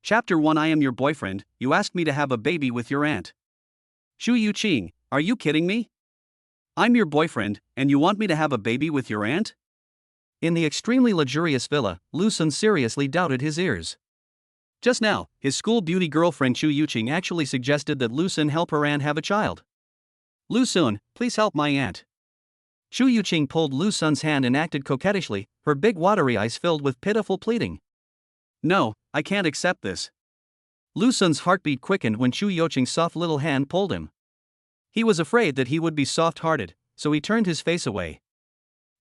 Chapter 1 I am your boyfriend, you asked me to have a baby with your aunt. Shu Yuqing, are you kidding me? I'm your boyfriend, and you want me to have a baby with your aunt? In the extremely luxurious villa, Lu Sun seriously doubted his ears. Just now, his school beauty girlfriend Shu Yuqing actually suggested that Lu Sun help her aunt have a child. Lu Sun, please help my aunt. Shu Yuqing pulled Lu Sun's hand and acted coquettishly, her big watery eyes filled with pitiful pleading. No, I can't accept this. Lu Sun's heartbeat quickened when Shu Yuqing's soft little hand pulled him. He was afraid that he would be soft-hearted, so he turned his face away.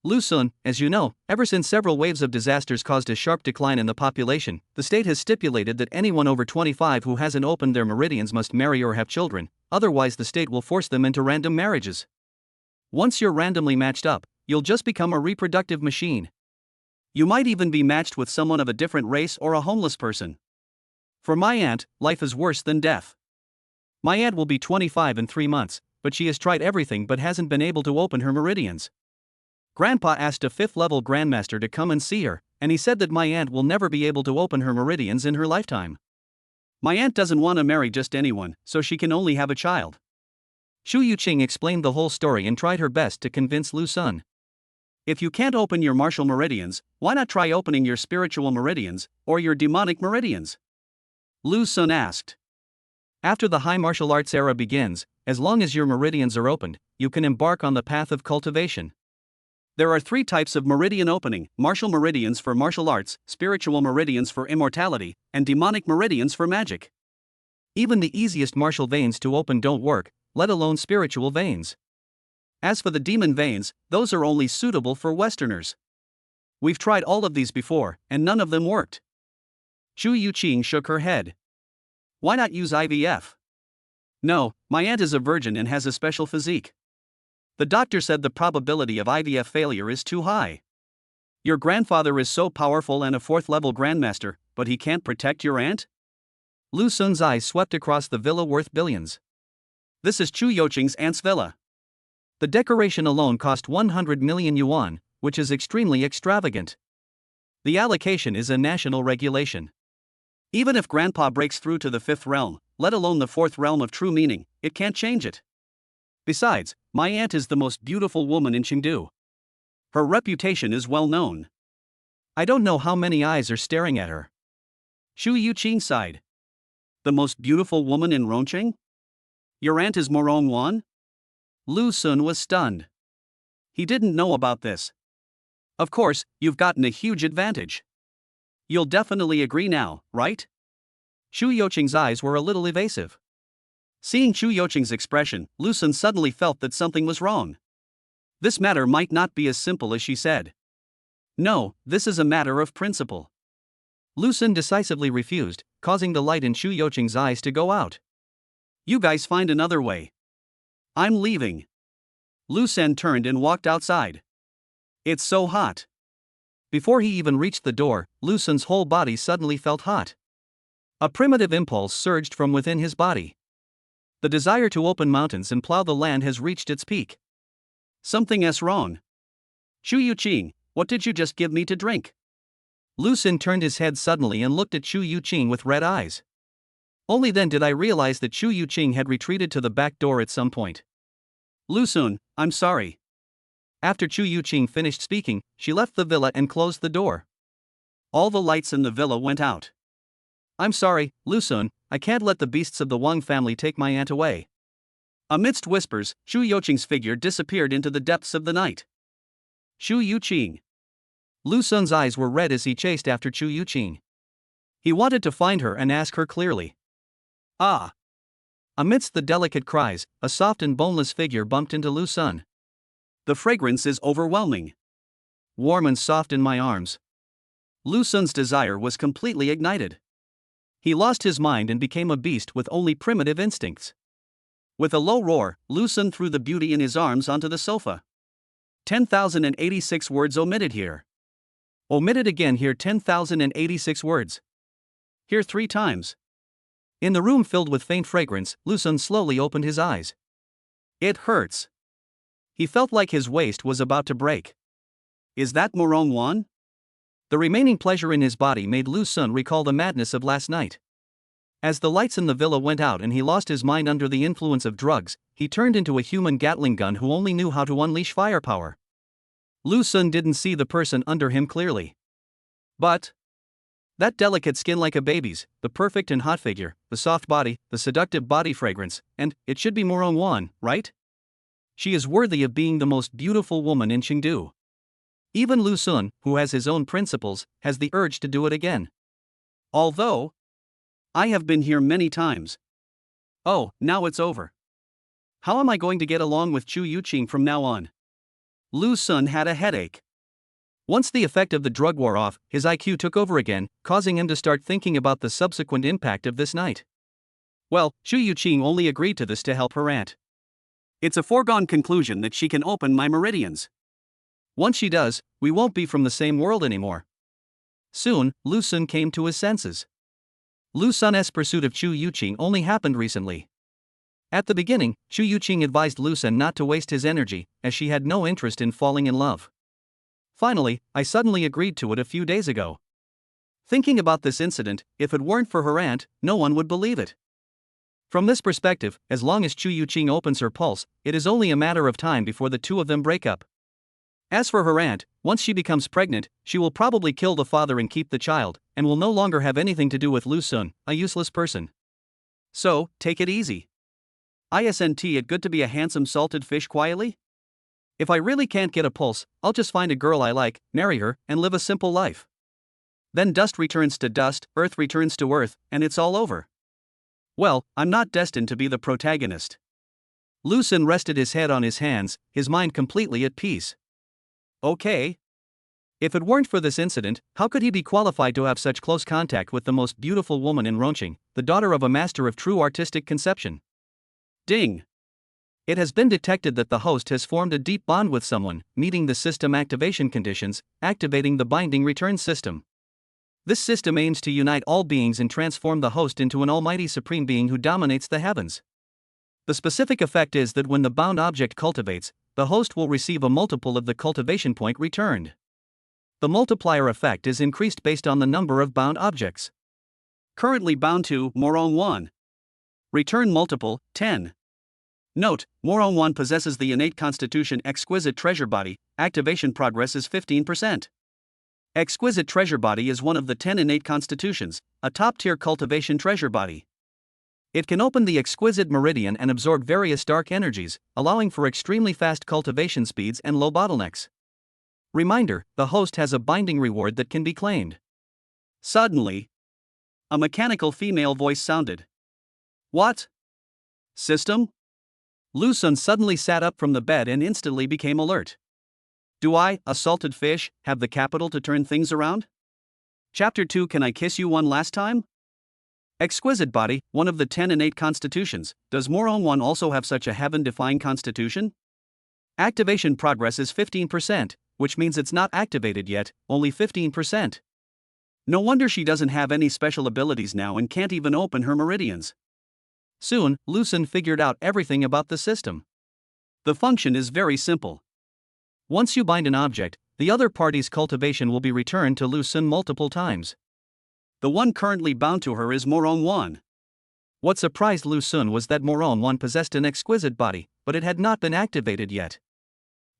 Lu Sun, as you know, ever since several waves of disasters caused a sharp decline in the population, the state has stipulated that anyone over 25 who hasn't opened their meridians must marry or have children, otherwise the state will force them into random marriages. Once you're randomly matched up, you'll just become a reproductive machine. You might even be matched with someone of a different race or a homeless person. For my aunt, life is worse than death. My aunt will be 25 in 3 months, but she has tried everything but hasn't been able to open her meridians. Grandpa asked a 5th-level grandmaster to come and see her, and he said that my aunt will never be able to open her meridians in her lifetime. My aunt doesn't want to marry just anyone, so she can only have a child. Shu Yuqing explained the whole story and tried her best to convince Lu Sun. If you can't open your martial meridians, why not try opening your spiritual meridians, or your demonic meridians? Lu Sun asked. After the high martial arts era begins, as long as your meridians are opened, you can embark on the path of cultivation. There are 3 types of meridian opening: martial meridians for martial arts, spiritual meridians for immortality, and demonic meridians for magic. Even the easiest martial veins to open don't work, let alone spiritual veins. As for the demon veins, those are only suitable for Westerners. We've tried all of these before, and none of them worked. Shu Yuqing shook her head. Why not use IVF? No, my aunt is a virgin and has a special physique. The doctor said the probability of IVF failure is too high. Your grandfather is so powerful and a 4th-level grandmaster, but he can't protect your aunt? Lu Sun's eyes swept across the villa worth billions. This is Shu Yuqing's aunt's villa. The decoration alone cost 100 million yuan, which is extremely extravagant. The allocation is a national regulation. Even if Grandpa breaks through to the 5th realm, let alone the 4th realm of true meaning, it can't change it. Besides, my aunt is the most beautiful woman in Chengdu. Her reputation is well known. I don't know how many eyes are staring at her. Shu Yuqing sighed. The most beautiful woman in Rongcheng? Your aunt is Morong Wan? Lu Sun was stunned. He didn't know about this. Of course, you've gotten a huge advantage. You'll definitely agree now, right? Shu Yuqing's eyes were a little evasive. Seeing Shu Yuqing's expression, Lu Sun suddenly felt that something was wrong. This matter might not be as simple as she said. No, this is a matter of principle. Lu Sun decisively refused, causing the light in Shu Yuqing's eyes to go out. You guys find another way. I'm leaving. Lu Sun turned and walked outside. It's so hot. Before he even reached the door, Lu Sun's whole body suddenly felt hot. A primitive impulse surged from within his body. The desire to open mountains and plow the land has reached its peak. Something's wrong. Shu Yuqing, what did you just give me to drink? Lu Sun turned his head suddenly and looked at Shu Yuqing with red eyes. Only then did I realize that Shu Yuqing had retreated to the back door at some point. Lu Sun, I'm sorry. After Shu Yuqing finished speaking, she left the villa and closed the door. All the lights in the villa went out. I'm sorry, Lu Sun, I can't let the beasts of the Wang family take my aunt away. Amidst whispers, Shu Yuqing's figure disappeared into the depths of the night. Shu Yuqing. Lu Sun's eyes were red as he chased after Shu Yuqing. He wanted to find her and ask her clearly. Ah! Amidst the delicate cries, a soft and boneless figure bumped into Lu Sun. The fragrance is overwhelming. Warm and soft in my arms. Lu Sun's desire was completely ignited. He lost his mind and became a beast with only primitive instincts. With a low roar, Lu Sun threw the beauty in his arms onto the sofa. 10,086 words omitted here. Omitted again here 10,086 words. Here 3 times. In the room filled with faint fragrance, Lu Sun slowly opened his eyes. It hurts. He felt like his waist was about to break. Is that Morong Wan? The remaining pleasure in his body made Lu Sun recall the madness of last night. As the lights in the villa went out and he lost his mind under the influence of drugs, he turned into a human Gatling gun who only knew how to unleash firepower. Lu Sun didn't see the person under him clearly. But that delicate skin like a baby's, the perfect and hot figure, the soft body, the seductive body fragrance, and it should be Morong Wan, right? She is worthy of being the most beautiful woman in Chengdu. Even Lu Sun, who has his own principles, has the urge to do it again. Although I have been here many times. Oh, now it's over. How am I going to get along with Chu Yuqing from now on? Lu Sun had a headache. Once the effect of the drug wore off, his IQ took over again, causing him to start thinking about the subsequent impact of this night. Well, Chu Yuqing only agreed to this to help her aunt. It's a foregone conclusion that she can open my meridians. Once she does, we won't be from the same world anymore. Soon, Lu Sun came to his senses. Lu Sun's pursuit of Chu Yuqing only happened recently. At the beginning, Chu Yuqing advised Lu Sun not to waste his energy, as she had no interest in falling in love. Finally, I suddenly agreed to it a few days ago. Thinking about this incident, if it weren't for her aunt, no one would believe it. From this perspective, as long as Chu Yuqing opens her pulse, it is only a matter of time before the two of them break up. As for her aunt, once she becomes pregnant, she will probably kill the father and keep the child, and will no longer have anything to do with Lu Sun, a useless person. So, take it easy. Isn't it good to be a handsome salted fish quietly? If I really can't get a pulse, I'll just find a girl I like, marry her, and live a simple life. Then dust returns to dust, earth returns to earth, and it's all over. Well, I'm not destined to be the protagonist. Lu Sun rested his head on his hands, his mind completely at peace. Okay. If it weren't for this incident, how could he be qualified to have such close contact with the most beautiful woman in Ronqing, the daughter of a master of true artistic conception? Ding! It has been detected that the host has formed a deep bond with someone, meeting the system activation conditions, activating the binding return system. This system aims to unite all beings and transform the host into an almighty supreme being who dominates the heavens. The specific effect is that when the bound object cultivates, the host will receive a multiple of the cultivation point returned. The multiplier effect is increased based on the number of bound objects. Currently bound to Morong Wan. Return multiple, 10. Note, Morong Wan possesses the innate constitution exquisite treasure body, activation progress is 15%. Exquisite treasure body is one of the 10 innate constitutions, a top-tier cultivation treasure body. It can open the exquisite meridian and absorb various dark energies, allowing for extremely fast cultivation speeds and low bottlenecks. Reminder, the host has a binding reward that can be claimed. Suddenly, a mechanical female voice sounded. What? System? Lu Sun suddenly sat up from the bed and instantly became alert. Do I, a salted fish, have the capital to turn things around? Chapter 2. Can I kiss you one last time? Exquisite body, one of the 10 innate constitutions. Does Morong Wan also have such a heaven-defying constitution? Activation progress is 15%, which means it's not activated yet, only 15%. No wonder she doesn't have any special abilities now and can't even open her meridians. Soon, Lu Sun figured out everything about the system. The function is very simple. Once you bind an object, the other party's cultivation will be returned to Lu Sun multiple times. The one currently bound to her is Morong Wan. What surprised Lu Sun was that Morong Wan possessed an exquisite body, but it had not been activated yet.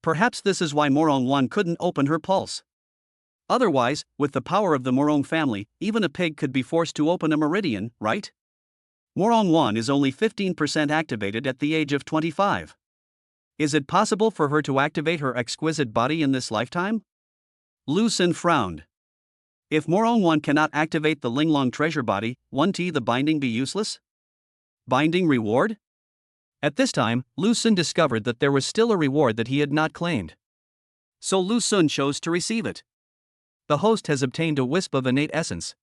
Perhaps this is why Morong Wan couldn't open her pulse. Otherwise, with the power of the Morong family, even a pig could be forced to open a meridian, right? Morong Wan is only 15% activated at the age of 25. Is it possible for her to activate her exquisite body in this lifetime? Lu Sun frowned. If Morong Wan cannot activate the Linglong treasure body, won't the binding be useless? Binding reward? At this time, Lu Sun discovered that there was still a reward that he had not claimed. So Lu Sun chose to receive it. The host has obtained a wisp of innate essence.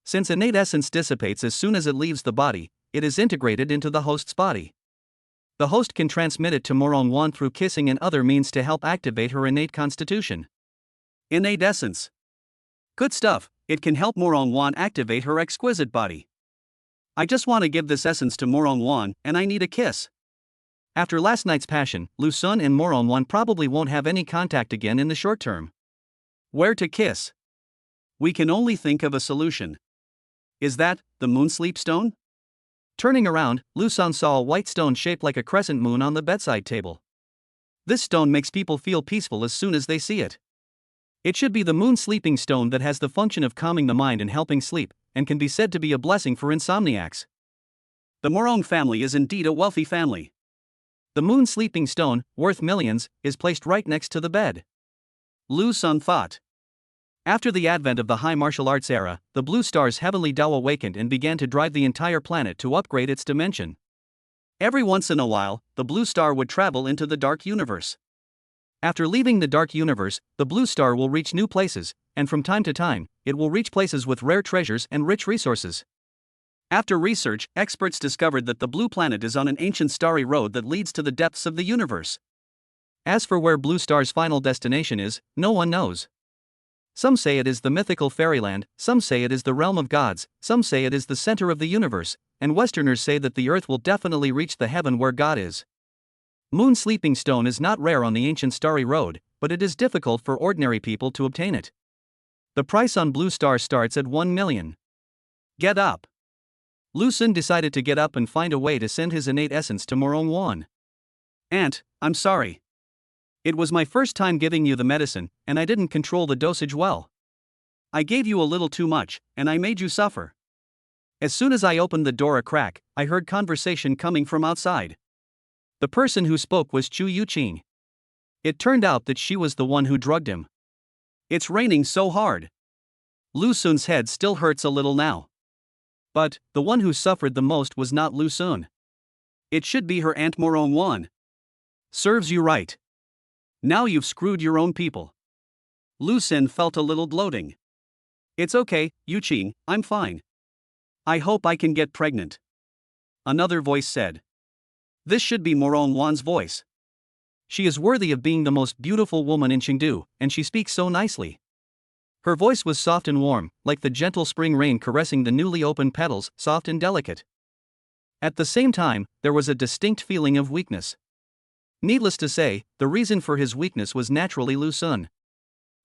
Since innate essence dissipates as soon as it leaves the body, it is integrated into the host's body. The host can transmit it to Morong Wan through kissing and other means to help activate her innate constitution. Innate essence. Good stuff, it can help Morong Wan activate her exquisite body. I just want to give this essence to Morong Wan, and I need a kiss. After last night's passion, Lu Sun and Morong Wan probably won't have any contact again in the short term. Where to kiss? We can only think of a solution. Is that the moon sleep stone? Turning around, Lu Sun saw a white stone shaped like a crescent moon on the bedside table. This stone makes people feel peaceful as soon as they see it. It should be the moon sleeping stone that has the function of calming the mind and helping sleep, and can be said to be a blessing for insomniacs. The Morong family is indeed a wealthy family. The moon sleeping stone, worth millions, is placed right next to the bed. Lu Sun thought. After the advent of the high martial arts era, the blue star's heavenly Tao awakened and began to drive the entire planet to upgrade its dimension. Every once in a while, the blue star would travel into the dark universe. After leaving the dark universe, the blue star will reach new places, and from time to time, it will reach places with rare treasures and rich resources. After research, experts discovered that the blue planet is on an ancient starry road that leads to the depths of the universe. As for where Blue Star's final destination is, no one knows. Some say it is the mythical fairyland, some say it is the realm of gods, some say it is the center of the universe, and Westerners say that the Earth will definitely reach the heaven where God is. Moon sleeping stone is not rare on the ancient starry road, but it is difficult for ordinary people to obtain it. The price on Blue Star starts at 1 million. Get up. Lu Sun decided to get up and find a way to send his innate essence to Morong Wan. Aunt, I'm sorry. It was my first time giving you the medicine, and I didn't control the dosage well. I gave you a little too much, and I made you suffer. As soon as I opened the door a crack, I heard conversation coming from outside. The person who spoke was Chu Yuqing. It turned out that she was the one who drugged him. It's raining so hard. Lu Sun's head still hurts a little now. But the one who suffered the most was not Lu Sun. It should be her Aunt Morong Wan. Serves you right. Now you've screwed your own people. Lu Sun felt a little bloating. It's okay, Yuqing, I'm fine. I hope I can get pregnant. Another voice said. This should be Morong Wan's voice. She is worthy of being the most beautiful woman in Chengdu, and she speaks so nicely. Her voice was soft and warm, like the gentle spring rain caressing the newly opened petals, soft and delicate. At the same time, there was a distinct feeling of weakness. Needless to say, the reason for his weakness was naturally Lu Sun.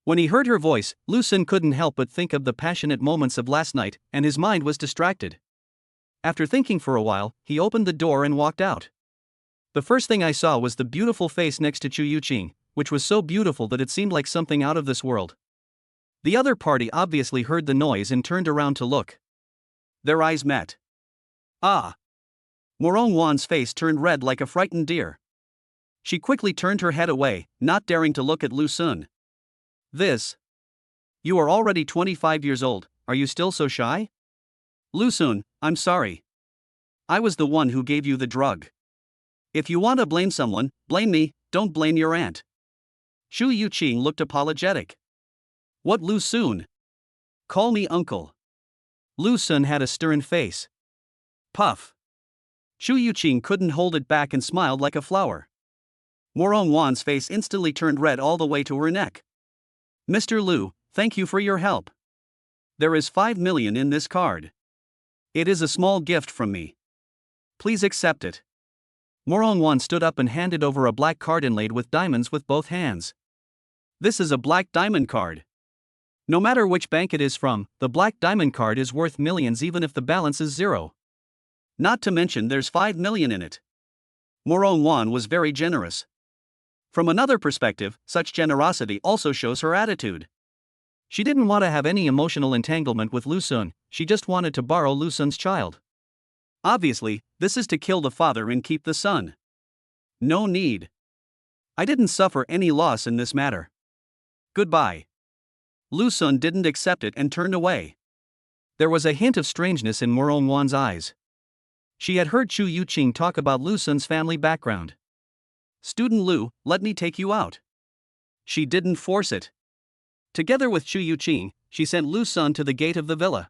When he heard her voice, Lu Sun couldn't help but think of the passionate moments of last night, and his mind was distracted. After thinking for a while, he opened the door and walked out. The first thing I saw was the beautiful face next to Chu Yuqing, which was so beautiful that it seemed like something out of this world. The other party obviously heard the noise and turned around to look. Their eyes met. Ah! Morong Wan's face turned red like a frightened deer. She quickly turned her head away, not daring to look at Lu Sun. This. You are already 25 years old, are you still so shy? Lu Sun, I'm sorry. I was the one who gave you the drug. If you want to blame someone, blame me, don't blame your aunt. Chu Yuqing looked apologetic. What Lu Sun? Call me uncle. Lu Sun had a stern face. Puff. Chu Yuqing couldn't hold it back and smiled like a flower. Morong Wan's face instantly turned red all the way to her neck. Mr. Lu, thank you for your help. There is 5 million in this card. It is a small gift from me. Please accept it. Morong Wan stood up and handed over a black card inlaid with diamonds with both hands. This is a black diamond card. No matter which bank it is from, the black diamond card is worth millions even if the balance is zero. Not to mention there's 5 million in it. Morong Wan was very generous. From another perspective, such generosity also shows her attitude. She didn't want to have any emotional entanglement with Lu Sun, she just wanted to borrow Lu Sun's child. Obviously, this is to kill the father and keep the son. No need. I didn't suffer any loss in this matter. Goodbye. Lu Sun didn't accept it and turned away. There was a hint of strangeness in Morong Wan's eyes. She had heard Chu Yuqing talk about Lu Sun's family background. Student Lu, let me take you out. She didn't force it. Together with Chu Yuqing, she sent Lu Sun to the gate of the villa.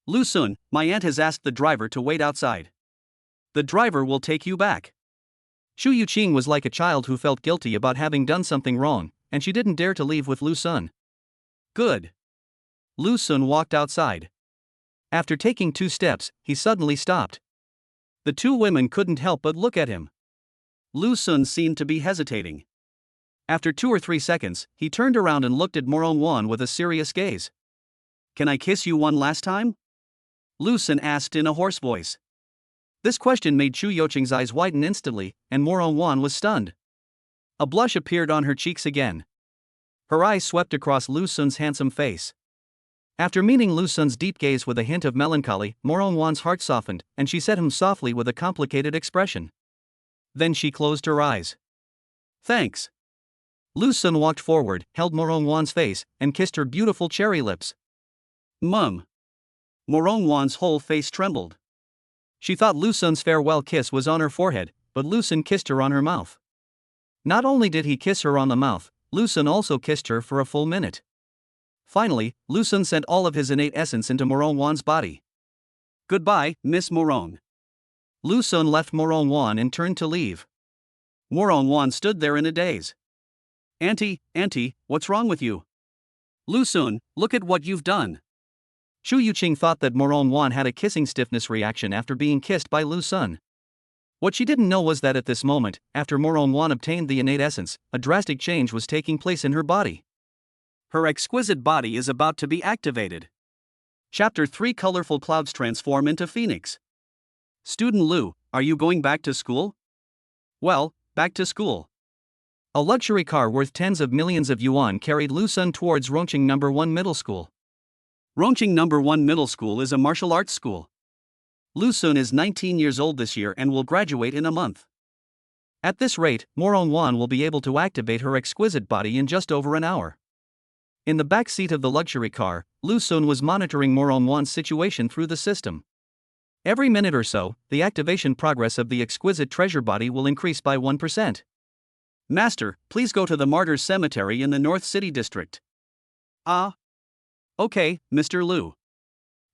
Lu Sun, my aunt has asked the driver to wait outside. The driver will take you back. Chu Yuqing was like a child who felt guilty about having done something wrong, and she didn't dare to leave with Lu Sun. Good. Lu Sun walked outside. After taking 2 steps, he suddenly stopped. The 2 women couldn't help but look at him. Lu Sun seemed to be hesitating. After 2 or 3 seconds, he turned around and looked at Morong Wan with a serious gaze. Can I kiss you one last time? Lu Sun asked in a hoarse voice. This question made Chu Yoqing's eyes widen instantly, and Morongwan was stunned. A blush appeared on her cheeks again. Her eyes swept across Lu Sun's handsome face. After meeting Lu Sun's deep gaze with a hint of melancholy, Morongwan's heart softened, and she said him softly with a complicated expression. Then she closed her eyes. Thanks. Lu Sun walked forward, held Morongwan's face, and kissed her beautiful cherry lips. Mum. Morongwan's whole face trembled. She thought Lu Sun's farewell kiss was on her forehead, but Lu Sun kissed her on her mouth. Not only did he kiss her on the mouth, Lu Sun also kissed her for a full minute. Finally, Lu Sun sent all of his innate essence into Morongwan's body. Goodbye, Miss Morong. Lu Sun left Morongwan and turned to leave. Morongwan stood there in a daze. Auntie, what's wrong with you? Lu Sun, look at what you've done. Chu Yuqing thought that Morongwan had a kissing stiffness reaction after being kissed by Lu Sun. What she didn't know was that at this moment, after Morongwan obtained the innate essence, a drastic change was taking place in her body. Her exquisite body is about to be activated. Chapter 3: Colorful clouds transform into phoenix. Student Lu, are you going back to school? Well, back to school. A luxury car worth tens of millions of yuan carried Lu Sun towards Rongqing No. 1 Middle School. Rongqing No. 1 Middle School is a martial arts school. Lu Sun is 19 years old this year and will graduate in a month. At this rate, Morongwan will be able to activate her exquisite body in just over an hour. In the back seat of the luxury car, Lu Sun was monitoring Morongwan's situation through the system. Every minute or so, the activation progress of the exquisite treasure body will increase by 1%. Master, please go to the Martyrs Cemetery in the North City District. Okay, Mr. Lu.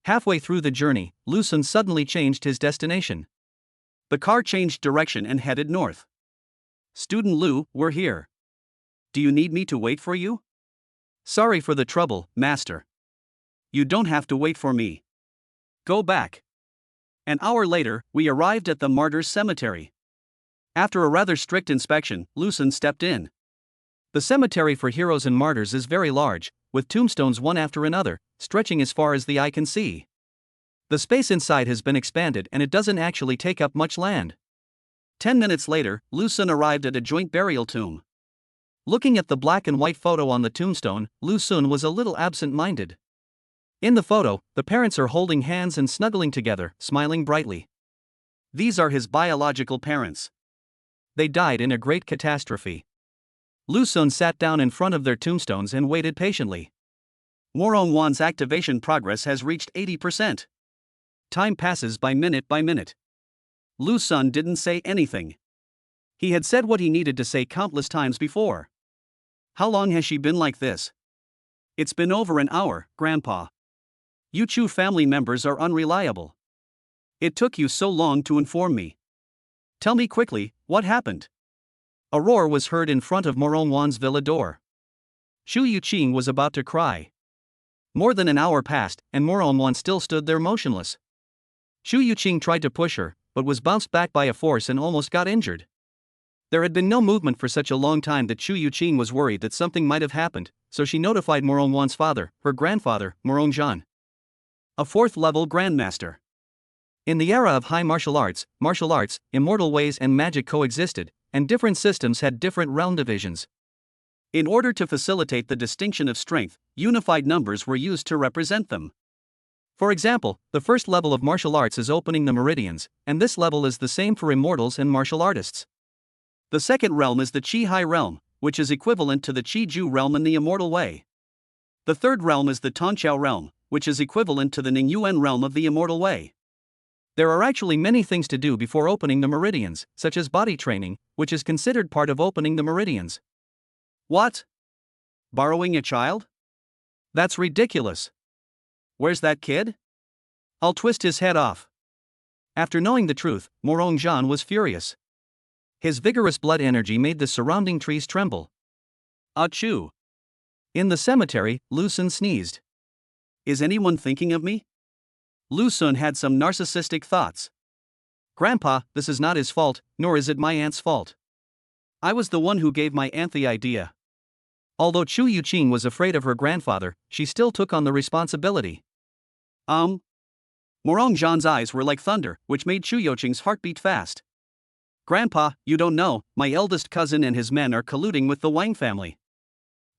Halfway through the journey, Lu Sun suddenly changed his destination. The car changed direction and headed north. Student Lu, we're here. Do you need me to wait for you? Sorry for the trouble, Master. You don't have to wait for me. Go back. An hour later, we arrived at the Martyrs Cemetery. After a rather strict inspection, Lu Sun stepped in. The cemetery for heroes and martyrs is very large, with tombstones one after another, stretching as far as the eye can see. The space inside has been expanded and it doesn't actually take up much land. 10 minutes later, Lu Sun arrived at a joint burial tomb. Looking at the black and white photo on the tombstone, Lu Sun was a little absent-minded. In the photo, the parents are holding hands and snuggling together, smiling brightly. These are his biological parents. They died in a great catastrophe. Lu Sun sat down in front of their tombstones and waited patiently. Morongwan's activation progress has reached 80%. Time passes by minute. Lu Sun didn't say anything. He had said what he needed to say countless times before. How long has she been like this? It's been over an hour, Grandpa. You Chu family members are unreliable. It took you so long to inform me. Tell me quickly, what happened? A roar was heard in front of Morongwan's villa door. Chu Yuqing was about to cry. More than an hour passed, and Morongwan still stood there motionless. Chu Yuqing tried to push her, but was bounced back by a force and almost got injured. There had been no movement for such a long time that Chu Yuqing was worried that something might have happened, so she notified Morongwan's father, her grandfather, Morongzhan. A fourth-level grandmaster. In the era of high martial arts, immortal ways and magic coexisted, and different systems had different realm divisions. In order to facilitate the distinction of strength, unified numbers were used to represent them. For example, the first level of martial arts is opening the meridians, and this level is the same for immortals and martial artists. The second realm is the Qi Hai realm, which is equivalent to the Qi Ju realm in the immortal way. The third realm is the Tongqiao realm, which is equivalent to the Ningyuan realm of the immortal way. There are actually many things to do before opening the meridians, such as body training, which is considered part of opening the meridians. What? Borrowing a child? That's ridiculous. Where's that kid? I'll twist his head off. After knowing the truth, Morongzhan was furious. His vigorous blood energy made the surrounding trees tremble. Achoo! In the cemetery, Lu Sun sneezed. Is anyone thinking of me? Lu Sun had some narcissistic thoughts. Grandpa, this is not his fault, nor is it my aunt's fault. I was the one who gave my aunt the idea. Although Chu Yuqing was afraid of her grandfather, she still took on the responsibility. Morong Jean's eyes were like thunder, which made Chu Yoqing's heart beat fast. Grandpa, you don't know, my eldest cousin and his men are colluding with the Wang family.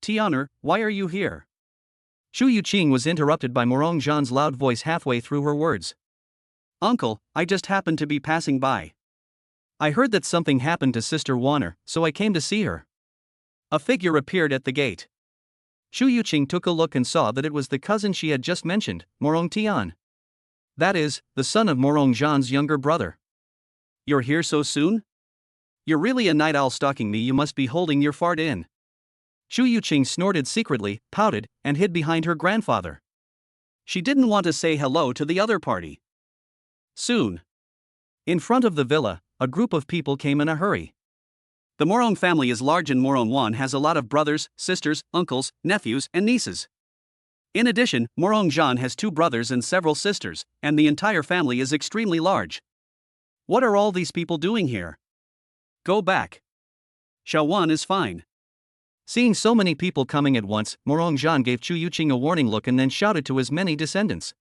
Tianer, why are you here? Chu Yuqing was interrupted by Morong Jean's loud voice halfway through her words. Uncle, I just happened to be passing by. I heard that something happened to Sister Warner, so I came to see her. A figure appeared at the gate. Chu Yuqing took a look and saw that it was the cousin she had just mentioned, Morong Tian. That is, the son of Morong Jean's younger brother. You're here so soon? You're really a night owl stalking me, you must be holding your fart in. Chu Yuqing snorted secretly, pouted, and hid behind her grandfather. She didn't want to say hello to the other party. Soon. In front of the villa, a group of people came in a hurry. The Morong family is large and Morong Wan has a lot of brothers, sisters, uncles, nephews, and nieces. In addition, Morong Jean has 2 brothers and several sisters, and the entire family is extremely large. What are all these people doing here? Go back. Xiaowan is fine. Seeing so many people coming at once, Morong Jean gave Chu Yuqing a warning look and then shouted to his many descendants.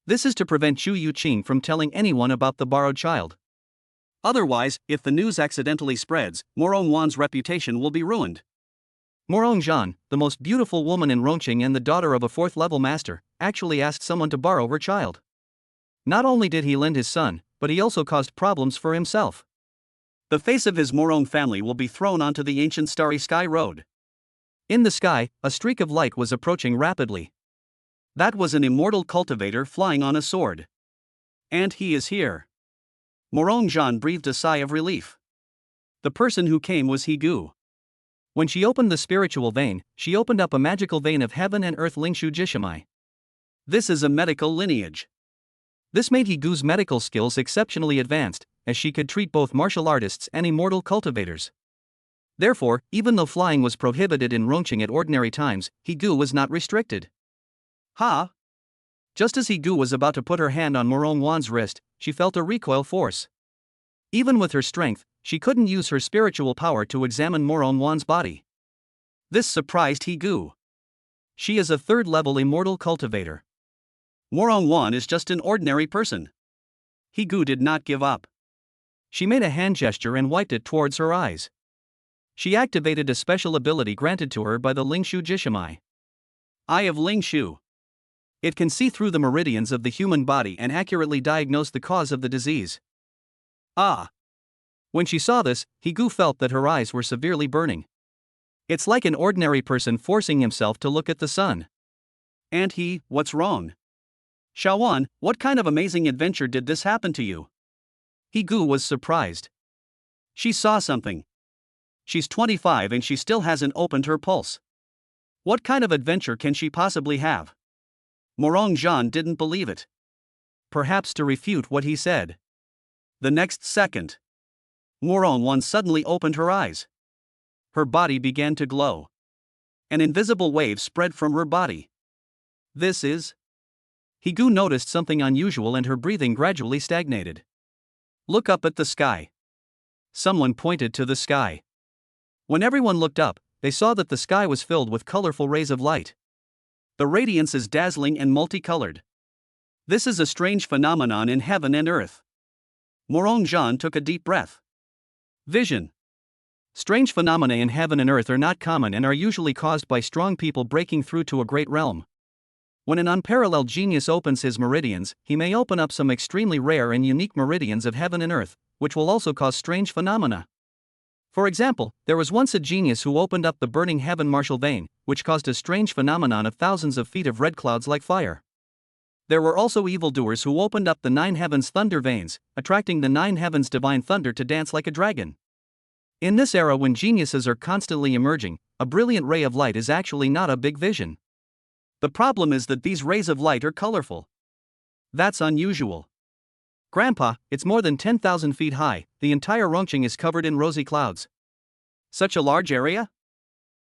This is to prevent Chu Yuqing from telling anyone about the borrowed child. Otherwise, if the news accidentally spreads, Morong Wan's reputation will be ruined. Morong Jean, the most beautiful woman in Rongqing and the daughter of a 4th-level master, actually asked someone to borrow her child. Not only did he lend his son, but he also caused problems for himself. The face of his Morong family will be thrown onto the ancient starry sky road. In the sky, a streak of light was approaching rapidly. That was an immortal cultivator flying on a sword. And he is here. Morong Jean breathed a sigh of relief. The person who came was Higu. When she opened the spiritual vein, she opened up a magical vein of heaven and earth Lingshu Jishimai. This is a medical lineage. This made Higu's medical skills exceptionally advanced, as she could treat both martial artists and immortal cultivators. Therefore, even though flying was prohibited in Rongqing at ordinary times, Higu was not restricted. Ha! Just as Higu was about to put her hand on Morong Wan's wrist, she felt a recoil force. Even with her strength, she couldn't use her spiritual power to examine Morong Wan's body. This surprised Higu. She is a 3rd-level immortal cultivator. Morong Wan is just an ordinary person. Higu did not give up. She made a hand gesture and wiped it towards her eyes. She activated a special ability granted to her by the Lingshu Jishimai. Eye of Lingshu. It can see through the meridians of the human body and accurately diagnose the cause of the disease. Ah! When she saw this, Higu felt that her eyes were severely burning. It's like an ordinary person forcing himself to look at the sun. And what's wrong? Xiaowan, what kind of amazing adventure did this happen to you? Higu was surprised. She saw something. She's 25 and she still hasn't opened her pulse. What kind of adventure can she possibly have? Morong Jean didn't believe it. Perhaps to refute what he said. The next second, Morong Wan suddenly opened her eyes. Her body began to glow. An invisible wave spread from her body. This is... Higu noticed something unusual and her breathing gradually stagnated. Look up at the sky. Someone pointed to the sky. When everyone looked up, they saw that the sky was filled with colorful rays of light. The radiance is dazzling and multicolored. This is a strange phenomenon in heaven and earth. Morong Jean took a deep breath. Vision. Strange phenomena in heaven and earth are not common and are usually caused by strong people breaking through to a great realm. When an unparalleled genius opens his meridians, he may open up some extremely rare and unique meridians of heaven and earth, which will also cause strange phenomena. For example, there was once a genius who opened up the burning heaven martial vein, which caused a strange phenomenon of thousands of feet of red clouds like fire. There were also evildoers who opened up the 9 heavens thunder veins, attracting the 9 heavens divine thunder to dance like a dragon. In this era when geniuses are constantly emerging, a brilliant ray of light is actually not a big vision. The problem is that these rays of light are colorful. That's unusual. Grandpa, it's more than 10,000 feet high, the entire Rongqing is covered in rosy clouds. Such a large area?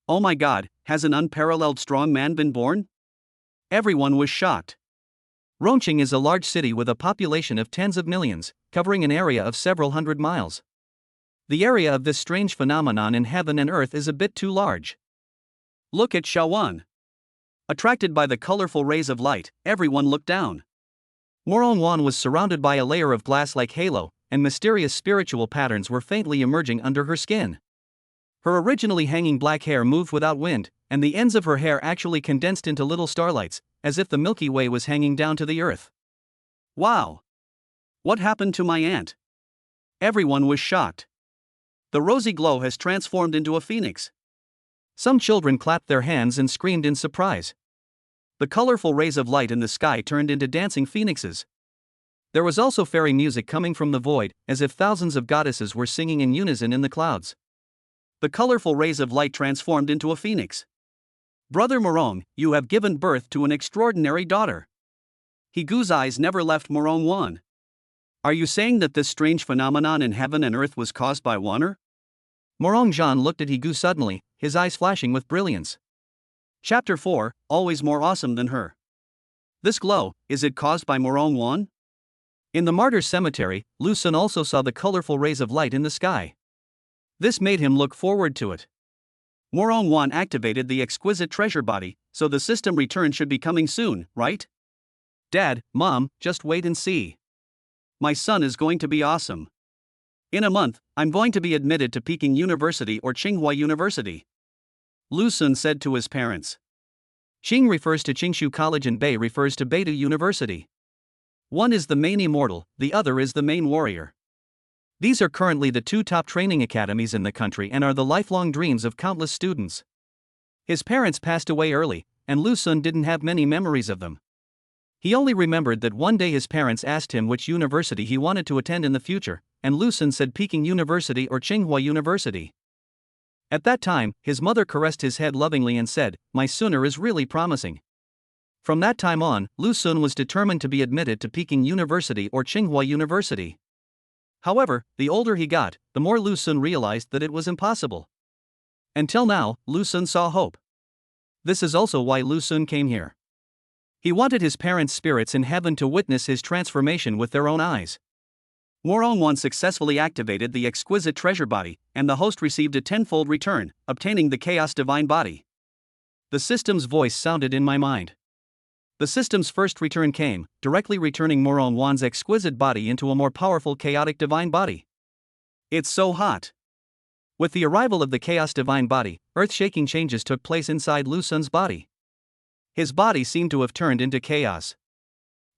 Oh my god, has an unparalleled strong man been born? Everyone was shocked. Rongqing is a large city with a population of tens of millions, covering an area of several hundred miles. The area of this strange phenomenon in heaven and earth is a bit too large. Look at Xiaowan. Attracted by the colorful rays of light, everyone looked down. Morongwon was surrounded by a layer of glass like halo, and mysterious spiritual patterns were faintly emerging under her skin. Her originally hanging black hair moved without wind, and the ends of her hair actually condensed into little starlights, as if the Milky Way was hanging down to the earth. Wow! What happened to my aunt? Everyone was shocked. The rosy glow has transformed into a phoenix. Some children clapped their hands and screamed in surprise. The colorful rays of light in the sky turned into dancing phoenixes. There was also fairy music coming from the void, as if thousands of goddesses were singing in unison in the clouds. The colorful rays of light transformed into a phoenix. Brother Morong, you have given birth to an extraordinary daughter. Higu's eyes never left Morongwon. Are you saying that this strange phenomenon in heaven and earth was caused by water? Morongjan looked at Higu suddenly, his eyes flashing with brilliance. Chapter 4, Always More Awesome Than Her. This glow, is it caused by Morongwon? In the martyr's cemetery, Lu Sun also saw the colorful rays of light in the sky. This made him look forward to it. Morongwon activated the exquisite treasure body, so the system return should be coming soon, right? Dad, Mom, just wait and see. My son is going to be awesome. In a month, I'm going to be admitted to Peking University or Tsinghua University. Lu Sun said to his parents. Qing refers to Qingshu College and Bei refers to Beidou University. One is the main immortal, the other is the main warrior. These are currently the two top training academies in the country and are the lifelong dreams of countless students. His parents passed away early, and Lu Sun didn't have many memories of them. He only remembered that one day his parents asked him which university he wanted to attend in the future, and Lu Sun said Peking University or Tsinghua University. At that time, his mother caressed his head lovingly and said, "My sooner is really promising." From that time on, Lu Sun was determined to be admitted to Peking University or Tsinghua University. However, the older he got, the more Lu Sun realized that it was impossible. Until now, Lu Sun saw hope. This is also why Lu Sun came here. He wanted his parents' spirits in heaven to witness his transformation with their own eyes. Morongwon successfully activated the exquisite treasure body, and the host received a tenfold return, obtaining the chaos divine body. The system's voice sounded in my mind. The system's first return came, directly returning Morongwon's exquisite body into a more powerful chaotic divine body. It's so hot. With the arrival of the chaos divine body, earth-shaking changes took place inside Lu Sun's body. His body seemed to have turned into chaos.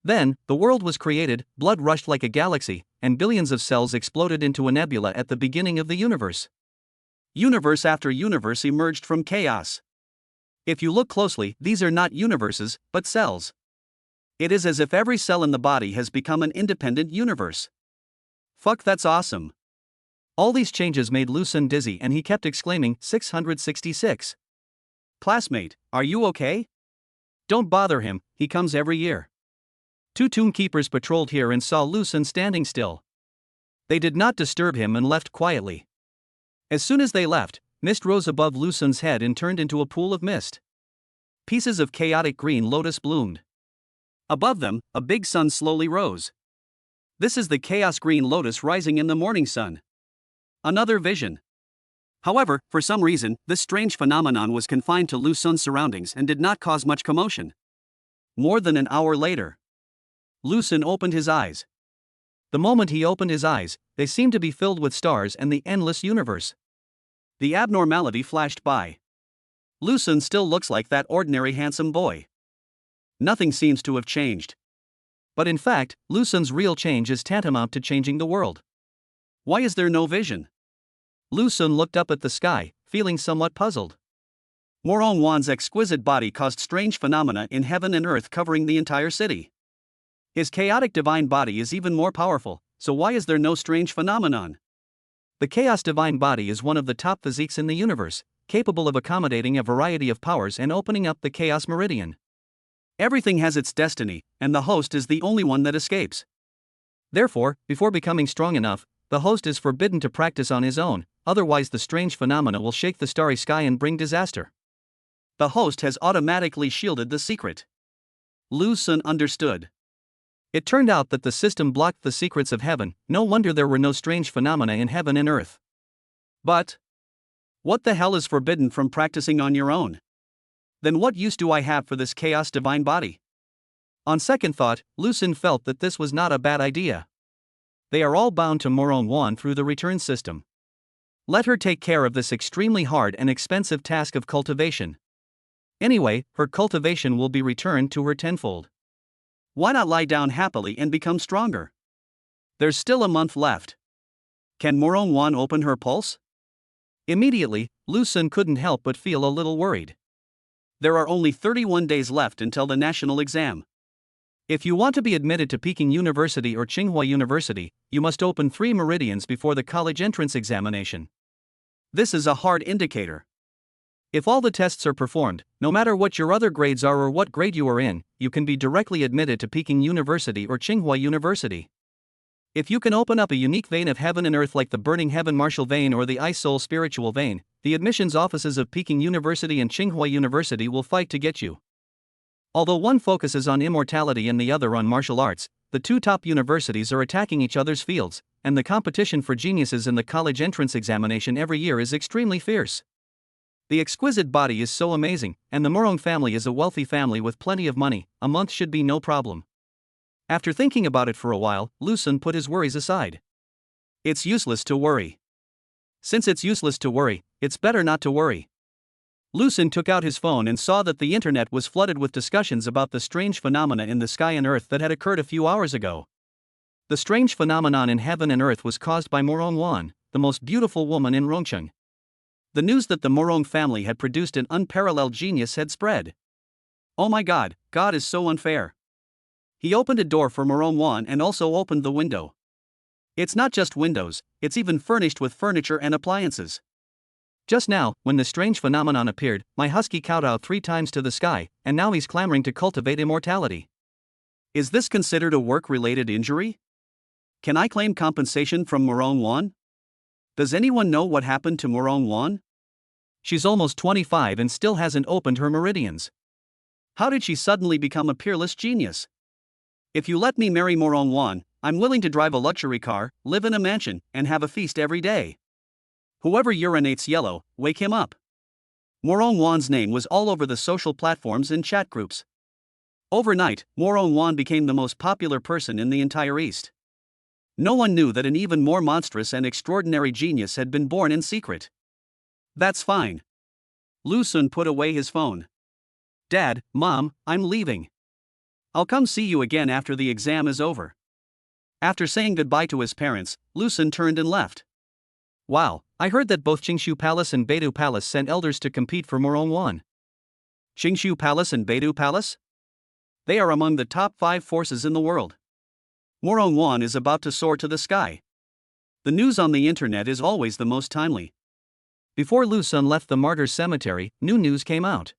Then, the world was created, blood rushed like a galaxy, and billions of cells exploded into a nebula at the beginning of the universe. Universe after universe emerged from chaos. If you look closely, these are not universes, but cells. It is as if every cell in the body has become an independent universe. Fuck, that's awesome. All these changes made Lu Sun dizzy and he kept exclaiming, 666. Classmate, are you okay? Don't bother him, he comes every year. Two tomb keepers patrolled here and saw Lu Sun standing still. They did not disturb him and left quietly. As soon as they left, mist rose above Lu Sun's head and turned into a pool of mist. Pieces of chaotic green lotus bloomed. Above them, a big sun slowly rose. This is the chaos green lotus rising in the morning sun. Another vision. However, for some reason, this strange phenomenon was confined to Lu Sun's surroundings and did not cause much commotion. More than an hour later, Lu Sun opened his eyes. The moment he opened his eyes, they seemed to be filled with stars and the endless universe. The abnormality flashed by. Lu Sun still looks like that ordinary handsome boy. Nothing seems to have changed. But in fact, Lu Sun's real change is tantamount to changing the world. Why is there no vision? Lu Sun looked up at the sky, feeling somewhat puzzled. Morongwon's exquisite body caused strange phenomena in heaven and earth covering the entire city. His chaotic divine body is even more powerful, so why is there no strange phenomenon? The chaos divine body is one of the top physiques in the universe, capable of accommodating a variety of powers and opening up the chaos meridian. Everything has its destiny, and the host is the only one that escapes. Therefore, before becoming strong enough, the host is forbidden to practice on his own, otherwise the strange phenomena will shake the starry sky and bring disaster. The host has automatically shielded the secret. Lu Sun understood. It turned out that the system blocked the secrets of heaven, no wonder there were no strange phenomena in heaven and earth. But what the hell is forbidden from practicing on your own? Then what use do I have for this chaos divine body? On second thought, Lucen felt that this was not a bad idea. They are all bound to Morong through the return system. Let her take care of this extremely hard and expensive task of cultivation. Anyway, her cultivation will be returned to her tenfold. Why not lie down happily and become stronger? There's still a month left. Can Morong open her pulse? Immediately, Lucen couldn't help but feel a little worried. There are only 31 days left until the national exam. If you want to be admitted to Peking University or Tsinghua University, you must open 3 meridians before the college entrance examination. This is a hard indicator. If all the tests are performed, no matter what your other grades are or what grade you are in, you can be directly admitted to Peking University or Tsinghua University. If you can open up a unique vein of heaven and earth like the Burning Heaven Martial Vein or the Ice Soul Spiritual Vein, the admissions offices of Peking University and Tsinghua University will fight to get you. Although one focuses on immortality and the other on martial arts, the 2 top universities are attacking each other's fields, and the competition for geniuses in the college entrance examination every year is extremely fierce. The exquisite body is so amazing, and the Morong family is a wealthy family with plenty of money. A month should be no problem. After thinking about it for a while, Lucen put his worries aside. It's useless to worry. Since it's useless to worry, it's better not to worry. Lucen took out his phone and saw that the internet was flooded with discussions about the strange phenomena in the sky and earth that had occurred a few hours ago. The strange phenomenon in heaven and earth was caused by Morong, the most beautiful woman in Rongcheng. The news that the Morong family had produced an unparalleled genius had spread. Oh my God, God is so unfair. He opened a door for Morong and also opened the window. It's not just windows, it's even furnished with furniture and appliances. Just now, when the strange phenomenon appeared, my husky kowtowed 3 times to the sky, and now he's clamoring to cultivate immortality. Is this considered a work-related injury? Can I claim compensation from Morong? Does anyone know what happened to Morong? She's almost 25 and still hasn't opened her meridians. How did she suddenly become a peerless genius? If you let me marry Morong, I'm willing to drive a luxury car, live in a mansion, and have a feast every day. Whoever urinates yellow, wake him up. Morong's name was all over the social platforms and chat groups. Overnight, Morong became the most popular person in the entire East. No one knew that an even more monstrous and extraordinary genius had been born in secret. That's fine. Lucen put away his phone. Dad, Mom, I'm leaving. I'll come see you again after the exam is over. After saying goodbye to his parents, Lucen turned and left. Wow, I heard that both Qingshu Palace and Beidou Palace sent elders to compete for Morong. Qingshu Palace and Beidou Palace? They are among the top 5 forces in the world. Morong is about to soar to the sky. The news on the internet is always the most timely. Before Lucen left the Martyrs' Cemetery, new news came out.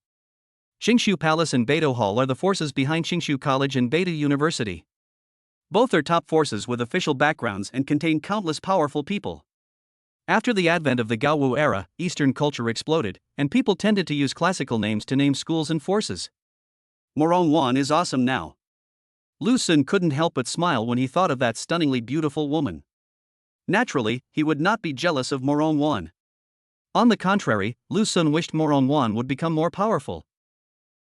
Qingshu Palace and Beidou Hall are the forces behind Qingshu College and Beidou University. Both are top forces with official backgrounds and contain countless powerful people. After the advent of the Gaowu era, Eastern culture exploded, and people tended to use classical names to name schools and forces. Morong is awesome now. Lucen couldn't help but smile when he thought of that stunningly beautiful woman. Naturally, he would not be jealous of Morong. On the contrary, Lucen wished Morong would become more powerful.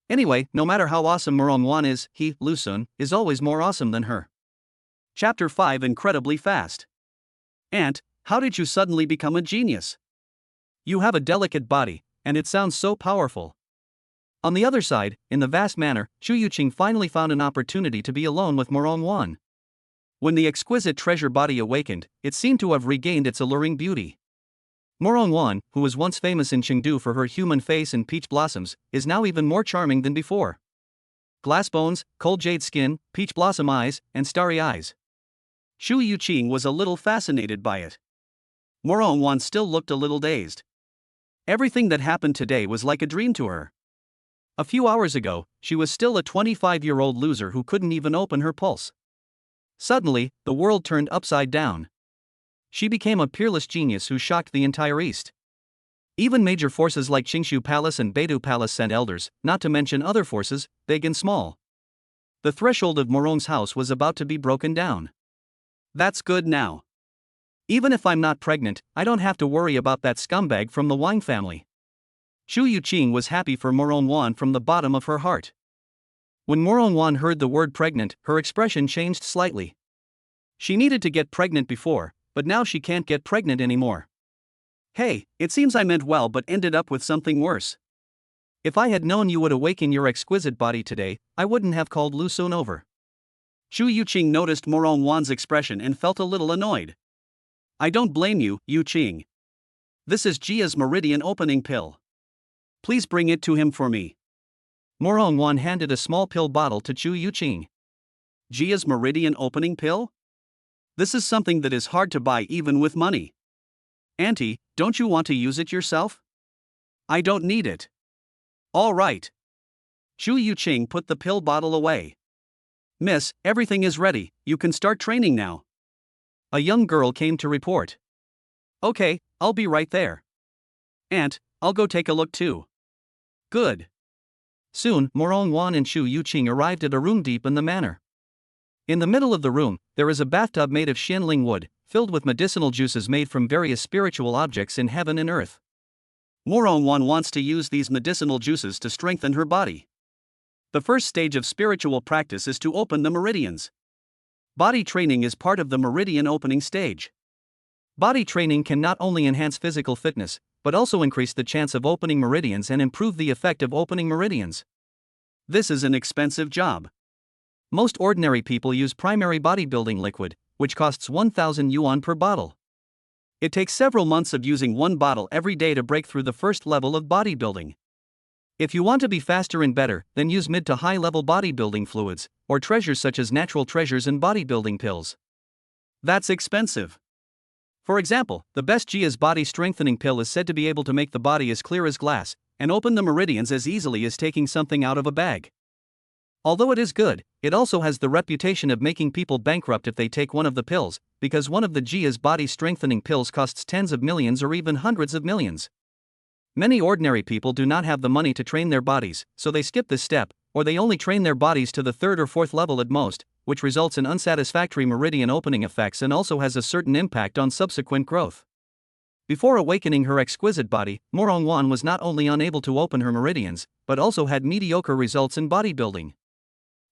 Anyway, no matter how awesome Morong is, he, Lucen, is always more awesome than her. Chapter 5 Incredibly Fast. Aunt, how did you suddenly become a genius? You have a delicate body, and it sounds so powerful. On the other side, in the vast manor, Chu Yuqing finally found an opportunity to be alone with Morong. When the exquisite treasure body awakened, it seemed to have regained its alluring beauty. Morong, who was once famous in Chengdu for her human face and peach blossoms, is now even more charming than before. Glass bones, cold jade skin, peach blossom eyes, and starry eyes. Shu Yuqing was a little fascinated by it. Morong still looked a little dazed. Everything that happened today was like a dream to her. A few hours ago, she was still a 25-year-old loser who couldn't even open her pulse. Suddenly, the world turned upside down. She became a peerless genius who shocked the entire East. Even major forces like Qingshu Palace and Beidou Palace sent elders, not to mention other forces, big and small. The threshold of Morong's house was about to be broken down. That's good now. Even if I'm not pregnant, I don't have to worry about that scumbag from the Wang family. Shu Yuqing was happy for Morong from the bottom of her heart. When Morongwon heard the word pregnant, her expression changed slightly. She needed to get pregnant before, but now she can't get pregnant anymore. Hey, it seems I meant well but ended up with something worse. If I had known you would awaken your exquisite body today, I wouldn't have called Lu Sun over. Shu Yuqing noticed Morongwon's expression and felt a little annoyed. I don't blame you, Yuqing. This is Jia's meridian opening pill. Please bring it to him for me. Morongwon handed a small pill bottle to Chu Yuqing. Jia's meridian opening pill? This is something that is hard to buy even with money. Auntie, don't you want to use it yourself? I don't need it. All right. Chu Yuqing put the pill bottle away. Miss, everything is ready, you can start training now. A young girl came to report. Okay, I'll be right there. Aunt, I'll go take a look too. Good. Soon, Morongwon and Chu Yuqing arrived at a room deep in the manor. In the middle of the room, there is a bathtub made of xianling wood, filled with medicinal juices made from various spiritual objects in heaven and earth. Morongwon wants to use these medicinal juices to strengthen her body. The first stage of spiritual practice is to open the meridians. Body training is part of the meridian opening stage. Body training can not only enhance physical fitness, but also increase the chance of opening meridians and improve the effect of opening meridians. This is an expensive job. Most ordinary people use primary bodybuilding liquid, which costs 1,000 yuan per bottle. It takes several months of using one bottle every day to break through the first level of bodybuilding. If you want to be faster and better, then use mid to high level bodybuilding fluids, or treasures such as natural treasures and bodybuilding pills. That's expensive. For example, the best Jia's body strengthening pill is said to be able to make the body as clear as glass, and open the meridians as easily as taking something out of a bag. Although it is good, it also has the reputation of making people bankrupt if they take one of the pills, because one of the Jia's body strengthening pills costs tens of millions or even hundreds of millions. Many ordinary people do not have the money to train their bodies, so they skip this step, or they only train their bodies to the third or fourth level at most, which results in unsatisfactory meridian opening effects and also has a certain impact on subsequent growth. Before awakening her exquisite body, Morongwon was not only unable to open her meridians, but also had mediocre results in bodybuilding.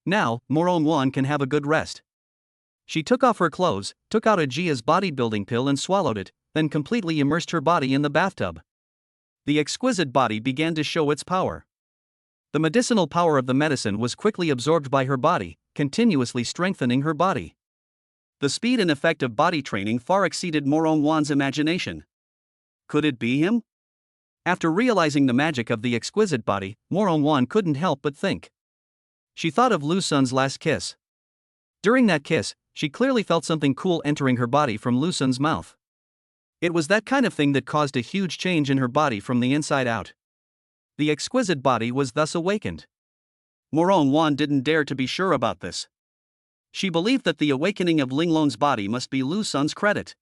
Now, Morongwon can have a good rest. She took off her clothes, took out a Jia's bodybuilding pill and swallowed it, then completely immersed her body in the bathtub. The exquisite body began to show its power. The medicinal power of the medicine was quickly absorbed by her body, continuously strengthening her body. The speed and effect of body training far exceeded Morongwon's imagination. Could it be him? After realizing the magic of the exquisite body, Morongwon couldn't help but think. She thought of Lu Sun's last kiss. During that kiss, she clearly felt something cool entering her body from Lu Sun's mouth. It was that kind of thing that caused a huge change in her body from the inside out. The exquisite body was thus awakened. Morongwon didn't dare to be sure about this. She believed that the awakening of Linglong's body must be Lu Sun's credit.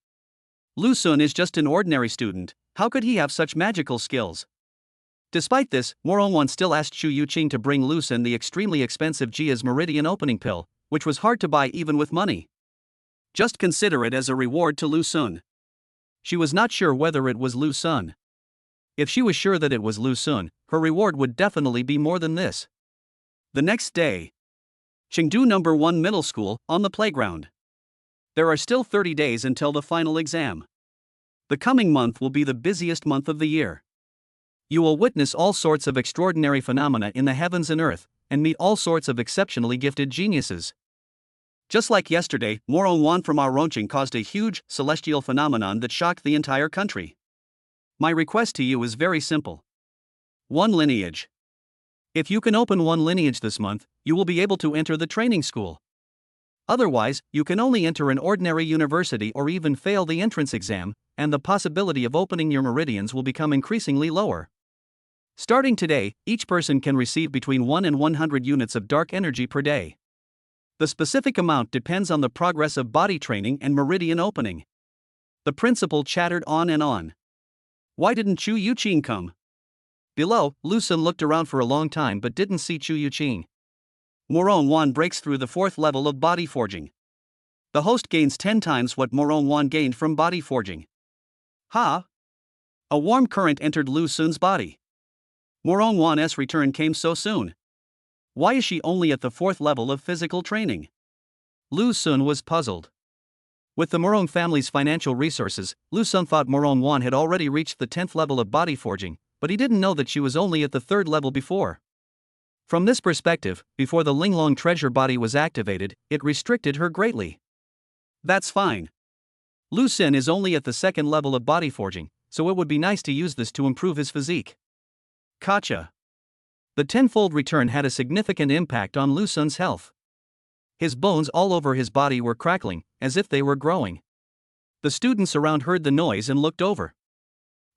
Lu Sun is just an ordinary student, how could he have such magical skills? Despite this, Morongwon still asked Chu Yuqing to bring Lu Sun the extremely expensive Jia's meridian opening pill, which was hard to buy even with money. Just consider it as a reward to Lu Sun. She was not sure whether it was Lu Sun. If she was sure that it was Lu Sun, her reward would definitely be more than this. The next day, Chengdu No. 1 Middle School, on the playground. There are still 30 days until the final exam. The coming month will be the busiest month of the year. You will witness all sorts of extraordinary phenomena in the heavens and earth, and meet all sorts of exceptionally gifted geniuses. Just like yesterday, Morongwon from Aronching caused a huge, celestial phenomenon that shocked the entire country. My request to you is very simple. One lineage. If you can open one lineage this month, you will be able to enter the training school. Otherwise, you can only enter an ordinary university or even fail the entrance exam, and the possibility of opening your meridians will become increasingly lower. Starting today, each person can receive between 1 and 100 units of dark energy per day. The specific amount depends on the progress of body training and meridian opening. The principal chattered on and on. Why didn't Chu Yuqing come? Below, Lu Sun looked around for a long time but didn't see Chu Yuqing. Morongwon breaks through the 4th level of body forging. The host gains 10 times what Morongwon gained from body forging. Ha! A warm current entered Lu Sun's body. Morongwon's return came so soon. Why is she only at the 4th level of physical training? Lu Sun was puzzled. With the Morong family's financial resources, Lu Sun thought Morong Wan had already reached the 10th level of body forging, but he didn't know that she was only at the 3rd level before. From this perspective, before the Linglong treasure body was activated, it restricted her greatly. That's fine. Lu Sun is only at the 2nd level of body forging, so it would be nice to use this to improve his physique. Gotcha. The tenfold return had a significant impact on Lu Sun's health. His bones all over his body were crackling, as if they were growing. The students around heard the noise and looked over.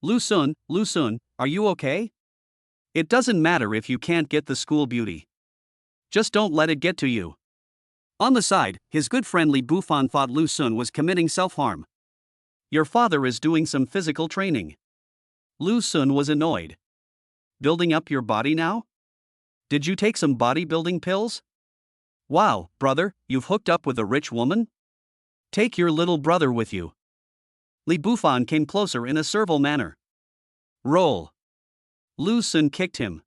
Lu Sun, are you okay? It doesn't matter if you can't get the school beauty. Just don't let it get to you. On the side, his good friend Li Bufan thought Lu Sun was committing self-harm. Your father is doing some physical training. Lu Sun was annoyed. Building up your body now? Did you take some bodybuilding pills? Wow, brother, you've hooked up with a rich woman? Take your little brother with you. Li Bufan came closer in a servile manner. Roll. Lu Sun kicked him.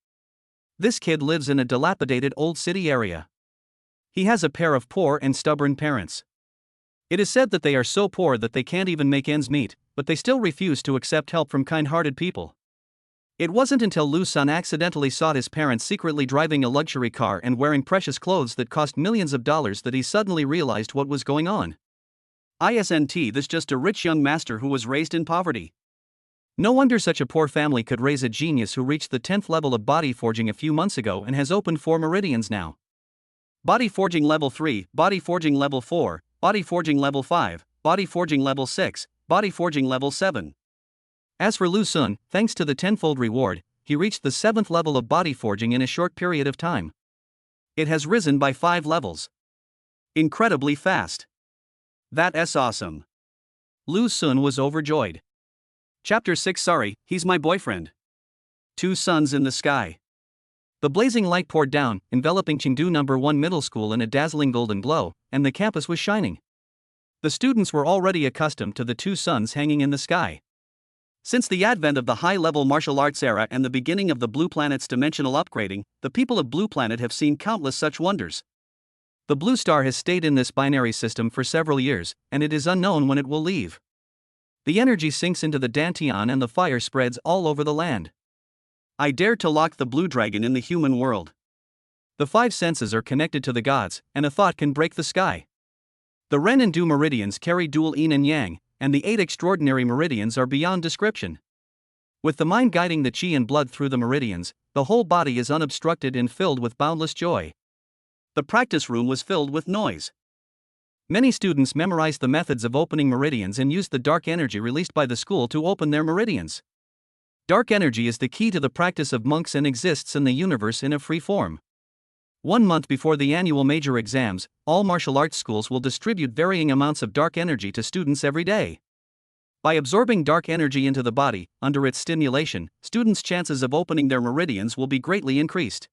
This kid lives in a dilapidated old city area. He has a pair of poor and stubborn parents. It is said that they are so poor that they can't even make ends meet, but they still refuse to accept help from kind-hearted people. It wasn't until Lu Sun accidentally saw his parents secretly driving a luxury car and wearing precious clothes that cost millions of dollars that he suddenly realized what was going on. Isn't this just a rich young master who was raised in poverty? No wonder such a poor family could raise a genius who reached the 10th level of body forging a few months ago and has opened 4 meridians now. Body forging level 3, body forging level 4, body forging level 5, body forging level 6, body forging level 7. As for Lu Sun, thanks to the tenfold reward, he reached the 7th level of body forging in a short period of time. It has risen by 5 levels. Incredibly fast. That's awesome. Lu Sun was overjoyed. Chapter 6 Sorry, he's my boyfriend. 2 suns in the sky. The blazing light poured down, enveloping Chengdu No. 1 Middle School in a dazzling golden glow, and the campus was shining. The students were already accustomed to the 2 suns hanging in the sky. Since the advent of the high-level martial arts era and the beginning of the Blue Planet's dimensional upgrading, the people of Blue Planet have seen countless such wonders. The Blue Star has stayed in this binary system for several years, and it is unknown when it will leave. The energy sinks into the Dantian and the fire spreads all over the land. I dare to lock the Blue Dragon in the human world. The 5 senses are connected to the gods, and a thought can break the sky. The Ren and Du meridians carry dual yin and yang, and the 8 extraordinary meridians are beyond description. With the mind guiding the chi and blood through the meridians, the whole body is unobstructed and filled with boundless joy. The practice room was filled with noise. Many students memorized the methods of opening meridians and used the dark energy released by the school to open their meridians. Dark energy is the key to the practice of monks and exists in the universe in a free form. 1 month before the annual major exams, all martial arts schools will distribute varying amounts of dark energy to students every day. By absorbing dark energy into the body, under its stimulation, students' chances of opening their meridians will be greatly increased.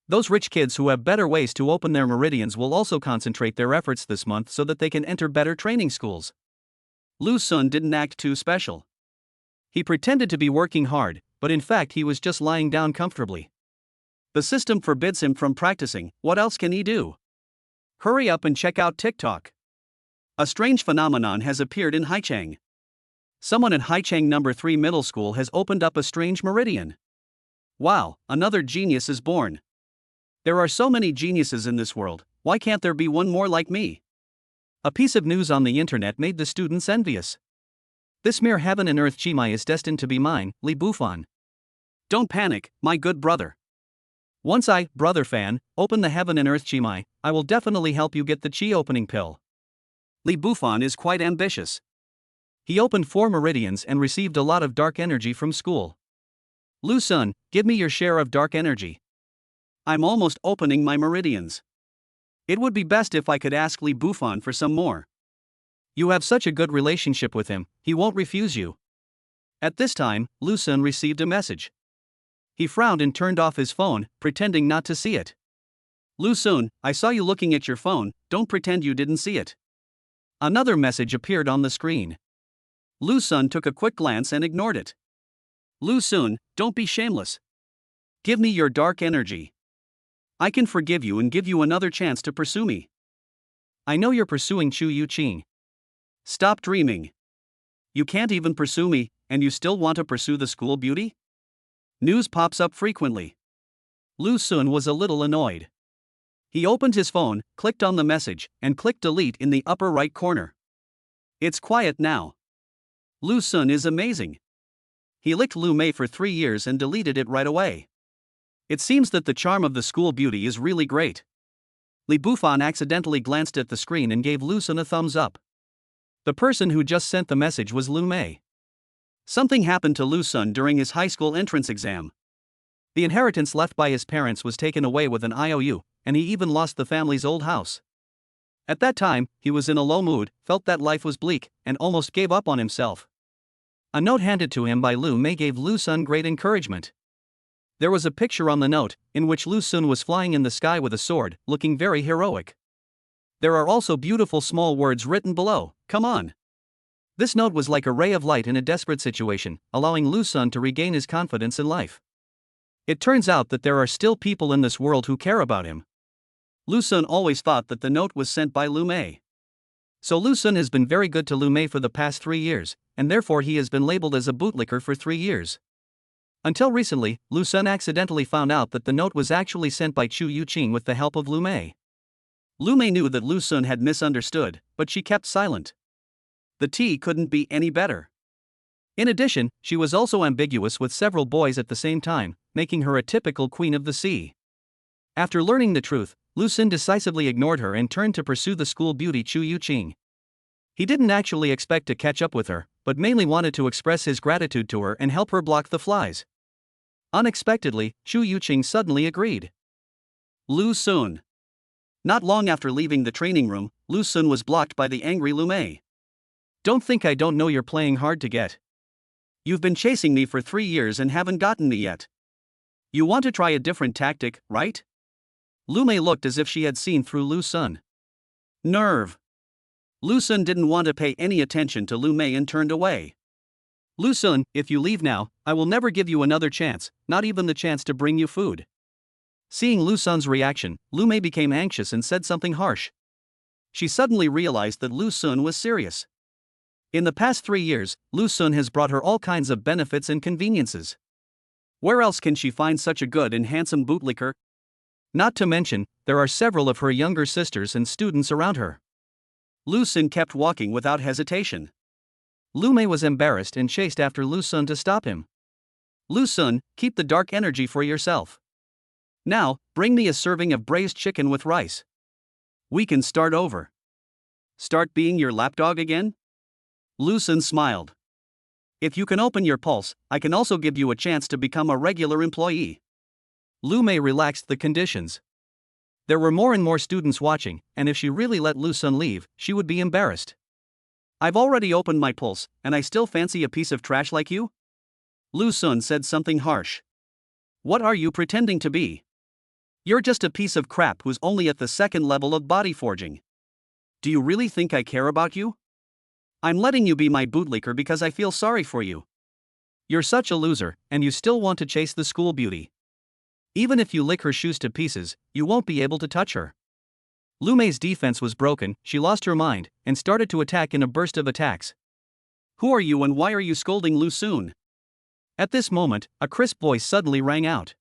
Those rich kids who have better ways to open their meridians will also concentrate their efforts this month so that they can enter better training schools. Lu Sun didn't act too special. He pretended to be working hard, but in fact he was just lying down comfortably. The system forbids him from practicing, what else can he do? Hurry up and check out TikTok. A strange phenomenon has appeared in Haicheng. Someone at Haicheng No. 3 Middle School has opened up a strange meridian. Wow, another genius is born. There are so many geniuses in this world, why can't there be one more like me? A piece of news on the internet made the students envious. This mere heaven and earth Chimai is destined to be mine, Li Bufan. Don't panic, my good brother. Once I, brother fan, open the heaven and earth Chimai, I will definitely help you get the chi opening pill. Li Bufan is quite ambitious. He opened 4 meridians and received a lot of dark energy from school. Lu Sun, give me your share of dark energy. I'm almost opening my meridians. It would be best if I could ask Li Bufan for some more. You have such a good relationship with him, he won't refuse you. At this time, Lu Sun received a message. He frowned and turned off his phone, pretending not to see it. Lu Sun, I saw you looking at your phone, don't pretend you didn't see it. Another message appeared on the screen. Lu Sun took a quick glance and ignored it. Lu Sun, don't be shameless. Give me your dark energy. I can forgive you and give you another chance to pursue me. I know you're pursuing Chu Yuqing. Stop dreaming. You can't even pursue me, and you still want to pursue the school beauty? News pops up frequently. Lu Sun was a little annoyed. He opened his phone, clicked on the message, and clicked delete in the upper right corner. It's quiet now. Lu Sun is amazing. He licked Lu Mei for 3 years and deleted it right away. It seems that the charm of the school beauty is really great. Li Bufan accidentally glanced at the screen and gave Lu Sun a thumbs up. The person who just sent the message was Lu Mei. Something happened to Lu Sun during his high school entrance exam. The inheritance left by his parents was taken away with an IOU, and he even lost the family's old house. At that time, he was in a low mood, felt that life was bleak, and almost gave up on himself. A note handed to him by Lu Mei gave Lu Sun great encouragement. There was a picture on the note, in which Lu Sun was flying in the sky with a sword, looking very heroic. There are also beautiful small words written below, "Come on." This note was like a ray of light in a desperate situation, allowing Lu Sun to regain his confidence in life. It turns out that there are still people in this world who care about him. Lu Sun always thought that the note was sent by Lu Mei. So Lu Sun has been very good to Lu Mei for the past 3 years, and therefore he has been labeled as a bootlicker for 3 years. Until recently, Lu Sun accidentally found out that the note was actually sent by Chu Yuqing with the help of Lu Mei. Lu Mei knew that Lu Sun had misunderstood, but she kept silent. The tea couldn't be any better. In addition, she was also ambiguous with several boys at the same time, making her a typical queen of the sea. After learning the truth, Lu Sun decisively ignored her and turned to pursue the school beauty Chu Yuqing. He didn't actually expect to catch up with her, but mainly wanted to express his gratitude to her and help her block the flies. Unexpectedly, Chu Yuqing suddenly agreed. Lu Sun. Not long after leaving the training room, Lu Sun was blocked by the angry Lu Mei. Don't think I don't know you're playing hard to get. You've been chasing me for 3 years and haven't gotten me yet. You want to try a different tactic, right? Lu Mei looked as if she had seen through Lu Sun. Nerve. Lu Sun didn't want to pay any attention to Lu Mei and turned away. Lu Sun, if you leave now, I will never give you another chance, not even the chance to bring you food. Seeing Lu Sun's reaction, Lu Mei became anxious and said something harsh. She suddenly realized that Lu Sun was serious. In the past 3 years, Lu Sun has brought her all kinds of benefits and conveniences. Where else can she find such a good and handsome bootlicker? Not to mention, there are several of her younger sisters and students around her. Lu Sun kept walking without hesitation. Lu Mei was embarrassed and chased after Lu Sun to stop him. Lu Sun, keep the dark energy for yourself. Now, bring me a serving of braised chicken with rice. We can start over. Start being your lapdog again? Lu Sun smiled. If you can open your pulse, I can also give you a chance to become a regular employee. Lu Mei relaxed the conditions. There were more and more students watching, and if she really let Lu Sun leave, she would be embarrassed. I've already opened my pulse, and I still fancy a piece of trash like you? Lu Sun said something harsh. What are you pretending to be? You're just a piece of crap who's only at the 2nd level of body forging. Do you really think I care about you? I'm letting you be my bootlicker because I feel sorry for you. You're such a loser, and you still want to chase the school beauty. Even if you lick her shoes to pieces, you won't be able to touch her. Lu Mei's defense was broken, she lost her mind, and started to attack in a burst of attacks. Who are you and why are you scolding Lu Sun? At this moment, a crisp voice suddenly rang out.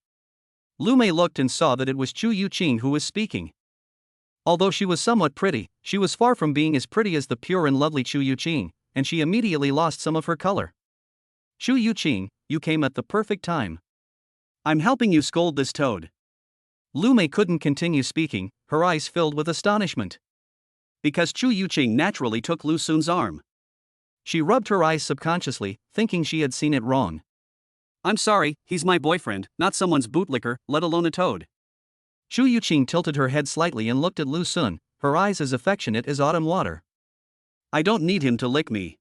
Lu Mei looked and saw that it was Chu Yuqing who was speaking. Although she was somewhat pretty, she was far from being as pretty as the pure and lovely Chu Yuqing, and she immediately lost some of her color. Chu Yuqing, you came at the perfect time. I'm helping you scold this toad. Lu Mei couldn't continue speaking, her eyes filled with astonishment. Because Chu Yuqing naturally took Lu Sun's arm. She rubbed her eyes subconsciously, thinking she had seen it wrong. I'm sorry, he's my boyfriend, not someone's bootlicker, let alone a toad. Chu Yuqing tilted her head slightly and looked at Lu Sun, her eyes as affectionate as autumn water. I don't need him to lick me.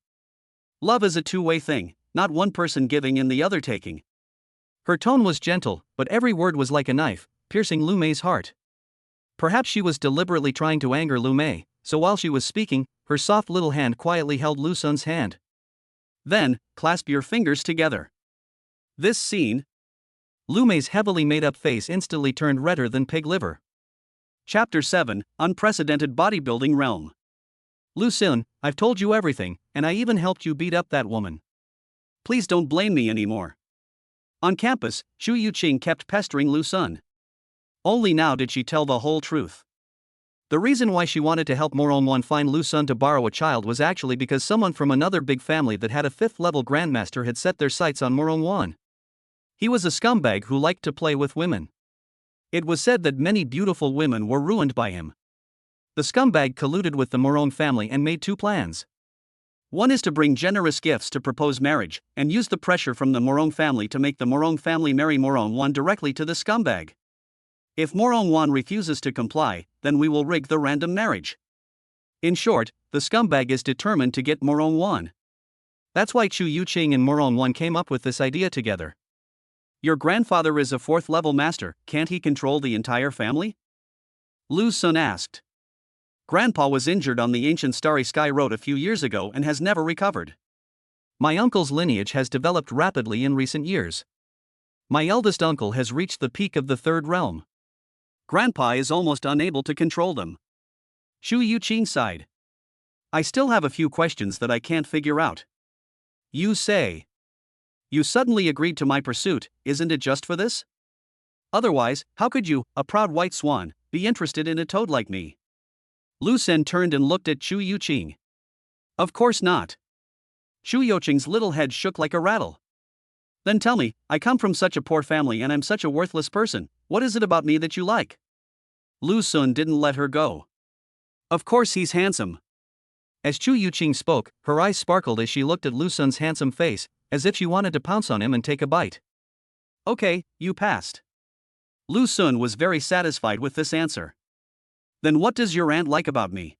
Love is a two-way thing, not one person giving and the other taking. Her tone was gentle, but every word was like a knife, piercing Lu Mei's heart. Perhaps she was deliberately trying to anger Lu Mei, so while she was speaking, her soft little hand quietly held Lu Sun's hand. Then, clasp your fingers together. This scene. Lu Mei's heavily made-up face instantly turned redder than pig liver. Chapter 7, Unprecedented Bodybuilding Realm. Lu Sun, I've told you everything, and I even helped you beat up that woman. Please don't blame me anymore. On campus, Xu Yuqing kept pestering Lu Sun. Only now did she tell the whole truth. The reason why she wanted to help Morongwon find Lu Sun to borrow a child was actually because someone from another big family that had a 5th-level grandmaster had set their sights on Morongwon. He was a scumbag who liked to play with women. It was said that many beautiful women were ruined by him. The scumbag colluded with the Morong family and made 2 plans. One is to bring generous gifts to propose marriage, and use the pressure from the Morong family to make the Morong family marry Morongwon directly to the scumbag. If Morongwon refuses to comply, then we will rig the random marriage. In short, the scumbag is determined to get Morongwon. That's why Xu Yuqing and Morongwon came up with this idea together. Your grandfather is a 4th-level master, can't he control the entire family? Lu Sun asked. Grandpa was injured on the ancient Starry Sky Road a few years ago and has never recovered. My uncle's lineage has developed rapidly in recent years. My eldest uncle has reached the peak of the 3rd realm. Grandpa is almost unable to control them. Xu Yuqing sighed. I still have a few questions that I can't figure out. You say. You suddenly agreed to my pursuit, isn't it just for this? Otherwise, how could you, a proud white swan, be interested in a toad like me? Lu Sun turned and looked at Xu Yuqing. Of course not. Xu Yuqing's little head shook like a rattle. Then tell me, I come from such a poor family and I'm such a worthless person, what is it about me that you like? Lu Sun didn't let her go. Of course he's handsome. As Xu Yuqing spoke, her eyes sparkled as she looked at Lu Sun's handsome face, as if she wanted to pounce on him and take a bite. Okay, you passed. Lu Sun was very satisfied with this answer. Then what does your aunt like about me?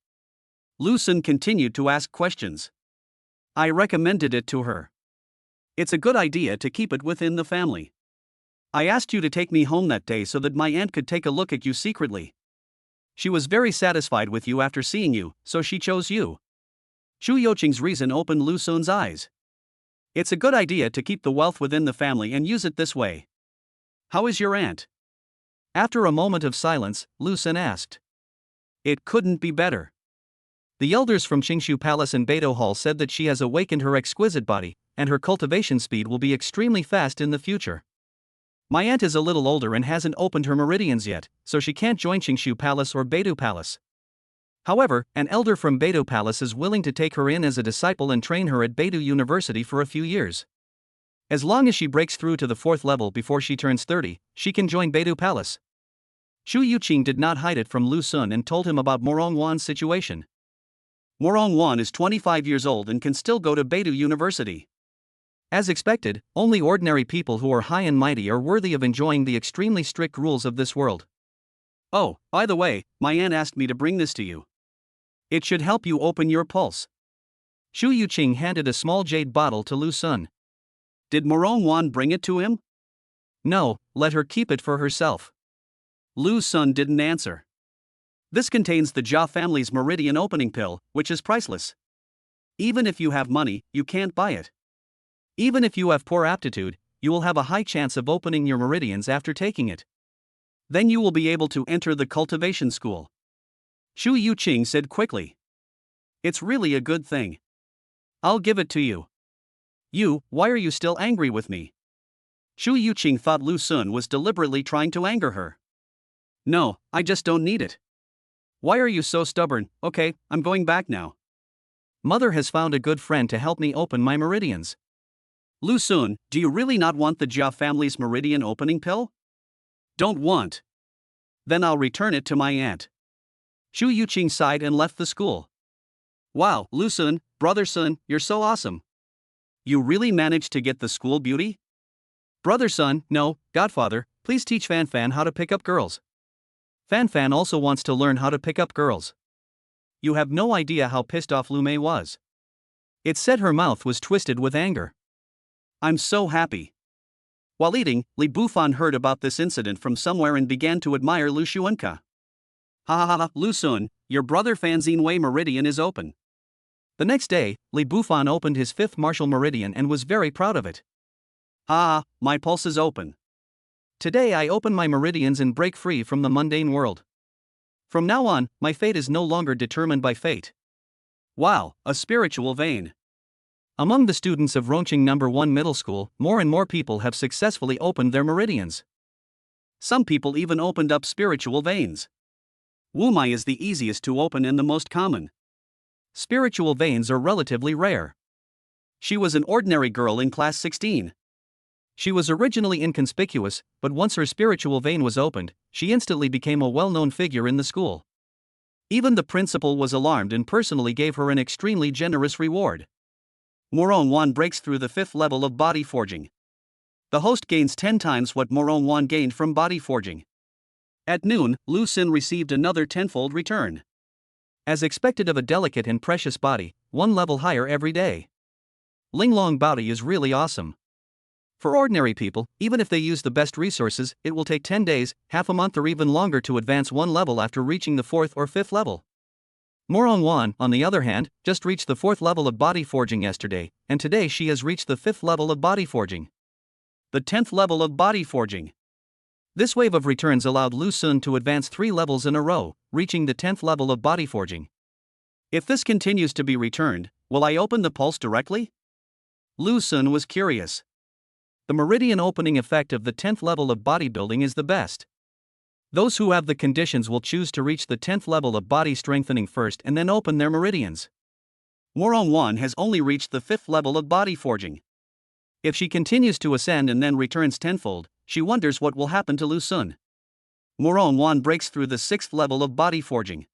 Lu Sun continued to ask questions. I recommended it to her. It's a good idea to keep it within the family. I asked you to take me home that day so that my aunt could take a look at you secretly. She was very satisfied with you after seeing you, so she chose you. Xu Yuqing's reason opened Lu Sun's eyes. It's a good idea to keep the wealth within the family and use it this way. How is your aunt? After a moment of silence, Lu Sun asked. It couldn't be better. The elders from Qingshu Palace and Beidou Hall said that she has awakened her exquisite body, and her cultivation speed will be extremely fast in the future. My aunt is a little older and hasn't opened her meridians yet, so she can't join Qingshu Palace or Beidou Palace. However, an elder from Beidou Palace is willing to take her in as a disciple and train her at Beidou University for a few years. As long as she breaks through to the 4th level before she turns 30, she can join Beidou Palace. Xu Yuqing did not hide it from Lu Sun and told him about Morongwon's situation. Morongwon is 25 years old and can still go to Beidou University. As expected, only ordinary people who are high and mighty are worthy of enjoying the extremely strict rules of this world. Oh, by the way, my aunt asked me to bring this to you. It should help you open your pulse. Xu Yuqing handed a small jade bottle to Lu Sun. Did Morongwon bring it to him? No, let her keep it for herself. Lu Sun didn't answer. This contains the Jia family's meridian opening pill, which is priceless. Even if you have money, you can't buy it. Even if you have poor aptitude, you will have a high chance of opening your meridians after taking it. Then you will be able to enter the cultivation school. Xu Yuqing said quickly. It's really a good thing. I'll give it to you. You, why are you still angry with me? Xu Yuqing thought Lu Sun was deliberately trying to anger her. No, I just don't need it. Why are you so stubborn? Okay, I'm going back now. Mother has found a good friend to help me open my meridians. Lu Sun, do you really not want the Jia family's meridian opening pill? Don't want. Then I'll return it to my aunt. Xu Yuqing sighed and left the school. Wow, Lu Sun, brother Sun, you're so awesome. You really managed to get the school beauty? Brother Sun, no, godfather, please teach Fan Fan how to pick up girls. Fan Fan also wants to learn how to pick up girls. You have no idea how pissed off Lu Mei was. It said her mouth was twisted with anger. I'm so happy. While eating, Li Bufan heard about this incident from somewhere and began to admire Lu Xuanka. Ha ha ha, Lu Sun, your brother Fanzine Wei meridian is open. The next day, Li Bufan opened his 5th martial meridian and was very proud of it. Ha ha, my pulse is open. Today I open my meridians and break free from the mundane world. From now on, my fate is no longer determined by fate. Wow, a spiritual vein. Among the students of Ronching Number 1 Middle School, more and more people have successfully opened their meridians. Some people even opened up spiritual veins. Wumai is the easiest to open and the most common. Spiritual veins are relatively rare. She was an ordinary girl in class 16. She was originally inconspicuous, but once her spiritual vein was opened, she instantly became a well-known figure in the school. Even the principal was alarmed and personally gave her an extremely generous reward. Morong Wan breaks through the 5th level of body forging. The host gains 10 times what Morong Wan gained from body forging. At noon, Lu Sin received another tenfold return. As expected of a delicate and precious body, 1 level higher every day. Linglong body is really awesome. For ordinary people, even if they use the best resources, it will take 10 days, half a month or even longer to advance 1 level after reaching the 4th or 5th level. Morong Wan, on the other hand, just reached the 4th level of body forging yesterday, and today she has reached the 5th level of body forging. The 10th level of body forging. This wave of returns allowed Lu Sun to advance 3 levels in a row, reaching the 10th level of body forging. If this continues to be returned, will I open the pulse directly? Lu Sun was curious. The meridian opening effect of the 10th level of bodybuilding is the best. Those who have the conditions will choose to reach the 10th level of body strengthening first and then open their meridians. Morong Wan has only reached the 5th level of body forging. If she continues to ascend and then returns tenfold, she wonders what will happen to Lu Sun. Morong Wan breaks through the 6th level of body forging.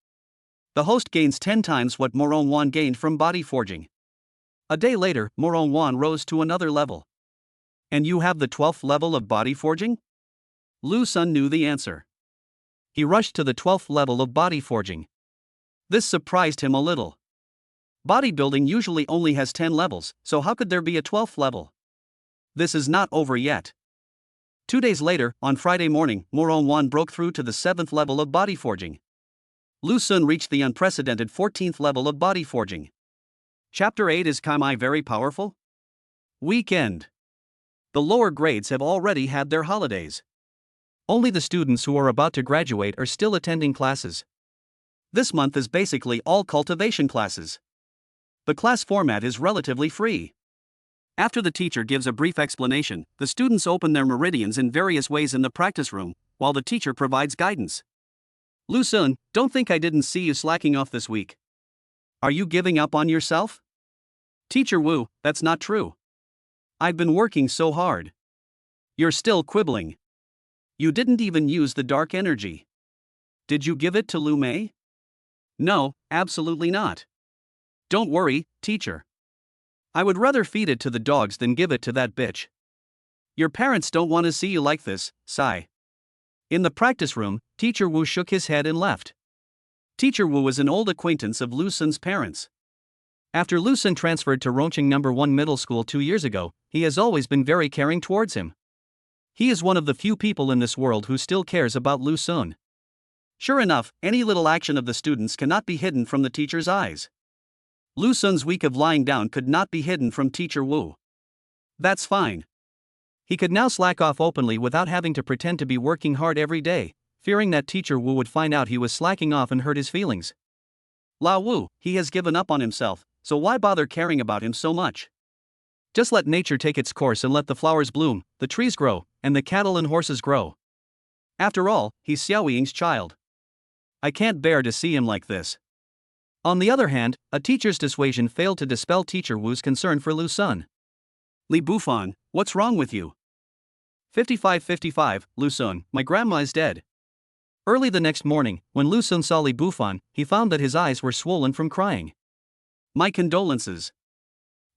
The host gains 10 times what Morong Wan gained from body forging. A day later, Morong Wan rose to another level. And you have the 12th level of body forging? Lu Sun knew the answer. He rushed to the 12th level of body forging. This surprised him a little. Bodybuilding usually only has 10 levels, so how could there be a 12th level? This is not over yet. 2 days later, on Friday morning, Morong Wan broke through to the 7th level of body forging. Lu Sun reached the unprecedented 14th level of body forging. Chapter 8 Is Kamai very powerful? Weekend. The lower grades have already had their holidays. Only the students who are about to graduate are still attending classes. This month is basically all cultivation classes. The class format is relatively free. After the teacher gives a brief explanation, the students open their meridians in various ways in the practice room, while the teacher provides guidance. Lu Sun, don't think I didn't see you slacking off this week. Are you giving up on yourself? Teacher Wu, that's not true. I've been working so hard. You're still quibbling. You didn't even use the dark energy. Did you give it to Lu Mei? No, absolutely not. Don't worry, teacher. I would rather feed it to the dogs than give it to that bitch. Your parents don't want to see you like this, sigh. In the practice room, Teacher Wu shook his head and left. Teacher Wu was an old acquaintance of Lu Sun's parents. After Lu Sun transferred to Ronching Number 1 Middle School 2 years ago, he has always been very caring towards him. He is one of the few people in this world who still cares about Lu Sun. Sure enough, any little action of the students cannot be hidden from the teacher's eyes. Lu Sun's week of lying down could not be hidden from Teacher Wu. That's fine. He could now slack off openly without having to pretend to be working hard every day, fearing that Teacher Wu would find out he was slacking off and hurt his feelings. Lao Wu, he has given up on himself, so why bother caring about him so much? Just let nature take its course and let the flowers bloom, the trees grow, and the cattle and horses grow. After all, he's Xiao Ying's child. I can't bear to see him like this. On the other hand, a teacher's dissuasion failed to dispel Teacher Wu's concern for Lu Sun. Li Bufan, what's wrong with you? 5555, Lu Sun, my grandma is dead. Early the next morning, when Lu Sun saw Li Bufan, he found that his eyes were swollen from crying. My condolences.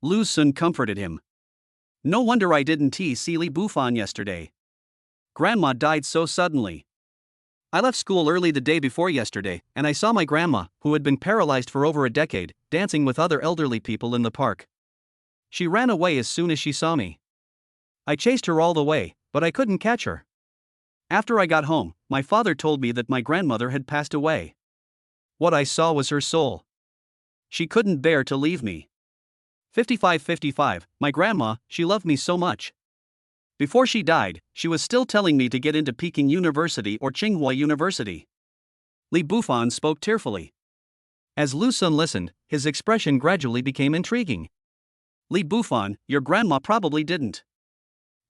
Lu Sun comforted him. No wonder I didn't see Li Bufan yesterday. Grandma died so suddenly. I left school early the day before yesterday, and I saw my grandma, who had been paralyzed for over a decade, dancing with other elderly people in the park. She ran away as soon as she saw me. I chased her all the way, but I couldn't catch her. After I got home, my father told me that my grandmother had passed away. What I saw was her soul. She couldn't bear to leave me. 5555, my grandma, she loved me so much. Before she died, she was still telling me to get into Peking University or Tsinghua University. Li Bufan spoke tearfully. As Lu Sun listened, his expression gradually became intriguing. Li Bufan, your grandma probably didn't.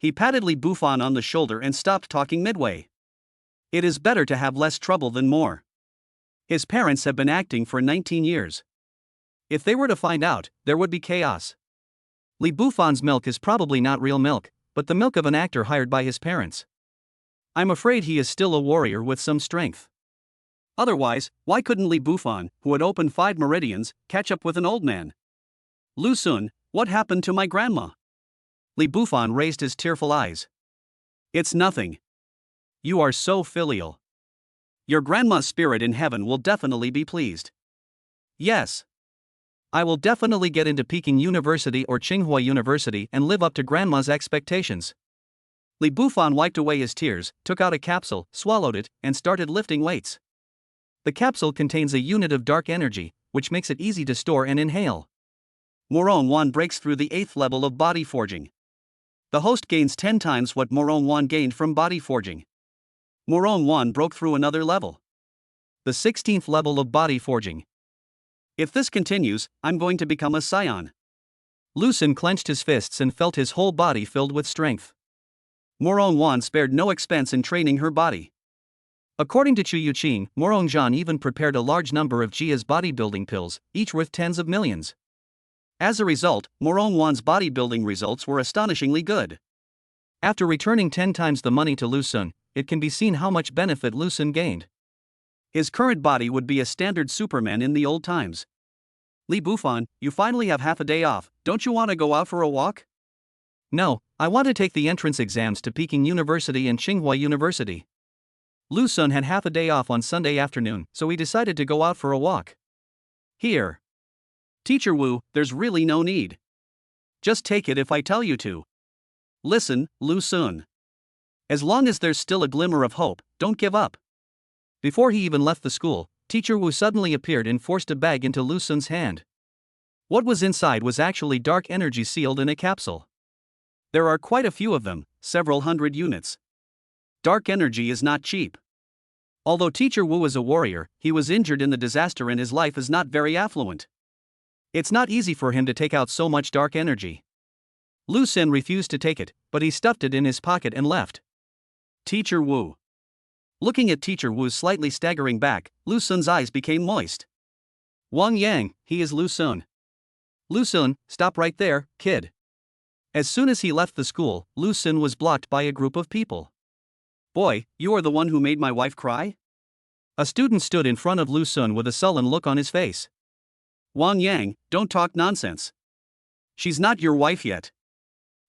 He patted Li Bufan on the shoulder and stopped talking midway. It is better to have less trouble than more. His parents have been acting for 19 years. If they were to find out, there would be chaos. Li Bufan's milk is probably not real milk, but the milk of an actor hired by his parents. I'm afraid he is still a warrior with some strength. Otherwise, why couldn't Li Bufan, who had opened 5 meridians, catch up with an old man? Lu Sun, what happened to my grandma? Li Bufan raised his tearful eyes. It's nothing. You are so filial. Your grandma's spirit in heaven will definitely be pleased. Yes. I will definitely get into Peking University or Tsinghua University and live up to grandma's expectations. Li Bufan wiped away his tears, took out a capsule, swallowed it, and started lifting weights. The capsule contains a unit of dark energy, which makes it easy to store and inhale. Morong Wan breaks through the 8th level of body forging. The host gains 10 times what Morong Wan gained from body forging. Morong Wan broke through another level. The 16th level of body forging. If this continues, I'm going to become a scion. Lu Sun clenched his fists and felt his whole body filled with strength. Morong Wan spared no expense in training her body. According to Chu Yuqing, Morong Zhan even prepared a large number of Jia's bodybuilding pills, each worth tens of millions. As a result, Morong Wan's bodybuilding results were astonishingly good. After returning 10 times the money to Lu Sun, it can be seen how much benefit Lu Sun gained. His current body would be a standard Superman in the old times. Li Bufan, you finally have half a day off, don't you want to go out for a walk? No, I want to take the entrance exams to Peking University and Tsinghua University. Lu Sun had half a day off on Sunday afternoon, so he decided to go out for a walk. Here. Teacher Wu, there's really no need. Just take it if I tell you to. Listen, Lu Sun. As long as there's still a glimmer of hope, don't give up. Before he even left the school, Teacher Wu suddenly appeared and forced a bag into Lu Sun's hand. What was inside was actually dark energy sealed in a capsule. There are quite a few of them, several hundred units. Dark energy is not cheap. Although Teacher Wu is a warrior, he was injured in the disaster and his life is not very affluent. It's not easy for him to take out so much dark energy. Lu Sun refused to take it, but he stuffed it in his pocket and left. Teacher Wu. Looking at Teacher Wu's slightly staggering back, Lu Sun's eyes became moist. Wang Yang, he is Lu Sun. Lu Sun, stop right there, kid. As soon as he left the school, Lu Sun was blocked by a group of people. Boy, you are the one who made my wife cry? A student stood in front of Lu Sun with a sullen look on his face. Wang Yang, don't talk nonsense. She's not your wife yet.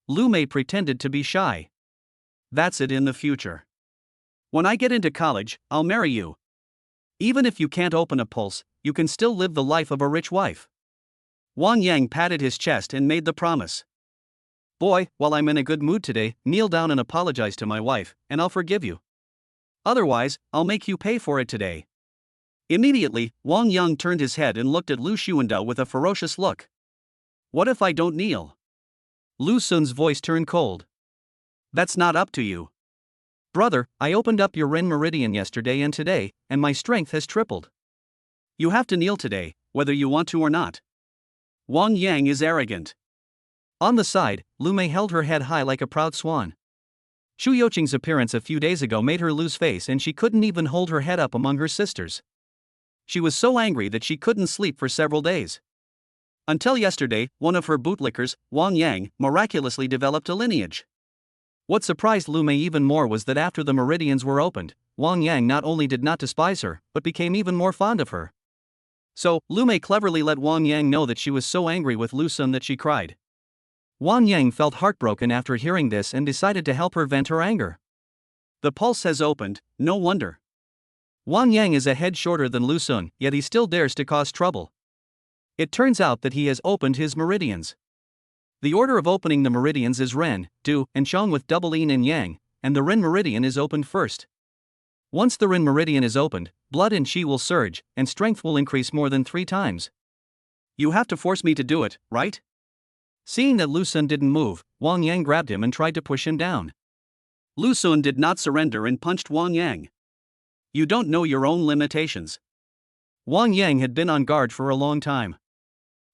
Lu Mei pretended to be shy. That's it in the future. When I get into college, I'll marry you. Even if you can't open a pulse, you can still live the life of a rich wife. Wang Yang patted his chest and made the promise. Boy, while I'm in a good mood today, kneel down and apologize to my wife, and I'll forgive you. Otherwise, I'll make you pay for it today. Immediately, Wang Yang turned his head and looked at Lu Xuandao with a ferocious look. What if I don't kneel? Lu Sun's voice turned cold. That's not up to you. Brother, I opened up your Ren Meridian yesterday and today, and my strength has tripled. You have to kneel today, whether you want to or not. Wang Yang is arrogant. On the side, Lu Mei held her head high like a proud swan. Shu Youqing's appearance a few days ago made her lose face and she couldn't even hold her head up among her sisters. She was so angry that she couldn't sleep for several days. Until yesterday, one of her bootlickers, Wang Yang, miraculously developed a lineage. What surprised Lu Mei even more was that after the meridians were opened, Wang Yang not only did not despise her, but became even more fond of her. So, Lu Mei cleverly let Wang Yang know that she was so angry with Lu Sun that she cried. Wang Yang felt heartbroken after hearing this and decided to help her vent her anger. The pulse has opened, no wonder. Wang Yang is a head shorter than Lu Sun, yet he still dares to cause trouble. It turns out that he has opened his meridians. The order of opening the meridians is Ren, Du, and Chong with double Yin and Yang, and the Ren meridian is opened first. Once the Ren meridian is opened, blood and Qi will surge, and strength will increase more than 3 times. You have to force me to do it, right? Seeing that Lu Sun didn't move, Wang Yang grabbed him and tried to push him down. Lu Sun did not surrender and punched Wang Yang. You don't know your own limitations. Wang Yang had been on guard for a long time.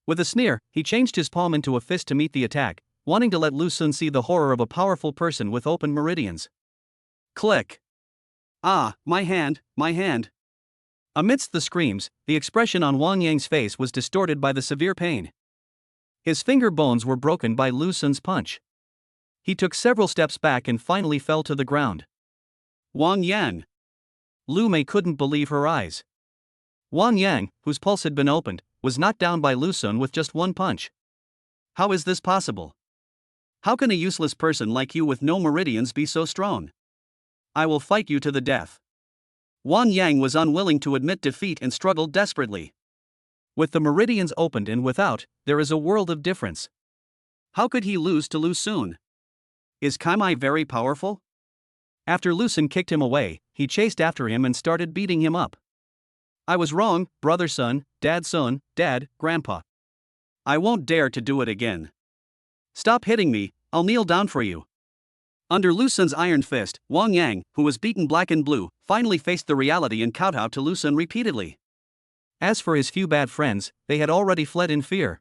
With a sneer, he changed his palm into a fist to meet the attack, wanting to let Lu Sun see the horror of a powerful person with open meridians. Click. Ah, my hand, my hand. Amidst the screams, the expression on Wang Yang's face was distorted by the severe pain. His finger bones were broken by Lu Sun's punch. He took several steps back and finally fell to the ground. Wang Yang. Lu Mei couldn't believe her eyes. Wang Yang, whose pulse had been opened, was knocked down by Lu Sun with just one punch. How is this possible? How can a useless person like you with no meridians be so strong? I will fight you to the death. Wang Yang was unwilling to admit defeat and struggled desperately. With the meridians opened and without, there is a world of difference. How could he lose to Lu Sun? Is Kaimai very powerful? After Lu Sun kicked him away, he chased after him and started beating him up. I was wrong, brother son, dad, grandpa. I won't dare to do it again. Stop hitting me, I'll kneel down for you. Under Lu Sun's iron fist, Wang Yang, who was beaten black and blue, finally faced the reality and kowtowed to Lu Sun repeatedly. As for his few bad friends, they had already fled in fear.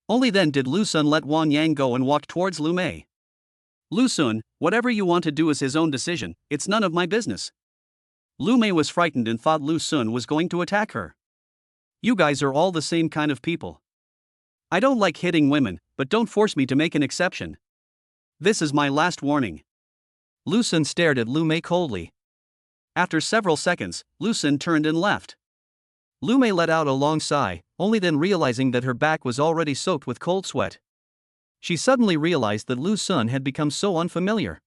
Only then did Lu Sun let Wang Yang go and walk towards Lu Mei. Lu Sun, whatever you want to do is his own decision, it's none of my business. Lu Mei was frightened and thought Lu Sun was going to attack her. You guys are all the same kind of people. I don't like hitting women, but don't force me to make an exception. This is my last warning. Lu Sun stared at Lu Mei coldly. After several seconds, Lu Sun turned and left. Lu Mei let out a long sigh, only then realizing that her back was already soaked with cold sweat. She suddenly realized that Lu Sun had become so unfamiliar.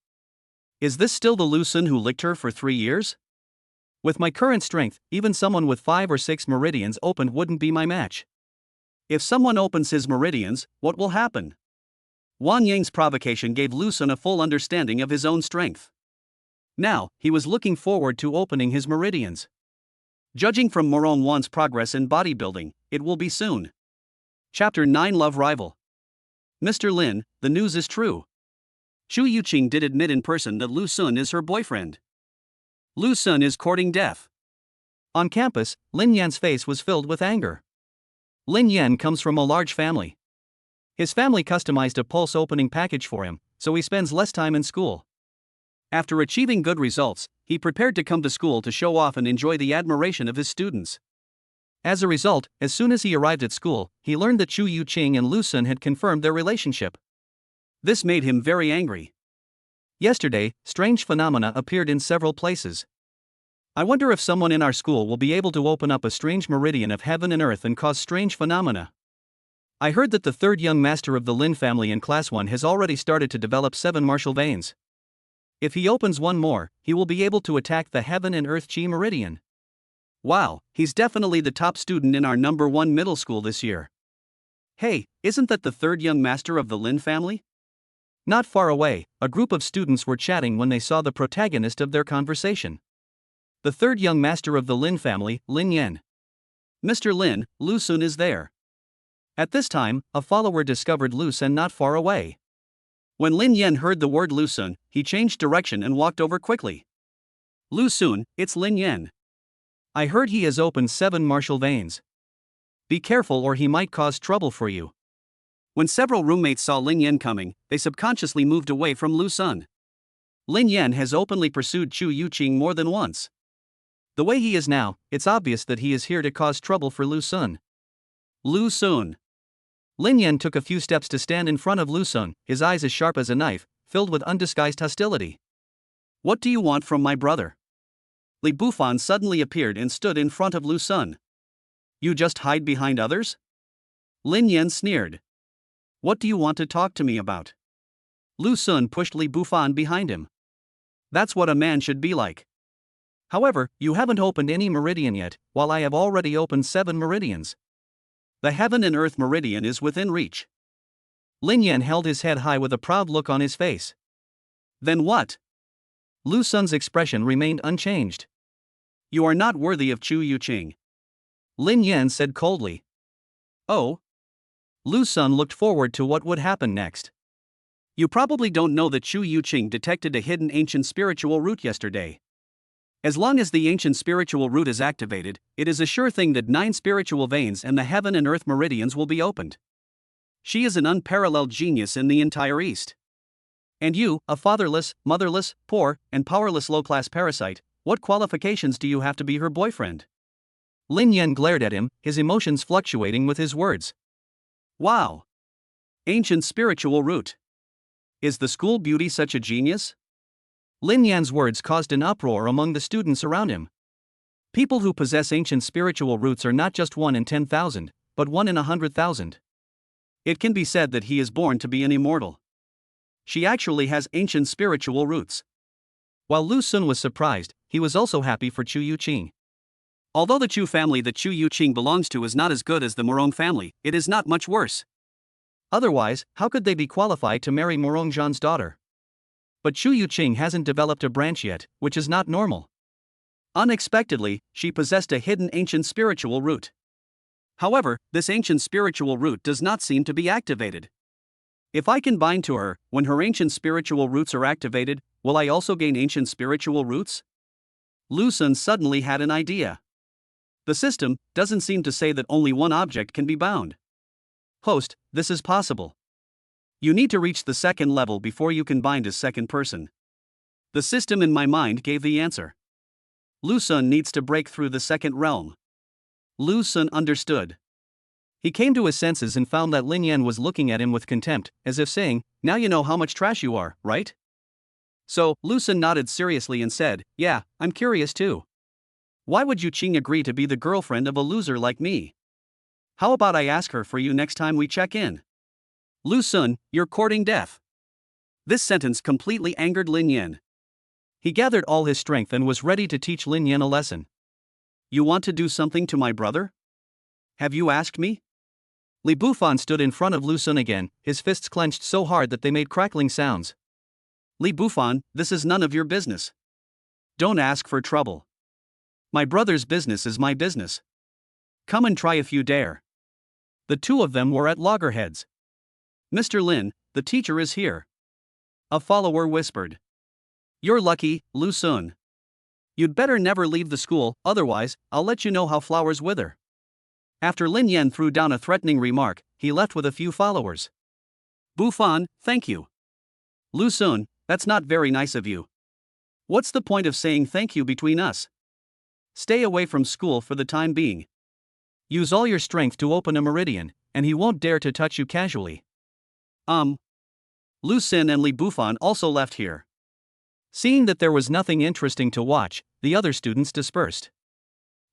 Is this still the Lu Sun who licked her for 3 years? With my current strength, even someone with 5 or 6 meridians opened wouldn't be my match. If someone opens his meridians, what will happen? Wang Yang's provocation gave Lu Sun a full understanding of his own strength. Now, he was looking forward to opening his meridians. Judging from Moron Wan's progress in bodybuilding, it will be soon. Chapter 9 Love Rival. Mr. Lin, the news is true. Xu Yuqing did admit in person that Lu Sun is her boyfriend. Lu Sun is courting death. On campus, Lin Yan's face was filled with anger. Lin Yan comes from a large family. His family customized a pulse opening package for him, so he spends less time in school. After achieving good results, he prepared to come to school to show off and enjoy the admiration of his students. As a result, as soon as he arrived at school, he learned that Xu Yuqing and Lu Sun had confirmed their relationship. This made him very angry. Yesterday, strange phenomena appeared in several places. I wonder if someone in our school will be able to open up a strange meridian of heaven and earth and cause strange phenomena. I heard that the third young master of the Lin family in Class 1 has already started to develop 7 martial veins. If he opens one more, he will be able to attack the heaven and earth chi meridian. Wow, he's definitely the top student in our number 1 middle school this year. Hey, isn't that the third young master of the Lin family? Not far away, a group of students were chatting when they saw the protagonist of their conversation. The third young master of the Lin family, Lin Yan. Mr. Lin, Lu Sun is there. At this time, a follower discovered Lu Sun not far away. When Lin Yan heard the word Lu Sun, he changed direction and walked over quickly. Lu Sun, it's Lin Yan. I heard he has opened 7 martial veins. Be careful or he might cause trouble for you. When several roommates saw Lin Yan coming, they subconsciously moved away from Lu Sun. Lin Yan has openly pursued Xu Yuqing more than once. The way he is now, it's obvious that he is here to cause trouble for Lu Sun. Lu Sun. Lin Yan took a few steps to stand in front of Lu Sun, his eyes as sharp as a knife, filled with undisguised hostility. What do you want from my brother? Li Bufan suddenly appeared and stood in front of Lu Sun. You just hide behind others? Lin Yan sneered. What do you want to talk to me about? Lu Sun pushed Li Bufan behind him. That's what a man should be like. However, you haven't opened any meridian yet, while I have already opened 7 meridians. The heaven and earth meridian is within reach. Lin Yan held his head high with a proud look on his face. Then what? Lu Sun's expression remained unchanged. You are not worthy of Xu Yuqing. Lin Yan said coldly. Oh? Lu Sun looked forward to what would happen next. You probably don't know that Chu Yuqing detected a hidden ancient spiritual root yesterday. As long as the ancient spiritual root is activated, it is a sure thing that 9 spiritual veins and the heaven and earth meridians will be opened. She is an unparalleled genius in the entire East. And you, a fatherless, motherless, poor, and powerless low-class parasite, what qualifications do you have to be her boyfriend? Lin Yan glared at him, his emotions fluctuating with his words. Wow! Ancient spiritual root. Is the school beauty such a genius? Lin Yan's words caused an uproar among the students around him. People who possess ancient spiritual roots are not just 1 in 10,000, but 1 in 100,000. It can be said that he is born to be an immortal. She actually has ancient spiritual roots. While Lu Sun was surprised, he was also happy for Chu Yuqing. Although the Chu family that Chu Yuqing belongs to is not as good as the Morong family, it is not much worse. Otherwise, how could they be qualified to marry Morong Zhan's daughter? But Chu Yuqing hasn't developed a branch yet, which is not normal. Unexpectedly, she possessed a hidden ancient spiritual root. However, this ancient spiritual root does not seem to be activated. If I can bind to her, when her ancient spiritual roots are activated, will I also gain ancient spiritual roots? Lu Sun suddenly had an idea. The system doesn't seem to say that only one object can be bound. Host, this is possible. You need to reach the second level before you can bind a second person. The system in my mind gave the answer. Lu Sun needs to break through the second realm. Lu Sun understood. He came to his senses and found that Lin Yan was looking at him with contempt, as if saying, "Now you know how much trash you are, right?" So, Lu Sun nodded seriously and said, "Yeah, I'm curious too. Why would Yuqing agree to be the girlfriend of a loser like me? How about I ask her for you next time we check in?" Lu Sun, you're courting death. This sentence completely angered Lin Yan. He gathered all his strength and was ready to teach Lin Yan a lesson. You want to do something to my brother? Have you asked me? Li Bufan stood in front of Lu Sun again, his fists clenched so hard that they made crackling sounds. Li Bufan, this is none of your business. Don't ask for trouble. My brother's business is my business. Come and try if you dare. The two of them were at loggerheads. Mr. Lin, the teacher is here. A follower whispered. You're lucky, Lu Sun. You'd better never leave the school, otherwise, I'll let you know how flowers wither. After Lin Yan threw down a threatening remark, he left with a few followers. Bufan, thank you. Lu Sun, that's not very nice of you. What's the point of saying thank you between us? Stay away from school for the time being. Use all your strength to open a meridian, and he won't dare to touch you casually. Lu Sun and Li Bufan also left here. Seeing that there was nothing interesting to watch, the other students dispersed.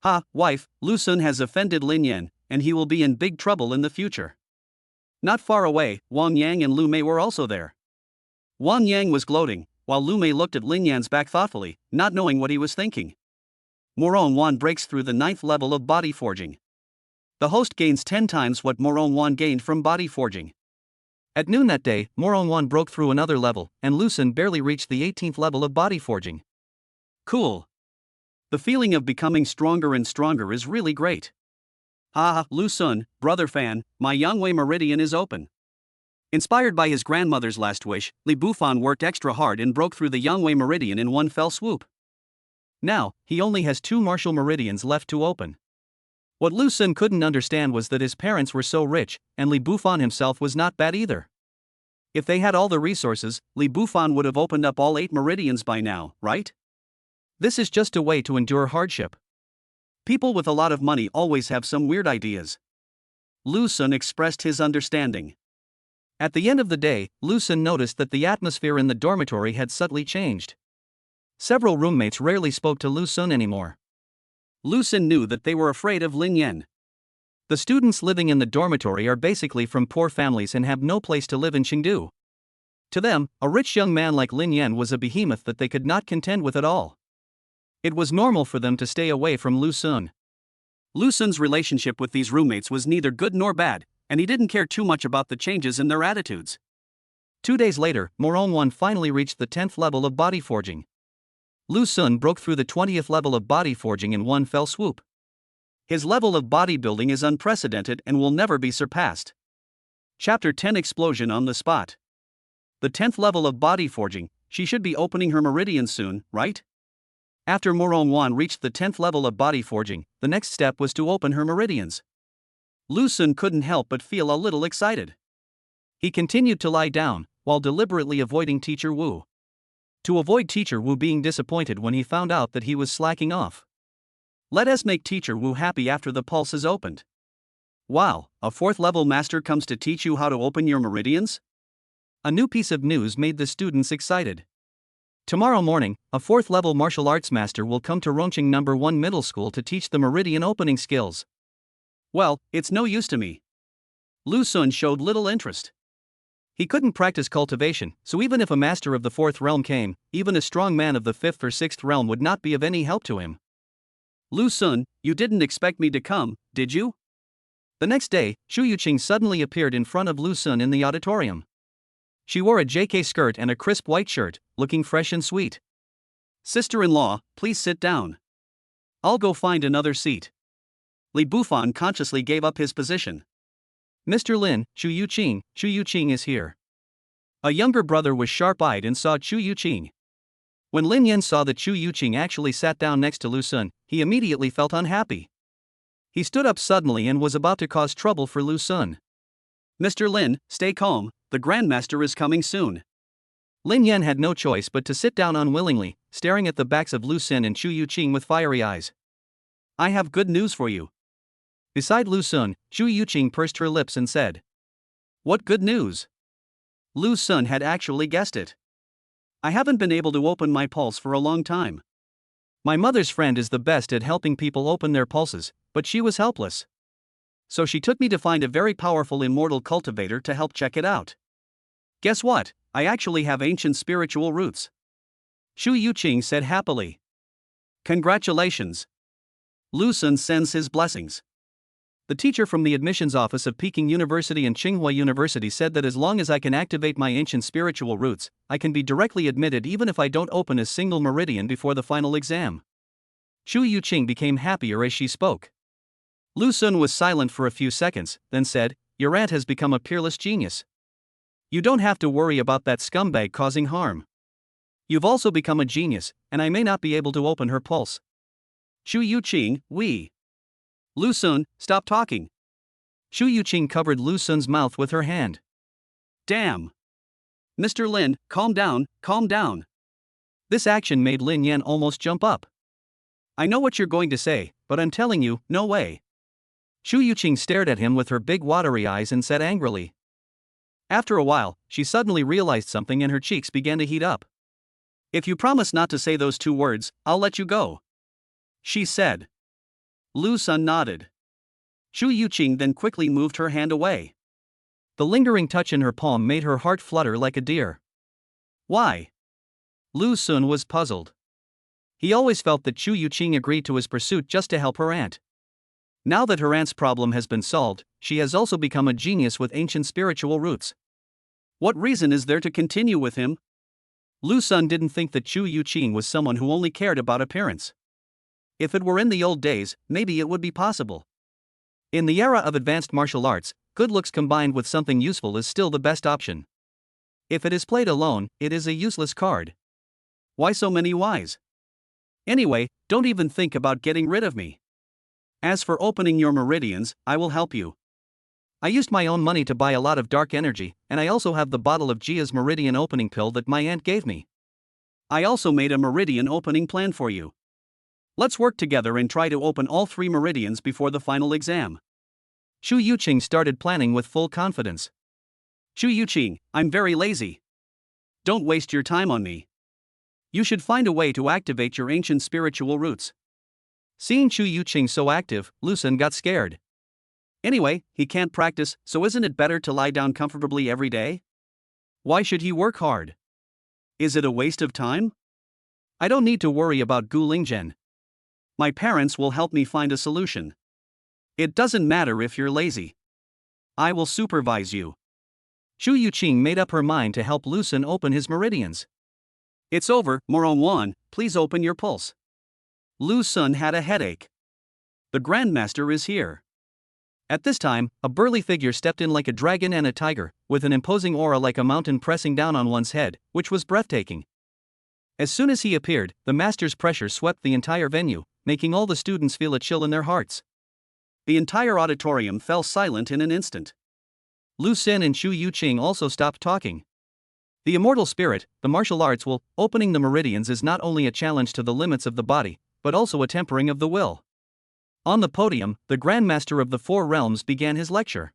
Ha, wife, Lu Sun has offended Lin Yan, and he will be in big trouble in the future. Not far away, Wang Yang and Lu Mei were also there. Wang Yang was gloating, while Lu Mei looked at Lin Yan's back thoughtfully, not knowing what he was thinking. Morong Wan breaks through the 9th level of body forging. The host gains 10 times what Morong Wan gained from body forging. At noon that day, Morong Wan broke through another level, and Lu Sun barely reached the 18th level of body forging. Cool. The feeling of becoming stronger and stronger is really great. Ah, Lu Sun, brother fan, my Yangwei meridian is open. Inspired by his grandmother's last wish, Li Bufan worked extra hard and broke through the Yangwei meridian in one fell swoop. Now, he only has 2 martial meridians left to open. What Lu Sun couldn't understand was that his parents were so rich, and Li Bufan himself was not bad either. If they had all the resources, Li Bufan would have opened up all 8 meridians by now, right? This is just a way to endure hardship. People with a lot of money always have some weird ideas. Lu Sun expressed his understanding. At the end of the day, Lu Sun noticed that the atmosphere in the dormitory had subtly changed. Several roommates rarely spoke to Lu Sun anymore. Lu Sun knew that they were afraid of Lin Yan. The students living in the dormitory are basically from poor families and have no place to live in Chengdu. To them, a rich young man like Lin Yan was a behemoth that they could not contend with at all. It was normal for them to stay away from Lu Sun. Lu Sun's relationship with these roommates was neither good nor bad, and he didn't care too much about the changes in their attitudes. 2 days later, Morong Wan finally reached the 10th level of body forging. Lu Sun broke through the 20th level of body forging in one fell swoop. His level of bodybuilding is unprecedented and will never be surpassed. Chapter 10 Explosion on the Spot. The 10th level of body forging, she should be opening her meridians soon, right? After Morong-won reached the 10th level of body forging, the next step was to open her meridians. Lu-sun couldn't help but feel a little excited. He continued to lie down, while deliberately avoiding Teacher Wu. To avoid Teacher Wu being disappointed when he found out that he was slacking off. Let us make Teacher Wu happy after the pulse is opened. Wow, a 4th level master comes to teach you how to open your meridians? A new piece of news made the students excited. Tomorrow morning, a 4th level martial arts master will come to Rongqing No. 1 Middle School to teach the meridian opening skills. Well, it's no use to me. Lu-sun showed little interest. He couldn't practice cultivation, so even if a master of the 4th realm came, even a strong man of the 5th or 6th realm would not be of any help to him. Lu-sun, you didn't expect me to come, did you? The next day, Shu Yuqing suddenly appeared in front of Lu-sun in the auditorium. She wore a JK skirt and a crisp white shirt, looking fresh and sweet. Sister-in-law, please sit down. I'll go find another seat. Li Bufan consciously gave up his position. Mr. Lin, Shu Yuqing is here. A younger brother was sharp-eyed and saw Shu Yuqing. When Lin Yan saw that Shu Yuqing actually sat down next to Lu-sun, he immediately felt unhappy. He stood up suddenly and was about to cause trouble for Lu-sun. Mr. Lin, stay calm, the Grandmaster is coming soon. Lin Yan had no choice but to sit down unwillingly, staring at the backs of Lu-sun and Shu Yuqing with fiery eyes. I have good news for you. Beside Lu-sun, Shu Yuqing pursed her lips and said. What good news? Lu-sun had actually guessed it. I haven't been able to open my pulse for a long time. My mother's friend is the best at helping people open their pulses, but she was helpless. So she took me to find a very powerful immortal cultivator to help check it out. Guess what? I actually have ancient spiritual roots. Shu Yuqing said happily. Congratulations. Lu-sun sends his blessings. The teacher from the admissions office of Peking University and Tsinghua University said that as long as I can activate my ancient spiritual roots, I can be directly admitted even if I don't open a single meridian before the final exam. Shu Yuqing became happier as she spoke. Lu-sun was silent for a few seconds, then said, Your aunt has become a peerless genius. You don't have to worry about that scumbag causing harm. You've also become a genius, and I may not be able to open her pulse. Shu Yuqing, we. Lu-sun, stop talking. Shu Yuqing covered Lu-sun's mouth with her hand. Damn. Mr. Lin, calm down, calm down. This action made Lin Yan almost jump up. I know what you're going to say, but I'm telling you, no way. Shu Yuqing stared at him with her big watery eyes and said angrily. After a while, she suddenly realized something and her cheeks began to heat up. If you promise not to say those 2 words, I'll let you go. She said. Lu-sun nodded. Shu Yuqing then quickly moved her hand away. The lingering touch in her palm made her heart flutter like a deer. Why? Lu-sun was puzzled. He always felt that Shu Yuqing agreed to his pursuit just to help her aunt. Now that her aunt's problem has been solved, she has also become a genius with ancient spiritual roots. What reason is there to continue with him? Lu-sun didn't think that Shu Yuqing was someone who only cared about appearance. If it were in the old days, maybe it would be possible. In the era of advanced martial arts, good looks combined with something useful is still the best option. If it is played alone, it is a useless card. Why so many whys? Anyway, don't even think about getting rid of me. As for opening your meridians, I will help you. I used my own money to buy a lot of dark energy, and I also have the bottle of Jia's meridian opening pill that my aunt gave me. I also made a meridian opening plan for you. Let's work together and try to open all 3 meridians before the final exam. Shu Yuqing started planning with full confidence. Shu Yuqing, I'm very lazy. Don't waste your time on me. You should find a way to activate your ancient spiritual roots. Seeing Shu Yuqing so active, Lu-sun got scared. Anyway, he can't practice, so isn't it better to lie down comfortably every day? Why should he work hard? Is it a waste of time? I don't need to worry about Gu Lingzhen. My parents will help me find a solution. It doesn't matter if you're lazy. I will supervise you. Shu Yuqing made up her mind to help Lu-sun open his meridians. It's over, Morong-won, please open your pulse. Lu-sun had a headache. The Grandmaster is here. At this time, a burly figure stepped in like a dragon and a tiger, with an imposing aura like a mountain pressing down on one's head, which was breathtaking. As soon as he appeared, the master's pressure swept the entire venue, making all the students feel a chill in their hearts. The entire auditorium fell silent in an instant. Lu Xun and Shu Yuqing also stopped talking. The immortal spirit, the martial arts will, opening the meridians is not only a challenge to the limits of the body, but also a tempering of the will. On the podium, the Grandmaster of the Four Realms began his lecture.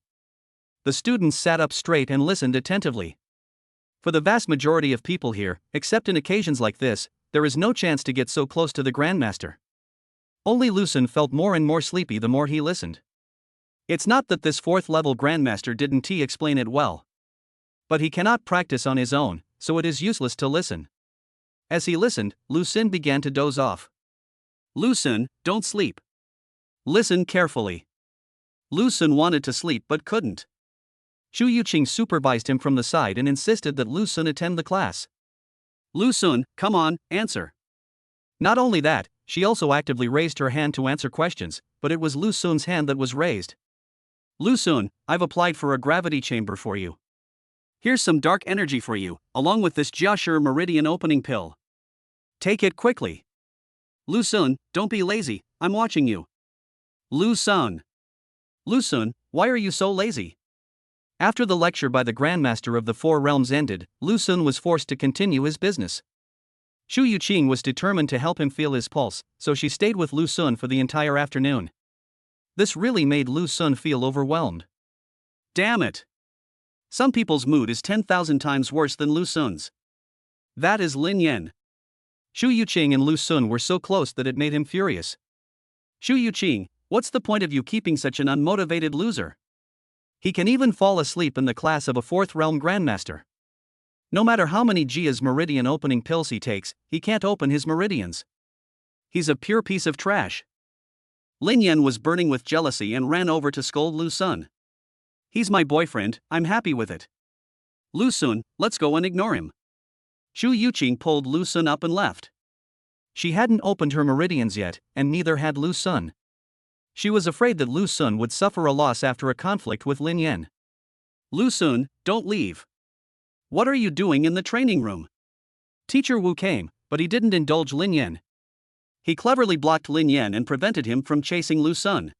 The students sat up straight and listened attentively. For the vast majority of people here, except in occasions like this, there is no chance to get so close to the Grandmaster. Only Lu Xun felt more and more sleepy the more he listened. It's not that this fourth-level Grandmaster didn't explain it well. But he cannot practice on his own, so it is useless to listen. As he listened, Lu Xun began to doze off. Lu Xun, don't sleep. Listen carefully. Lu Xun wanted to sleep but couldn't. Shu Yuqing supervised him from the side and insisted that Lu Xun attend the class. Lu Xun, come on, answer. Not only that, she also actively raised her hand to answer questions, but it was Lu Xun's hand that was raised. Lu Xun, I've applied for a gravity chamber for you. Here's some dark energy for you, along with this Jiashi Meridian opening pill. Take it quickly. Lu Xun, don't be lazy, I'm watching you. Lu Xun. Lu Xun, why are you so lazy? After the lecture by the Grandmaster of the Four Realms ended, Lu Xun was forced to continue his business. Shu Yuqing was determined to help him feel his pulse, so she stayed with Lu Xun for the entire afternoon. This really made Lu Xun feel overwhelmed. Damn it! Some people's mood is 10,000 times worse than Lu Xun's. That is Lin Yan. Shu Yuqing and Lu Xun were so close that it made him furious. Shu Yuqing, what's the point of you keeping such an unmotivated loser? He can even fall asleep in the class of a fourth realm grandmaster. No matter how many Jia's meridian opening pills he takes, he can't open his meridians. He's a pure piece of trash. Lin Yan was burning with jealousy and ran over to scold Lu Xun. He's my boyfriend, I'm happy with it. Lu Xun, let's go and ignore him. Shu Yuqing pulled Lu Xun up and left. She hadn't opened her meridians yet, and neither had Lu Xun. She was afraid that Lu Xun would suffer a loss after a conflict with Lin Yan. Lu Xun, don't leave. What are you doing in the training room? Teacher Wu came, but he didn't indulge Lin Yan. He cleverly blocked Lin Yan and prevented him from chasing Lu Xun.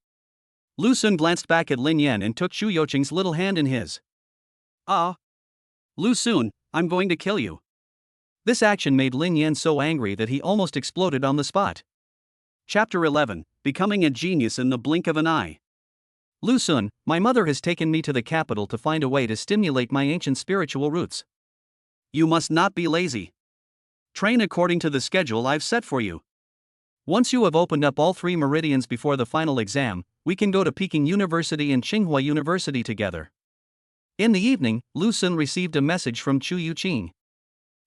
Lu Xun glanced back at Lin Yan and took Shu Yuqing's little hand in his. Ah! Lu Xun, I'm going to kill you. This action made Lin Yan so angry that he almost exploded on the spot. Chapter 11, Becoming a Genius in the Blink of an Eye. Lu Xun, my mother has taken me to the capital to find a way to stimulate my ancient spiritual roots. You must not be lazy. Train according to the schedule I've set for you. Once you have opened up all 3 meridians before the final exam, we can go to Peking University and Tsinghua University together. In the evening, Lu Xun received a message from Shu Yuqing.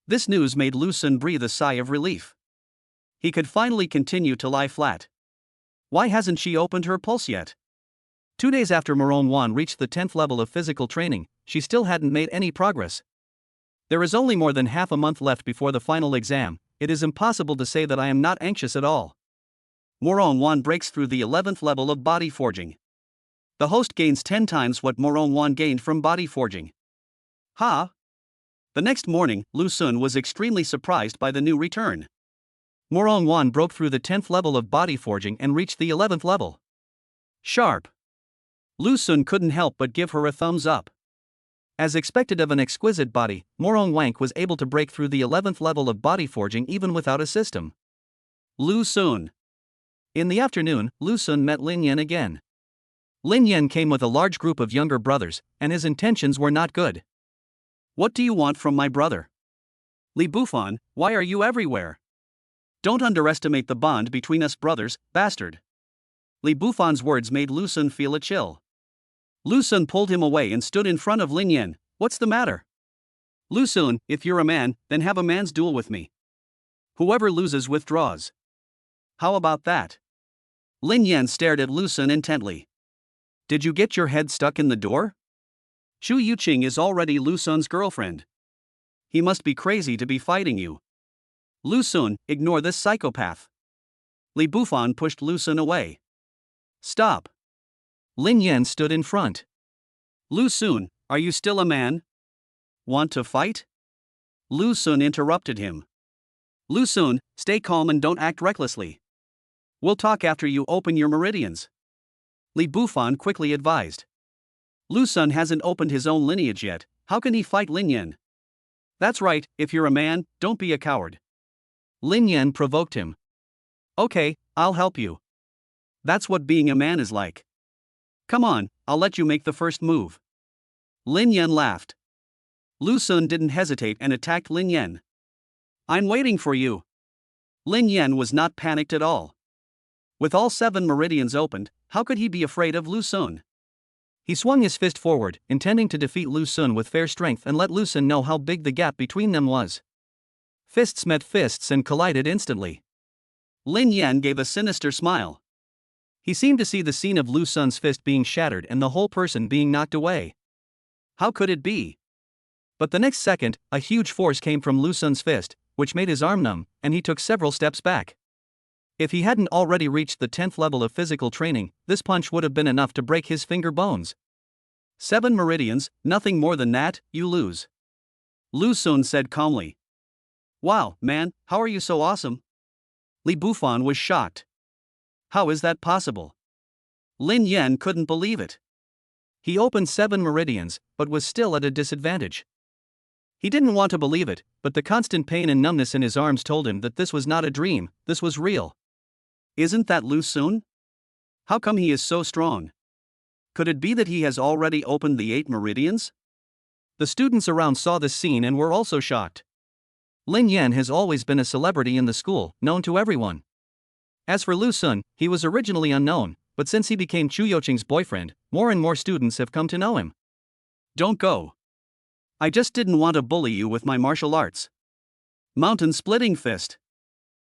This news made Lu Xun breathe a sigh of relief. He could finally continue to lie flat. Why hasn't she opened her pulse yet? 2 days after Moron reached the 10th level of physical training, she still hadn't made any progress. There is only more than half a month left before the final exam. It is impossible to say that I am not anxious at all. Moron breaks through the 11th level of body forging. The host gains 10 times what Moron gained from body forging. Ha! The next morning, Lu Xun was extremely surprised by the new return. Moron broke through the 10th level of body forging and reached the 11th level. Sharp! Lu Xun couldn't help but give her a thumbs up. As expected of an exquisite body, Moron was able to break through the 11th level of body forging even without a system. Lu Xun. In the afternoon, Lu Xun met Lin Yan again. Lin Yan came with a large group of younger brothers, and his intentions were not good. What do you want from my brother? Li Bufan, why are you everywhere? Don't underestimate the bond between us brothers, bastard. Li Bufan's words made Lu Xun feel a chill. Lu Xun pulled him away and stood in front of Lin Yan. What's the matter? Lu Xun, if you're a man, then have a man's duel with me. Whoever loses withdraws. How about that? Lin Yan stared at Lu Xun intently. Did you get your head stuck in the door? Shu Yuqing is already Lu Xun's girlfriend. He must be crazy to be fighting you. Lu Xun, ignore this psychopath. Li Bufan pushed Lu Xun away. Stop. Lin Yan stood in front. Lu Sun, are you still a man? Want to fight? Lu Sun interrupted him. Lu Sun, stay calm and don't act recklessly. We'll talk after you open your meridians. Li Bufan quickly advised. Lu Sun hasn't opened his own lineage yet, how can he fight Lin Yan? That's right, if you're a man, don't be a coward. Lin Yan provoked him. Okay, I'll help you. That's what being a man is like. Come on, I'll let you make the first move. Lin Yan laughed. Lu Sun didn't hesitate and attacked Lin Yan. I'm waiting for you. Lin Yan was not panicked at all. With all 7 meridians opened, how could he be afraid of Lu Sun? He swung his fist forward, intending to defeat Lu Sun with fair strength and let Lu Sun know how big the gap between them was. Fists met fists and collided instantly. Lin Yan gave a sinister smile. He seemed to see the scene of Lu Sun's fist being shattered and the whole person being knocked away. How could it be? But the next second, a huge force came from Lu Sun's fist, which made his arm numb, and he took several steps back. If he hadn't already reached the 10th level of physical training, this punch would have been enough to break his finger bones. 7 meridians, nothing more than that, you lose. Lu Sun said calmly. Wow, man, how are you so awesome? Li Bufan was shocked. How is that possible? Lin Yan couldn't believe it. He opened 7 meridians, but was still at a disadvantage. He didn't want to believe it, but the constant pain and numbness in his arms told him that this was not a dream, this was real. Isn't that Lu Sun? How come he is so strong? Could it be that he has already opened the 8 meridians? The students around saw this scene and were also shocked. Lin Yan has always been a celebrity in the school, known to everyone. As for Lu Sun, he was originally unknown, but since he became Chu Youqing's boyfriend, more and more students have come to know him. Don't go. I just didn't want to bully you with my martial arts. Mountain splitting fist.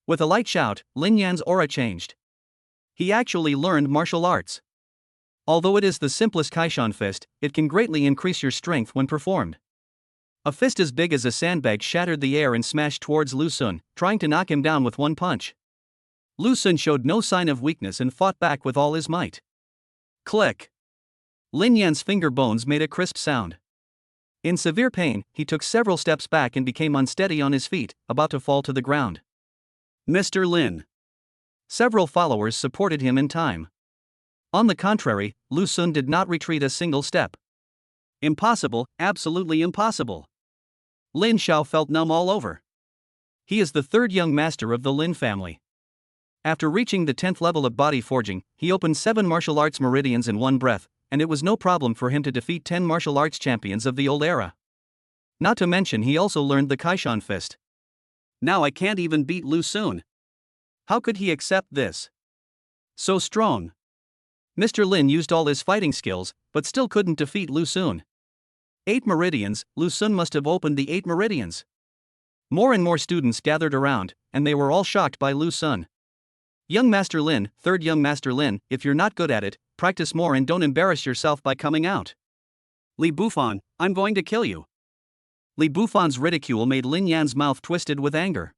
With a light shout, Lin Yan's aura changed. He actually learned martial arts. Although it is the simplest Kaishan fist, it can greatly increase your strength when performed. A fist as big as a sandbag shattered the air and smashed towards Lu Sun, trying to knock him down with one punch. Lu Sun showed no sign of weakness and fought back with all his might. Click! Lin Yan's finger bones made a crisp sound. In severe pain, he took several steps back and became unsteady on his feet, about to fall to the ground. Mr. Lin. Several followers supported him in time. On the contrary, Lu Sun did not retreat a single step. Impossible, absolutely impossible. Lin Xiao felt numb all over. He is the 3rd young master of the Lin family. After reaching the 10th level of body forging, he opened 7 martial arts meridians in one breath, and it was no problem for him to defeat 10 martial arts champions of the old era. Not to mention he also learned the Kaishan fist. Now I can't even beat Lu Sun. How could he accept this? So strong. Mr. Lin used all his fighting skills, but still couldn't defeat Lu Sun. 8 meridians, Lu Sun must have opened the 8 meridians. More and more students gathered around, and they were all shocked by Lu Sun. Young Master Lin, 3rd young Master Lin, if you're not good at it, practice more and don't embarrass yourself by coming out. Li Bufan, I'm going to kill you. Li Bufan's ridicule made Lin Yan's mouth twisted with anger.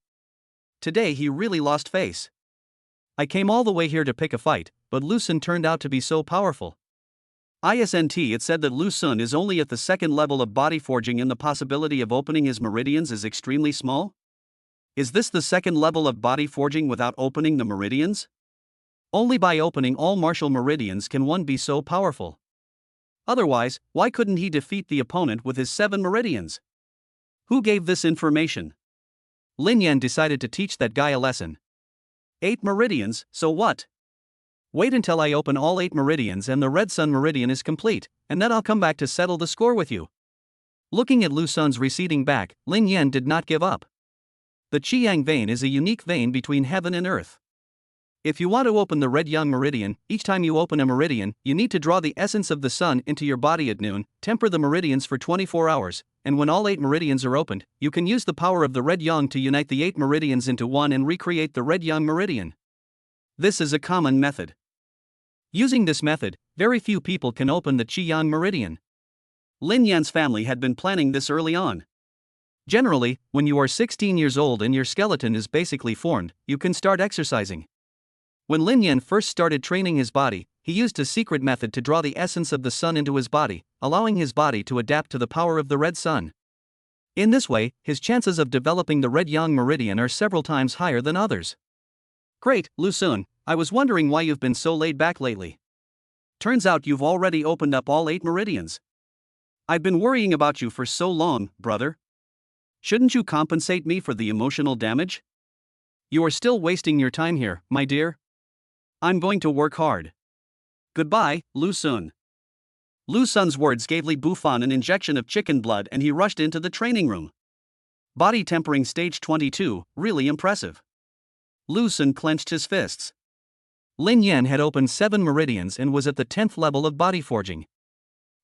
Today he really lost face. I came all the way here to pick a fight, but Lu Sun turned out to be so powerful. It said that Lu Sun is only at the 2nd level of body forging and the possibility of opening his meridians is extremely small? Is this the 2nd level of body forging without opening the meridians? Only by opening all martial meridians can one be so powerful. Otherwise, why couldn't he defeat the opponent with his 7 meridians? Who gave this information? Lin Yan decided to teach that guy a lesson. 8 meridians, so what? Wait until I open all 8 meridians and the red sun meridian is complete, and then I'll come back to settle the score with you. Looking at Lu Sun's receding back, Lin Yan did not give up. The Qiyang vein is a unique vein between heaven and earth. If you want to open the red yang meridian, each time you open a meridian, you need to draw the essence of the sun into your body at noon, temper the meridians for 24 hours, and when all 8 meridians are opened, you can use the power of the red yang to unite the 8 meridians into one and recreate the red yang meridian. This is a common method. Using this method, very few people can open the Qiyang meridian. Lin Yan's family had been planning this early on. Generally, when you are 16 years old and your skeleton is basically formed, you can start exercising. When Lin Yan first started training his body, he used a secret method to draw the essence of the sun into his body, allowing his body to adapt to the power of the red sun. In this way, his chances of developing the red yang meridian are several times higher than others. Great, Lu Sun, I was wondering why you've been so laid back lately. Turns out you've already opened up all 8 meridians. I've been worrying about you for so long, brother. Shouldn't you compensate me for the emotional damage? You are still wasting your time here, my dear. I'm going to work hard. Goodbye, Lu Sun. Lu Sun's words gave Li Bufan an injection of chicken blood and he rushed into the training room. Body tempering stage 22, really impressive. Lu Sun clenched his fists. Lin Yan had opened 7 meridians and was at the 10th level of body forging.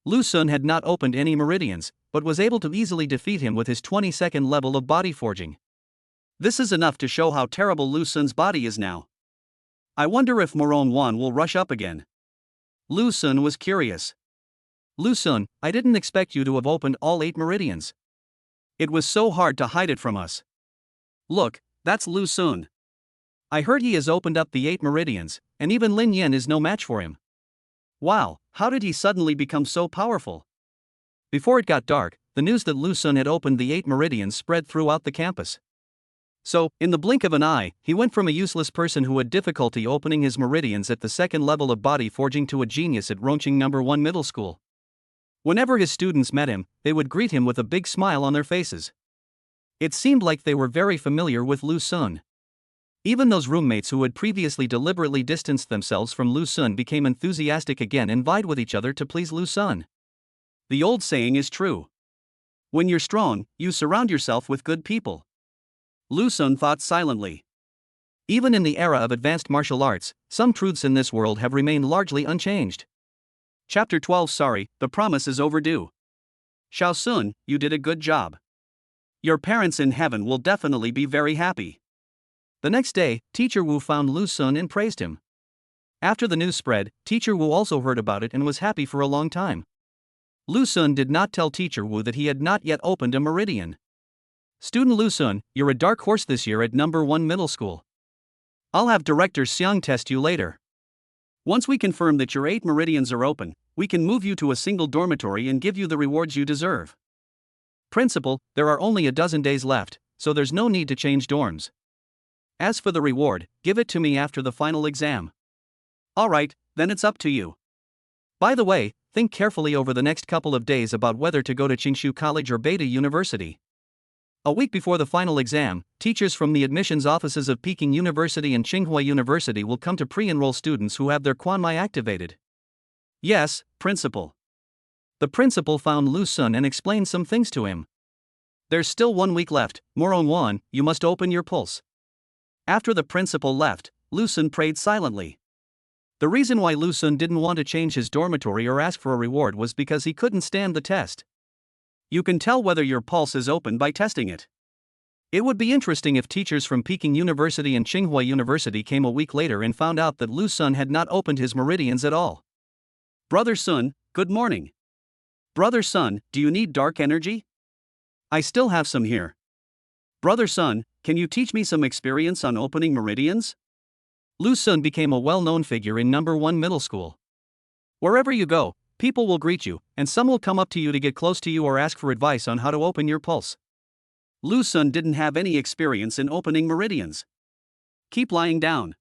Lu Sun had not opened any meridians, but was able to easily defeat him with his 22nd level of body forging. This is enough to show how terrible Lu Sun's body is now. I wonder if Moron Wan will rush up again. Lu Sun was curious. Lu Sun, I didn't expect you to have opened all 8 meridians. It was so hard to hide it from us. Look, that's Lu Sun. I heard he has opened up the 8 meridians, and even Lin Yan is no match for him. Wow, how did he suddenly become so powerful? Before it got dark, the news that Lu Sun had opened the 8 meridians spread throughout the campus. So, in the blink of an eye, he went from a useless person who had difficulty opening his meridians at the 2nd level of body forging to a genius at Rongqing No. 1 Middle School. Whenever his students met him, they would greet him with a big smile on their faces. It seemed like they were very familiar with Lu Sun. Even those roommates who had previously deliberately distanced themselves from Lu Sun became enthusiastic again and vied with each other to please Lu Sun. The old saying is true. When you're strong, you surround yourself with good people. Lu Sun thought silently. Even in the era of advanced martial arts, some truths in this world have remained largely unchanged. Chapter 12. Sorry, the promise is overdue. Xiao Sun, you did a good job. Your parents in heaven will definitely be very happy. The next day, Teacher Wu found Lu Sun and praised him. After the news spread, Teacher Wu also heard about it and was happy for a long time. Lu Sun did not tell Teacher Wu that he had not yet opened a meridian. Student Lu Sun, you're a dark horse this year at No. 1 Middle School. I'll have Director Xiang test you later. Once we confirm that your 8 meridians are open, we can move you to a single dormitory and give you the rewards you deserve. Principal, there are only a dozen days left, so there's no need to change dorms. As for the reward, give it to me after the final exam. Alright, then it's up to you. By the way, think carefully over the next couple of days about whether to go to Qingshu College or Beida University. A week before the final exam, teachers from the admissions offices of Peking University and Tsinghua University will come to pre-enroll students who have their Quanmai activated. Yes, Principal. The principal found Lu Sun and explained some things to him. There's still 1 week left, Moron Wan, you must open your pulse. After the principal left, Lu Sun prayed silently. The reason why Lu Sun didn't want to change his dormitory or ask for a reward was because he couldn't stand the test. You can tell whether your pulse is open by testing it. It would be interesting if teachers from Peking University and Tsinghua University came a week later and found out that Lu Sun had not opened his meridians at all. Brother Sun, good morning. Brother Sun, do you need dark energy? I still have some here. Brother Sun, can you teach me some experience on opening meridians? Lu Sun became a well-known figure in No. 1 Middle School. Wherever you go, people will greet you, and some will come up to you to get close to you or ask for advice on how to open your pulse. Lu Sun didn't have any experience in opening meridians. Keep lying down.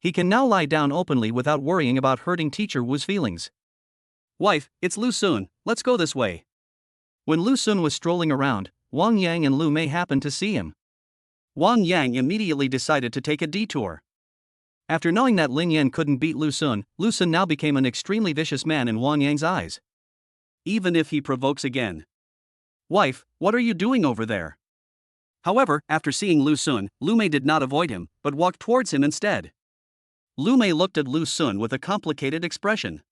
He can now lie down openly without worrying about hurting Teacher Wu's feelings. Wife, it's Lu Sun, let's go this way. When Lu Sun was strolling around, Wang Yang and Lu Mei happened to see him. Wang Yang immediately decided to take a detour. After knowing that Lin Yan couldn't beat Lu Sun now became an extremely vicious man in Wang Yang's eyes. Even if he provokes again. Wife, what are you doing over there? However, after seeing Lu Sun, Lu Mei did not avoid him, but walked towards him instead. Lu Mei looked at Lu Sun with a complicated expression.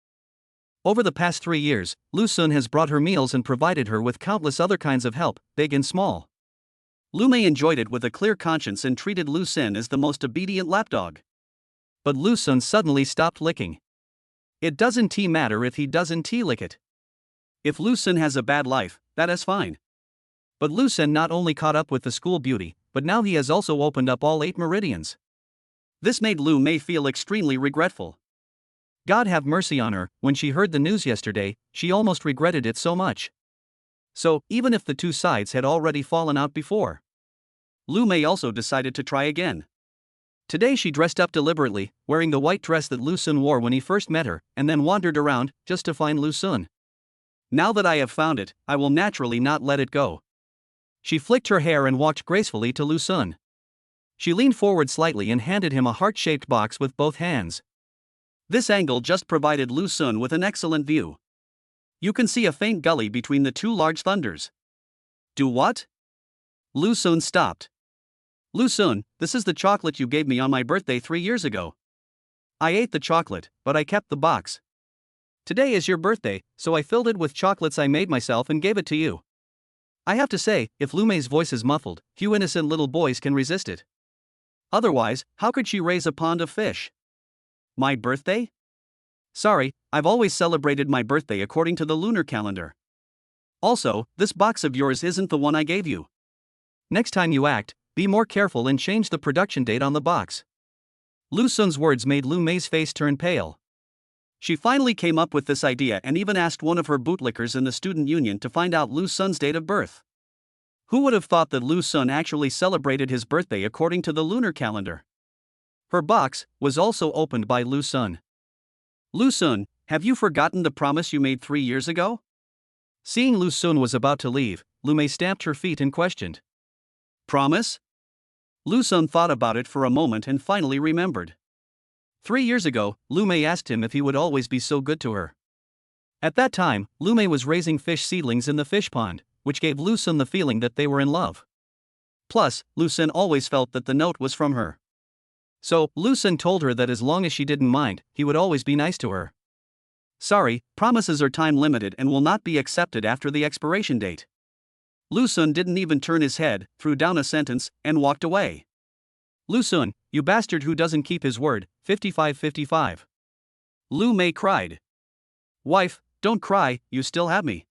Over the past 3 years, Lu Sun has brought her meals and provided her with countless other kinds of help, big and small. Lu Mei enjoyed it with a clear conscience and treated Lu Sun as the most obedient lapdog. But Lu Sun suddenly stopped licking. It doesn't matter if he doesn't lick it. If Lu Sun has a bad life, that is fine. But Lu Sun not only caught up with the school beauty, but now he has also opened up all 8 meridians. This made Lu Mei feel extremely regretful. God have mercy on her, when she heard the news yesterday, she almost regretted it so much. So, even if the two sides had already fallen out before, Lu Mei also decided to try again. Today she dressed up deliberately, wearing the white dress that Lu Sun wore when he first met her, and then wandered around, just to find Lu Sun. Now that I have found it, I will naturally not let it go. She flicked her hair and walked gracefully to Lu Sun. She leaned forward slightly and handed him a heart-shaped box with both hands. This angle just provided Lu Sun with an excellent view. You can see a faint gully between the two large thunders. Do what? Lu Sun stopped. Lu Sun, this is the chocolate you gave me on my birthday 3 years ago. I ate the chocolate, but I kept the box. Today is your birthday, so I filled it with chocolates I made myself and gave it to you. I have to say, if Lu Mei's voice is muffled, few innocent little boys can resist it. Otherwise, how could she raise a pond of fish? My birthday? Sorry, I've always celebrated my birthday according to the lunar calendar. Also, this box of yours isn't the one I gave you. Next time you act, be more careful and change the production date on the box. Lu Sun's words made Lu Mei's face turn pale. She finally came up with this idea and even asked one of her bootlickers in the student union to find out Lu Sun's date of birth. Who would have thought that Lu Sun actually celebrated his birthday according to the lunar calendar? Her box was also opened by Lu Sun. Lu Sun, have you forgotten the promise you made 3 years ago? Seeing Lu Sun was about to leave, Lu Mei stamped her feet and questioned. Promise? Lu Sun thought about it for a moment and finally remembered. 3 years ago, Lu Mei asked him if he would always be so good to her. At that time, Lu Mei was raising fish seedlings in the fish pond, which gave Lu Sun the feeling that they were in love. Plus, Lu Sun always felt that the note was from her. So, Lu Sun told her that as long as she didn't mind, he would always be nice to her. Sorry, promises are time limited and will not be accepted after the expiration date. Lu Sun didn't even turn his head, threw down a sentence, and walked away. Lu Sun, you bastard who doesn't keep his word, 55-55. Lu Mei cried. Wife, don't cry, you still have me.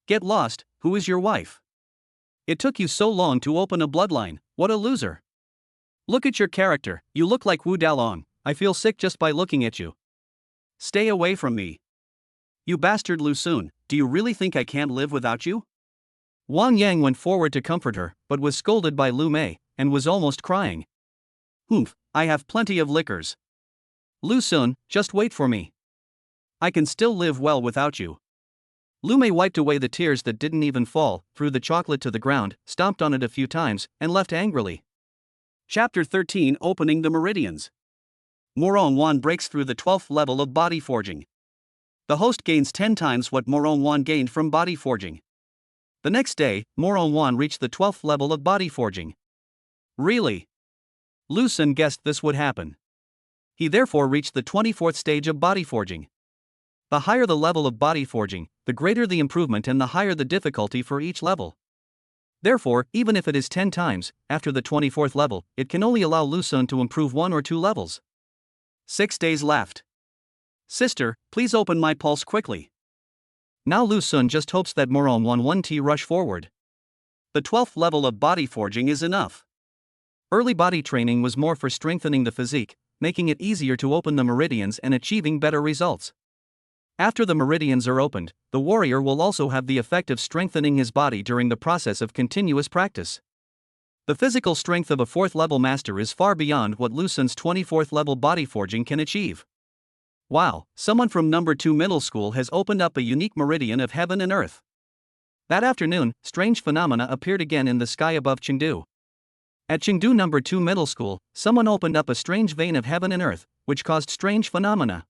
Get lost, who is your wife? It took you so long to open a bloodline, what a loser. Look at your character, you look like Wu Dalong, I feel sick just by looking at you. Stay away from me. You bastard Lu Sun, do you really think I can't live without you? Wang Yang went forward to comfort her, but was scolded by Lu Mei, and was almost crying. Humph, I have plenty of liquors. Lu Sun, just wait for me. I can still live well without you. Lu Mei wiped away the tears that didn't even fall, threw the chocolate to the ground, stomped on it a few times, and left angrily. Chapter 13 Opening the Meridians. Morong Wan breaks through the 12th level of body forging. The host gains 10 times what Morong Wan gained from body forging. The next day, Morong Wan reached the 12th level of body forging. Really? Lu Sun guessed this would happen. He therefore reached the 24th stage of body forging. The higher the level of body forging, the greater the improvement and the higher the difficulty for each level. Therefore, even if it is 10 times, after the 24th level, it can only allow Lu Sun to improve 1 or 2 levels. 6 days left. Sister, please open my pulse quickly. Now Lu Sun just hopes that Morong Wan 1T rush forward. The 12th level of body forging is enough. Early body training was more for strengthening the physique, making it easier to open the meridians and achieving better results. After the meridians are opened, the warrior will also have the effect of strengthening his body during the process of continuous practice. The physical strength of a 4th level master is far beyond what Lu Sun's 24th level body forging can achieve. Wow, someone from number 2 middle school has opened up a unique meridian of heaven and earth. That afternoon, strange phenomena appeared again in the sky above Chengdu. At Chengdu number 2 middle school, someone opened up a strange vein of heaven and earth, which caused strange phenomena.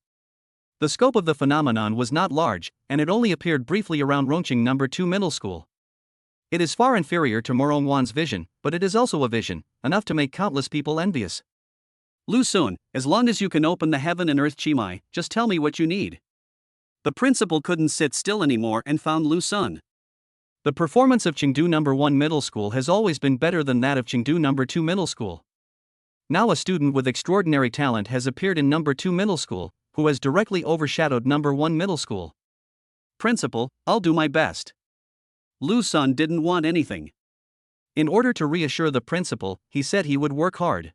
The scope of the phenomenon was not large, and it only appeared briefly around Rongqing number 2 middle school. It is far inferior to Morong Wan's vision, but it is also a vision, enough to make countless people envious. Lu Sun, as long as you can open the heaven and earth Chimai, just tell me what you need. The principal couldn't sit still anymore and found Lu Sun. The performance of Chengdu number 1 middle school has always been better than that of Chengdu number 2 middle school. Now a student with extraordinary talent has appeared in number 2 middle school, who has directly overshadowed number 1 middle school. Principal, I'll do my best. Lu Sun didn't want anything. In order to reassure the principal, he said he would work hard.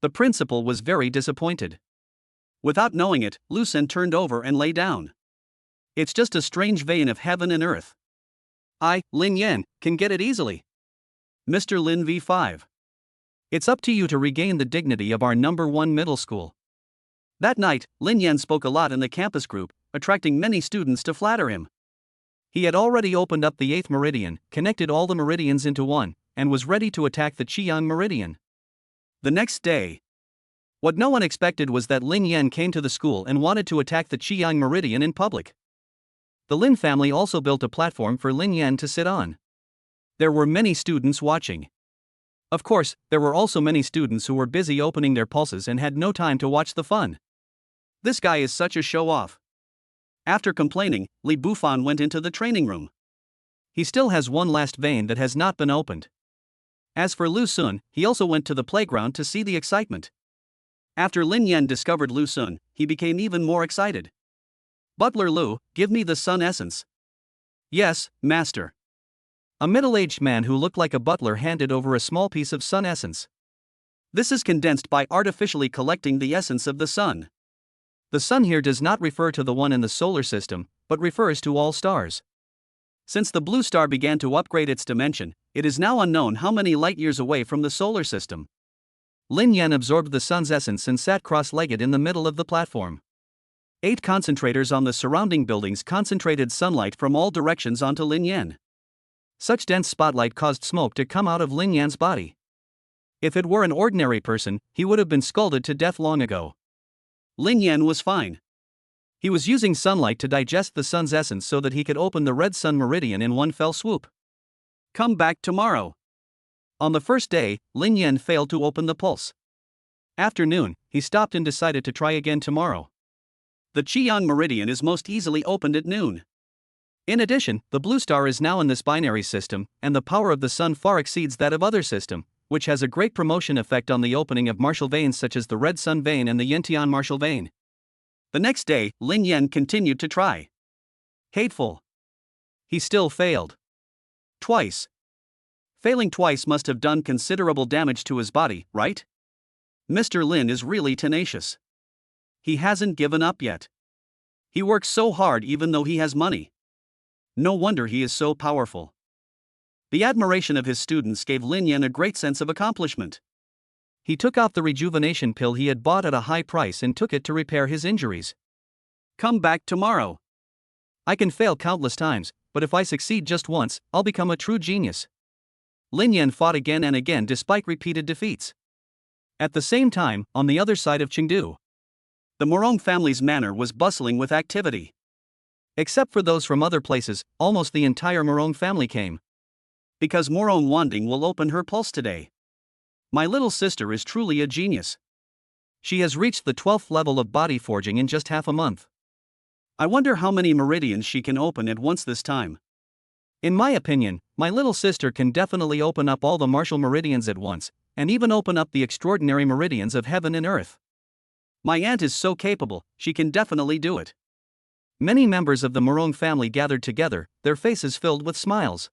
The principal was very disappointed. Without knowing it, Lu Sun turned over and lay down. It's just a strange vein of heaven and earth. I, Lin Yan, can get it easily. Mr. Lin V5. It's up to you to regain the dignity of our number 1 middle school. That night, Lin Yan spoke a lot in the campus group, attracting many students to flatter him. He had already opened up the 8th meridian, connected all the meridians into one, and was ready to attack the Qiang meridian. The next day, what no one expected was that Lin Yan came to the school and wanted to attack the Qiang meridian in public. The Lin family also built a platform for Lin Yan to sit on. There were many students watching. Of course, there were also many students who were busy opening their pulses and had no time to watch the fun. This guy is such a show-off. After complaining, Li Bufan went into the training room. He still has one last vein that has not been opened. As for Lu Sun, he also went to the playground to see the excitement. After Lin Yan discovered Lu Sun, he became even more excited. Butler Lu, give me the sun essence. Yes, master. A middle-aged man who looked like a butler handed over a small piece of sun essence. This is condensed by artificially collecting the essence of the sun. The sun here does not refer to the one in the solar system, but refers to all stars. Since the blue star began to upgrade its dimension, it is now unknown how many light-years away from the solar system. Lin Yan absorbed the sun's essence and sat cross-legged in the middle of the platform. 8 concentrators on the surrounding buildings concentrated sunlight from all directions onto Lin Yan. Such dense spotlight caused smoke to come out of Lin Yan's body. If it were an ordinary person, he would have been scalded to death long ago. Lin Yan was fine. He was using sunlight to digest the sun's essence so that he could open the red sun meridian in one fell swoop. Come back tomorrow. On the first day, Lin Yan failed to open the pulse. After noon, he stopped and decided to try again tomorrow. The Qiang meridian is most easily opened at noon. In addition, the blue star is now in this binary system, and the power of the sun far exceeds that of other system, which has a great promotion effect on the opening of martial veins such as the red sun vein and the Yentian martial vein. The next day, Lin Yan continued to try. Hateful. He still failed. Twice. Failing twice must have done considerable damage to his body, right? Mr. Lin is really tenacious. He hasn't given up yet. He works so hard even though he has money. No wonder he is so powerful. The admiration of his students gave Lin Yan a great sense of accomplishment. He took off the rejuvenation pill he had bought at a high price and took it to repair his injuries. Come back tomorrow. I can fail countless times, but if I succeed just once, I'll become a true genius. Lin Yan fought again and again despite repeated defeats. At the same time, on the other side of Chengdu, the Morong family's manor was bustling with activity. Except for those from other places, almost the entire Morong family came. Because Morong Wanding will open her pulse today. My little sister is truly a genius. She has reached the 12th level of body forging in just half a month. I wonder how many meridians she can open at once this time. In my opinion, my little sister can definitely open up all the martial meridians at once, and even open up the extraordinary meridians of heaven and earth. My aunt is so capable, she can definitely do it. Many members of the Morong family gathered together, their faces filled with smiles.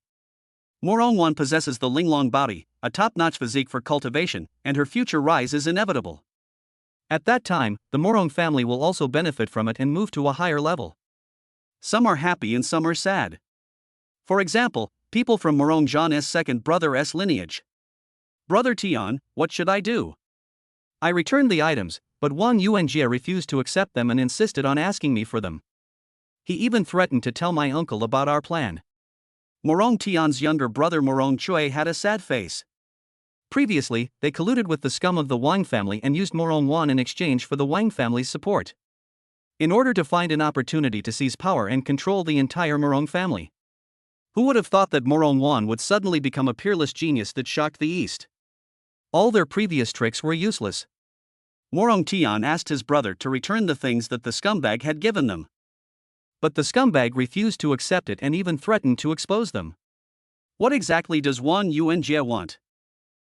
Morong Wan possesses the Linglong body, a top-notch physique for cultivation, and her future rise is inevitable. At that time, the Morong family will also benefit from it and move to a higher level. Some are happy and some are sad. For example, people from Morong Zhan's second brother's lineage. Brother Tian, what should I do? I returned the items, but Wang Yuanjie refused to accept them and insisted on asking me for them. He even threatened to tell my uncle about our plan. Morong Tian's younger brother Morong Chui had a sad face. Previously, they colluded with the scum of the Wang family and used Morong Wan in exchange for the Wang family's support. In order to find an opportunity to seize power and control the entire Morong family. Who would have thought that Morong Wan would suddenly become a peerless genius that shocked the East? All their previous tricks were useless. Morong Tian asked his brother to return the things that the scumbag had given them. But the scumbag refused to accept it and even threatened to expose them. What exactly does Wang Yuanjie want?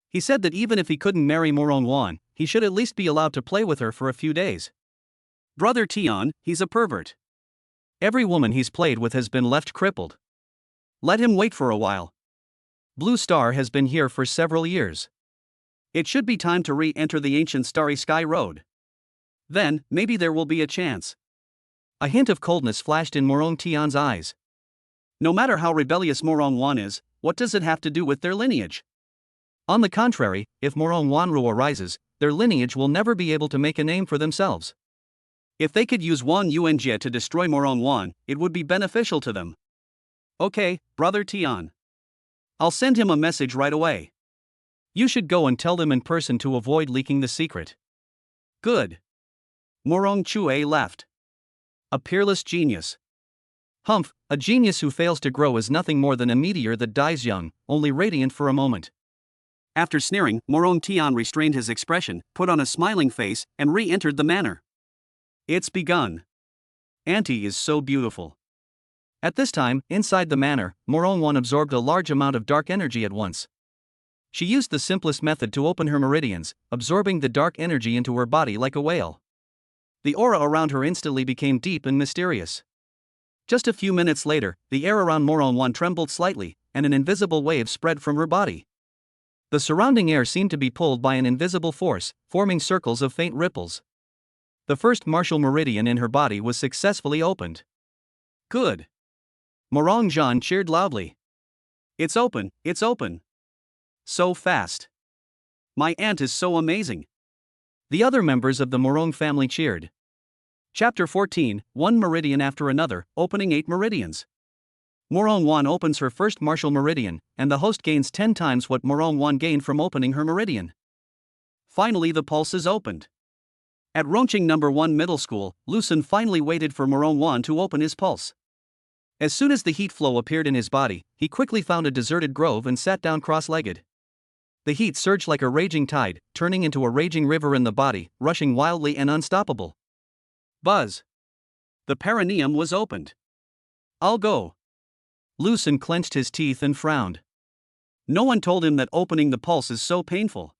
He said that even if he couldn't marry Morong Wan, he should at least be allowed to play with her for a few days. Brother Tian, he's a pervert. Every woman he's played with has been left crippled. Let him wait for a while. Blue Star has been here for several years. It should be time to re-enter the ancient Starry Sky Road. Then, maybe there will be a chance. A hint of coldness flashed in Morong Tian's eyes. No matter how rebellious Morong Wan is, what does it have to do with their lineage? On the contrary, if Morong Wanru arises, their lineage will never be able to make a name for themselves. If they could use Wan Yuanjie to destroy Morong Wan, it would be beneficial to them. Okay, Brother Tian. I'll send him a message right away. You should go and tell them in person to avoid leaking the secret. Good. Morong Chue left. A peerless genius. Humph, a genius who fails to grow is nothing more than a meteor that dies young, only radiant for a moment. After sneering, Morong Tian restrained his expression, put on a smiling face, and re-entered the manor. It's begun. Auntie is so beautiful. At this time, inside the manor, Morong Wan absorbed a large amount of dark energy at once. She used the simplest method to open her meridians, absorbing the dark energy into her body like a whale. The aura around her instantly became deep and mysterious. Just a few minutes later, the air around Morong Wan trembled slightly, and an invisible wave spread from her body. The surrounding air seemed to be pulled by an invisible force, forming circles of faint ripples. The first martial meridian in her body was successfully opened. Good. Morong Zhan cheered loudly. It's open, it's open. So fast. My aunt is so amazing. The other members of the Morong family cheered. Chapter 14, One Meridian After Another, Opening 8 Meridians. Morong Wan opens her first martial meridian, and the host gains 10 times what Morong Wan gained from opening her meridian. Finally the pulse is opened. At Rongqing No. 1 Middle School, Lucen finally waited for Morong Wan to open his pulse. As soon as the heat flow appeared in his body, he quickly found a deserted grove and sat down cross-legged. The heat surged like a raging tide, turning into a raging river in the body, rushing wildly and unstoppable. Buzz. The perineum was opened. I'll go. Lucen clenched his teeth and frowned. No one told him that opening the pulse is so painful.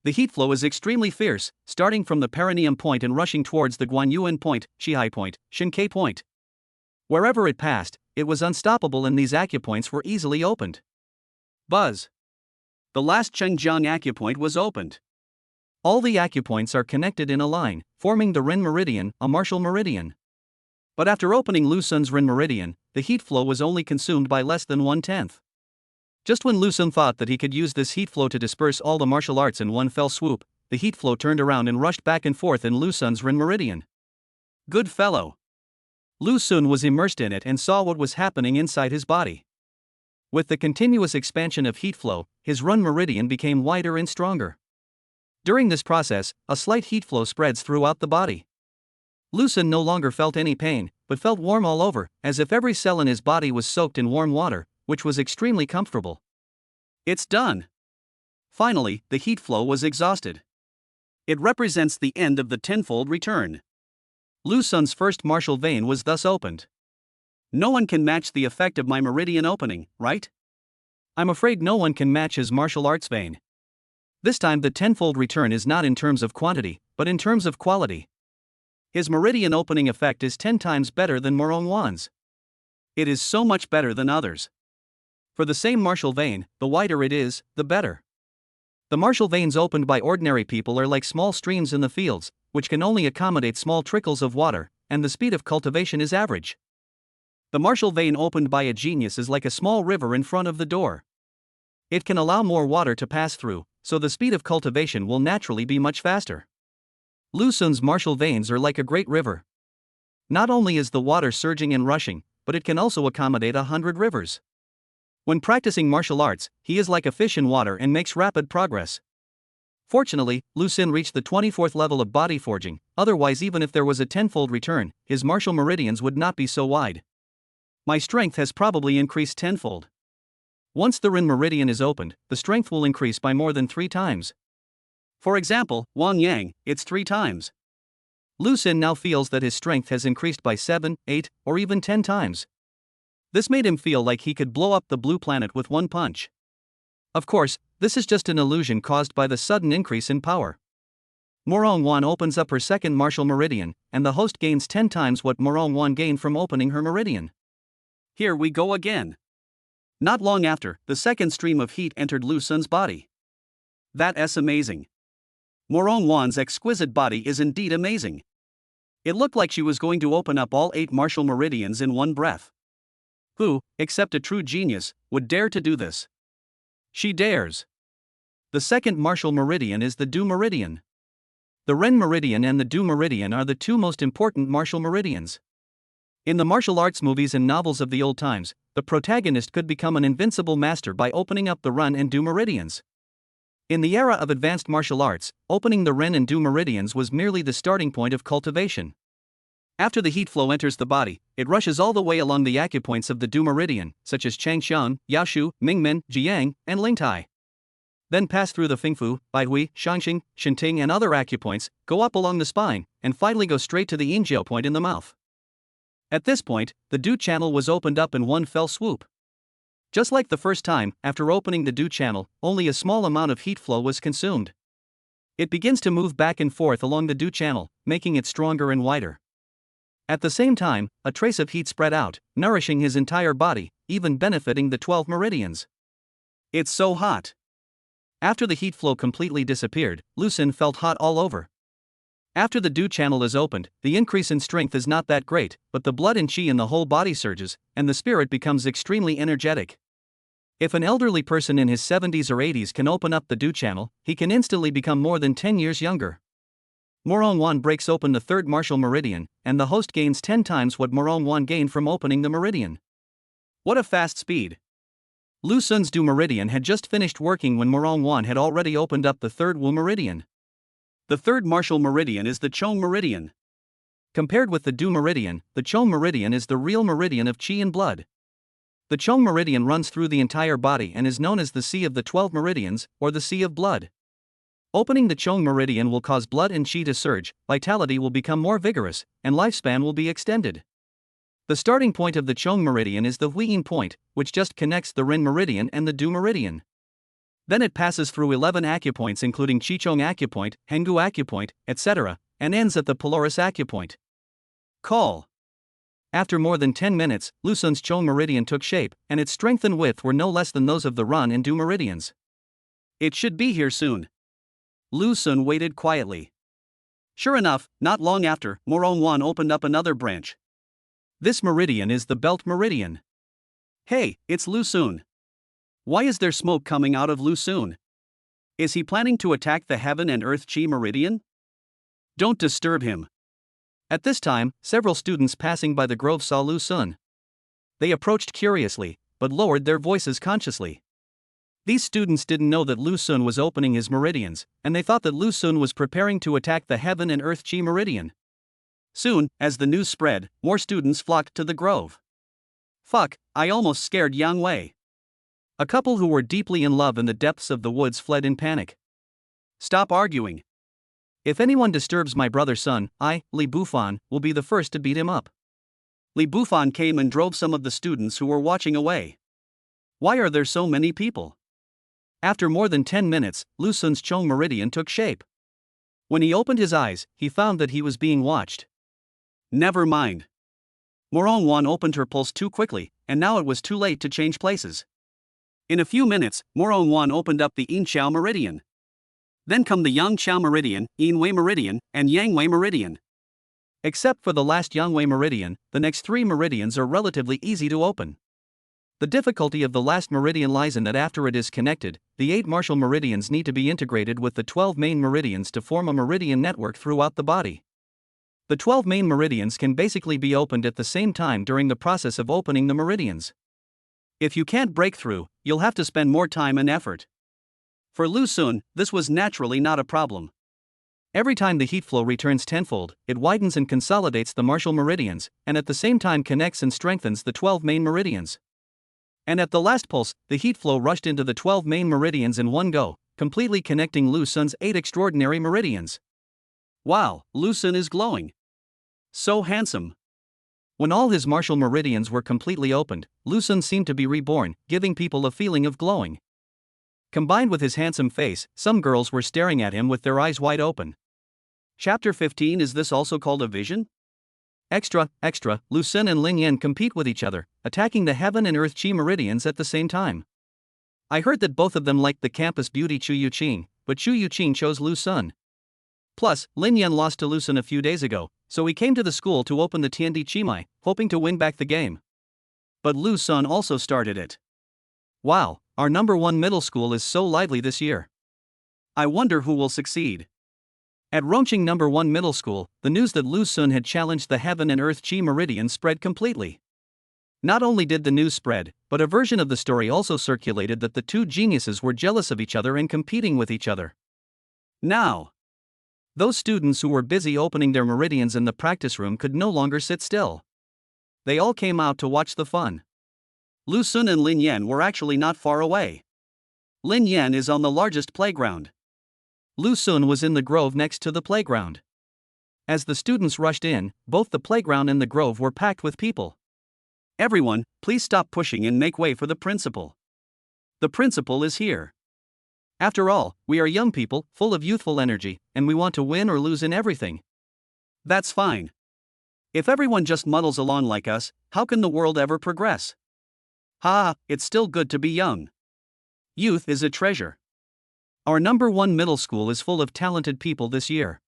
The heat flow is extremely fierce, starting from the perineum point and rushing towards the Guanyuan point, Shihai point, Shinkei point. Wherever it passed, it was unstoppable and these acupoints were easily opened. Buzz. The last Chengjiang acupoint was opened. All the acupoints are connected in a line, forming the Ren meridian, a martial meridian. But after opening Lusun's Ren meridian, the heat flow was only consumed by less than 1/10. Just when Lucen thought that he could use this heat flow to disperse all the martial arts in one fell swoop, the heat flow turned around and rushed back and forth in Lusun's Ren meridian. Good fellow. Lucen was immersed in it and saw what was happening inside his body. With the continuous expansion of heat flow, his Ren meridian became wider and stronger. During this process, a slight heat flow spreads throughout the body. Lucen no longer felt any pain, but felt warm all over, as if every cell in his body was soaked in warm water, which was extremely comfortable. It's done. Finally, the heat flow was exhausted. It represents the end of the tenfold return. Lusun's first martial vein was thus opened. No one can match the effect of my meridian opening, right? I'm afraid no one can match his martial arts vein. This time the tenfold return is not in terms of quantity, but in terms of quality. His meridian opening effect is 10 times better than Morong Wan's. It is so much better than others. For the same martial vein, the wider it is, the better. The martial veins opened by ordinary people are like small streams in the fields, which can only accommodate small trickles of water, and the speed of cultivation is average. The martial vein opened by a genius is like a small river in front of the door. It can allow more water to pass through, so the speed of cultivation will naturally be much faster. Lusun's martial veins are like a great river. Not only is the water surging and rushing, but it can also accommodate 100 rivers. When practicing martial arts, he is like a fish in water and makes rapid progress. Fortunately, Lucen reached the 24th level of body forging, otherwise even if there was a tenfold return, his martial meridians would not be so wide. My strength has probably increased tenfold. Once the Ren meridian is opened, the strength will increase by more than 3 times. For example, Wang Yang, it's 3 times. Lucen now feels that his strength has increased by 7, 8, or even 10 times. This made him feel like he could blow up the blue planet with one punch. Of course, this is just an illusion caused by the sudden increase in power. Morong Wan opens up her second martial meridian, and the host gains 10 times what Morong Wan gained from opening her meridian. Here we go again. Not long after, the second stream of heat entered Lusun's body. That's amazing. Morong Wan's exquisite body is indeed amazing. It looked like she was going to open up all 8 martial meridians in one breath. Who, except a true genius, would dare to do this? She dares. The second martial meridian is the Du meridian. The Ren meridian and the Du meridian are the two most important martial meridians. In the martial arts movies and novels of the old times, the protagonist could become an invincible master by opening up the Ren and Du meridians. In the era of advanced martial arts, opening the Ren and Du meridians was merely the starting point of cultivation. After the heat flow enters the body, it rushes all the way along the acupoints of the Du meridian, such as Changxiang, Yaoshu, Mingmen, Jiang, and Lingtai. Then pass through the Fingfu, Baihui, Shangxing, Shinting, and other acupoints, go up along the spine, and finally go straight to the Yinjiao point in the mouth. At this point, the Du channel was opened up in one fell swoop. Just like the first time, after opening the Du channel, only a small amount of heat flow was consumed. It begins to move back and forth along the Du channel, making it stronger and wider. At the same time, a trace of heat spread out, nourishing his entire body, even benefiting the 12 meridians. It's so hot. After the heat flow completely disappeared, Lu Xun felt hot all over. After the Du channel is opened, the increase in strength is not that great, but the blood and qi in the whole body surges, and the spirit becomes extremely energetic. If an elderly person in his 70s or 80s can open up the Du channel, he can instantly become more than 10 years younger. Morong Wan breaks open the third martial meridian, and the host gains 10 times what Morong Wan gained from opening the meridian. What a fast speed! Lu Xun's Du meridian had just finished working when Morong Wan had already opened up the third Wu meridian. The third martial meridian is the Chong meridian. Compared with the Du meridian, the Chong meridian is the real meridian of qi and blood. The Chong meridian runs through the entire body and is known as the Sea of the 12 meridians, or the Sea of Blood. Opening the Chong meridian will cause blood and qi to surge, vitality will become more vigorous, and lifespan will be extended. The starting point of the Chong meridian is the Huiyin point, which just connects the Ren meridian and the Du meridian. Then it passes through 11 acupoints including Qichong acupoint, Hengu acupoint, etc., and ends at the Polaris acupoint. Call. After more than 10 minutes, Lu Xun's Chong meridian took shape, and its strength and width were no less than those of the Ren and Du meridians. It should be here soon. Lu Xun waited quietly. Sure enough, not long after, Morong Wan opened up another branch. This meridian is the Belt meridian. Hey, it's Lu Xun. Why is there smoke coming out of Lu Xun? Is he planning to attack the Heaven and Earth Qi meridian? Don't disturb him. At this time, several students passing by the grove saw Lu Xun. They approached curiously, but lowered their voices consciously. These students didn't know that Lu Xun was opening his meridians, and they thought that Lu Xun was preparing to attack the Heaven and Earth Qi meridian. Soon, as the news spread, more students flocked to the grove. Fuck, I almost scared Yang Wei. A couple who were deeply in love in the depths of the woods fled in panic. Stop arguing. If anyone disturbs my brother's son, I, Li Bufan, will be the first to beat him up. Li Bufan came and drove some of the students who were watching away. Why are there so many people? After more than 10 minutes, Lu Xun's Chong meridian took shape. When he opened his eyes, he found that he was being watched. Never mind. Morong Wan opened her pulse too quickly, and now it was too late to change places. In a few minutes, Morong Wan opened up the Yin Qiao meridian. Then come the Yang Qiao meridian, Yin Wei meridian, and Yang Wei meridian. Except for the last Yang Wei meridian, the next 3 meridians are relatively easy to open. The difficulty of the last meridian lies in that after it is connected, the 8 martial meridians need to be integrated with the 12 main meridians to form a meridian network throughout the body. The 12 main meridians can basically be opened at the same time during the process of opening the meridians. If you can't break through, you'll have to spend more time and effort. For Lu Xun, this was naturally not a problem. Every time the heat flow returns tenfold, it widens and consolidates the martial meridians, and at the same time connects and strengthens the 12 main meridians. And at the last pulse, the heat flow rushed into the 12 main meridians in one go, completely connecting Lu Xun's 8 extraordinary meridians. Wow, Lu Xun is glowing. So handsome. When all his martial meridians were completely opened, Lu Xun seemed to be reborn, giving people a feeling of glowing. Combined with his handsome face, some girls were staring at him with their eyes wide open. Chapter 15. Is this also called a vision? Extra, Lu Xun and Ling Yan compete with each other, attacking the Heaven and Earth Qi meridians at the same time. I heard that both of them liked the campus beauty Chu Yuqing, but Chu Yuqing chose Lu Xun. Plus, Lin Yan lost to Lu Sun a few days ago, so he came to the school to open the Tiandi Chimai, hoping to win back the game. But Lu Sun also started it. Wow, our number 1 middle school is so lively this year. I wonder who will succeed. At Rongqing number 1 middle school, the news that Lu Sun had challenged the heaven and earth Qi meridian spread completely. Not only did the news spread, but a version of the story also circulated that the two geniuses were jealous of each other and competing with each other. Now, those students who were busy opening their meridians in the practice room could no longer sit still. They all came out to watch the fun. Lu Sun and Lin Yan were actually not far away. Lin Yan is on the largest playground. Lu Sun was in the grove next to the playground. As the students rushed in, both the playground and the grove were packed with people. Everyone, please stop pushing and make way for the principal. The principal is here. After all, we are young people, full of youthful energy, and we want to win or lose in everything. That's fine. If everyone just muddles along like us, how can the world ever progress? It's still good to be young. Youth is a treasure. Our number 1 middle school is full of talented people this year.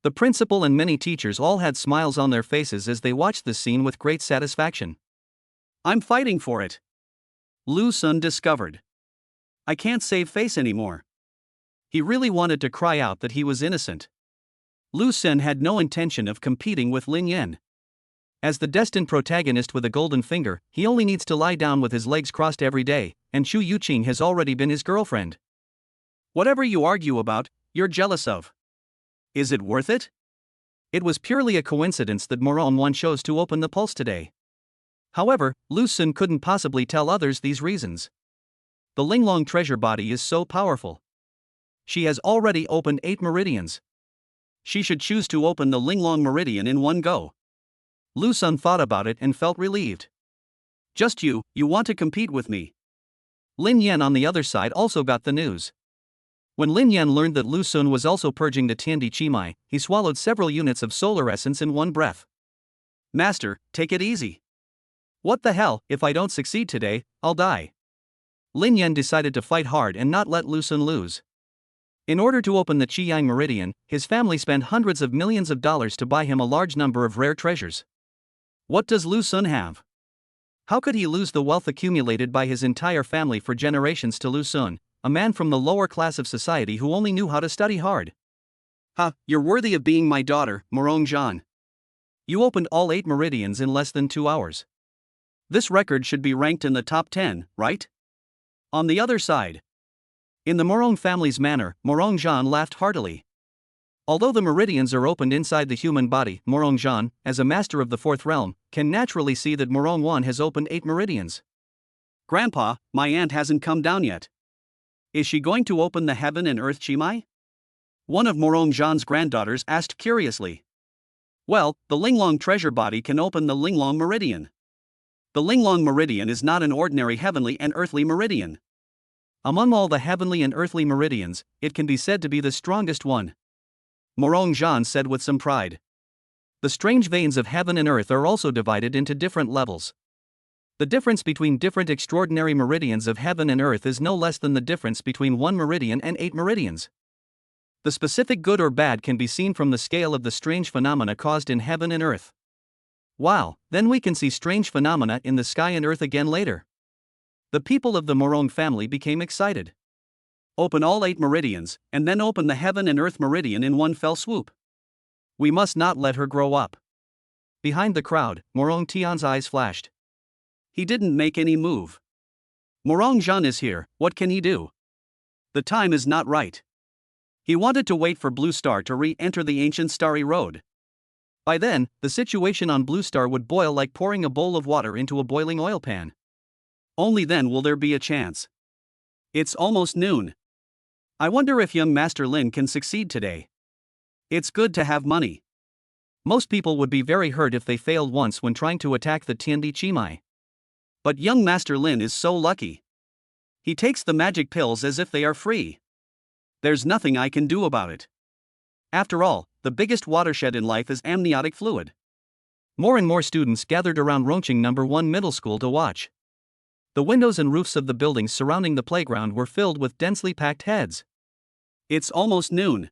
The principal and many teachers all had smiles on their faces as they watched this scene with great satisfaction. I'm fighting for it. Lu Sun discovered. I can't save face anymore. He really wanted to cry out that he was innocent. Lu Sun had no intention of competing with Lin Yan. As the destined protagonist with a golden finger, he only needs to lie down with his legs crossed every day, and Xu Yuqing has already been his girlfriend. Whatever you argue about, you're jealous of. Is it worth it? It was purely a coincidence that Morong Wan chose to open the pulse today. However, Lu Sun couldn't possibly tell others these reasons. The Linglong treasure body is so powerful. She has already opened 8 meridians. She should choose to open the Linglong meridian in one go. Lu Sun thought about it and felt relieved. Just you want to compete with me. Lin Yan on the other side also got the news. When Lin Yan learned that Lu Sun was also purging the Tiandi Chimai, he swallowed several units of solar essence in one breath. Master, take it easy. What the hell, if I don't succeed today, I'll die. Lin Yan decided to fight hard and not let Lu Sun lose. In order to open the Qiyang meridian, his family spent hundreds of millions of dollars to buy him a large number of rare treasures. What does Lu Sun have? How could he lose the wealth accumulated by his entire family for generations to Lu Sun, a man from the lower class of society who only knew how to study hard? You're worthy of being my daughter, Morong Zhan. You opened all 8 meridians in less than 2 hours. This record should be ranked in the top 10, right? On the other side. In the Morong family's manner, Morong Zhan laughed heartily. Although the meridians are opened inside the human body, Morong Zhan, as a master of the 4th realm, can naturally see that Morong Wan has opened 8 meridians. Grandpa, my aunt hasn't come down yet. Is she going to open the heaven and earth Chimai? One of Morong Zhan's granddaughters asked curiously. Well, the Linglong treasure body can open the Linglong meridian. The Linglong meridian is not an ordinary heavenly and earthly meridian. Among all the heavenly and earthly meridians, it can be said to be the strongest one. Morong Zhan said with some pride. The strange veins of heaven and earth are also divided into different levels. The difference between different extraordinary meridians of heaven and earth is no less than the difference between 1 meridian and 8 meridians. The specific good or bad can be seen from the scale of the strange phenomena caused in heaven and earth. Wow, then we can see strange phenomena in the sky and earth again later. The people of the Morong family became excited. Open all 8 meridians, and then open the heaven and earth meridian in one fell swoop. We must not let her grow up. Behind the crowd, Morong Tian's eyes flashed. He didn't make any move. Morong Zhan is here, what can he do? The time is not right. He wanted to wait for Blue Star to re-enter the ancient starry road. By then, the situation on Blue Star would boil like pouring a bowl of water into a boiling oil pan. Only then will there be a chance. It's almost noon. I wonder if young Master Lin can succeed today. It's good to have money. Most people would be very hurt if they failed once when trying to attack the Tiandi Chimai. But young Master Lin is so lucky. He takes the magic pills as if they are free. There's nothing I can do about it. After all, the biggest watershed in life is amniotic fluid. More and more students gathered around Rongqing number 1 middle school to watch. The windows and roofs of the buildings surrounding the playground were filled with densely packed heads. It's almost noon.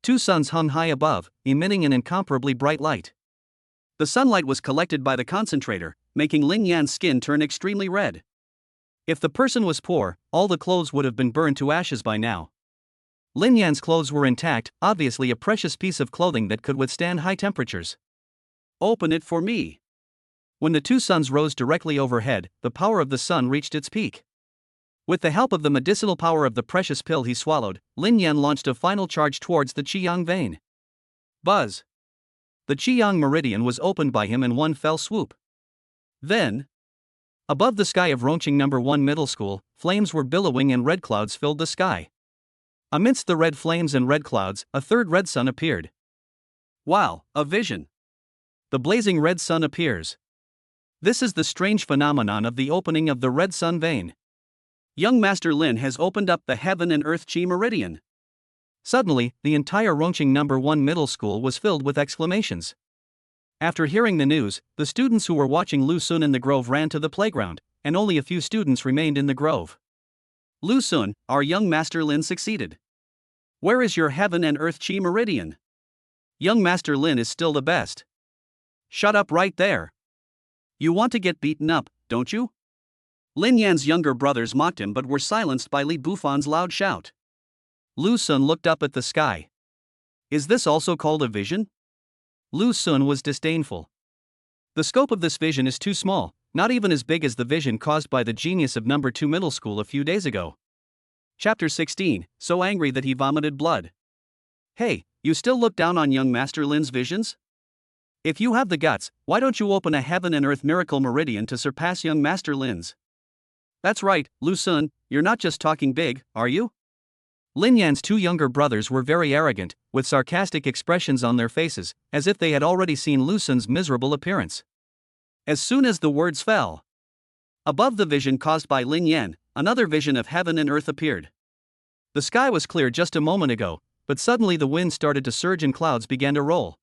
Two suns hung high above, emitting an incomparably bright light. The sunlight was collected by the concentrator, making Lin Yan's skin turn extremely red. If the person was poor, all the clothes would have been burned to ashes by now. Lin Yan's clothes were intact, obviously a precious piece of clothing that could withstand high temperatures. Open it for me. When the two suns rose directly overhead, the power of the sun reached its peak. With the help of the medicinal power of the precious pill he swallowed, Lin Yan launched a final charge towards the Qiyang vein. Buzz! The Qiyang meridian was opened by him in one fell swoop. Then, above the sky of Rongqing No. 1 Middle School, flames were billowing and red clouds filled the sky. Amidst the red flames and red clouds, a third red sun appeared. Wow, a vision! The blazing red sun appears. This is the strange phenomenon of the opening of the red sun vein. Young Master Lin has opened up the heaven and earth Qi meridian. Suddenly, the entire Rongqing No. 1 Middle School was filled with exclamations. After hearing the news, the students who were watching Lu Sun in the grove ran to the playground, and only a few students remained in the grove. Lu Sun, our young Master Lin succeeded. Where is your heaven and earth Qi meridian? Young Master Lin is still the best. Shut up right there. You want to get beaten up, don't you? Lin Yan's younger brothers mocked him but were silenced by Li Bufan's loud shout. Lu Sun looked up at the sky. Is this also called a vision? Lu Sun was disdainful. The scope of this vision is too small, not even as big as the vision caused by the genius of No. 2 Middle School a few days ago. Chapter 16, so angry that he vomited blood. Hey, you still look down on young Master Lin's visions? If you have the guts, why don't you open a heaven and earth miracle meridian to surpass young Master Lin's? That's right, Lu Sun, you're not just talking big, are you? Lin Yan's two younger brothers were very arrogant, with sarcastic expressions on their faces, as if they had already seen Lu Sun's miserable appearance. As soon as the words fell, above the vision caused by Lin Yan, another vision of heaven and earth appeared. The sky was clear just a moment ago, but suddenly the wind started to surge and clouds began to roll.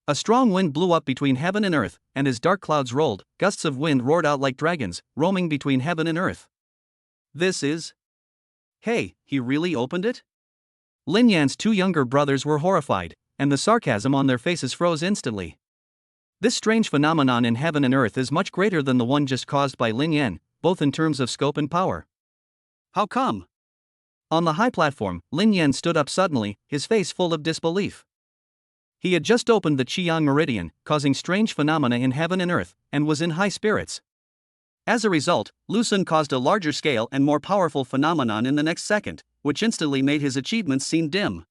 A strong wind blew up between heaven and earth, and as dark clouds rolled, gusts of wind roared out like dragons, roaming between heaven and earth. This is... Hey, he really opened it? Lin Yan's two younger brothers were horrified, and the sarcasm on their faces froze instantly. This strange phenomenon in heaven and earth is much greater than the one just caused by Lin Yan, both in terms of scope and power. How come? On the high platform, Lin Yan stood up suddenly, his face full of disbelief. He had just opened the Qiyang meridian, causing strange phenomena in heaven and earth, and was in high spirits. As a result, Lu Sun caused a larger scale and more powerful phenomenon in the next second, which instantly made his achievements seem dim.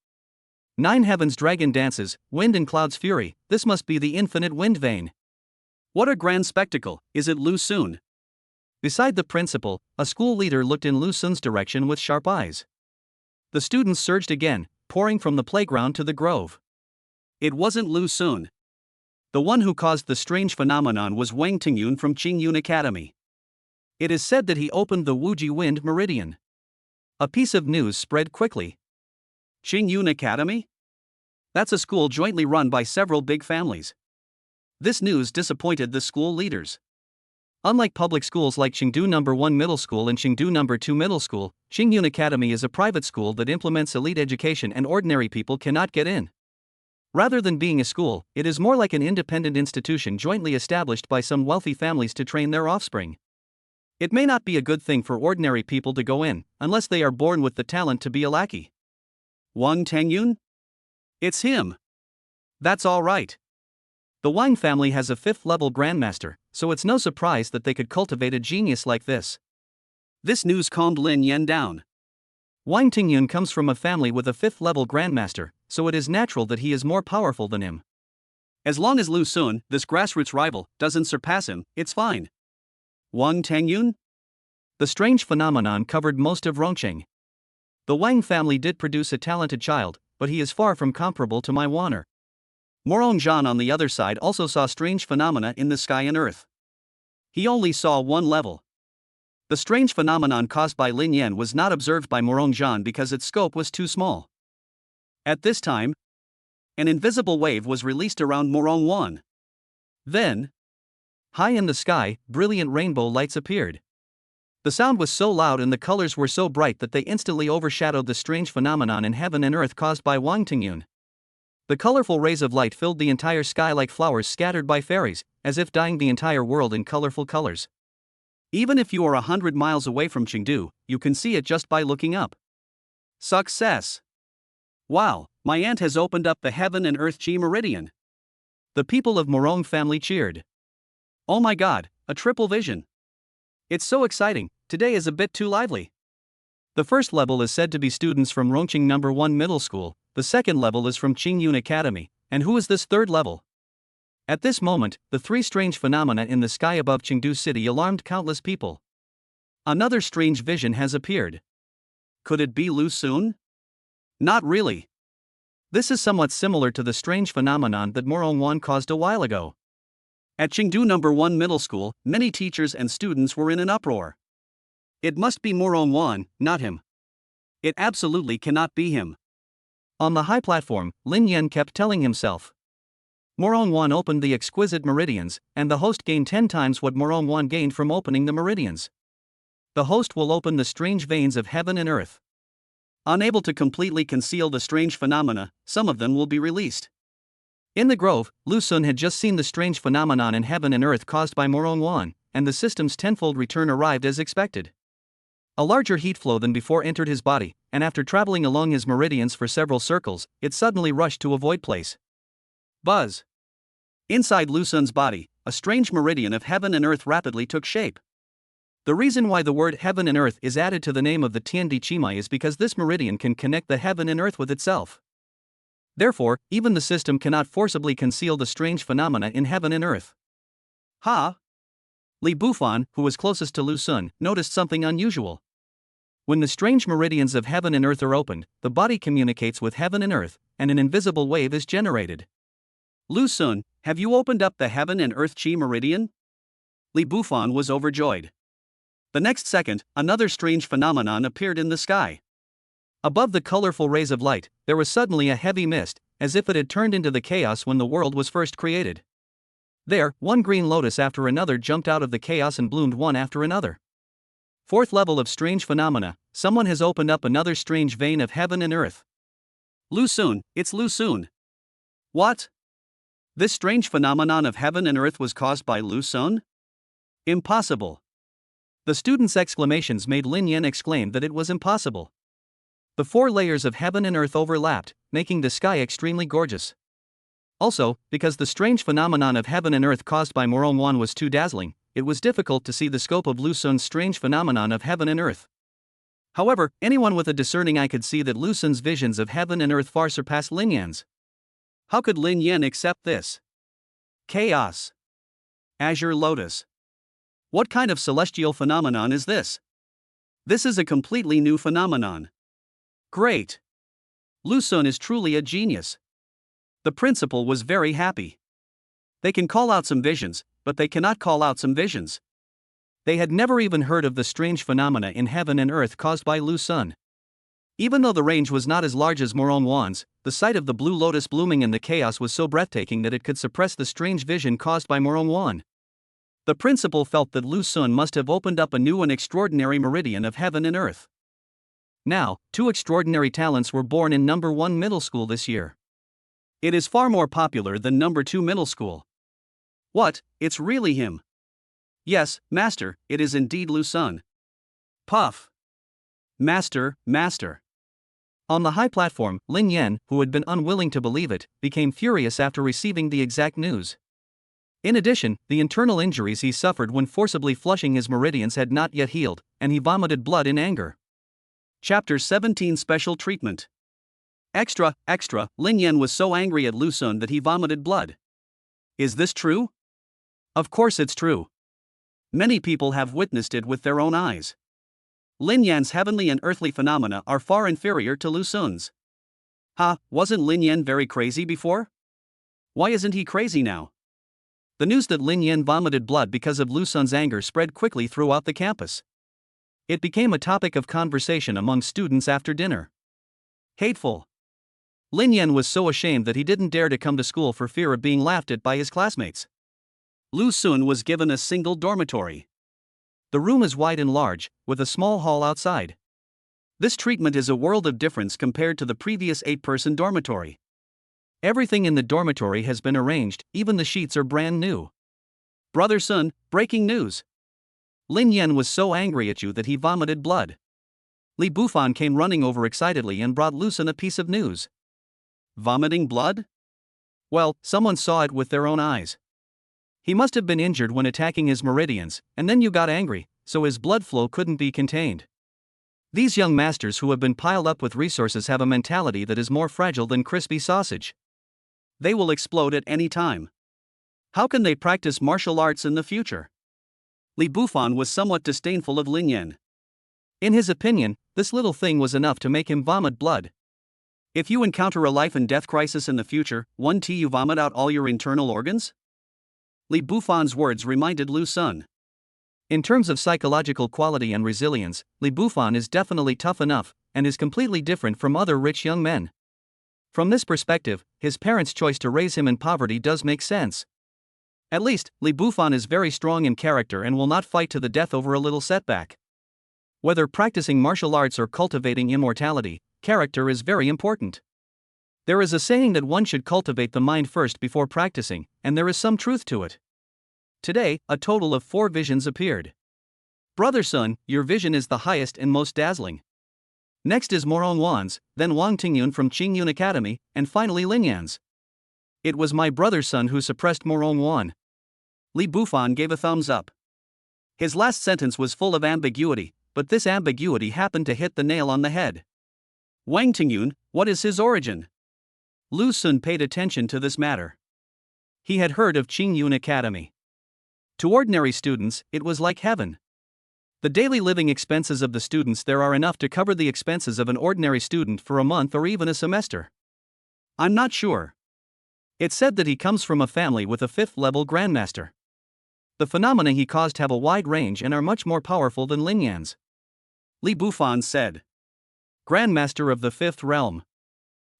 9 heavens dragon dances, wind and clouds fury, this must be the infinite wind vein. What a grand spectacle, is it Lu Sun? Beside the principal, a school leader looked in Lu Sun's direction with sharp eyes. The students surged again, pouring from the playground to the grove. It wasn't Lu Sun. The one who caused the strange phenomenon was Wang Tingyun from Qingyun Academy. It is said that he opened the Wuji Wind Meridian. A piece of news spread quickly. Qingyun Academy? That's a school jointly run by several big families. This news disappointed the school leaders. Unlike public schools like Chengdu No. 1 Middle School and Chengdu No. 2 Middle School, Qingyun Academy is a private school that implements elite education and ordinary people cannot get in. Rather than being a school, it is more like an independent institution jointly established by some wealthy families to train their offspring. It may not be a good thing for ordinary people to go in, unless they are born with the talent to be a lackey. Wang Tingyun? It's him. That's all right. The Wang family has a 5th-level grandmaster, so it's no surprise that they could cultivate a genius like this. This news calmed Lin Yan down. Wang Tingyun comes from a family with a 5th-level grandmaster, so it is natural that he is more powerful than him. As long as Lu Sun, this grassroots rival, doesn't surpass him, it's fine. Wang Tingyun? The strange phenomenon covered most of Rongqing. The Wang family did produce a talented child, but he is far from comparable to my Wanner. Moronzhan on the other side also saw strange phenomena in the sky and earth. He only saw one level. The strange phenomenon caused by Lin Yan was not observed by Moronzhan because its scope was too small. At this time, an invisible wave was released around Morongwan. Then, high in the sky, brilliant rainbow lights appeared. The sound was so loud and the colors were so bright that they instantly overshadowed the strange phenomenon in heaven and earth caused by Wang Tingyun. The colorful rays of light filled the entire sky like flowers scattered by fairies, as if dyeing the entire world in colorful colors. Even if you are 100 miles away from Chengdu, you can see it just by looking up. Success! Wow, my aunt has opened up the heaven and earth Chi meridian. The people of Morong family cheered. Oh my god, a triple vision. It's so exciting, today is a bit too lively. The first level is said to be students from Rongqing No. 1 Middle School, the second level is from Qingyun Academy, and who is this third level? At this moment, the three strange phenomena in the sky above Chengdu City alarmed countless people. Another strange vision has appeared. Could it be Lu Sun? Not really. This is somewhat similar to the strange phenomenon that Morong Wan caused a while ago. At Chengdu No. 1 Middle School, many teachers and students were in an uproar. It must be Morong Wan, not him. It absolutely cannot be him. On the high platform, Lin Yan kept telling himself. Morong Wan opened the exquisite meridians, and the host gained 10 times what Morong Wan gained from opening the meridians. The host will open the strange veins of heaven and earth. Unable to completely conceal the strange phenomena, some of them will be released. In the grove, Lu Sun had just seen the strange phenomenon in heaven and earth caused by Morong Wan, and the system's tenfold return arrived as expected. A larger heat flow than before entered his body, and after traveling along his meridians for several circles, it suddenly rushed to a void place. Buzz! Inside Lu Sun's body, a strange meridian of heaven and earth rapidly took shape. The reason why the word heaven and earth is added to the name of the Tiandi Chimai is because this meridian can connect the heaven and earth with itself. Therefore, even the system cannot forcibly conceal the strange phenomena in heaven and earth. Ha! Li Bufan, who was closest to Lu Sun, noticed something unusual. When the strange meridians of heaven and earth are opened, the body communicates with heaven and earth, and an invisible wave is generated. Lu Sun, have you opened up the heaven and earth Chi meridian? Li Bufan was overjoyed. The next second, another strange phenomenon appeared in the sky. Above the colorful rays of light, there was suddenly a heavy mist, as if it had turned into the chaos when the world was first created. There, one green lotus after another jumped out of the chaos and bloomed one after another. Fourth level of strange phenomena, someone has opened up another strange vein of heaven and earth. Lu Sun, it's Lu Sun. What? This strange phenomenon of heaven and earth was caused by Lu Sun? Impossible. The students' exclamations made Lin Yan exclaim that it was impossible. The 4 layers of heaven and earth overlapped, making the sky extremely gorgeous. Also, because the strange phenomenon of heaven and earth caused by Morong Wan was too dazzling, it was difficult to see the scope of Lu Sun's strange phenomenon of heaven and earth. However, anyone with a discerning eye could see that Lu Sun's visions of heaven and earth far surpassed Lin Yan's. How could Lin Yan accept this? Chaos. Azure Lotus. What kind of celestial phenomenon is this? This is a completely new phenomenon. Great! Lu Sun is truly a genius. The principal was very happy. They can call out some visions, but they cannot call out some visions. They had never even heard of the strange phenomena in heaven and earth caused by Lu Sun. Even though the range was not as large as Morong Wan's, the sight of the blue lotus blooming in the chaos was so breathtaking that it could suppress the strange vision caused by Morong Wan. The principal felt that Lu Sun must have opened up a new and extraordinary meridian of heaven and earth. Now, 2 extraordinary talents were born in No. 1 Middle School this year. It is far more popular than No. 2 Middle School. What, it's really him? Yes, Master, it is indeed Lu Sun. Puff. Master, Master. On the high platform, Lin Yan, who had been unwilling to believe it, became furious after receiving the exact news. In addition, the internal injuries he suffered when forcibly flushing his meridians had not yet healed, and he vomited blood in anger. Chapter 17 Special Treatment. Extra, Lin Yan was so angry at Lu Sun that he vomited blood. Is this true? Of course it's true. Many people have witnessed it with their own eyes. Lin Yan's heavenly and earthly phenomena are far inferior to Lu Sun's. Wasn't Lin Yan very crazy before? Why isn't he crazy now? The news that Lin Yan vomited blood because of Lu Sun's anger spread quickly throughout the campus. It became a topic of conversation among students after dinner. Hateful. Lin Yan was so ashamed that he didn't dare to come to school for fear of being laughed at by his classmates. Lu Sun was given a single dormitory. The room is wide and large, with a small hall outside. This treatment is a world of difference compared to the previous 8-person dormitory. Everything in the dormitory has been arranged, even the sheets are brand new. Brother Sun, breaking news. Lin Yan was so angry at you that he vomited blood. Li Bufan came running over excitedly and brought Lu Sun a piece of news. Vomiting blood? Well, someone saw it with their own eyes. He must have been injured when attacking his meridians, and then you got angry, so his blood flow couldn't be contained. These young masters who have been piled up with resources have a mentality that is more fragile than crispy sausage. They will explode at any time. How can they practice martial arts in the future? Li Bufan was somewhat disdainful of Lin Yan. In his opinion, this little thing was enough to make him vomit blood. If you encounter a life and death crisis in the future, won't you vomit out all your internal organs? Li Bufan's words reminded Lu Sun. In terms of psychological quality and resilience, Li Bufan is definitely tough enough, and is completely different from other rich young men. From this perspective, his parents' choice to raise him in poverty does make sense. At least, Li Bufan is very strong in character and will not fight to the death over a little setback. Whether practicing martial arts or cultivating immortality, character is very important. There is a saying that one should cultivate the mind first before practicing, and there is some truth to it. Today, a total of 4 visions appeared. Brother Sun, your vision is the highest and most dazzling. Next is Morong Wan's, then Wang Tingyun from Qingyun Academy, and finally Lin Yan's. It was my brother Sun who suppressed Morong Wan. Li Bufan gave a thumbs up. His last sentence was full of ambiguity, but this ambiguity happened to hit the nail on the head. Wang Tingyun, what is his origin? Lu Sun paid attention to this matter. He had heard of Qingyun Academy. To ordinary students, it was like heaven. The daily living expenses of the students there are enough to cover the expenses of an ordinary student for a month or even a semester. I'm not sure. It's said that he comes from a family with a 5th-level grandmaster. The phenomena he caused have a wide range and are much more powerful than Lin Yan's. Li Bufan said. Grandmaster of the 5th realm.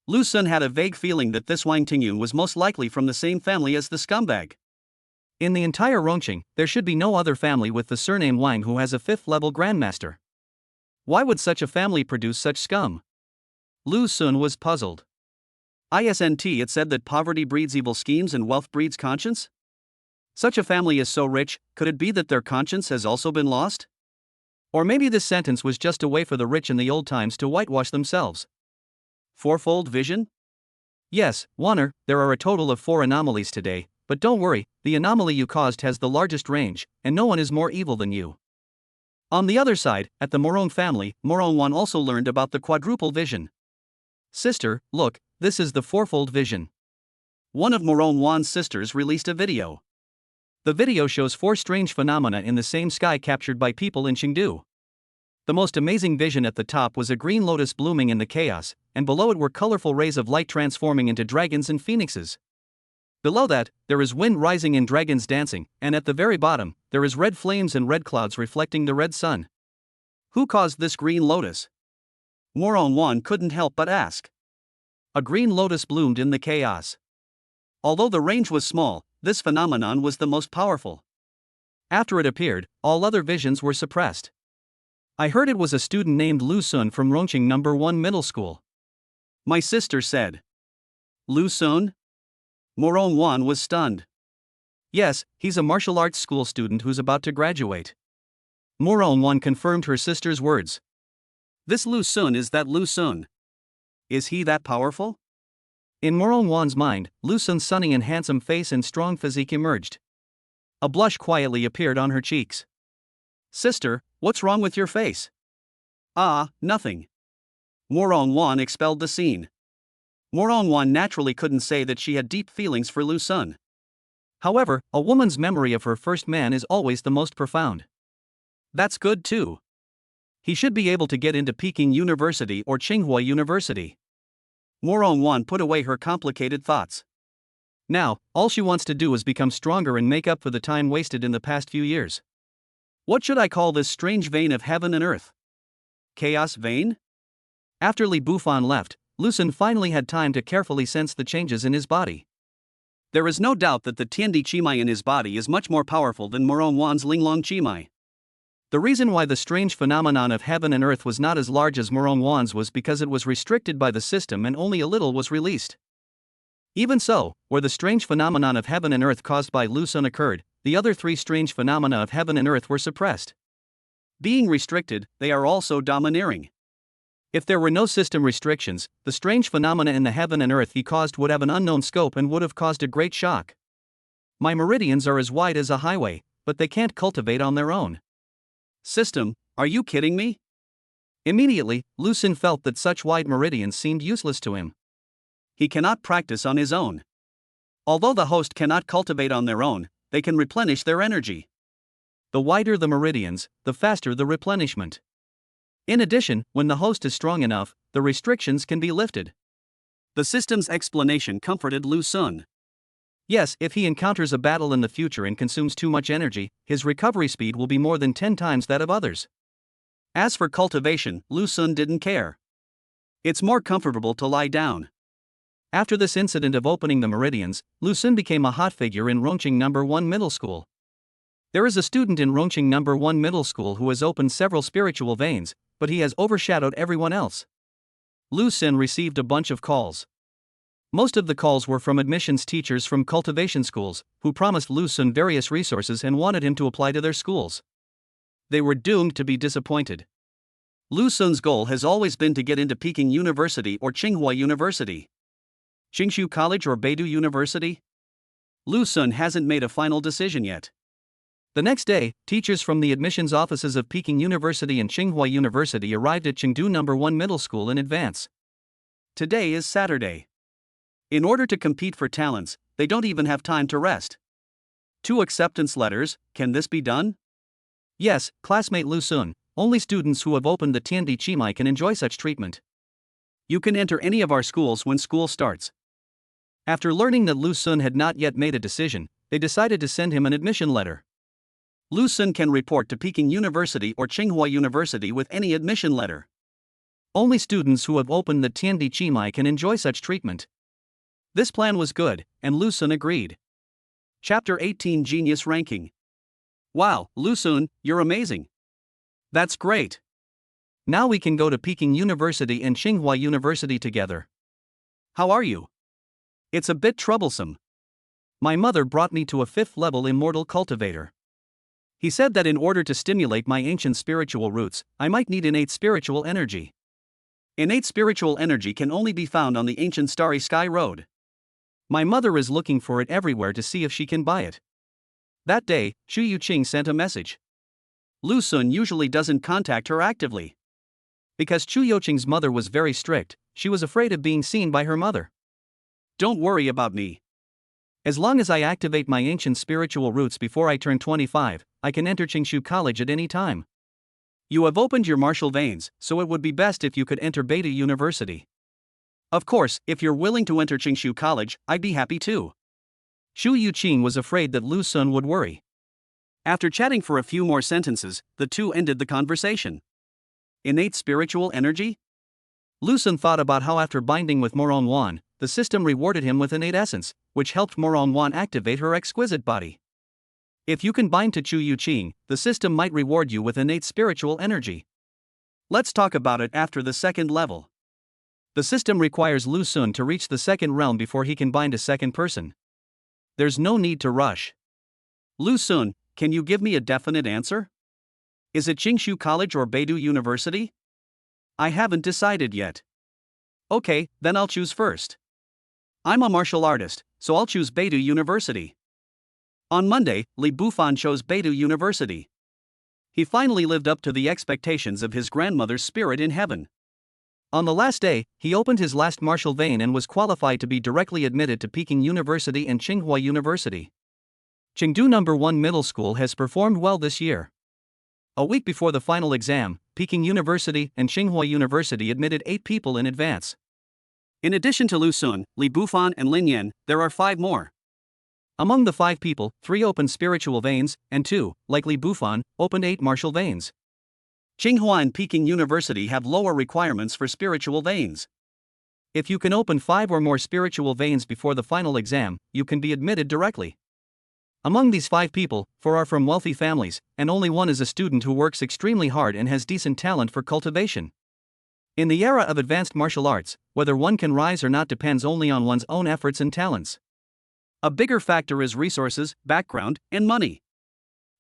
Lu Sun had a vague feeling that this Wang Tingyun was most likely from the same family as the scumbag. In the entire Rongqing, there should be no other family with the surname Wang who has a 5th-level grandmaster. Why would such a family produce such scum? Lu Sun was puzzled. Isn't it said that poverty breeds evil schemes and wealth breeds conscience? Such a family is so rich, could it be that their conscience has also been lost? Or maybe this sentence was just a way for the rich in the old times to whitewash themselves. Fourfold vision? Yes, Warner, there are a total of 4 anomalies today, but don't worry, the anomaly you caused has the largest range, and no one is more evil than you. On the other side, at the Morong family, Morong Wan also learned about the quadruple vision. Sister, look, this is the fourfold vision. One of Morong Wan's sisters released a video. The video shows 4 strange phenomena in the same sky captured by people in Chengdu. The most amazing vision at the top was a green lotus blooming in the chaos, and below it were colorful rays of light transforming into dragons and phoenixes. Below that, there is wind rising and dragons dancing, and at the very bottom, there is red flames and red clouds reflecting the red sun. Who caused this green lotus? Morong Wan couldn't help but ask. A green lotus bloomed in the chaos. Although the range was small, this phenomenon was the most powerful. After it appeared, all other visions were suppressed. I heard it was a student named Lu Sun from Rongqing No. 1 Middle School. My sister said. Lu Sun? Morong Wan was stunned. Yes, he's a martial arts school student who's about to graduate. Morong Wan confirmed her sister's words. This Lu Sun is that Lu Sun. Is he that powerful? In Morong Wan's mind, Lu Sun's sunny and handsome face and strong physique emerged. A blush quietly appeared on her cheeks. Sister, what's wrong with your face? Ah, nothing. Morong Wan expelled the scene. Morong Wan naturally couldn't say that she had deep feelings for Lu Sun. However, a woman's memory of her first man is always the most profound. That's good too. He should be able to get into Peking University or Tsinghua University. Morong Wan put away her complicated thoughts. Now, all she wants to do is become stronger and make up for the time wasted in the past few years. What should I call this strange vein of heaven and earth? Chaos vein? After Li Bufan left, Lu Sun finally had time to carefully sense the changes in his body. There is no doubt that the Tiandi Qimai in his body is much more powerful than Morong Wan's Linglong Qimai. The reason why the strange phenomenon of heaven and earth was not as large as Morongwan's was because it was restricted by the system and only a little was released. Even so, where the strange phenomenon of heaven and earth caused by Lu Sun occurred, the other three strange phenomena of heaven and earth were suppressed. Being restricted, they are also domineering. If there were no system restrictions, the strange phenomena in the heaven and earth he caused would have an unknown scope and would have caused a great shock. My meridians are as wide as a highway, but they can't cultivate on their own. System, are you kidding me? Immediately, Lu Sun felt that such wide meridians seemed useless to him. He cannot practice on his own. Although the host cannot cultivate on their own, they can replenish their energy. The wider the meridians, the faster the replenishment. In addition, when the host is strong enough, the restrictions can be lifted. The system's explanation comforted Lu Sun. Yes, if he encounters a battle in the future and consumes too much energy, his recovery speed will be more than 10 times that of others. As for cultivation, Lu Sun didn't care. It's more comfortable to lie down. After this incident of opening the meridians, Lu Sun became a hot figure in Rongqing No. 1 Middle School. There is a student in Rongqing No. 1 Middle School who has opened several spiritual veins, but he has overshadowed everyone else. Lu Sun received a bunch of calls. Most of the calls were from admissions teachers from cultivation schools, who promised Lu Sun various resources and wanted him to apply to their schools. They were doomed to be disappointed. Lu Sun's goal has always been to get into Peking University or Tsinghua University. Qingshu College or Beidou University? Lu Sun hasn't made a final decision yet. The next day, teachers from the admissions offices of Peking University and Tsinghua University arrived at Chengdu No. 1 Middle School in advance. Today is Saturday. In order to compete for talents, they don't even have time to rest. 2 acceptance letters, can this be done? Yes, classmate Lu Sun, only students who have opened the Tiandi Chimai can enjoy such treatment. You can enter any of our schools when school starts. After learning that Lu Sun had not yet made a decision, they decided to send him an admission letter. Lu Sun can report to Peking University or Tsinghua University with any admission letter. Only students who have opened the Tiandi Chimai can enjoy such treatment. This plan was good, and Lu Sun agreed. Chapter 18 Genius Ranking. Wow, Lu Sun, you're amazing. That's great. Now we can go to Peking University and Tsinghua University together. How are you? It's a bit troublesome. My mother brought me to a 5th level immortal cultivator. He said that in order to stimulate my ancient spiritual roots, I might need innate spiritual energy. Innate spiritual energy can only be found on the ancient Starry Sky Road. My mother is looking for it everywhere to see if she can buy it. That day, Xu Yuqing sent a message. Lu Sun usually doesn't contact her actively. Because Xu Yuqing's mother was very strict, she was afraid of being seen by her mother. Don't worry about me. As long as I activate my ancient spiritual roots before I turn 25, I can enter Qingshu College at any time. You have opened your martial veins, so it would be best if you could enter Beidou University. Of course, if you're willing to enter Qingshu College, I'd be happy too. Xu Yuqing was afraid that Lu Sun would worry. After chatting for a few more sentences, the two ended the conversation. Innate spiritual energy? Lu Sun thought about how after binding with Morongwan, the system rewarded him with innate essence, which helped Morongwan activate her exquisite body. If you can bind to Xu Yuqing, the system might reward you with innate spiritual energy. Let's talk about it after the 2nd level. The system requires Lu Sun to reach the 2nd realm before he can bind a second person. There's no need to rush. Lu Sun, can you give me a definite answer? Is it Qingshu College or Beidou University? I haven't decided yet. Okay, then I'll choose first. I'm a martial artist, so I'll choose Beidou University. On Monday, Li Bufan chose Beidou University. He finally lived up to the expectations of his grandmother's spirit in heaven. On the last day, he opened his last martial vein and was qualified to be directly admitted to Peking University and Tsinghua University. Chengdu No. 1 Middle School has performed well this year. A week before the final exam, Peking University and Tsinghua University admitted 8 people in advance. In addition to Lu Sun, Li Bufan and Lin Yan, there are 5 more. Among the 5 people, 3 opened spiritual veins, and 2, like Li Bufan, opened 8 martial veins. Tsinghua and Peking University have lower requirements for spiritual veins. If you can open 5 or more spiritual veins before the final exam, you can be admitted directly. Among these 5 people, 4 are from wealthy families, and only 1 is a student who works extremely hard and has decent talent for cultivation. In the era of advanced martial arts, whether one can rise or not depends only on one's own efforts and talents. A bigger factor is resources, background, and money.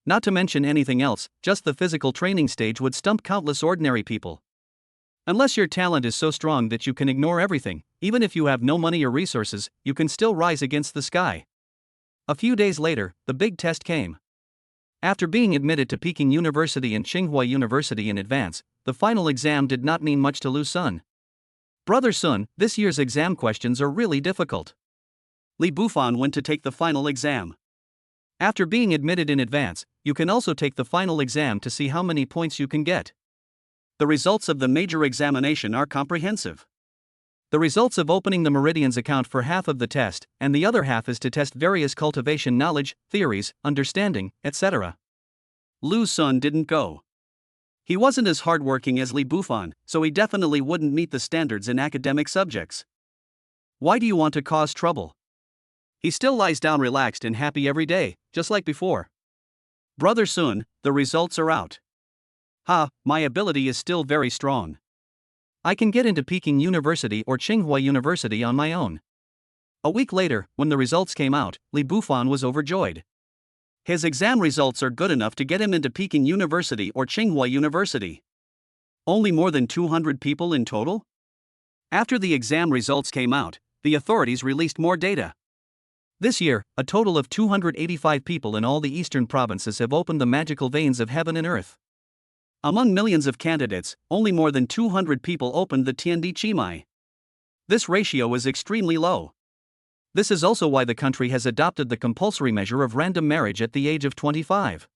Not to mention anything else, just the physical training stage would stump countless ordinary people. Unless your talent is so strong that you can ignore everything, even if you have no money or resources, you can still rise against the sky. A few days later, the big test came. After being admitted to Peking University and Tsinghua University in advance, the final exam did not mean much to Lu Sun. Brother Sun, this year's exam questions are really difficult. Li Bufan went to take the final exam. After being admitted in advance, you can also take the final exam to see how many points you can get. The results of the major examination are comprehensive. The results of opening the meridians account for half of the test, and the other half is to test various cultivation knowledge, theories, understanding, etc. Lu Sun didn't go. He wasn't as hardworking as Li Bufan, so he definitely wouldn't meet the standards in academic subjects. Why do you want to cause trouble? He still lies down relaxed and happy every day, just like before. Brother Sun, the results are out. My ability is still very strong. I can get into Peking University or Tsinghua University on my own. A week later, when the results came out, Li Bufan was overjoyed. His exam results are good enough to get him into Peking University or Tsinghua University. Only more than 200 people in total? After the exam results came out, the authorities released more data. This year, a total of 285 people in all the eastern provinces have opened the magical veins of heaven and earth. Among millions of candidates, only more than 200 people opened the Tiandi Chimai. This ratio is extremely low. This is also why the country has adopted the compulsory measure of random marriage at the age of 25.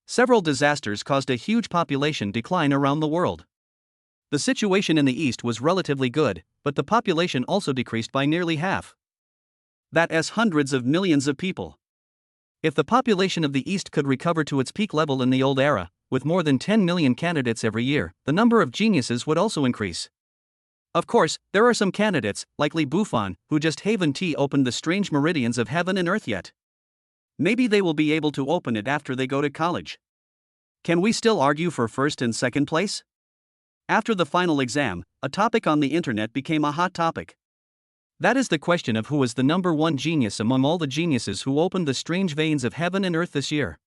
Several disasters caused a huge population decline around the world. The situation in the east was relatively good, but the population also decreased by nearly half. That is hundreds of millions of people. If the population of the east could recover to its peak level in the old era, with more than 10 million candidates every year, the number of geniuses would also increase. Of course, there are some candidates, like Li Bufan, who just haven't opened the strange meridians of heaven and earth yet. Maybe they will be able to open it after they go to college. Can we still argue for first and second place? After the final exam, a topic on the internet became a hot topic. That is the question of who was the number 1 genius among all the geniuses who opened the strange veins of heaven and earth this year.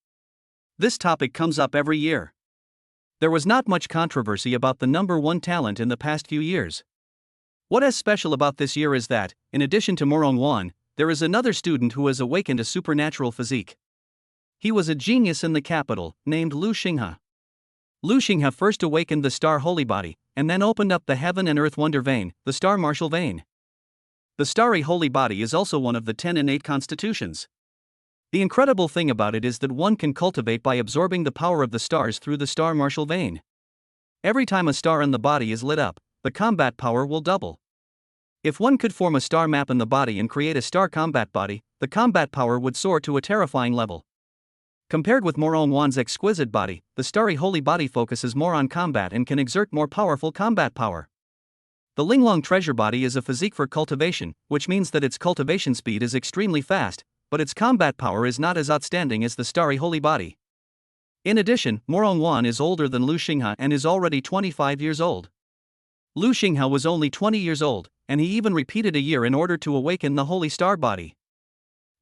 This topic comes up every year. There was not much controversy about the number 1 talent in the past few years. What is special about this year is that, in addition to Morong Wan, there is another student who has awakened a supernatural physique. He was a genius in the capital, named Lu Xinghe. Lu Xinghe first awakened the star holy body, and then opened up the heaven and earth wonder vein, the star martial vein. The starry holy body is also one of the 10 innate constitutions. The incredible thing about it is that one can cultivate by absorbing the power of the stars through the star martial vein. Every time a star in the body is lit up, the combat power will double. If one could form a star map in the body and create a star combat body, the combat power would soar to a terrifying level. Compared with Morong Wan's exquisite body, the starry holy body focuses more on combat and can exert more powerful combat power. The Linglong treasure body is a physique for cultivation, which means that its cultivation speed is extremely fast, but its combat power is not as outstanding as the starry holy body. In addition, Morong Wan is older than Lu Xinghe and is already 25 years old. Lu Xinghe was only 20 years old, and he even repeated a year in order to awaken the holy star body.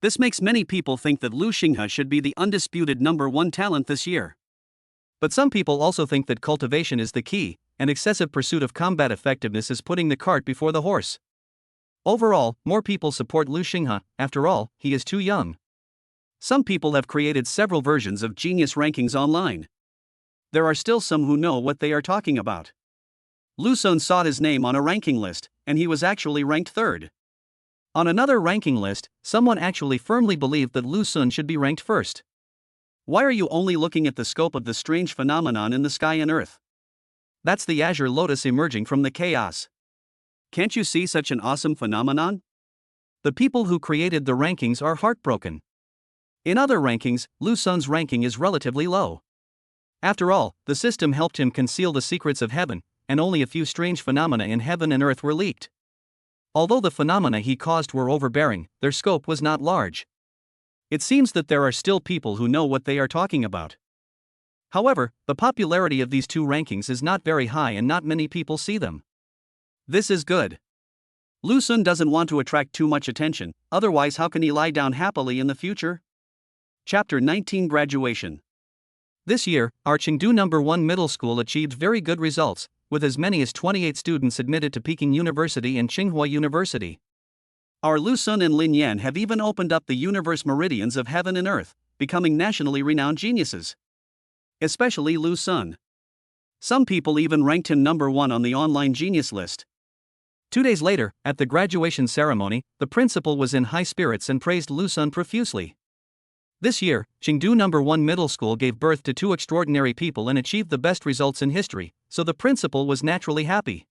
This makes many people think that Lu Xinghe should be the undisputed number 1 talent this year. But some people also think that cultivation is the key, and excessive pursuit of combat effectiveness is putting the cart before the horse. Overall, more people support Lu Xinghe. After all, he is too young. Some people have created several versions of genius rankings online. There are still some who know what they are talking about. Lu Sun saw his name on a ranking list, and he was actually ranked 3rd. On another ranking list, someone actually firmly believed that Lu Sun should be ranked 1st. Why are you only looking at the scope of the strange phenomenon in the sky and earth? That's the azure lotus emerging from the chaos. Can't you see such an awesome phenomenon? The people who created the rankings are heartbroken. In other rankings, Lu Sun's ranking is relatively low. After all, the system helped him conceal the secrets of heaven, and only a few strange phenomena in heaven and earth were leaked. Although the phenomena he caused were overbearing, their scope was not large. It seems that there are still people who know what they are talking about. However, the popularity of these two rankings is not very high and not many people see them. This is good. Lu Sun doesn't want to attract too much attention, otherwise how can he lie down happily in the future? Chapter 19 Graduation. This year, our Chengdu No. 1 middle school achieved very good results, with as many as 28 students admitted to Peking University and Tsinghua University. Our Lu Sun and Lin Yan have even opened up the universe meridians of heaven and earth, becoming nationally renowned geniuses. Especially Lu Sun. Some people even ranked him number 1 on the online genius list. 2 days later, at the graduation ceremony, the principal was in high spirits and praised Lu Sun profusely. This year, Chengdu No. 1 Middle School gave birth to 2 extraordinary people and achieved the best results in history, so the principal was naturally happy.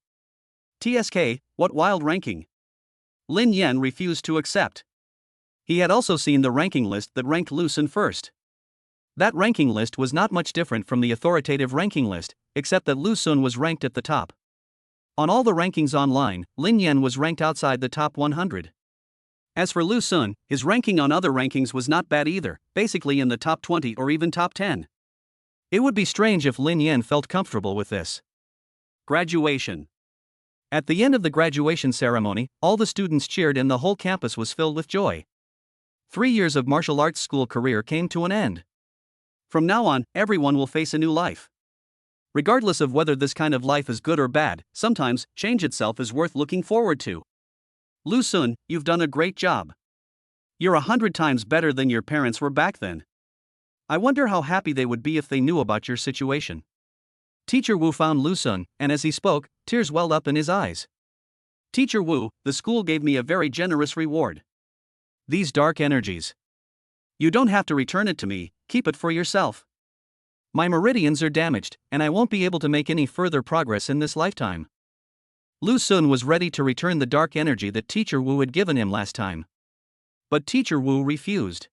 TSK, what wild ranking! Lin Yan refused to accept. He had also seen the ranking list that ranked Lu Sun first. That ranking list was not much different from the authoritative ranking list, except that Lu Sun was ranked at the top. On all the rankings online, Lin Yan was ranked outside the top 100. As for Lu Sun, his ranking on other rankings was not bad either, basically in the top 20 or even top 10. It would be strange if Lin Yan felt comfortable with this. Graduation. At the end of the graduation ceremony, all the students cheered and the whole campus was filled with joy. 3 years of martial arts school career came to an end. From now on, everyone will face a new life. Regardless of whether this kind of life is good or bad, sometimes change itself is worth looking forward to. Lu Sun, you've done a great job. You're 100 times better than your parents were back then. I wonder how happy they would be if they knew about your situation. Teacher Wu found Lu Sun, and as he spoke, tears welled up in his eyes. Teacher Wu, the school gave me a very generous reward. These dark energies. You don't have to return it to me, keep it for yourself. My meridians are damaged, and I won't be able to make any further progress in this lifetime. Lu Sun was ready to return the dark energy that Teacher Wu had given him last time. But Teacher Wu refused.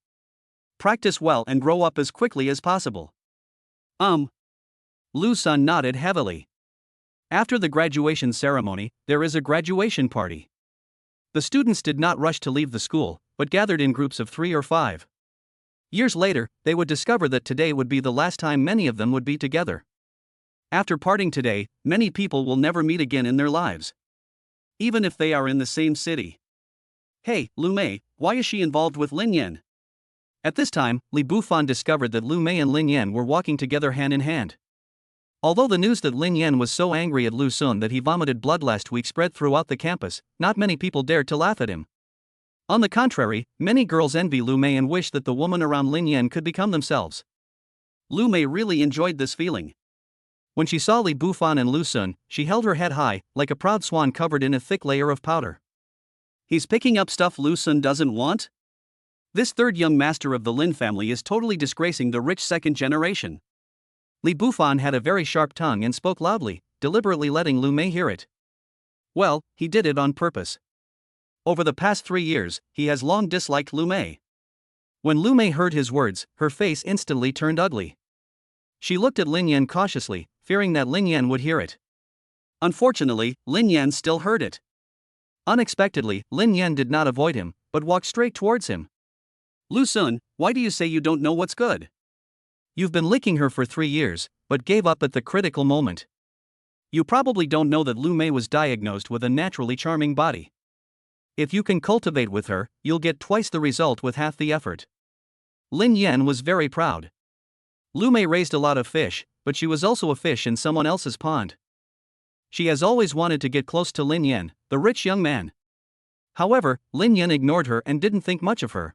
Practice well and grow up as quickly as possible. Lu Sun nodded heavily. After the graduation ceremony, there is a graduation party. The students did not rush to leave the school, but gathered in groups of 3 or 5. Years later, they would discover that today would be the last time many of them would be together. After parting today, many people will never meet again in their lives. Even if they are in the same city. Hey, Lu Mei, why is she involved with Lin Yan? At this time, Li Bufan discovered that Lu Mei and Lin Yan were walking together hand in hand. Although the news that Lin Yan was so angry at Lu Sun that he vomited blood last week spread throughout the campus, not many people dared to laugh at him. On the contrary, many girls envy Lu Mei and wish that the woman around Lin Yan could become themselves. Lu Mei really enjoyed this feeling. When she saw Li Bufan and Lu Sun, she held her head high, like a proud swan covered in a thick layer of powder. He's picking up stuff Lu Sun doesn't want? This third young master of the Lin family is totally disgracing the rich second generation. Li Bufan had a very sharp tongue and spoke loudly, deliberately letting Lu Mei hear it. Well, he did it on purpose. Over the past 3 years, he has long disliked Lu Mei. When Lu Mei heard his words, her face instantly turned ugly. She looked at Lin Yan cautiously, fearing that Lin Yan would hear it. Unfortunately, Lin Yan still heard it. Unexpectedly, Lin Yan did not avoid him, but walked straight towards him. Lu Sun, why do you say you don't know what's good? You've been licking her for 3 years, but gave up at the critical moment. You probably don't know that Lu Mei was diagnosed with a naturally charming body. If you can cultivate with her, you'll get twice the result with half the effort. Lin Yan was very proud. Lu Mei raised a lot of fish, but she was also a fish in someone else's pond. She has always wanted to get close to Lin Yan, the rich young man. However, Lin Yan ignored her and didn't think much of her.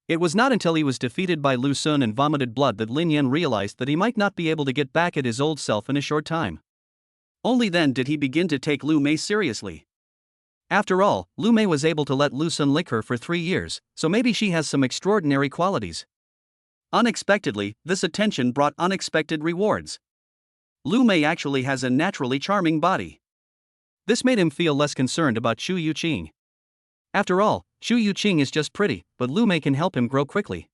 It was not until he was defeated by Lu Sun and vomited blood that Lin Yan realized that he might not be able to get back at his old self in a short time. Only then did he begin to take Lu Mei seriously. After all, Lu Mei was able to let Lu Sun lick her for 3 years, so maybe she has some extraordinary qualities. Unexpectedly, this attention brought unexpected rewards. Lu Mei actually has a naturally charming body. This made him feel less concerned about Shu Yuqing. After all, Shu Yuqing is just pretty, but Lu Mei can help him grow quickly.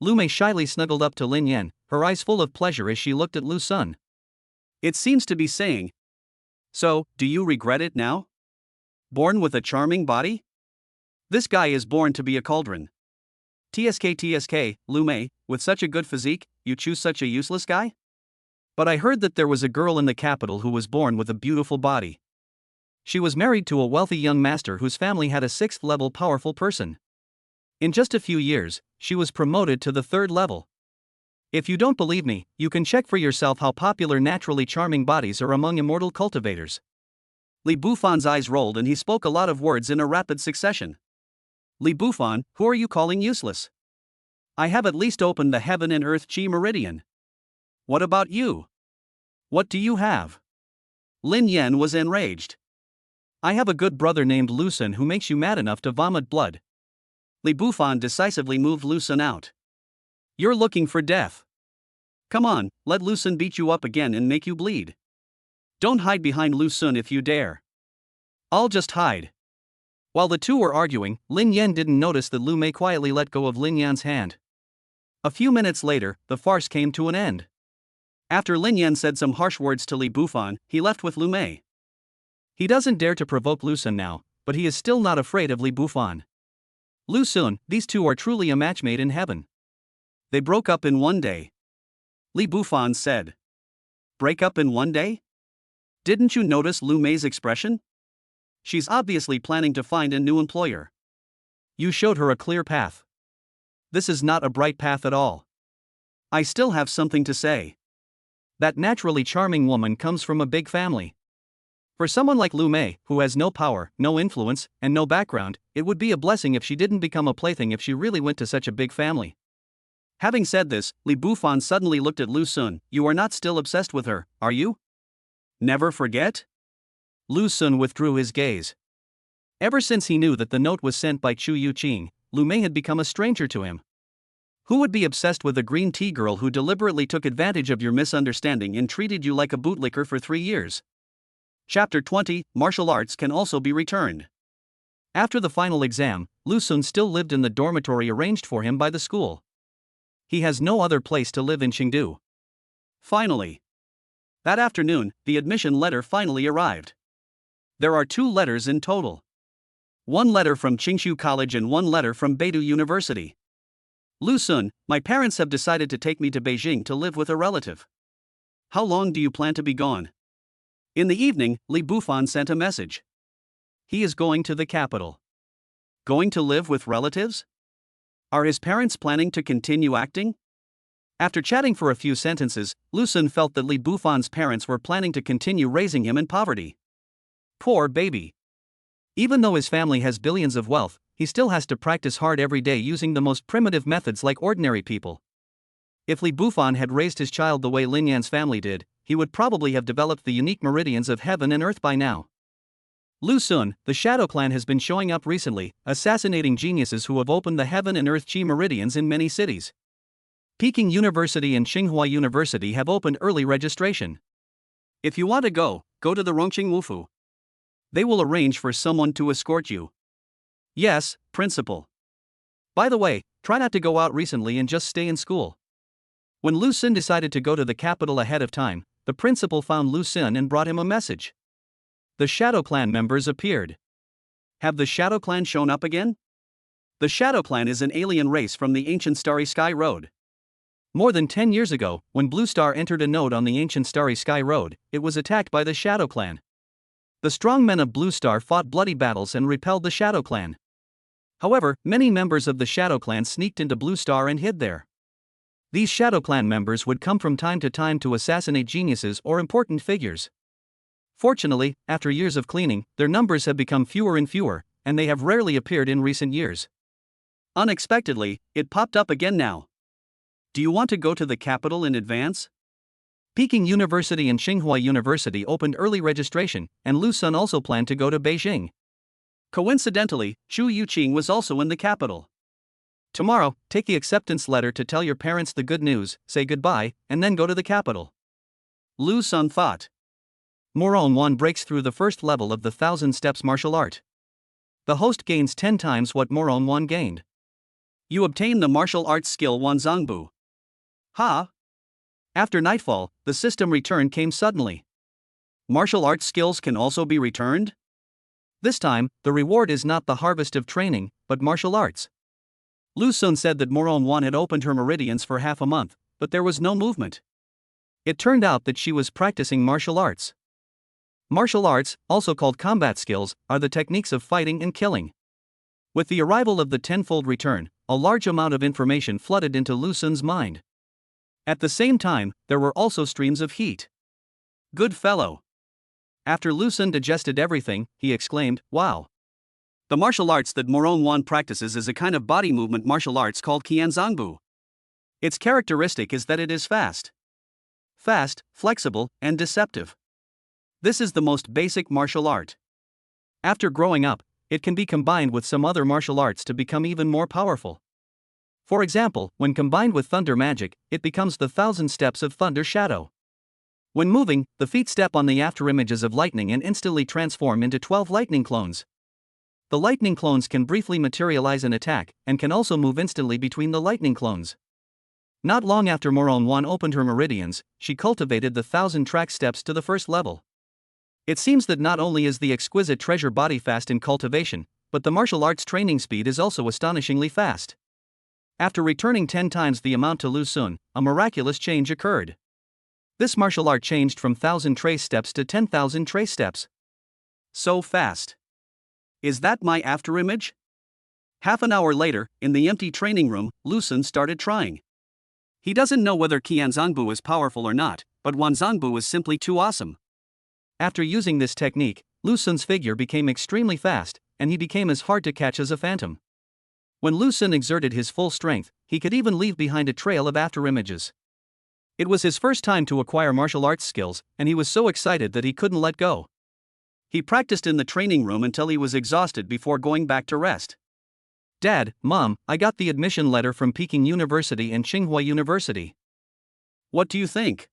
Lu Mei shyly snuggled up to Lin Yan, her eyes full of pleasure as she looked at Lu Sun. It seems to be saying, "So, do you regret it now? Born with a charming body? This guy is born to be a cauldron." TSK, Lu Mei, with such a good physique, you choose such a useless guy? But I heard that there was a girl in the capital who was born with a beautiful body. She was married to a wealthy young master whose family had a 6th level powerful person. In just a few years, she was promoted to the 3rd level. If you don't believe me, you can check for yourself how popular naturally charming bodies are among immortal cultivators. Li Bufan's eyes rolled and he spoke a lot of words in a rapid succession. Li Bufan, who are you calling useless? I have at least opened the heaven and earth chi meridian. What about you? What do you have? Lin Yan was enraged. I have a good brother named Lu Sun who makes you mad enough to vomit blood. Li Bufan decisively moved Lu Sun out. You're looking for death. Come on, let Lu Sun beat you up again and make you bleed. Don't hide behind Lu Sun if you dare. I'll just hide. While the two were arguing, Lin Yan didn't notice that Lu Mei quietly let go of Lin Yan's hand. A few minutes later, the farce came to an end. After Lin Yan said some harsh words to Li Bufan, he left with Lu Mei. He doesn't dare to provoke Lu Sun now, but he is still not afraid of Li Bufan. Lu Sun, these two are truly a match made in heaven. They broke up in one day. Li Bufan said. Break up in one day? Didn't you notice Lu Mei's expression? She's obviously planning to find a new employer. You showed her a clear path. This is not a bright path at all. I still have something to say. That naturally charming woman comes from a big family. For someone like Lu Mei, who has no power, no influence, and no background, it would be a blessing if she didn't become a plaything if she really went to such a big family. Having said this, Li Bufan suddenly looked at Lu Sun. You are not still obsessed with her, are you? Never forget? Lu Sun withdrew his gaze. Ever since he knew that the note was sent by Chu Yuqing, Lu Mei had become a stranger to him. Who would be obsessed with a green tea girl who deliberately took advantage of your misunderstanding and treated you like a bootlicker for 3 years? Chapter 20, Martial Arts can also be returned. After the final exam, Lu Sun still lived in the dormitory arranged for him by the school. He has no other place to live in Chengdu. Finally. That afternoon, the admission letter finally arrived. There are 2 letters in total. 1 letter from Qingshu College and 1 letter from Beidou University. Lu Sun, my parents have decided to take me to Beijing to live with a relative. How long do you plan to be gone? In the evening, Li Bufan sent a message. He is going to the capital. Going to live with relatives? Are his parents planning to continue acting? After chatting for a few sentences, Lu Sun felt that Li Bufan's parents were planning to continue raising him in poverty. Poor baby. Even though his family has billions of wealth, he still has to practice hard every day using the most primitive methods like ordinary people. If Li Bufan had raised his child the way Lin Yan's family did, he would probably have developed the unique meridians of heaven and earth by now. Lu Sun, the Shadow Clan has been showing up recently, assassinating geniuses who have opened the heaven and earth chi meridians in many cities. Peking University and Tsinghua University have opened early registration. If you want to go to the Rongqing Wufu. They will arrange for someone to escort you. Yes, principal. By the way, try not to go out recently and just stay in school. When Lu Sun decided to go to the capital ahead of time, the principal found Lu Sun and brought him a message. The Shadow Clan members appeared. Have the Shadow Clan shown up again? The Shadow Clan is an alien race from the ancient Starry Sky Road. More than 10 years ago, when Blue Star entered a node on the ancient Starry Sky Road, it was attacked by the Shadow Clan. The strong men of Blue Star fought bloody battles and repelled the Shadow Clan. However, many members of the Shadow Clan sneaked into Blue Star and hid there. These Shadow Clan members would come from time to time to assassinate geniuses or important figures. Fortunately, after years of cleaning, their numbers have become fewer and fewer, and they have rarely appeared in recent years. Unexpectedly, it popped up again now. Do you want to go to the capital in advance? Peking University and Tsinghua University opened early registration, and Lu Sun also planned to go to Beijing. Coincidentally, Chu Yuqing was also in the capital. Tomorrow, take the acceptance letter to tell your parents the good news, say goodbye, and then go to the capital. Lu Sun thought. Moron Wan breaks through the first level of the 1,000 Steps martial art. The host gains 10 times what Moron Wan gained. You obtain the martial arts skill Wanzangbu. Ha! After nightfall, the system return came suddenly. Martial arts skills can also be returned? This time, the reward is not the harvest of training, but martial arts. Lu Sun said that Moron Wan had opened her meridians for half a month, but there was no movement. It turned out that she was practicing martial arts. Martial arts, also called combat skills, are the techniques of fighting and killing. With the arrival of the tenfold return, a large amount of information flooded into Lu Sun's mind. At the same time, there were also streams of heat. Good fellow. After Lu Sun digested everything, he exclaimed, "Wow. The martial arts that Moron Wan practices is a kind of body movement martial arts called Qianzongbu. Its characteristic is that it is fast, flexible, and deceptive. This is the most basic martial art. After growing up, it can be combined with some other martial arts to become even more powerful. For example, when combined with thunder magic, it becomes the 1,000 steps of thunder shadow. When moving, the feet step on the afterimages of lightning and instantly transform into 12 lightning clones. The lightning clones can briefly materialize an attack, and can also move instantly between the lightning clones. Not long after Moron Wan opened her meridians, she cultivated the 1,000 track steps to the first level. It seems that not only is the exquisite treasure body fast in cultivation, but the martial arts training speed is also astonishingly fast. After returning 10 times the amount to Lu Sun, a miraculous change occurred. This martial art changed from 1,000 trace steps to 10,000 trace steps. So fast. Is that my afterimage? Half an hour later, in the empty training room, Lu Sun started trying. He doesn't know whether Qianzongbu is powerful or not, but Wanzongbu is simply too awesome. After using this technique, Lu Sun's figure became extremely fast, and he became as hard to catch as a phantom. When Lu Sun exerted his full strength, he could even leave behind a trail of afterimages. It was his first time to acquire martial arts skills, and he was so excited that he couldn't let go. He practiced in the training room until he was exhausted before going back to rest. "Dad, Mom, I got the admission letter from Peking University and Tsinghua University. What do you think?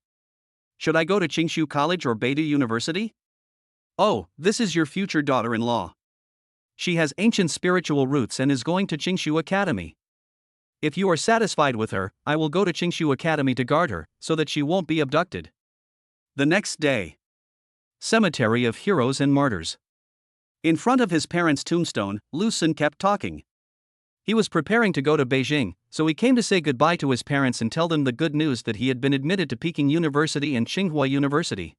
Should I go to Qingshu College or Beidou University?" "Oh, this is your future daughter-in-law. She has ancient spiritual roots and is going to Qingshu Academy. If you are satisfied with her, I will go to Qingshu Academy to guard her, so that she won't be abducted." The next day. Cemetery of Heroes and Martyrs. In front of his parents' tombstone, Lu Sun kept talking. He was preparing to go to Beijing, so he came to say goodbye to his parents and tell them the good news that he had been admitted to Peking University and Tsinghua University.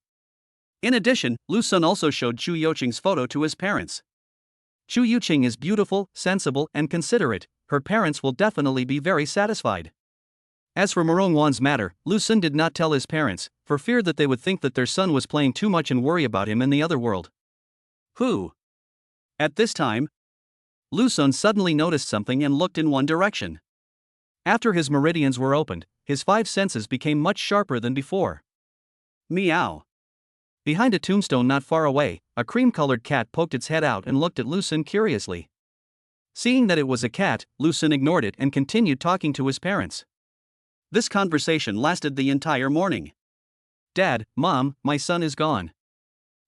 In addition, Lu Sun also showed Chu Youqing's photo to his parents. Chu Youqing is beautiful, sensible, and considerate. Her parents will definitely be very satisfied. As for Moron Wan's matter, Lu Sun did not tell his parents, for fear that they would think that their son was playing too much and worry about him in the other world. Who? At this time, Lu Sun suddenly noticed something and looked in one direction. After his meridians were opened, his 5 senses became much sharper than before. Meow. Behind a tombstone not far away, a cream-colored cat poked its head out and looked at Lu Sun curiously. Seeing that it was a cat, Lu Sun ignored it and continued talking to his parents. This conversation lasted the entire morning. "Dad, Mom, my son is gone.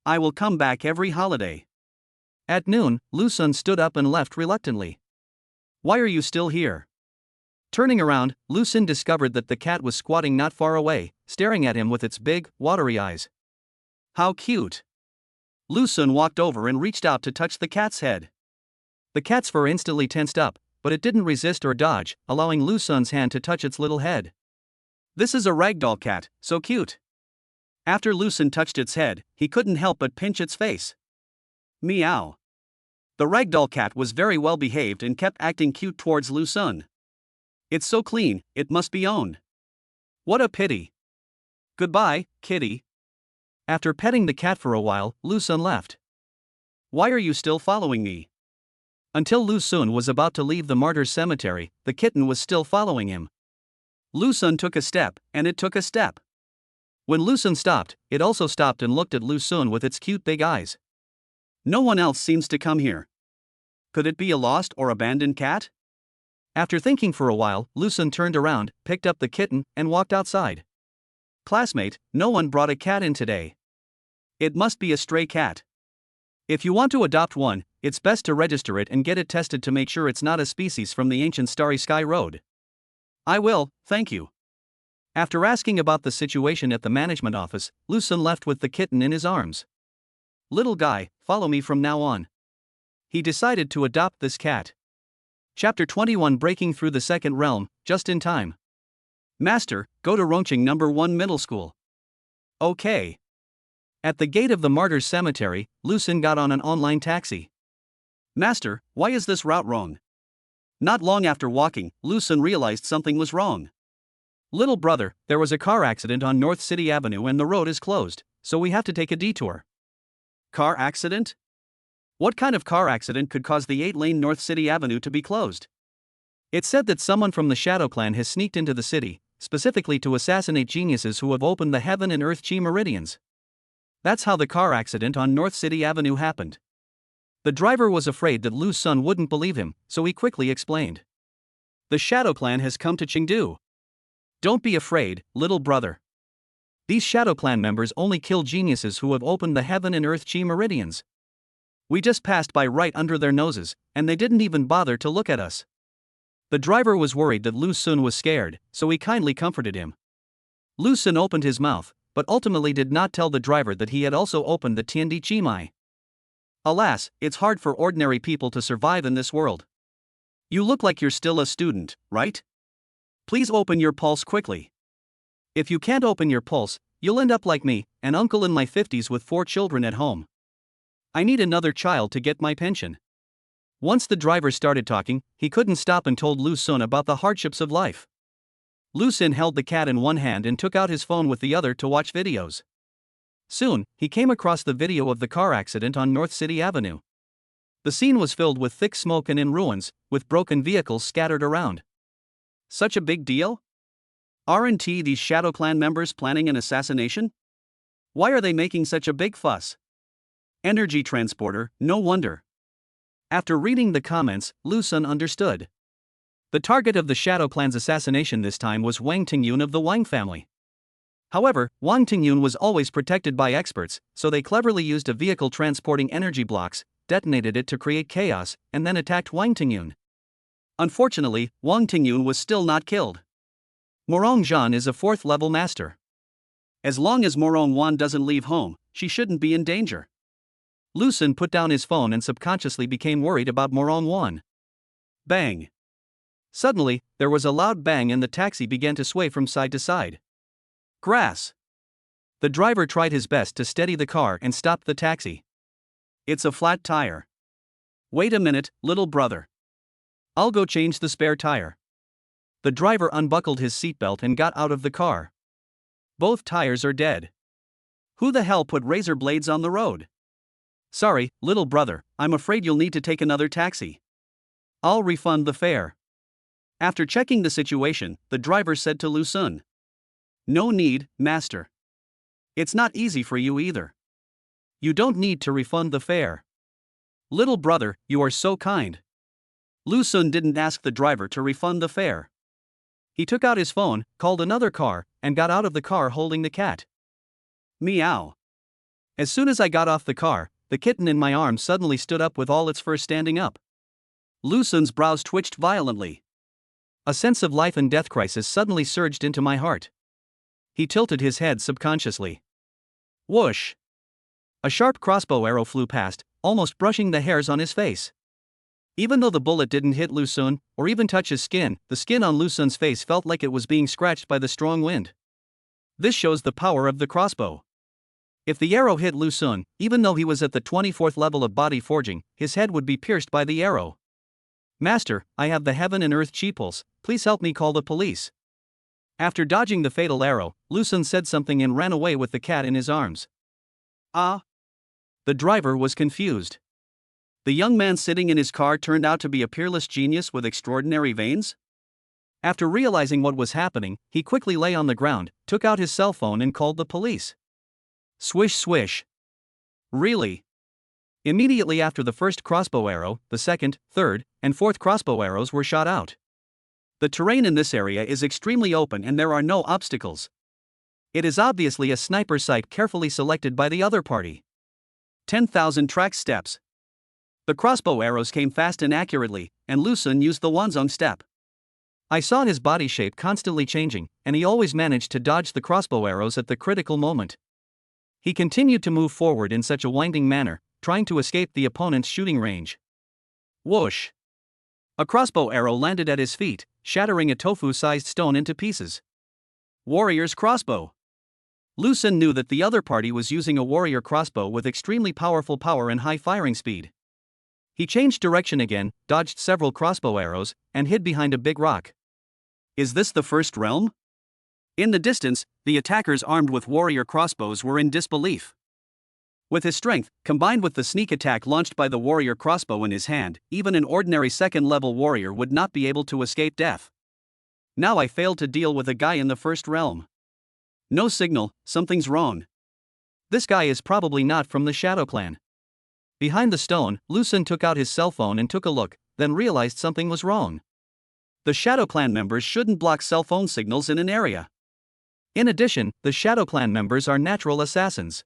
I will come back every holiday." At noon, Lu Sun stood up and left reluctantly. "Why are you still here?" Turning around, Lu Sun discovered that the cat was squatting not far away, staring at him with its big, watery eyes. How cute! Lu Sun walked over and reached out to touch the cat's head. The cat's fur instantly tensed up, but it didn't resist or dodge, allowing Lu Sun's hand to touch its little head. "This is a ragdoll cat, so cute." After Lu Sun touched its head, he couldn't help but pinch its face. Meow. The ragdoll cat was very well behaved and kept acting cute towards Lu Sun. "It's so clean, it must be owned. What a pity. Goodbye, kitty." After petting the cat for a while, Lu Sun left. "Why are you still following me?" Until Lu Sun was about to leave the martyr's cemetery, the kitten was still following him. Lu Sun took a step, and it took a step. When Lu Sun stopped, it also stopped and looked at Lu Sun with its cute big eyes. No one else seems to come here. Could it be a lost or abandoned cat? After thinking for a while, Lu Sun turned around, picked up the kitten, and walked outside. "Classmate, no one brought a cat in today. It must be a stray cat. If you want to adopt one, it's best to register it and get it tested to make sure it's not a species from the ancient Starry Sky Road." "I will, thank you." After asking about the situation at the management office, Lu Sun left with the kitten in his arms. "Little guy, follow me from now on." He decided to adopt this cat. Chapter 21 Breaking Through the Second Realm, just in time. Master, go to Rongqing number 1 middle school. Okay. At the gate of the Martyrs Cemetery, Lu Xun got on an online taxi. Master, why is this route wrong? Not long after walking, Lu Xun realized something was wrong. Little brother, there was a car accident on North City Avenue and the road is closed, so we have to take a detour. Car accident? What kind of car accident could cause the 8-lane North City Avenue to be closed? It's said that someone from the Shadow Clan has sneaked into the city, specifically to assassinate geniuses who have opened the heaven and earth chi meridians. That's how the car accident on North City Avenue happened. The driver was afraid that Lu Xun wouldn't believe him, so he quickly explained. The Shadow Clan has come to Chengdu. Don't be afraid, little brother. These Shadow Clan members only kill geniuses who have opened the heaven and earth chi meridians. We just passed by right under their noses, and they didn't even bother to look at us. The driver was worried that Lu Xun was scared, so he kindly comforted him. Lu Xun opened his mouth, but ultimately did not tell the driver that he had also opened the Tiandi Chi Mai. Alas, it's hard for ordinary people to survive in this world. You look like you're still a student, right? Please open your pulse quickly. If you can't open your pulse, you'll end up like me, an uncle in my 50s with 4 children at home. I need another child to get my pension. Once the driver started talking, he couldn't stop and told Lu Xun about the hardships of life. Lu Xun held the cat in one hand and took out his phone with the other to watch videos. Soon, he came across the video of the car accident on North City Avenue. The scene was filled with thick smoke and in ruins, with broken vehicles scattered around. Such a big deal? Aren't these Shadow Clan members planning an assassination? Why are they making such a big fuss? Energy transporter, no wonder. After reading the comments, Lu Xun understood. The target of the Shadow Clan's assassination this time was Wang Tingyun of the Wang family. However, Wang Tingyun was always protected by experts, so they cleverly used a vehicle transporting energy blocks, detonated it to create chaos, and then attacked Wang Tingyun. Unfortunately, Wang Tingyun was still not killed. Morong Zhan is a 4th level master. As long as Morong Wan doesn't leave home, she shouldn't be in danger. Lu Xun put down his phone and subconsciously became worried about Morong Wan. Bang! Suddenly, there was a loud bang and the taxi began to sway from side to side. Grass! The driver tried his best to steady the car and stopped the taxi. It's a flat tire. Wait a minute, little brother. I'll go change the spare tire. The driver unbuckled his seatbelt and got out of the car. Both tires are dead. Who the hell put razor blades on the road? Sorry, little brother, I'm afraid you'll need to take another taxi. I'll refund the fare. After checking the situation, the driver said to Lu Xun. No need, master. It's not easy for you either. You don't need to refund the fare. Little brother, you are so kind. Lu Xun didn't ask the driver to refund the fare. He took out his phone, called another car, and got out of the car holding the cat. Meow. As soon as I got off the car, the kitten in my arms suddenly stood up with all its fur standing up. Lu Xun's brows twitched violently. A sense of life and death crisis suddenly surged into my heart. He tilted his head subconsciously. Whoosh! A sharp crossbow arrow flew past, almost brushing the hairs on his face. Even though the bullet didn't hit Lu Xun, or even touch his skin, the skin on Lu Xun's face felt like it was being scratched by the strong wind. This shows the power of the crossbow. If the arrow hit Lu Xun, even though he was at the 24th level of body forging, his head would be pierced by the arrow. Master, I have the heaven and earth chi pulse, please help me call the police. After dodging the fatal arrow, Lu Xun said something and ran away with the cat in his arms. Ah! The driver was confused. The young man sitting in his car turned out to be a peerless genius with extraordinary veins? After realizing what was happening, he quickly lay on the ground, took out his cell phone and called the police. Swish swish. Really? Immediately after the first crossbow arrow, the second, third, and fourth crossbow arrows were shot out. The terrain in this area is extremely open and there are no obstacles. It is obviously a sniper site carefully selected by the other party. 10,000 track steps. The crossbow arrows came fast and accurately, and Lu Xun used the Wanzong step. I saw his body shape constantly changing, and he always managed to dodge the crossbow arrows at the critical moment. He continued to move forward in such a winding manner, trying to escape the opponent's shooting range. Whoosh! A crossbow arrow landed at his feet, shattering a tofu-sized stone into pieces. Warrior's crossbow. Lu Xun knew that the other party was using a warrior crossbow with extremely powerful power and high firing speed. He changed direction again, dodged several crossbow arrows, and hid behind a big rock. Is this the first realm? In the distance, the attackers armed with warrior crossbows were in disbelief. With his strength, combined with the sneak attack launched by the warrior crossbow in his hand, even an ordinary second-level warrior would not be able to escape death. Now I failed to deal with a guy in the first realm. No signal, something's wrong. This guy is probably not from the Shadow Clan. Behind the stone, Lu Xun took out his cell phone and took a look, then realized something was wrong. The Shadow Clan members shouldn't block cell phone signals in an area. In addition, the Shadow Clan members are natural assassins.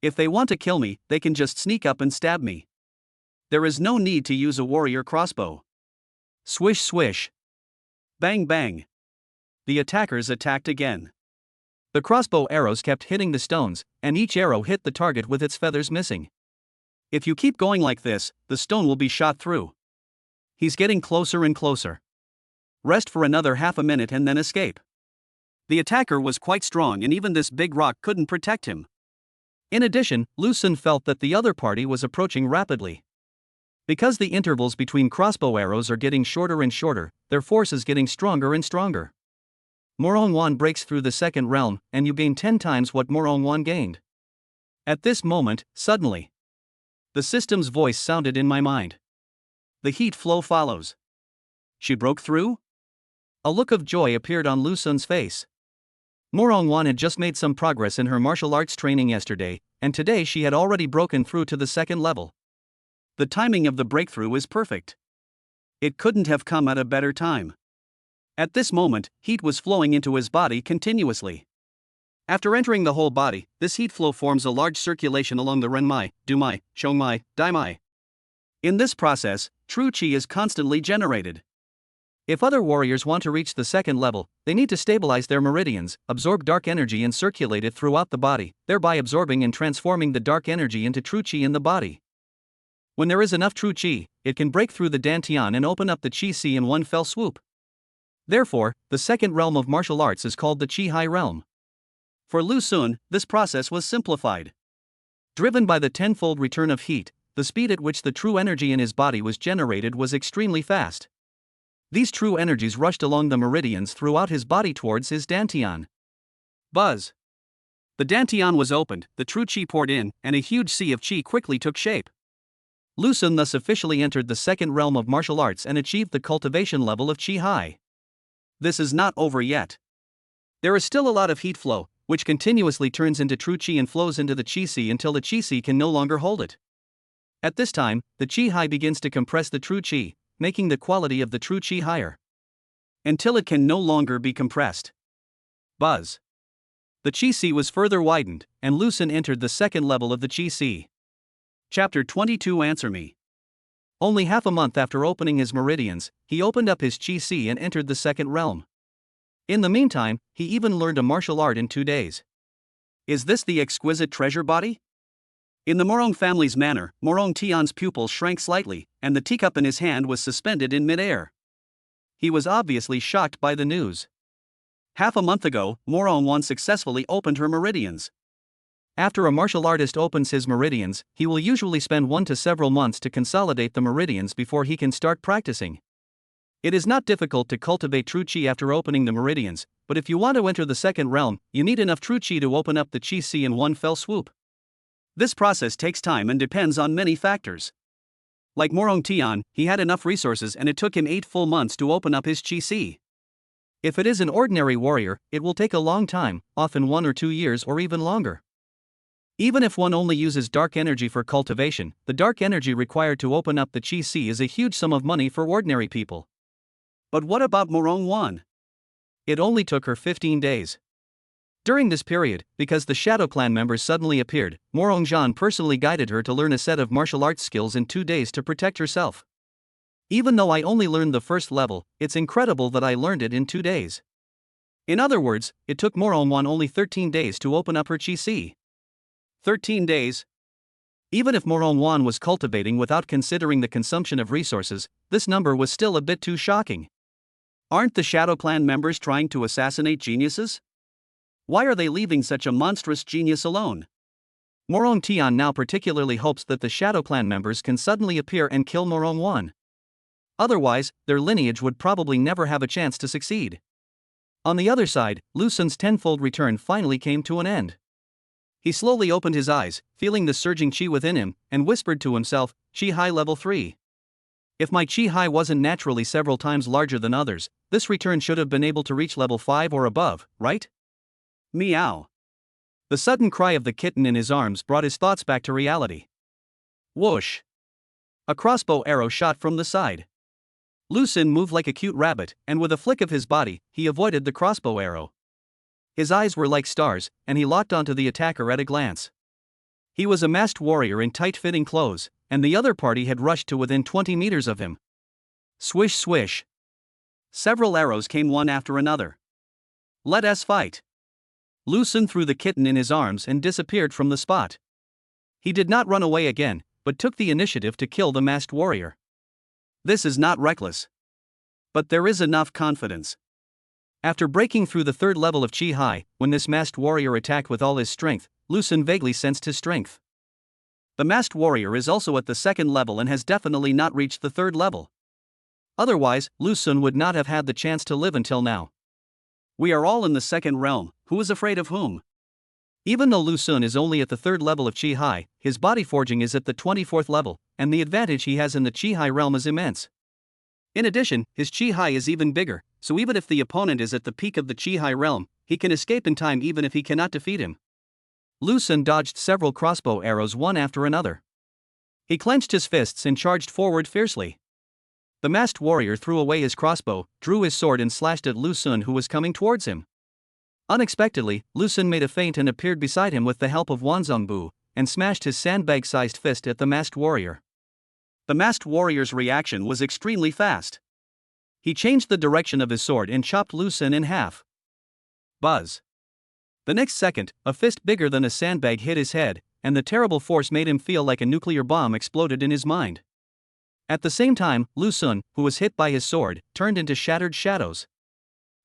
If they want to kill me, they can just sneak up and stab me. There is no need to use a warrior crossbow. Swish swish. Bang bang. The attackers attacked again. The crossbow arrows kept hitting the stones, and each arrow hit the target with its feathers missing. If you keep going like this, the stone will be shot through. He's getting closer and closer. Rest for another half a minute and then escape. The attacker was quite strong and even this big rock couldn't protect him. In addition, Lu Xun felt that the other party was approaching rapidly. Because the intervals between crossbow arrows are getting shorter and shorter, their force is getting stronger and stronger. Morongwan breaks through the second realm, and you gain 10 times what Morongwan gained. At this moment, suddenly, the system's voice sounded in my mind. The heat flow follows. She broke through? A look of joy appeared on Lu Xun's face. Morongwan had just made some progress in her martial arts training yesterday, and today she had already broken through to the second level. The timing of the breakthrough is perfect. It couldn't have come at a better time. At this moment, heat was flowing into his body continuously. After entering the whole body, this heat flow forms a large circulation along the renmai, dumai, shongmai, daimai. In this process, true qi is constantly generated. If other warriors want to reach the second level, they need to stabilize their meridians, absorb dark energy and circulate it throughout the body, thereby absorbing and transforming the dark energy into true qi in the body. When there is enough true qi, it can break through the dantian and open up the qi si in one fell swoop. Therefore, the second realm of martial arts is called the qi high realm. For Lu Xun, this process was simplified. Driven by the tenfold return of heat, the speed at which the true energy in his body was generated was extremely fast. These true energies rushed along the meridians throughout his body towards his dantian. Buzz. The dantian was opened, the true qi poured in, and a huge sea of qi quickly took shape. Lu Xun thus officially entered the second realm of martial arts and achieved the cultivation level of qi high. This is not over yet. There is still a lot of heat flow, which continuously turns into true qi and flows into the qi si until the qi si can no longer hold it. At this time, the qi high begins to compress the true qi, making the quality of the true qi higher. Until it can no longer be compressed. Buzz. The qi si was further widened, and Lu Xun entered the second level of the qi si. Chapter 22 Answer Me. Only half a month after opening his meridians, he opened up his qi si and entered the second realm. In the meantime, he even learned a martial art in 2 days. Is this the exquisite treasure body? In the Morong family's manner, Morong Tian's pupil shrank slightly, and the teacup in his hand was suspended in midair. He was obviously shocked by the news. Half a month ago, Morong Wan successfully opened her meridians. After a martial artist opens his meridians, he will usually spend 1 to several months to consolidate the meridians before he can start practicing. It is not difficult to cultivate true qi after opening the meridians, but if you want to enter the second realm, you need enough true qi to open up the qi si in one fell swoop. This process takes time and depends on many factors. Like Morong Tian, he had enough resources and it took him 8 full months to open up his qi si. If it is an ordinary warrior, it will take a long time, often 1 or 2 years or even longer. Even if one only uses dark energy for cultivation, the dark energy required to open up the qi si is a huge sum of money for ordinary people. But what about Morong Wan? It only took her 15 days. During this period, because the Shadow Clan members suddenly appeared, Morong Zhan personally guided her to learn a set of martial arts skills in 2 days to protect herself. Even though I only learned the first level, it's incredible that I learned it in 2 days. In other words, it took Morong Wan only 13 days to open up her qi si. 13 days? Even if Morong Wan was cultivating without considering the consumption of resources, this number was still a bit too shocking. Aren't the Shadow Clan members trying to assassinate geniuses? Why are they leaving such a monstrous genius alone? Morong Tian now particularly hopes that the Shadow Clan members can suddenly appear and kill Morong Wan. Otherwise, their lineage would probably never have a chance to succeed. On the other side, Lu Xun's tenfold return finally came to an end. He slowly opened his eyes, feeling the surging chi within him, and whispered to himself, Chi High level 3. If my Chi High wasn't naturally several times larger than others, this return should have been able to reach level 5 or above, right? Meow. The sudden cry of the kitten in his arms brought his thoughts back to reality. Whoosh. A crossbow arrow shot from the side. Lu Xun moved like a cute rabbit, and with a flick of his body, he avoided the crossbow arrow. His eyes were like stars, and he locked onto the attacker at a glance. He was a masked warrior in tight-fitting clothes, and the other party had rushed to within 20 meters of him. Swish swish. Several arrows came one after another. Let us fight. Lu Xun threw the kitten in his arms and disappeared from the spot. He did not run away again, but took the initiative to kill the masked warrior. This is not reckless. But there is enough confidence. After breaking through the third level of Chi High, when this masked warrior attacked with all his strength, Lu Xun vaguely sensed his strength. The masked warrior is also at the second level and has definitely not reached the third level. Otherwise, Lu Xun would not have had the chance to live until now. We are all in the second realm, who is afraid of whom? Even though Lu Xun is only at the third level of Chi High, his body forging is at the 24th level, and the advantage he has in the Chi High realm is immense. In addition, his Chi High is even bigger, so even if the opponent is at the peak of the Chi High realm, he can escape in time even if he cannot defeat him. Lu Xun dodged several crossbow arrows one after another. He clenched his fists and charged forward fiercely. The masked warrior threw away his crossbow, drew his sword and slashed at Lu Xun who was coming towards him. Unexpectedly, Lu Xun made a feint and appeared beside him with the help of Wanzongbu, and smashed his sandbag-sized fist at the masked warrior. The masked warrior's reaction was extremely fast. He changed the direction of his sword and chopped Lu Xun in half. Buzz. The next second, a fist bigger than a sandbag hit his head, and the terrible force made him feel like a nuclear bomb exploded in his mind. At the same time, Lu Xun, who was hit by his sword, turned into shattered shadows.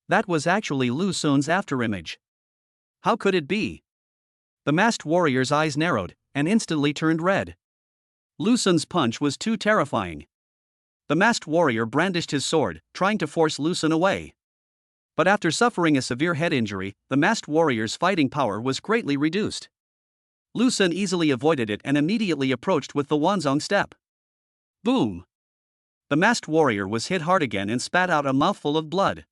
That was actually Lu Xun's afterimage. How could it be? The masked warrior's eyes narrowed, and instantly turned red. Lu Xun's punch was too terrifying. The masked warrior brandished his sword, trying to force Lu Xun away. But after suffering a severe head injury, the masked warrior's fighting power was greatly reduced. Lu Xun easily avoided it and immediately approached with the Wanzong step. Boom! The masked warrior was hit hard again and spat out a mouthful of blood.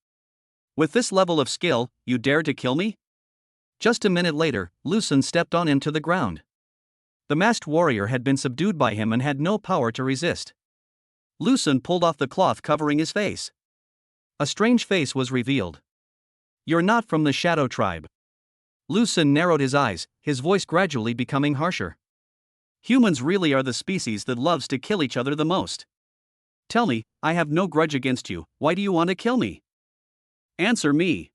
With this level of skill, you dare to kill me? Just a minute later, Lu Xun stepped on him to the ground. The masked warrior had been subdued by him and had no power to resist. Lu Xun pulled off the cloth covering his face. A strange face was revealed. You're not from the Shadow Tribe. Lu Xun narrowed his eyes, his voice gradually becoming harsher. Humans really are the species that loves to kill each other the most. Tell me, I have no grudge against you, why do you want to kill me? Answer me.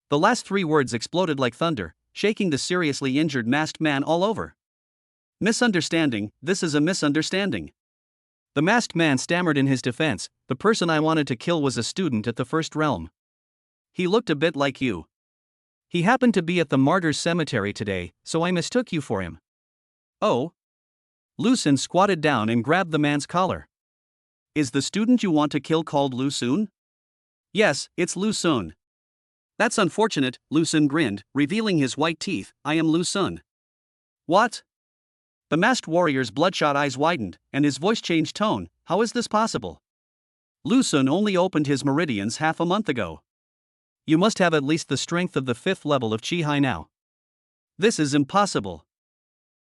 The last three words exploded like thunder, shaking the seriously injured masked man all over. Misunderstanding, this is a misunderstanding. The masked man stammered in his defense, the person I wanted to kill was a student at the first realm. He looked a bit like you. He happened to be at the martyrs' cemetery today, so I mistook you for him. Oh? Lu Xun squatted down and grabbed the man's collar. Is the student you want to kill called Lu Xun? Yes, it's Lu Xun. That's unfortunate, Lu Xun grinned, revealing his white teeth. I am Lu Xun. What? The masked warrior's bloodshot eyes widened, and his voice changed tone. How is this possible? Lu Xun only opened his meridians half a month ago. You must have at least the strength of the 5th level of Chi High now. This is impossible.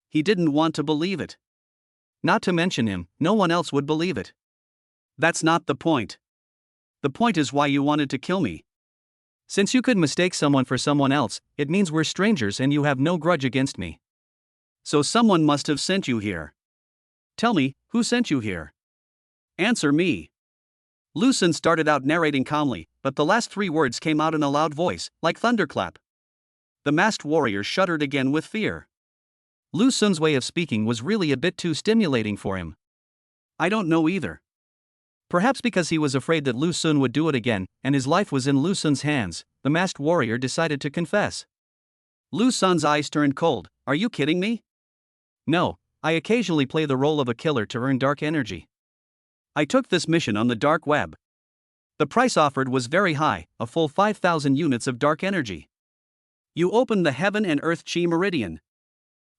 He didn't want to believe it. Not to mention him, no one else would believe it. That's not the point. The point is why you wanted to kill me. Since you could mistake someone for someone else, it means we're strangers and you have no grudge against me. So someone must have sent you here. Tell me, who sent you here? Answer me. Lu Xun started out narrating calmly, but the last three words came out in a loud voice, like thunderclap. The masked warrior shuddered again with fear. Lu Sun's way of speaking was really a bit too stimulating for him. I don't know either. Perhaps because he was afraid that Lu Sun would do it again, and his life was in Lu Sun's hands, the masked warrior decided to confess. Lu Sun's eyes turned cold. Are you kidding me? No, I occasionally play the role of a killer to earn dark energy. I took this mission on the dark web. The price offered was very high, a full 5,000 units of dark energy. You opened the heaven and earth chi meridian.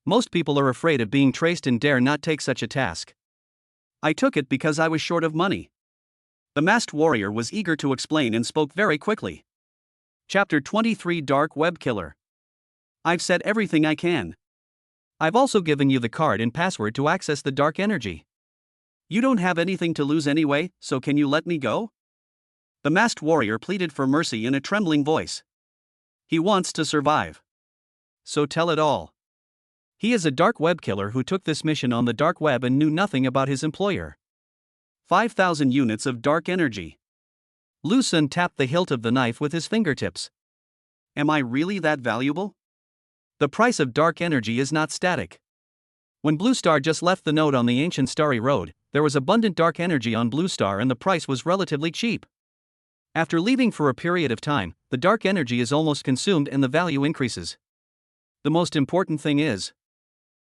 Most people are afraid of being traced and dare not take such a task. I took it because I was short of money. The masked warrior was eager to explain and spoke very quickly. Chapter 23 Dark Web Killer. I've said everything I can. I've also given you the card and password to access the dark energy. You don't have anything to lose anyway, so can you let me go? The masked warrior pleaded for mercy in a trembling voice. He wants to survive. So tell it all. He is a dark web killer who took this mission on the dark web and knew nothing about his employer. 5,000 units of dark energy. Lu Sun tapped the hilt of the knife with his fingertips. Am I really that valuable? The price of dark energy is not static. When Blue Star just left the node on the ancient starry road, there was abundant dark energy on Blue Star and the price was relatively cheap. After leaving for a period of time, the dark energy is almost consumed and the value increases. The most important thing is,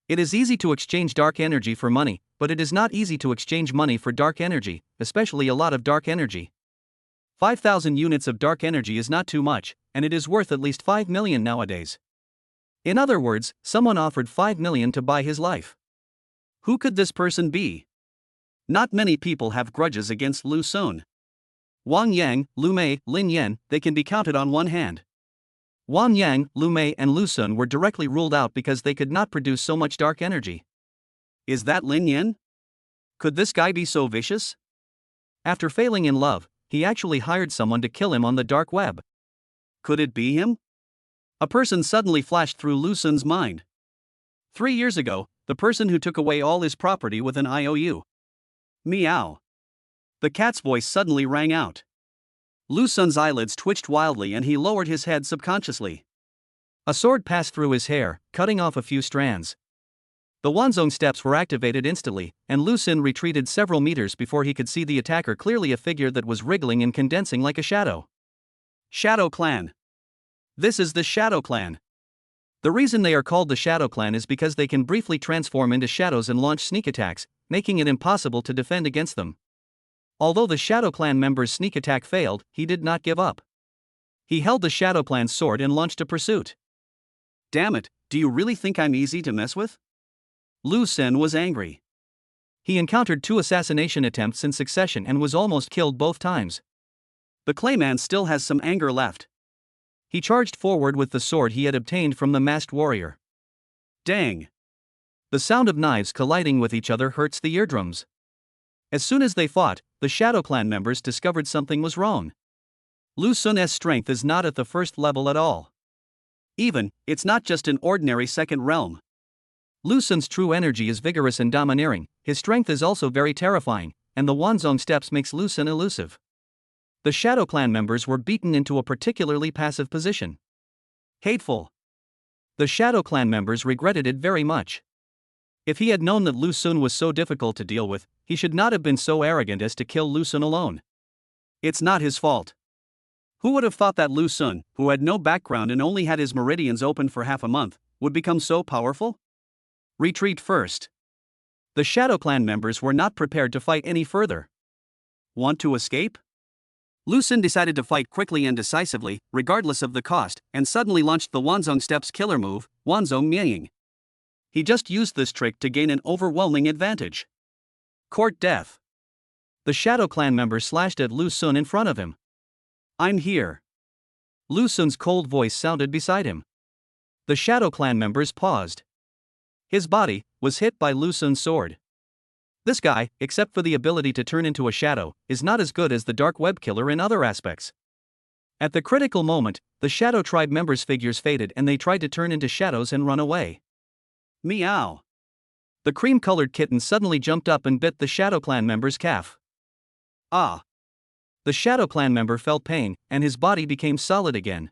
it is easy to exchange dark energy for money, but it is not easy to exchange money for dark energy, especially a lot of dark energy. 5,000 units of dark energy is not too much, and it is worth at least 5 million nowadays. In other words, someone offered 5 million to buy his life. Who could this person be? Not many people have grudges against Lu Sun. Wang Yang, Lu Mei, Lin Yan, they can be counted on one hand. Wang Yang, Lu Mei and Lu Sun were directly ruled out because they could not produce so much dark energy. Is that Lin Yan? Could this guy be so vicious? After failing in love, he actually hired someone to kill him on the dark web. Could it be him? A person suddenly flashed through Lu Sun's mind. 3 years ago, the person who took away all his property with an IOU. Meow. The cat's voice suddenly rang out. Lu Sun's eyelids twitched wildly and he lowered his head subconsciously. A sword passed through his hair, cutting off a few strands. The Wanzong steps were activated instantly, and Lu Sun retreated several meters before he could see the attacker clearly, a figure that was wriggling and condensing like a shadow. Shadow Clan. This is the Shadow Clan. The reason they are called the Shadow Clan is because they can briefly transform into shadows and launch sneak attacks, making it impossible to defend against them. Although the Shadow Clan member's sneak attack failed, he did not give up. He held the Shadow Clan's sword and launched a pursuit. Damn it, do you really think I'm easy to mess with? Lu Sun was angry. He encountered 2 assassination attempts in succession and was almost killed both times. The Clayman still has some anger left. He charged forward with the sword he had obtained from the masked warrior. Dang! The sound of knives colliding with each other hurts the eardrums. As soon as they fought, the Shadow Clan members discovered something was wrong. Lu Sun's strength is not at the first level at all. It's not just an ordinary second realm. Lu Sun's true energy is vigorous and domineering, his strength is also very terrifying, and the Wanzong steps makes Lu Sun elusive. The Shadow Clan members were beaten into a particularly passive position. Hateful. The Shadow Clan members regretted it very much. If he had known that Lu Sun was so difficult to deal with, he should not have been so arrogant as to kill Lu Sun alone. It's not his fault. Who would have thought that Lu Sun, who had no background and only had his meridians open for half a month, would become so powerful? Retreat first. The Shadow Clan members were not prepared to fight any further. Want to escape? Lu Sun decided to fight quickly and decisively, regardless of the cost, and suddenly launched the Wanzong Steps killer move, Wanzong Miaying. He just used this trick to gain an overwhelming advantage. Court death. The Shadow Clan member slashed at Lu Sun in front of him. I'm here. Lu Sun's cold voice sounded beside him. The Shadow Clan members paused. His body was hit by Lu Sun's sword. This guy, except for the ability to turn into a shadow, is not as good as the dark web killer in other aspects. At the critical moment, the Shadow Tribe members' figures faded and they tried to turn into shadows and run away. Meow. The cream-colored kitten suddenly jumped up and bit the Shadow Clan member's calf. Ah. The Shadow Clan member felt pain, and his body became solid again.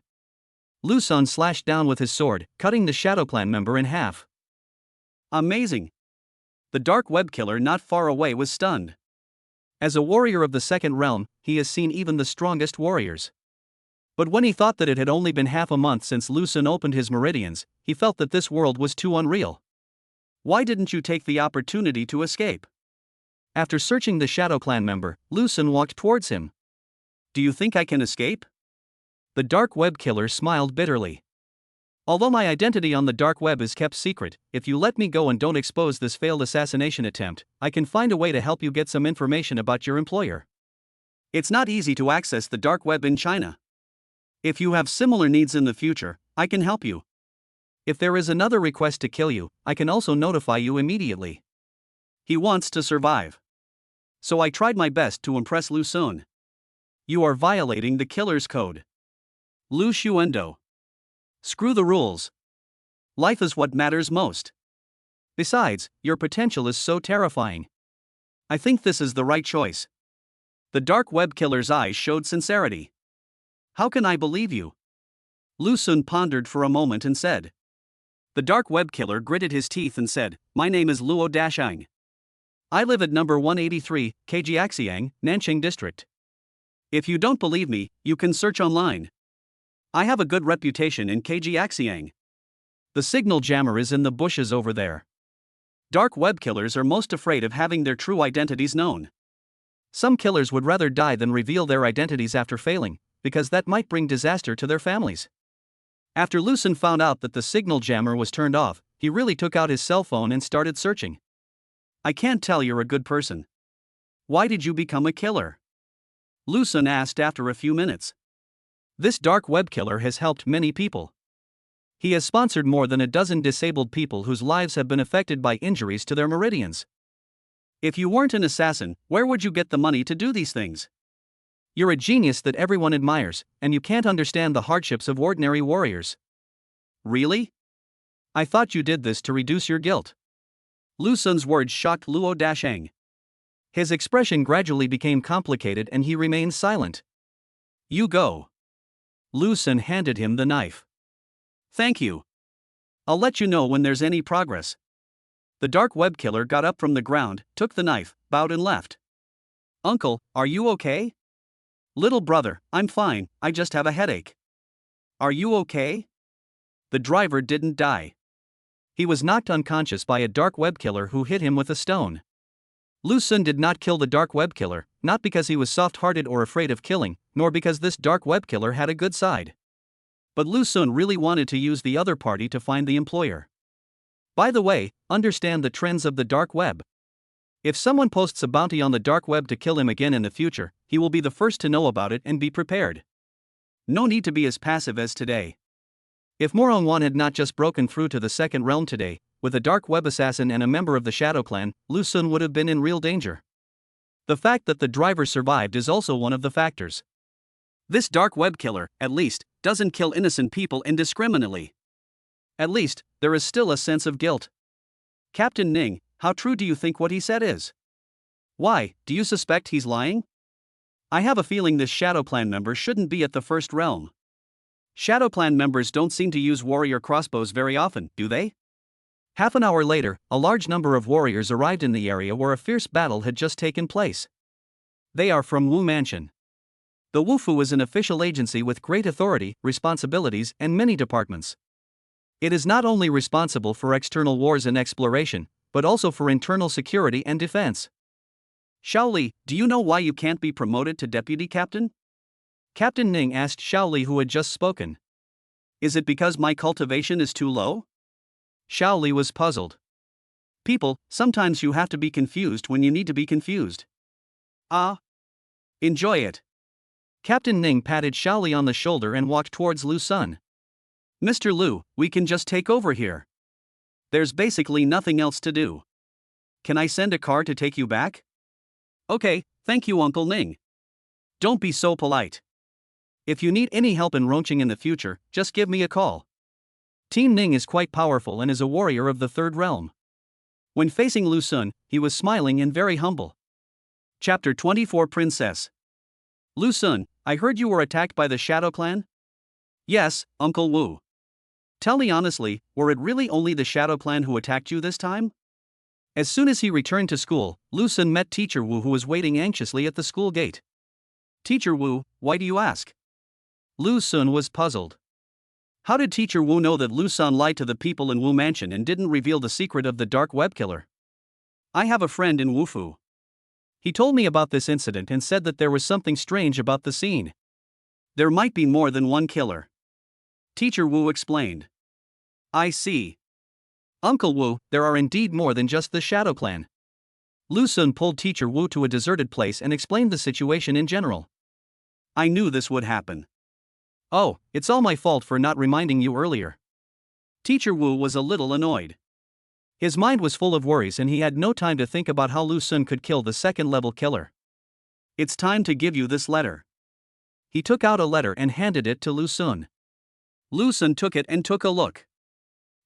Lu Sun slashed down with his sword, cutting the Shadow Clan member in half. Amazing! The dark web killer not far away was stunned. As a warrior of the second realm, he has seen even the strongest warriors. But when he thought that it had only been half a month since Lu Xun opened his meridians, he felt that this world was too unreal. Why didn't you take the opportunity to escape? After searching the Shadow Clan member, Lu Xun walked towards him. Do you think I can escape? The dark web killer smiled bitterly. Although my identity on the dark web is kept secret, if you let me go and don't expose this failed assassination attempt, I can find a way to help you get some information about your employer. It's not easy to access the dark web in China. If you have similar needs in the future, I can help you. If there is another request to kill you, I can also notify you immediately. He wants to survive. So I tried my best to impress Lu Xun. You are violating the killer's code. Lu Xuendo. Screw the rules. Life is what matters most. Besides, your potential is so terrifying. I think this is the right choice. The dark web killer's eyes showed sincerity. How can I believe you? Lu Xun pondered for a moment and said. The dark web killer gritted his teeth and said, My name is Luo Dashang. I live at number 183, Kjiaxiang, Nanqing District. If you don't believe me, you can search online. I have a good reputation in Kjiaxiang. The signal jammer is in the bushes over there. Dark web killers are most afraid of having their true identities known. Some killers would rather die than reveal their identities after failing, because that might bring disaster to their families. After Lu Xun found out that the signal jammer was turned off, he really took out his cell phone and started searching. I can't tell you're a good person. Why did you become a killer? Lu Xun asked after a few minutes. This dark web killer has helped many people. He has sponsored more than a dozen disabled people whose lives have been affected by injuries to their meridians. If you weren't an assassin, where would you get the money to do these things? You're a genius that everyone admires, and you can't understand the hardships of ordinary warriors. Really? I thought you did this to reduce your guilt. Lu Xun's words shocked Luo Dashang. His expression gradually became complicated and he remained silent. You go. Lu Xun handed him the knife. Thank you. I'll let you know when there's any progress. The dark web killer got up from the ground, took the knife, bowed and left. Uncle, are you okay? Little brother, I'm fine, I just have a headache. Are you okay? The driver didn't die. He was knocked unconscious by a dark web killer who hit him with a stone. Lu Xun did not kill the dark web killer, not because he was soft-hearted or afraid of killing, nor because this dark web killer had a good side. But Lu Xun really wanted to use the other party to find the employer. By the way, understand the trends of the dark web. If someone posts a bounty on the dark web to kill him again in the future, he will be the first to know about it and be prepared. No need to be as passive as today. If Morongwan had not just broken through to the second realm today, with a dark web assassin and a member of the Shadow Clan, Lu Xun would have been in real danger. The fact that the driver survived is also one of the factors. This dark web killer, at least, doesn't kill innocent people indiscriminately. At least, there is still a sense of guilt. Captain Ning, how true do you think what he said is? Why, do you suspect he's lying? I have a feeling this Shadow Clan member shouldn't be at the first realm. Shadow Clan members don't seem to use warrior crossbows very often, do they? Half an hour later, a large number of warriors arrived in the area where a fierce battle had just taken place. They are from Wu Mansion. The Wufu is an official agency with great authority, responsibilities, and many departments. It is not only responsible for external wars and exploration, but also for internal security and defense. Shaoli, do you know why you can't be promoted to deputy captain? Captain Ning asked Shaoli, who had just spoken. Is it because my cultivation is too low? Shaoli was puzzled. People, sometimes you have to be confused when you need to be confused. Ah. Enjoy it. Captain Ning patted Shaoli on the shoulder and walked towards Lu Xun. Mr. Lu, we can just take over here. There's basically nothing else to do. Can I send a car to take you back? Okay, thank you, Uncle Ning. Don't be so polite. If you need any help in Rongqing in the future, just give me a call. Team Ning is quite powerful and is a warrior of the third realm. When facing Lu Xun, he was smiling and very humble. Chapter 24 Princess. Lu Xun, I heard you were attacked by the Shadow Clan? Yes, Uncle Wu. Tell me honestly, were it really only the Shadow Clan who attacked you this time? As soon as he returned to school, Lu Sun met Teacher Wu, who was waiting anxiously at the school gate. Teacher Wu, why do you ask? Lu Sun was puzzled. How did Teacher Wu know that Lu Sun lied to the people in Wu Mansion and didn't reveal the secret of the dark web killer? I have a friend in Wufu. He told me about this incident and said that there was something strange about the scene. There might be more than one killer. Teacher Wu explained. I see. Uncle Wu, there are indeed more than just the Shadow Clan. Lu Sun pulled Teacher Wu to a deserted place and explained the situation in general. I knew this would happen. Oh, it's all my fault for not reminding you earlier. Teacher Wu was a little annoyed. His mind was full of worries and he had no time to think about how Lu Sun could kill the second-level killer. It's time to give you this letter. He took out a letter and handed it to Lu Sun. Lu Sun took it and took a look.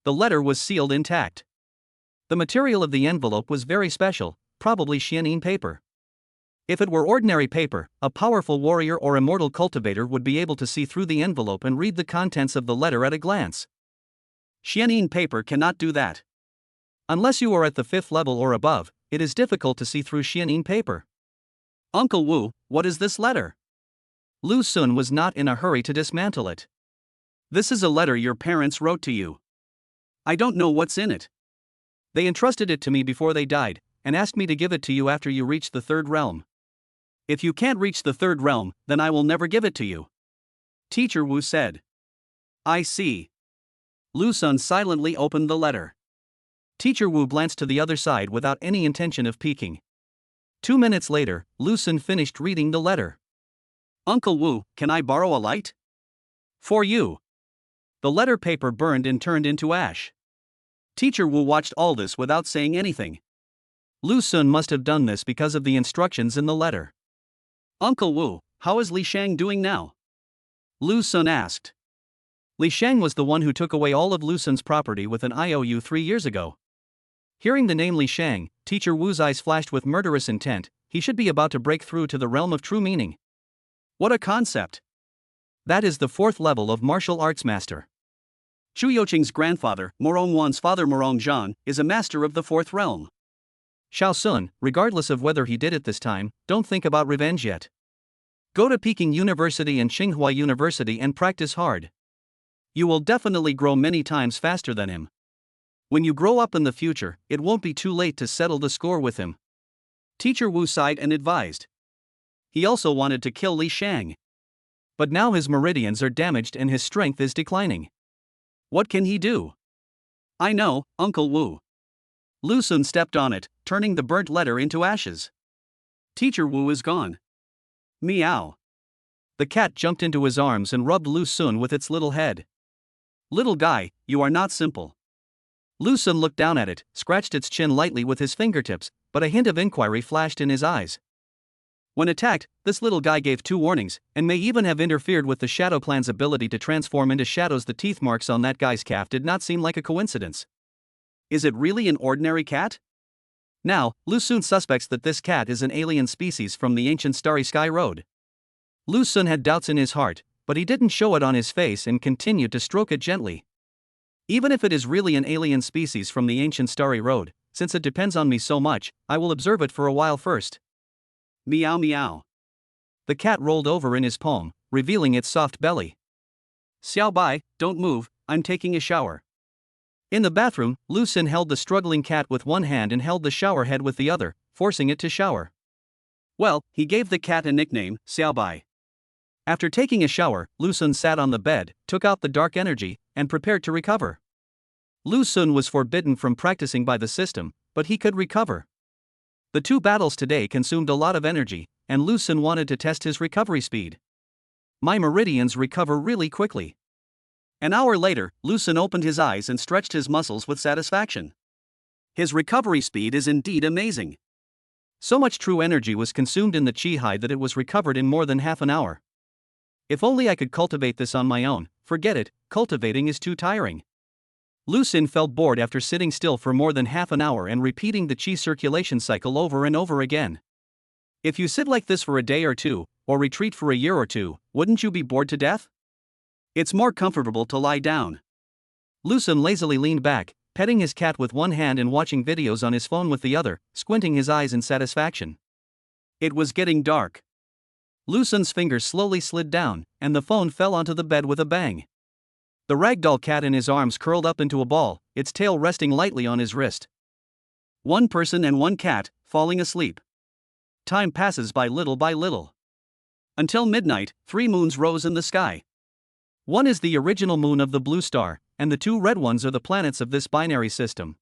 The letter was sealed intact. The material of the envelope was very special, probably Xianin paper. If it were ordinary paper, a powerful warrior or immortal cultivator would be able to see through the envelope and read the contents of the letter at a glance. Xianin paper cannot do that. Unless you are at the 5th level or above, it is difficult to see through Xianin paper. Uncle Wu, what is this letter? Lu Sun was not in a hurry to dismantle it. This is a letter your parents wrote to you. I don't know what's in it. They entrusted it to me before they died, and asked me to give it to you after you reach the 3rd realm. If you can't reach the 3rd realm, then I will never give it to you. Teacher Wu said. I see. Lu Sun silently opened the letter. Teacher Wu glanced to the other side without any intention of peeking. 2 minutes later, Lu Sun finished reading the letter. Uncle Wu, can I borrow a light? For you. The letter paper burned and turned into ash. Teacher Wu watched all this without saying anything. Lu Sun must have done this because of the instructions in the letter. Uncle Wu, how is Li Shang doing now? Lu Sun asked. Li Shang was the one who took away all of Lu Sun's property with an IOU 3 years ago. Hearing the name Li Shang, Teacher Wu's eyes flashed with murderous intent. He should be about to break through to the realm of true meaning. What a concept! That is the 4th level of martial arts master. Chu Youqing's grandfather, Morong Wan's father Morong Zhan, is a master of the 4th realm. Xiao Sun, regardless of whether he did it this time, don't think about revenge yet. Go to Peking University and Tsinghua University and practice hard. You will definitely grow many times faster than him. When you grow up in the future, it won't be too late to settle the score with him. Teacher Wu sighed and advised. He also wanted to kill Li Shang. But now his meridians are damaged and his strength is declining. What can he do? I know, Uncle Wu. Lu Sun stepped on it, turning the burnt letter into ashes. Teacher Wu is gone. Meow. The cat jumped into his arms and rubbed Lu Sun with its little head. Little guy, you are not simple. Lu Sun looked down at it, scratched its chin lightly with his fingertips, but a hint of inquiry flashed in his eyes. When attacked, this little guy gave 2 warnings, and may even have interfered with the Shadow Clan's ability to transform into shadows. The teeth marks on that guy's calf did not seem like a coincidence. Is it really an ordinary cat? Now, Lu Sun suspects that this cat is an alien species from the ancient Starry Sky Road. Lu Sun had doubts in his heart, but he didn't show it on his face and continued to stroke it gently. Even if it is really an alien species from the ancient Starry Road, since it depends on me so much, I will observe it for a while first. Meow meow. The cat rolled over in his palm, revealing its soft belly. Xiao Bai, don't move, I'm taking a shower. In the bathroom, Lu Sun held the struggling cat with one hand and held the shower head with the other, forcing it to shower. Well, he gave the cat a nickname, Xiao Bai. After taking a shower, Lu Sun sat on the bed, took out the dark energy, and prepared to recover. Lu Sun was forbidden from practicing by the system, but he could recover. The 2 battles today consumed a lot of energy, and Lu Sun wanted to test his recovery speed. My meridians recover really quickly. An hour later, Lu Sun opened his eyes and stretched his muscles with satisfaction. His recovery speed is indeed amazing. So much true energy was consumed in the Qi Hai that it was recovered in more than half an hour. If only I could cultivate this on my own. Forget it, cultivating is too tiring. Lu Sun felt bored after sitting still for more than half an hour and repeating the Qi circulation cycle over and over again. If you sit like this for a day or two, or retreat for a year or two, wouldn't you be bored to death? It's more comfortable to lie down. Lu Sun lazily leaned back, petting his cat with one hand and watching videos on his phone with the other, squinting his eyes in satisfaction. It was getting dark. Lu Sun's fingers slowly slid down, and the phone fell onto the bed with a bang. The ragdoll cat in his arms curled up into a ball, its tail resting lightly on his wrist. One person and one cat, falling asleep. Time passes by little. Until midnight, 3 moons rose in the sky. One is the original moon of the blue star, and the 2 red ones are the planets of this binary system.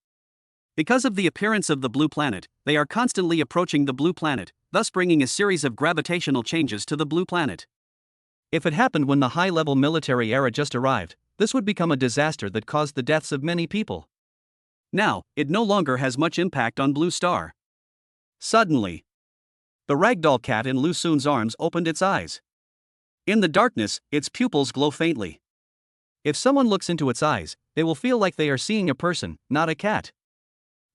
Because of the appearance of the blue planet, they are constantly approaching the blue planet, thus bringing a series of gravitational changes to the blue planet. If it happened when the high-level military era just arrived, this would become a disaster that caused the deaths of many people. Now, it no longer has much impact on Blue Star. Suddenly, the ragdoll cat in Lu Sun's arms opened its eyes. In the darkness, its pupils glow faintly. If someone looks into its eyes, they will feel like they are seeing a person, not a cat.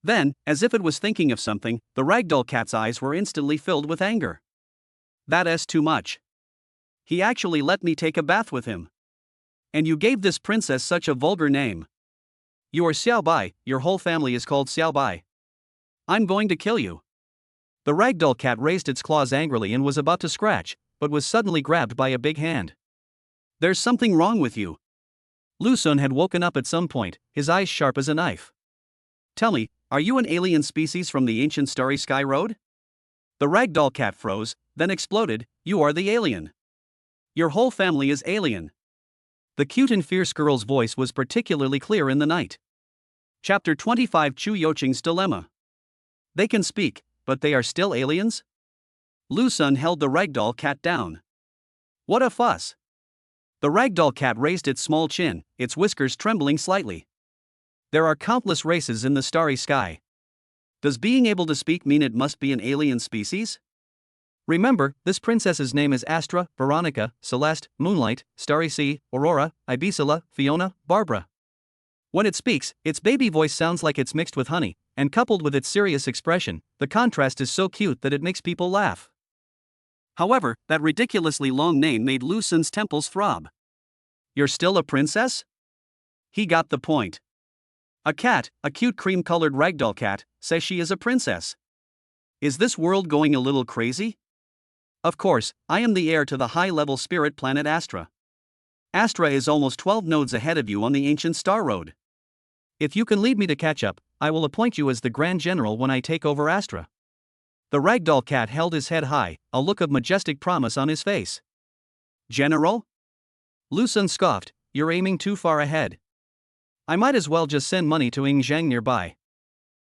Then, as if it was thinking of something, the ragdoll cat's eyes were instantly filled with anger. That's too much. He actually let me take a bath with him. And you gave this princess such a vulgar name. You are Xiao Bai, your whole family is called Xiao Bai. I'm going to kill you. The ragdoll cat raised its claws angrily and was about to scratch, but was suddenly grabbed by a big hand. There's something wrong with you. Lu Sun had woken up at some point, his eyes sharp as a knife. Tell me, are you an alien species from the ancient Starry Sky Road? The ragdoll cat froze, then exploded. You are the alien. Your whole family is alien. The cute and fierce girl's voice was particularly clear in the night. Chapter 25 Chu Yoqing's Dilemma. They can speak, but they are still aliens? Lu Sun held the ragdoll cat down. What a fuss! The ragdoll cat raised its small chin, its whiskers trembling slightly. There are countless races in the starry sky. Does being able to speak mean it must be an alien species? Remember, this princess's name is Astra, Veronica, Celeste, Moonlight, Starry Sea, Aurora, Ibisala, Fiona, Barbara. When it speaks, its baby voice sounds like it's mixed with honey, and coupled with its serious expression, the contrast is so cute that it makes people laugh. However, that ridiculously long name made Lu Sun's temples throb. You're still a princess? He got the point. A cat, a cute cream-colored ragdoll cat, says she is a princess. Is this world going a little crazy? Of course, I am the heir to the high-level spirit planet Astra. Astra is almost 12 nodes ahead of you on the ancient star road. If you can lead me to catch up, I will appoint you as the Grand General when I take over Astra. The ragdoll cat held his head high, a look of majestic promise on his face. General? Lu Sun scoffed, you're aiming too far ahead. I might as well just send money to Yingzhang nearby.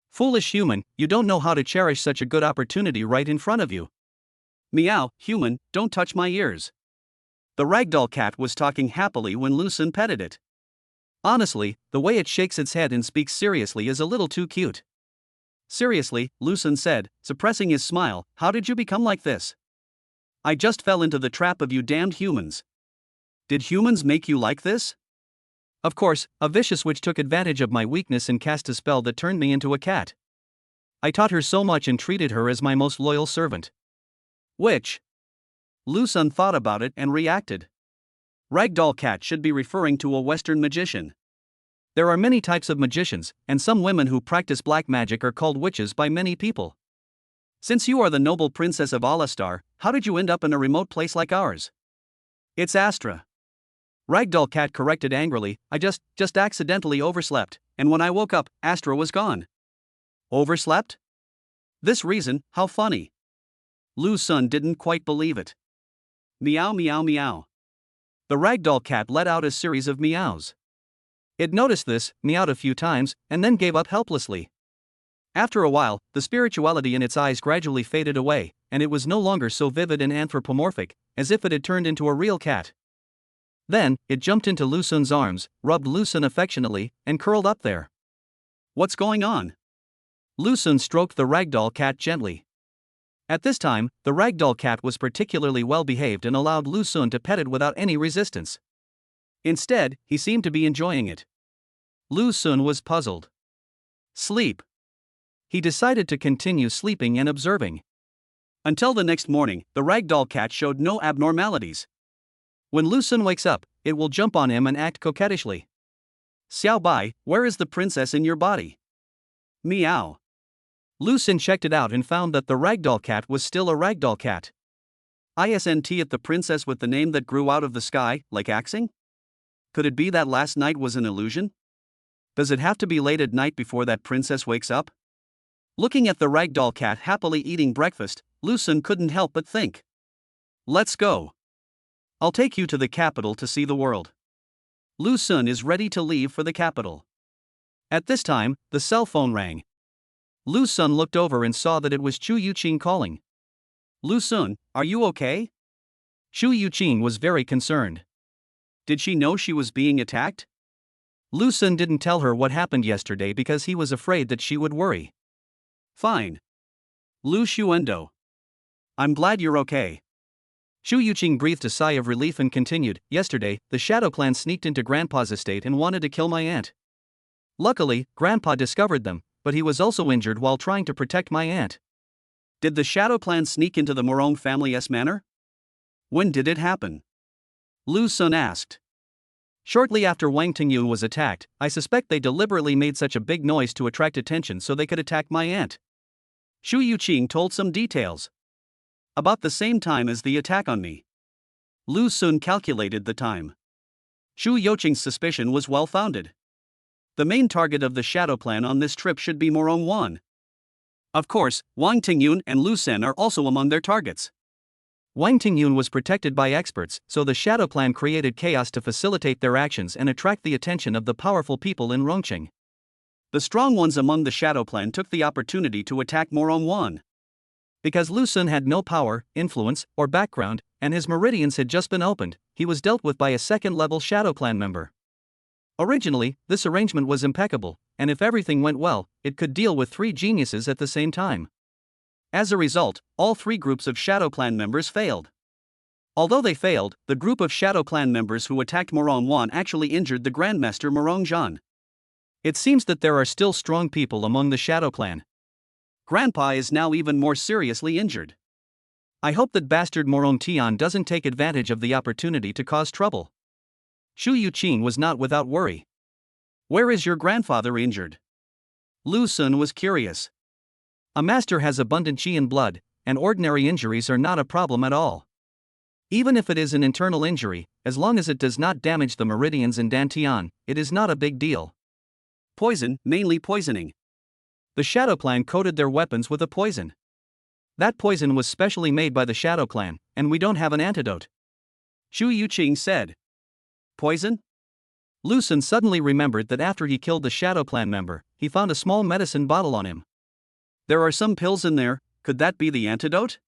Foolish human, you don't know how to cherish such a good opportunity right in front of you. Meow, human, don't touch my ears. The ragdoll cat was talking happily when Lu Sun petted it. Honestly, the way it shakes its head and speaks seriously is a little too cute. Seriously, Lu Sun said, suppressing his smile, how did you become like this? I just fell into the trap of you damned humans. Did humans make you like this? Of course, a vicious witch took advantage of my weakness and cast a spell that turned me into a cat. I taught her so much and treated her as my most loyal servant. Witch? Lu Sun thought about it and reacted. Ragdoll cat should be referring to a Western magician. There are many types of magicians, and some women who practice black magic are called witches by many people. Since you are the noble princess of Alastar, how did you end up in a remote place like ours? It's Astra. Ragdoll cat corrected angrily, I just accidentally overslept, and when I woke up, Astra was gone. Overslept? This reason, how funny. Lu Sun didn't quite believe it. Meow meow meow. The ragdoll cat let out a series of meows. It noticed this, meowed a few times, and then gave up helplessly. After a while, the spirituality in its eyes gradually faded away, and it was no longer so vivid and anthropomorphic, as if it had turned into a real cat. Then, it jumped into Lu Sun's arms, rubbed Lu Sun affectionately, and curled up there. What's going on? Lu Sun stroked the ragdoll cat gently. At this time, the ragdoll cat was particularly well behaved and allowed Lu Sun to pet it without any resistance. Instead, he seemed to be enjoying it. Lu Sun was puzzled. Sleep. He decided to continue sleeping and observing. Until the next morning, the ragdoll cat showed no abnormalities. When Lu Sun wakes up, it will jump on him and act coquettishly. Xiao Bai, where is the princess in your body? Meow. Lu Xun checked it out and found that the ragdoll cat was still a ragdoll cat. Isn't it the princess with the name that grew out of the sky, like axing? Could it be that last night was an illusion? Does it have to be late at night before that princess wakes up? Looking at the ragdoll cat happily eating breakfast, Lu Xun couldn't help but think. Let's go. I'll take you to the capital to see the world. Lu Xun is ready to leave for the capital. At this time, the cell phone rang. Lu Xun looked over and saw that it was Chu Yuqing calling. Lu Xun, are you okay? Chu Yuqing was very concerned. Did she know she was being attacked? Lu Xun didn't tell her what happened yesterday because he was afraid that she would worry. Fine. Lu Xuendo. I'm glad you're okay. Chu Yuqing breathed a sigh of relief and continued, yesterday, the Shadow Clan sneaked into Grandpa's estate and wanted to kill my aunt. Luckily, Grandpa discovered them, but he was also injured while trying to protect my aunt. Did the Shadow Clan sneak into the Morong family's manor? When did it happen? Lu Xun asked. Shortly after Wang Tingyun was attacked, I suspect they deliberately made such a big noise to attract attention so they could attack my aunt. Chu Yuqing told some details. About the same time as the attack on me. Lu Xun calculated the time. Chu Yuqing's suspicion was well founded. The main target of the Shadow Clan on this trip should be Morong Wan. Of course, Wang Tingyun and Lu Xun are also among their targets. Wang Tingyun was protected by experts, so the Shadow Clan created chaos to facilitate their actions and attract the attention of the powerful people in Rongqing. The strong ones among the Shadow Clan took the opportunity to attack Morong Wan. Because Lu Xun had no power, influence, or background, and his meridians had just been opened, he was dealt with by a second-level Shadow Clan member. Originally, this arrangement was impeccable, and if everything went well, it could deal with 3 geniuses at the same time. As a result, all 3 groups of Shadow Clan members failed. Although they failed, the group of Shadow Clan members who attacked Morong Wan actually injured the Grandmaster Morong Zhan. It seems that there are still strong people among the Shadow Clan. Grandpa is now even more seriously injured. I hope that bastard Morong Tian doesn't take advantage of the opportunity to cause trouble. Chu Yuqing was not without worry. Where is your grandfather injured? Lu Xun was curious. A master has abundant qi and blood, and ordinary injuries are not a problem at all. Even if it is an internal injury, as long as it does not damage the meridians and dantian, it is not a big deal. Poison, mainly poisoning. The Shadow Clan coated their weapons with a poison. That poison was specially made by the Shadow Clan, and we don't have an antidote. Chu Yuqing said. Poison? Lu Xun suddenly remembered that after he killed the Shadow Clan member, he found a small medicine bottle on him. There are some pills in there, could that be the antidote?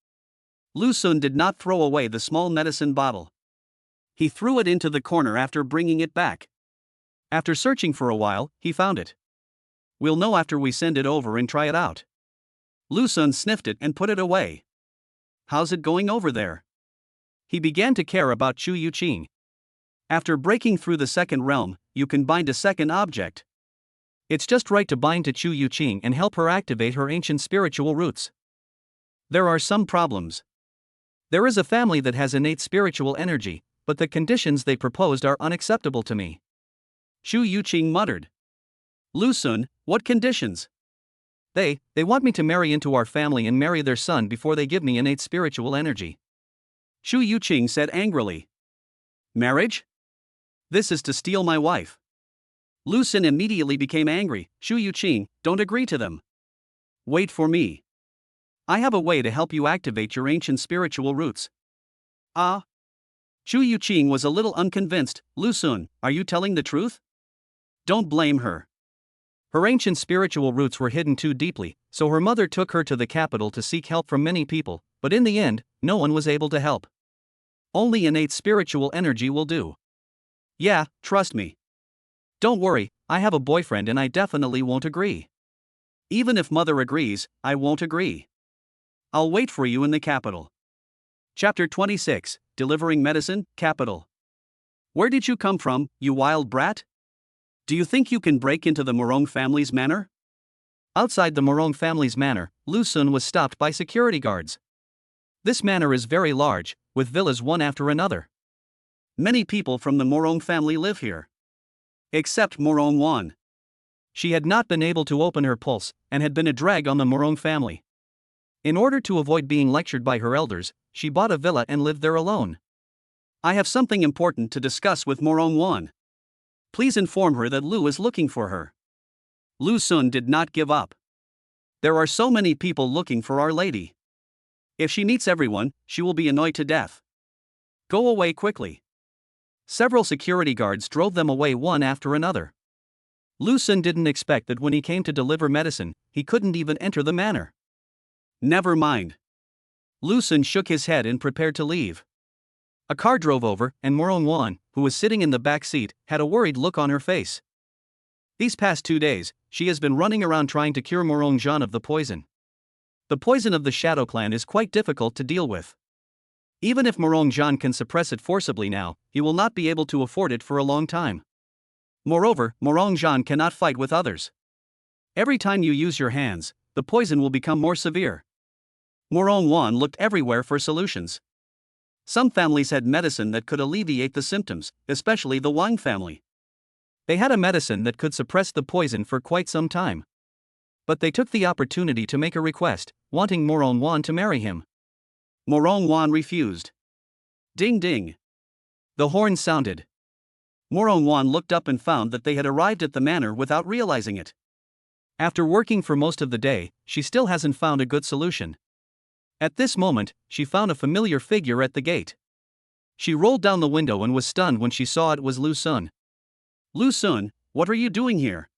Lu Xun did not throw away the small medicine bottle. He threw it into the corner after bringing it back. After searching for a while, he found it. We'll know after we send it over and try it out. Lu Xun sniffed it and put it away. How's it going over there? He began to care about Chu Yuqing. After breaking through the second realm, you can bind a second object. It's just right to bind to Chu Yuqing and help her activate her ancient spiritual roots. There are some problems. There is a family that has innate spiritual energy, but the conditions they proposed are unacceptable to me. Chu Yuqing muttered. Lu Xun, what conditions? They want me to marry into our family and marry their son before they give me innate spiritual energy. Chu Yuqing said angrily. Marriage? This is to steal my wife. Lu Xun immediately became angry. Chu Yuqing, don't agree to them. Wait for me. I have a way to help you activate your ancient spiritual roots. Ah? Chu Yuqing was a little unconvinced. Lu Xun, are you telling the truth? Don't blame her. Her ancient spiritual roots were hidden too deeply, so her mother took her to the capital to seek help from many people, but in the end, no one was able to help. Only innate spiritual energy will do. Yeah, trust me. Don't worry, I have a boyfriend and I definitely won't agree. Even if mother agrees, I won't agree. I'll wait for you in the capital. Chapter 26, Delivering Medicine, Capital. Where did you come from, you wild brat? Do you think you can break into the Morong family's manor? Outside the Morong family's manor, Lu Xun was stopped by security guards. This manor is very large, with villas one after another. Many people from the Morong family live here. Except Morong Wan. She had not been able to open her pulse, and had been a drag on the Morong family. In order to avoid being lectured by her elders, she bought a villa and lived there alone. I have something important to discuss with Morong Wan. Please inform her that Lu is looking for her. Lu Sun did not give up. There are so many people looking for Our Lady. If she meets everyone, she will be annoyed to death. Go away quickly. Several security guards drove them away one after another. Lu Sun didn't expect that when he came to deliver medicine, he couldn't even enter the manor. Never mind. Lu Sun shook his head and prepared to leave. A car drove over, and Morong Wan, who was sitting in the back seat, had a worried look on her face. These past 2 days, she has been running around trying to cure Morong Jan of the poison. The poison of the Shadow Clan is quite difficult to deal with. Even if Morong Jan can suppress it forcibly now, he will not be able to afford it for a long time. Moreover, Morong Jan cannot fight with others. Every time you use your hands, the poison will become more severe. Morong Wan looked everywhere for solutions. Some families had medicine that could alleviate the symptoms, especially the Wang family. They had a medicine that could suppress the poison for quite some time. But they took the opportunity to make a request, wanting Morong Wan to marry him. Morong Wan refused. Ding ding. The horn sounded. Morong Wan looked up and found that they had arrived at the manor without realizing it. After working for most of the day, she still hasn't found a good solution. At this moment, she found a familiar figure at the gate. She rolled down the window and was stunned when she saw it was Lu Sun. Lu Sun, what are you doing here?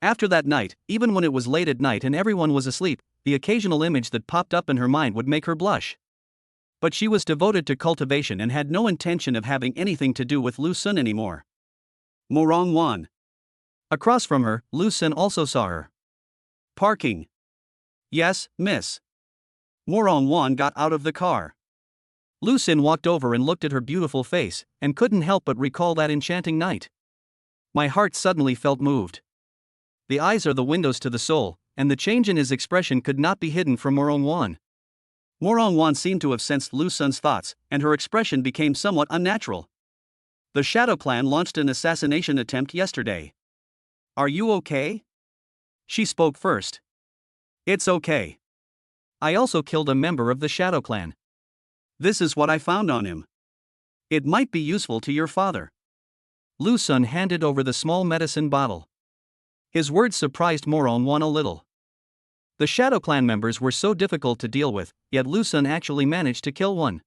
After that night, even when it was late at night and everyone was asleep, the occasional image that popped up in her mind would make her blush. But she was devoted to cultivation and had no intention of having anything to do with Lu Sun anymore. Morong Wan. Across from her, Lu Sun also saw her. Parking. Yes, miss. Morong Wan got out of the car. Lu Sun walked over and looked at her beautiful face, and couldn't help but recall that enchanting night. My heart suddenly felt moved. The eyes are the windows to the soul, and the change in his expression could not be hidden from Morong Wan. Morong Wan seemed to have sensed Lu Sun's thoughts, and her expression became somewhat unnatural. The Shadow Clan launched an assassination attempt yesterday. Are you okay? She spoke first. It's okay. I also killed a member of the Shadow Clan. This is what I found on him. It might be useful to your father. Lu Sun handed over the small medicine bottle. His words surprised Morong Wan a little. The Shadow Clan members were so difficult to deal with, yet Lu Sun actually managed to kill one.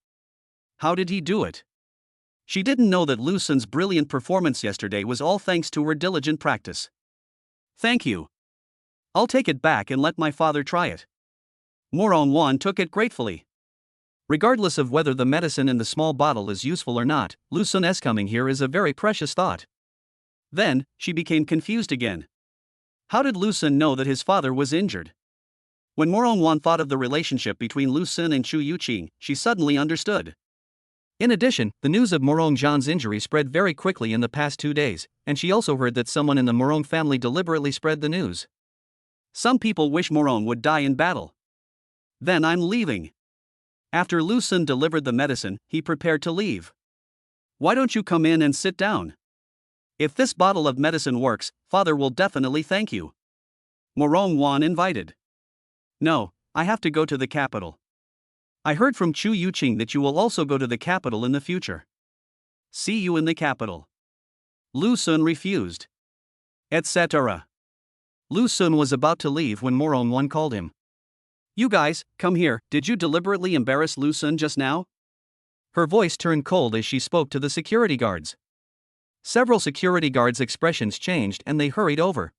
How did he do it? She didn't know that Lu Sun's brilliant performance yesterday was all thanks to her diligent practice. Thank you. I'll take it back and let my father try it. Morong Wan took it gratefully. Regardless of whether the medicine in the small bottle is useful or not, Lu Sun's coming here is a very precious thought. Then, she became confused again. How did Lu Sun know that his father was injured? When Morong Wan thought of the relationship between Lu Sun and Chu Yuqing, she suddenly understood. In addition, the news of Morong Jan's injury spread very quickly in the past 2 days, and she also heard that someone in the Morong family deliberately spread the news. Some people wish Morong would die in battle. Then I'm leaving. After Lu Sun delivered the medicine, he prepared to leave. Why don't you come in and sit down? If this bottle of medicine works, father will definitely thank you. Morong Wan invited. No, I have to go to the capital. I heard from Chu Yuqing that you will also go to the capital in the future. See you in the capital. Lu Sun refused. Etc. Lu Sun was about to leave when Morong Wan called him. You guys, come here, did you deliberately embarrass Lu Sun just now? Her voice turned cold as she spoke to the security guards. Several security guards' expressions changed and they hurried over.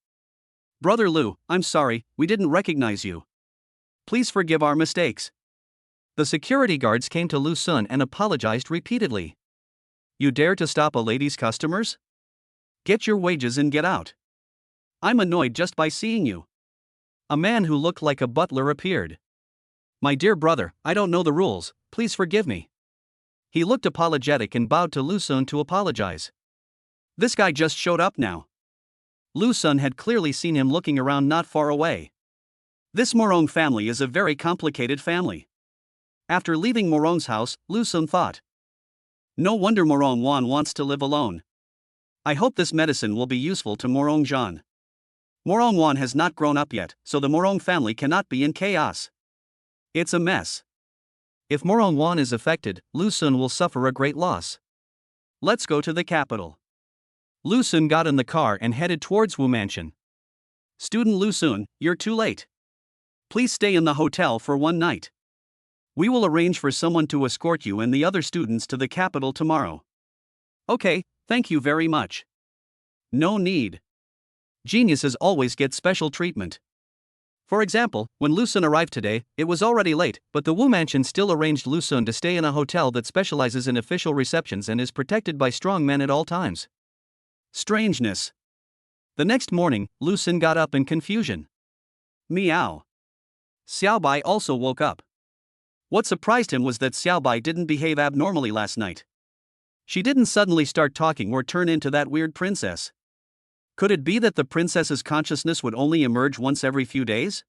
Brother Lu, I'm sorry, we didn't recognize you. Please forgive our mistakes. The security guards came to Lu Sun and apologized repeatedly. You dare to stop a lady's customers? Get your wages and get out. I'm annoyed just by seeing you. A man who looked like a butler appeared. My dear brother, I don't know the rules, please forgive me. He looked apologetic and bowed to Lu Sun to apologize. This guy just showed up now. Lu Sun had clearly seen him looking around not far away. This Morong family is a very complicated family. After leaving Morong's house, Lu Sun thought. No wonder Morong Wan wants to live alone. I hope this medicine will be useful to Morongjan. Morongwan has not grown up yet, so the Morong family cannot be in chaos. It's a mess. If Morongwan is affected, Lu Sun will suffer a great loss. Let's go to the capital. Lu Sun got in the car and headed towards Wu Mansion. Student Lu Sun, you're too late. Please stay in the hotel for one night. We will arrange for someone to escort you and the other students to the capital tomorrow. Okay, thank you very much. No need. Geniuses always get special treatment. For example, when Lu Sun arrived today, it was already late, but the Wu Mansion still arranged Lu Sun to stay in a hotel that specializes in official receptions and is protected by strong men at all times. Strangeness. The next morning, Lu Sun got up in confusion. Meow. Xiaobai also woke up. What surprised him was that Xiaobai didn't behave abnormally last night. She didn't suddenly start talking or turn into that weird princess. Could it be that the princess's consciousness would only emerge once every few days?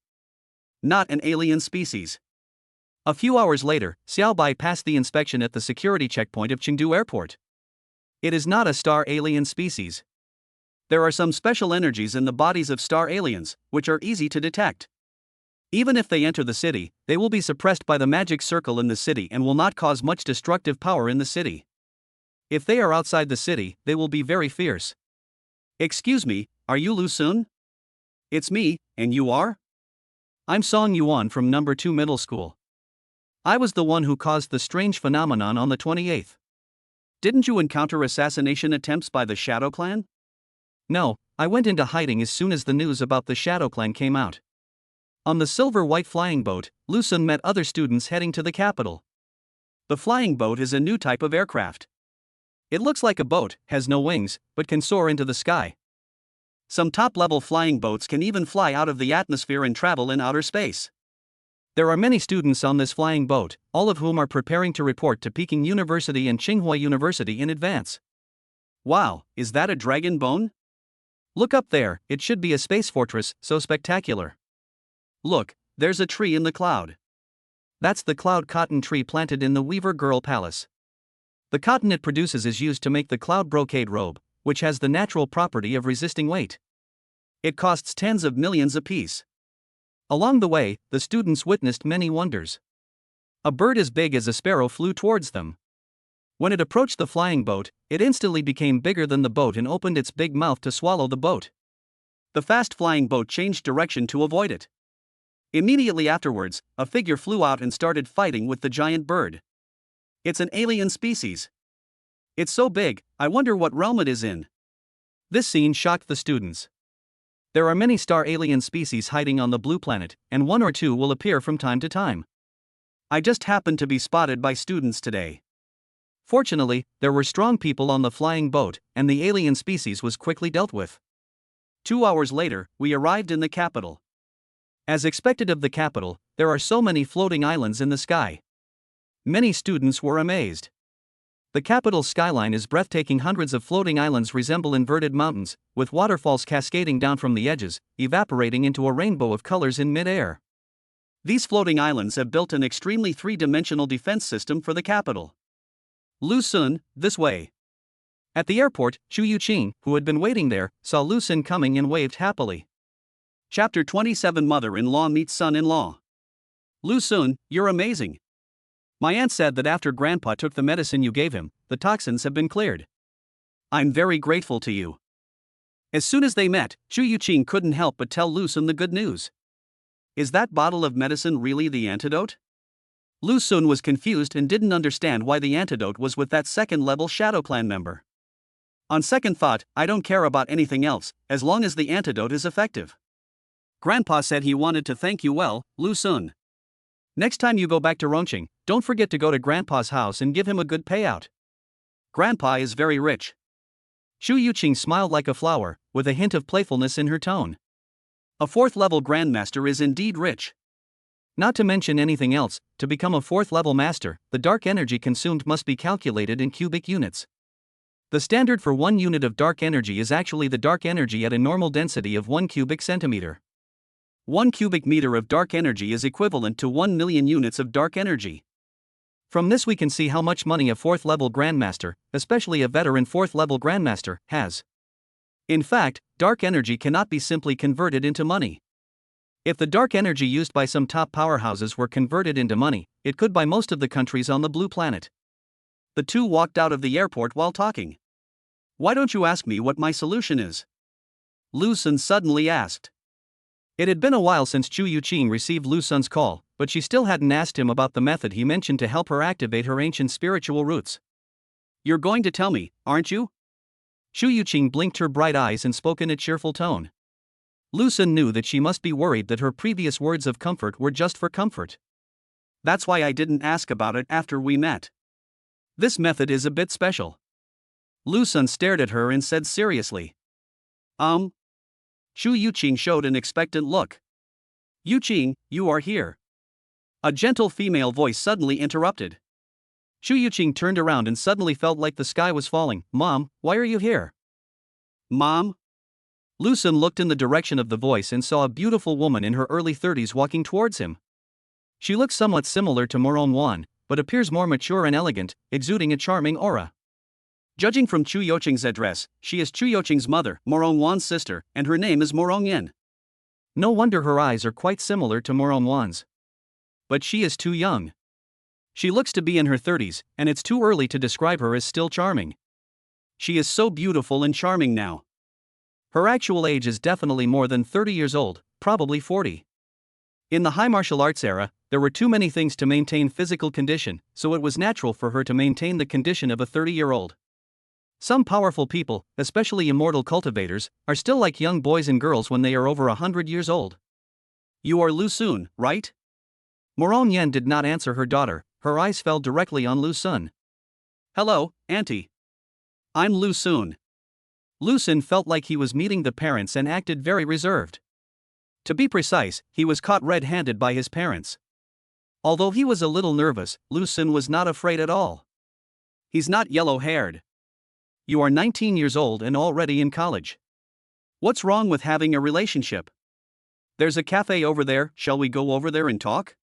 Not an alien species. A few hours later, Xiaobai passed the inspection at the security checkpoint of Chengdu Airport. It is not a star alien species. There are some special energies in the bodies of star aliens, which are easy to detect. Even if they enter the city, they will be suppressed by the magic circle in the city and will not cause much destructive power in the city. If they are outside the city, they will be very fierce. Excuse me, are you Lu Sun? It's me, and you are? I'm Song Yuan from number 2 middle school. I was the one who caused the strange phenomenon on the 28th. Didn't you encounter assassination attempts by the Shadow Clan? No, I went into hiding as soon as the news about the Shadow Clan came out. On the silver-white flying boat, Lu Sun met other students heading to the capital. The flying boat is a new type of aircraft. It looks like a boat, has no wings, but can soar into the sky. Some top-level flying boats can even fly out of the atmosphere and travel in outer space. There are many students on this flying boat, all of whom are preparing to report to Peking University and Tsinghua University in advance. Wow, is that a dragon bone? Look up there, it should be a space fortress, so spectacular. Look, there's a tree in the cloud. That's the cloud cotton tree planted in the Weaver Girl Palace. The cotton it produces is used to make the cloud brocade robe, which has the natural property of resisting weight. It costs tens of millions apiece. Along the way, the students witnessed many wonders. A bird as big as a sparrow flew towards them. When it approached the flying boat, it instantly became bigger than the boat and opened its big mouth to swallow the boat. The fast flying boat changed direction to avoid it. Immediately afterwards, a figure flew out and started fighting with the giant bird. It's an alien species. It's so big, I wonder what realm it is in. This scene shocked the students. There are many star alien species hiding on the blue planet, and one or two will appear from time to time. I just happened to be spotted by students today. Fortunately, there were strong people on the flying boat, and the alien species was quickly dealt with. 2 hours later, we arrived in the capital. As expected of the capital, there are so many floating islands in the sky. Many students were amazed. The capital's skyline is breathtaking. Hundreds of floating islands resemble inverted mountains, with waterfalls cascading down from the edges, evaporating into a rainbow of colors in mid-air. These floating islands have built an extremely three-dimensional defense system for the capital. Lu Sun, this way. At the airport, Chu Yuqing, who had been waiting there, saw Lu Sun coming and waved happily. Chapter 27 Mother-in-law meets son-in-law. Lu Sun, you're amazing. My aunt said that after Grandpa took the medicine you gave him, the toxins have been cleared. I'm very grateful to you. As soon as they met, Chu Yuqing couldn't help but tell Lu Sun the good news. Is that bottle of medicine really the antidote? Lu Sun was confused and didn't understand why the antidote was with that second-level Shadow Clan member. On second thought, I don't care about anything else, as long as the antidote is effective. Grandpa said he wanted to thank you well, Lu Sun. Next time you go back to Rongqing, don't forget to go to Grandpa's house and give him a good payout. Grandpa is very rich. Chu Yuqing smiled like a flower, with a hint of playfulness in her tone. A fourth-level Grandmaster is indeed rich. Not to mention anything else, to become a fourth-level master, the dark energy consumed must be calculated in cubic units. The standard for 1 unit of dark energy is actually the dark energy at a normal density of 1 cubic centimeter. 1 cubic meter of dark energy is equivalent to 1 million units of dark energy. From this we can see how much money a 4th level grandmaster, especially a veteran 4th level grandmaster, has. In fact, dark energy cannot be simply converted into money. If the dark energy used by some top powerhouses were converted into money, it could buy most of the countries on the blue planet. The two walked out of the airport while talking. Why don't you ask me what my solution is? Lu Sun suddenly asked. It had been a while since Chu Yuqing received Lu Sun's call, but she still hadn't asked him about the method he mentioned to help her activate her ancient spiritual roots. You're going to tell me, aren't you? Chu Yuqing blinked her bright eyes and spoke in a cheerful tone. Lu Sun knew that she must be worried that her previous words of comfort were just for comfort. That's why I didn't ask about it after we met. This method is a bit special. Lu Sun stared at her and said seriously. Chu Yuqing showed an expectant look. Yuqing, you are here. A gentle female voice suddenly interrupted. Chu Yuqing turned around and suddenly felt like the sky was falling. Mom, why are you here? Mom? Lu Sun looked in the direction of the voice and saw a beautiful woman in her early 30s walking towards him. She looks somewhat similar to Moron Wan, but appears more mature and elegant, exuding a charming aura. Judging from Chu Yuqing's address, she is Chu Yuqing's mother, Moron Wan's sister, and her name is Moron Yen. No wonder her eyes are quite similar to Moron Wan's. But she is too young. She looks to be in her 30s, and it's too early to describe her as still charming. She is so beautiful and charming now. Her actual age is definitely more than 30 years old, probably 40. In the high martial arts era, there were too many things to maintain physical condition, so it was natural for her to maintain the condition of a 30-year-old. Some powerful people, especially immortal cultivators, are still like young boys and girls when they are over 100 years old. You are Lu Sun, right? Moron Yen did not answer her daughter, her eyes fell directly on Lu Sun. Hello, Auntie. I'm Lu Sun. Lu Sun felt like he was meeting the parents and acted very reserved. To be precise, he was caught red-handed by his parents. Although he was a little nervous, Lu Sun was not afraid at all. He's not yellow-haired. You are 19 years old and already in college. What's wrong with having a relationship? There's a cafe over there, shall we go over there and talk?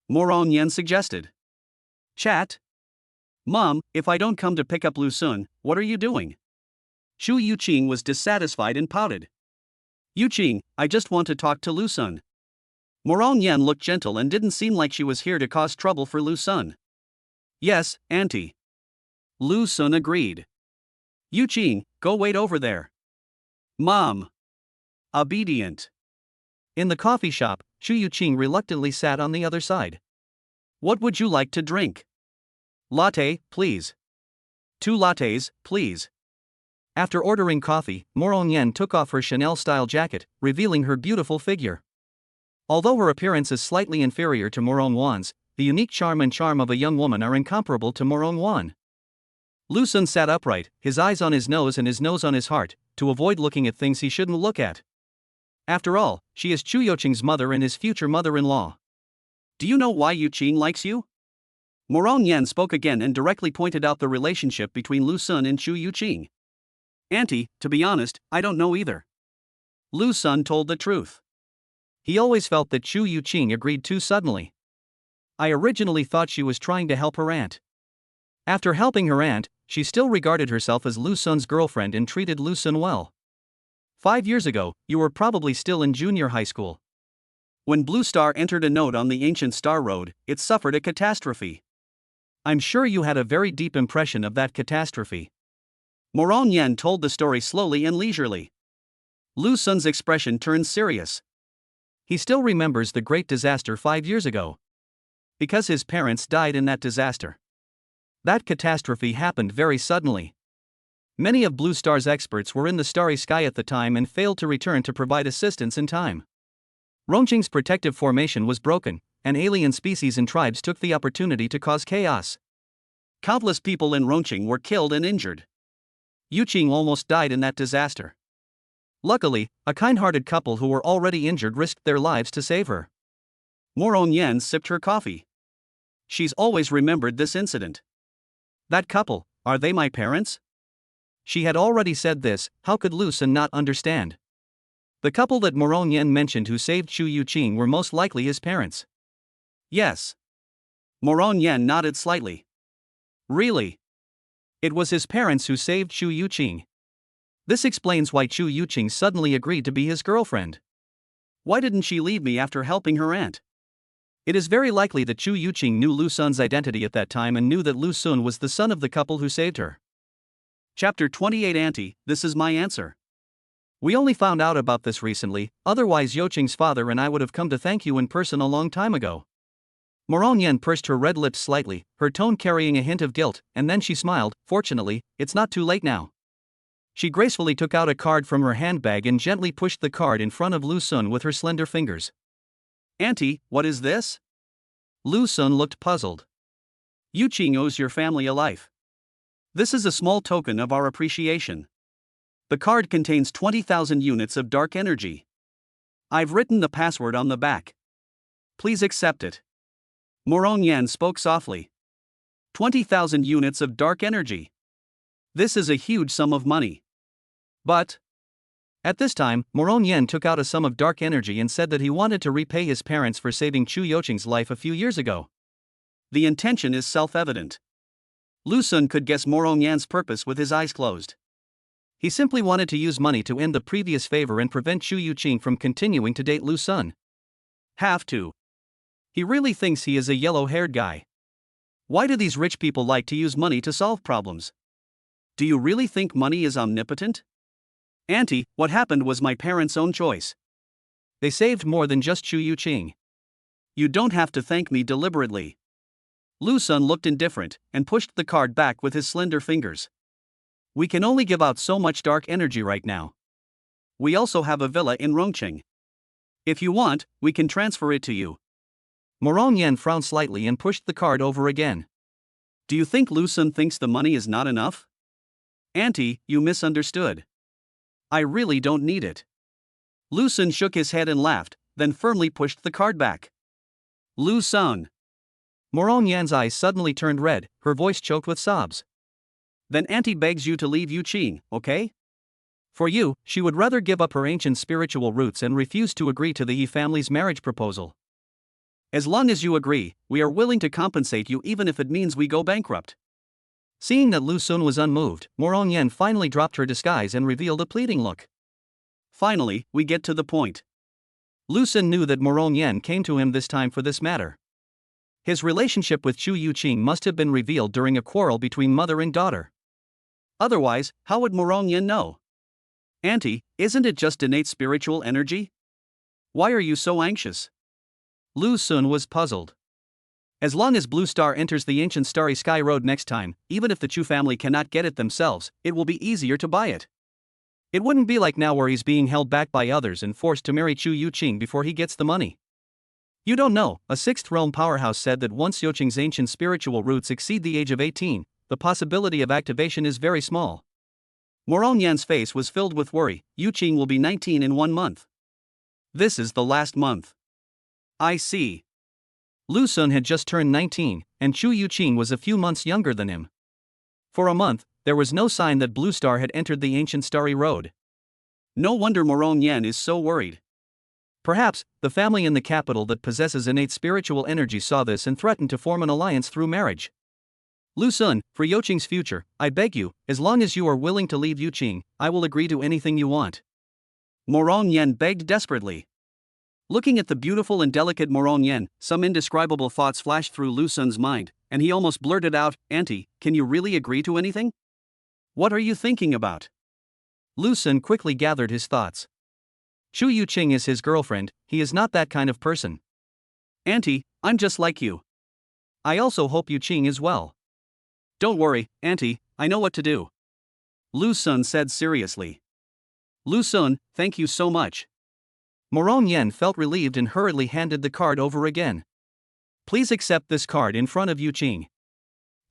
Moron Yen suggested. Chat? Mom, if I don't come to pick up Lu Sun, what are you doing? Chu Yuqing was dissatisfied and pouted. Yuqing, I just want to talk to Lu Sun. Moron Yen looked gentle and didn't seem like she was here to cause trouble for Lu Sun. Yes, Auntie. Lu Sun agreed. Yuqing, go wait over there. Mom. Obedient. In the coffee shop, Chu Yuqing reluctantly sat on the other side. What would you like to drink? Latte, please. 2 lattes, please. After ordering coffee, Moron Yen took off her Chanel-style jacket, revealing her beautiful figure. Although her appearance is slightly inferior to Moron Wan's, the unique charm of a young woman are incomparable to Moron Wan. Lu Sun sat upright, his eyes on his nose and his nose on his heart, to avoid looking at things he shouldn't look at. After all, she is Chu Yuqing's mother and his future mother-in-law. Do you know why Yuqing likes you? Moron Yen spoke again and directly pointed out the relationship between Lu Sun and Chu Yuqing. Auntie, to be honest, I don't know either. Lu Sun told the truth. He always felt that Chu Yuqing agreed too suddenly. I originally thought she was trying to help her aunt. After helping her aunt, she still regarded herself as Lu Sun's girlfriend and treated Lu Sun well. 5 years ago, you were probably still in junior high school. When Blue Star entered a node on the ancient Star Road, it suffered a catastrophe. I'm sure you had a very deep impression of that catastrophe. Moron Yen told the story slowly and leisurely. Lu Sun's expression turned serious. He still remembers the great disaster 5 years ago. Because his parents died in that disaster. That catastrophe happened very suddenly. Many of Blue Star's experts were in the starry sky at the time and failed to return to provide assistance in time. Ronqing's protective formation was broken, and alien species and tribes took the opportunity to cause chaos. Countless people in Ronqing were killed and injured. Yuqing almost died in that disaster. Luckily, a kind-hearted couple who were already injured risked their lives to save her. Moron Yen sipped her coffee. She's always remembered this incident. That couple, are they my parents? She had already said this, how could Lu Sun not understand? The couple that Moron Yen mentioned who saved Chu Yuqing were most likely his parents. Yes. Moron Yen nodded slightly. Really? It was his parents who saved Chu Yuqing. This explains why Chu Yuqing suddenly agreed to be his girlfriend. Why didn't she leave me after helping her aunt? It is very likely that Chu Yuqing knew Lu Sun's identity at that time and knew that Lu Sun was the son of the couple who saved her. Chapter 28 Auntie, this is my answer. We only found out about this recently, otherwise Yoqing's father and I would have come to thank you in person a long time ago. Moron Yen pursed her red lips slightly, her tone carrying a hint of guilt, and then she smiled. Fortunately, it's not too late now. She gracefully took out a card from her handbag and gently pushed the card in front of Lu Sun with her slender fingers. Auntie, what is this? Lu Sun looked puzzled. Yuqing owes your family a life. This is a small token of our appreciation. The card contains 20,000 units of dark energy. I've written the password on the back. Please accept it. Moron Yen spoke softly. 20,000 units of dark energy. This is a huge sum of money. But at this time, Moron Yen took out a sum of dark energy and said that he wanted to repay his parents for saving Chu Yoqing's life a few years ago. The intention is self-evident. Lu Sun could guess Moron Yan's purpose with his eyes closed. He simply wanted to use money to end the previous favor and prevent Chu Yuqing from continuing to date Lu Sun. Have to. He really thinks he is a yellow-haired guy. Why do these rich people like to use money to solve problems? Do you really think money is omnipotent? Auntie, what happened was my parents' own choice. They saved more than just Chu Yuqing. You don't have to thank me deliberately. Lu Sun looked indifferent and pushed the card back with his slender fingers. We can only give out so much dark energy right now. We also have a villa in Rongqing. If you want, we can transfer it to you. Moron Yen frowned slightly and pushed the card over again. Do you think Lu Sun thinks the money is not enough? Auntie, you misunderstood. I really don't need it. Lu Sun shook his head and laughed, then firmly pushed the card back. Lu Sun. Moron Yan's eyes suddenly turned red, her voice choked with sobs. Then Auntie begs you to leave Yuqing, okay? For you, she would rather give up her ancient spiritual roots and refuse to agree to the Yi family's marriage proposal. As long as you agree, we are willing to compensate you even if it means we go bankrupt. Seeing that Lu Sun was unmoved, Moron Yen finally dropped her disguise and revealed a pleading look. Finally, we get to the point. Lu Sun knew that Moron Yen came to him this time for this matter. His relationship with Chu Yuqing must have been revealed during a quarrel between mother and daughter. Otherwise, how would Moron Yen know? Auntie, isn't it just innate spiritual energy? Why are you so anxious? Lu Sun was puzzled. As long as Blue Star enters the ancient Starry Sky Road next time, even if the Chu family cannot get it themselves, it will be easier to buy it. It wouldn't be like now where he's being held back by others and forced to marry Chu Yuqing before he gets the money. You don't know, a sixth realm powerhouse said that once Yoqing's ancient spiritual roots exceed the age of 18, the possibility of activation is very small. Moron Yan's face was filled with worry. Yuqing will be 19 in 1 month. This is the last month. I see. Lu Sun had just turned 19, and Chu Yuqing was a few months younger than him. For a month, there was no sign that Blue Star had entered the ancient Starry Road. No wonder Moron Yen is so worried. Perhaps, the family in the capital that possesses innate spiritual energy saw this and threatened to form an alliance through marriage. Lu Sun, for Yoqing's future, I beg you, as long as you are willing to leave Yuqing, I will agree to anything you want. Moron Yen begged desperately. Looking at the beautiful and delicate Moron Yen, some indescribable thoughts flashed through Lu Sun's mind, and he almost blurted out, Auntie, can you really agree to anything? What are you thinking about? Lu Sun quickly gathered his thoughts. Chu Yuqing is his girlfriend, he is not that kind of person. Auntie, I'm just like you. I also hope Yuqing is well. Don't worry, Auntie, I know what to do. Lu Sun said seriously. Lu Sun, thank you so much. Moron Yen felt relieved and hurriedly handed the card over again. Please accept this card in front of Yuqing.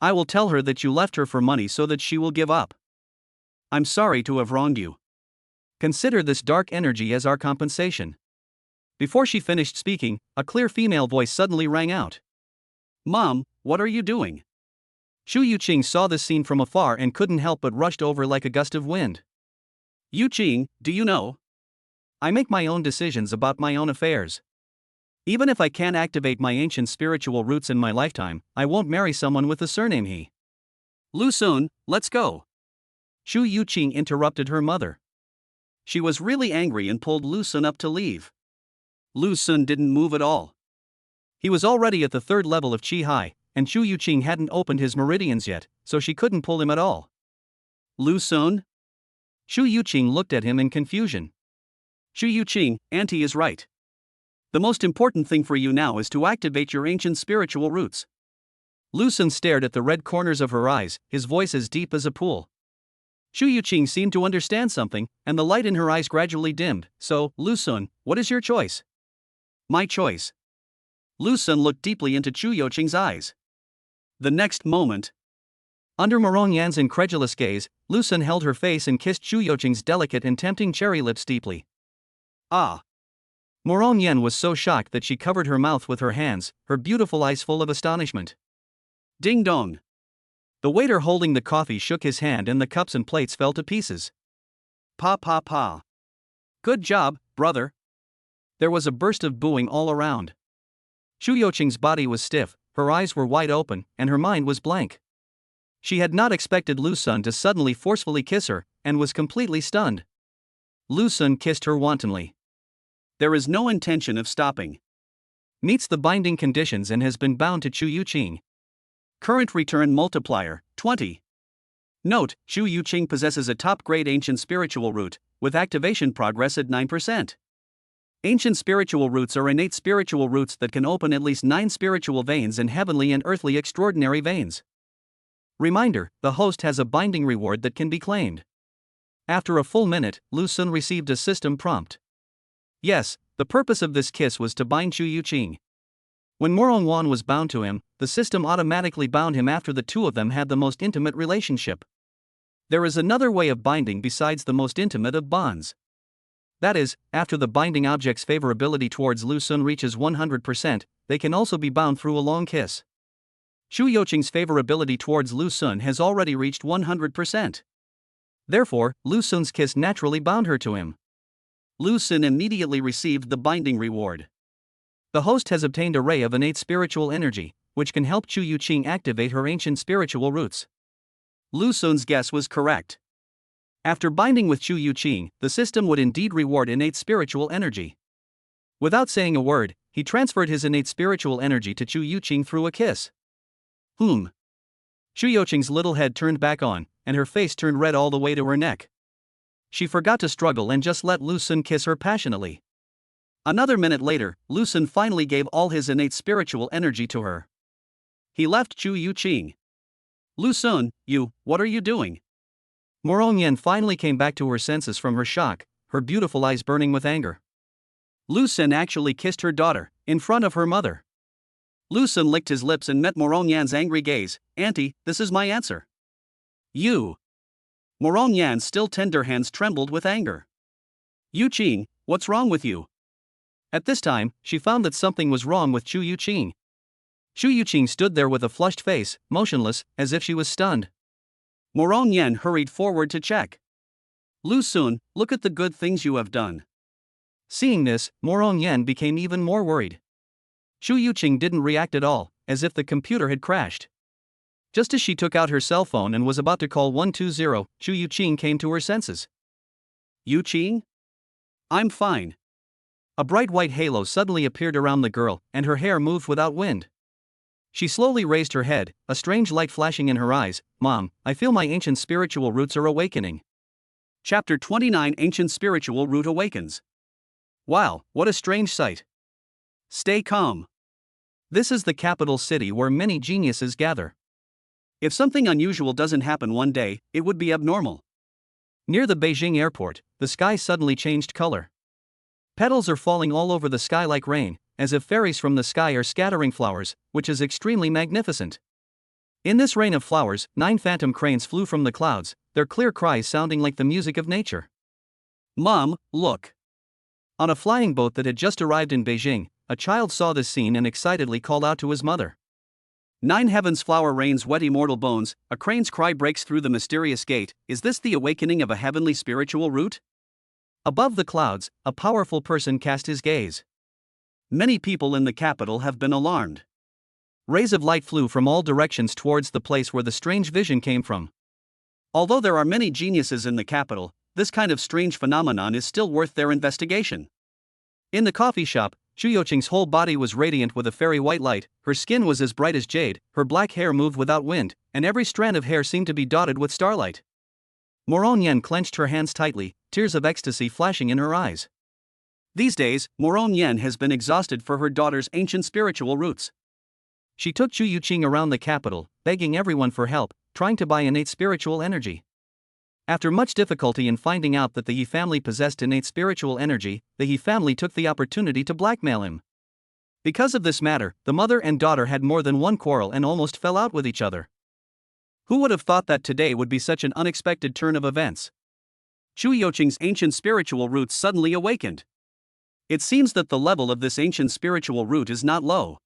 I will tell her that you left her for money so that she will give up. I'm sorry to have wronged you. Consider this dark energy as our compensation. Before she finished speaking, a clear female voice suddenly rang out. Mom, what are you doing? Chu Yuqing saw this scene from afar and couldn't help but rushed over like a gust of wind. Yuqing, do you know? I make my own decisions about my own affairs. Even if I can't activate my ancient spiritual roots in my lifetime, I won't marry someone with the surname He. Lu Sun, let's go. Shu Yuqing interrupted her mother. She was really angry and pulled Lu Sun up to leave. Lu Sun didn't move at all. He was already at the third level of Qi Hai, and Shu Yuqing hadn't opened his meridians yet, so she couldn't pull him at all. Lu Sun? Shu Yuqing looked at him in confusion. Shu Yuqing, Auntie is right. The most important thing for you now is to activate your ancient spiritual roots. Lu Sun stared at the red corners of her eyes, his voice as deep as a pool. Shu Yuqing seemed to understand something, and the light in her eyes gradually dimmed. So, Lu Sun, what is your choice? My choice. Lu Sun looked deeply into Shu Yuqing's eyes. The next moment, under Morong Yan's incredulous gaze, Lu Sun held her face and kissed Shu Yuqing's delicate and tempting cherry lips deeply. Ah! Morong Yan was so shocked that she covered her mouth with her hands, her beautiful eyes full of astonishment. Ding dong! The waiter holding the coffee shook his hand and the cups and plates fell to pieces. Pa pa pa! Good job, brother! There was a burst of booing all around. Shu Yuqing's body was stiff, her eyes were wide open, and her mind was blank. She had not expected Lu Sun to suddenly forcefully kiss her, and was completely stunned. Lu Sun kissed her wantonly. There is no intention of stopping. Meets the binding conditions and has been bound to Shu Yuqing. Current return multiplier, 20. Note, Shu Yuqing possesses a top-grade ancient spiritual root, with activation progress at 9%. Ancient spiritual roots are innate spiritual roots that can open at least 9 spiritual veins and heavenly and earthly extraordinary veins. Reminder, the host has a binding reward that can be claimed. After a full minute, Lu Sun received a system prompt. Yes, the purpose of this kiss was to bind Shu Yuqing. When Morong Wan was bound to him, the system automatically bound him after the two of them had the most intimate relationship. There is another way of binding besides the most intimate of bonds. That is, after the binding object's favorability towards Lu Sun reaches 100%, they can also be bound through a long kiss. Shu Yuqing's favorability towards Lu Sun has already reached 100%. Therefore, Lu Sun's kiss naturally bound her to him. Lu Sun immediately received the binding reward. The host has obtained a ray of innate spiritual energy, which can help Shu Yuqing activate her ancient spiritual roots. Lu Sun's guess was correct. After binding with Shu Yuqing, the system would indeed reward innate spiritual energy. Without saying a word, he transferred his innate spiritual energy to Shu Yuqing through a kiss. Shu Yuqing's little head turned back on, and her face turned red all the way to her neck. She forgot to struggle and just let Lu Sun kiss her passionately. Another minute later, Lu Sun finally gave all his innate spiritual energy to her. He left Shu Yuqing. Lu Sun, what are you doing? Morong Yan finally came back to her senses from her shock, her beautiful eyes burning with anger. Lu Sun actually kissed her daughter, in front of her mother. Lu Sun licked his lips and met Morong Yan's angry gaze. Auntie, this is my answer. You. Morong Yan's still tender hands trembled with anger. Yuqing, what's wrong with you? At this time, she found that something was wrong with Shu Yuqing. Shu Yuqing stood there with a flushed face, motionless, as if she was stunned. Morong Yan hurried forward to check. Lu Sun, look at the good things you have done. Seeing this, Morong Yan became even more worried. Shu Yuqing didn't react at all, as if the computer had crashed. Just as she took out her cell phone and was about to call 120, Shu Yuqing came to her senses. Yuqing? I'm fine. A bright white halo suddenly appeared around the girl, and her hair moved without wind. She slowly raised her head, a strange light flashing in her eyes. Mom, I feel my ancient spiritual roots are awakening. Chapter 29 Ancient Spiritual Root Awakens. Wow, what a strange sight. Stay calm. This is the capital city where many geniuses gather. If something unusual doesn't happen one day, it would be abnormal. Near the Beijing airport, the sky suddenly changed color. Petals are falling all over the sky like rain, as if fairies from the sky are scattering flowers, which is extremely magnificent. In this rain of flowers, 9 phantom cranes flew from the clouds, their clear cries sounding like the music of nature. Mom, look. On a flying boat that had just arrived in Beijing, a child saw this scene and excitedly called out to his mother. 9 heavens flower rains wet immortal bones, a crane's cry breaks through the mysterious gate. Is this the awakening of a heavenly spiritual root? Above the clouds, a powerful person cast his gaze. Many people in the capital have been alarmed. Rays of light flew from all directions towards the place where the strange vision came from. Although there are many geniuses in the capital, this kind of strange phenomenon is still worth their investigation. In the coffee shop, Chu Yoqing's whole body was radiant with a fairy white light, her skin was as bright as jade, her black hair moved without wind, and every strand of hair seemed to be dotted with starlight. Moron Yen clenched her hands tightly, tears of ecstasy flashing in her eyes. These days, Moron Yen has been exhausted for her daughter's ancient spiritual roots. She took Chu Yuqing around the capital, begging everyone for help, trying to buy innate spiritual energy. After much difficulty in finding out that the He family possessed innate spiritual energy, the He family took the opportunity to blackmail him. Because of this matter, the mother and daughter had more than one quarrel and almost fell out with each other. Who would have thought that today would be such an unexpected turn of events? Chu Yoqing's ancient spiritual roots suddenly awakened. It seems that the level of this ancient spiritual root is not low.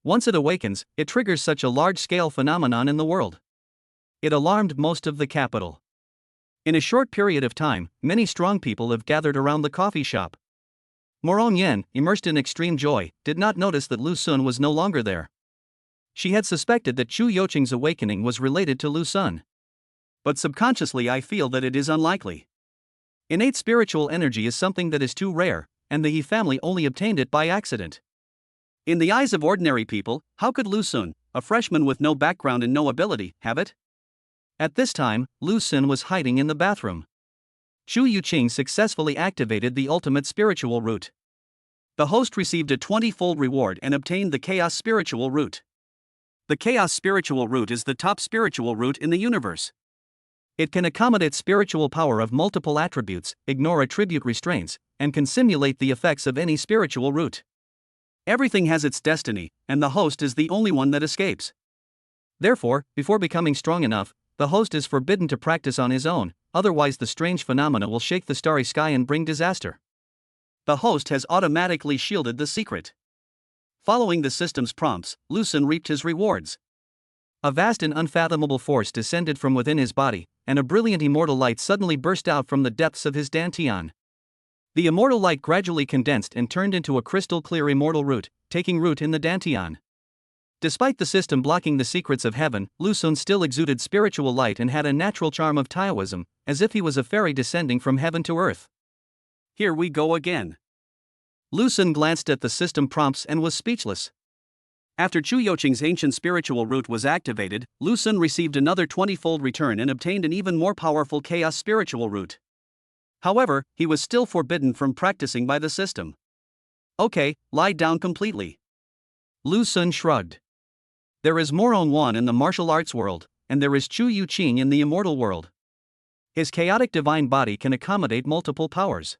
Once it awakens, it triggers such a large-scale phenomenon in the world. It alarmed most of the capital. In a short period of time, many strong people have gathered around the coffee shop. Moron Yen, immersed in extreme joy, did not notice that Lu Sun was no longer there. She had suspected that Chu Yoqing's awakening was related to Lu Sun. But subconsciously I feel that it is unlikely. Innate spiritual energy is something that is too rare, and the He family only obtained it by accident. In the eyes of ordinary people, how could Lu Sun, a freshman with no background and no ability, have it? At this time, Lu Sun was hiding in the bathroom. Chu Yuqing successfully activated the ultimate spiritual root. The host received a 20-fold reward and obtained the chaos spiritual root. The chaos spiritual root is the top spiritual root in the universe. It can accommodate spiritual power of multiple attributes, ignore attribute restraints, and can simulate the effects of any spiritual root. Everything has its destiny, and the host is the only one that escapes. Therefore, before becoming strong enough, the host is forbidden to practice on his own, otherwise the strange phenomena will shake the starry sky and bring disaster. The host has automatically shielded the secret. Following the system's prompts, Lu Sun reaped his rewards. A vast and unfathomable force descended from within his body, and a brilliant immortal light suddenly burst out from the depths of his dantian. The immortal light gradually condensed and turned into a crystal-clear immortal root, taking root in the dantian. Despite the system blocking the secrets of heaven, Lu Sun still exuded spiritual light and had a natural charm of Taoism, as if he was a fairy descending from heaven to earth. Here we go again. Lu Sun glanced at the system prompts and was speechless. After Chu Yoqing's ancient spiritual root was activated, Lu Sun received another 20-fold return and obtained an even more powerful chaos spiritual root. However, he was still forbidden from practicing by the system. Okay, lie down completely. Lu Sun shrugged. There is Moron Wan in the martial arts world, and there is Chu Yuqing in the immortal world. His chaotic divine body can accommodate multiple powers.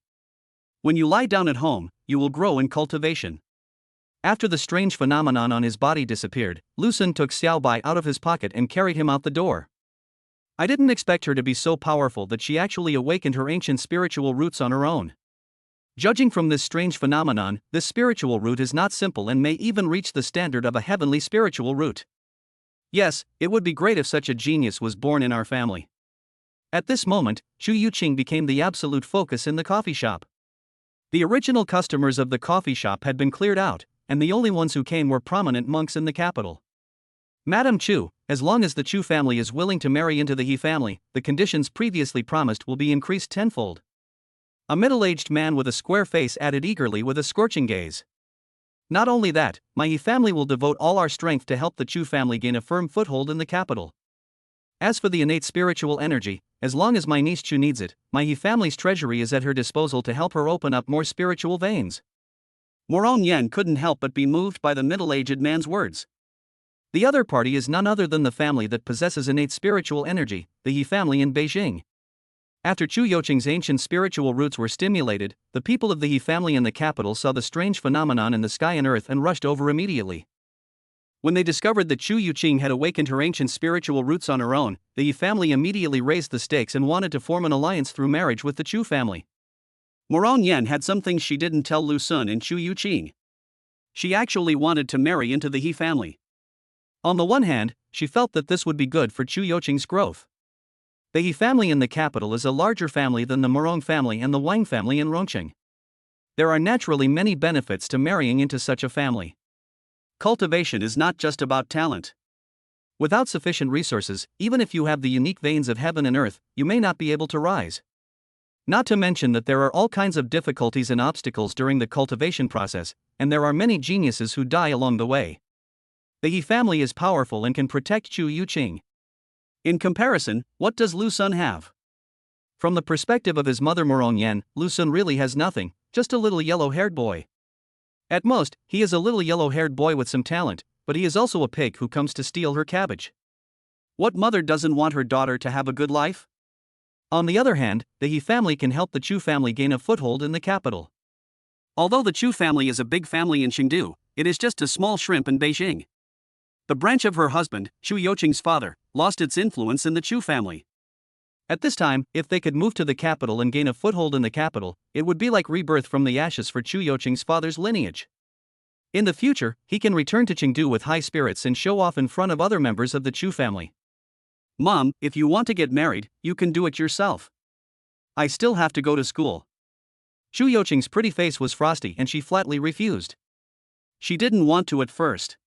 When you lie down at home, you will grow in cultivation. After the strange phenomenon on his body disappeared, Lu Sun took Xiao Bai out of his pocket and carried him out the door. I didn't expect her to be so powerful that she actually awakened her ancient spiritual roots on her own. Judging from this strange phenomenon, this spiritual root is not simple and may even reach the standard of a heavenly spiritual root. Yes, it would be great if such a genius was born in our family. At this moment, Chu Yuqing became the absolute focus in the coffee shop. The original customers of the coffee shop had been cleared out, and the only ones who came were prominent monks in the capital. Madam Chu, as long as the Chu family is willing to marry into the He family, the conditions previously promised will be increased tenfold. A middle-aged man with a square face added eagerly with a scorching gaze. Not only that, my He family will devote all our strength to help the Chu family gain a firm foothold in the capital. As for the innate spiritual energy, as long as my niece Chu needs it, my He family's treasury is at her disposal to help her open up more spiritual veins. Moron Yen couldn't help but be moved by the middle-aged man's words. The other party is none other than the family that possesses innate spiritual energy, the He family in Beijing. After Chu Yoqing's ancient spiritual roots were stimulated, the people of the He family in the capital saw the strange phenomenon in the sky and earth and rushed over immediately. When they discovered that Chu Yuqing had awakened her ancient spiritual roots on her own, the He family immediately raised the stakes and wanted to form an alliance through marriage with the Chu family. Moron Yen had some things she didn't tell Lu Sun and Chu Yuqing. She actually wanted to marry into the He family. On the one hand, she felt that this would be good for Chu Yoqing's growth. The He family in the capital is a larger family than the Morong family and the Wang family in Rongqing. There are naturally many benefits to marrying into such a family. Cultivation is not just about talent. Without sufficient resources, even if you have the unique veins of heaven and earth, you may not be able to rise. Not to mention that there are all kinds of difficulties and obstacles during the cultivation process, and there are many geniuses who die along the way. The He family is powerful and can protect Chu Yuqing. In comparison, what does Lu Sun have? From the perspective of his mother Morongyan, Lu Sun really has nothing, just a little yellow-haired boy. At most, he is a little yellow-haired boy with some talent, but he is also a pig who comes to steal her cabbage. What mother doesn't want her daughter to have a good life? On the other hand, the He family can help the Chu family gain a foothold in the capital. Although the Chu family is a big family in Chengdu, it is just a small shrimp in Beijing. The branch of her husband, Chu Youqing's father, lost its influence in the Chu family. At this time, if they could move to the capital and gain a foothold in the capital, it would be like rebirth from the ashes for Chu Youqing's father's lineage. In the future, he can return to Chengdu with high spirits and show off in front of other members of the Chu family. Mom, if you want to get married, you can do it yourself. I still have to go to school. Chu Youqing's pretty face was frosty and she flatly refused. She didn't want to at first.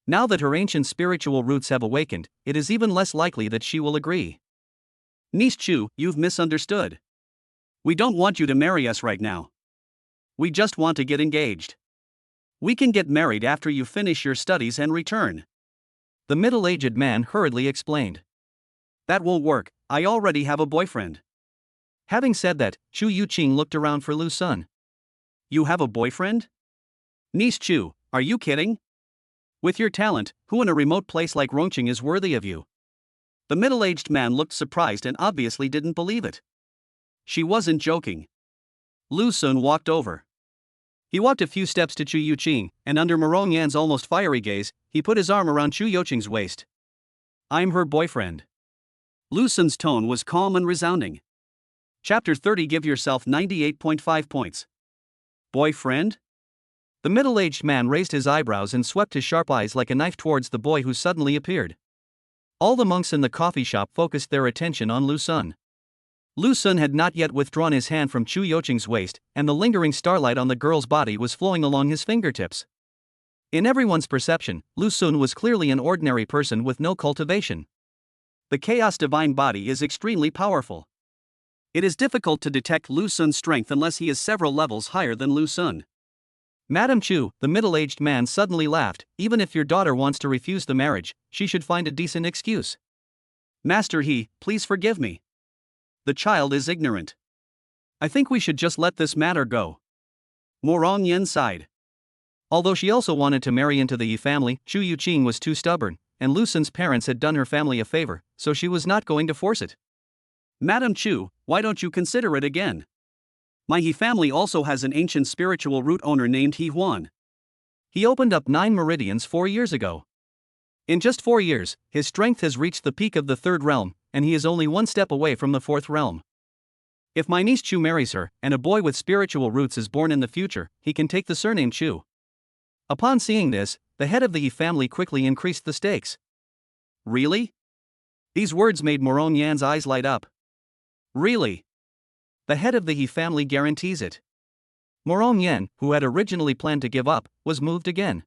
Now that her ancient spiritual roots have awakened, it is even less likely that she will agree. Niece Chu, you've misunderstood. We don't want you to marry us right now. We just want to get engaged. We can get married after you finish your studies and return. The middle-aged man hurriedly explained. That won't work, I already have a boyfriend. Having said that, Chu Yuqing looked around for Lu Sun. You have a boyfriend? Niece Chu, are you kidding? With your talent, who in a remote place like Rongqing is worthy of you? The middle-aged man looked surprised and obviously didn't believe it. She wasn't joking. Lu Sun walked over. He walked a few steps to Chu Yuqing, and under Morongyan's almost fiery gaze, he put his arm around Chu Youqing's waist. I'm her boyfriend. Lu Sun's tone was calm and resounding. Chapter 30. Give yourself 98.5 points. Boyfriend? The middle-aged man raised his eyebrows and swept his sharp eyes like a knife towards the boy who suddenly appeared. All the monks in the coffee shop focused their attention on Lu Sun. Lu Sun had not yet withdrawn his hand from Chu Youqing's waist, and the lingering starlight on the girl's body was flowing along his fingertips. In everyone's perception, Lu Sun was clearly an ordinary person with no cultivation. The chaos divine body is extremely powerful. It is difficult to detect Lu Sun's strength unless he is several levels higher than Lu Sun. Madam Chu, the middle-aged man suddenly laughed. Even if your daughter wants to refuse the marriage, she should find a decent excuse. Master He, please forgive me. The child is ignorant. I think we should just let this matter go. Morongyan sighed. Although she also wanted to marry into the He family, Chu Yuqing was too stubborn, and Lu Sun's parents had done her family a favor, so she was not going to force it. Madam Chu, why don't you consider it again? My He family also has an ancient spiritual root owner named He Huan. He opened up 9 meridians 4 years ago. In just 4 years, his strength has reached the peak of the 3rd realm, and he is only 1 step away from the 4th realm. If my niece Chu marries her, and a boy with spiritual roots is born in the future, he can take the surname Chu. Upon seeing this, the head of the He family quickly increased the stakes. Really? These words made Morongyan's eyes light up. Really? The head of the He family guarantees it. Morongyan, who had originally planned to give up, was moved again.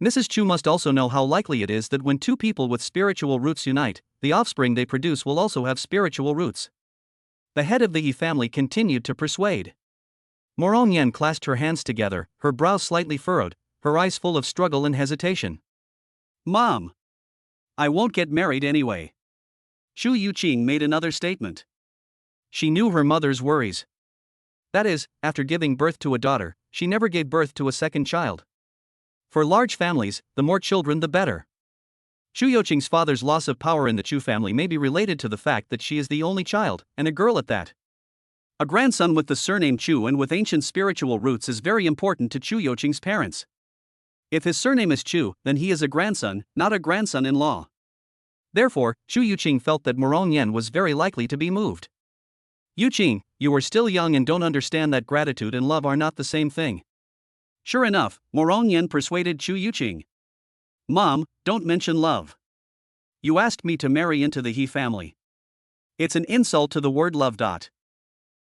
Mrs. Chu must also know how likely it is that when 2 people with spiritual roots unite, the offspring they produce will also have spiritual roots. The head of the He family continued to persuade. Morongyan clasped her hands together, her brows slightly furrowed, her eyes full of struggle and hesitation. Mom! I won't get married anyway. Chu Yuqing made another statement. She knew her mother's worries. That is, after giving birth to a daughter, she never gave birth to a second child. For large families, the more children the better. Chu Youqing's father's loss of power in the Chu family may be related to the fact that she is the only child, and a girl at that. A grandson with the surname Chu and with ancient spiritual roots is very important to Chu Youqing's parents. If his surname is Chu, then he is a grandson, not a grandson-in-law. Therefore, Chu Yuqing felt that Morongyan was very likely to be moved. Yuqing, you are still young and don't understand that gratitude and love are not the same thing. Sure enough, Morongyan persuaded Chu Yuqing. Mom, don't mention love. You asked me to marry into the He family. It's an insult to the word love.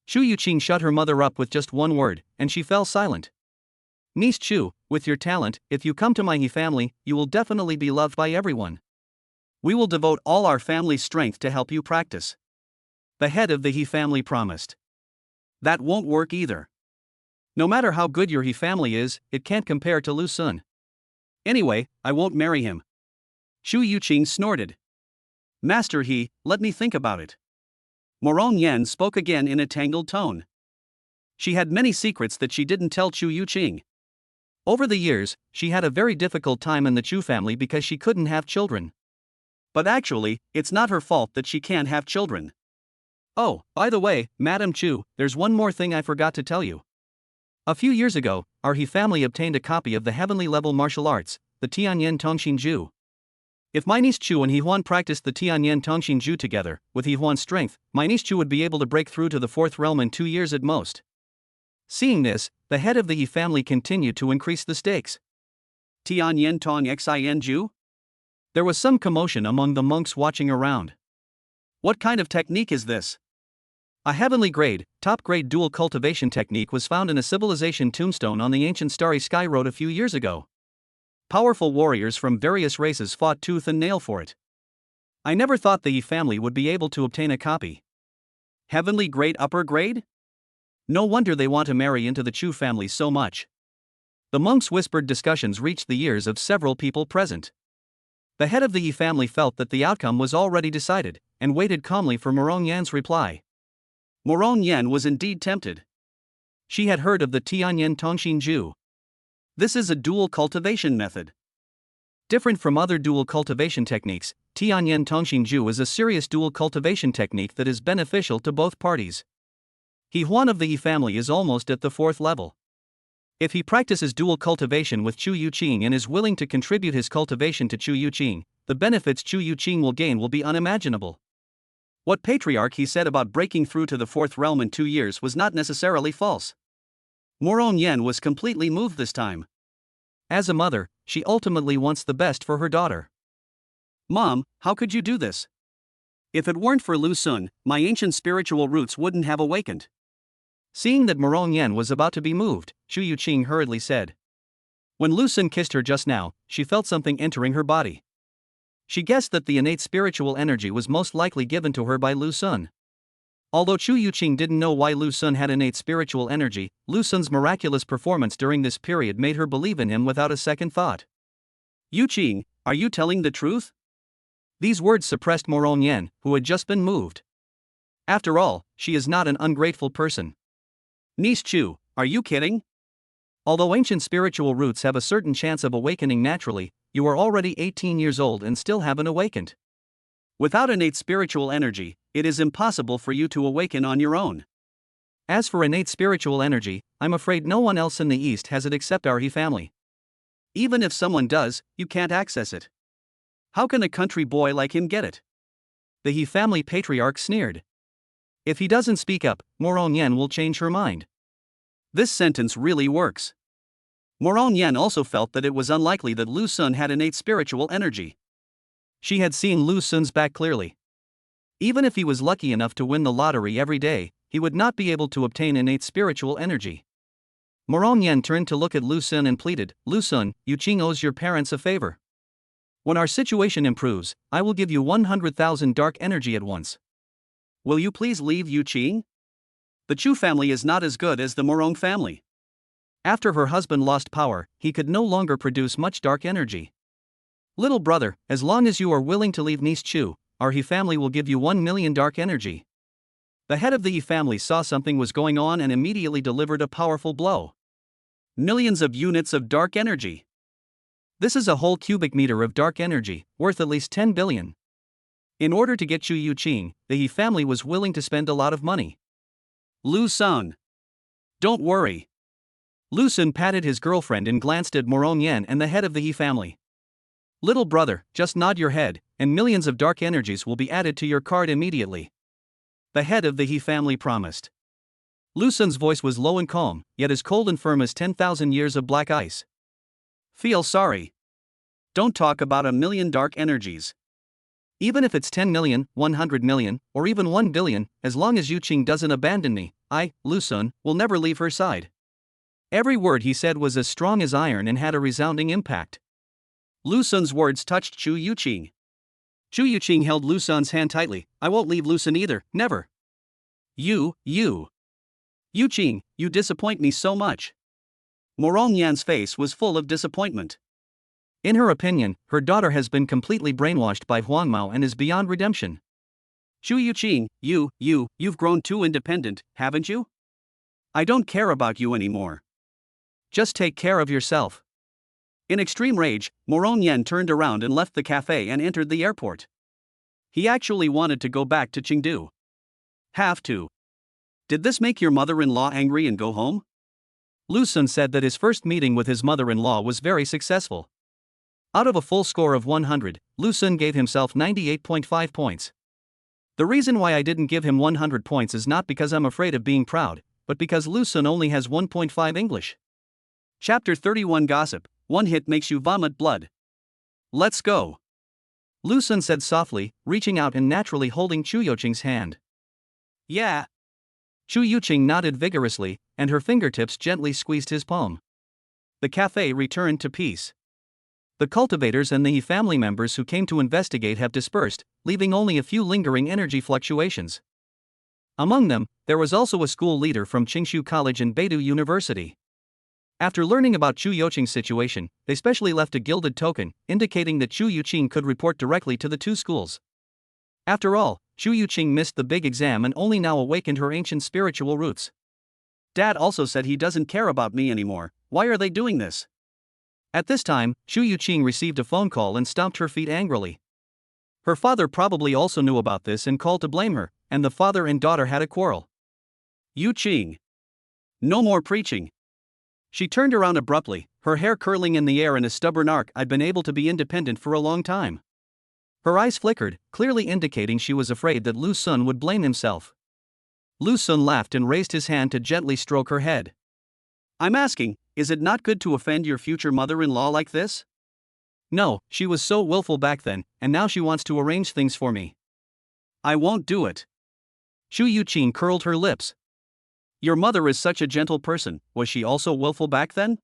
Shu Yuqing shut her mother up with just one word, and she fell silent. Niece Chu, with your talent, if you come to my He family, you will definitely be loved by everyone. We will devote all our family's strength to help you practice. The head of the He family promised. That won't work either. No matter how good your He family is, it can't compare to Lu Sun. Anyway, I won't marry him. Shu Yuqing snorted. Master He, let me think about it. Morong Yan spoke again in a tangled tone. She had many secrets that she didn't tell Chu Yuqing. Over the years, she had a very difficult time in the Chu family because she couldn't have children. But actually, it's not her fault that she can't have children. Oh, by the way, Madam Chu, there's one more thing I forgot to tell you. A few years ago, our He family obtained a copy of the heavenly level martial arts, the Tianyan Tongxin Ju. If my niece Chu and He Huan practiced the Tianyan Tongxin Ju together, with He Huan's strength, my niece Chu would be able to break through to the fourth realm in 2 years at most. Seeing this, the head of the He family continued to increase the stakes. Tianyan Tong Xin Ju? There was some commotion among the monks watching around. What kind of technique is this? A heavenly grade, top-grade dual cultivation technique was found in a civilization tombstone on the ancient Starry Sky Road a few years ago. Powerful warriors from various races fought tooth and nail for it. I never thought the He family would be able to obtain a copy. Heavenly grade upper grade? No wonder they want to marry into the Chu family so much. The monks' whispered discussions reached the ears of several people present. The head of the He family felt that the outcome was already decided, and waited calmly for Morong Yan's reply. Morong Yan was indeed tempted. She had heard of the Tianyan Tongxin Ju. This is a dual cultivation method. Different from other dual cultivation techniques, Tianyan Tongxin Ju is a serious dual cultivation technique that is beneficial to both parties. He Huan of the He family is almost at the 4th level. If he practices dual cultivation with Chu Yuqing and is willing to contribute his cultivation to Chu Yuqing, the benefits Chu Yuqing will gain will be unimaginable. What Patriarch He said about breaking through to the 4th realm in 2 years was not necessarily false. Morong Yan was completely moved this time. As a mother, she ultimately wants the best for her daughter. Mom, how could you do this? If it weren't for Lu Sun, my ancient spiritual roots wouldn't have awakened. Seeing that Morong Yan was about to be moved, Chu Yuqing hurriedly said. When Lu Sun kissed her just now, she felt something entering her body. She guessed that the innate spiritual energy was most likely given to her by Lu Sun. Although Chu Yuqing didn't know why Lu Sun had innate spiritual energy, Lu Sun's miraculous performance during this period made her believe in him without a second thought. Yuqing, are you telling the truth? These words suppressed Morong Yan, who had just been moved. After all, she is not an ungrateful person. Niece Chu, are you kidding? Although ancient spiritual roots have a certain chance of awakening naturally, you are already 18 years old and still haven't awakened. Without innate spiritual energy, it is impossible for you to awaken on your own. As for innate spiritual energy, I'm afraid no one else in the East has it except our He family. Even if someone does, you can't access it. How can a country boy like him get it? The He family patriarch sneered. If he doesn't speak up, Morong Yan will change her mind. This sentence really works. Morong Yan also felt that it was unlikely that Lu Sun had innate spiritual energy. She had seen Lu Sun's back clearly. Even if he was lucky enough to win the lottery every day, he would not be able to obtain innate spiritual energy. Morong Yan turned to look at Lu Sun and pleaded, Lu Sun, Yuqing owes your parents a favor. When our situation improves, I will give you 100,000 dark energy at once. Will you please leave Yuqing? The Chu family is not as good as the Morong family. After her husband lost power, he could no longer produce much dark energy. Little brother, as long as you are willing to leave niece Chu, our He family will give you 1 million dark energy. The head of the He family saw something was going on and immediately delivered a powerful blow. Millions of units of dark energy. This is a whole cubic meter of dark energy, worth at least 10 billion. In order to get Chu Yuqing, the He family was willing to spend a lot of money. Lu Sun. Don't worry. Lu Sun patted his girlfriend and glanced at Morong Yan and the head of the He family. Little brother, just nod your head, and millions of dark energies will be added to your card immediately. The head of the He family promised. Lu Sun's voice was low and calm, yet as cold and firm as 10,000 years of black ice. Feel sorry. Don't talk about 1 million dark energies. Even if it's 10 million, 100 million, or even 1 billion, as long as Yuqing doesn't abandon me, Lu Sun, will never leave her side. Every word he said was as strong as iron and had a resounding impact. Lu Sun's words touched Chu Yuqing. Chu Yuqing held Lu Sun's hand tightly. I won't leave Lu Sun either, never. Yuqing, you disappoint me so much. Morong Yan's face was full of disappointment. In her opinion, her daughter has been completely brainwashed by Huang Mao and is beyond redemption. Chu Yuqing, you've grown too independent, haven't you? I don't care about you anymore. Just take care of yourself. In extreme rage, Morong Yan turned around and left the cafe and entered the airport. He actually wanted to go back to Chengdu. Have to. Did this make your mother-in-law angry and go home? Lu Sun said that his first meeting with his mother-in-law was very successful. Out of a full score of 100, Lu Sun gave himself 98.5 points. The reason why I didn't give him 100 points is not because I'm afraid of being proud, but because Lu Sun only has 1.5 English. Chapter 31 Gossip, one hit makes you vomit blood. Let's go. Lu Sun said softly, reaching out and naturally holding Chu Yuqing's hand. Yeah. Chu Yuqing nodded vigorously, and her fingertips gently squeezed his palm. The cafe returned to peace. The cultivators and the family members who came to investigate have dispersed, leaving only a few lingering energy fluctuations. Among them, there was also a school leader from Qingshu College and Beidou University. After learning about Chu Yuqing's situation, they specially left a gilded token, indicating that Chu Yuqing could report directly to the two schools. After all, Chu Yuqing missed the big exam and only now awakened her ancient spiritual roots. Dad also said he doesn't care about me anymore. Why are they doing this? At this time, Chu Yuqing received a phone call and stomped her feet angrily. Her father probably also knew about this and called to blame her, and the father and daughter had a quarrel. Yuqing. No more preaching. She turned around abruptly, her hair curling in the air in a stubborn arc. I'd been able to be independent for a long time. Her eyes flickered, clearly indicating she was afraid that Lu Sun would blame himself. Lu Sun laughed and raised his hand to gently stroke her head. I'm asking, is it not good to offend your future mother-in-law like this? No, she was so willful back then, and now she wants to arrange things for me. I won't do it. Chu Yuqing curled her lips. Your mother is such a gentle person, was she also willful back then?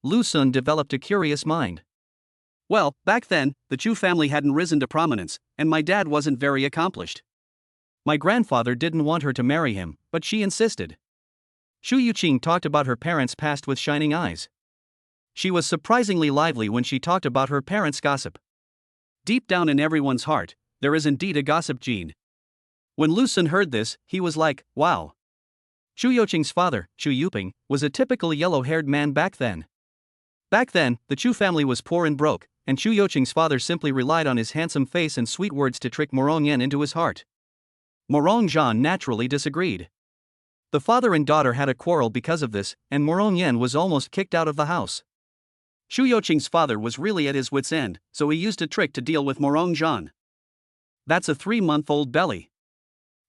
Lu Sun developed a curious mind. Well, back then, the Chu family hadn't risen to prominence, and my dad wasn't very accomplished. My grandfather didn't want her to marry him, but she insisted. Chu Yuqing talked about her parents' past with shining eyes. She was surprisingly lively when she talked about her parents' gossip. Deep down in everyone's heart, there is indeed a gossip gene. When Lu Sun heard this, he was like, wow. Chu Yuqing's father, Chu Yuping, was a typical yellow-haired man back then. Back then, the Chu family was poor and broke, and Chu Yuqing's father simply relied on his handsome face and sweet words to trick Morong Yan into his heart. Morong Zhan naturally disagreed. The father and daughter had a quarrel because of this, and Morong Yan was almost kicked out of the house. Chu Yuqing's father was really at his wit's end, so he used a trick to deal with Morong Zhan. That's a 3-month-old belly.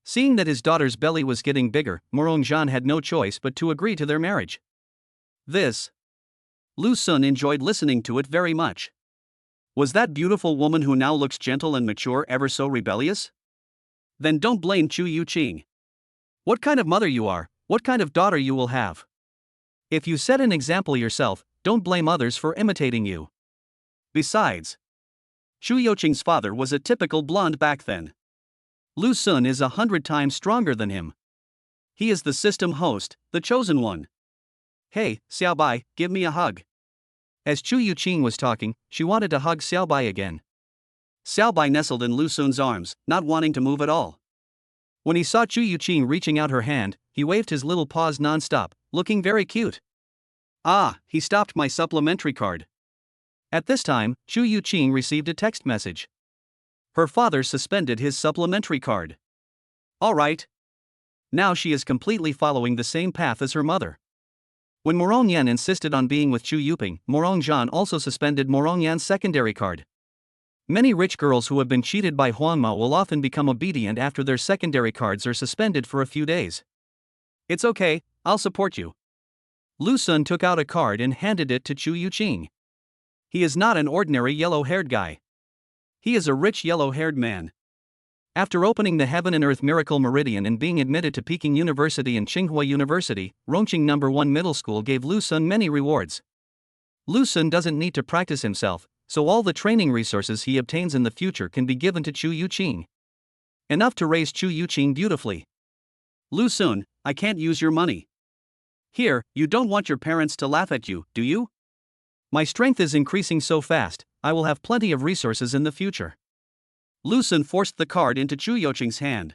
Seeing that his daughter's belly was getting bigger, Morong Zhan had no choice but to agree to their marriage. Lu Sun enjoyed listening to it very much. Was that beautiful woman who now looks gentle and mature ever so rebellious? Then don't blame Chu Yuqing. What kind of mother you are, what kind of daughter you will have. If you set an example yourself, don't blame others for imitating you. Besides, Chu Yuqing's father was a typical blonde back then. Lu Sun is 100 times stronger than him. He is the system host, the chosen one. Hey, Xiaobai, give me a hug. As Chu Yuqing was talking, she wanted to hug Xiaobai again. Xiaobai nestled in Lu Sun's arms, not wanting to move at all. When he saw Chu Yuqing reaching out her hand, he waved his little paws non-stop, looking very cute. Ah, he stopped my supplementary card. At this time, Chu Yuqing received a text message. Her father suspended his supplementary card. Alright. Now she is completely following the same path as her mother. When Morong Yan insisted on being with Chu Yuping, Morong Zhan also suspended Morong Yan's secondary card. Many rich girls who have been cheated by Huang Mao will often become obedient after their secondary cards are suspended for a few days. It's okay, I'll support you. Lu Sun took out a card and handed it to Chu Yuqing. He is not an ordinary yellow-haired guy. He is a rich yellow-haired man. After opening the Heaven and Earth Miracle Meridian and being admitted to Peking University and Tsinghua University, Rongqing No. 1 Middle School gave Lu Sun many rewards. Lu Sun doesn't need to practice himself, so all the training resources he obtains in the future can be given to Chu Yuqing. Enough to raise Chu Yuqing beautifully. Lu Sun, I can't use your money. Here, you don't want your parents to laugh at you, do you? My strength is increasing so fast, I will have plenty of resources in the future. Lu Sun forced the card into Chu Yuqing's hand.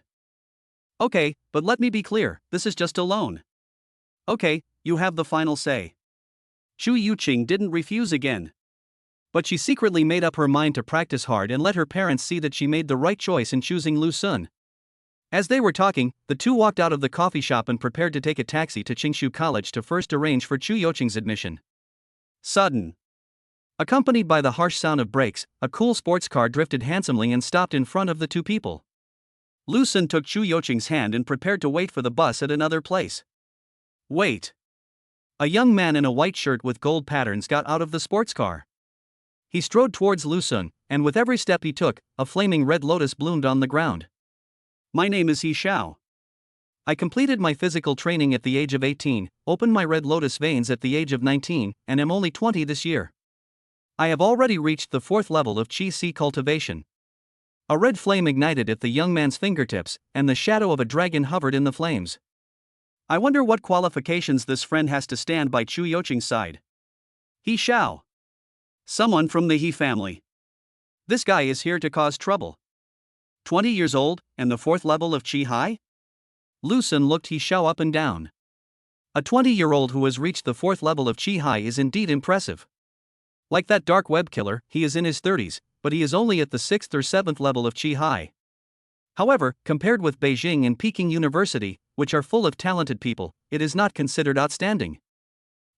Okay, but let me be clear, this is just a loan. Okay, you have the final say. Chu Yuqing didn't refuse again. But she secretly made up her mind to practice hard and let her parents see that she made the right choice in choosing Lu Sun. As they were talking, the two walked out of the coffee shop and prepared to take a taxi to Qingshu College to first arrange for Chu Yuqing's admission. Sudden. Accompanied by the harsh sound of brakes, a cool sports car drifted handsomely and stopped in front of the two people. Lu Sun took Chu Yuqing's hand and prepared to wait for the bus at another place. Wait. A young man in a white shirt with gold patterns got out of the sports car. He strode towards Lu Sun, and with every step he took, a flaming red lotus bloomed on the ground. My name is He Xiao. I completed my physical training at the age of 18, opened my red lotus veins at the age of 19, and am only 20 this year. I have already reached the 4th level of Qi Si cultivation. A red flame ignited at the young man's fingertips, and the shadow of a dragon hovered in the flames. I wonder what qualifications this friend has to stand by Chu Yuqing's side. He Xiao. Someone from the He family. This guy is here to cause trouble. 20 years old, and the 4th level of Qi Hai? Lu Sun looked He Xiao up and down. A 20-year-old who has reached the 4th level of Qi Hai is indeed impressive. Like that dark web killer, he is in his 30s, but he is only at the 6th or 7th level of Qi Hai. However, compared with Beijing and Peking University, which are full of talented people, it is not considered outstanding.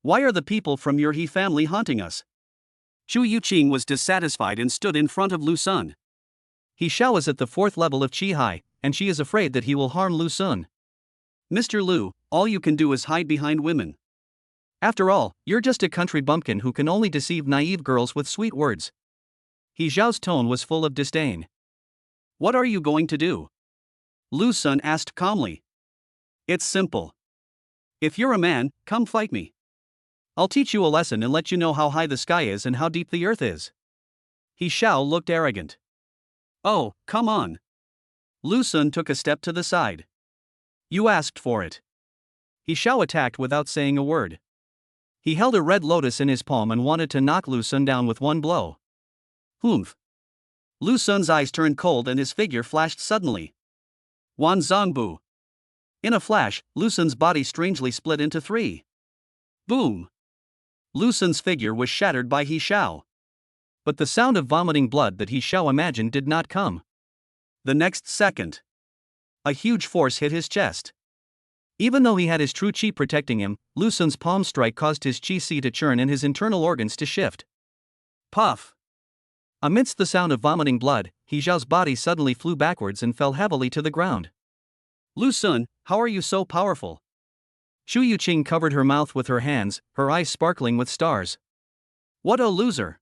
Why are the people from your He family haunting us? Chu Yuqing was dissatisfied and stood in front of Lu Sun. He Xiao is at the 4th level of Qi Hai, and she is afraid that he will harm Lu Sun. Mr. Lu, all you can do is hide behind women. After all, you're just a country bumpkin who can only deceive naive girls with sweet words. He Xiao's tone was full of disdain. What are you going to do? Lu Sun asked calmly. It's simple. If you're a man, come fight me. I'll teach you a lesson and let you know how high the sky is and how deep the earth is. He Xiao looked arrogant. Oh, come on. Lu Sun took a step to the side. You asked for it. He Xiao attacked without saying a word. He held a red lotus in his palm and wanted to knock Lu Sun down with one blow. Humph. Lu Sun's eyes turned cold and his figure flashed suddenly. Wan Zongbu. In a flash, Lu Sun's body strangely split into 3. Boom. Lu Sun's figure was shattered by He Xiao. But the sound of vomiting blood that He Xiao imagined did not come. The next second, a huge force hit his chest. Even though he had his true qi protecting him, Lu Sun's palm strike caused his qi si to churn and his internal organs to shift. Puff! Amidst the sound of vomiting blood, He Xiao's body suddenly flew backwards and fell heavily to the ground. Lu Sun, how are you so powerful? Chu Yuqing covered her mouth with her hands, her eyes sparkling with stars. What a loser!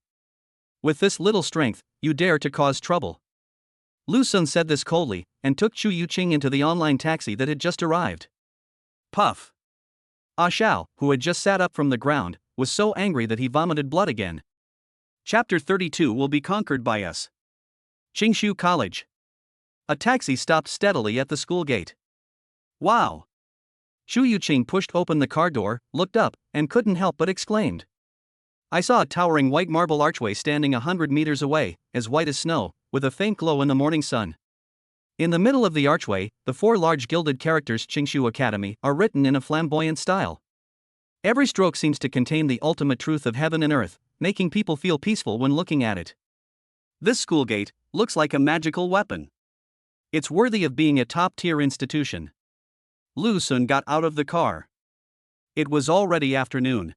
With this little strength, you dare to cause trouble. Lu Sun said this coldly, and took Chu Yuqing into the online taxi that had just arrived. Puff! Ah Xiao, who had just sat up from the ground, was so angry that he vomited blood again. Chapter 32 will be conquered by us. Qingshu College. A taxi stopped steadily at the school gate. Wow! Chu Yuqing pushed open the car door, looked up, and couldn't help but exclaimed. I saw a towering white marble archway standing 100 meters away, as white as snow, with a faint glow in the morning sun. In the middle of the archway, the 4 large gilded characters Qingshu Academy are written in a flamboyant style. Every stroke seems to contain the ultimate truth of heaven and earth, making people feel peaceful when looking at it. This school gate looks like a magical weapon. It's worthy of being a top-tier institution. Lu Sun got out of the car. It was already afternoon.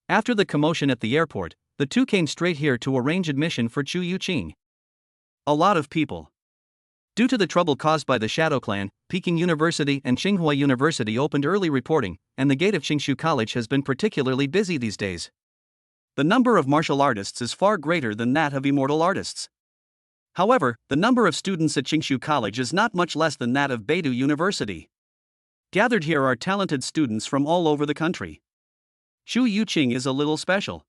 After the commotion at the airport, the two came straight here to arrange admission for Chu Yuqing. A lot of people. Due to the trouble caused by the Shadow Clan, Peking University and Tsinghua University opened early reporting, and the gate of Qingshu College has been particularly busy these days. The number of martial artists is far greater than that of immortal artists. However, the number of students at Qingshu College is not much less than that of Beidou University. Gathered here are talented students from all over the country. Xu Yuqing is a little special.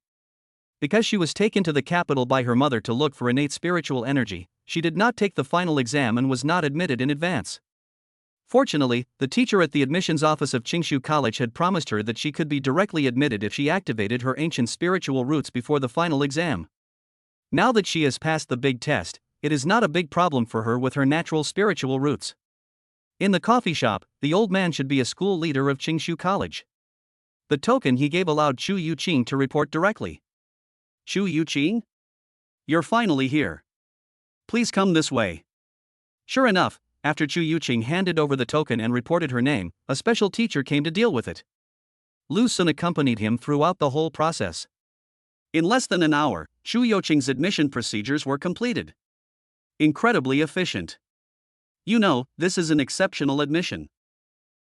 Because she was taken to the capital by her mother to look for innate spiritual energy, she did not take the final exam and was not admitted in advance. Fortunately, the teacher at the admissions office of Qingshu College had promised her that she could be directly admitted if she activated her ancient spiritual roots before the final exam. Now that she has passed the big test, it is not a big problem for her with her natural spiritual roots. In the coffee shop, the old man should be a school leader of Qingshu College. The token he gave allowed Xu Yuqing to report directly. Xu Yuqing? You're finally here. Please come this way. Sure enough, after Xu Yuqing handed over the token and reported her name, a special teacher came to deal with it. Lu Sun accompanied him throughout the whole process. In less than an hour, Xu Yuqing's admission procedures were completed. Incredibly efficient. You know, this is an exceptional admission.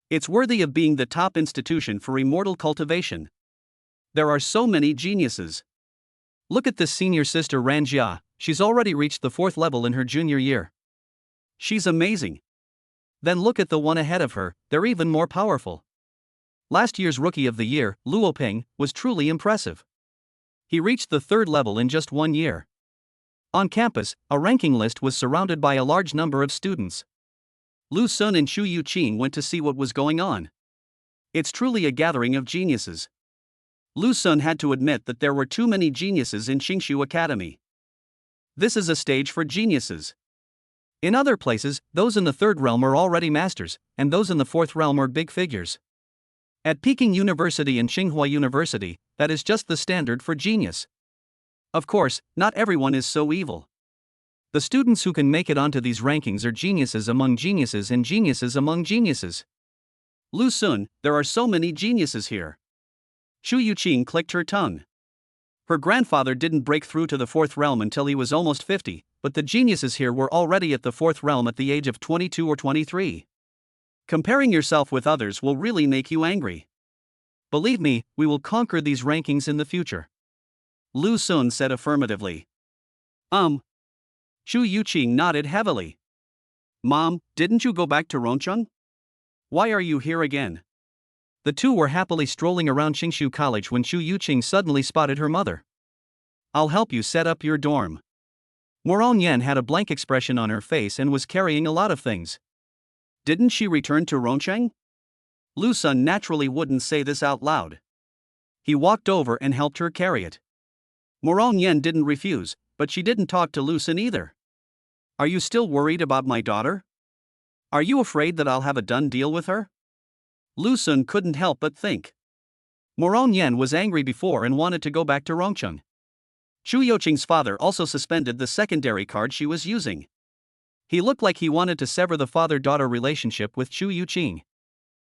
It's worthy of being the top institution for immortal cultivation. There are so many geniuses. Look at this senior sister Ran Jia, she's already reached the 4th level in her junior year. She's amazing. Then look at the one ahead of her, they're even more powerful. Last year's Rookie of the Year, Luo Peng, was truly impressive. He reached the 3rd level in just 1 year. On campus, a ranking list was surrounded by a large number of students. Lu Sun and Xu Yuqing went to see what was going on. It's truly a gathering of geniuses. Lu Sun had to admit that there were too many geniuses in Qingshu Academy. This is a stage for geniuses. In other places, those in the 3rd realm are already masters, and those in the 4th realm are big figures. At Peking University and Tsinghua University, that is just the standard for genius. Of course, not everyone is so evil. The students who can make it onto these rankings are geniuses among geniuses and geniuses among geniuses. Lu Sun, there are so many geniuses here. Xu Yuqing clicked her tongue. Her grandfather didn't break through to the 4th realm until he was almost 50, but the geniuses here were already at the 4th realm at the age of 22 or 23. Comparing yourself with others will really make you angry. Believe me, we will conquer these rankings in the future. Lu Sun said affirmatively. Xu Yuqing nodded heavily. Mom, didn't you go back to Roncheng? Why are you here again? The two were happily strolling around Qingshu College when Xu Yuqing suddenly spotted her mother. I'll help you set up your dorm. Moron Yen had a blank expression on her face and was carrying a lot of things. Didn't she return to Roncheng? Lu Sun naturally wouldn't say this out loud. He walked over and helped her carry it. Moron Yen didn't refuse, but she didn't talk to Lu Sun either. Are you still worried about my daughter? Are you afraid that I'll have a done deal with her? Lu Sun couldn't help but think. Moron Yen was angry before and wanted to go back to Rongcheng. Xu Yuqing's father also suspended the secondary card she was using. He looked like he wanted to sever the father-daughter relationship with Xu Yuqing.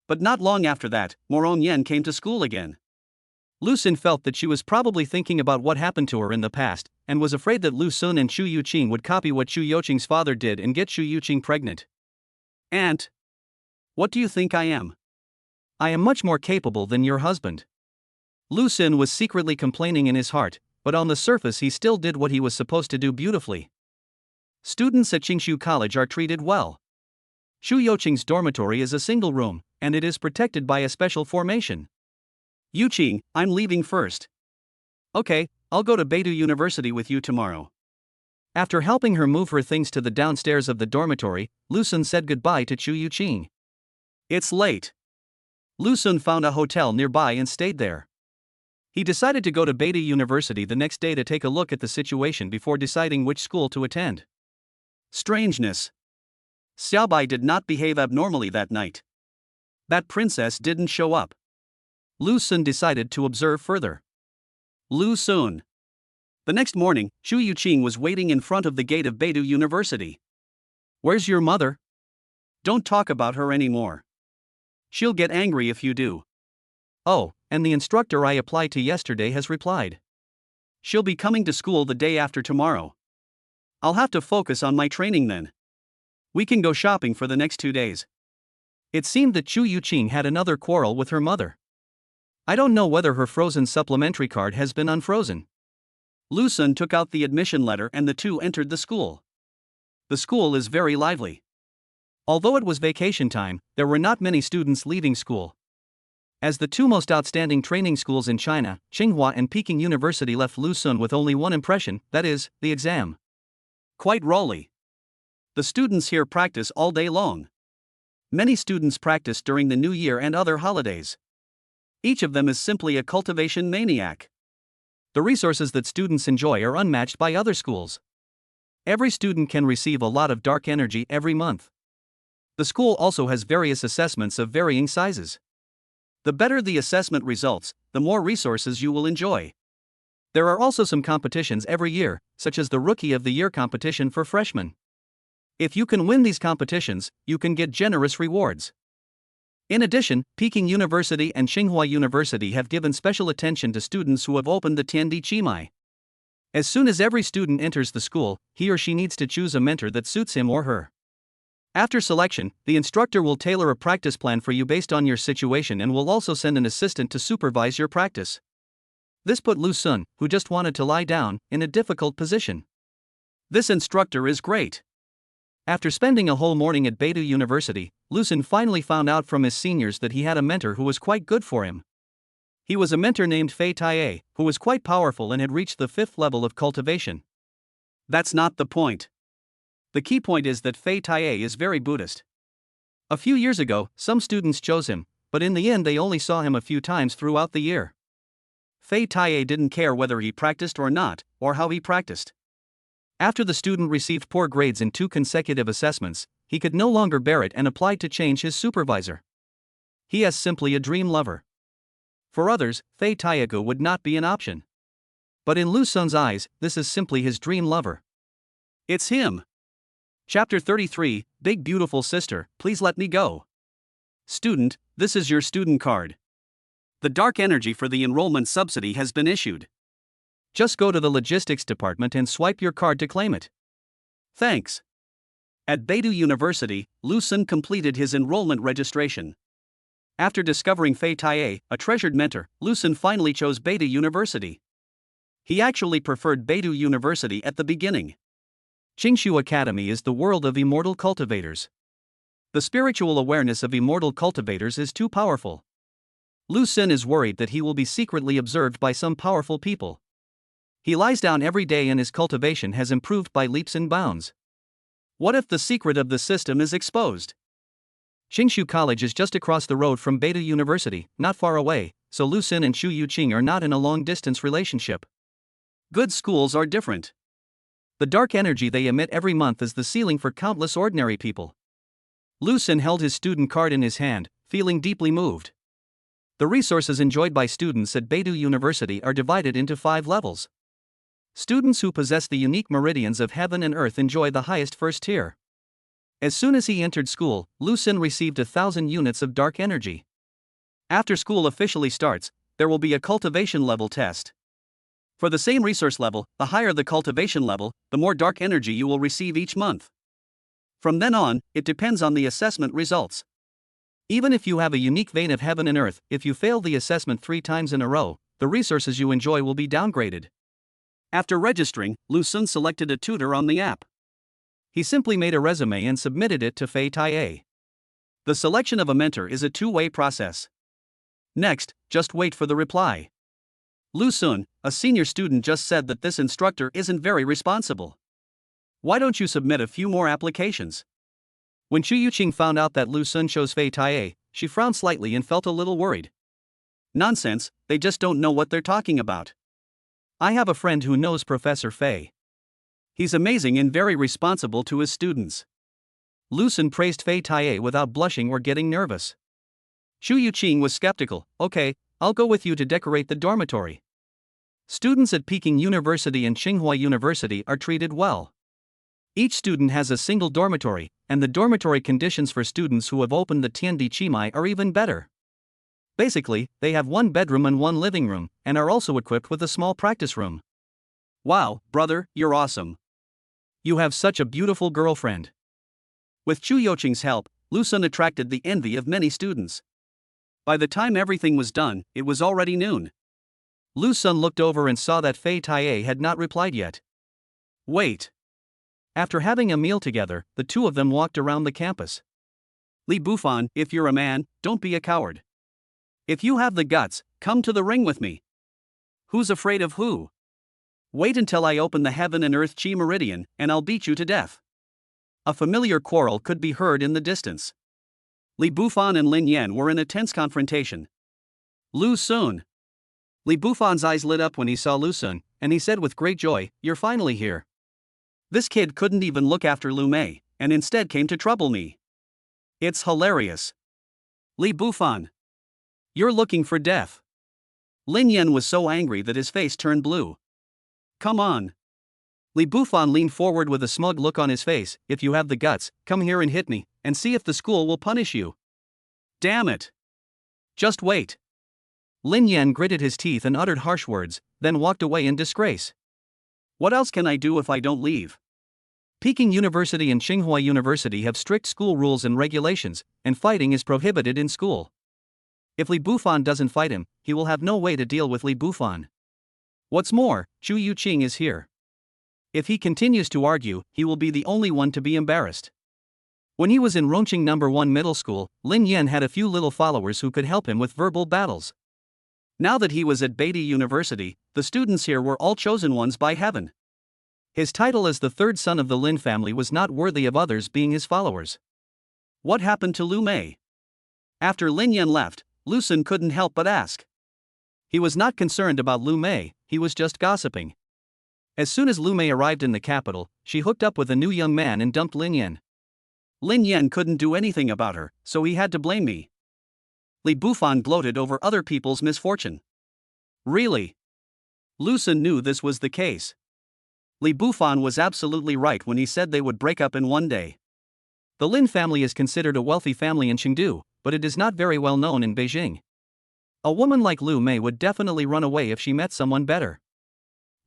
But not long after that, Moron Yen came to school again. Lu Sun felt that she was probably thinking about what happened to her in the past, and was afraid that Lu Sun and Xu Yuqing would copy what Xu Yuqing's father did and get Xu Yuqing pregnant. Aunt, what do you think I am? I am much more capable than your husband. Lu Sun was secretly complaining in his heart, but on the surface he still did what he was supposed to do beautifully. Students at Qingshu College are treated well. Xu Yuqing's dormitory is a single room, and it is protected by a special formation. Yuqing, I'm leaving first. Okay, I'll go to Beidou University with you tomorrow. After helping her move her things to the downstairs of the dormitory, Lu Sun said goodbye to Xu Yuqing. It's late. Lu Sun found a hotel nearby and stayed there. He decided to go to Beidou University the next day to take a look at the situation before deciding which school to attend. Strangeness. Xiaobai did not behave abnormally that night. That princess didn't show up. Lu Sun decided to observe further. Lu Sun. The next morning, Xu Yuqing was waiting in front of the gate of Beidou University. Where's your mother? Don't talk about her anymore. She'll get angry if you do. Oh, and the instructor I applied to yesterday has replied. She'll be coming to school the day after tomorrow. I'll have to focus on my training then. We can go shopping for the next 2 days. It seemed that Xu Yuqing had another quarrel with her mother. I don't know whether her frozen supplementary card has been unfrozen. Lu Sun took out the admission letter and the two entered the school. The school is very lively. Although it was vacation time, there were not many students leaving school. As the two most outstanding training schools in China, Tsinghua and Peking University left Lu Sun with only one impression, that is, the exam. Quite rawly. The students here practice all day long. Many students practice during the New Year and other holidays. Each of them is simply a cultivation maniac. The resources that students enjoy are unmatched by other schools. Every student can receive a lot of dark energy every month. The school also has various assessments of varying sizes. The better the assessment results, the more resources you will enjoy. There are also some competitions every year, such as the Rookie of the Year competition for freshmen. If you can win these competitions, you can get generous rewards. In addition, Peking University and Tsinghua University have given special attention to students who have opened the Tiandi Chimai. As soon as every student enters the school, he or she needs to choose a mentor that suits him or her. After selection, the instructor will tailor a practice plan for you based on your situation and will also send an assistant to supervise your practice. This put Lu Sun, who just wanted to lie down, in a difficult position. This instructor is great. After spending a whole morning at Beidou University, Lu Sun finally found out from his seniors that he had a mentor who was quite good for him. He was a mentor named Fei Tae, who was quite powerful and had reached the 5th level of cultivation. That's not the point. The key point is that Fei Tae is very Buddhist. A few years ago, some students chose him, but in the end they only saw him a few times throughout the year. Fei Tae didn't care whether he practiced or not, or how he practiced. After the student received poor grades in 2 consecutive assessments, he could no longer bear it and applied to change his supervisor. He is simply a dream lover. For others, Fei Taegu would not be an option. But in Lu Sun's eyes, this is simply his dream lover. It's him. Chapter 33, Big Beautiful Sister, please let me go. Student, this is your student card. The dark energy for the enrollment subsidy has been issued. Just go to the logistics department and swipe your card to claim it. Thanks. At Beidou University, Lu Sun completed his enrollment registration. After discovering Fei Tae, a treasured mentor, Lu Sun finally chose Beidou University. He actually preferred Beidou University at the beginning. Qingshu Academy is the world of immortal cultivators. The spiritual awareness of immortal cultivators is too powerful. Lu Sun is worried that he will be secretly observed by some powerful people. He lies down every day and his cultivation has improved by leaps and bounds. What if the secret of the system is exposed? Qingshu College is just across the road from Beidou University, not far away, so Lu Sun and Xu Yuqing are not in a long-distance relationship. Good schools are different. The dark energy they emit every month is the ceiling for countless ordinary people. Lu Sun held his student card in his hand, feeling deeply moved. The resources enjoyed by students at Beidou University are divided into 5 levels. Students who possess the unique meridians of heaven and earth enjoy the highest first tier. As soon as he entered school, Lu Sun received 1,000 units of dark energy. After school officially starts, there will be a cultivation level test. For the same resource level, the higher the cultivation level, the more dark energy you will receive each month. From then on, it depends on the assessment results. Even if you have a unique vein of heaven and earth, if you fail the assessment 3 times in a row, the resources you enjoy will be downgraded. After registering, Lu Sun selected a tutor on the app. He simply made a resume and submitted it to Fei Tae. The selection of a mentor is a 2-way process. Next, just wait for the reply. Lu Sun, a senior student, just said that this instructor isn't very responsible. Why don't you submit a few more applications? When Xu Yuqing found out that Lu Sun chose Fei Tae, she frowned slightly and felt a little worried. Nonsense, they just don't know what they're talking about. I have a friend who knows Professor Fei. He's amazing and very responsible to his students. Lu Sun praised Fei Tae without blushing or getting nervous. Xu Yuqing was skeptical. Okay, I'll go with you to decorate the dormitory. Students at Peking University and Tsinghua University are treated well. Each student has a single dormitory, and the dormitory conditions for students who have opened the Tiandi Chimai are even better. Basically, they have 1 bedroom and 1 living room, and are also equipped with a small practice room. Wow, brother, you're awesome. You have such a beautiful girlfriend. With Xu Yuqing's help, Lu Sun attracted the envy of many students. By the time everything was done, it was already noon. Lu Sun looked over and saw that Fei Tae had not replied yet. Wait. After having a meal together, the two of them walked around the campus. Li Bufan, if you're a man, don't be a coward. If you have the guts, come to the ring with me. Who's afraid of who? Wait until I open the heaven and earth chi meridian, and I'll beat you to death. A familiar quarrel could be heard in the distance. Li Bufan and Lin Yan were in a tense confrontation. Lu Sun. Li Bufan's eyes lit up when he saw Lu Sun, and he said with great joy, "You're finally here. This kid couldn't even look after Lu Mei, and instead came to trouble me. It's hilarious. Li Bufan. You're looking for death." Lin Yan was so angry that his face turned blue. "Come on." Li Bufan leaned forward with a smug look on his face. "If you have the guts, come here and hit me, and see if the school will punish you." "Damn it. Just wait." Lin Yan gritted his teeth and uttered harsh words, then walked away in disgrace. "What else can I do if I don't leave?" Peking University and Tsinghua University have strict school rules and regulations, and fighting is prohibited in school. If Li Bufan doesn't fight him, he will have no way to deal with Li Bufan. What's more, Chu Yuqing is here. If he continues to argue, he will be the only one to be embarrassed. When he was in Rongqing No. 1 middle school, Lin Yan had a few little followers who could help him with verbal battles. Now that he was at Beidou University, the students here were all chosen ones by heaven. His title as the third son of the Lin family was not worthy of others being his followers. What happened to Lu Mei? After Lin Yan left, Lu Sun couldn't help but ask. He was not concerned about Lu Mei, he was just gossiping. As soon as Lu Mei arrived in the capital, she hooked up with a new young man and dumped Lin Yan. Lin Yan couldn't do anything about her, so he had to blame me. Li Bufan gloated over other people's misfortune. Really? Lu Sun knew this was the case. Li Bufan was absolutely right when he said they would break up in one day. The Lin family is considered a wealthy family in Chengdu, but it is not very well known in Beijing. A woman like Lu Mei would definitely run away if she met someone better.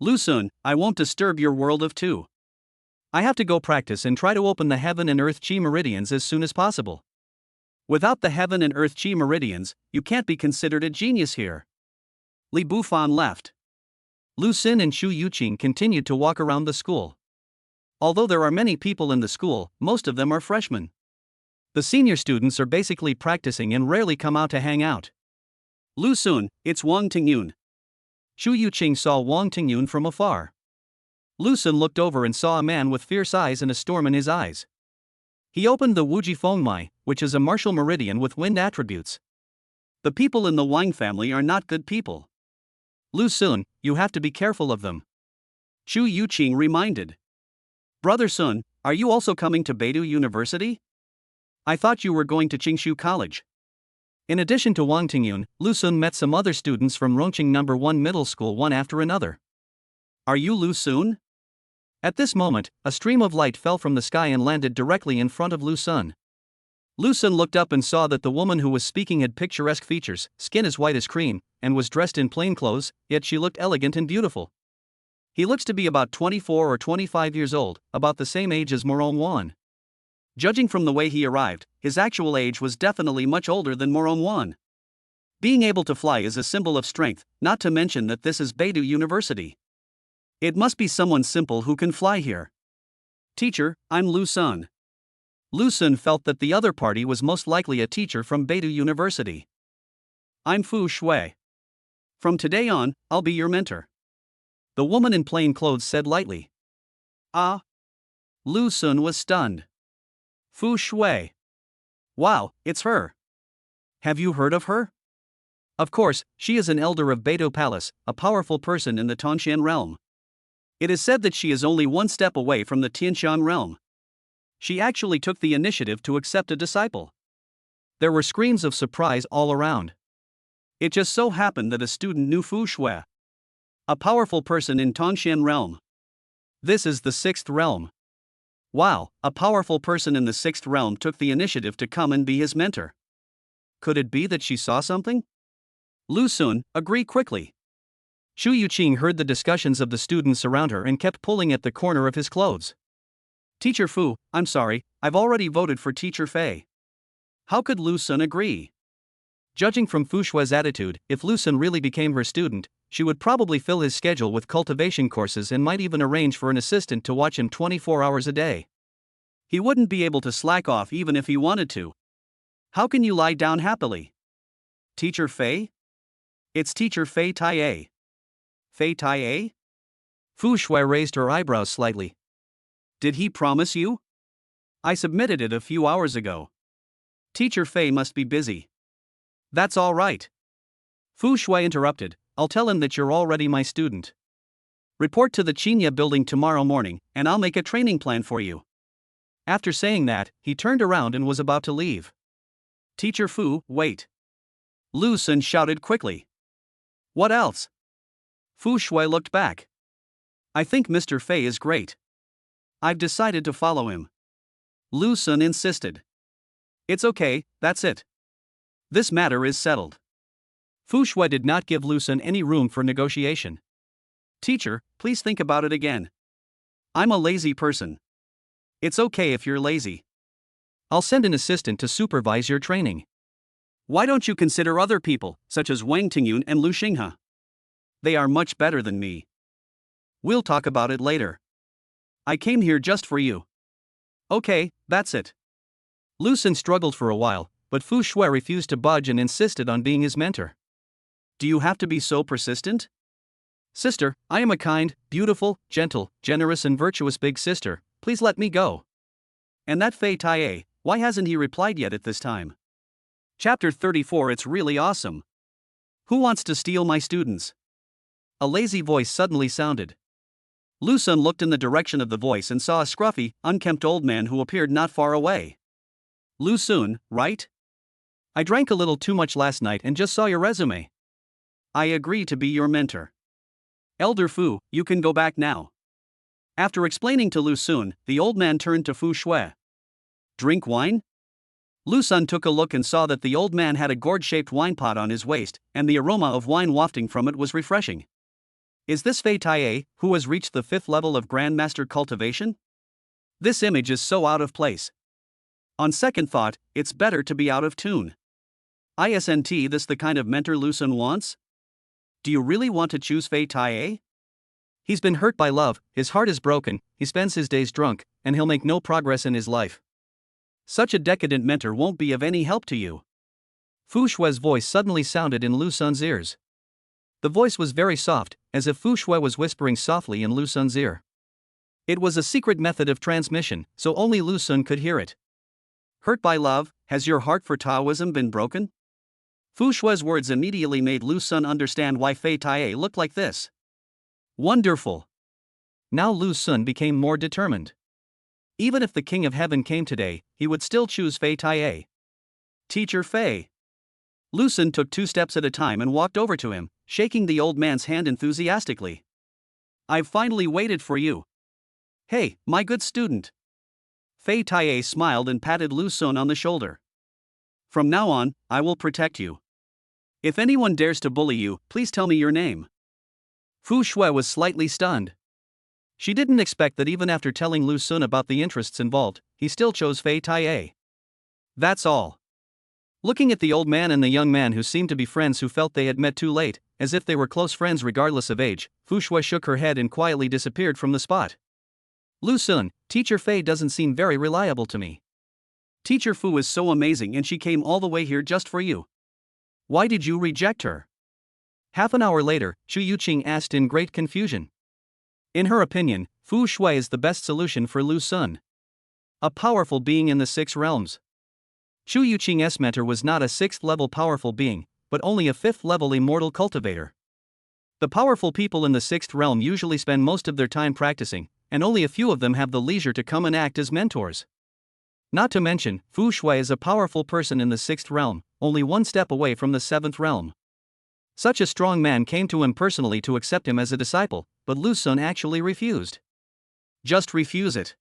Lu Sun, I won't disturb your world of two. I have to go practice and try to open the heaven and earth chi meridians as soon as possible. Without the heaven and earth chi meridians, you can't be considered a genius here. Li Bufan left. Lu Sun and Chu Yuqing continued to walk around the school. Although there are many people in the school, most of them are freshmen. The senior students are basically practicing and rarely come out to hang out. Lu Sun, it's Wang Tingyun. Chu Yuqing saw Wang Tingyun from afar. Lu Sun looked over and saw a man with fierce eyes and a storm in his eyes. He opened the Wuji Fengmai, which is a martial meridian with wind attributes. The people in the Wang family are not good people. Lu Sun, you have to be careful of them. Chu Yuqing reminded. Brother Sun, are you also coming to Beidou University? I thought you were going to Qingshu College. In addition to Wang Tingyun, Lu Sun met some other students from Rongqing No. 1 middle school one after another. Are you Lu Sun? At this moment, a stream of light fell from the sky and landed directly in front of Lu Sun. Lu Sun looked up and saw that the woman who was speaking had picturesque features, skin as white as cream, and was dressed in plain clothes, yet she looked elegant and beautiful. He looks to be about 24 or 25 years old, about the same age as Morong Wan. Judging from the way he arrived, his actual age was definitely much older than Morong Wan. Being able to fly is a symbol of strength, not to mention that this is Beidou University. It must be someone simple who can fly here. Teacher, I'm Lu Sun. Lu Sun felt that the other party was most likely a teacher from Beidou University. I'm Fu Shui. From today on, I'll be your mentor. The woman in plain clothes said lightly. Ah. Lu Sun was stunned. Fu Shui. Wow, it's her. Have you heard of her? Of course, she is an elder of Beidou Palace, a powerful person in the Tanshan realm. It is said that she is only one step away from the Tianshan realm. She actually took the initiative to accept a disciple. There were screams of surprise all around. It just so happened that a student knew Fu Shui, a powerful person in Tanshan realm. This is the 6th realm. Wow, a powerful person in the 6th realm took the initiative to come and be his mentor. Could it be that she saw something? Lu Sun, agree quickly. Chu Yuqing heard the discussions of the students around her and kept pulling at the corner of his clothes. Teacher Fu, I'm sorry, I've already voted for Teacher Fei. How could Lu Sun agree? Judging from Fu Shui's attitude, if Lu Sun really became her student, she would probably fill his schedule with cultivation courses and might even arrange for an assistant to watch him 24 hours a day. He wouldn't be able to slack off even if he wanted to. How can you lie down happily? Teacher Fei? It's Teacher Fei Taie. Fei Taie? Fu Shui raised her eyebrows slightly. Did he promise you? I submitted it a few hours ago. Teacher Fei must be busy. That's all right. Fu Shui interrupted, I'll tell him that you're already my student. Report to the Chinya building tomorrow morning, and I'll make a training plan for you. After saying that, he turned around and was about to leave. Teacher Fu, wait. Lu Sun shouted quickly. What else? Fu Shui looked back. I think Mr. Fei is great. I've decided to follow him. Lu Sun insisted. It's okay, that's it. This matter is settled. Fu Shui did not give Lu Sun any room for negotiation. Teacher, please think about it again. I'm a lazy person. It's okay if you're lazy. I'll send an assistant to supervise your training. Why don't you consider other people, such as Wang Tingyun and Lu Xinghe? They are much better than me. We'll talk about it later. I came here just for you. Okay, that's it. Lu Sun struggled for a while, but Fu Shui refused to budge and insisted on being his mentor. Do you have to be so persistent? Sister, I am a kind, beautiful, gentle, generous and virtuous big sister, please let me go. And that Fei Taie, why hasn't he replied yet at this time? Chapter 34. It's really awesome. Who wants to steal my students? A lazy voice suddenly sounded. Lu Sun looked in the direction of the voice and saw a scruffy, unkempt old man who appeared not far away. Lu Sun, right? I drank a little too much last night and just saw your resume. I agree to be your mentor. Elder Fu, you can go back now. After explaining to Lu Sun, the old man turned to Fu Shui. Drink wine? Lu Sun took a look and saw that the old man had a gourd-shaped wine pot on his waist, and the aroma of wine wafting from it was refreshing. Is this Fei Taie, who has reached the 5th level of Grandmaster cultivation? This image is so out of place. On second thought, it's better to be out of tune. Isn't this the kind of mentor Lu Sun wants? Do you really want to choose Fei Taie? He's been hurt by love, his heart is broken, he spends his days drunk, and he'll make no progress in his life. Such a decadent mentor won't be of any help to you. Fu Shui's voice suddenly sounded in Lu Sun's ears. The voice was very soft, as if Fu Shui was whispering softly in Lu Sun's ear. It was a secret method of transmission, so only Lu Sun could hear it. Hurt by love, has your heart for Taoism been broken? Fu Shui's words immediately made Lu Sun understand why Fei Taie looked like this. Wonderful. Now Lu Sun became more determined. Even if the King of Heaven came today, he would still choose Fei Taie. Teacher Fei. Lu Sun took 2 steps at a time and walked over to him, shaking the old man's hand enthusiastically. I've finally waited for you. Hey, my good student. Fei Taie smiled and patted Lu Sun on the shoulder. From now on, I will protect you. If anyone dares to bully you, please tell me your name. Fu Shui was slightly stunned. She didn't expect that even after telling Lu Sun about the interests involved, he still chose Fei Taie. That's all. Looking at the old man and the young man who seemed to be friends who felt they had met too late, as if they were close friends regardless of age, Fu Shui shook her head and quietly disappeared from the spot. Lu Sun, Teacher Fei doesn't seem very reliable to me. Teacher Fu is so amazing and she came all the way here just for you. Why did you reject her? Half an hour later, Chu Yuqing asked in great confusion. In her opinion, Fu Shui is the best solution for Lu Sun. A powerful being in the 6 realms. Chu Yuqing's mentor was not a 6th level powerful being, but only a 5th level immortal cultivator. The powerful people in the 6th realm usually spend most of their time practicing, and only a few of them have the leisure to come and act as mentors. Not to mention, Fu Shui is a powerful person in the 6th realm, only 1 step away from the 7th realm. Such a strong man came to him personally to accept him as a disciple, but Lu Sun actually refused. Just refuse it.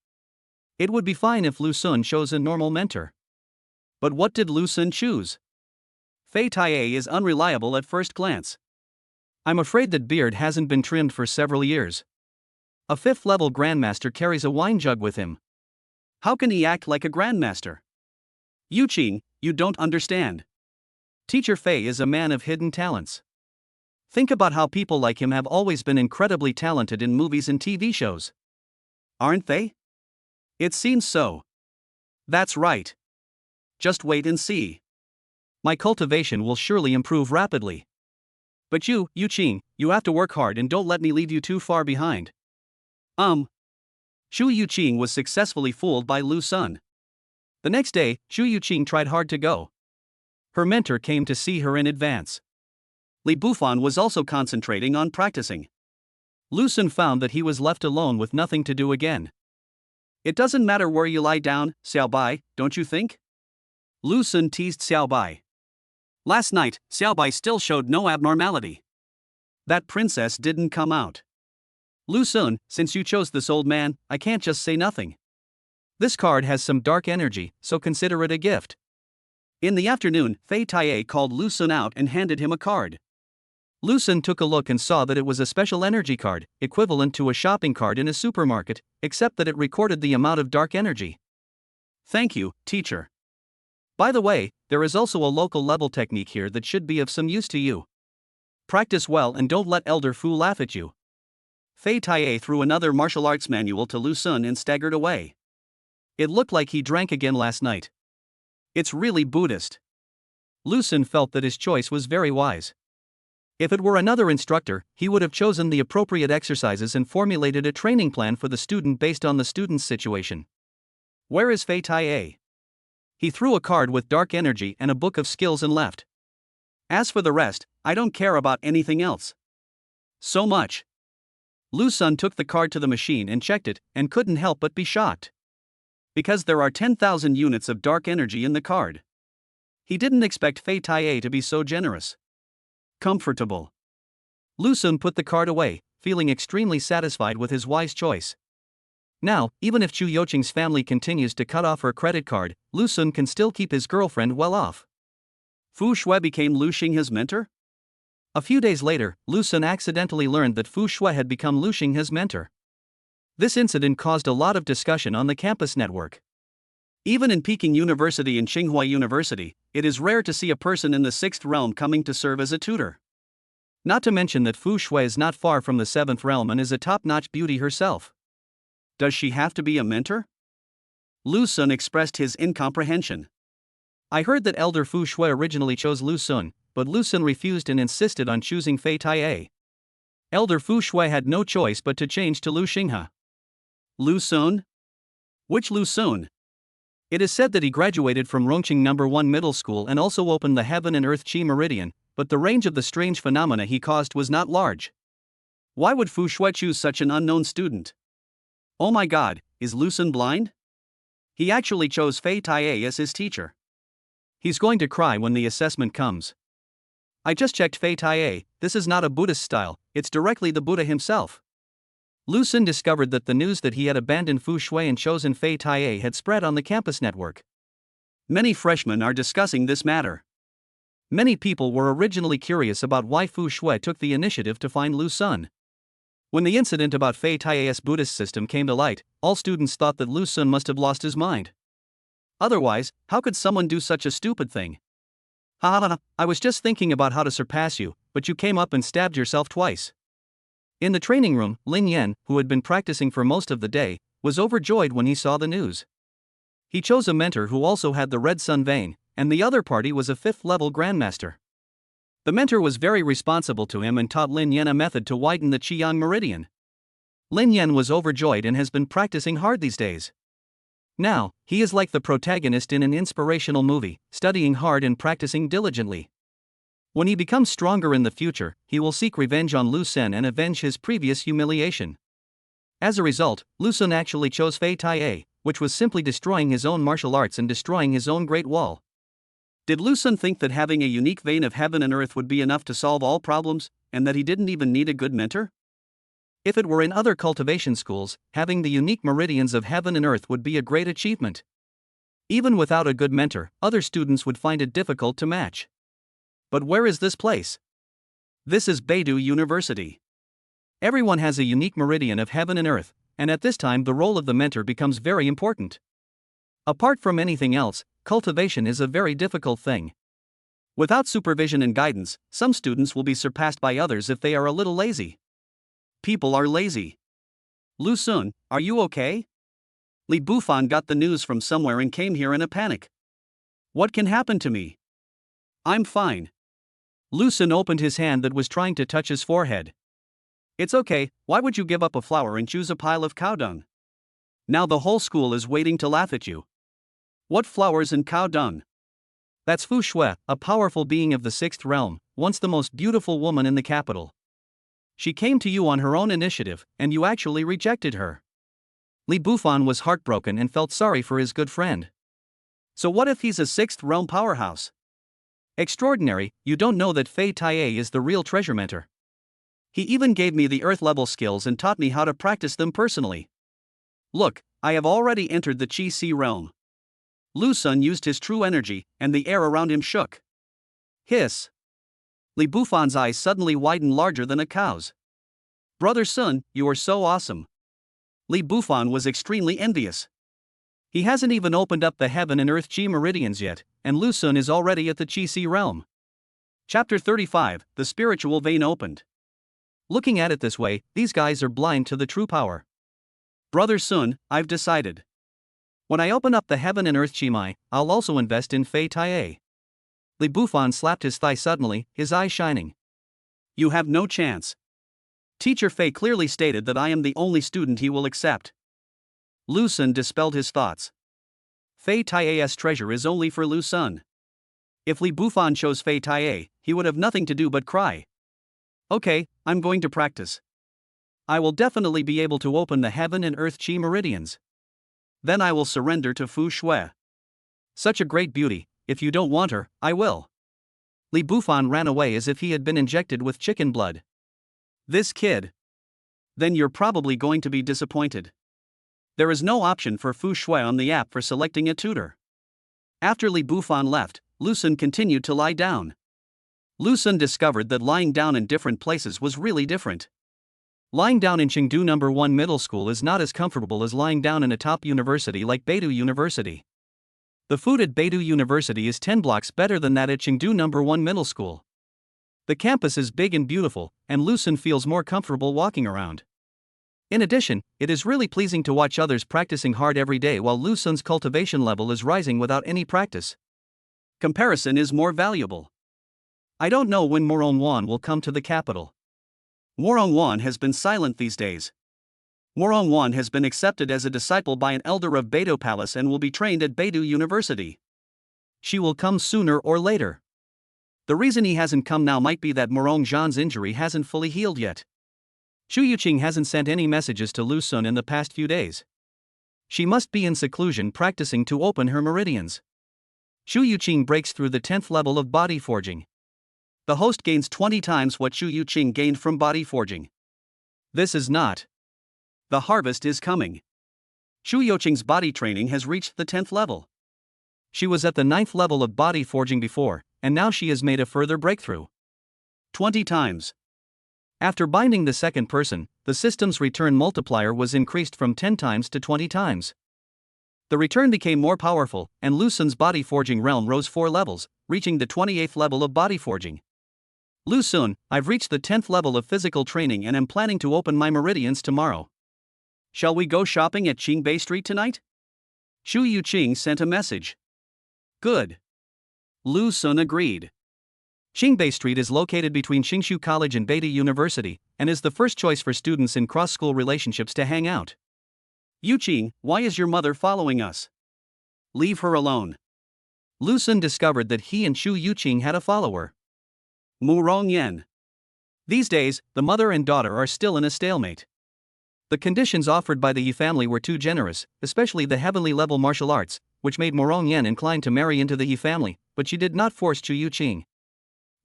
It would be fine if Lu Sun chose a normal mentor. But what did Lu Sun choose? Fei Taie is unreliable at first glance. I'm afraid that beard hasn't been trimmed for several years. A 5th level grandmaster carries a wine jug with him. How can he act like a grandmaster? Yuqing, you don't understand. Teacher Fei is a man of hidden talents. Think about how people like him have always been incredibly talented in movies and TV shows. Aren't they? It seems so. That's right. Just wait and see. My cultivation will surely improve rapidly. But you, Yuqing, you have to work hard and don't let me leave you too far behind. Shu Yuqing was successfully fooled by Lu Sun. The next day, Shu Yuqing tried hard to go. Her mentor came to see her in advance. Li Bufan was also concentrating on practicing. Lu Sun found that he was left alone with nothing to do again. It doesn't matter where you lie down, Xiao Bai, don't you think? Lu Sun teased Xiao Bai. Last night, Xiao Bai still showed no abnormality. That princess didn't come out. Lu Sun, since you chose this old man, I can't just say nothing. This card has some dark energy, so consider it a gift. In the afternoon, Fei Taiye called Lu Sun out and handed him a card. Lu Sun took a look and saw that it was a special energy card, equivalent to a shopping card in a supermarket, except that it recorded the amount of dark energy. Thank you, teacher. By the way, there is also a local level technique here that should be of some use to you. Practice well and don't let Elder Fu laugh at you. Fei Taiye threw another martial arts manual to Lu Sun and staggered away. It looked like he drank again last night. It's really Buddhist. Lu Sun felt that his choice was very wise. If it were another instructor, he would have chosen the appropriate exercises and formulated a training plan for the student based on the student's situation. Where is Fei Taiye? He threw a card with dark energy and a book of skills and left. As for the rest, I don't care about anything else. So much. Lu Sun took the card to the machine and checked it, and couldn't help but be shocked. Because there are 10,000 units of dark energy in the card. He didn't expect Fei Taiye to be so generous. Comfortable. Lu Sun put the card away, feeling extremely satisfied with his wise choice. Now, even if Chu Yoqing's family continues to cut off her credit card, Lu Sun can still keep his girlfriend well off. Fu Shui became Lu Xing his mentor? A few days later, Lu Sun accidentally learned that Fu Shui had become Lu Xing his mentor. This incident caused a lot of discussion on the campus network. Even in Peking University and Tsinghua University, it is rare to see a person in the sixth realm coming to serve as a tutor. Not to mention that Fu Shui is not far from the seventh realm and is a top-notch beauty herself. Does she have to be a mentor? Lu Sun expressed his incomprehension. I heard that Elder Fu Shui originally chose Lu Sun, but Lu Sun refused and insisted on choosing Fei Taiye. Elder Fu Shui had no choice but to change to Lu Xinghe. Lu Sun? Which Lu Sun? It is said that he graduated from Rongqing No. 1 Middle School and also opened the Heaven and Earth Qi Meridian, but the range of the strange phenomena he caused was not large. Why would Fu Shui choose such an unknown student? Oh my god, is Lu Sun blind? He actually chose Fei Taiye as his teacher. He's going to cry when the assessment comes. I just checked Fei Taiye, this is not a Buddhist style, it's directly the Buddha himself. Lu Sun discovered that the news that he had abandoned Fu Shui and chosen Fei Taiye had spread on the campus network. Many freshmen are discussing this matter. Many people were originally curious about why Fu Shui took the initiative to find Lu Sun. When the incident about Fei Taiye's Buddhist system came to light, all students thought that Lu Sun must have lost his mind. Otherwise, how could someone do such a stupid thing? Ha ha ha, I was just thinking about how to surpass you, but you came up and stabbed yourself twice. In the training room, Lin Yan, who had been practicing for most of the day, was overjoyed when he saw the news. He chose a mentor who also had the Red Sun vein, and the other party was a 5th-level grandmaster. The mentor was very responsible to him and taught Lin Yan a method to widen the Qiyang meridian. Lin Yan was overjoyed and has been practicing hard these days. Now, he is like the protagonist in an inspirational movie, studying hard and practicing diligently. When he becomes stronger in the future, he will seek revenge on Lu Sun and avenge his previous humiliation. As a result, Lu Sun actually chose Fei Taiye, which was simply destroying his own martial arts and destroying his own Great Wall. Did Lu Sun think that having a unique vein of heaven and earth would be enough to solve all problems, and that he didn't even need a good mentor? If it were in other cultivation schools, having the unique meridians of heaven and earth would be a great achievement. Even without a good mentor, other students would find it difficult to match. But where is this place? This is Beidou University. Everyone has a unique meridian of heaven and earth, and at this time the role of the mentor becomes very important. Apart from anything else, cultivation is a very difficult thing. Without supervision and guidance, some students will be surpassed by others if they are a little lazy. People are lazy. Lu Sun, are you okay? Li Bufan got the news from somewhere and came here in a panic. What can happen to me? I'm fine. Lu Sun opened his hand that was trying to touch his forehead. It's okay, why would you give up a flower and choose a pile of cow dung? Now the whole school is waiting to laugh at you. What flowers and cow dung? That's Fu Shui, a powerful being of the sixth realm, once the most beautiful woman in the capital. She came to you on her own initiative, and you actually rejected her. Li Bufan was heartbroken and felt sorry for his good friend. So what if he's a sixth realm powerhouse? Extraordinary, you don't know that Fei Taie is the real treasure mentor. He even gave me the earth level skills and taught me how to practice them personally. Look, I have already entered the Qi Si realm. Lu Sun used his true energy, and the air around him shook. Hiss. Li Bufan's eyes suddenly widened larger than a cow's. Brother Sun, you are so awesome. Li Bufan was extremely envious. He hasn't even opened up the heaven and earth Qi meridians yet, and Lu Sun is already at the Qi Si realm. Chapter 35, The Spiritual Vein Opened. Looking at it this way, these guys are blind to the true power. Brother Sun, I've decided. When I open up the heaven and earth Qi Mai, I'll also invest in Fei Taie. Li Bufan slapped his thigh suddenly, his eyes shining. You have no chance. Teacher Fei clearly stated that I am the only student he will accept. Lu Sun dispelled his thoughts. Fei Taie's treasure is only for Lu Sun. If Li Bufan chose Fei Taie, he would have nothing to do but cry. Okay, I'm going to practice. I will definitely be able to open the heaven and earth Qi meridians. Then I will surrender to Fu Shui. Such a great beauty, if you don't want her, I will. Li Bufan ran away as if he had been injected with chicken blood. This kid. Then you're probably going to be disappointed. There is no option for Fu Shui on the app for selecting a tutor. After Li Bufan left, Lu Sun continued to lie down. Lu Sun discovered that lying down in different places was really different. Lying down in Chengdu No. 1 Middle School is not as comfortable as lying down in a top university like Beidou University. The food at Beidou University is 10 blocks better than that at Chengdu No. 1 Middle School. The campus is big and beautiful, and Lu Sun feels more comfortable walking around. In addition, it is really pleasing to watch others practicing hard every day while Lu Sun's cultivation level is rising without any practice. Comparison is more valuable. I don't know when Morong Wan will come to the capital. Morong Wan has been silent these days. Morong Wan has been accepted as a disciple by an elder of Beidou Palace and will be trained at Beidou University. She will come sooner or later. The reason he hasn't come now might be that Morong Zhan's injury hasn't fully healed yet. Xu Yuqing hasn't sent any messages to Lu Sun in the past few days. She must be in seclusion practicing to open her meridians. Xu Yuqing breaks through the 10th level of body forging. The host gains 20 times what Xu Yuqing gained from body forging. This is not. The harvest is coming. Xu Yuqing's body training has reached the 10th level. She was at the 9th level of body forging before, and now she has made a further breakthrough. 20 times. After binding the second person, the system's return multiplier was increased from 10 times to 20 times. The return became more powerful, and Lu Sun's body forging realm rose 4 levels, reaching the 28th level of body forging. Lu Sun, I've reached the 10th level of physical training and am planning to open my meridians tomorrow. Shall we go shopping at Qingbei Street tonight? Xu Yuqing sent a message. Good. Lu Sun agreed. Qingbei Street is located between Qingshu College and Beidou University, and is the first choice for students in cross-school relationships to hang out. Yuqing, why is your mother following us? Leave her alone. Lu Sun discovered that he and Xu Yuqing had a follower. Mu Rongyan. These days, the mother and daughter are still in a stalemate. The conditions offered by the Yi family were too generous, especially the heavenly level martial arts, which made Morong Yan inclined to marry into the Yi family, but she did not force Xu Yuqing.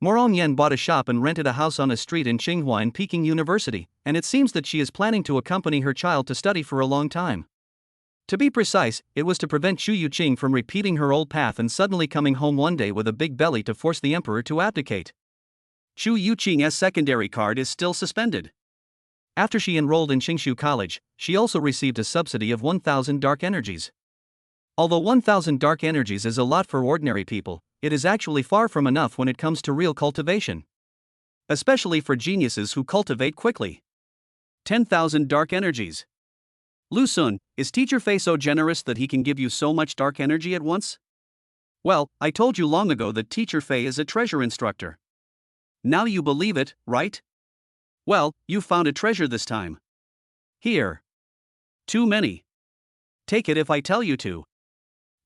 Morong Yan bought a shop and rented a house on a street in Tsinghua in Peking University, and it seems that she is planning to accompany her child to study for a long time. To be precise, it was to prevent Xu Yuqing from repeating her old path and suddenly coming home one day with a big belly to force the emperor to abdicate. Xu Yuqing's secondary card is still suspended. After she enrolled in Qingshu College, she also received a subsidy of 1,000 dark energies. Although 1,000 dark energies is a lot for ordinary people, it is actually far from enough when it comes to real cultivation. Especially for geniuses who cultivate quickly. 10,000 dark energies. Lu Sun, is Teacher Fei so generous that he can give you so much dark energy at once? Well, I told you long ago that Teacher Fei is a treasure instructor. Now you believe it, right? Well, you found a treasure this time. Here. Too many. Take it if I tell you to.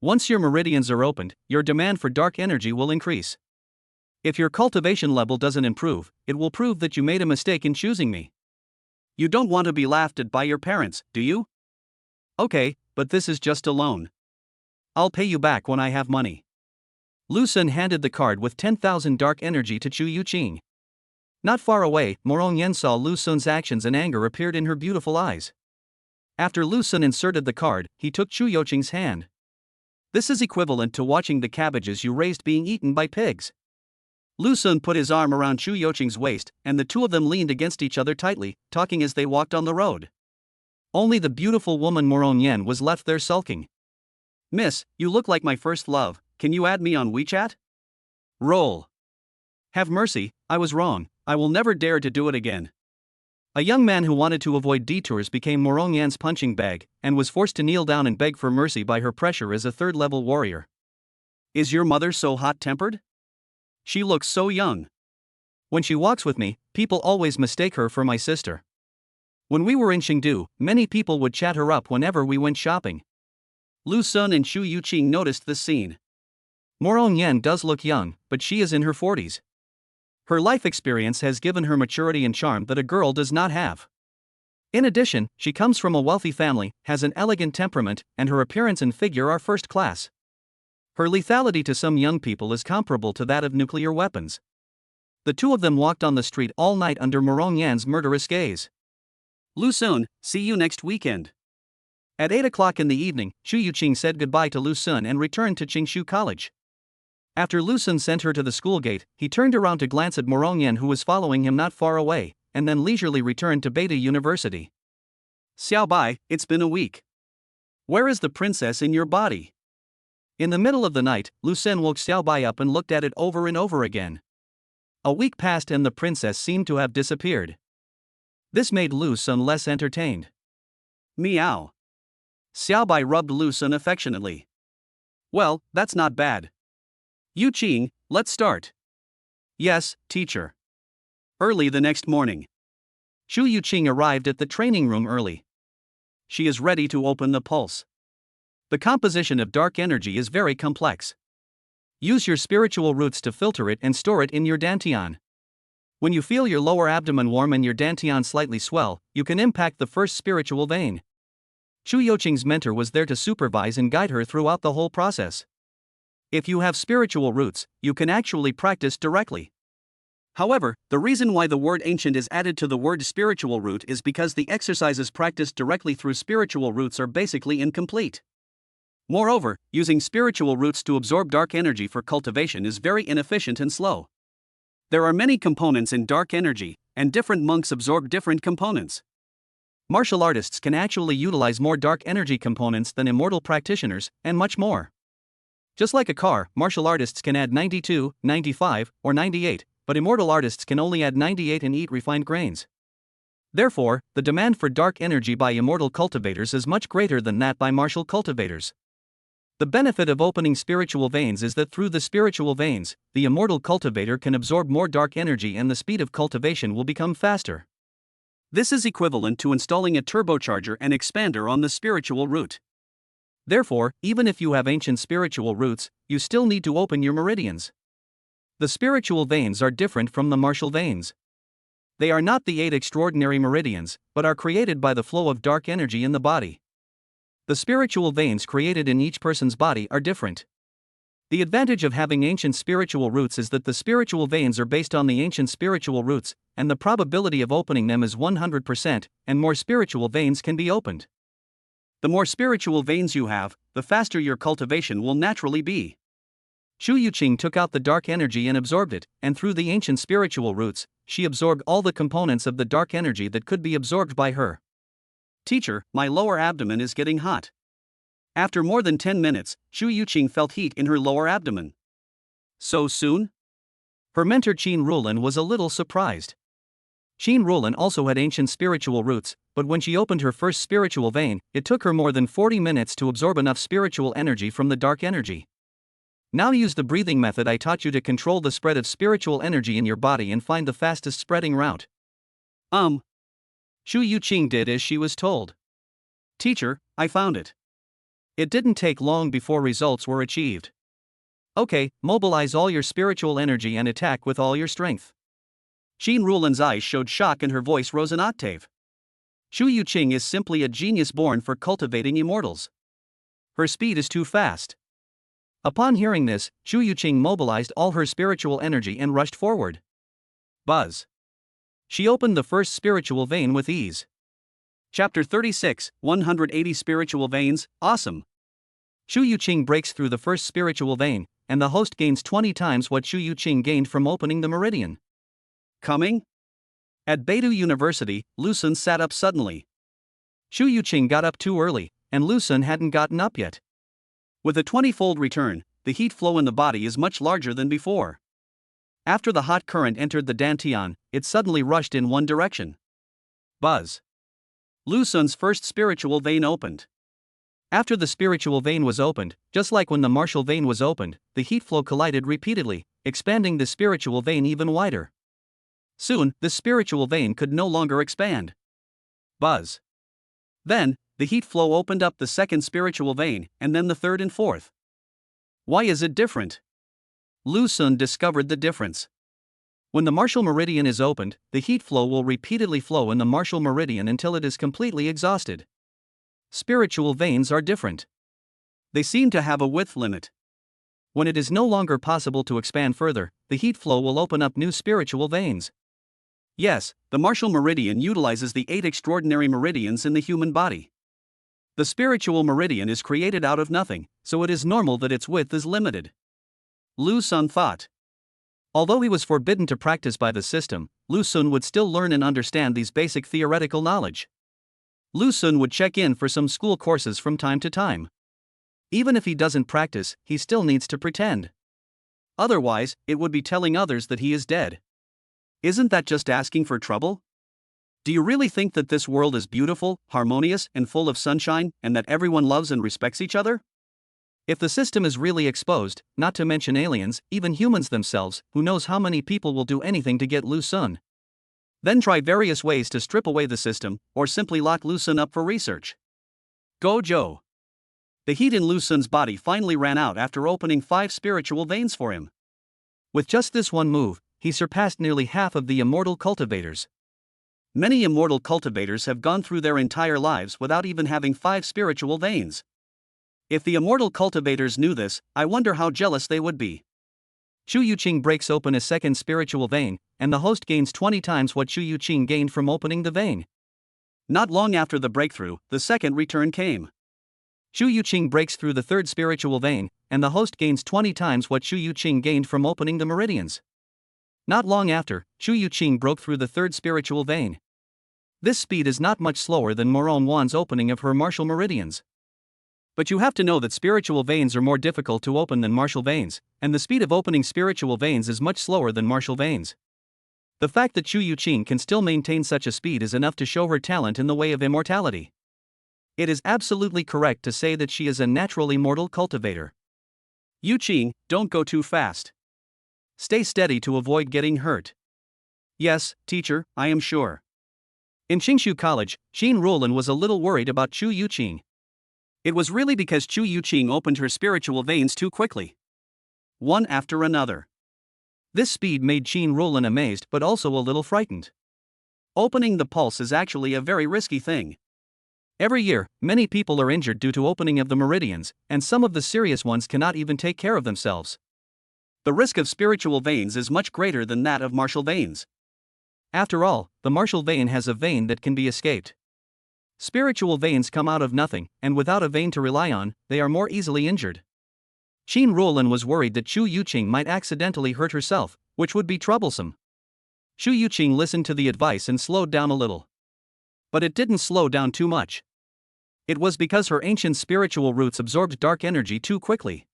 Once your meridians are opened, your demand for dark energy will increase. If your cultivation level doesn't improve, it will prove that you made a mistake in choosing me. You don't want to be laughed at by your parents, do you? Okay, but this is just a loan. I'll pay you back when I have money. Lu Sun handed the card with 10,000 dark energy to Chu Yuqing. Not far away, Morong Yen saw Lu Sun's actions and anger appeared in her beautiful eyes. After Lu Sun inserted the card, he took Chu Yuqing's hand. This is equivalent to watching the cabbages you raised being eaten by pigs. Lu Sun put his arm around Chu Yuqing's waist, and the two of them leaned against each other tightly, talking as they walked on the road. Only the beautiful woman Morong Yen was left there sulking. Miss, you look like my first love, can you add me on WeChat? Roll. Have mercy, I was wrong, I will never dare to do it again. A young man who wanted to avoid detours became Morong Yan's punching bag, and was forced to kneel down and beg for mercy by her pressure as a third-level warrior. Is your mother so hot-tempered? She looks so young. When she walks with me, people always mistake her for my sister. When we were in Chengdu, many people would chat her up whenever we went shopping. Lu Sun and Chu Yuqing noticed this scene. Morong Yen does look young, but she is in her 40s. Her life experience has given her maturity and charm that a girl does not have. In addition, she comes from a wealthy family, has an elegant temperament, and her appearance and figure are first class. Her lethality to some young people is comparable to that of nuclear weapons. The two of them walked on the street all night under Morong Yan's murderous gaze. Lu Sun, see you next weekend. At 8 o'clock in the evening, Chu Yuqing said goodbye to Lu Sun and returned to Qingshu College. After Lu Sun sent her to the school gate, he turned around to glance at Morong Yen who was following him not far away, and then leisurely returned to Beta University. Xiao Bai, it's been a week. Where is the princess in your body? In the middle of the night, Lu Sun woke Xiao Bai up and looked at it over and over again. A week passed and the princess seemed to have disappeared. This made Lu Sun less entertained. Meow. Xiao Bai rubbed Lu Sun affectionately. Well, that's not bad. Yu Qing, let's start. Yes, teacher. Early the next morning. Chu Yuqing arrived at the training room early. She is ready to open the pulse. The composition of dark energy is very complex. Use your spiritual roots to filter it and store it in your dantian. When you feel your lower abdomen warm and your dantian slightly swell, you can impact the first spiritual vein. Chu Yuqing's mentor was there to supervise and guide her throughout the whole process. If you have spiritual roots, you can actually practice directly. However, the reason why the word ancient is added to the word spiritual root is because the exercises practiced directly through spiritual roots are basically incomplete. Moreover, using spiritual roots to absorb dark energy for cultivation is very inefficient and slow. There are many components in dark energy, and different monks absorb different components. Martial artists can actually utilize more dark energy components than immortal practitioners, and much more. Just like a car, martial artists can add 92, 95, or 98, but immortal artists can only add 98 and eat refined grains. Therefore, the demand for dark energy by immortal cultivators is much greater than that by martial cultivators. The benefit of opening spiritual veins is that through the spiritual veins, the immortal cultivator can absorb more dark energy and the speed of cultivation will become faster. This is equivalent to installing a turbocharger and expander on the spiritual root. Therefore, even if you have ancient spiritual roots, you still need to open your meridians. The spiritual veins are different from the martial veins. They are not the 8 extraordinary meridians, but are created by the flow of dark energy in the body. The spiritual veins created in each person's body are different. The advantage of having ancient spiritual roots is that the spiritual veins are based on the ancient spiritual roots, and the probability of opening them is 100%, and more spiritual veins can be opened. The more spiritual veins you have, the faster your cultivation will naturally be. Chu Yuqing took out the dark energy and absorbed it, and through the ancient spiritual roots, she absorbed all the components of the dark energy that could be absorbed by her. Teacher, my lower abdomen is getting hot. After more than 10 minutes, Chu Yuqing felt heat in her lower abdomen. So soon? Her mentor Qin Rulan was a little surprised. Qin Rulan also had ancient spiritual roots, but when she opened her first spiritual vein, it took her more than 40 minutes to absorb enough spiritual energy from the dark energy. Now use the breathing method I taught you to control the spread of spiritual energy in your body and find the fastest spreading route. Shu Yuqing did as she was told. Teacher, I found it. It didn't take long before results were achieved. Okay, mobilize all your spiritual energy and attack with all your strength. Qin Rulan's eyes showed shock and her voice rose an octave. Shu Yuqing is simply a genius born for cultivating immortals. Her speed is too fast. Upon hearing this, Shu Yuqing mobilized all her spiritual energy and rushed forward. Buzz. She opened the first spiritual vein with ease. Chapter 36, 180 Spiritual Veins, Awesome. Shu Yuqing breaks through the first spiritual vein, and the host gains 20 times what Shu Yuqing gained from opening the meridian. Coming? At Beidou University, Lu Sun sat up suddenly. Shu Yuqing got up too early, and Lu Sun hadn't gotten up yet. With a 20-fold return, the heat flow in the body is much larger than before. After the hot current entered the dantian, it suddenly rushed in one direction. Buzz. Lu Sun's first spiritual vein opened. After the spiritual vein was opened, just like when the martial vein was opened, the heat flow collided repeatedly, expanding the spiritual vein even wider. Soon, the spiritual vein could no longer expand. Buzz. Then, the heat flow opened up the second spiritual vein, and then the third and fourth. Why is it different? Lu Sun discovered the difference. When the martial meridian is opened, the heat flow will repeatedly flow in the martial meridian until it is completely exhausted. Spiritual veins are different. They seem to have a width limit. When it is no longer possible to expand further, the heat flow will open up new spiritual veins. Yes, the martial meridian utilizes the 8 extraordinary meridians in the human body. The spiritual meridian is created out of nothing, so it is normal that its width is limited. Lu Sun thought. Although he was forbidden to practice by the system, Lu Sun would still learn and understand these basic theoretical knowledge. Lu Sun would check in for some school courses from time to time. Even if he doesn't practice, he still needs to pretend. Otherwise, it would be telling others that he is dead. Isn't that just asking for trouble? Do you really think that this world is beautiful, harmonious, and full of sunshine, and that everyone loves and respects each other? If the system is really exposed, not to mention aliens, even humans themselves, who knows how many people will do anything to get Lu Sun? Then try various ways to strip away the system, or simply lock Lu Sun up for research. Go Joe. The heat in Lu Sun's body finally ran out after opening 5 spiritual veins for him. With just this one move, he surpassed nearly half of the immortal cultivators. Many immortal cultivators have gone through their entire lives without even having 5 spiritual veins. If the immortal cultivators knew this, I wonder how jealous they would be. Shu Yuqing breaks open a second spiritual vein, and the host gains 20 times what Shu Yuqing gained from opening the vein. Not long after the breakthrough, the second return came. Shu Yuqing breaks through the third spiritual vein, and the host gains 20 times what Shu Yuqing gained from opening the meridians. Not long after, Shu Yuqing broke through the third spiritual vein. This speed is not much slower than Moron Wan's opening of her martial meridians. But you have to know that spiritual veins are more difficult to open than martial veins, and the speed of opening spiritual veins is much slower than martial veins. The fact that Shu Yuqing can still maintain such a speed is enough to show her talent in the way of immortality. It is absolutely correct to say that she is a natural immortal cultivator. Yuqing, don't go too fast. Stay steady to avoid getting hurt. Yes, teacher, I am sure. In Qingshu College, Qin Rulan was a little worried about Shu Yuqing. It was really because Shu Yuqing opened her spiritual veins too quickly. One after another. This speed made Qin Rulan amazed but also a little frightened. Opening the pulse is actually a very risky thing. Every year, many people are injured due to opening of the meridians, and some of the serious ones cannot even take care of themselves. The risk of spiritual veins is much greater than that of martial veins. After all, the martial vein has a vein that can be escaped. Spiritual veins come out of nothing, and without a vein to rely on, they are more easily injured. Qin Rulan was worried that Shu Yuqing might accidentally hurt herself, which would be troublesome. Shu Yuqing listened to the advice and slowed down a little. But it didn't slow down too much. It was because her ancient spiritual roots absorbed dark energy too quickly.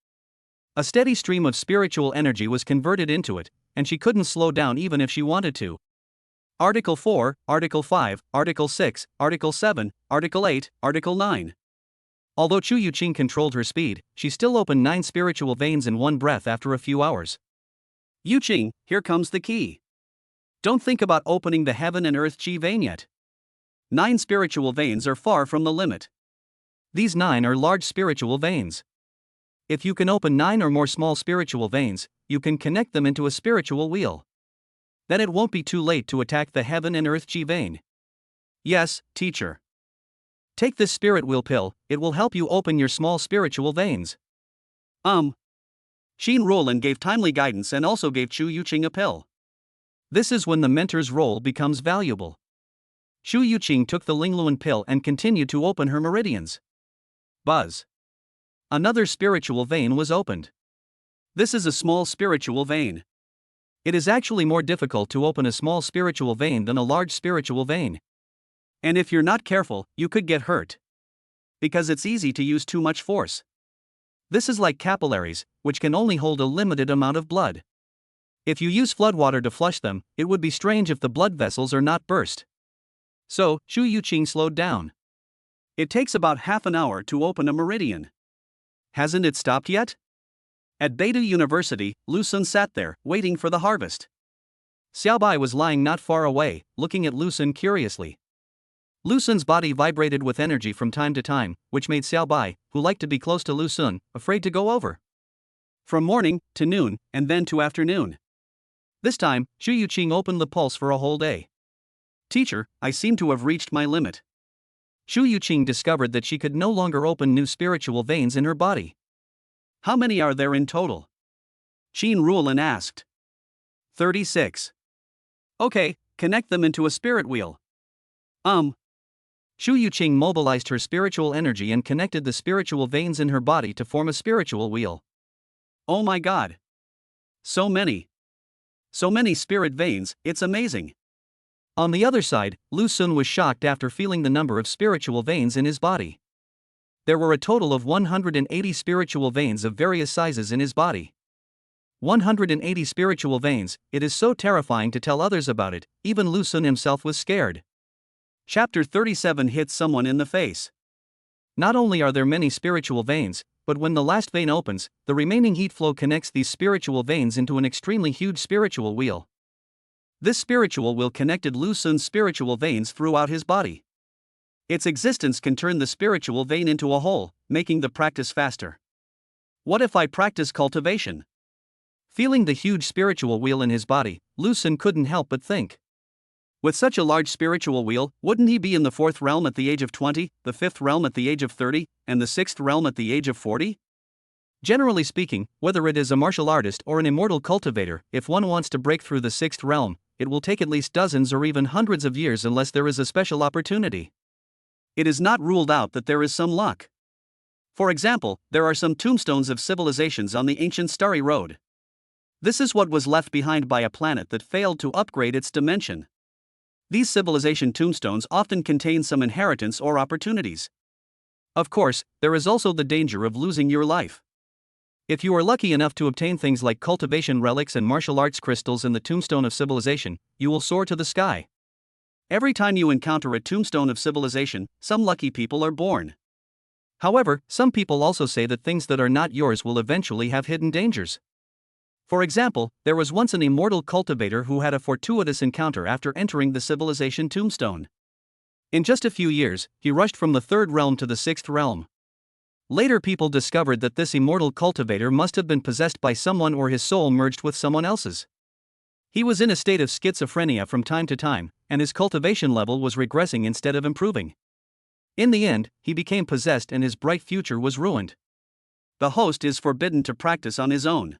A steady stream of spiritual energy was converted into it, and she couldn't slow down even if she wanted to. Article 4, Article 5, Article 6, Article 7, Article 8, Article 9. Although Chu Yuqing controlled her speed, she still opened 9 spiritual veins in one breath after a few hours. Yuqing, here comes the key. Don't think about opening the heaven and earth chi vein yet. 9 spiritual veins are far from the limit. These 9 are large spiritual veins. If you can open 9 or more small spiritual veins, you can connect them into a spiritual wheel. Then it won't be too late to attack the heaven and earth chi vein. Yes, teacher. Take this spirit wheel pill, it will help you open your small spiritual veins. Xin Ruolin gave timely guidance and also gave Chu Yuqing a pill. This is when the mentor's role becomes valuable. Chu Yuqing took the Lingluan pill and continued to open her meridians. Buzz. Another spiritual vein was opened. This is a small spiritual vein. It is actually more difficult to open a small spiritual vein than a large spiritual vein. And if you're not careful, you could get hurt. Because it's easy to use too much force. This is like capillaries, which can only hold a limited amount of blood. If you use floodwater to flush them, it would be strange if the blood vessels are not burst. So, Chu Yuqing slowed down. It takes about half an hour to open a meridian. Hasn't it stopped yet? At Beidou University, Lu Sun sat there, waiting for the harvest. Xiaobai was lying not far away, looking at Lu Sun curiously. Lu Sun's body vibrated with energy from time to time, which made Xiaobai, who liked to be close to Lu Sun, afraid to go over. From morning to noon, and then to afternoon. This time, Chu Yuqing opened the pulse for a whole day. Teacher, I seem to have reached my limit. Chu Yuqing discovered that she could no longer open new spiritual veins in her body. How many are there in total? Xin Ruolin asked. 36. Okay, connect them into a spirit wheel. Chu Yuqing mobilized her spiritual energy and connected the spiritual veins in her body to form a spiritual wheel. Oh my god. So many. So many spirit veins, it's amazing. On the other side, Lu Sun was shocked after feeling the number of spiritual veins in his body. There were a total of 180 spiritual veins of various sizes in his body. 180 spiritual veins, it is so terrifying to tell others about it, even Lu Sun himself was scared. Chapter 37 hits someone in the face. Not only are there many spiritual veins, but when the last vein opens, the remaining heat flow connects these spiritual veins into an extremely huge spiritual wheel. This spiritual wheel connected Lu Sun's spiritual veins throughout his body. Its existence can turn the spiritual vein into a whole, making the practice faster. What if I practice cultivation? Feeling the huge spiritual wheel in his body, Lu Sun couldn't help but think. With such a large spiritual wheel, wouldn't he be in the 4th realm at the age of 20, the 5th realm at the age of 30, and the 6th realm at the age of 40? Generally speaking, whether it is a martial artist or an immortal cultivator, if one wants to break through the 6th realm, it will take at least dozens or even hundreds of years unless there is a special opportunity. It is not ruled out that there is some luck. For example, there are some tombstones of civilizations on the ancient Starry Road. This is what was left behind by a planet that failed to upgrade its dimension. These civilization tombstones often contain some inheritance or opportunities. Of course, there is also the danger of losing your life. If you are lucky enough to obtain things like cultivation relics and martial arts crystals in the tombstone of civilization, you will soar to the sky. Every time you encounter a tombstone of civilization, some lucky people are born. However, some people also say that things that are not yours will eventually have hidden dangers. For example, there was once an immortal cultivator who had a fortuitous encounter after entering the civilization tombstone. In just a few years, he rushed from the 3rd realm to the 6th realm. Later people discovered that this immortal cultivator must have been possessed by someone or his soul merged with someone else's. He was in a state of schizophrenia from time to time, and his cultivation level was regressing instead of improving. In the end, he became possessed and his bright future was ruined. The host is forbidden to practice on his own.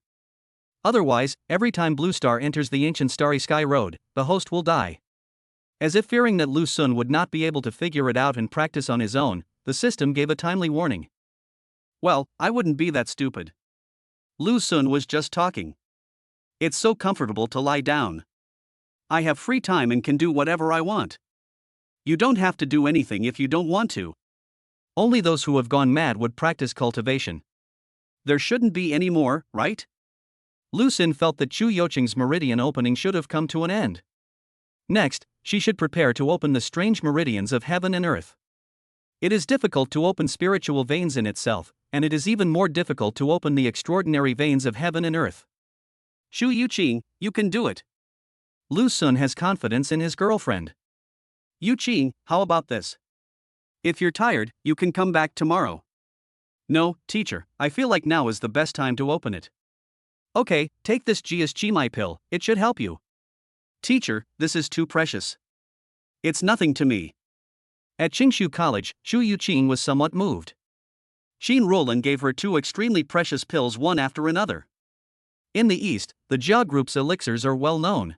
Otherwise, every time Blue Star enters the ancient Starry Sky Road, the host will die. As if fearing that Lu Sun would not be able to figure it out and practice on his own, the system gave a timely warning. Well, I wouldn't be that stupid. Lu Sun was just talking. It's so comfortable to lie down. I have free time and can do whatever I want. You don't have to do anything if you don't want to. Only those who have gone mad would practice cultivation. There shouldn't be any more, right? Lu Xun felt that Chu Yoqing's meridian opening should have come to an end. Next, she should prepare to open the strange meridians of heaven and earth. It is difficult to open spiritual veins in itself, and it is even more difficult to open the extraordinary veins of heaven and earth. Shu Yuqing, you can do it. Lu Xun has confidence in his girlfriend. Yuqing, how about this? If you're tired, you can come back tomorrow. No, teacher, I feel like now is the best time to open it. Okay, take this Jia's Chimai pill, it should help you. Teacher, this is too precious. It's nothing to me. At Qingshu College, Shu Yuqing was somewhat moved. Xin Ruolin gave her 2 extremely precious pills one after another. In the East, the Jia group's elixirs are well known.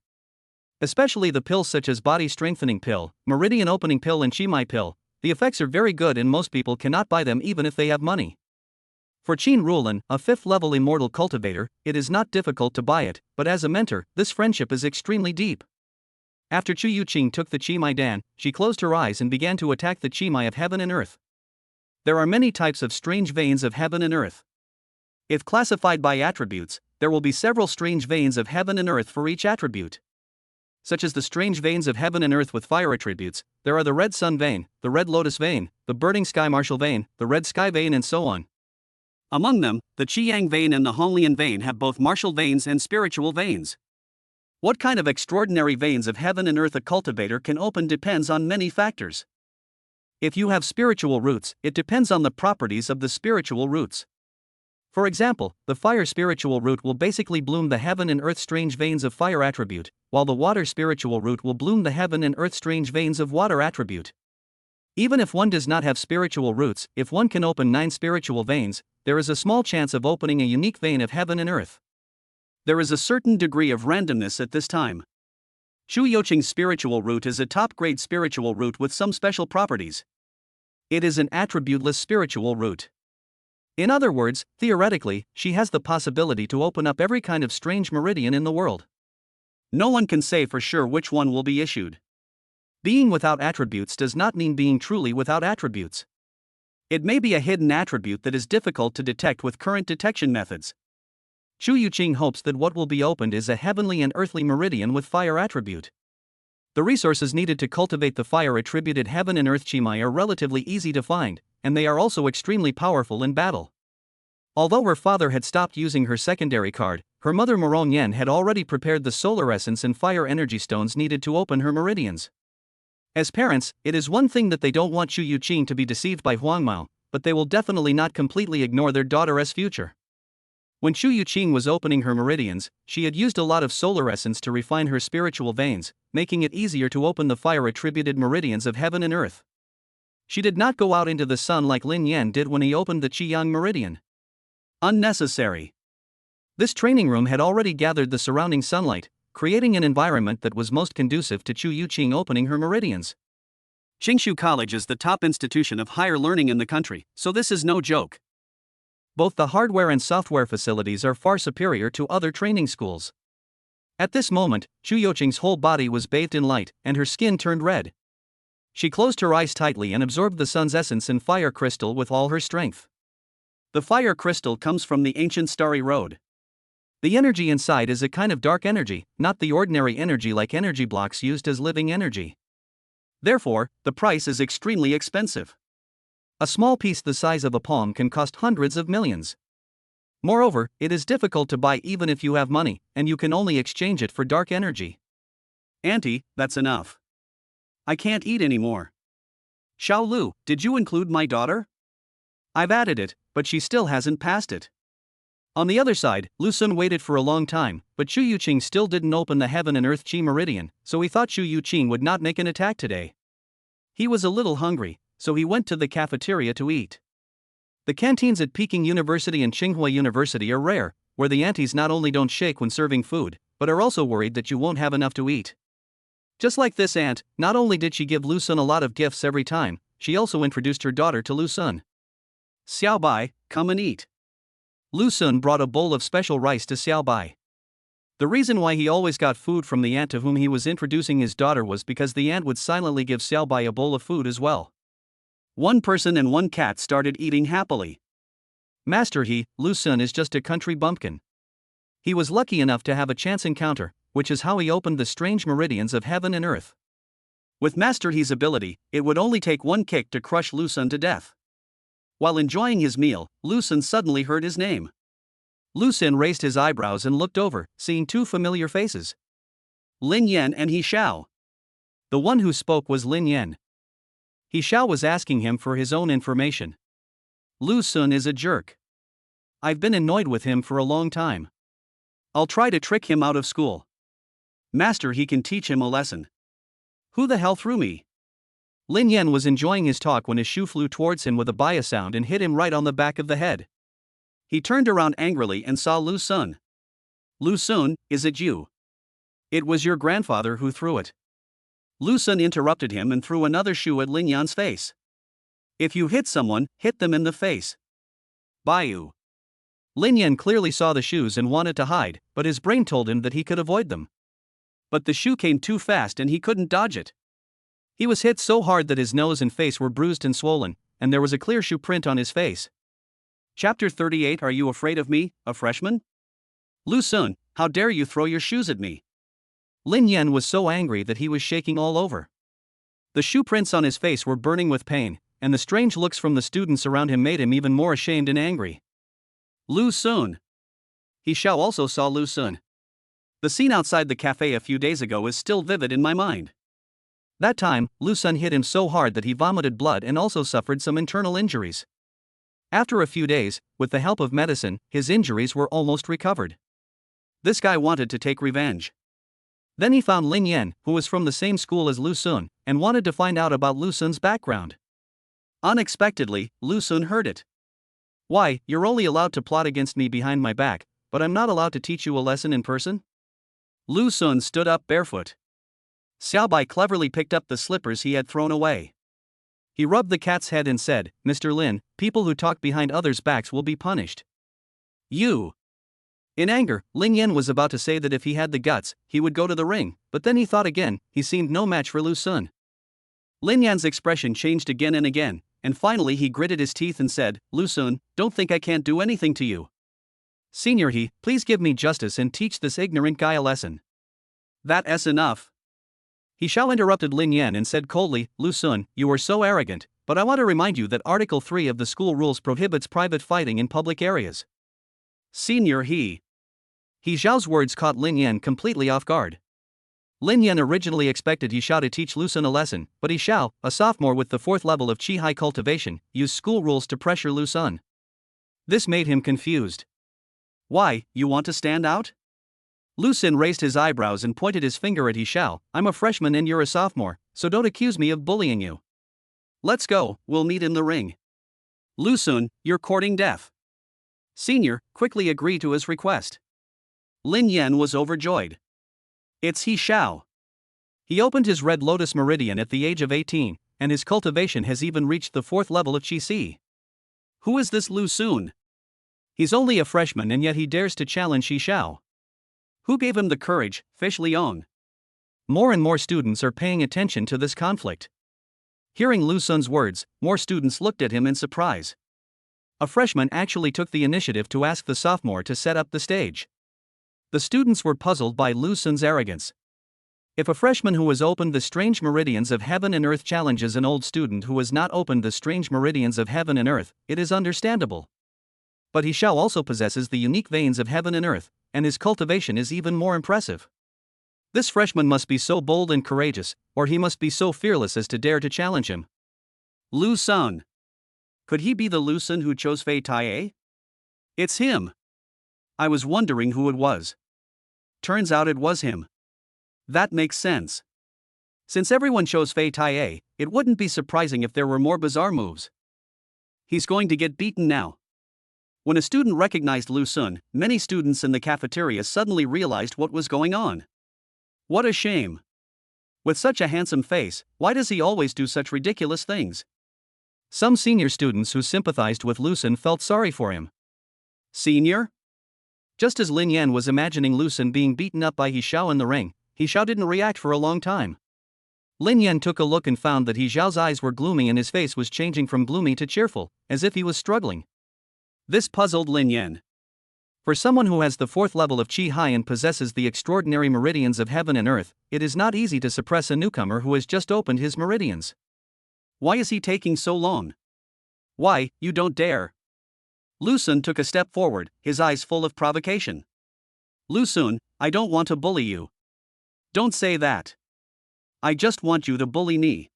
Especially the pills such as body strengthening pill, meridian opening pill and Chimai pill, the effects are very good and most people cannot buy them even if they have money. For Xin Ruolin, a 5th-level immortal cultivator, it is not difficult to buy it, but as a mentor, this friendship is extremely deep. After Chu Yuqing took the Chimai Dan, she closed her eyes and began to attack the Chimai of heaven and earth. There are many types of strange veins of heaven and earth. If classified by attributes, there will be several strange veins of heaven and earth for each attribute. Such as the strange veins of heaven and earth with fire attributes, there are the red sun vein, the red lotus vein, the burning sky marshal vein, the red sky vein and so on. Among them, the Qiyang vein and the Honglian vein have both martial veins and spiritual veins. What kind of extraordinary veins of heaven and earth a cultivator can open depends on many factors. If you have spiritual roots, it depends on the properties of the spiritual roots. For example, the fire spiritual root will basically bloom the heaven and earth strange veins of fire attribute, while the water spiritual root will bloom the heaven and earth strange veins of water attribute. Even if one does not have spiritual roots, if one can open 9 spiritual veins, there is a small chance of opening a unique vein of heaven and earth. There is a certain degree of randomness at this time. Shu Yoqing's spiritual root is a top-grade spiritual root with some special properties. It is an attributeless spiritual root. In other words, theoretically, she has the possibility to open up every kind of strange meridian in the world. No one can say for sure which one will be issued. Being without attributes does not mean being truly without attributes. It may be a hidden attribute that is difficult to detect with current detection methods. Shu Yuqing hopes that what will be opened is a heavenly and earthly meridian with fire attribute. The resources needed to cultivate the fire-attributed heaven and earth Chimai are relatively easy to find, and they are also extremely powerful in battle. Although her father had stopped using her secondary card, her mother Morong Yen had already prepared the solar essence and fire energy stones needed to open her meridians. As parents, it is one thing that they don't want Shu Yuqing to be deceived by Huang Mao, but they will definitely not completely ignore their daughter's future. When Shu Yuqing was opening her meridians, she had used a lot of solar essence to refine her spiritual veins, making it easier to open the fire-attributed meridians of heaven and earth. She did not go out into the sun like Lin Yan did when he opened the Qiyang meridian. Unnecessary. This training room had already gathered the surrounding sunlight, creating an environment that was most conducive to Chu Yuqing opening her meridians. Qingshu College is the top institution of higher learning in the country, so this is no joke. Both the hardware and software facilities are far superior to other training schools. At this moment, Chu Yuqing's whole body was bathed in light, and her skin turned red. She closed her eyes tightly and absorbed the sun's essence and fire crystal with all her strength. The fire crystal comes from the ancient starry road. The energy inside is a kind of dark energy, not the ordinary energy like energy blocks used as living energy. Therefore, the price is extremely expensive. A small piece the size of a palm can cost hundreds of millions. Moreover, it is difficult to buy even if you have money, and you can only exchange it for dark energy. Auntie, that's enough. I can't eat anymore. Xiao Lu, did you include my daughter? I've added it, but she still hasn't passed it. On the other side, Lu Xun waited for a long time, but Shu Yuqing still didn't open the heaven and earth Qi meridian, so he thought Shu Yuqing would not make an attack today. He was a little hungry, so he went to the cafeteria to eat. The canteens at Peking University and Tsinghua University are rare, where the aunties not only don't shake when serving food, but are also worried that you won't have enough to eat. Just like this aunt, not only did she give Lu Xun a lot of gifts every time, she also introduced her daughter to Lu Xun. Xiao Bai, come and eat. Lu Xun brought a bowl of special rice to Xiao Bai. The reason why he always got food from the aunt to whom he was introducing his daughter was because the aunt would silently give Xiao Bai a bowl of food as well. One person and one cat started eating happily. Master Lu Sun is just a country bumpkin. He was lucky enough to have a chance encounter, which is how he opened the strange meridians of heaven and earth. With Master He's ability, it would only take one kick to crush Lu Sun to death. While enjoying his meal, Lu Sun suddenly heard his name. Lu Sun raised his eyebrows and looked over, seeing two familiar faces. Lin Yan and He Xiao. The one who spoke was Lin Yan. He Xiao was asking him for his own information. Lu Sun is a jerk. I've been annoyed with him for a long time. I'll try to trick him out of school. Master He can teach him a lesson. Who the hell threw me? Lin Yan was enjoying his talk when his shoe flew towards him with a baya sound and hit him right on the back of the head. He turned around angrily and saw Lu Sun. Lu Sun, is it you? It was your grandfather who threw it. Lu Sun interrupted him and threw another shoe at Lin Yan's face. If you hit someone, hit them in the face. Baiyu. Lin Yan clearly saw the shoes and wanted to hide, but his brain told him that he could avoid them. But the shoe came too fast and he couldn't dodge it. He was hit so hard that his nose and face were bruised and swollen, and there was a clear shoe print on his face. Chapter 38. Are you afraid of me, a freshman? Lu Sun, how dare you throw your shoes at me? Lin Yan was so angry that he was shaking all over. The shoe prints on his face were burning with pain, and the strange looks from the students around him made him even more ashamed and angry. Lu Sun. He Xiao also saw Lu Sun. The scene outside the cafe a few days ago is still vivid in my mind. That time, Lu Sun hit him so hard that he vomited blood and also suffered some internal injuries. After a few days, with the help of medicine, his injuries were almost recovered. This guy wanted to take revenge. Then he found Lin Yan, who was from the same school as Lu Sun, and wanted to find out about Lu Sun's background. Unexpectedly, Lu Sun heard it. Why, you're only allowed to plot against me behind my back, but I'm not allowed to teach you a lesson in person? Lu Sun stood up barefoot. Xiaobai cleverly picked up the slippers he had thrown away. He rubbed the cat's head and said, Mr. Lin, people who talk behind others' backs will be punished. You. In anger, Lin Yan was about to say that if he had the guts, he would go to the ring, but then he thought again, he seemed no match for Lu Sun. Lin Yan's expression changed again and again, and finally he gritted his teeth and said, Lu Sun, don't think I can't do anything to you. Senior He, please give me justice and teach this ignorant guy a lesson. That's enough. He Xiao interrupted Lin Yan and said coldly, Lu Sun, you are so arrogant, but I want to remind you that Article 3 of the school rules prohibits private fighting in public areas. Senior He Xiao's words caught Lin Yan completely off guard. Lin Yan originally expected He Xiao to teach Lu Sun a lesson, but He Xiao, a sophomore with the 4th level of Qi High cultivation, used school rules to pressure Lu Sun. This made him confused. Why, you want to stand out? Lu Sun raised his eyebrows and pointed his finger at He Xiao. I'm a freshman and you're a sophomore, so don't accuse me of bullying you. Let's go, we'll meet in the ring. Lu Sun, you're courting death. Senior quickly agreed to his request. Lin Yan was overjoyed. It's He Xiao. He opened his Red Lotus Meridian at the age of 18, and his cultivation has even reached the 4th level of Qi Si. Who is this Lu Sun? He's only a freshman and yet he dares to challenge He Xiao. Who gave him the courage, Fish Liang? More and more students are paying attention to this conflict. Hearing Lu Sun's words, more students looked at him in surprise. A freshman actually took the initiative to ask the sophomore to set up the stage. The students were puzzled by Lu Sun's arrogance. If a freshman who has opened the strange meridians of heaven and earth challenges an old student who has not opened the strange meridians of heaven and earth, it is understandable. But He Xiao also possesses the unique veins of heaven and earth, and his cultivation is even more impressive. This freshman must be so bold and courageous, or he must be so fearless as to dare to challenge him. Lu Sun. Could he be the Lu Sun who chose Fei Taie? It's him. I was wondering who it was. Turns out it was him. That makes sense. Since everyone chose Fei Taie, it wouldn't be surprising if there were more bizarre moves. He's going to get beaten now. When a student recognized Lu Sun, many students in the cafeteria suddenly realized what was going on. What a shame. With such a handsome face, why does he always do such ridiculous things? Some senior students who sympathized with Lu Sun felt sorry for him. Senior? Just as Lin Yan was imagining Lu Sun being beaten up by He Xiao in the ring, He Xiao didn't react for a long time. Lin Yan took a look and found that He Xiao's eyes were gloomy and his face was changing from gloomy to cheerful, as if he was struggling. This puzzled Lin Yan. For someone who has the fourth level of Qi Hai and possesses the extraordinary meridians of heaven and earth, it is not easy to suppress a newcomer who has just opened his meridians. Why is he taking so long? Why, you don't dare. Lu Sun took a step forward, his eyes full of provocation. Lu Sun, I don't want to bully you. Don't say that. I just want you to bully me.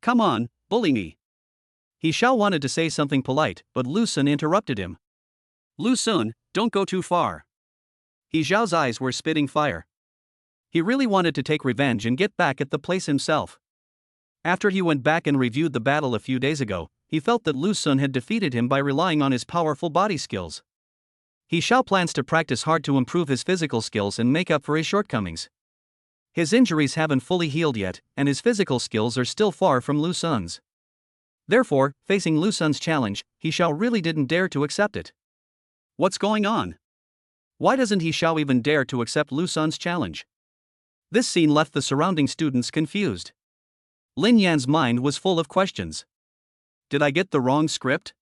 Come on, bully me. He Xiao wanted to say something polite, but Lu Sun interrupted him. Lu Sun, don't go too far. He Xiao's eyes were spitting fire. He really wanted to take revenge and get back at the place himself. After he went back and reviewed the battle a few days ago, he felt that Lu Sun had defeated him by relying on his powerful body skills. He Xiao plans to practice hard to improve his physical skills and make up for his shortcomings. His injuries haven't fully healed yet, and his physical skills are still far from Lu Sun's. Therefore, facing Lu Sun's challenge, He Xiao really didn't dare to accept it. What's going on? Why doesn't He Xiao even dare to accept Lu Sun's challenge? This scene left the surrounding students confused. Lin Yan's mind was full of questions. Did I get the wrong script?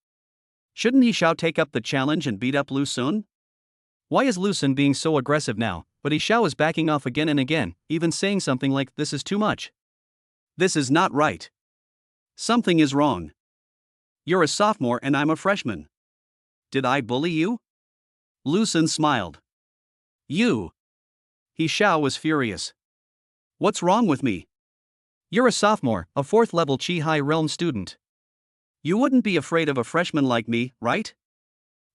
Shouldn't He Xiao take up the challenge and beat up Lu Sun? Why is Lu Sun being so aggressive now, but He Xiao is backing off again and again, even saying something like, "This is too much. This is not right. Something is wrong. You're a sophomore and I'm a freshman. Did I bully you?" Lu Sun smiled. You. He Xiao was furious. What's wrong with me? You're a sophomore, a 4th level Qi Hai realm student. You wouldn't be afraid of a freshman like me, right?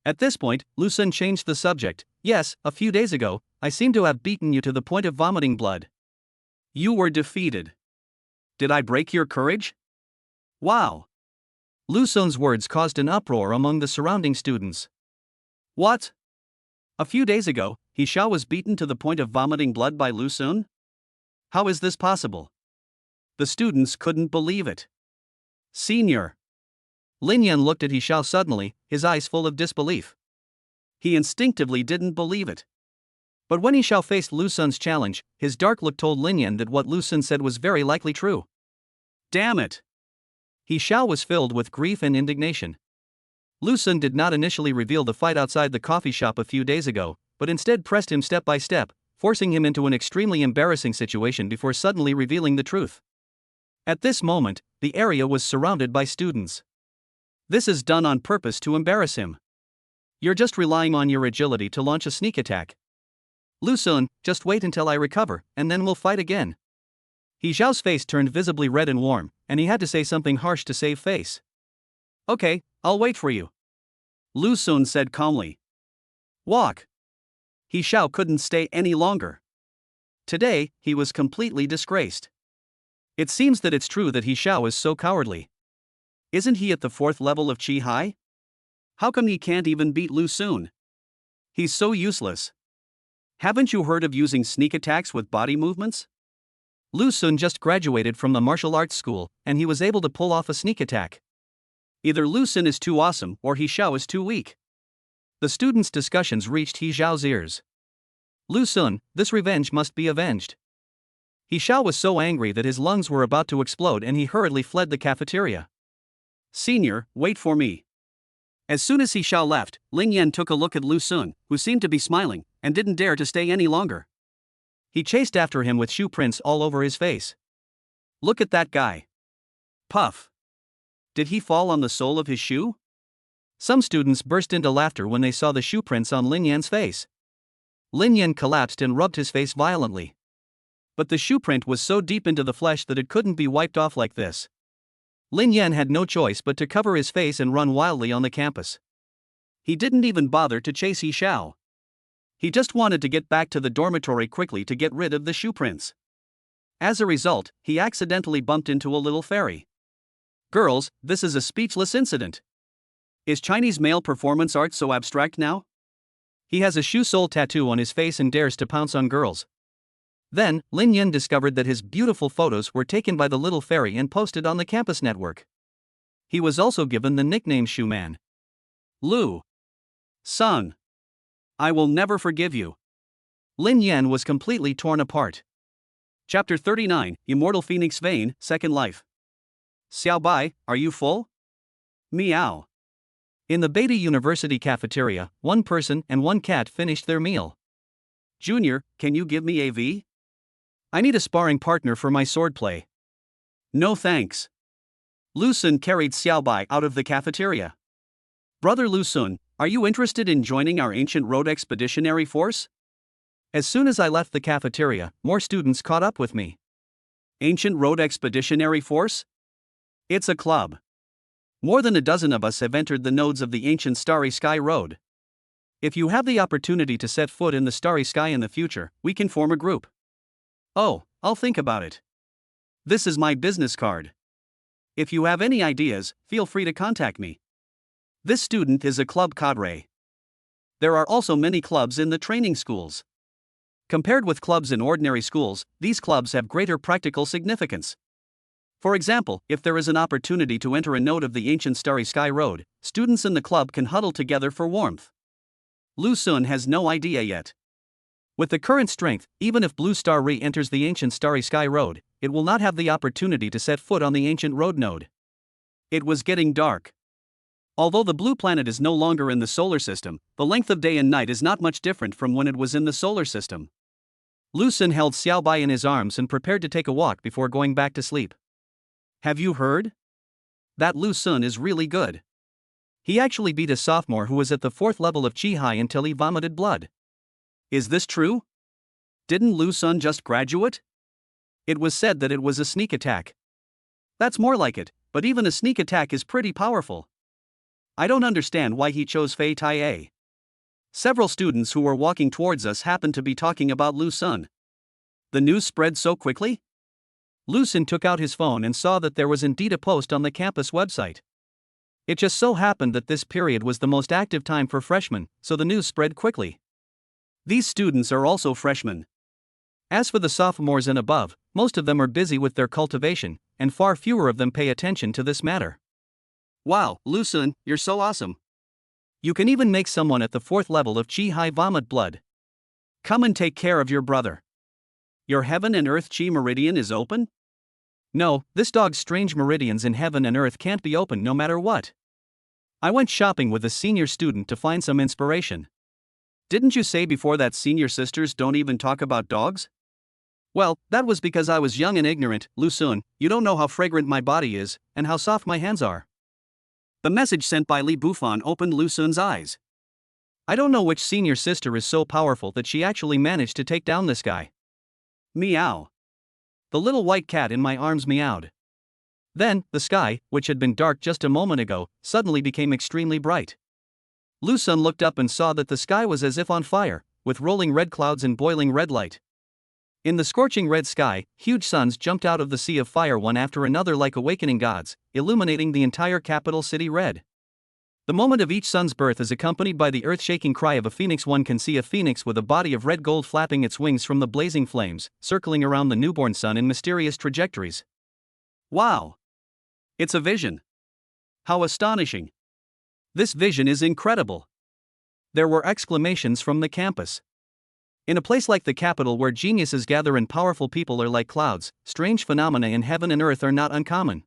At this point, Lu Sun changed the subject. Yes, a few days ago, I seem to have beaten you to the point of vomiting blood. You were defeated. Did I break your courage? Wow. Lu Sun's words caused an uproar among the surrounding students. What? A few days ago, He Xiao was beaten to the point of vomiting blood by Lu Sun? How is this possible? The students couldn't believe it. Senior. Lin Yan looked at He Xiao suddenly, his eyes full of disbelief. He instinctively didn't believe it. But when He Xiao faced Lu Sun's challenge, his dark look told Lin Yan that what Lu Sun said was very likely true. Damn it! He Xiao was filled with grief and indignation. Lu Sun did not initially reveal the fight outside the coffee shop a few days ago, but instead pressed him step by step, forcing him into an extremely embarrassing situation before suddenly revealing the truth. At this moment, the area was surrounded by students. This is done on purpose to embarrass him. You're just relying on your agility to launch a sneak attack. Lu Sun, just wait until I recover, and then we'll fight again. He Xiao's face turned visibly red and warm, and he had to say something harsh to save face. Okay, I'll wait for you. Lu Sun said calmly. Walk. He Xiao couldn't stay any longer. Today, he was completely disgraced. It seems that it's true that He Xiao is so cowardly. Isn't he at the 4th level of Qi Hai? How come he can't even beat Lu Sun? He's so useless. Haven't you heard of using sneak attacks with body movements? Lu Sun just graduated from the martial arts school, and he was able to pull off a sneak attack. Either Lu Sun is too awesome or He Xiao is too weak. The students' discussions reached He Xiao's ears. Lu Sun, this revenge must be avenged. He Xiao was so angry that his lungs were about to explode and he hurriedly fled the cafeteria. Senior, wait for me. As soon as He Xiao left, Lin Yan took a look at Lu Sun, who seemed to be smiling, and didn't dare to stay any longer. He chased after him with shoe prints all over his face. Look at that guy. Puff. Did he fall on the sole of his shoe? Some students burst into laughter when they saw the shoe prints on Lin Yan's face. Lin Yan collapsed and rubbed his face violently. But the shoe print was so deep into the flesh that it couldn't be wiped off like this. Lin Yan had no choice but to cover his face and run wildly on the campus. He didn't even bother to chase He Xiao. He just wanted to get back to the dormitory quickly to get rid of the shoe prints. As a result, he accidentally bumped into a little fairy. Girls, this is a speechless incident. Is Chinese male performance art so abstract now? He has a shoe sole tattoo on his face and dares to pounce on girls. Then, Lin Yan discovered that his beautiful photos were taken by the little fairy and posted on the campus network. He was also given the nickname Shoe Man. Lu Sun. I will never forgive you. Lin Yan was completely torn apart. Chapter 39, Immortal Phoenix Vein, Second Life. Xiao Bai, are you full? Meow. In the Beta University cafeteria, one person and one cat finished their meal. Junior, can you give me a V? I need a sparring partner for my swordplay. No thanks. Lu Sun carried Xiaobai out of the cafeteria. Brother Lu Sun, are you interested in joining our ancient road expeditionary force? As soon as I left the cafeteria, more students caught up with me. Ancient Road Expeditionary Force? It's a club. More than a dozen of us have entered the nodes of the ancient Starry Sky Road. If you have the opportunity to set foot in the Starry Sky in the future, we can form a group. Oh, I'll think about it. This is my business card. If you have any ideas, feel free to contact me. This student is a club cadre. There are also many clubs in the training schools. Compared with clubs in ordinary schools, these clubs have greater practical significance. For example, if there is an opportunity to enter a node of the ancient Starry Sky Road, students in the club can huddle together for warmth. Lu Sun has no idea yet. With the current strength, even if Blue Star re-enters the ancient Starry Sky Road, it will not have the opportunity to set foot on the ancient road node. It was getting dark. Although the blue planet is no longer in the solar system, the length of day and night is not much different from when it was in the solar system. Lu Sun held Xiaobai in his arms and prepared to take a walk before going back to sleep. Have you heard? That Lu Sun is really good. He actually beat a sophomore who was at the 4th level of Chi Hai until he vomited blood. Is this true? Didn't Lu Sun just graduate? It was said that it was a sneak attack. That's more like it, but even a sneak attack is pretty powerful. I don't understand why he chose Fei Tai. Several students who were walking towards us happened to be talking about Lu Sun. The news spread so quickly? Lu Sun took out his phone and saw that there was indeed a post on the campus website. It just so happened that this period was the most active time for freshmen, so the news spread quickly. These students are also freshmen. As for the sophomores and above, most of them are busy with their cultivation, and far fewer of them pay attention to this matter. Wow, Lu Sun, you're so awesome. You can even make someone at the 4th level of Chi Hai vomit blood. Come and take care of your brother. Your heaven and earth Chi meridian is open? No, this dog's strange meridians in heaven and earth can't be open no matter what. I went shopping with a senior student to find some inspiration. Didn't you say before that senior sisters don't even talk about dogs? Well, that was because I was young and ignorant. Lu Sun, you don't know how fragrant my body is, and how soft my hands are. The message sent by Li Bufan opened Lu Sun's eyes. I don't know which senior sister is so powerful that she actually managed to take down this guy. Meow. The little white cat in my arms meowed. Then, the sky, which had been dark just a moment ago, suddenly became extremely bright. Lu Sun looked up and saw that the sky was as if on fire, with rolling red clouds and boiling red light. In the scorching red sky, huge suns jumped out of the sea of fire one after another like awakening gods, illuminating the entire capital city red. The moment of each sun's birth is accompanied by the earth-shaking cry of a phoenix. One can see a phoenix with a body of red gold flapping its wings from the blazing flames, circling around the newborn sun in mysterious trajectories. Wow! It's a vision. How astonishing! This vision is incredible. There were exclamations from the campus. In a place like the capital where geniuses gather and powerful people are like clouds, strange phenomena in heaven and earth are not uncommon.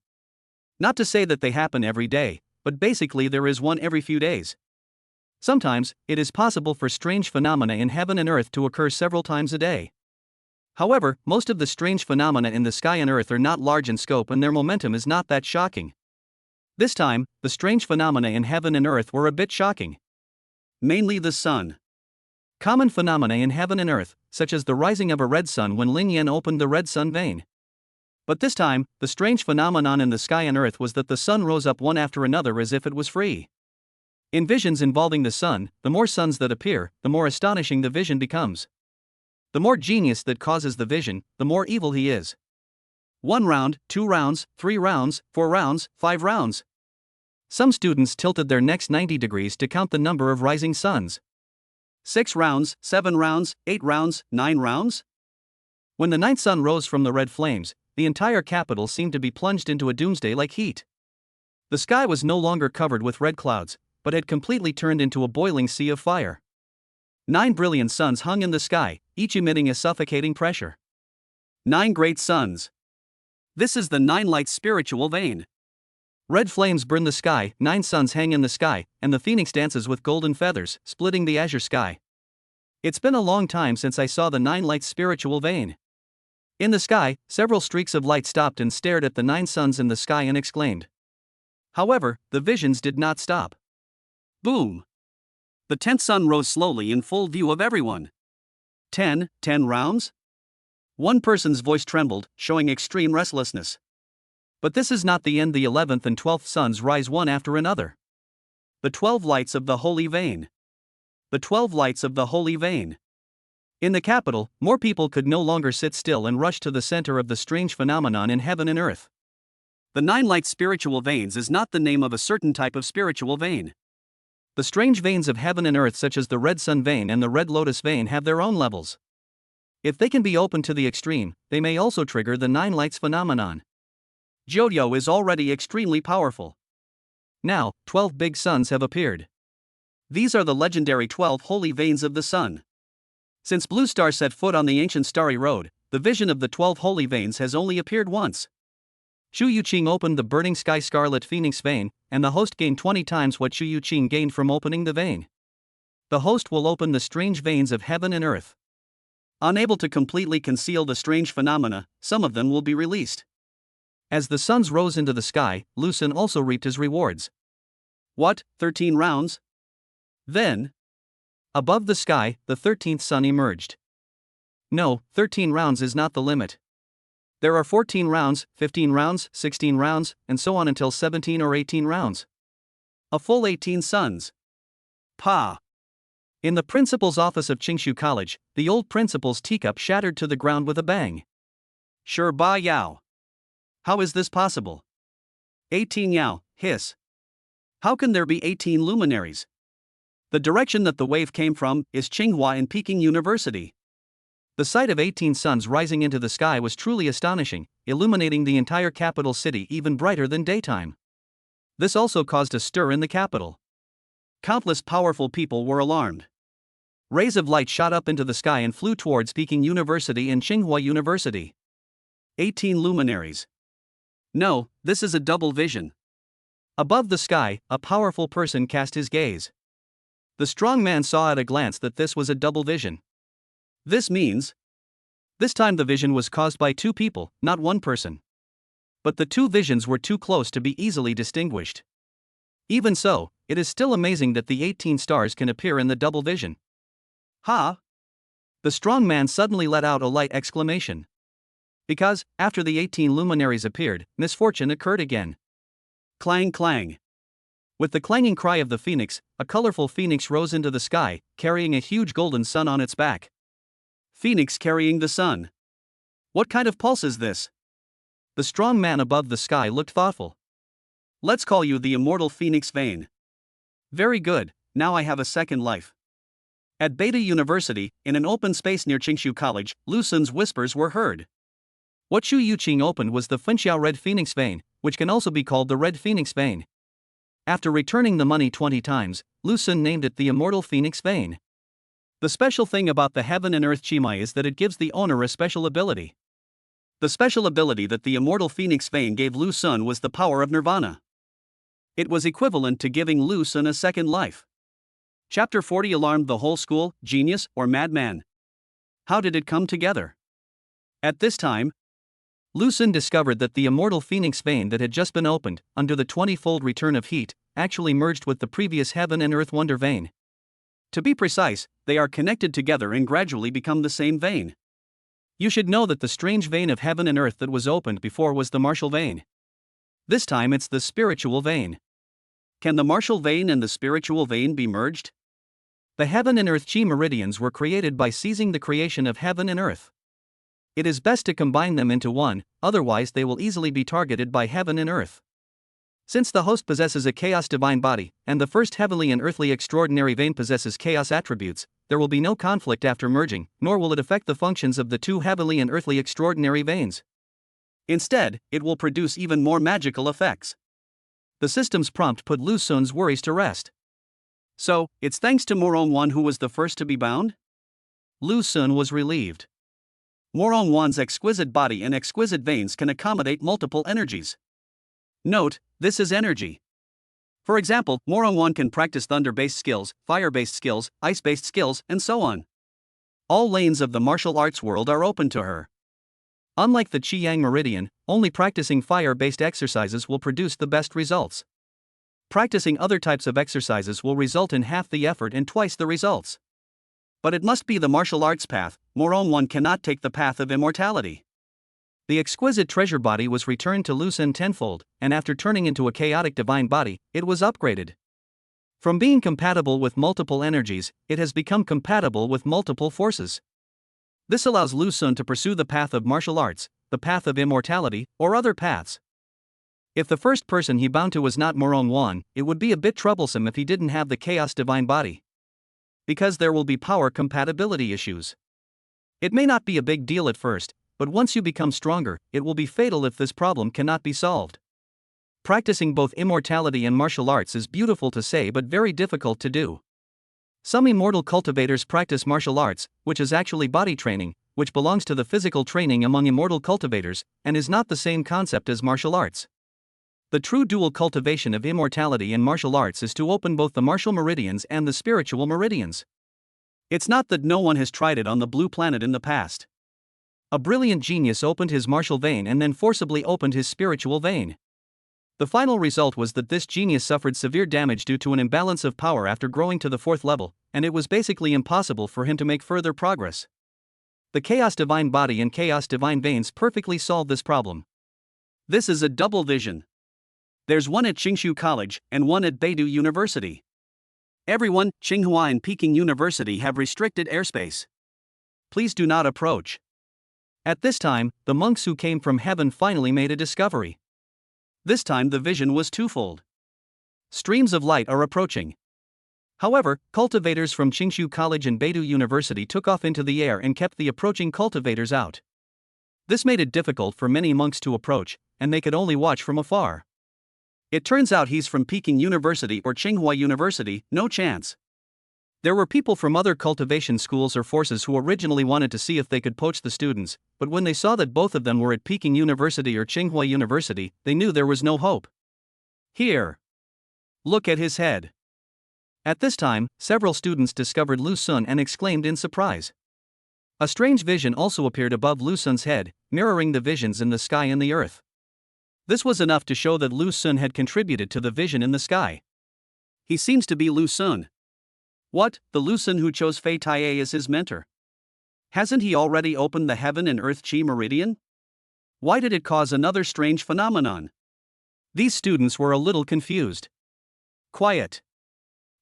Not to say that they happen every day, but basically there is one every few days. Sometimes, it is possible for strange phenomena in heaven and earth to occur several times a day. However, most of the strange phenomena in the sky and earth are not large in scope and their momentum is not that shocking. This time, the strange phenomena in heaven and earth were a bit shocking. Mainly the sun. Common phenomena in heaven and earth, such as the rising of a red sun when Lin Yan opened the red sun vein. But this time, the strange phenomenon in the sky and earth was that the sun rose up one after another as if it was free. In visions involving the sun, the more suns that appear, the more astonishing the vision becomes. The more genius that causes the vision, the more evil he is. 1 round, 2 rounds, 3 rounds, 4 rounds, 5 rounds. Some students tilted their necks 90 degrees to count the number of rising suns. 6 rounds, 7 rounds, 8 rounds, 9 rounds? When the 9th sun rose from the red flames, the entire capital seemed to be plunged into a doomsday-like heat. The sky was no longer covered with red clouds, but had completely turned into a boiling sea of fire. 9 brilliant suns hung in the sky, each emitting a suffocating pressure. 9 great suns. This is the 9 light spiritual vein. Red flames burn the sky, 9 suns hang in the sky, and the phoenix dances with golden feathers, splitting the azure sky. It's been a long time since I saw the 9 lights spiritual vein. In the sky, several streaks of light stopped and stared at the 9 suns in the sky and exclaimed. However, the visions did not stop. Boom! The 10th sun rose slowly in full view of everyone. 10 rounds? One person's voice trembled, showing extreme restlessness. But this is not the end. The 11th and 12th suns rise one after another. The 12 lights of the holy vein. The 12 lights of the holy vein. In the capital, more people could no longer sit still and rushed to the center of the strange phenomenon in heaven and earth. The 9 light spiritual veins is not the name of a certain type of spiritual vein. The strange veins of heaven and earth, such as the red sun vein and the red lotus vein, have their own levels. If they can be opened to the extreme, they may also trigger the 9 lights phenomenon. Jodio is already extremely powerful. Now, 12 big suns have appeared. These are the legendary 12 holy veins of the sun. Since Blue Star set foot on the ancient starry road, the vision of the 12 holy veins has only appeared once. Shu Yuqing opened the burning sky scarlet phoenix vein, and the host gained 20 times what Shu Yuqing gained from opening the vein. The host will open the strange veins of heaven and earth. Unable to completely conceal the strange phenomena, some of them will be released. As the suns rose into the sky, Lu Xun also reaped his rewards. What, 13 rounds? Then, above the sky, the 13th sun emerged. No, 13 rounds is not the limit. There are 14 rounds, 15 rounds, 16 rounds, and so on until 17 or 18 rounds. A full 18 suns. Pa! In the principal's office of Qingshu College, the old principal's teacup shattered to the ground with a bang. Sure, Ba Yao. How is this possible? 18 Yao, hiss. How can there be 18 luminaries? The direction that the wave came from is Tsinghua and Peking University. The sight of 18 suns rising into the sky was truly astonishing, illuminating the entire capital city even brighter than daytime. This also caused a stir in the capital. Countless powerful people were alarmed. Rays of light shot up into the sky and flew towards Peking University and Tsinghua University. 18 luminaries. No, this is a double vision. Above the sky, a powerful person cast his gaze. The strong man saw at a glance that this was a double vision. This means, this time the vision was caused by 2 people, not 1 person. But the 2 visions were too close to be easily distinguished. Even so, it is still amazing that the 18 stars can appear in the double vision. Ha! The strong man suddenly let out a light exclamation. Because, after the 18 luminaries appeared, misfortune occurred again. Clang clang. With the clanging cry of the phoenix, a colorful phoenix rose into the sky, carrying a huge golden sun on its back. Phoenix carrying the sun. What kind of pulse is this? The strong man above the sky looked thoughtful. Let's call you the immortal phoenix vein. Very good, now I have a second life. At Beta University, in an open space near Qingshu College, Lu Xun's whispers were heard. What Shu Yuqing opened was the Funxiao Red Phoenix vein, which can also be called the Red Phoenix vein. After returning the money 20 times, Lu Xun named it the Immortal Phoenix vein. The special thing about the Heaven and Earth Chimai is that it gives the owner a special ability. The special ability that the Immortal Phoenix vein gave Lu Xun was the power of nirvana. It was equivalent to giving Lu Xun a second life. Chapter 40 alarmed the whole school, genius or madman. How did it come together? At this time, Lu Xun discovered that the immortal phoenix vein that had just been opened, under the 20-fold return of heat, actually merged with the previous heaven and earth wonder vein. To be precise, they are connected together and gradually become the same vein. You should know that the strange vein of heaven and earth that was opened before was the martial vein. This time it's the spiritual vein. Can the martial vein and the spiritual vein be merged? The heaven and earth chi meridians were created by seizing the creation of heaven and earth. It is best to combine them into one, otherwise they will easily be targeted by heaven and earth. Since the host possesses a chaos divine body, and the first heavenly and earthly extraordinary vein possesses chaos attributes, there will be no conflict after merging, nor will it affect the functions of the 2 heavenly and earthly extraordinary veins. Instead, it will produce even more magical effects. The system's prompt put Lu Xun's worries to rest. So, it's thanks to Morong who was the first to be bound? Lu Xun was relieved. Morong Wan's exquisite body and exquisite veins can accommodate multiple energies. Note, this is energy. For example, Morong-won can practice thunder-based skills, fire-based skills, ice-based skills, and so on. All lanes of the martial arts world are open to her. Unlike the Qi-Yang meridian, only practicing fire-based exercises will produce the best results. Practicing other types of exercises will result in half the effort and twice the results. But it must be the martial arts path. Morong-won cannot take the path of immortality. The exquisite treasure body was returned to Lu Xun tenfold, and after turning into a chaotic divine body, it was upgraded. From being compatible with multiple energies, it has become compatible with multiple forces. This allows Lu Xun to pursue the path of martial arts, the path of immortality, or other paths. If the first person he bound to was not Morong-won, it would be a bit troublesome if he didn't have the chaos divine body. Because there will be power compatibility issues. It may not be a big deal at first, but once you become stronger, it will be fatal if this problem cannot be solved. Practicing both immortality and martial arts is beautiful to say but very difficult to do. Some immortal cultivators practice martial arts, which is actually body training, which belongs to the physical training among immortal cultivators, and is not the same concept as martial arts. The true dual cultivation of immortality and martial arts is to open both the martial meridians and the spiritual meridians. It's not that no one has tried it on the blue planet in the past. A brilliant genius opened his martial vein and then forcibly opened his spiritual vein. The final result was that this genius suffered severe damage due to an imbalance of power after growing to the 4th level, and it was basically impossible for him to make further progress. The Chaos Divine Body and Chaos Divine Veins perfectly solve this problem. This is a double vision. There's one at Tsinghua College and one at Beidou University. Everyone, Tsinghua and Peking University have restricted airspace. Please do not approach. At this time, the monks who came from heaven finally made a discovery. This time the vision was twofold. Streams of light are approaching. However, cultivators from Tsinghua College and Beidou University took off into the air and kept the approaching cultivators out. This made it difficult for many monks to approach, and they could only watch from afar. It turns out he's from Peking University or Tsinghua University, no chance. There were people from other cultivation schools or forces who originally wanted to see if they could poach the students, but when they saw that both of them were at Peking University or Tsinghua University, they knew there was no hope. Here. Look at his head. At this time, several students discovered Lu Xun and exclaimed in surprise. A strange vision also appeared above Lu Xun's head, mirroring the visions in the sky and the earth. This was enough to show that Lu Xun had contributed to the vision in the sky. He seems to be Lu Xun. What, the Lu Xun who chose Fei Taie as his mentor? Hasn't he already opened the heaven and earth Qi meridian? Why did it cause another strange phenomenon? These students were a little confused. Quiet.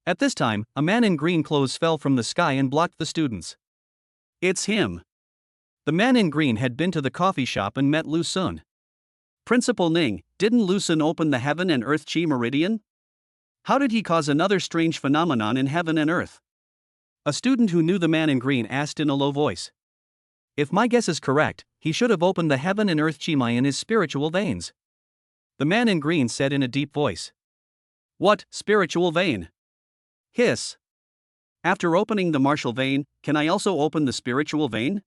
At this time, a man in green clothes fell from the sky and blocked the students. It's him. The man in green had been to the coffee shop and met Lu Xun. Principal Ning, didn't Lu Xun open the heaven and earth Qi meridian? How did he cause another strange phenomenon in heaven and earth? A student who knew the man in green asked in a low voice. If my guess is correct, he should have opened the heaven and earth Qi in his spiritual veins. The man in green said in a deep voice. What, spiritual vein? Hiss. After opening the martial vein, can I also open the spiritual vein?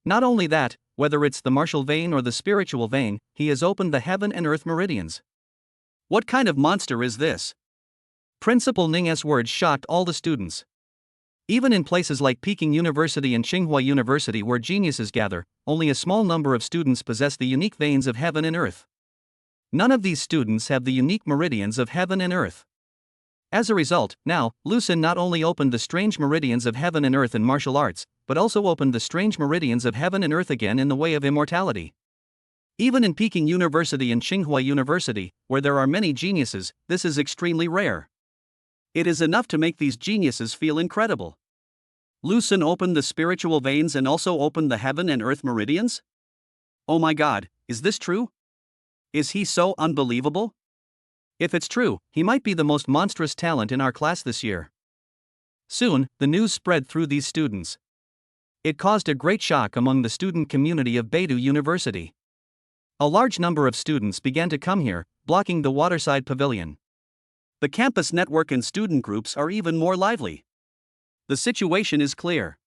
Not only that, whether it's the martial vein or the spiritual vein, he has opened the heaven and earth meridians. What kind of monster is this? Principal Ning's words shocked all the students. Even in places like Peking University and Tsinghua University where geniuses gather, only a small number of students possess the unique veins of heaven and earth. None of these students have the unique meridians of heaven and earth. As a result, now, Lu Xun not only opened the strange meridians of heaven and earth in martial arts, but also opened the strange meridians of heaven and earth again in the way of immortality. Even in Peking University and Tsinghua University, where there are many geniuses, this is extremely rare. It is enough to make these geniuses feel incredible. Lu Xun opened the spiritual veins and also opened the heaven and earth meridians? Oh my God, is this true? Is he so unbelievable? If it's true, he might be the most monstrous talent in our class this year. Soon, the news spread through these students. It caused a great shock among the student community of Beidou University. A large number of students began to come here, blocking the waterside pavilion. The campus network and student groups are even more lively. The situation is clear.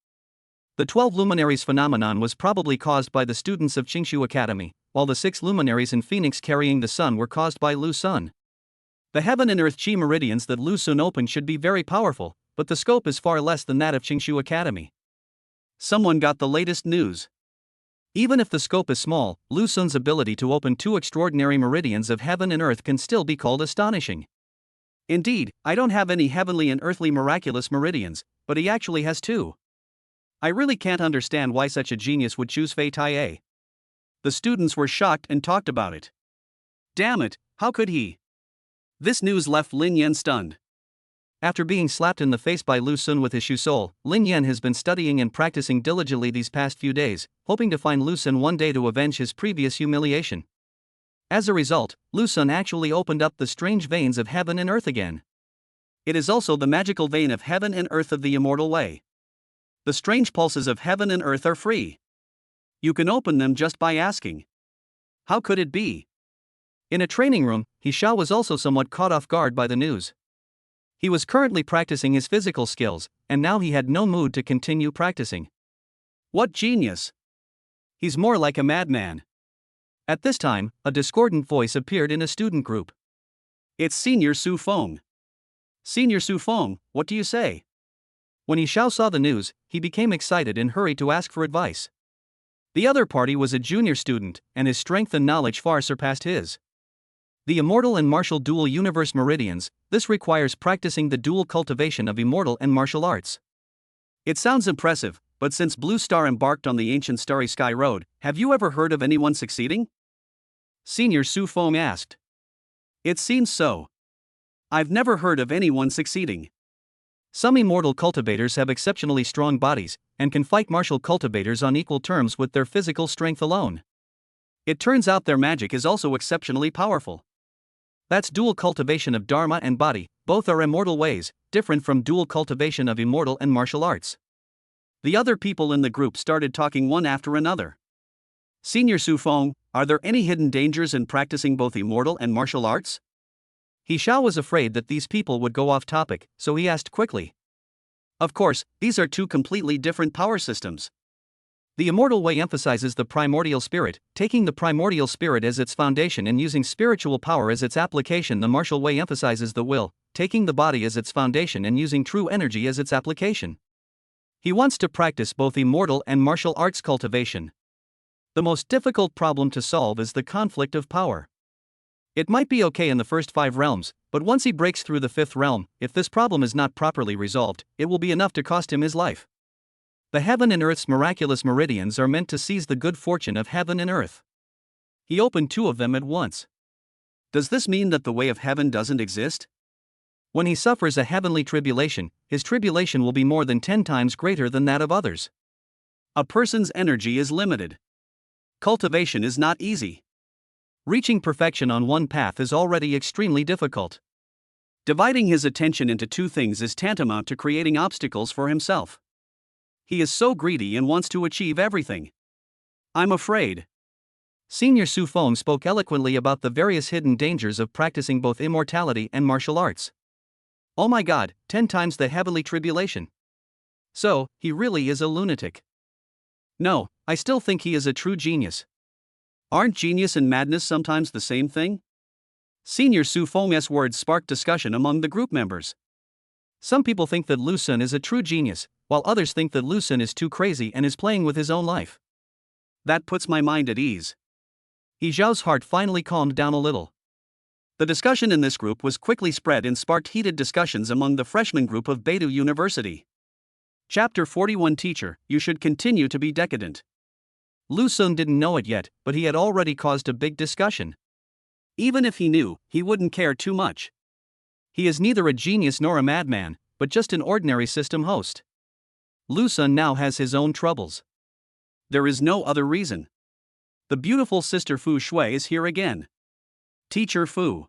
The 12 luminaries phenomenon was probably caused by the students of Tsinghua Academy, while the 6 luminaries in Phoenix carrying the sun were caused by Lu Sun. The heaven and earth chi meridians that Lu Sun opened should be very powerful, but the scope is far less than that of Qingshu Academy. Someone got the latest news. Even if the scope is small, Lu Sun's ability to open 2 extraordinary meridians of heaven and earth can still be called astonishing. Indeed, I don't have any heavenly and earthly miraculous meridians, but he actually has 2. I really can't understand why such a genius would choose Fei Tai. The students were shocked and talked about it. Damn it, how could he? This news left Lin Yan stunned. After being slapped in the face by Lu Sun with his shoe sole, Lin Yan has been studying and practicing diligently these past few days, hoping to find Lu Sun one day to avenge his previous humiliation. As a result, Lu Sun actually opened up the strange veins of heaven and earth again. It is also the magical vein of heaven and earth of the immortal way. The strange pulses of heaven and earth are free. You can open them just by asking. How could it be? In a training room, He Xiao was also somewhat caught off guard by the news. He was currently practicing his physical skills, and now he had no mood to continue practicing. What genius! He's more like a madman. At this time, a discordant voice appeared in a student group. It's Senior Su Feng. Senior Su Feng, what do you say? When He Xiao saw the news, he became excited and hurried to ask for advice. The other party was a junior student, and his strength and knowledge far surpassed his. The immortal and martial dual universe meridians, this requires practicing the dual cultivation of immortal and martial arts. It sounds impressive, but since Blue Star embarked on the ancient Starry Sky Road, have you ever heard of anyone succeeding? Senior Su Feng asked. It seems so. I've never heard of anyone succeeding. Some immortal cultivators have exceptionally strong bodies, and can fight martial cultivators on equal terms with their physical strength alone. It turns out their magic is also exceptionally powerful. That's dual cultivation of Dharma and body, both are immortal ways, different from dual cultivation of immortal and martial arts. The other people in the group started talking one after another. Senior Su Feng, are there any hidden dangers in practicing both immortal and martial arts? He Xiao was afraid that these people would go off topic, so he asked quickly. Of course, these are 2 completely different power systems. The immortal way emphasizes the primordial spirit, taking the primordial spirit as its foundation and using spiritual power as its application. The martial way emphasizes the will, taking the body as its foundation and using true energy as its application. He wants to practice both immortal and martial arts cultivation. The most difficult problem to solve is the conflict of power. It might be okay in the first 5 realms, but once he breaks through the 5th realm, if this problem is not properly resolved, it will be enough to cost him his life. The heaven and earth's miraculous meridians are meant to seize the good fortune of heaven and earth. He opened 2 of them at once. Does this mean that the way of heaven doesn't exist? When he suffers a heavenly tribulation, his tribulation will be more than 10 times greater than that of others. A person's energy is limited. Cultivation is not easy. Reaching perfection on one path is already extremely difficult. Dividing his attention into 2 things is tantamount to creating obstacles for himself. He is so greedy and wants to achieve everything. I'm afraid. Senior Su Feng spoke eloquently about the various hidden dangers of practicing both immortality and martial arts. Oh my god, 10 times the heavenly tribulation. So, he really is a lunatic. No, I still think he is a true genius. Aren't genius and madness sometimes the same thing? Senior Su Feng's words sparked discussion among the group members. Some people think that Lu Sun is a true genius, while others think that Lu Sun is too crazy and is playing with his own life. That puts my mind at ease. He Xiao's heart finally calmed down a little. The discussion in this group was quickly spread and sparked heated discussions among the freshman group of Beidou University. Chapter 41 Teacher, you should continue to be decadent. Lu Sun didn't know it yet, but he had already caused a big discussion. Even if he knew, he wouldn't care too much. He is neither a genius nor a madman, but just an ordinary system host. Lu Sun now has his own troubles. There is no other reason. The beautiful sister Fu Shui is here again. Teacher Fu.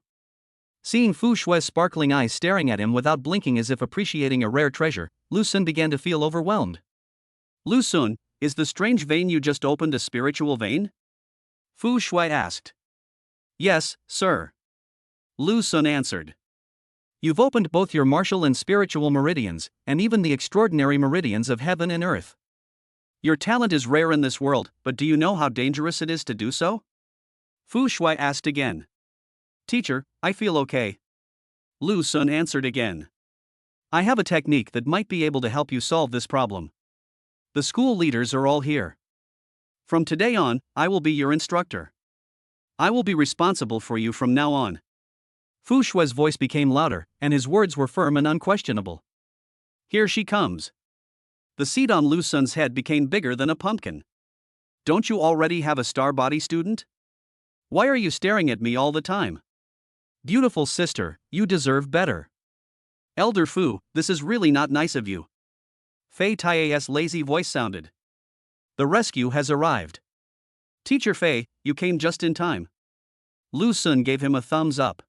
Seeing Fu Shui's sparkling eyes staring at him without blinking as if appreciating a rare treasure, Lu Sun began to feel overwhelmed. Lu Sun, is the strange vein you just opened a spiritual vein? Fu Shui asked. Yes, sir. Lu Sun answered. You've opened both your martial and spiritual meridians, and even the extraordinary meridians of heaven and earth. Your talent is rare in this world, but do you know how dangerous it is to do so? Fu Shui asked again. Teacher, I feel okay. Lu Sun answered again. I have a technique that might be able to help you solve this problem. The school leaders are all here. From today on, I will be your instructor. I will be responsible for you from now on. Fu Shui's voice became louder, and his words were firm and unquestionable. Here she comes. The seed on Lu Sun's head became bigger than a pumpkin. Don't you already have a star body, student? Why are you staring at me all the time? Beautiful sister, you deserve better. Elder Fu, this is really not nice of you. Fei Tai's lazy voice sounded. The rescue has arrived. Teacher Fei, you came just in time. Lu Sun gave him a thumbs up.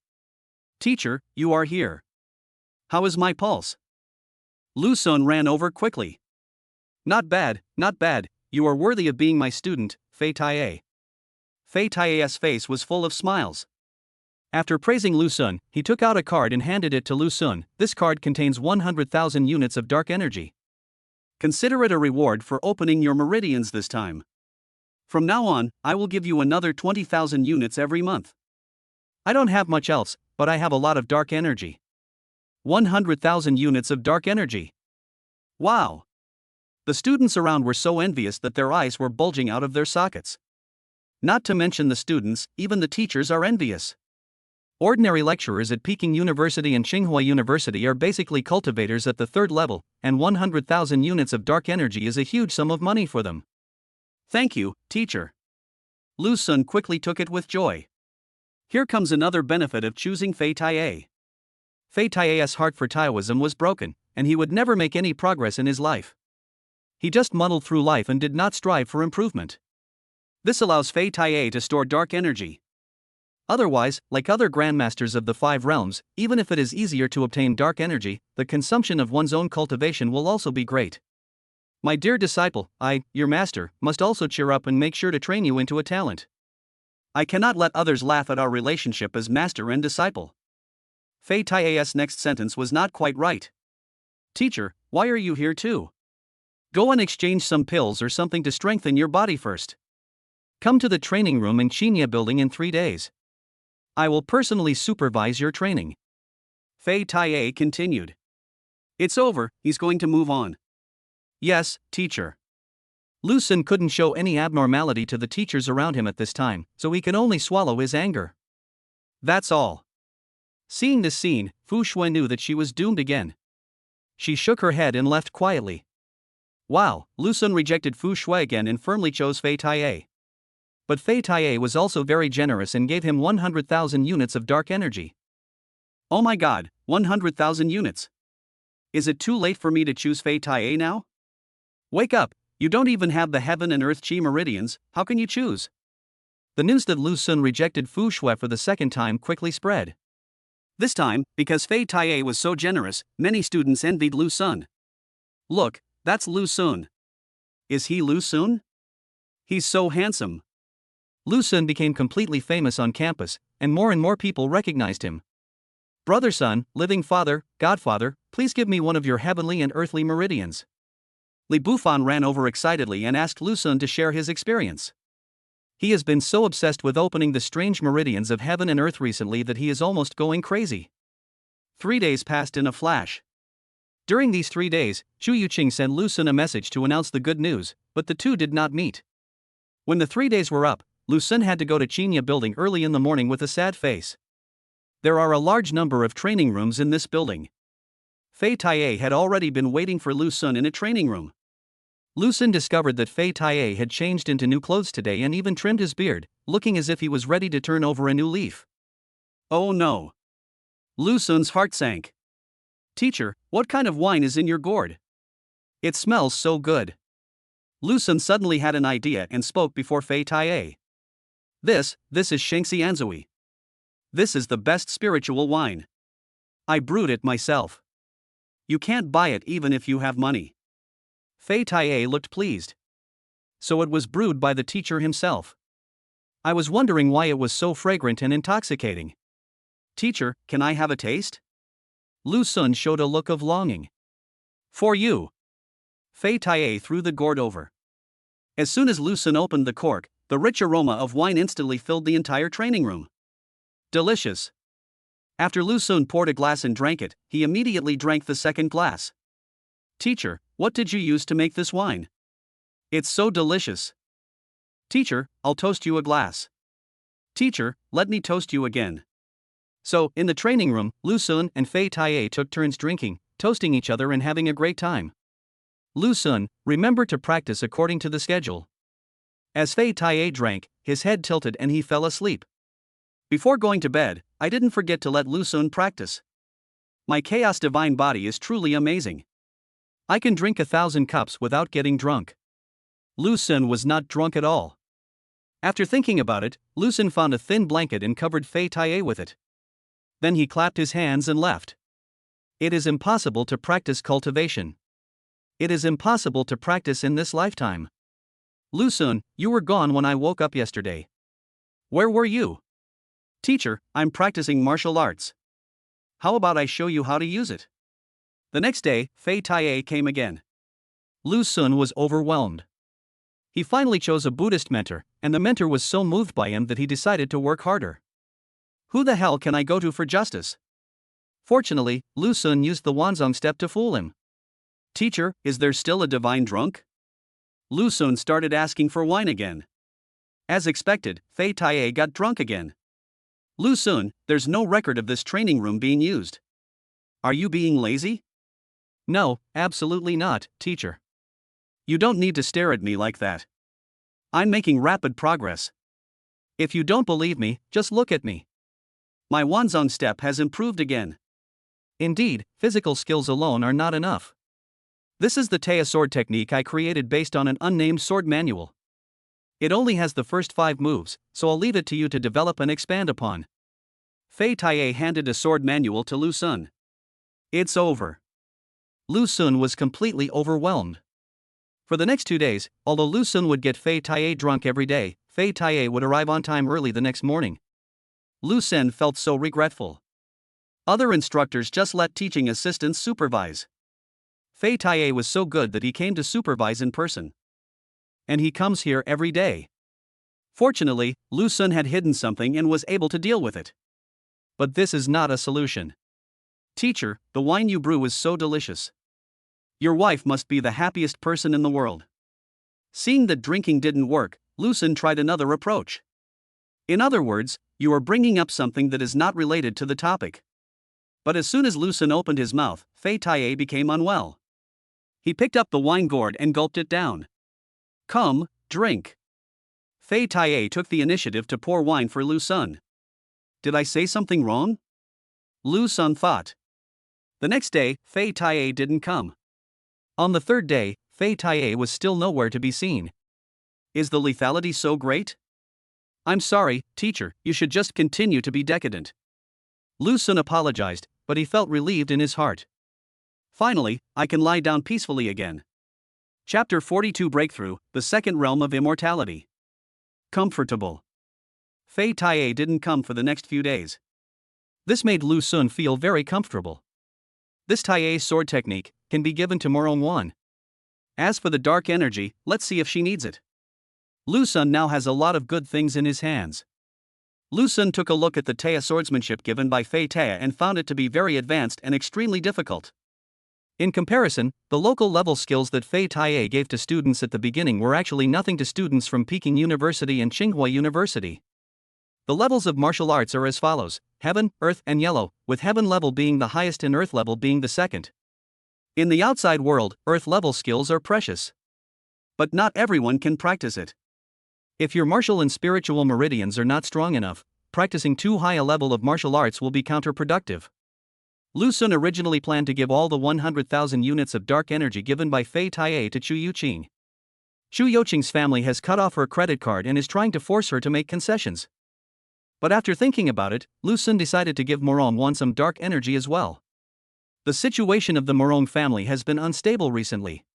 Teacher, you are here. How is my pulse? Lu Sun ran over quickly. Not bad, you are worthy of being my student, Fei Tai. Fei Tai's face was full of smiles. After praising Lu Sun, he took out a card and handed it to Lu Sun. This card contains 100,000 units of dark energy. Consider it a reward for opening your meridians this time. From now on, I will give you another 20,000 units every month. I don't have much else, but I have a lot of dark energy. 100,000 units of dark energy. Wow! The students around were so envious that their eyes were bulging out of their sockets. Not to mention the students, even the teachers are envious. Ordinary lecturers at Peking University and Tsinghua University are basically cultivators at the third level, and 100,000 units of dark energy is a huge sum of money for them. Thank you, teacher. Lu Sun quickly took it with joy. Here comes another benefit of choosing Fei Tai. Fei Tai's heart for Taoism was broken, and he would never make any progress in his life. He just muddled through life and did not strive for improvement. This allows Fei Tai to store dark energy. Otherwise, like other grandmasters of the five realms, even if it is easier to obtain dark energy, the consumption of one's own cultivation will also be great. My dear disciple, I, your master, must also cheer up and make sure to train you into a talent. I cannot let others laugh at our relationship as master and disciple. Fei Tai's next sentence was not quite right. Teacher, why are you here too? Go and exchange some pills or something to strengthen your body first. Come to the training room in Qinya building in 3 days. I will personally supervise your training. Fei Tai continued. It's over, he's going to move on. Yes, teacher. Lu Sun couldn't show any abnormality to the teachers around him at this time, so he could only swallow his anger. That's all. Seeing this scene, Fu Shui knew that she was doomed again. She shook her head and left quietly. Wow, Lu Sun rejected Fu Shui again and firmly chose Fei Tai. But Fei Tai was also very generous and gave him 100,000 units of dark energy. Oh my god, 100,000 units. Is it too late for me to choose Fei Tai now? Wake up, you don't even have the heaven and earth chi meridians, how can you choose? The news that Lu Sun rejected Fu Shui for the second time quickly spread. This time, because Fei Tai was so generous, many students envied Lu Sun. Look, that's Lu Sun. Is he Lu Sun? He's so handsome. Lu Sun became completely famous on campus, and more people recognized him. Brother Sun, living father, godfather, please give me one of your heavenly and earthly meridians. Li Bufan ran over excitedly and asked Lu Sun to share his experience. He has been so obsessed with opening the strange meridians of heaven and earth recently that he is almost going crazy. 3 days passed in a flash. During these 3 days, Chu Yuqing sent Lu Sun a message to announce the good news, but the two did not meet. When the 3 days were up, Lu Sun had to go to Qinya building early in the morning with a sad face. There are a large number of training rooms in this building. Fei Tai had already been waiting for Lu Sun in a training room. Lu Sun discovered that Fei Tai had changed into new clothes today and even trimmed his beard, looking as if he was ready to turn over a new leaf. Oh no! Lu Sun's heart sank. Teacher, what kind of wine is in your gourd? It smells so good. Lu Sun suddenly had an idea and spoke before Fei Tai. This is Shengxi Anzui. This is the best spiritual wine. I brewed it myself. You can't buy it even if you have money. Fei Tai looked pleased. So it was brewed by the teacher himself. I was wondering why it was so fragrant and intoxicating. Teacher, can I have a taste? Lu Sun showed a look of longing. For you. Fei Tai threw the gourd over. As soon as Lu Sun opened the cork, The rich aroma of wine instantly filled the entire training room. Delicious. After Lu Sun poured a glass and drank it, he immediately drank the second glass. Teacher, what did you use to make this wine? It's so delicious. Teacher, I'll toast you a glass. Teacher, let me toast you again. So, in the training room, Lu Sun and Fei Taiye took turns drinking, toasting each other and having a great time. Lu Sun, remember to practice according to the schedule. As Fei Taiye drank, his head tilted and he fell asleep. Before going to bed, I didn't forget to let Lu Sun practice. My chaos divine body is truly amazing. I can drink 1,000 cups without getting drunk. Lu Sun was not drunk at all. After thinking about it, Lu Sun found a thin blanket and covered Fei Taiye with it. Then he clapped his hands and left. It is impossible to practice cultivation. It is impossible to practice in this lifetime. Lu Sun, you were gone when I woke up yesterday. Where were you? Teacher, I'm practicing martial arts. How about I show you how to use it? The next day, Fei Taiye came again. Lu Sun was overwhelmed. He finally chose a Buddhist mentor, and the mentor was so moved by him that he decided to work harder. Who the hell can I go to for justice? Fortunately, Lu Sun used the Wanzong step to fool him. Teacher, is there still a divine drunk? Lu Sun started asking for wine again. As expected, Fei Taiye got drunk again. Lu Sun, there's no record of this training room being used. Are you being lazy? No, absolutely not, teacher. You don't need to stare at me like that. I'm making rapid progress. If you don't believe me, just look at me. My Wanzong step has improved again. Indeed, physical skills alone are not enough. This is the Taya sword technique I created based on an unnamed sword manual. It only has the first 5 moves, so I'll leave it to you to develop and expand upon. Fei Taiye handed a sword manual to Lu Sun. It's over. Lu Sun was completely overwhelmed. For the next 2 days, although Lu Sun would get Fei Taiye drunk every day, Fei Taiye would arrive on time early the next morning. Lu Sun felt so regretful. Other instructors just let teaching assistants supervise. Fei Taiye was so good that he came to supervise in person. And he comes here every day. Fortunately, Lu Sun had hidden something and was able to deal with it. But this is not a solution. Teacher, the wine you brew is so delicious. Your wife must be the happiest person in the world. Seeing that drinking didn't work, Lu Sun tried another approach. In other words, you are bringing up something that is not related to the topic. But as soon as Lu Sun opened his mouth, Fei Taiye became unwell. He picked up the wine gourd and gulped it down. Come, drink. Fei Taiye took the initiative to pour wine for Lu Sun. Did I say something wrong? Lu Sun thought. The next day, Fei Taiye didn't come. On the 3rd day, Fei Taiye was still nowhere to be seen. Is the lethality so great? I'm sorry, teacher, you should just continue to be decadent. Lu Sun apologized, but he felt relieved in his heart. Finally, I can lie down peacefully again. Chapter 42 Breakthrough, the Second Realm of Immortality. Comfortable. Fei Taiye didn't come for the next few days. This made Lu Sun feel very comfortable. This Taiye sword technique can be given to Morong Wan. As for the dark energy, let's see if she needs it. Lu Sun now has a lot of good things in his hands. Lu Sun took a look at the Taya swordsmanship given by Fei Taya and found it to be very advanced and extremely difficult. In comparison, the local level skills that Fei Taiye gave to students at the beginning were actually nothing to students from Peking University and Tsinghua University. The levels of martial arts are as follows: Heaven, Earth, and Yellow, with Heaven level being the highest and Earth level being the second. In the outside world, Earth level skills are precious. But not everyone can practice it. If your martial and spiritual meridians are not strong enough, practicing too high a level of martial arts will be counterproductive. Lu Sun originally planned to give all the 100,000 units of dark energy given by Fei Taiye to Chu Yuqing. Chu Yuqing's family has cut off her credit card and is trying to force her to make concessions. But after thinking about it, Lu Sun decided to give Morong Wan some dark energy as well. The situation of the Morong family has been unstable recently.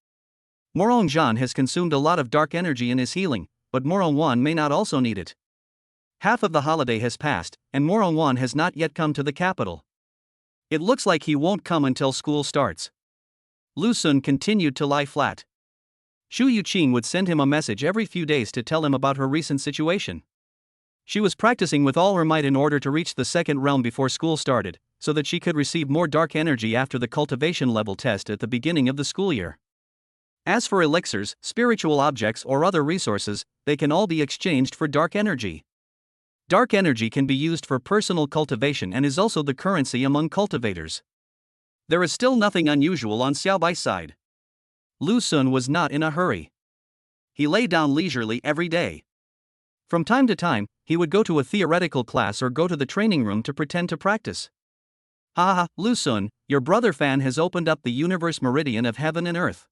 Morong Zhan has consumed a lot of dark energy in his healing, but Morong Wan may not also need it. Half of the holiday has passed, and Morong Wan has not yet come to the capital. It looks like he won't come until school starts. Lu Sun continued to lie flat. Shu Yuqing would send him a message every few days to tell him about her recent situation. She was practicing with all her might in order to reach the second realm before school started, so that she could receive more dark energy after the cultivation level test at the beginning of the school year. As for elixirs, spiritual objects, or other resources, they can all be exchanged for dark energy. Dark energy can be used for personal cultivation and is also the currency among cultivators. There is still nothing unusual on Xiaobai's side. Lu Sun was not in a hurry. He lay down leisurely every day. From time to time, he would go to a theoretical class or go to the training room to pretend to practice. Ha, Lu Sun, your brother Fan has opened up the universe meridian of heaven and earth.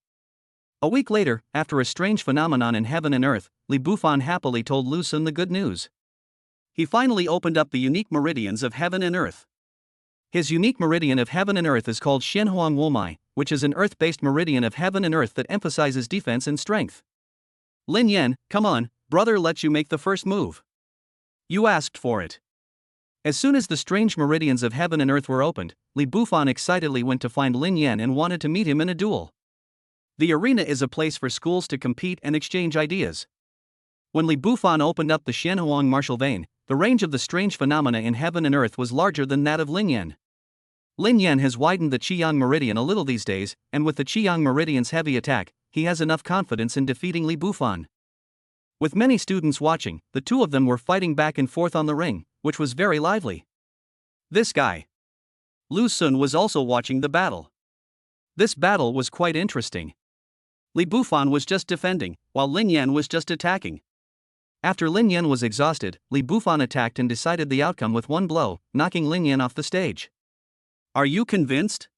A week later, after a strange phenomenon in heaven and earth, Li Bufan happily told Lu Sun the good news. He finally opened up the unique meridians of heaven and earth. His unique meridian of heaven and earth is called Xianhuang Wumai, which is an earth-based meridian of heaven and earth that emphasizes defense and strength. Lin Yan, come on, brother, let you make the first move. You asked for it. As soon as the strange meridians of heaven and earth were opened, Li Bufan excitedly went to find Lin Yan and wanted to meet him in a duel. The arena is a place for schools to compete and exchange ideas. When Li Bufan opened up the Xianhuang martial vein, the range of the strange phenomena in heaven and earth was larger than that of Lin Yan. Lin Yan has widened the Qiyang meridian a little these days, and with the Qiyang meridian's heavy attack, he has enough confidence in defeating Li Bufan. With many students watching, the two of them were fighting back and forth on the ring, which was very lively. This guy. Lu Sun was also watching the battle. This battle was quite interesting. Li Bufan was just defending, while Lin Yan was just attacking. After Lin Yan was exhausted, Li Bufan attacked and decided the outcome with one blow, knocking Lin Yan off the stage. Are you convinced?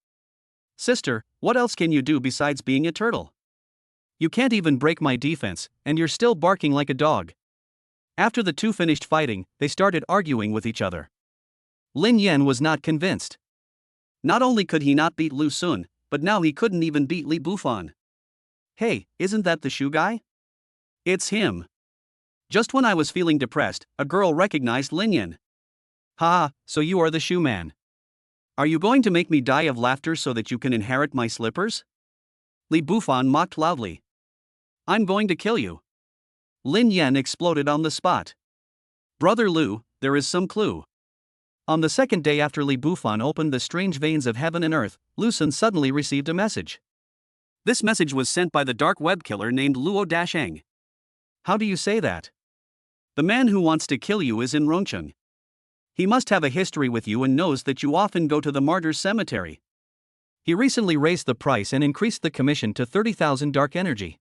Sister, what else can you do besides being a turtle? You can't even break my defense, and you're still barking like a dog. After the two finished fighting, they started arguing with each other. Lin Yan was not convinced. Not only could he not beat Lu Sun, but now he couldn't even beat Li Bufan. Hey, isn't that the shoe guy? It's him. Just when I was feeling depressed, a girl recognized Lin Yan. Ha, so you are the shoe man. Are you going to make me die of laughter so that you can inherit my slippers? Li Bufan mocked loudly. I'm going to kill you. Lin Yan exploded on the spot. Brother Lu, there is some clue. On the second day after Li Bufan opened the strange veins of heaven and earth, Lu Sun suddenly received a message. This message was sent by the dark web killer named Luo Dasheng. How do you say that? The man who wants to kill you is in Rongcheng. He must have a history with you and knows that you often go to the martyrs' cemetery. He recently raised the price and increased the commission to 30,000 dark energy.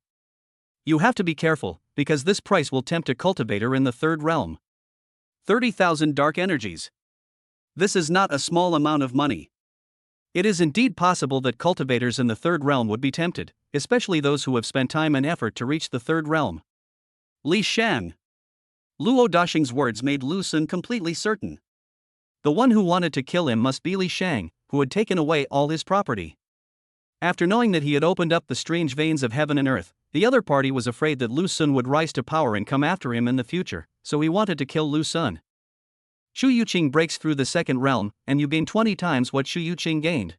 You have to be careful, because this price will tempt a cultivator in the third realm. 30,000 dark energies. This is not a small amount of money. It is indeed possible that cultivators in the third realm would be tempted, especially those who have spent time and effort to reach the third realm. Li Shang. Luo Dasheng's words made Lu Sun completely certain. The one who wanted to kill him must be Li Shang, who had taken away all his property. After knowing that he had opened up the strange veins of heaven and earth, the other party was afraid that Lu Sun would rise to power and come after him in the future, so he wanted to kill Lu Sun. Shu Yuqing breaks through the second realm, and you gain 20 times what Shu Yuqing gained.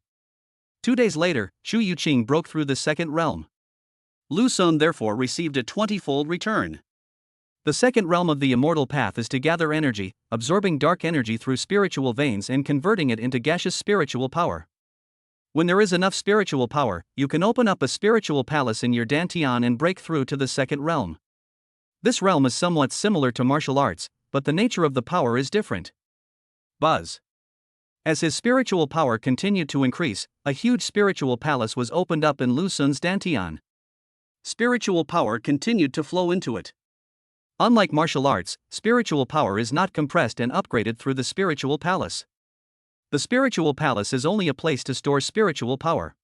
2 days later, Shu Yuqing broke through the second realm. Lu Sun therefore received a 20-fold return. The second realm of the immortal path is to gather energy, absorbing dark energy through spiritual veins and converting it into gaseous spiritual power. When there is enough spiritual power, you can open up a spiritual palace in your dantian and break through to the second realm. This realm is somewhat similar to martial arts, but the nature of the power is different. Buzz. As his spiritual power continued to increase, a huge spiritual palace was opened up in Lu Sun's dantian. Spiritual power continued to flow into it. Unlike martial arts, spiritual power is not compressed and upgraded through the spiritual palace. The spiritual palace is only a place to store spiritual power.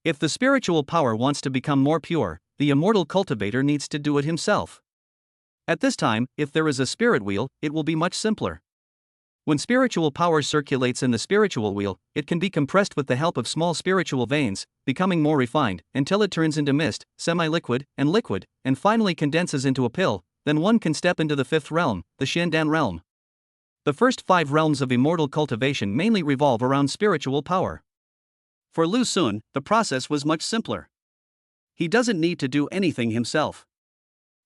If the spiritual power wants to become more pure, the immortal cultivator needs to do it himself. At this time, if there is a spirit wheel, it will be much simpler. When spiritual power circulates in the spiritual wheel, it can be compressed with the help of small spiritual veins, becoming more refined, until it turns into mist, semi-liquid, and finally condenses into a pill. Then one can step into the fifth realm, the Shandan realm. The first 5 realms of immortal cultivation mainly revolve around spiritual power. For Lu Sun, the process was much simpler. He doesn't need to do anything himself.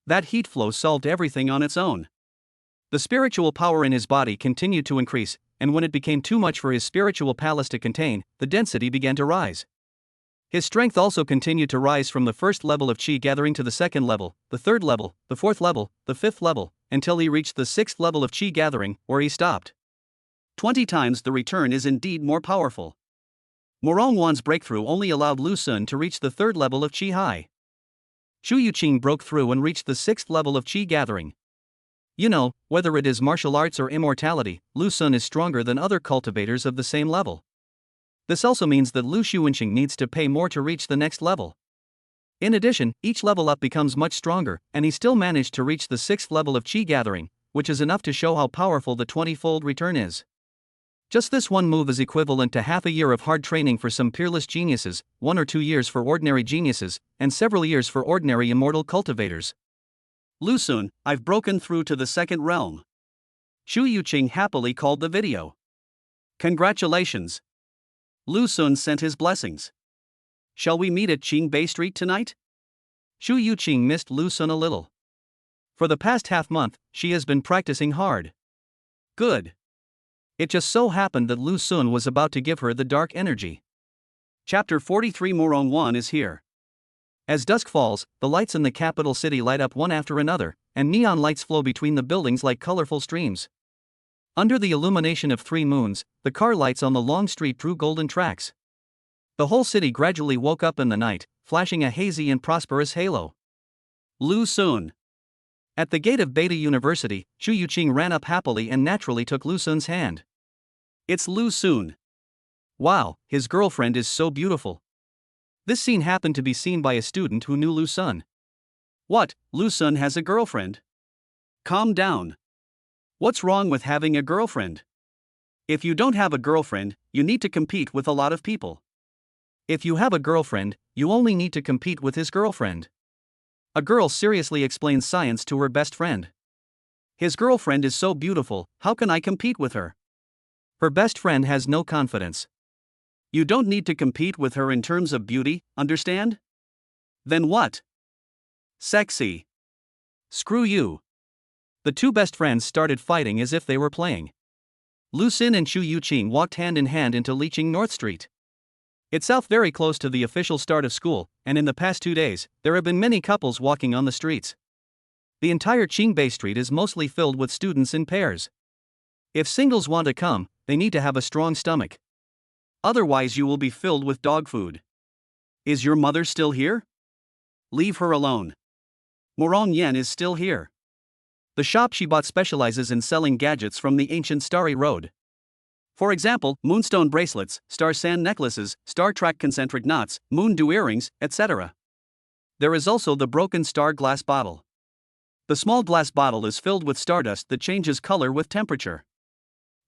That heat flow solved everything on its own. The spiritual power in his body continued to increase, and when it became too much for his spiritual palace to contain, the density began to rise. His strength also continued to rise from the first level of chi gathering to the second level, the third level, the fourth level, the fifth level, until he reached the sixth level of chi gathering, where he stopped. 20 times the return is indeed more powerful. Morong Wan's breakthrough only allowed Lu Sun to reach the third level of chi high. Shu Yuqing broke through and reached the sixth level of chi gathering. You know, whether it is martial arts or immortality, Lu Sun is stronger than other cultivators of the same level. This also means that Lu Xuanqing needs to pay more to reach the next level. In addition, each level up becomes much stronger, and he still managed to reach the sixth level of chi gathering, which is enough to show how powerful the 20-fold return is. Just this one move is equivalent to half a year of hard training for some peerless geniuses, 1 or 2 years for ordinary geniuses, and several years for ordinary immortal cultivators. Lu Sun, I've broken through to the second realm. Shu Yuqing happily called the video. Congratulations. Lu Sun sent his blessings. Shall we meet at Qingbei Street tonight? Shu Yuqing missed Lu Sun a little. For the past half-month, she has been practicing hard. Good. It just so happened that Lu Sun was about to give her the dark energy. Chapter 43 Morong Wan is here. As dusk falls, the lights in the capital city light up one after another, and neon lights flow between the buildings like colorful streams. Under the illumination of 3 moons, the car lights on the long street drew golden tracks. The whole city gradually woke up in the night, flashing a hazy and prosperous halo. Lu Sun. At the gate of Beta University, Shu Yuqing ran up happily and naturally took Lu Sun's hand. It's Lu Sun. Wow, his girlfriend is so beautiful. This scene happened to be seen by a student who knew Lu Sun. What, Lu Sun has a girlfriend? Calm down. What's wrong with having a girlfriend? If you don't have a girlfriend, you need to compete with a lot of people. If you have a girlfriend, you only need to compete with his girlfriend. A girl seriously explains science to her best friend. His girlfriend is so beautiful, how can I compete with her? Her best friend has no confidence. You don't need to compete with her in terms of beauty, understand? Then what? Sexy. Screw you. The 2 best friends started fighting as if they were playing. Lu Sun and Shu Yuqing walked hand in hand into Liqing North Street. Itself very close to the official start of school, and in the past 2 days, there have been many couples walking on the streets. The entire Qingbei Street is mostly filled with students in pairs. If singles want to come, they need to have a strong stomach. Otherwise you will be filled with dog food. Is your mother still here? Leave her alone. Morong Yen is still here. The shop she bought specializes in selling gadgets from the ancient Starry Road. For example, moonstone bracelets, star sand necklaces, star track concentric knots, moon dew earrings, etc. There is also the broken star glass bottle. The small glass bottle is filled with stardust that changes color with temperature.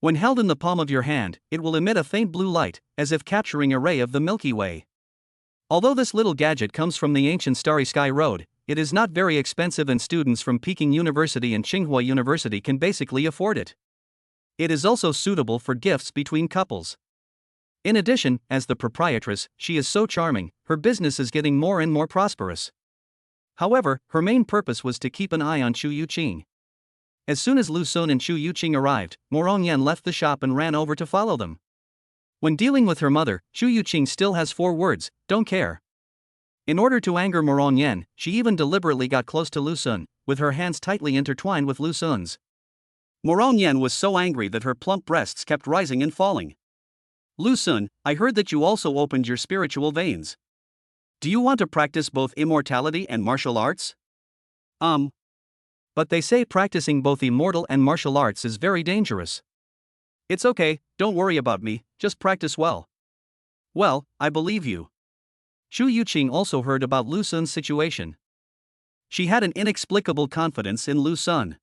When held in the palm of your hand, it will emit a faint blue light, as if capturing a ray of the Milky Way. Although this little gadget comes from the ancient Starry Sky Road, it is not very expensive and students from Peking University and Tsinghua University can basically afford it. It is also suitable for gifts between couples. In addition, as the proprietress, she is so charming, her business is getting more and more prosperous. However, her main purpose was to keep an eye on Shu Yuqing. As soon as Lu Sun and Shu Yuqing arrived, Morong Yen left the shop and ran over to follow them. When dealing with her mother, Shu Yuqing still has 4 words, don't care. In order to anger Morong Yen, she even deliberately got close to Lu Sun, with her hands tightly intertwined with Lu Sun's. Morong Yen was so angry that her plump breasts kept rising and falling. Lu Sun, I heard that you also opened your spiritual veins. Do you want to practice both immortality and martial arts? But they say practicing both immortal and martial arts is very dangerous. It's okay, don't worry about me, just practice well. Well, I believe you. Shu Yuqing also heard about Lu Sun's situation. She had an inexplicable confidence in Lu Sun.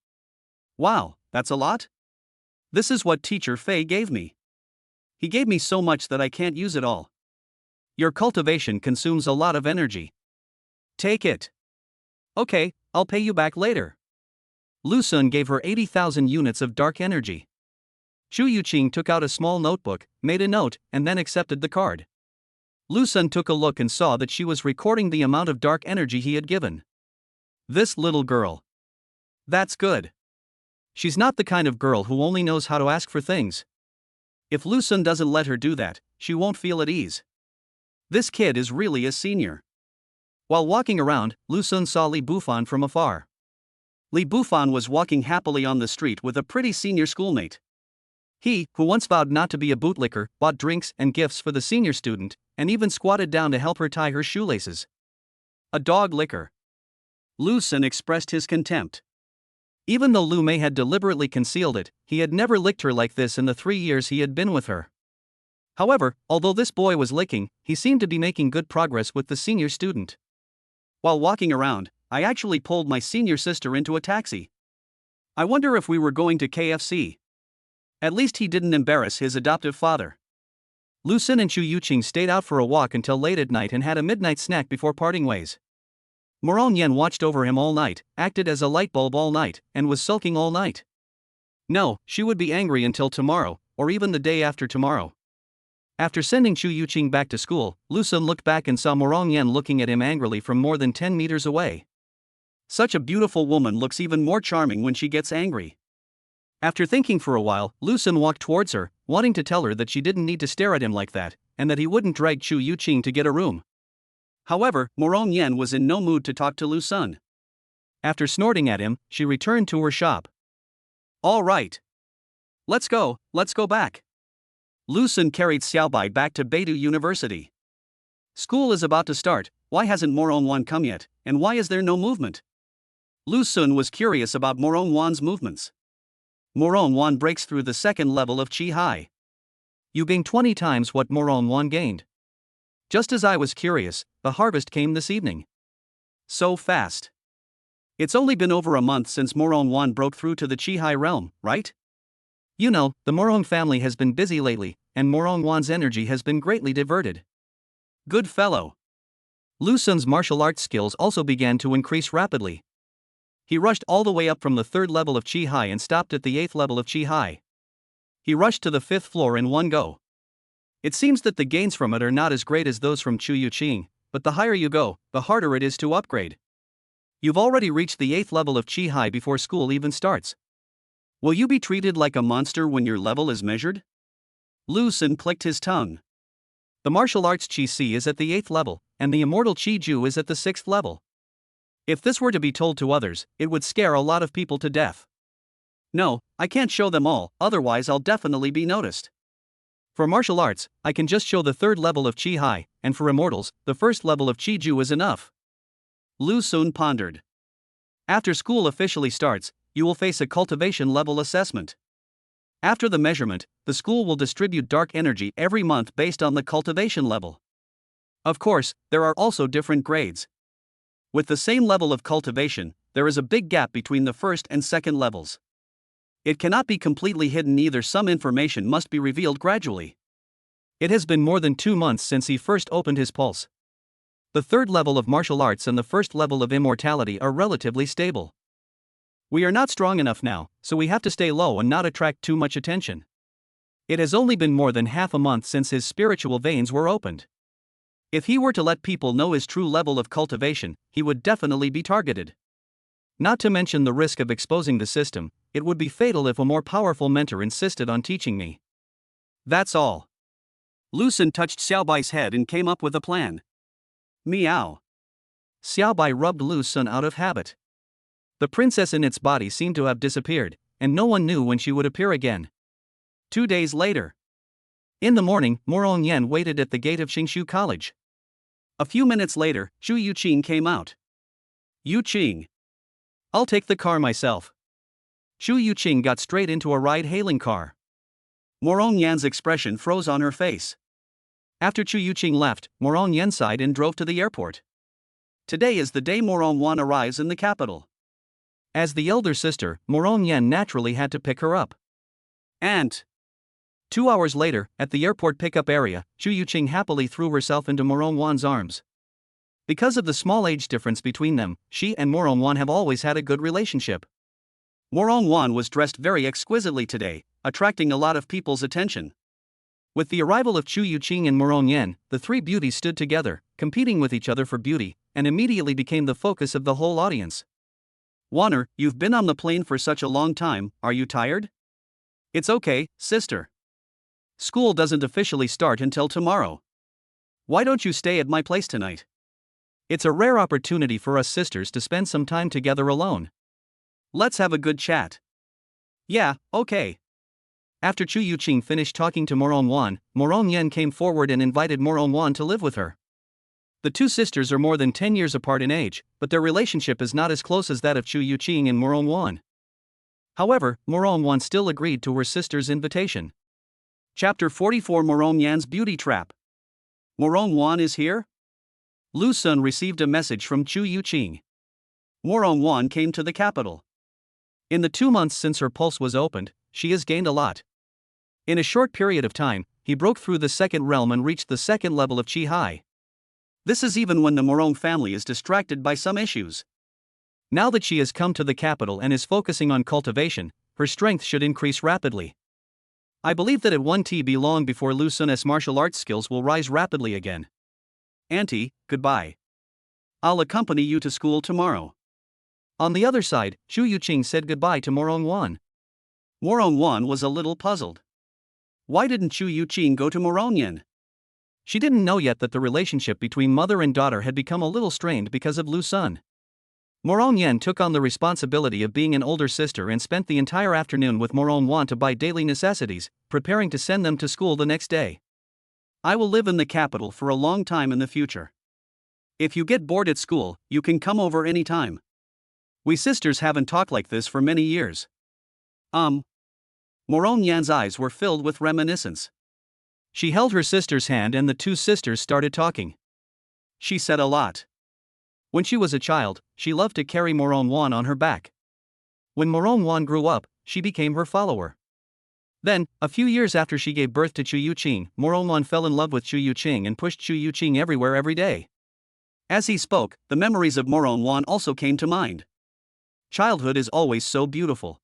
Wow, that's a lot? This is what teacher Fei gave me. He gave me so much that I can't use it all. Your cultivation consumes a lot of energy. Take it. Okay, I'll pay you back later. Lu Sun gave her 80,000 units of dark energy. Shu Yuqing took out a small notebook, made a note, and then accepted the card. Lu Sun took a look and saw that she was recording the amount of dark energy he had given. This little girl. That's good. She's not the kind of girl who only knows how to ask for things. If Lu Sun doesn't let her do that, she won't feel at ease. This kid is really a senior. While walking around, Lu Sun saw Li Bufan from afar. Li Bufan was walking happily on the street with a pretty senior schoolmate. He, who once vowed not to be a bootlicker, bought drinks and gifts for the senior student, and even squatted down to help her tie her shoelaces. A dog licker. Lu Sun expressed his contempt. Even though Lu Mei had deliberately concealed it, he had never licked her like this in the 3 years he had been with her. However, although this boy was licking, he seemed to be making good progress with the senior student. While walking around, I actually pulled my senior sister into a taxi. I wonder if we were going to KFC. At least he didn't embarrass his adoptive father. Lu Sun and Chu Yuqing stayed out for a walk until late at night and had a midnight snack before parting ways. Morong Yen watched over him all night, acted as a light bulb all night, and was sulking all night. No, she would be angry until tomorrow, or even the day after tomorrow. After sending Chu Yuqing back to school, Lu Sun looked back and saw Morong Yen looking at him angrily from more than 10 meters away. Such a beautiful woman looks even more charming when she gets angry. After thinking for a while, Lu Sun walked towards her, wanting to tell her that she didn't need to stare at him like that, and that he wouldn't drag Chu Yuqing to get a room. However, Morong Yen was in no mood to talk to Lu Sun. After snorting at him, she returned to her shop. All right. Let's go back. Lu Sun carried Xiaobai back to Beidou University. School is about to start, why hasn't Morong Wan come yet, and why is there no movement? Lu Sun was curious about Morong Wan's movements. Morong Wan breaks through the second level of Qi Hai. You gain 20 times what Morong Wan gained. Just as I was curious, the harvest came this evening. So fast. It's only been over a month since Morong Wan broke through to the Qi Hai realm, right? You know, the Morong family has been busy lately, and Morong Wan's energy has been greatly diverted. Good fellow. Lu Sun's martial arts skills also began to increase rapidly. He rushed all the way up from the 3rd level of Qi Hai and stopped at the 8th level of Qi Hai. He rushed to the 5th floor in one go. It seems that the gains from it are not as great as those from Chu Yuqing, but the higher you go, the harder it is to upgrade. You've already reached the 8th level of Qi Hai before school even starts. Will you be treated like a monster when your level is measured? Lu Sun clicked his tongue. The martial arts Qi Si is at the 8th level, and the immortal Qi Ju is at the 6th level. If this were to be told to others, it would scare a lot of people to death. No, I can't show them all, otherwise I'll definitely be noticed. For martial arts, I can just show the 3rd level of Qi Hai, and for immortals, the 1st level of Qi Ju is enough. Lu Sun pondered. After school officially starts, you will face a cultivation level assessment. After the measurement, the school will distribute dark energy every month based on the cultivation level. Of course, there are also different grades. With the same level of cultivation, there is a big gap between the 1st and 2nd levels. It cannot be completely hidden either, some information must be revealed gradually. It has been more than 2 months since he first opened his pulse. The 3rd level of martial arts and the 1st level of immortality are relatively stable. We are not strong enough now, so we have to stay low and not attract too much attention. It has only been more than half a month since his spiritual veins were opened. If he were to let people know his true level of cultivation, he would definitely be targeted. Not to mention the risk of exposing the system, it would be fatal if a more powerful mentor insisted on teaching me. That's all. Lu Sun touched Xiaobai's head and came up with a plan. Meow. Xiaobai rubbed Lu Sun out of habit. The princess in its body seemed to have disappeared, and no one knew when she would appear again. 2 days later. In the morning, Morong Yen waited at the gate of Qingshu College. A few minutes later, Chu Yuqing came out. Yuqing. I'll take the car myself. Chu Yuqing got straight into a ride-hailing car. Morong Yan's expression froze on her face. After Chu Yuqing left, Morong Yen sighed and drove to the airport. Today is the day Morong Wan arrives in the capital. As the elder sister, Morong Yen naturally had to pick her up. Aunt. 2 hours later, at the airport pickup area, Chu Yuqing happily threw herself into Morong Wan's arms. Because of the small age difference between them, she and Morong Wan have always had a good relationship. Morong Wan was dressed very exquisitely today, attracting a lot of people's attention. With the arrival of Chu Yuqing and Morong Yen, the three beauties stood together, competing with each other for beauty, and immediately became the focus of the whole audience. Warner, you've been on the plane for such a long time, are you tired? It's okay, sister. School doesn't officially start until tomorrow. Why don't you stay at my place tonight? It's a rare opportunity for us sisters to spend some time together alone. Let's have a good chat. Yeah, okay. After Chu Yuqing finished talking to Morong Wan, Morong Yen came forward and invited Morong Wan to live with her. The two sisters are more than 10 years apart in age, but their relationship is not as close as that of Chu Yuqing and Morong Wan. However, Morong Wan still agreed to her sister's invitation. Chapter 44: Morong Yan's Beauty Trap. Morong Wan is here? Lu Sun received a message from Chu Yuqing. Morong Wan came to the capital. In the 2 months since her pulse was opened, she has gained a lot. In a short period of time, he broke through the second realm and reached the second level of Qi Hai. This is even when the Morong family is distracted by some issues. Now that she has come to the capital and is focusing on cultivation, her strength should increase rapidly. I believe that it won't be long before Lu Sun's martial arts skills will rise rapidly again. Auntie, goodbye. I'll accompany you to school tomorrow. On the other side, Chu Yuqing said goodbye to Morong Wan. Morong Wan was a little puzzled. Why didn't Chu Yuqing go to Morong Yen? She didn't know yet that the relationship between mother and daughter had become a little strained because of Lu Sun. Morong Yen took on the responsibility of being an older sister and spent the entire afternoon with Morong Wan to buy daily necessities, preparing to send them to school the next day. I will live in the capital for a long time in the future. If you get bored at school, you can come over anytime. We sisters haven't talked like this for many years. Morong Yan's eyes were filled with reminiscence. She held her sister's hand and the two sisters started talking. She said a lot. When she was a child, she loved to carry Morong Wan on her back. When Morong Wan grew up, she became her follower. Then, a few years after she gave birth to Chu Yuqing, Morong Wan fell in love with Chu Yuqing and pushed Chu Yuqing everywhere every day. As he spoke, the memories of Morong Wan also came to mind. Childhood is always so beautiful.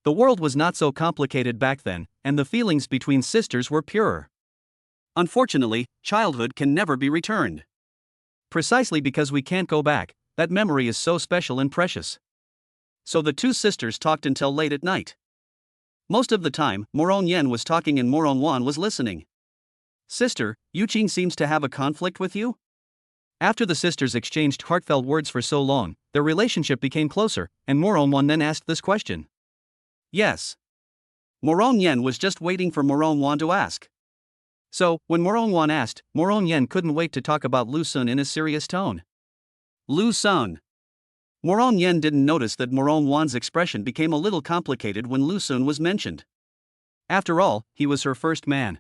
The world was not so complicated back then, and the feelings between sisters were purer. Unfortunately, childhood can never be returned. Precisely because we can't go back, that memory is so special and precious. So the two sisters talked until late at night. Most of the time, Morong Yen was talking and Morong Wan was listening. Sister, Yuqing seems to have a conflict with you? After the sisters exchanged heartfelt words for so long, their relationship became closer, and Morong Wan then asked this question. Yes. Morong Yen was just waiting for Morong Wan to ask. So, when Morong Wan asked, Morong Yen couldn't wait to talk about Lu Sun in a serious tone. Lu Sun. Morong Yen didn't notice that Morong Wan's expression became a little complicated when Lu Sun was mentioned. After all, he was her first man.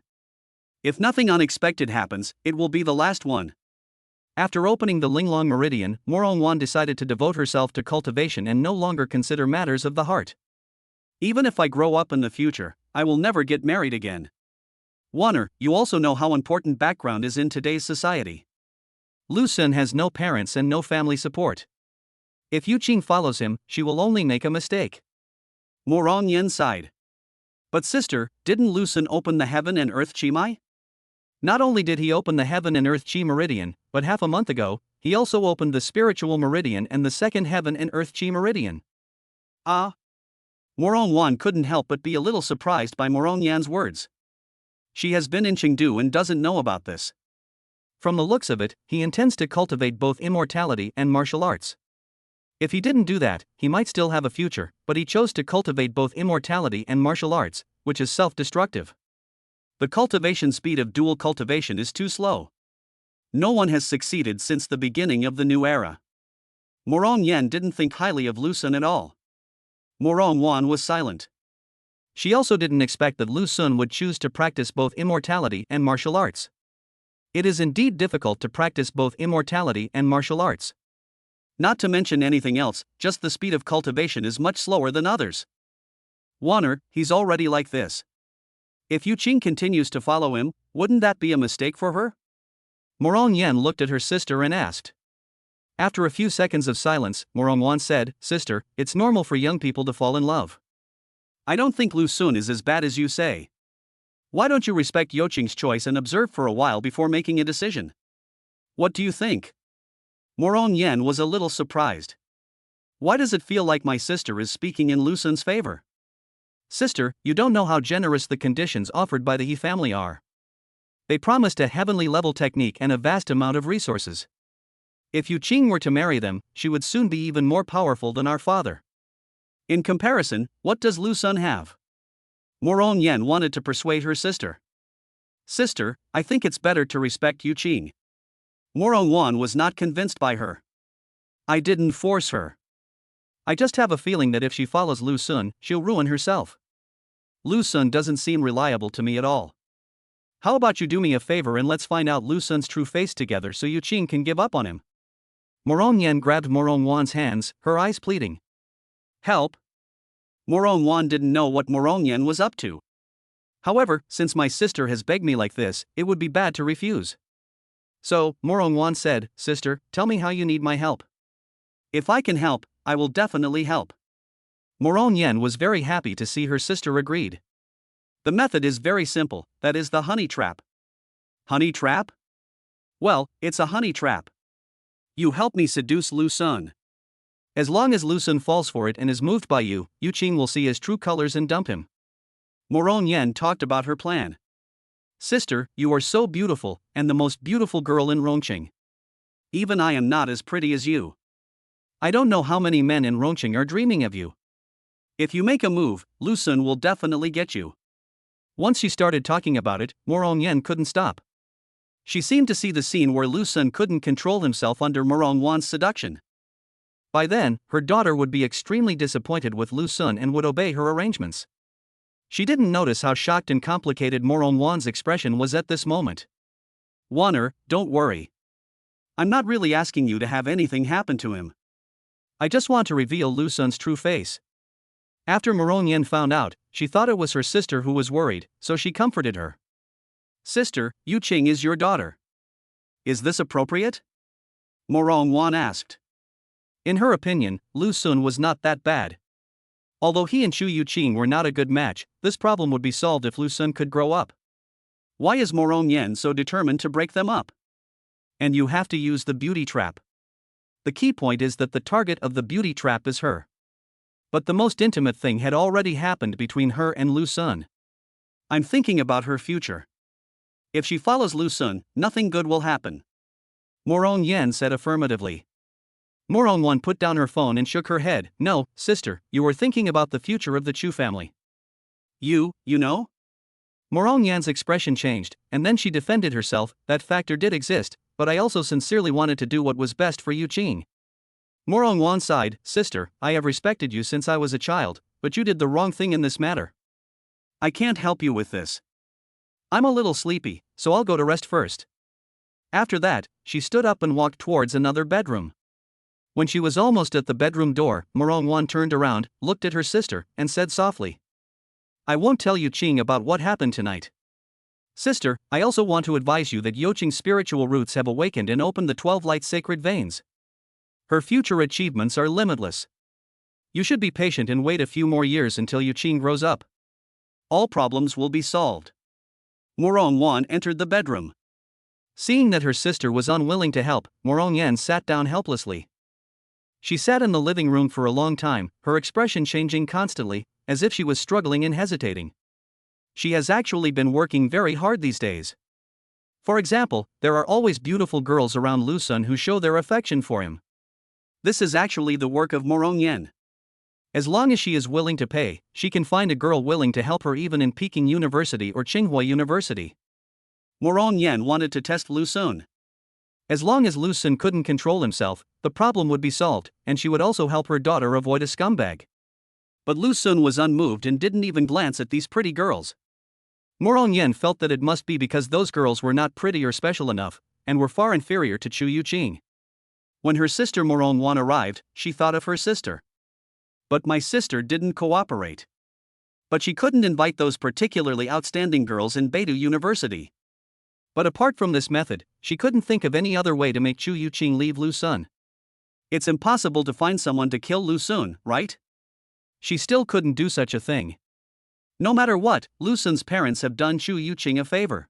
If nothing unexpected happens, it will be the last one. After opening the Linglong Meridian, Morong Wan decided to devote herself to cultivation and no longer consider matters of the heart. Even if I grow up in the future, I will never get married again. Warner, you also know how important background is in today's society. Lu Sun has no parents and no family support. If Yuqing follows him, she will only make a mistake. Morong Yen sighed. But sister, didn't Lu Sun open the heaven and earth Chi Mai? Not only did he open the heaven and earth Chi Meridian, but half a month ago, he also opened the spiritual meridian and the second heaven and earth Chi Meridian. Ah. Morong Wan couldn't help but be a little surprised by Morong Yan's words. She has been in Chengdu and doesn't know about this. From the looks of it, he intends to cultivate both immortality and martial arts. If he didn't do that, he might still have a future, but he chose to cultivate both immortality and martial arts, which is self-destructive. The cultivation speed of dual cultivation is too slow. No one has succeeded since the beginning of the new era. Morong Yen didn't think highly of Lu Sun at all. Morong Wan was silent. She also didn't expect that Lu Sun would choose to practice both immortality and martial arts. It is indeed difficult to practice both immortality and martial arts. Not to mention anything else, just the speed of cultivation is much slower than others. Warner, he's already like this. If Yuqing continues to follow him, wouldn't that be a mistake for her? Morong Yen looked at her sister and asked. After a few seconds of silence, Morong Wan said, Sister, it's normal for young people to fall in love. I don't think Lu Sun is as bad as you say. Why don't you respect Yoqing's choice and observe for a while before making a decision? What do you think? Morong Yen was a little surprised. Why does it feel like my sister is speaking in Lu Sun's favor? Sister, you don't know how generous the conditions offered by the He family are. They promised a heavenly level technique and a vast amount of resources. If Yu Qing were to marry them, she would soon be even more powerful than our father. In comparison, what does Lu Sun have? Morong Yen wanted to persuade her sister. Sister, I think it's better to respect Yu Qing. Morong Wan was not convinced by her. I didn't force her. I just have a feeling that if she follows Lu Sun, she'll ruin herself. Lu Sun doesn't seem reliable to me at all. How about you do me a favor and let's find out Lu Sun's true face together so Yu Qing can give up on him? Morong Yen grabbed Morong Wan's hands, her eyes pleading. Help! Morong Wan didn't know what Morong Yen was up to. However, since my sister has begged me like this, it would be bad to refuse. So, Morong Wan said, Sister, tell me how you need my help. If I can help, I will definitely help. Morong Yen was very happy to see her sister agreed. The method is very simple, that is the honey trap. Honey trap? Well, it's a honey trap. You help me seduce Lu Sun. As long as Lu Sun falls for it and is moved by you, Yu Qing will see his true colors and dump him. Morong Yen talked about her plan. Sister, you are so beautiful, and the most beautiful girl in Rongqing. Even I am not as pretty as you. I don't know how many men in Rongqing are dreaming of you. If you make a move, Lu Sun will definitely get you. Once she started talking about it, Morong Yen couldn't stop. She seemed to see the scene where Lu Sun couldn't control himself under Morong Wan's seduction. By then, her daughter would be extremely disappointed with Lu Sun and would obey her arrangements. She didn't notice how shocked and complicated Morong Wan's expression was at this moment. Wanner, don't worry. I'm not really asking you to have anything happen to him. I just want to reveal Lu Sun's true face. After Morong Yen found out, she thought it was her sister who was worried, so she comforted her. Sister, Yu Qing is your daughter. Is this appropriate? Morong Wan asked. In her opinion, Lu Sun was not that bad. Although he and Yu Qing were not a good match, this problem would be solved if Lu Sun could grow up. Why is Morong Yen so determined to break them up? And you have to use the beauty trap. The key point is that the target of the beauty trap is her. But the most intimate thing had already happened between her and Lu Sun. I'm thinking about her future. If she follows Lu Sun, nothing good will happen. Morong Yen said affirmatively. Morong Wan put down her phone and shook her head. No, sister, you were thinking about the future of the Chu family. You know? Morong Yan's expression changed, and then she defended herself. That factor did exist, but I also sincerely wanted to do what was best for Yu Qing. Morong Wan sighed. Sister, I have respected you since I was a child, but you did the wrong thing in this matter. I can't help you with this. I'm a little sleepy, so I'll go to rest first. After that, she stood up and walked towards another bedroom. When she was almost at the bedroom door, Morong Wan turned around, looked at her sister, and said softly, I won't tell Yu Qing about what happened tonight. Sister, I also want to advise you that Yu Qing's spiritual roots have awakened and opened the 12 light sacred veins. Her future achievements are limitless. You should be patient and wait a few more years until Yu Qing grows up. All problems will be solved. Morong Wan entered the bedroom. Seeing that her sister was unwilling to help, Morong Yen sat down helplessly. She sat in the living room for a long time, her expression changing constantly, as if she was struggling and hesitating. She has actually been working very hard these days. For example, there are always beautiful girls around Lu Sun who show their affection for him. This is actually the work of Morong Yen. As long as she is willing to pay, she can find a girl willing to help her even in Peking University or Tsinghua University. Morong Yen wanted to test Lu Sun. As long as Lu Sun couldn't control himself, the problem would be solved, and she would also help her daughter avoid a scumbag. But Lu Sun was unmoved and didn't even glance at these pretty girls. Morong Yen felt that it must be because those girls were not pretty or special enough, and were far inferior to Chu Yu Qing. When her sister Morong Wan arrived, she thought of her sister. But my sister didn't cooperate. But she couldn't invite those particularly outstanding girls in Beidou University. But apart from this method, she couldn't think of any other way to make Chu Yu Qing leave Lu Sun. It's impossible to find someone to kill Lu Sun, right? She still couldn't do such a thing. No matter what, Lu Sun's parents have done Chu Yuqing a favor.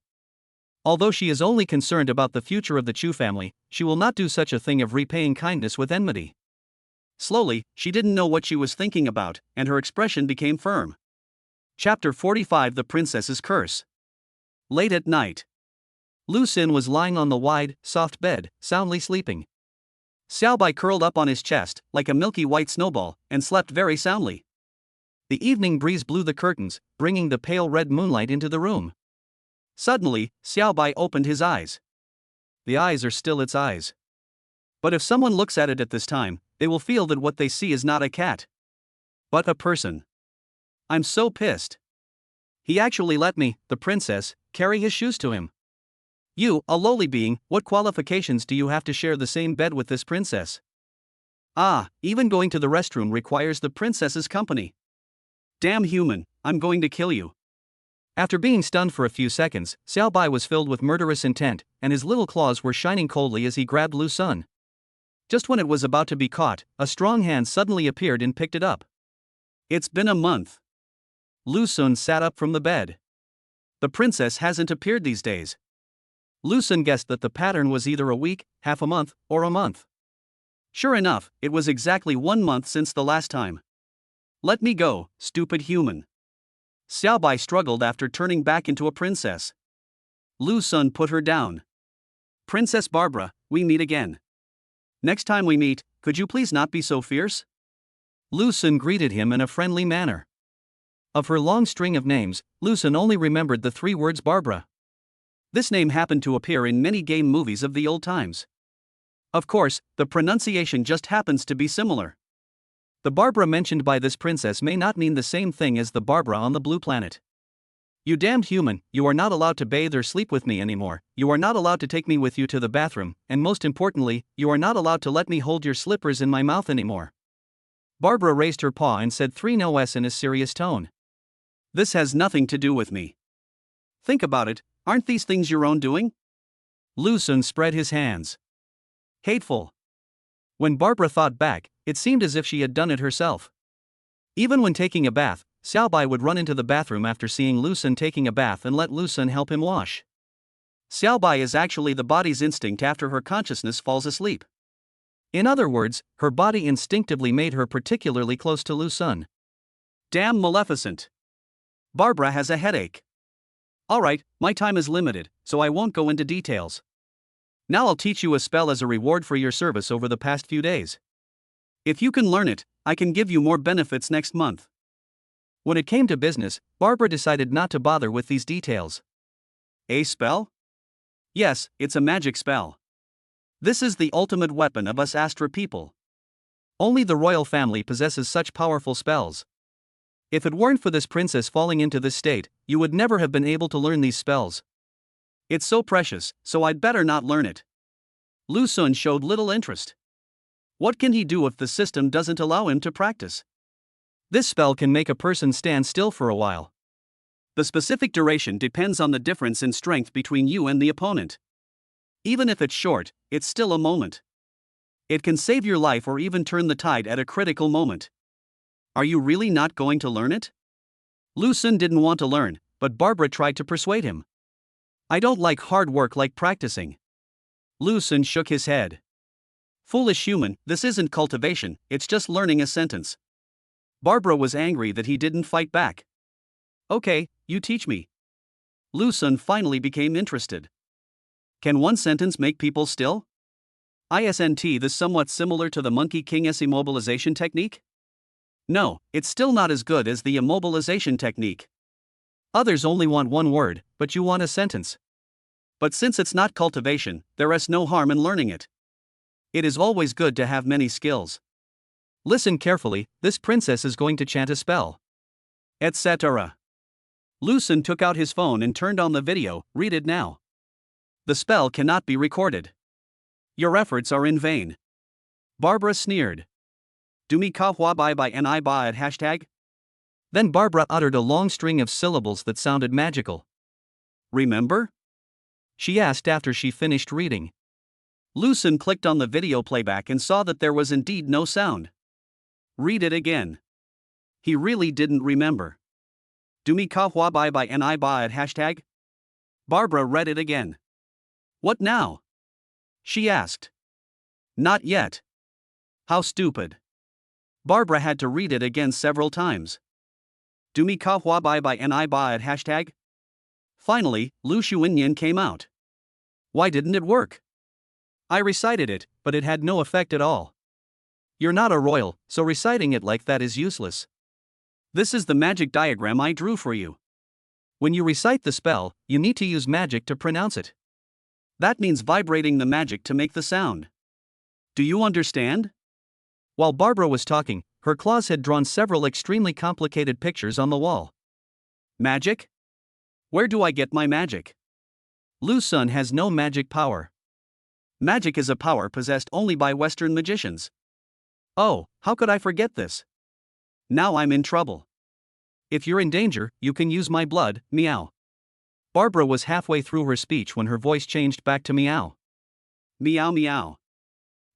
Although she is only concerned about the future of the Chu family, she will not do such a thing of repaying kindness with enmity. Slowly, she didn't know what she was thinking about, and her expression became firm. Chapter 45: The Princess's Curse. Late at night, Lu Xun was lying on the wide, soft bed, soundly sleeping. Xiaobai curled up on his chest, like a milky white snowball, and slept very soundly. The evening breeze blew the curtains, bringing the pale red moonlight into the room. Suddenly, Xiaobai opened his eyes. The eyes are still its eyes. But if someone looks at it at this time, they will feel that what they see is not a cat, but a person. I'm so pissed. He actually let me, the princess, carry his shoes to him. You, a lowly being, what qualifications do you have to share the same bed with this princess? Ah, even going to the restroom requires the princess's company. Damn human, I'm going to kill you. After being stunned for a few seconds, Xiaobai was filled with murderous intent, and his little claws were shining coldly as he grabbed Lu Xun. Just when it was about to be caught, a strong hand suddenly appeared and picked it up. It's been a month. Lu Xun sat up from the bed. The princess hasn't appeared these days. Lu Xun guessed that the pattern was either a week, half a month, or a month. Sure enough, it was exactly 1 month since the last time. Let me go, stupid human. Xiaobai struggled after turning back into a princess. Lu Xun put her down. Princess Barbara, we meet again. Next time we meet, could you please not be so fierce? Lu Xun greeted him in a friendly manner. Of her long string of names, Lu Xun only remembered the 3 words Barbara. This name happened to appear in many game movies of the old times. Of course, the pronunciation just happens to be similar. The Barbara mentioned by this princess may not mean the same thing as the Barbara on the blue planet. You damned human, you are not allowed to bathe or sleep with me anymore, you are not allowed to take me with you to the bathroom, and most importantly, you are not allowed to let me hold your slippers in my mouth anymore. Barbara raised her paw and said 3 no's in a serious tone. This has nothing to do with me. Think about it, aren't these things your own doing? Lu Xun spread his hands. Hateful. When Barbara thought back, it seemed as if she had done it herself. Even when taking a bath, Xiaobai would run into the bathroom after seeing Lu Xun taking a bath and let Lu Xun help him wash. Xiaobai is actually the body's instinct after her consciousness falls asleep. In other words, her body instinctively made her particularly close to Lu Xun. Damn Maleficent. Barbara has a headache. Alright, my time is limited, so I won't go into details. Now I'll teach you a spell as a reward for your service over the past few days. If you can learn it, I can give you more benefits next month. When it came to business, Barbara decided not to bother with these details. A spell? Yes, it's a magic spell. This is the ultimate weapon of us Astra people. Only the royal family possesses such powerful spells. If it weren't for this princess falling into this state, you would never have been able to learn these spells. It's so precious, so I'd better not learn it. Lu Xun showed little interest. What can he do if the system doesn't allow him to practice? This spell can make a person stand still for a while. The specific duration depends on the difference in strength between you and the opponent. Even if it's short, it's still a moment. It can save your life or even turn the tide at a critical moment. Are you really not going to learn it? Lu Xun didn't want to learn, but Barbara tried to persuade him. I don't like hard work like practicing. Lu Xun shook his head. Foolish human, this isn't cultivation, it's just learning a sentence. Barbara was angry that he didn't fight back. Okay, you teach me. Lu Xun finally became interested. Can one sentence make people still? Isn't this somewhat similar to the Monkey King's immobilization technique? No, it's still not as good as the immobilization technique. Others only want 1 word, but you want a sentence. But since it's not cultivation, there is no harm in learning it. It is always good to have many skills. Listen carefully, this princess is going to chant a spell. Etc. Lu Xun took out his phone and turned on the video, read it now. The spell cannot be recorded. Your efforts are in vain. Barbara sneered. Dumi ka hua bai by ni ba at hashtag? Then Barbara uttered a long string of syllables that sounded magical. Remember? She asked after she finished reading. Lu Xun clicked on the video playback and saw that there was indeed no sound. Read it again. He really didn't remember. Do me ka hua bai by ni ba at hashtag? Barbara read it again. What now? She asked. Not yet. How stupid. Barbara had to read it again several times. Do me ka hua bai by ni ba at hashtag? Finally, Lu Shuinyan came out. Why didn't it work? I recited it, but it had no effect at all. You're not a royal, so reciting it like that is useless. This is the magic diagram I drew for you. When you recite the spell, you need to use magic to pronounce it. That means vibrating the magic to make the sound. Do you understand? While Barbara was talking, her claws had drawn several extremely complicated pictures on the wall. Magic? Where do I get my magic? Lu Sun has no magic power. Magic is a power possessed only by Western magicians. Oh, how could I forget this? Now I'm in trouble. If you're in danger, you can use my blood, meow. Barbara was halfway through her speech when her voice changed back to meow. Meow meow.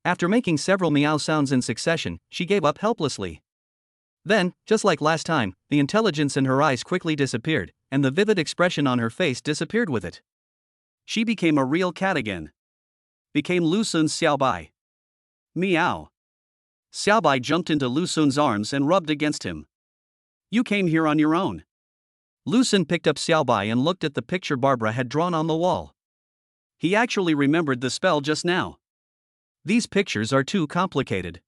After making several meow sounds in succession, she gave up helplessly. Then, just like last time, the intelligence in her eyes quickly disappeared, and the vivid expression on her face disappeared with it. She became a real cat again. Became Lu Sun's Xiaobai. Meow. Xiaobai jumped into Lu Sun's arms and rubbed against him. You came here on your own. Lu Sun picked up Xiaobai and looked at the picture Barbara had drawn on the wall. He actually remembered the spell just now. These pictures are too complicated.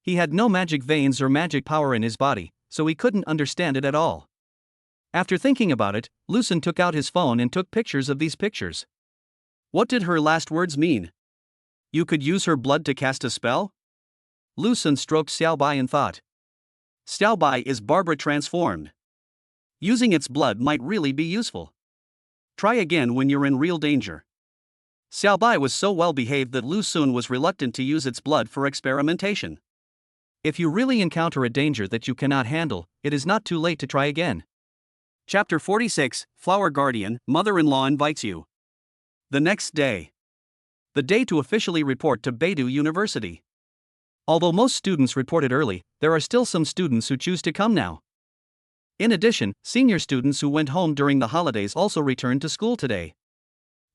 He had no magic veins or magic power in his body, so he couldn't understand it at all. After thinking about it, Lu Sun took out his phone and took pictures of these pictures. What did her last words mean? You could use her blood to cast a spell? Lu Sun stroked Xiaobai and thought. Xiaobai is Barbara transformed. Using its blood might really be useful. Try again when you're in real danger. Xiaobai was so well behaved that Lu Sun was reluctant to use its blood for experimentation. If you really encounter a danger that you cannot handle, it is not too late to try again. Chapter 46, Flower Guardian, Mother-in-Law Invites You. The next day. The day to officially report to Beidou University. Although most students reported early, there are still some students who choose to come now. In addition, senior students who went home during the holidays also returned to school today.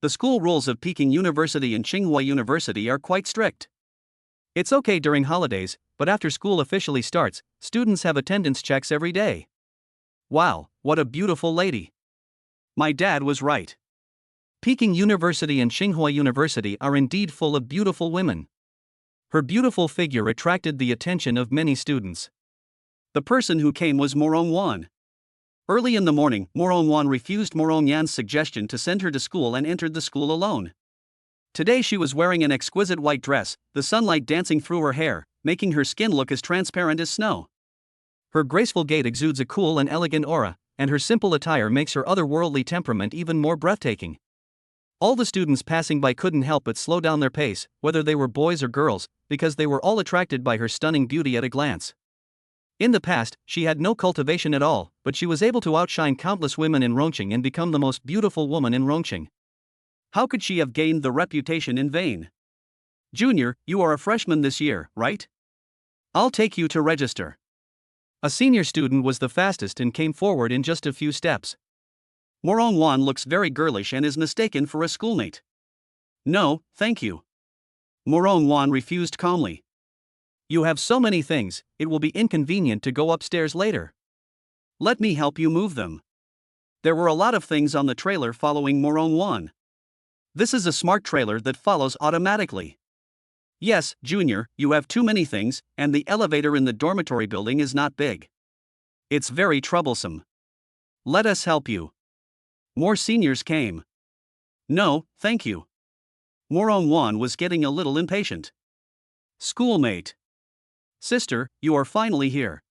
The school rules of Peking University and Tsinghua University are quite strict. It's okay during holidays, but after school officially starts, students have attendance checks every day. Wow, what a beautiful lady. My dad was right. Peking University and Tsinghua University are indeed full of beautiful women. Her beautiful figure attracted the attention of many students. The person who came was Morong Wan. Early in the morning, Morong Wan refused Morong Yan's suggestion to send her to school and entered the school alone. Today she was wearing an exquisite white dress, the sunlight dancing through her hair, making her skin look as transparent as snow. Her graceful gait exudes a cool and elegant aura, and her simple attire makes her otherworldly temperament even more breathtaking. All the students passing by couldn't help but slow down their pace, whether they were boys or girls, because they were all attracted by her stunning beauty at a glance. In the past, she had no cultivation at all, but she was able to outshine countless women in Rongqing and become the most beautiful woman in Rongqing. How could she have gained the reputation in vain? Junior, you are a freshman this year, right? I'll take you to register. A senior student was the fastest and came forward in just a few steps. Morong Wan looks very girlish and is mistaken for a schoolmate. No, thank you. Morong Wan refused calmly. You have so many things, it will be inconvenient to go upstairs later. Let me help you move them. There were a lot of things on the trailer following Morong Wan. This is a smart trailer that follows automatically. Yes, Junior, you have too many things, and the elevator in the dormitory building is not big. It's very troublesome. Let us help you. More seniors came. No, thank you. Morong Wan was getting a little impatient. Schoolmate. Sister, you are finally here.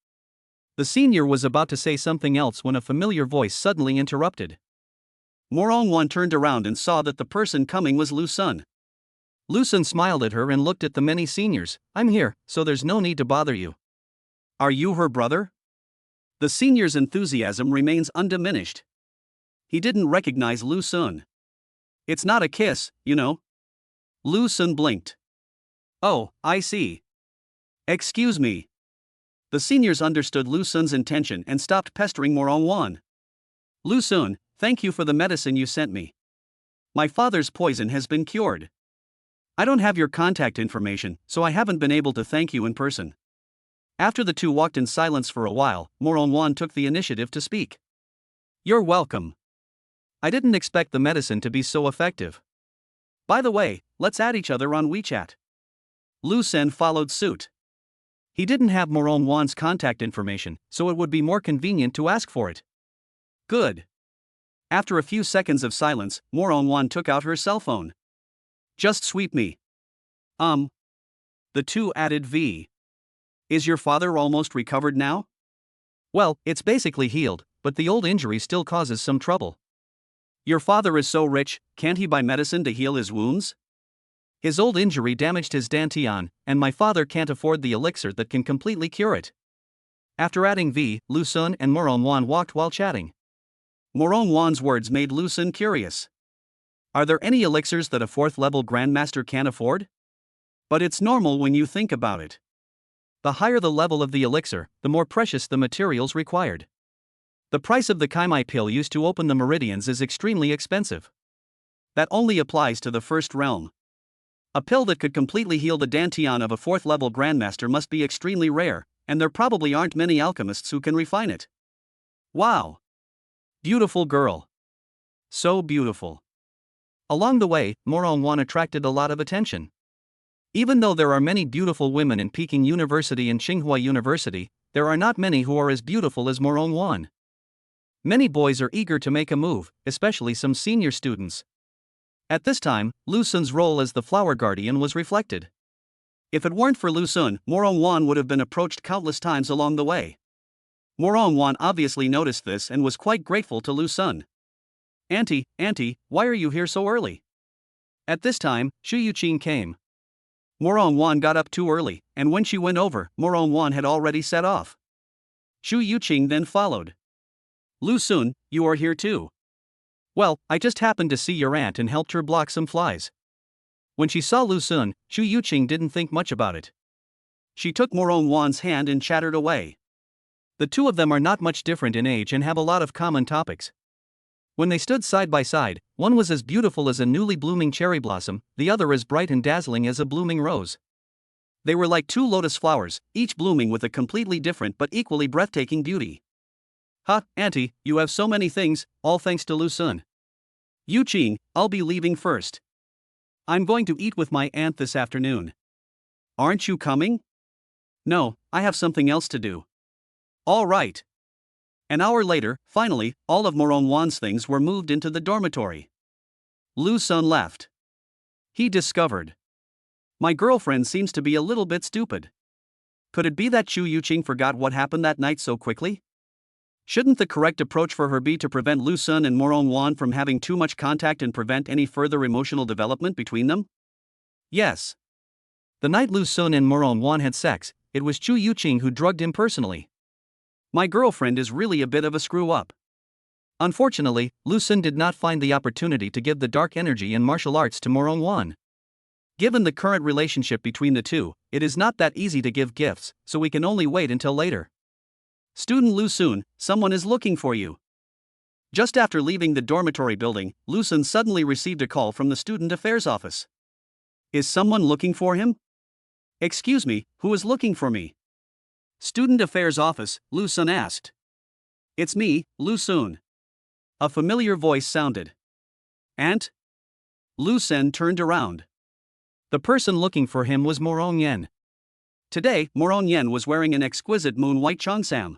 The senior was about to say something else when a familiar voice suddenly interrupted. Morong Wan turned around and saw that the person coming was Lu Sun. Lu Sun smiled at her and looked at the many seniors. I'm here, so there's no need to bother you. Are you her brother? The senior's enthusiasm remains undiminished. He didn't recognize Lu Sun. It's not a kiss, you know. Lu Sun blinked. Oh, I see. Excuse me. The seniors understood Lu Sun's intention and stopped pestering Morong Wan. Lu Sun, thank you for the medicine you sent me. My father's poison has been cured. I don't have your contact information, so I haven't been able to thank you in person. After the two walked in silence for a while, Moronwan took the initiative to speak. You're welcome. I didn't expect the medicine to be so effective. By the way, let's add each other on WeChat. Lu Sen followed suit. He didn't have Moronwan's contact information, so it would be more convenient to ask for it. Good. After a few seconds of silence, Moronwan took out her cell phone. Just sweep me. The two added V. Is your father almost recovered now? Well, it's basically healed, but the old injury still causes some trouble. Your father is so rich, can't he buy medicine to heal his wounds? His old injury damaged his dantian, and my father can't afford the elixir that can completely cure it. After adding V, Lu Sun and Moronwan walked while chatting. Moronwan's words made Lu Sun curious. Are there any elixirs that a 4th-level grandmaster can't afford? But it's normal when you think about it. The higher the level of the elixir, the more precious the materials required. The price of the Kaimai pill used to open the meridians is extremely expensive. That only applies to the first realm. A pill that could completely heal the dantian of a 4th-level grandmaster must be extremely rare, and there probably aren't many alchemists who can refine it. Wow! Beautiful girl. So beautiful. Along the way, Moronwan attracted a lot of attention. Even though there are many beautiful women in Peking University and Tsinghua University, there are not many who are as beautiful as Moronwan. Many boys are eager to make a move, especially some senior students. At this time, Lu Sun's role as the flower guardian was reflected. If it weren't for Lu Sun, Moronwan would have been approached countless times along the way. Moronwan obviously noticed this and was quite grateful to Lu Sun. Auntie, why are you here so early? At this time, Shu Yuqing came. Moronwan got up too early, and when she went over, Moronwan had already set off. Shu Yuqing then followed. Lu Sun, you are here too. Well, I just happened to see your aunt and helped her block some flies. When she saw Lu Sun, Shu Yuqing didn't think much about it. She took Moronwan's hand and chattered away. The two of them are not much different in age and have a lot of common topics. When they stood side by side, one was as beautiful as a newly blooming cherry blossom, the other as bright and dazzling as a blooming rose. They were like two lotus flowers, each blooming with a completely different but equally breathtaking beauty. Auntie, you have so many things, all thanks to Lu Sun. Yuqing, I'll be leaving first. I'm going to eat with my aunt this afternoon. Aren't you coming? No, I have something else to do. All right. An hour later, finally, all of Moronwan's things were moved into the dormitory. Lu Sun left. He discovered. My girlfriend seems to be a little bit stupid. Could it be that Shu Yuqing forgot what happened that night so quickly? Shouldn't the correct approach for her be to prevent Lu Sun and Moronwan from having too much contact and prevent any further emotional development between them? Yes. The night Lu Sun and Moronwan had sex, it was Shu Yuqing who drugged him personally. My girlfriend is really a bit of a screw-up. Unfortunately, Lu Sun did not find the opportunity to give the dark energy and martial arts to Moronwan. Given the current relationship between the two, it is not that easy to give gifts, so we can only wait until later. Student Lu Sun, someone is looking for you. Just after leaving the dormitory building, Lu Sun suddenly received a call from the student affairs office. Is someone looking for him? Excuse me, who is looking for me? Student affairs office, Lu Sun asked. It's me, Lu Sun. A familiar voice sounded. Aunt? Lu Sun turned around. The person looking for him was Moronyan. Today, Moronyan was wearing an exquisite moon-white cheongsam.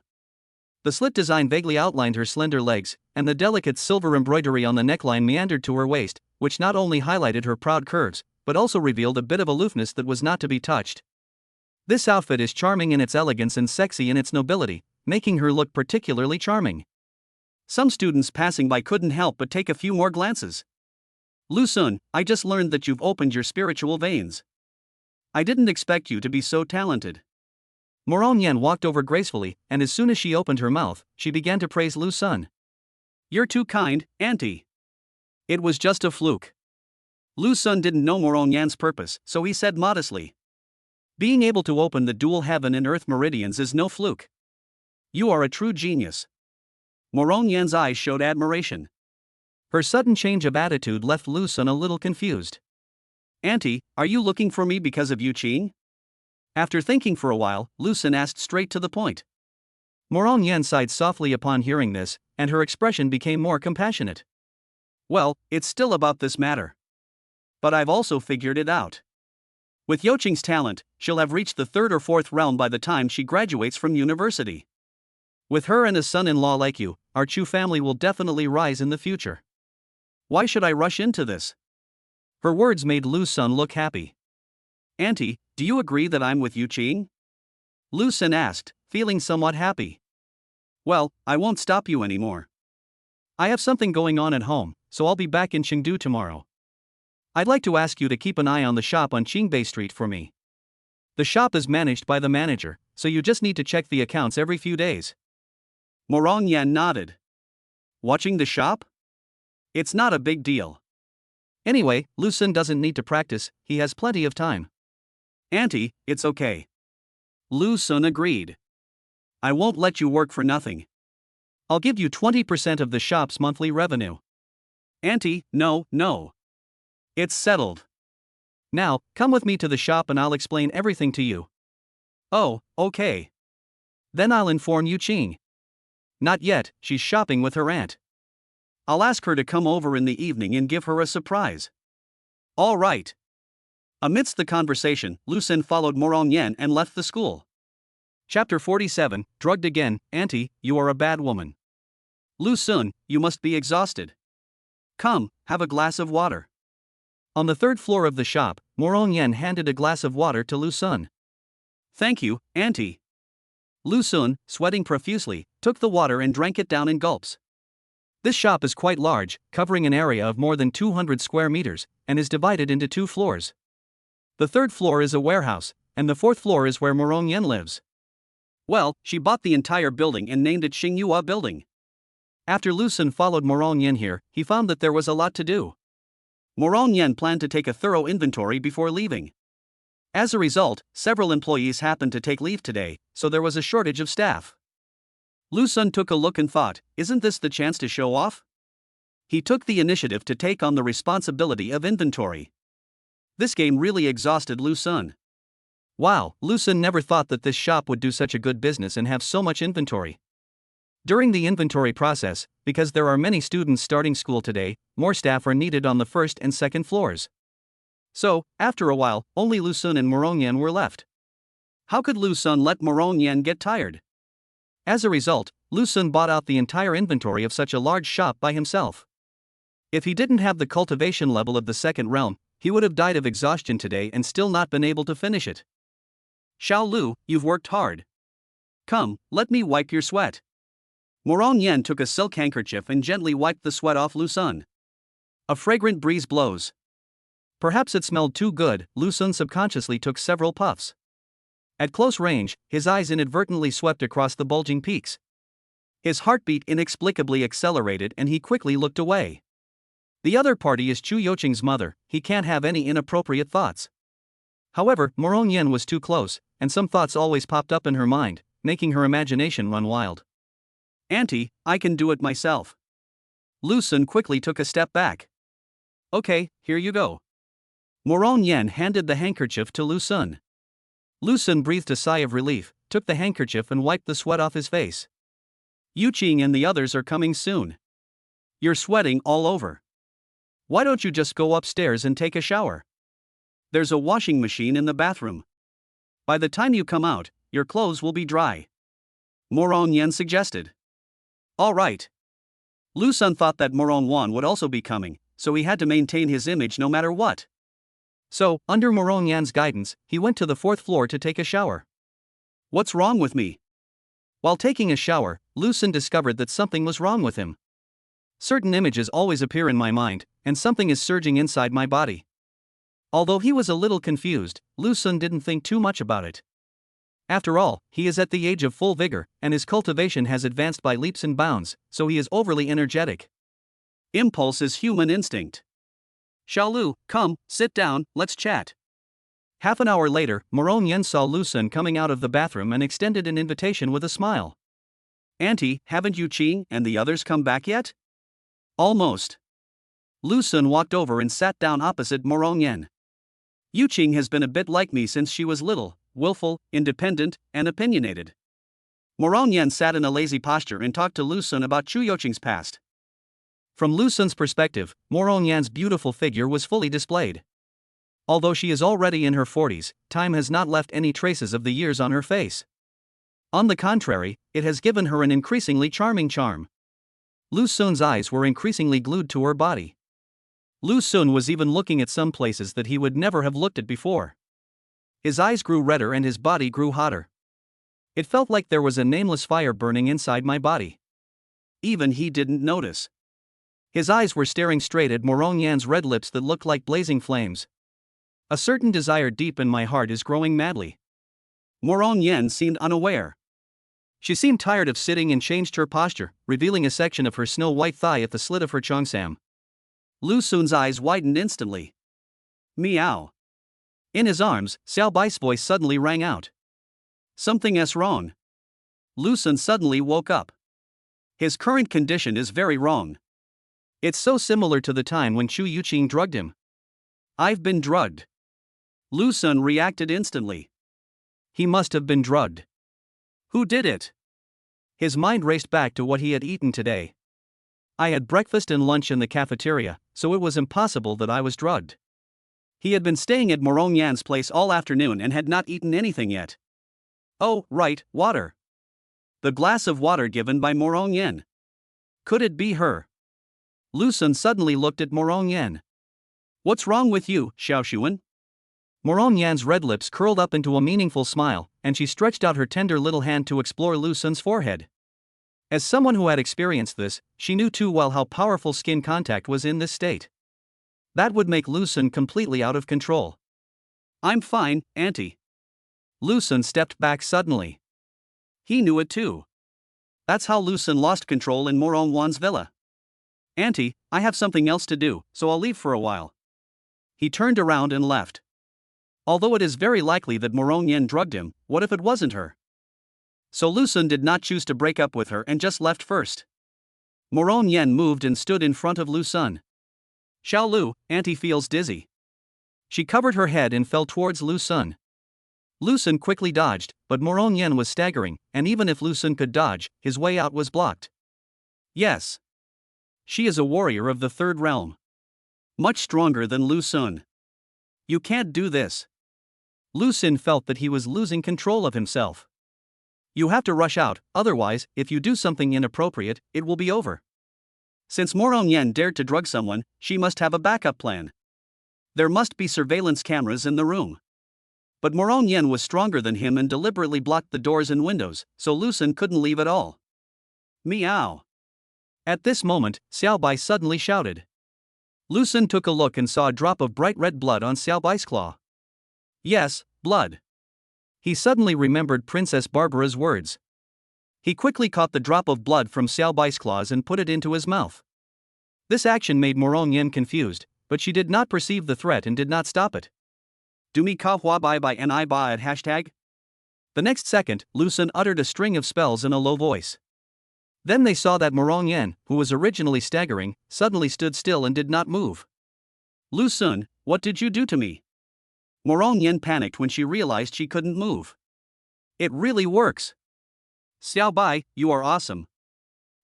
The slit design vaguely outlined her slender legs, and the delicate silver embroidery on the neckline meandered to her waist, which not only highlighted her proud curves, but also revealed a bit of aloofness that was not to be touched. This outfit is charming in its elegance and sexy in its nobility, making her look particularly charming. Some students passing by couldn't help but take a few more glances. Lu Sun, I just learned that you've opened your spiritual veins. I didn't expect you to be so talented. Moronyan walked over gracefully, and as soon as she opened her mouth, she began to praise Lu Sun. You're too kind, Auntie. It was just a fluke. Lu Sun didn't know Moronyan's purpose, so he said modestly. Being able to open the dual heaven and earth meridians is no fluke. You are a true genius. Moron Yan's eyes showed admiration. Her sudden change of attitude left Lu Sun a little confused. Auntie, are you looking for me because of Yu Qing? After thinking for a while, Lu Sun asked straight to the point. Moron Yan sighed softly upon hearing this, and her expression became more compassionate. Well, it's still about this matter. But I've also figured it out. With Yu Qing's talent, she'll have reached the third or fourth realm by the time she graduates from university. With her and a son-in-law like you, our Chu family will definitely rise in the future. Why should I rush into this? Her words made Lu Sun look happy. Auntie, do you agree that I'm with Yu Qing? Lu Sun asked, feeling somewhat happy. Well, I won't stop you anymore. I have something going on at home, so I'll be back in Chengdu tomorrow. I'd like to ask you to keep an eye on the shop on Qingbei Street for me. The shop is managed by the manager, so you just need to check the accounts every few days. Moron Yan nodded. Watching the shop? It's not a big deal. Anyway, Lu Sun doesn't need to practice, he has plenty of time. Auntie, it's okay. Lu Sun agreed. I won't let you work for nothing. I'll give you 20% of the shop's monthly revenue. Auntie, no. It's settled. Now, come with me to the shop and I'll explain everything to you. Oh, okay. Then I'll inform Yu Qing. Not yet, she's shopping with her aunt. I'll ask her to come over in the evening and give her a surprise. All right. Amidst the conversation, Lu Sun followed Moron Yan and left the school. Chapter 47, Drugged Again. Auntie, you are a bad woman. Lu Sun, you must be exhausted. Come, have a glass of water. On the third floor of the shop, Moron Yan handed a glass of water to Lu Sun. Thank you, Auntie. Lu Sun, sweating profusely, took the water and drank it down in gulps. This shop is quite large, covering an area of more than 200 square meters, and is divided into 2 floors. The third floor is a warehouse, and the fourth floor is where Moron Yan lives. Well, she bought the entire building and named it Xingyua Building. After Lu Sun followed Moron Yan here, he found that there was a lot to do. Moron Yan planned to take a thorough inventory before leaving. As a result, several employees happened to take leave today, so there was a shortage of staff. Lu Sun took a look and thought, isn't this the chance to show off? He took the initiative to take on the responsibility of inventory. This game really exhausted Lu Sun. Wow, Lu Sun never thought that this shop would do such a good business and have so much inventory. During the inventory process, because there are many students starting school today, more staff are needed on the first and second floors. So, after a while, only Lu Sun and Moron Yan were left. How could Lu Sun let Moron Yan get tired? As a result, Lu Sun bought out the entire inventory of such a large shop by himself. If he didn't have the cultivation level of the second realm, he would have died of exhaustion today and still not been able to finish it. Xiao Lu, you've worked hard. Come, let me wipe your sweat. Moron Yan took a silk handkerchief and gently wiped the sweat off Lu Sun. A fragrant breeze blows. Perhaps it smelled too good, Lu Sun subconsciously took several puffs. At close range, his eyes inadvertently swept across the bulging peaks. His heartbeat inexplicably accelerated and he quickly looked away. The other party is Chu Youqing's mother, he can't have any inappropriate thoughts. However, Moron Yan was too close, and some thoughts always popped up in her mind, making her imagination run wild. Auntie, I can do it myself. Lu Sun quickly took a step back. Okay, here you go. Moron Yan handed the handkerchief to Lu Sun. Lu Sun breathed a sigh of relief, took the handkerchief and wiped the sweat off his face. Yu Qing and the others are coming soon. You're sweating all over. Why don't you just go upstairs and take a shower? There's a washing machine in the bathroom. By the time you come out, your clothes will be dry. Moron Yan suggested. All right. Lu Sun thought that Moron Wan would also be coming, so he had to maintain his image no matter what. So, under Moron Yan's guidance, he went to the fourth floor to take a shower. What's wrong with me? While taking a shower, Lu Sun discovered that something was wrong with him. Certain images always appear in my mind, and something is surging inside my body. Although he was a little confused, Lu Sun didn't think too much about it. After all, he is at the age of full vigor, and his cultivation has advanced by leaps and bounds, so he is overly energetic. Impulse is human instinct. Xiao Lu, come, sit down, let's chat. Half an hour later, Moron Yan saw Lu Sun coming out of the bathroom and extended an invitation with a smile. Auntie, haven't Yu Qing and the others come back yet? Almost. Lu Sun walked over and sat down opposite Morong Yen. Yu Qing has been a bit like me since she was little, willful, independent, and opinionated. Morong Yen sat in a lazy posture and talked to Lu Sun about Chu Yoqing's past. From Lu Sun's perspective, Morong Yan's beautiful figure was fully displayed. Although she is already in her 40s, time has not left any traces of the years on her face. On the contrary, it has given her an increasingly charming charm. Lu Sun's eyes were increasingly glued to her body. Lu Sun was even looking at some places that he would never have looked at before. His eyes grew redder and his body grew hotter. It felt like there was a nameless fire burning inside my body. Even he didn't notice. His eyes were staring straight at Morong Yan's red lips that looked like blazing flames. A certain desire deep in my heart is growing madly. Morong Yan seemed unaware. She seemed tired of sitting and changed her posture, revealing a section of her snow-white thigh at the slit of her cheongsam. Lu Sun's eyes widened instantly. Meow. In his arms, Xiao Bai's voice suddenly rang out. Something's wrong. Lu Sun suddenly woke up. His current condition is very wrong. It's so similar to the time when Chu Yuqing drugged him. I've been drugged. Lu Sun reacted instantly. He must have been drugged. Who did it? His mind raced back to what he had eaten today. I had breakfast and lunch in the cafeteria, so it was impossible that I was drugged. He had been staying at Morong Yan's place all afternoon and had not eaten anything yet. Oh, right, water. The glass of water given by Morong Yan. Could it be her? Lu Sun suddenly looked at Morong Yan. What's wrong with you, Xiao Xuan? Morong Yan's red lips curled up into a meaningful smile, and she stretched out her tender little hand to explore Lu Sun's forehead. As someone who had experienced this, she knew too well how powerful skin contact was in this state. That would make Lu Sun completely out of control. I'm fine, Auntie. Lu Sun stepped back suddenly. He knew it too. That's how Lu Sun lost control in Morong Wan's villa. Auntie, I have something else to do, so I'll leave for a while. He turned around and left. Although it is very likely that Morong Yan drugged him, what if it wasn't her? So Lu Sun did not choose to break up with her and just left first. Morong Yan moved and stood in front of Lu Sun. Xiao Lu, Auntie feels dizzy. She covered her head and fell towards Lu Sun. Lu Sun quickly dodged, but Morong Yan was staggering, and even if Lu Sun could dodge, his way out was blocked. Yes. She is a warrior of the third realm. Much stronger than Lu Sun. You can't do this. Lu Sun felt that he was losing control of himself. You have to rush out, otherwise, if you do something inappropriate, it will be over. Since Morong Yan dared to drug someone, she must have a backup plan. There must be surveillance cameras in the room. But Morong Yan was stronger than him and deliberately blocked the doors and windows, so Lu Sun couldn't leave at all. Meow. At this moment, Xiao Bai suddenly shouted. Lu Sun took a look and saw a drop of bright red blood on Xiao Bai's claw. Yes, blood. He suddenly remembered Princess Barbara's words. He quickly caught the drop of blood from Xiao Bai's claws and put it into his mouth. This action made Morong Yan confused, but she did not perceive the threat and did not stop it. Do me ka hua bai by ni ba at hashtag? The next second, Lu Sun uttered a string of spells in a low voice. Then they saw that Morong Yan, who was originally staggering, suddenly stood still and did not move. Lu Sun, what did you do to me? Morong Yan panicked when she realized she couldn't move. It really works. Xiao Bai, you are awesome.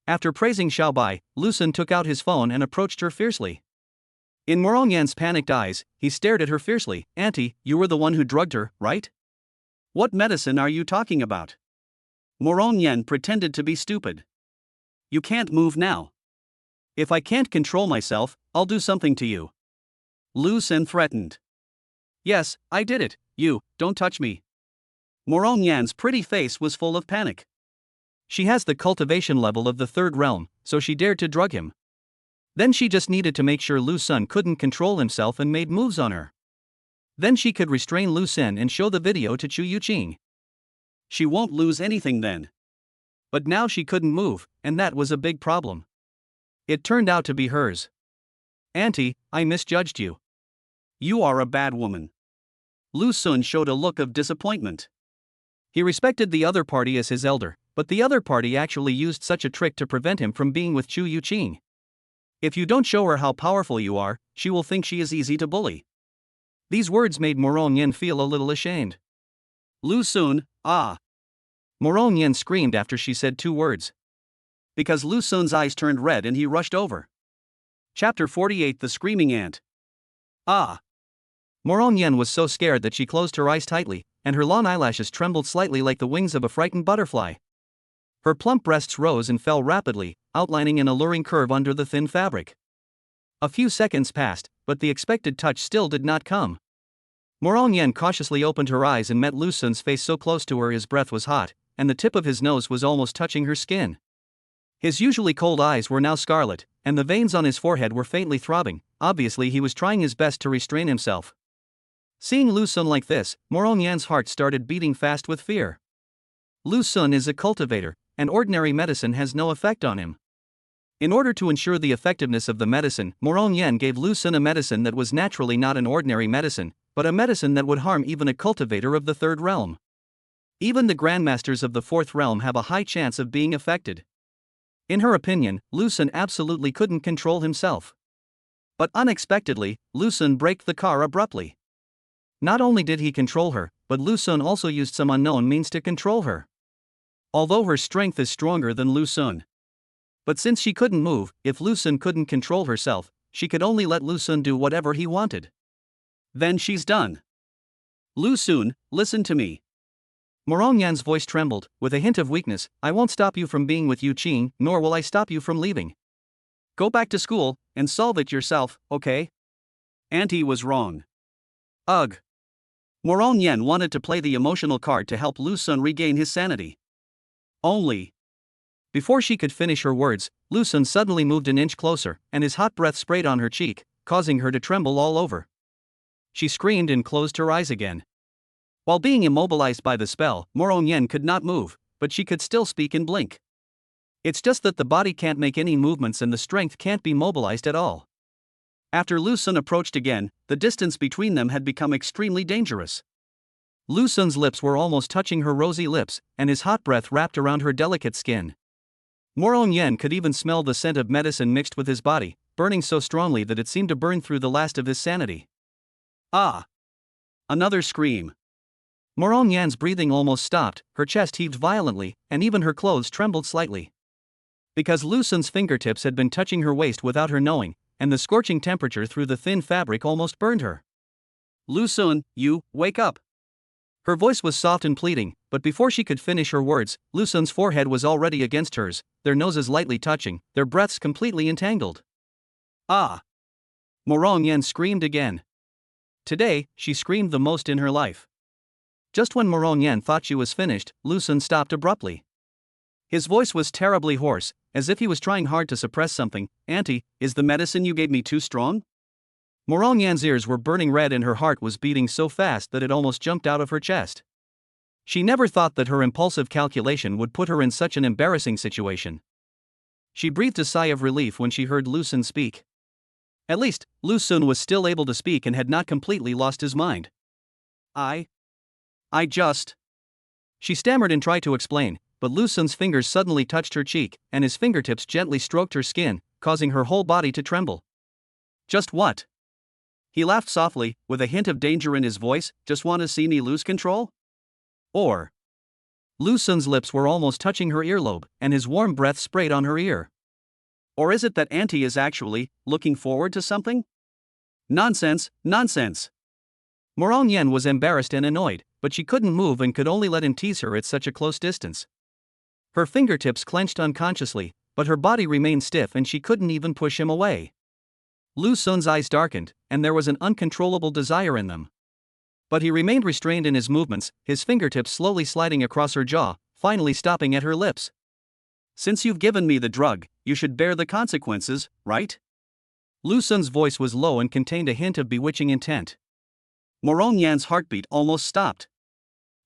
After praising Xiao Bai, Lu Sun took out his phone and approached her fiercely. In Morong Yan's panicked eyes, he stared at her fiercely. Auntie, you were the one who drugged her, right? What medicine are you talking about? Morong Yan pretended to be stupid. You can't move now. If I can't control myself, I'll do something to you. Lu Sun threatened. Yes, I did it. You, don't touch me. Morong Yan's pretty face was full of panic. She has the cultivation level of the third realm, so she dared to drug him. Then she just needed to make sure Lu Sun couldn't control himself and made moves on her. Then she could restrain Lu Sun and show the video to Chu Yuqing. She won't lose anything then. But now she couldn't move, and that was a big problem. It turned out to be hers. Auntie, I misjudged you. You are a bad woman. Lu Sun showed a look of disappointment. He respected the other party as his elder, but the other party actually used such a trick to prevent him from being with Chu Yuqing. If you don't show her how powerful you are, she will think she is easy to bully. These words made Morong Yen feel a little ashamed. Lu Sun, ah! Morong Yen screamed after she said 2 words. Because Lu Sun's eyes turned red and he rushed over. Chapter 48 The Screaming Ant. Ah! Morong Yen was so scared that she closed her eyes tightly, and her long eyelashes trembled slightly like the wings of a frightened butterfly. Her plump breasts rose and fell rapidly, outlining an alluring curve under the thin fabric. A few seconds passed, but the expected touch still did not come. Morong Yen cautiously opened her eyes and met Lu Sun's face so close to her his breath was hot, and the tip of his nose was almost touching her skin. His usually cold eyes were now scarlet, and the veins on his forehead were faintly throbbing. Obviously he was trying his best to restrain himself. Seeing Lu Sun like this, Morong Yan's heart started beating fast with fear. Lu Sun is a cultivator, and ordinary medicine has no effect on him. In order to ensure the effectiveness of the medicine, Morong Yan gave Lu Sun a medicine that was naturally not an ordinary medicine, but a medicine that would harm even a cultivator of the 3rd realm. Even the grandmasters of the 4th realm have a high chance of being affected. In her opinion, Lu Sun absolutely couldn't control himself. But unexpectedly, Lu Sun braked the car abruptly. Not only did he control her, but Lu Sun also used some unknown means to control her. Although her strength is stronger than Lu Sun. But since she couldn't move, if Lu Sun couldn't control herself, she could only let Lu Sun do whatever he wanted. Then she's done. Lu Sun, listen to me. Morong Yan's voice trembled, with a hint of weakness. I won't stop you from being with Yu Qing, nor will I stop you from leaving. Go back to school, and solve it yourself, okay? Auntie was wrong. Ugh. Morong Yan wanted to play the emotional card to help Lu Sun regain his sanity. Only. Before she could finish her words, Lu Sun suddenly moved an inch closer, and his hot breath sprayed on her cheek, causing her to tremble all over. She screamed and closed her eyes again. While being immobilized by the spell, Morong Yen could not move, but she could still speak and blink. It's just that the body can't make any movements and the strength can't be mobilized at all. After Lu Sun approached again, the distance between them had become extremely dangerous. Lu Sun's lips were almost touching her rosy lips, and his hot breath wrapped around her delicate skin. Morong Yen could even smell the scent of medicine mixed with his body, burning so strongly that it seemed to burn through the last of his sanity. Ah! Another scream. Morong Yan's breathing almost stopped, her chest heaved violently, and even her clothes trembled slightly. Because Lu Sun's fingertips had been touching her waist without her knowing, and the scorching temperature through the thin fabric almost burned her. Lu Sun, you, wake up. Her voice was soft and pleading, but before she could finish her words, Lu Sun's forehead was already against hers, their noses lightly touching, their breaths completely entangled. Ah! Morong Yan screamed again. Today, she screamed the most in her life. Just when Morong Yan thought she was finished, Lu Sun stopped abruptly. His voice was terribly hoarse, as if he was trying hard to suppress something. Auntie, is the medicine you gave me too strong? Morong Yan's ears were burning red and her heart was beating so fast that it almost jumped out of her chest. She never thought that her impulsive calculation would put her in such an embarrassing situation. She breathed a sigh of relief when she heard Lu Sun speak. At least, Lu Sun was still able to speak and had not completely lost his mind. I just... She stammered and tried to explain, but Lu Sun's fingers suddenly touched her cheek, and his fingertips gently stroked her skin, causing her whole body to tremble. Just what? He laughed softly, with a hint of danger in his voice. Just want to see me lose control? Or... Lu Sun's lips were almost touching her earlobe, and his warm breath sprayed on her ear. Or is it that Auntie is actually looking forward to something? Nonsense, nonsense. Morong Yen was embarrassed and annoyed, but she couldn't move and could only let him tease her at such a close distance. Her fingertips clenched unconsciously, but her body remained stiff and she couldn't even push him away. Lu Sun's eyes darkened, and there was an uncontrollable desire in them. But he remained restrained in his movements, his fingertips slowly sliding across her jaw, finally stopping at her lips. Since you've given me the drug, you should bear the consequences, right? Lu Sun's voice was low and contained a hint of bewitching intent. Morong Yan's heartbeat almost stopped.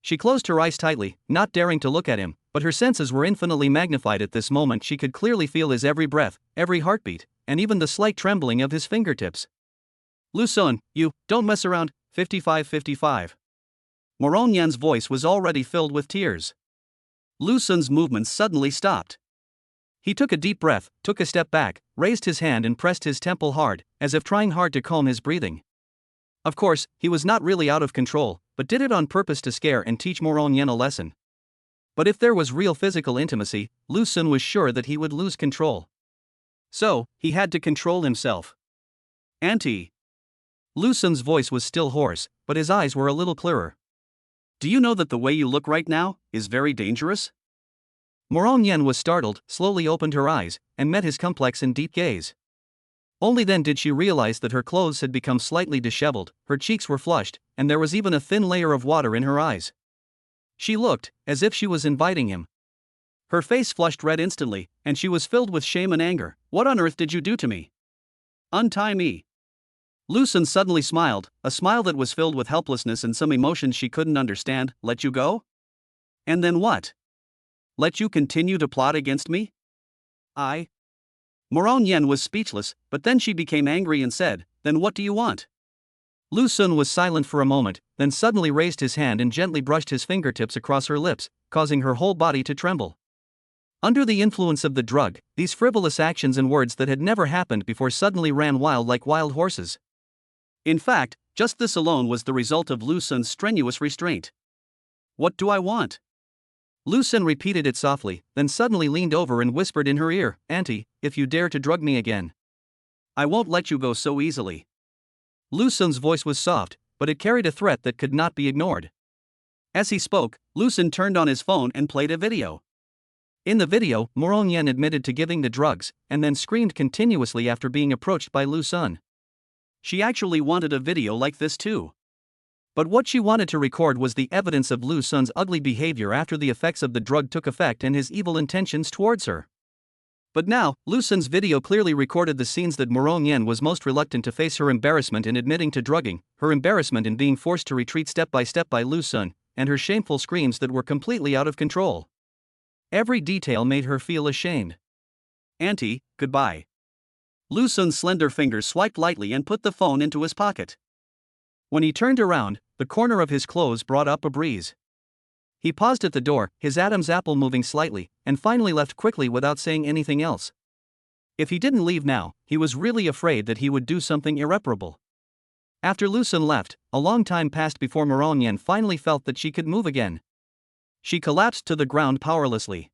She closed her eyes tightly, not daring to look at him, but her senses were infinitely magnified at this moment. She could clearly feel his every breath, every heartbeat, and even the slight trembling of his fingertips. Lu Sun, you, don't mess around, 55-55. Morong Yan's voice was already filled with tears. Lu Sun's movements suddenly stopped. He took a deep breath, took a step back, raised his hand and pressed his temple hard, as if trying hard to calm his breathing. Of course, he was not really out of control, but did it on purpose to scare and teach Moron Yen a lesson. But if there was real physical intimacy, Lu Sun was sure that he would lose control. So, he had to control himself. Auntie. Lu Sun's voice was still hoarse, but his eyes were a little clearer. Do you know that the way you look right now is very dangerous? Moron Yen was startled, slowly opened her eyes, and met his complex and deep gaze. Only then did she realize that her clothes had become slightly disheveled, her cheeks were flushed, and there was even a thin layer of water in her eyes. She looked as if she was inviting him. Her face flushed red instantly, and she was filled with shame and anger. What on earth did you do to me? Untie me. Lu Sun suddenly smiled, a smile that was filled with helplessness and some emotions she couldn't understand. Let you go? And then what? Let you continue to plot against me? Moron Yen was speechless, but then she became angry and said, Then what do you want? Lu Sun was silent for a moment, then suddenly raised his hand and gently brushed his fingertips across her lips, causing her whole body to tremble. Under the influence of the drug, these frivolous actions and words that had never happened before suddenly ran wild like wild horses. In fact, just this alone was the result of Lu Sun's strenuous restraint. What do I want? Lu Sun repeated it softly, then suddenly leaned over and whispered in her ear, Auntie, if you dare to drug me again, I won't let you go so easily. Lu Sun's voice was soft, but it carried a threat that could not be ignored. As he spoke, Lu Sun turned on his phone and played a video. In the video, Moron Yen admitted to giving the drugs, and then screamed continuously after being approached by Lu Sun. She actually wanted a video like this too. But what she wanted to record was the evidence of Lu Sun's ugly behavior after the effects of the drug took effect and his evil intentions towards her. But now, Lu Sun's video clearly recorded the scenes that Moron Yen was most reluctant to face: her embarrassment in admitting to drugging, her embarrassment in being forced to retreat step by Lu Sun, and her shameful screams that were completely out of control. Every detail made her feel ashamed. Auntie, goodbye. Lu Sun's slender fingers swiped lightly and put the phone into his pocket. When he turned around, the corner of his clothes brought up a breeze. He paused at the door, his Adam's apple moving slightly, and finally left quickly without saying anything else. If he didn't leave now, he was really afraid that he would do something irreparable. After Lu Sun left, a long time passed before Moron Yen finally felt that she could move again. She collapsed to the ground powerlessly.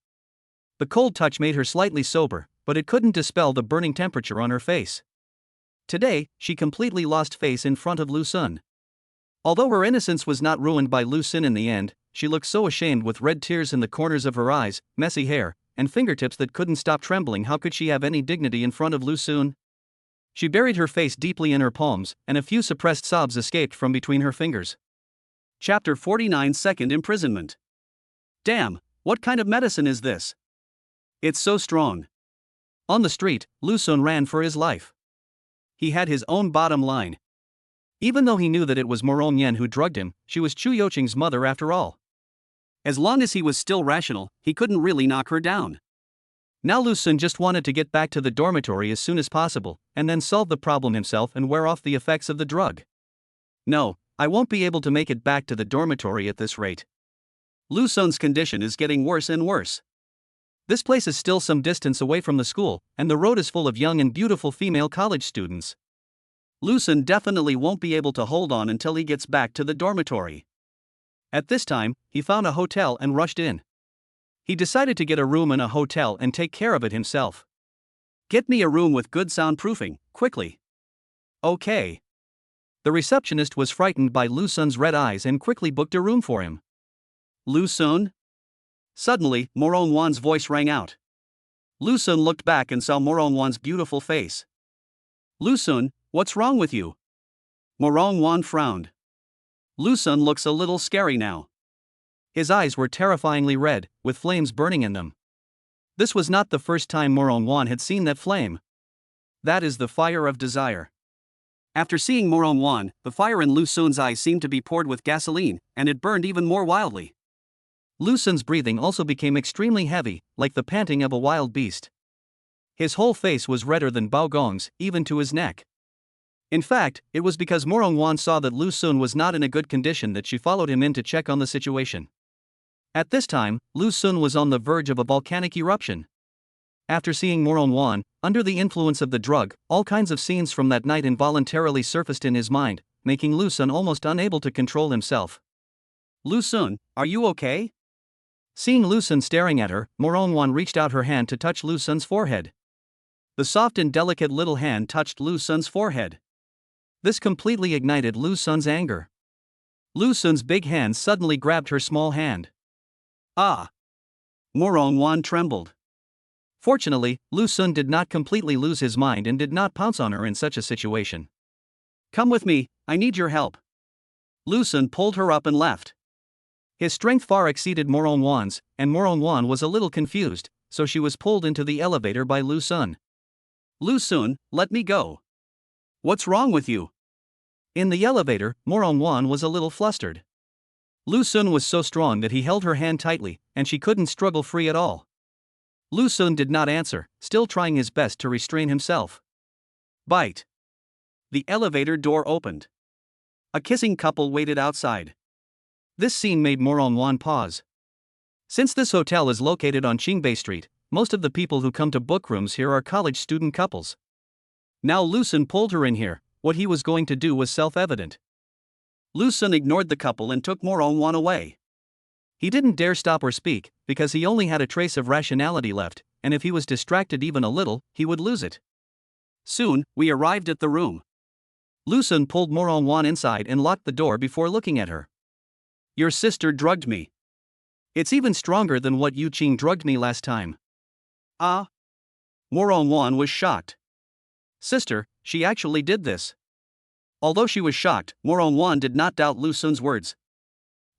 The cold touch made her slightly sober, but it couldn't dispel the burning temperature on her face. Today, she completely lost face in front of Lu Sun. Although her innocence was not ruined by Lu Sun in the end, she looked so ashamed with red tears in the corners of her eyes, messy hair, and fingertips that couldn't stop trembling. How could she have any dignity in front of Lu Sun? She buried her face deeply in her palms, and a few suppressed sobs escaped from between her fingers. Chapter 49: Second Imprisonment. Damn, what kind of medicine is this? It's so strong. On the street, Lu Sun ran for his life. He had his own bottom line. Even though he knew that it was Moron Yen who drugged him, she was Chu Yoqing's mother after all. As long as he was still rational, he couldn't really knock her down. Now Lu Sun just wanted to get back to the dormitory as soon as possible, and then solve the problem himself and wear off the effects of the drug. No, I won't be able to make it back to the dormitory at this rate. Lu Sun's condition is getting worse and worse. This place is still some distance away from the school, and the road is full of young and beautiful female college students. Lu Sun definitely won't be able to hold on until he gets back to the dormitory. At this time, he found a hotel and rushed in. He decided to get a room in a hotel and take care of it himself. Get me a room with good soundproofing, quickly. Okay. The receptionist was frightened by Lu Sun's red eyes and quickly booked a room for him. Lu Sun? Suddenly, Moron Wan's voice rang out. Lu Sun looked back and saw Moron Wan's beautiful face. Lu Sun, what's wrong with you? Moron Wan frowned. Lu Sun looks a little scary now. His eyes were terrifyingly red, with flames burning in them. This was not the first time Moron Wan had seen that flame. That is the fire of desire. After seeing Moron Wan, the fire in Lu Sun's eyes seemed to be poured with gasoline, and it burned even more wildly. Lu Sun's breathing also became extremely heavy, like the panting of a wild beast. His whole face was redder than Bao Gong's, even to his neck. In fact, it was because Moron Wan saw that Lu Sun was not in a good condition that she followed him in to check on the situation. At this time, Lu Sun was on the verge of a volcanic eruption. After seeing Moronwan, under the influence of the drug, all kinds of scenes from that night involuntarily surfaced in his mind, making Lu Sun almost unable to control himself. Lu Sun, are you okay? Seeing Lu Sun staring at her, Moronwan reached out her hand to touch Lu Sun's forehead. The soft and delicate little hand touched Lu Sun's forehead. This completely ignited Lu Sun's anger. Lu Sun's big hand suddenly grabbed her small hand. Ah! Moronwan trembled. Fortunately, Lu Sun did not completely lose his mind and did not pounce on her in such a situation. Come with me, I need your help. Lu Sun pulled her up and left. His strength far exceeded Moronwan's, and Moronwan was a little confused, so she was pulled into the elevator by Lu Sun. Lu Sun, let me go. What's wrong with you? In the elevator, Moronwan was a little flustered. Lu Sun was so strong that he held her hand tightly, and she couldn't struggle free at all. Lu Sun did not answer, still trying his best to restrain himself. Bite. The elevator door opened. A kissing couple waited outside. This scene made Moronwan pause. Since this hotel is located on Qingbei Street, most of the people who come to book rooms here are college student couples. Now Lu Sun pulled her in here, what he was going to do was self-evident. Lu Sun ignored the couple and took Moronwan away. He didn't dare stop or speak, because he only had a trace of rationality left, and if he was distracted even a little, he would lose it. Soon, we arrived at the room. Lu Sun pulled Moronwan inside and locked the door before looking at her. Your sister drugged me. It's even stronger than what Yu Qing drugged me last time. Ah? Moronwan was shocked. Sister, she actually did this. Although she was shocked, Moronwan did not doubt Lu Sun's words.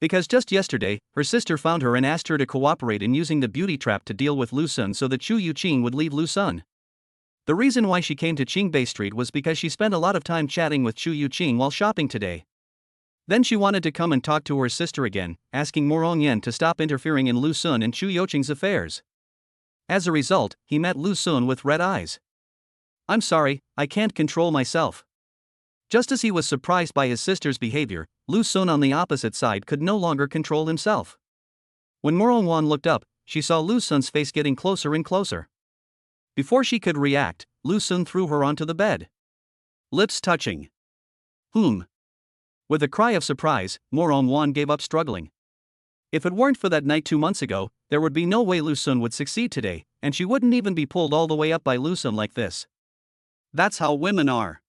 Because just yesterday, her sister found her and asked her to cooperate in using the beauty trap to deal with Lu Sun so that Chu Yu Qing would leave Lu Sun. The reason why she came to Qingbei Street was because she spent a lot of time chatting with Chu Yu Qing while shopping today. Then she wanted to come and talk to her sister again, asking Moronyan to stop interfering in Lu Sun and Chu Yoqing's affairs. As a result, he met Lu Sun with red eyes. I'm sorry, I can't control myself. Just as he was surprised by his sister's behavior, Lu Sun on the opposite side could no longer control himself. When Moronwan looked up, she saw Lu Sun's face getting closer and closer. Before she could react, Lu Sun threw her onto the bed. Lips touching. With a cry of surprise, Moronwan gave up struggling. If it weren't for that night 2 months ago, there would be no way Lu Sun would succeed today, and she wouldn't even be pulled all the way up by Lu Sun like this. That's how women are.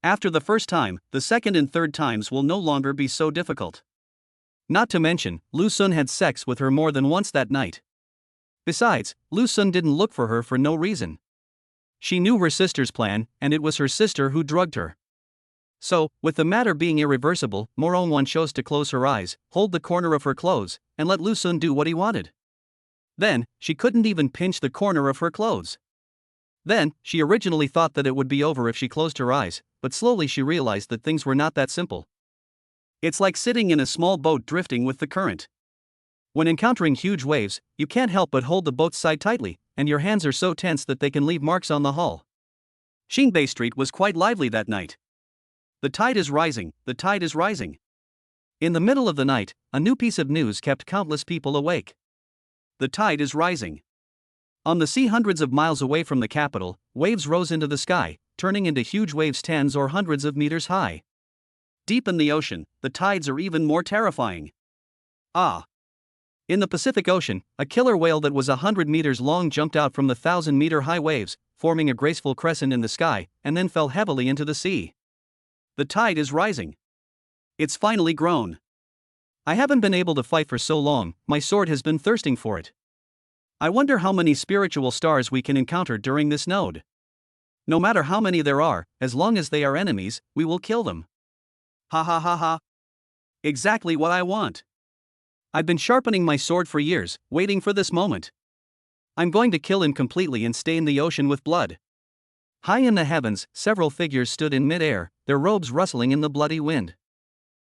After the first time, the second and third times will no longer be so difficult. Not to mention, Lu Sun had sex with her more than once that night. Besides, Lu Sun didn't look for her for no reason. She knew her sister's plan, and it was her sister who drugged her. So, with the matter being irreversible, Moronwan chose to close her eyes, hold the corner of her clothes, and let Lu Sun do what he wanted. Then, she couldn't even pinch the corner of her clothes. Then, she originally thought that it would be over if she closed her eyes, but slowly she realized that things were not that simple. It's like sitting in a small boat drifting with the current. When encountering huge waves, you can't help but hold the boat's side tightly, and your hands are so tense that they can leave marks on the hull. Qingbei Street was quite lively that night. The tide is rising, the tide is rising. In the middle of the night, a new piece of news kept countless people awake. The tide is rising. On the sea hundreds of miles away from the capital, waves rose into the sky, turning into huge waves tens or hundreds of meters high. Deep in the ocean, the tides are even more terrifying. Ah! In the Pacific Ocean, a killer whale that was 100 meters long jumped out from the 1,000-meter high waves, forming a graceful crescent in the sky, and then fell heavily into the sea. The tide is rising. It's finally grown. I haven't been able to fight for so long, my sword has been thirsting for it. I wonder how many spiritual stars we can encounter during this node. No matter how many there are, as long as they are enemies, we will kill them. Ha ha ha ha. Exactly what I want. I've been sharpening my sword for years, waiting for this moment. I'm going to kill him completely and stain the ocean with blood. High in the heavens, several figures stood in mid-air, their robes rustling in the bloody wind.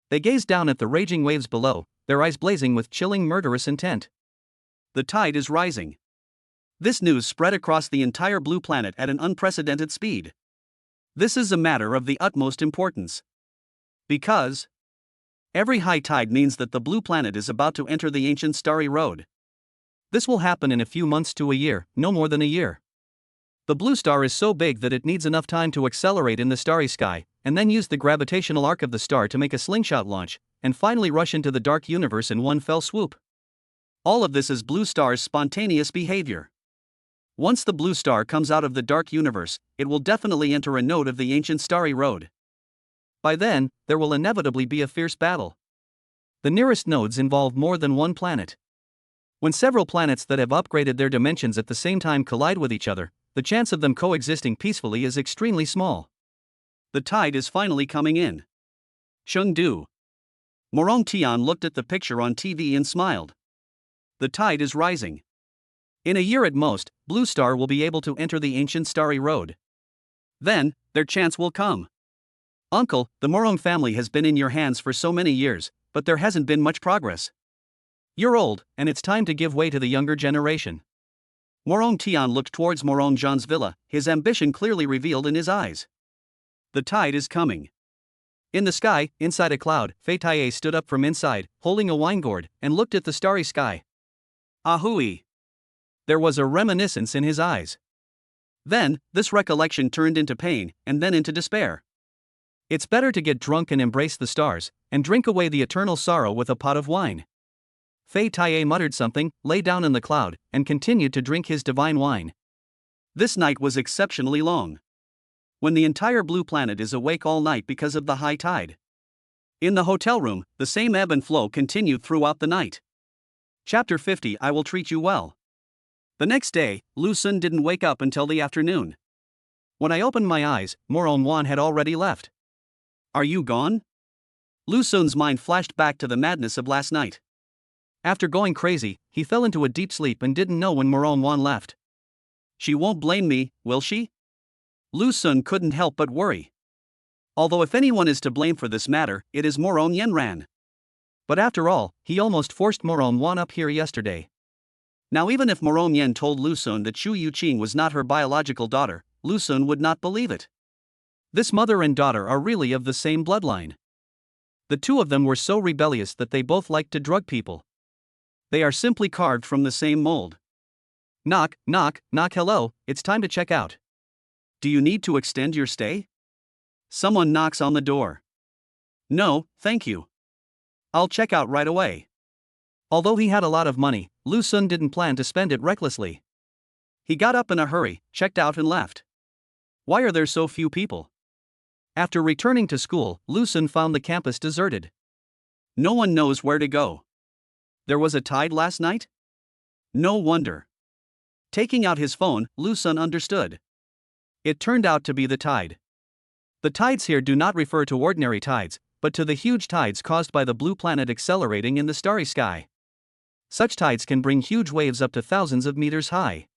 They gazed down at the raging waves below, their eyes blazing with chilling murderous intent. The tide is rising. This news spread across the entire blue planet at an unprecedented speed. This is a matter of the utmost importance. Because Every high tide means that the blue planet is about to enter the ancient starry road. This will happen in a few months to a year, no more than a year. The blue star is so big that it needs enough time to accelerate in the starry sky, and then use the gravitational arc of the star to make a slingshot launch, and finally rush into the dark universe in one fell swoop. All of this is blue star's spontaneous behavior. Once the blue star comes out of the dark universe, it will definitely enter a node of the ancient starry road. By then, there will inevitably be a fierce battle. The nearest nodes involve more than one planet. When several planets that have upgraded their dimensions at the same time collide with each other, the chance of them coexisting peacefully is extremely small. The tide is finally coming in. Chengdu. Morong Tian looked at the picture on TV and smiled. The tide is rising. In a year at most, Blue Star will be able to enter the ancient starry road. Then, their chance will come. Uncle, the Morong family has been in your hands for so many years, but there hasn't been much progress. You're old, and it's time to give way to the younger generation. Morong Tian looked towards Morong Jean's villa, his ambition clearly revealed in his eyes. The tide is coming. In the sky, inside a cloud, Fei Taiye stood up from inside, holding a wine gourd, and looked at the starry sky. Ahui! There was a reminiscence in his eyes. Then, this recollection turned into pain, and then into despair. It's better to get drunk and embrace the stars, and drink away the eternal sorrow with a pot of wine. Fei Taiye muttered something, lay down in the cloud, and continued to drink his divine wine. This night was exceptionally long. When the entire blue planet is awake all night because of the high tide. In the hotel room, the same ebb and flow continued throughout the night. Chapter 50 I Will Treat You Well. The next day, Lu Sun didn't wake up until the afternoon. When I opened my eyes, Morong Wan had already left. Are you gone? Lu Sun's mind flashed back to the madness of last night. After going crazy, he fell into a deep sleep and didn't know when Morong Wan left. She won't blame me, will she? Lu Sun couldn't help but worry. Although if anyone is to blame for this matter, it is Morong Yenran. But after all, he almost forced Morong Wan up here yesterday. Now even if Morong Yen told Lu Sun that Shu Yuqing was not her biological daughter, Lu Sun would not believe it. This mother and daughter are really of the same bloodline. The two of them were so rebellious that they both liked to drug people. They are simply carved from the same mold. Knock, knock, knock. Hello, it's time to check out. Do you need to extend your stay? Someone knocks on the door. No, thank you. I'll check out right away. Although he had a lot of money, Lu Sun didn't plan to spend it recklessly. He got up in a hurry, checked out and left. Why are there so few people? After returning to school, Lu Sun found the campus deserted. No one knows where to go. There was a tide last night? No wonder. Taking out his phone, Lu Sun understood. It turned out to be the tide. The tides here do not refer to ordinary tides, but to the huge tides caused by the blue planet accelerating in the starry sky. Such tides can bring huge waves up to thousands of meters high.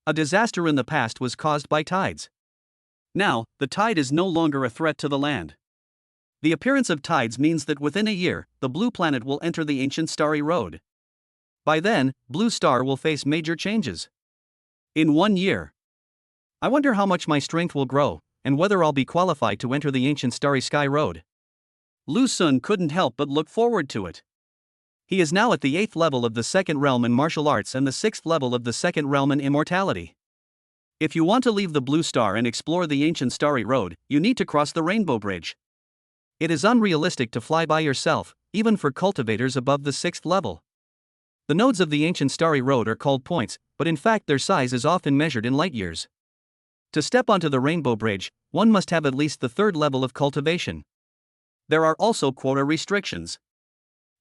A disaster in the past was caused by tides. Now, the tide is no longer a threat to the land. The appearance of tides means that within a year, the blue planet will enter the ancient starry road. By then, Blue Star will face major changes. In 1 year. I wonder how much my strength will grow, and whether I'll be qualified to enter the ancient starry sky road. Lu Sun couldn't help but look forward to it. He is now at the 8th level of the 2nd realm in martial arts and the 6th level of the 2nd realm in immortality. If you want to leave the Blue Star and explore the ancient starry road, you need to cross the Rainbow Bridge. It is unrealistic to fly by yourself, even for cultivators above the 6th level. The nodes of the ancient starry road are called points, but in fact their size is often measured in light years. To step onto the Rainbow Bridge, one must have at least the 3rd level of cultivation. There are also quota restrictions.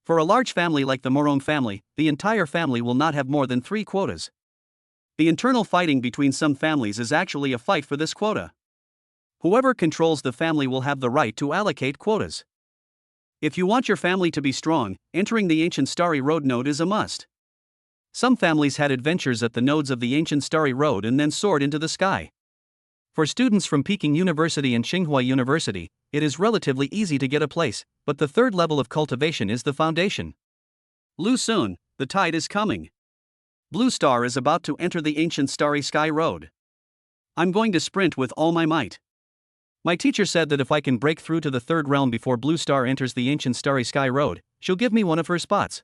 For a large family like the Morong family, the entire family will not have more than 3 quotas. The internal fighting between some families is actually a fight for this quota. Whoever controls the family will have the right to allocate quotas. If you want your family to be strong, entering the ancient starry road node is a must. Some families had adventures at the nodes of the ancient starry road and then soared into the sky. For students from Peking University and Tsinghua University, it is relatively easy to get a place, but the 3rd level of cultivation is the foundation. Lu Sun, the tide is coming. Blue Star is about to enter the ancient starry sky road. I'm going to sprint with all my might. My teacher said that if I can break through to the third realm before Blue Star enters the ancient starry sky road, she'll give me one of her spots.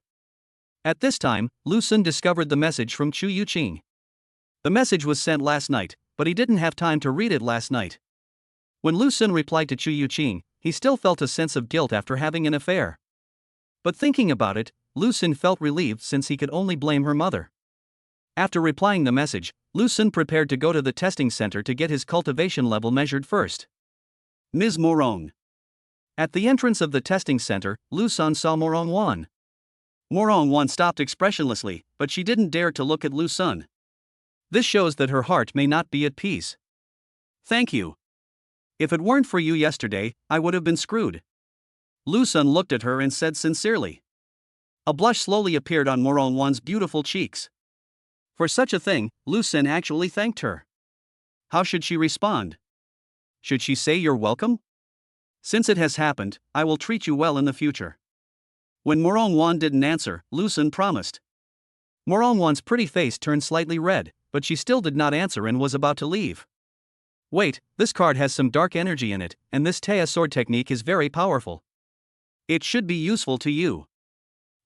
At this time, Lu Sun discovered the message from Chu Yuqing. The message was sent last night, but he didn't have time to read it last night. When Lu Sun replied to Chu Yuqing, he still felt a sense of guilt after having an affair. But thinking about it, Lu Sun felt relieved since he could only blame her mother. After replying the message, Lu Sun prepared to go to the testing center to get his cultivation level measured first. Ms. Morong. At the entrance of the testing center, Lu Sun saw Morong Wan. Morong Wan stopped expressionlessly, but she didn't dare to look at Lu Sun. This shows that her heart may not be at peace. Thank you. If it weren't for you yesterday, I would have been screwed. Lu Sun looked at her and said sincerely. A blush slowly appeared on Morong Wan's beautiful cheeks. For such a thing, Lu Sun actually thanked her. How should she respond? Should she say you're welcome? Since it has happened, I will treat you well in the future. When Morong Wan didn't answer, Lu Sun promised. Morong Wan's pretty face turned slightly red, but she still did not answer and was about to leave. Wait, this card has some dark energy in it, and this Taya sword technique is very powerful. It should be useful to you.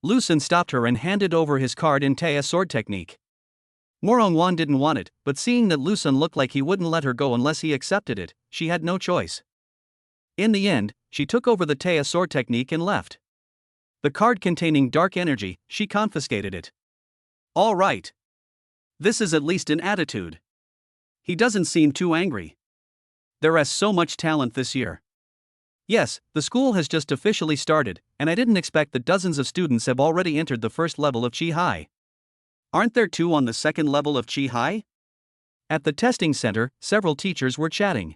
Lu Sun stopped her and handed over his card in Taya sword technique. Morong Wan didn't want it, but seeing that Lu Sun looked like he wouldn't let her go unless he accepted it, she had no choice. In the end, she took over the Taya sword technique and left. The card containing dark energy, she confiscated it. All right. This is at least an attitude. He doesn't seem too angry. There is so much talent this year. Yes, the school has just officially started, and I didn't expect that dozens of students have already entered the first level of Chi High. Aren't there 2 on the second level of Chi High? At the testing center, several teachers were chatting.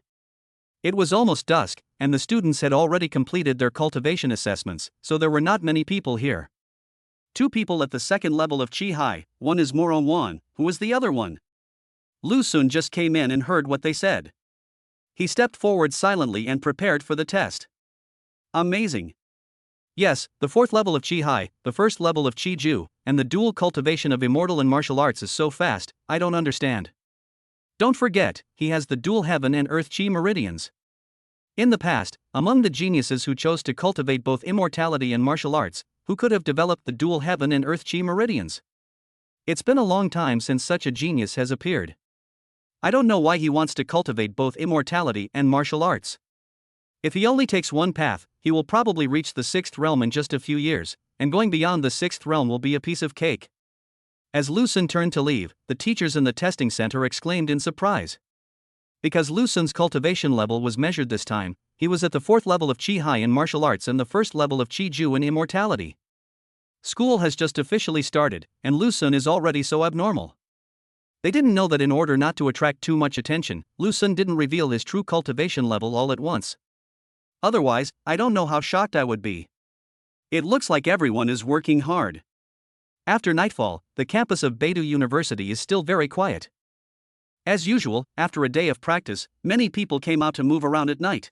It was almost dusk, and the students had already completed their cultivation assessments, so there were not many people here. 2 people at the second level of Chi High, one is Morong Wan, who is the other one? Lu Sun just came in and heard what they said. He stepped forward silently and prepared for the test. Amazing. Yes, the 4th level of Chi High, the 1st level of Chi Ju, and the dual cultivation of immortal and martial arts is so fast, I don't understand. Don't forget, he has the dual heaven and earth Chi meridians. In the past, among the geniuses who chose to cultivate both immortality and martial arts, who could have developed the dual heaven and earth Chi meridians? It's been a long time since such a genius has appeared. I don't know why he wants to cultivate both immortality and martial arts. If he only takes one path, he will probably reach the 6th realm in just a few years, and going beyond the 6th realm will be a piece of cake. As Lu Sun turned to leave, the teachers in the testing center exclaimed in surprise. Because Lu Sun's cultivation level was measured this time, he was at the 4th level of Chi High in martial arts and the 1st level of Chi Ju in immortality. School has just officially started, and Lu Sun is already so abnormal. They didn't know that in order not to attract too much attention, Lu Sun didn't reveal his true cultivation level all at once. Otherwise, I don't know how shocked I would be. It looks like everyone is working hard. After nightfall, the campus of Beidou University is still very quiet. As usual, after a day of practice, many people came out to move around at night.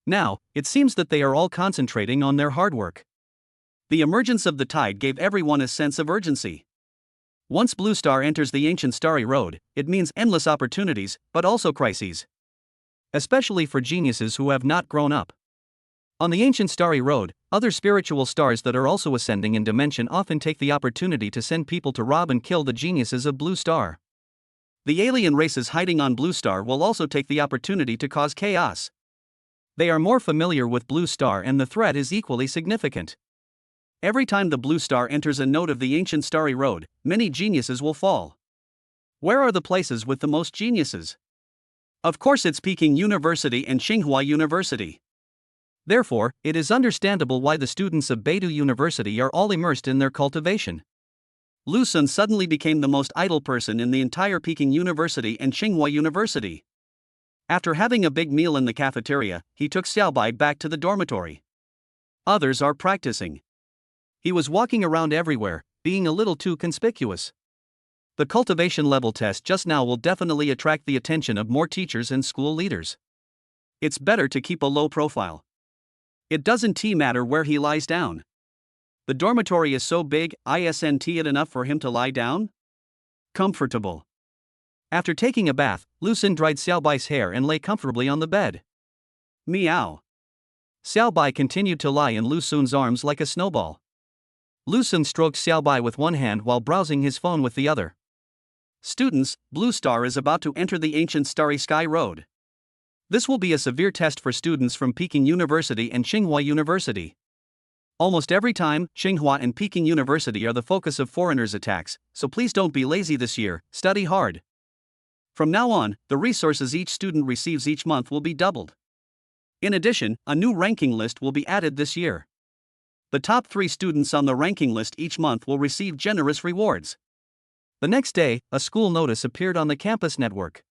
Now, it seems that they are all concentrating on their hard work. The emergence of the tide gave everyone a sense of urgency. Once Blue Star enters the ancient starry road, it means endless opportunities, but also crises. Especially for geniuses who have not grown up. On the ancient starry road, other spiritual stars that are also ascending in dimension often take the opportunity to send people to rob and kill the geniuses of Blue Star. The alien races hiding on Blue Star will also take the opportunity to cause chaos. They are more familiar with Blue Star and the threat is equally significant. Every time the Blue Star enters a node of the ancient starry road, many geniuses will fall. Where are the places with the most geniuses? Of course it's Peking University and Tsinghua University. Therefore, it is understandable why the students of Beidou University are all immersed in their cultivation. Lu Sun suddenly became the most idle person in the entire Peking University and Tsinghua University. After having a big meal in the cafeteria, he took Xiaobai back to the dormitory. Others are practicing. He was walking around everywhere, being a little too conspicuous. The cultivation level test just now will definitely attract the attention of more teachers and school leaders. It's better to keep a low profile. It doesn't matter where he lies down. The dormitory is so big, isn't it enough for him to lie down? Comfortable. After taking a bath, Lu Sun dried Xiaobai's hair and lay comfortably on the bed. Meow. Xiao Bai continued to lie in Lu Xun's arms like a snowball. Lu Xun stroked Xiao Bai with one hand while browsing his phone with the other. Students, Blue Star is about to enter the ancient Starry Sky Road. This will be a severe test for students from Peking University and Tsinghua University. Almost every time, Tsinghua and Peking University are the focus of foreigners' attacks, so please don't be lazy this year, study hard. From now on, the resources each student receives each month will be doubled. In addition, a new ranking list will be added this year. The top 3 students on the ranking list each month will receive generous rewards. The next day, a school notice appeared on the campus network.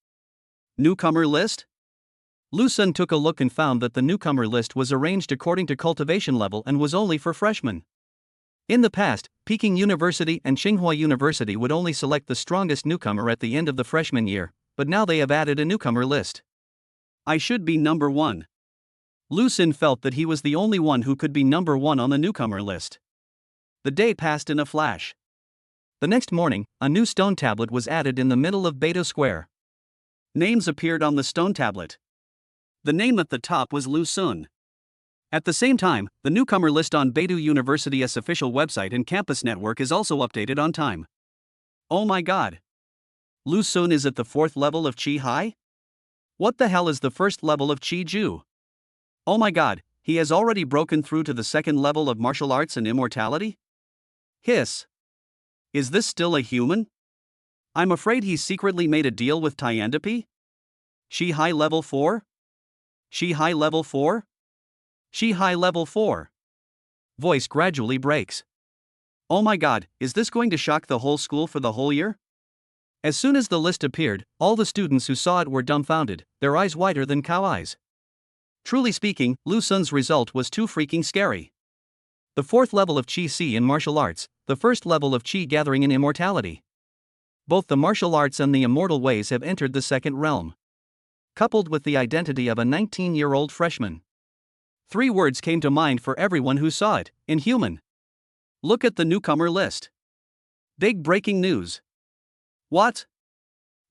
Newcomer list? Lu Xun took a look and found that the newcomer list was arranged according to cultivation level and was only for freshmen. In the past, Peking University and Tsinghua University would only select the strongest newcomer at the end of the freshman year, but now they have added a newcomer list. I should be number 1. Lu Xun felt that he was the only one who could be number 1 on the newcomer list. The day passed in a flash. The next morning, a new stone tablet was added in the middle of Beidou Square. Names appeared on the stone tablet. The name at the top was Lu Xun. At the same time, the newcomer list on Beidou University's official website and campus network is also updated on time. Oh my god! Lu Xun is at the 4th level of Qi Hai? What the hell is the first level of Qi Ju? Oh my god, he has already broken through to the 2nd level of martial arts and immortality? Hiss. Is this still a human? I'm afraid he's secretly made a deal with Tiandapi? Qi Hai level 4? Qi Hai level 4? Qi Hai level 4. Voice gradually breaks. Oh my god, is this going to shock the whole school for the whole year? As soon as the list appeared, all the students who saw it were dumbfounded, their eyes wider than cow eyes. Truly speaking, Lu Xun's result was too freaking scary. The 4th level of Qi Si in martial arts, the 1st level of Qi gathering in immortality. Both the martial arts and the immortal ways have entered the 2nd realm. Coupled with the identity of a 19-year-old freshman. 3 words came to mind for everyone who saw it: inhuman. Look at the newcomer list. Big breaking news. What?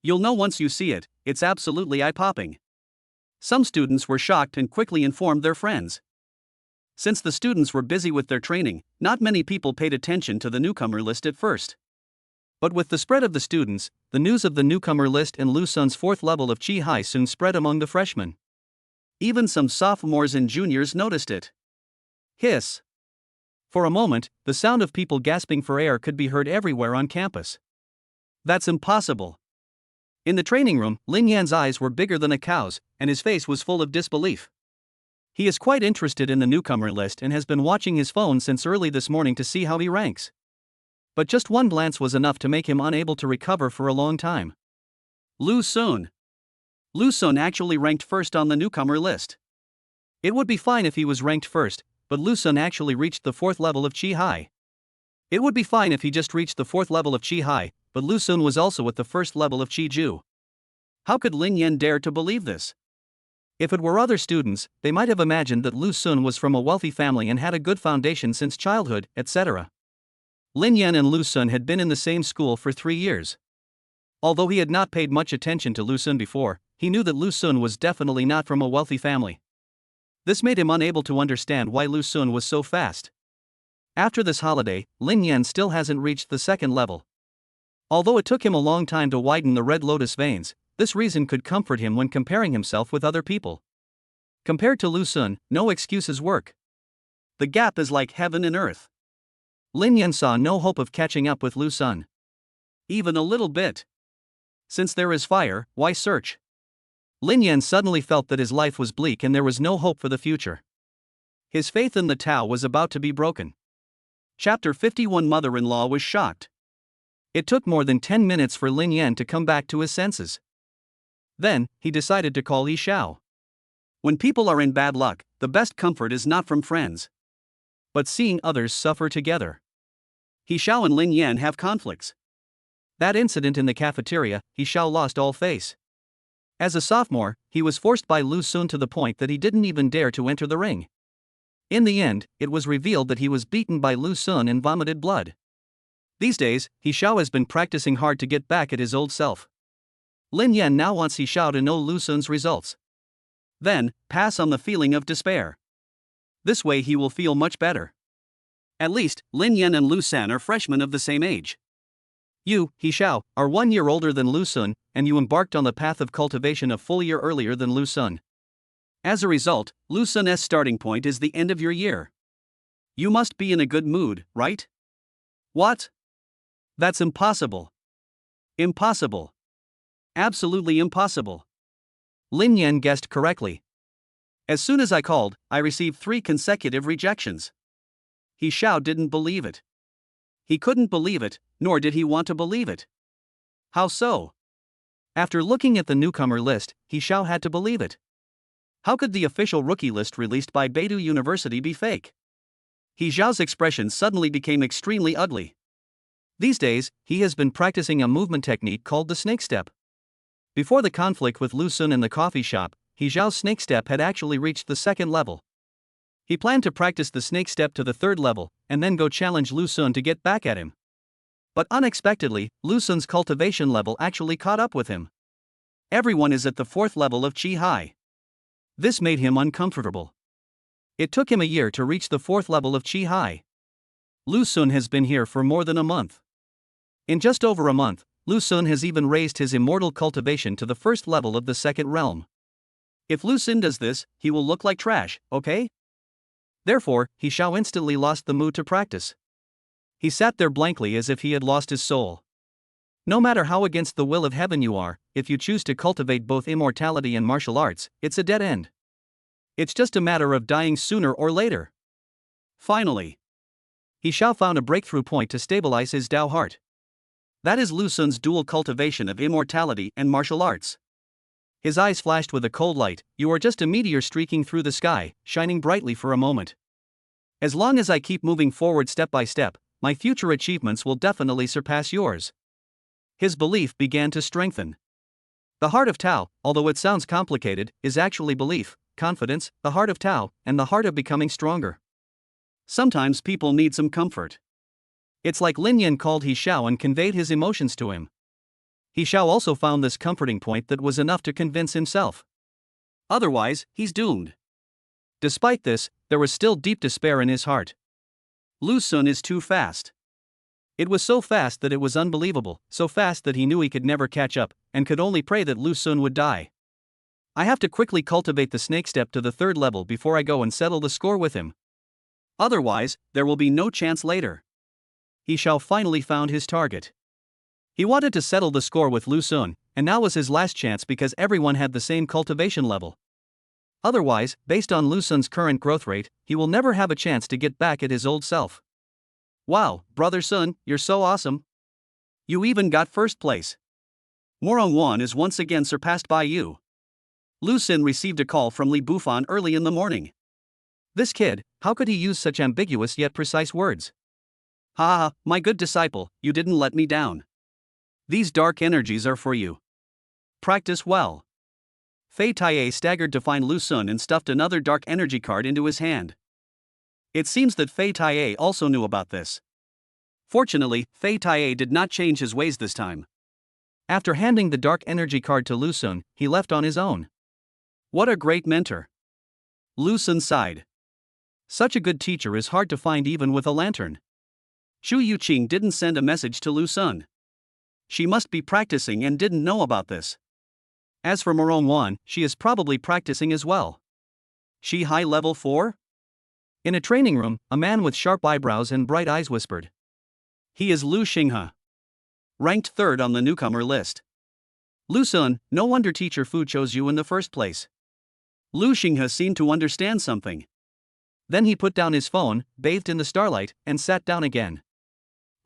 You'll know once you see it, it's absolutely eye-popping. Some students were shocked and quickly informed their friends. Since the students were busy with their training, not many people paid attention to the newcomer list at first. But with the spread of the students, the news of the newcomer list and Lu Xun's 4th level of Qi Hai soon spread among the freshmen. Even some sophomores and juniors noticed it. Hiss. For a moment, the sound of people gasping for air could be heard everywhere on campus. That's impossible. In the training room, Lin Yan's eyes were bigger than a cow's, and his face was full of disbelief. He is quite interested in the newcomer list and has been watching his phone since early this morning to see how he ranks. But just one glance was enough to make him unable to recover for a long time. Lu Xun. Lu Xun actually ranked 1st on the newcomer list. It would be fine if he was ranked 1st, but Lu Xun actually reached the 4th level of Qi Hai. It would be fine if he just reached the 4th level of Qi Hai, but Lu Xun was also at the 1st level of Qi Ju. How could Lin Yan dare to believe this? If it were other students, they might have imagined that Lu Xun was from a wealthy family and had a good foundation since childhood, etc. Lin Yan and Lu Xun had been in the same school for 3 years. Although he had not paid much attention to Lu Xun before, he knew that Lu Xun was definitely not from a wealthy family. This made him unable to understand why Lu Xun was so fast. After this holiday, Lin Yan still hasn't reached the 2nd level. Although it took him a long time to widen the red lotus veins, this reason could comfort him when comparing himself with other people. Compared to Lu Xun, no excuses work. The gap is like heaven and earth. Lin Yan saw no hope of catching up with Lu Xun. Even a little bit. Since there is fire, why search? Lin Yan suddenly felt that his life was bleak and there was no hope for the future. His faith in the Tao was about to be broken. Chapter 51. Mother-in-law was shocked. It took more than 10 minutes for Lin Yan to come back to his senses. Then, he decided to call Yi Xiao. When people are in bad luck, the best comfort is not from friends, but seeing others suffer together. Yi Xiao and Lin Yan have conflicts. That incident in the cafeteria, Yi Xiao lost all face. As a sophomore, he was forced by Lu Xun to the point that he didn't even dare to enter the ring. In the end, it was revealed that he was beaten by Lu Xun and vomited blood. These days, Yi Xiao has been practicing hard to get back at his old self. Lin Yan now wants Yi Xiao to know Lu Xun's results. Then, pass on the feeling of despair. This way he will feel much better. At least, Lin Yan and Lu San are freshmen of the same age. You, He Xiao, are 1 year older than Lu Sun, and you embarked on the path of cultivation a full year earlier than Lu Sun. As a result, Lu Sun's starting point is the end of your year. You must be in a good mood, right? What? That's impossible. Impossible. Absolutely impossible. Lin Yan guessed correctly. As soon as I called, I received 3 consecutive rejections. He Xiao didn't believe it. He couldn't believe it, nor did he want to believe it. How so? After looking at the newcomer list, He Xiao had to believe it. How could the official rookie list released by Beidou University be fake? He Xiao's expression suddenly became extremely ugly. These days, he has been practicing a movement technique called the snake step. Before the conflict with Lu Sun in the coffee shop, He Xiao's snake step had actually reached the 2nd level. He planned to practice the snake step to the 3rd level, and then go challenge Lu Sun to get back at him. But unexpectedly, Lu Sun's cultivation level actually caught up with him. Everyone is at the 4th level of Qi Hai. This made him uncomfortable. It took him a year to reach the 4th level of Qi Hai. Lu Sun has been here for more than a month. In just over a month, Lu Sun has even raised his immortal cultivation to the 1st level of the 2nd realm. If Lu Sun does this, he will look like trash, okay? Therefore, He Xiao instantly lost the mood to practice. He sat there blankly as if he had lost his soul. No matter how against the will of heaven you are, if you choose to cultivate both immortality and martial arts, it's a dead end. It's just a matter of dying sooner or later. Finally, He Xiao found a breakthrough point to stabilize his Dao heart. That is Lu Sun's dual cultivation of immortality and martial arts. His eyes flashed with a cold light. You are just a meteor streaking through the sky, shining brightly for a moment. As long as I keep moving forward step by step, my future achievements will definitely surpass yours. His belief began to strengthen. The heart of Tao, although it sounds complicated, is actually belief, confidence, the heart of Tao, and the heart of becoming stronger. Sometimes people need some comfort. It's like Lin Yan called He Xiao and conveyed his emotions to him. He Xiao also found this comforting point that was enough to convince himself. Otherwise, he's doomed. Despite this, there was still deep despair in his heart. Lu Sun is too fast. It was so fast that it was unbelievable, so fast that he knew he could never catch up, and could only pray that Lu Sun would die. I have to quickly cultivate the snake step to the 3rd level before I go and settle the score with him. Otherwise, there will be no chance later. He Xiao finally found his target. He wanted to settle the score with Lu Sun, and now was his last chance because everyone had the same cultivation level. Otherwise, based on Lu Sun's current growth rate, he will never have a chance to get back at his old self. Wow, Brother Sun, you're so awesome. You even got 1st place. Morong Wan is once again surpassed by you. Lu Sun received a call from Li Bufan early in the morning. This kid, how could he use such ambiguous yet precise words? Ha ha, my good disciple, you didn't let me down. These dark energies are for you. Practice well. Fei Taiye staggered to find Lu Sun and stuffed another dark energy card into his hand. It seems that Fei Taiye also knew about this. Fortunately, Fei Taiye did not change his ways this time. After handing the dark energy card to Lu Sun, he left on his own. What a great mentor. Lu Sun sighed. Such a good teacher is hard to find even with a lantern. Shu Yuqing didn't send a message to Lu Sun. She must be practicing and didn't know about this. As for Morong Wan, she is probably practicing as well. She high level 4? In a training room, a man with sharp eyebrows and bright eyes whispered. He is Lu Xinghe. Ranked 3rd on the newcomer list. Lu Sun, no wonder teacher Fu chose you in the 1st place. Lu Xinghe seemed to understand something. Then he put down his phone, bathed in the starlight, and sat down again.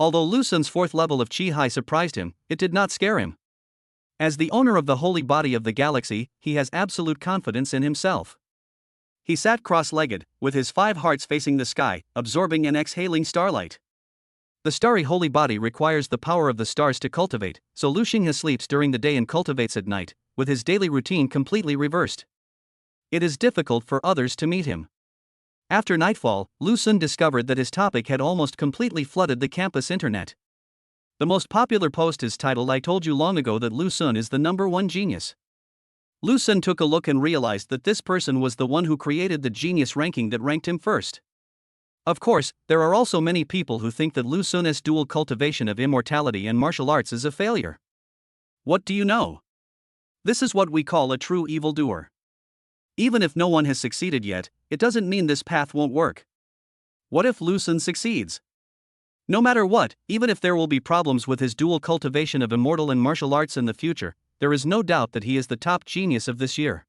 Although Lu Sun's 4th level of Qi Hai surprised him, it did not scare him. As the owner of the holy body of the galaxy, he has absolute confidence in himself. He sat cross-legged, with his 5 hearts facing the sky, absorbing and exhaling starlight. The starry holy body requires the power of the stars to cultivate, so Lu Xinghe sleeps during the day and cultivates at night, with his daily routine completely reversed. It is difficult for others to meet him. After nightfall, Lu Sun discovered that his topic had almost completely flooded the campus internet. The most popular post is titled "I told you long ago that Lu Sun is the #1 genius." Lu Sun took a look and realized that this person was the one who created the genius ranking that ranked him first. Of course, there are also many people who think that Lu Sun's dual cultivation of immortality and martial arts is a failure. What do you know? This is what we call a true evildoer. Even if no one has succeeded yet, it doesn't mean this path won't work. What if Lu Sun succeeds? No matter what, even if there will be problems with his dual cultivation of immortal and martial arts in the future, there is no doubt that he is the top genius of this year.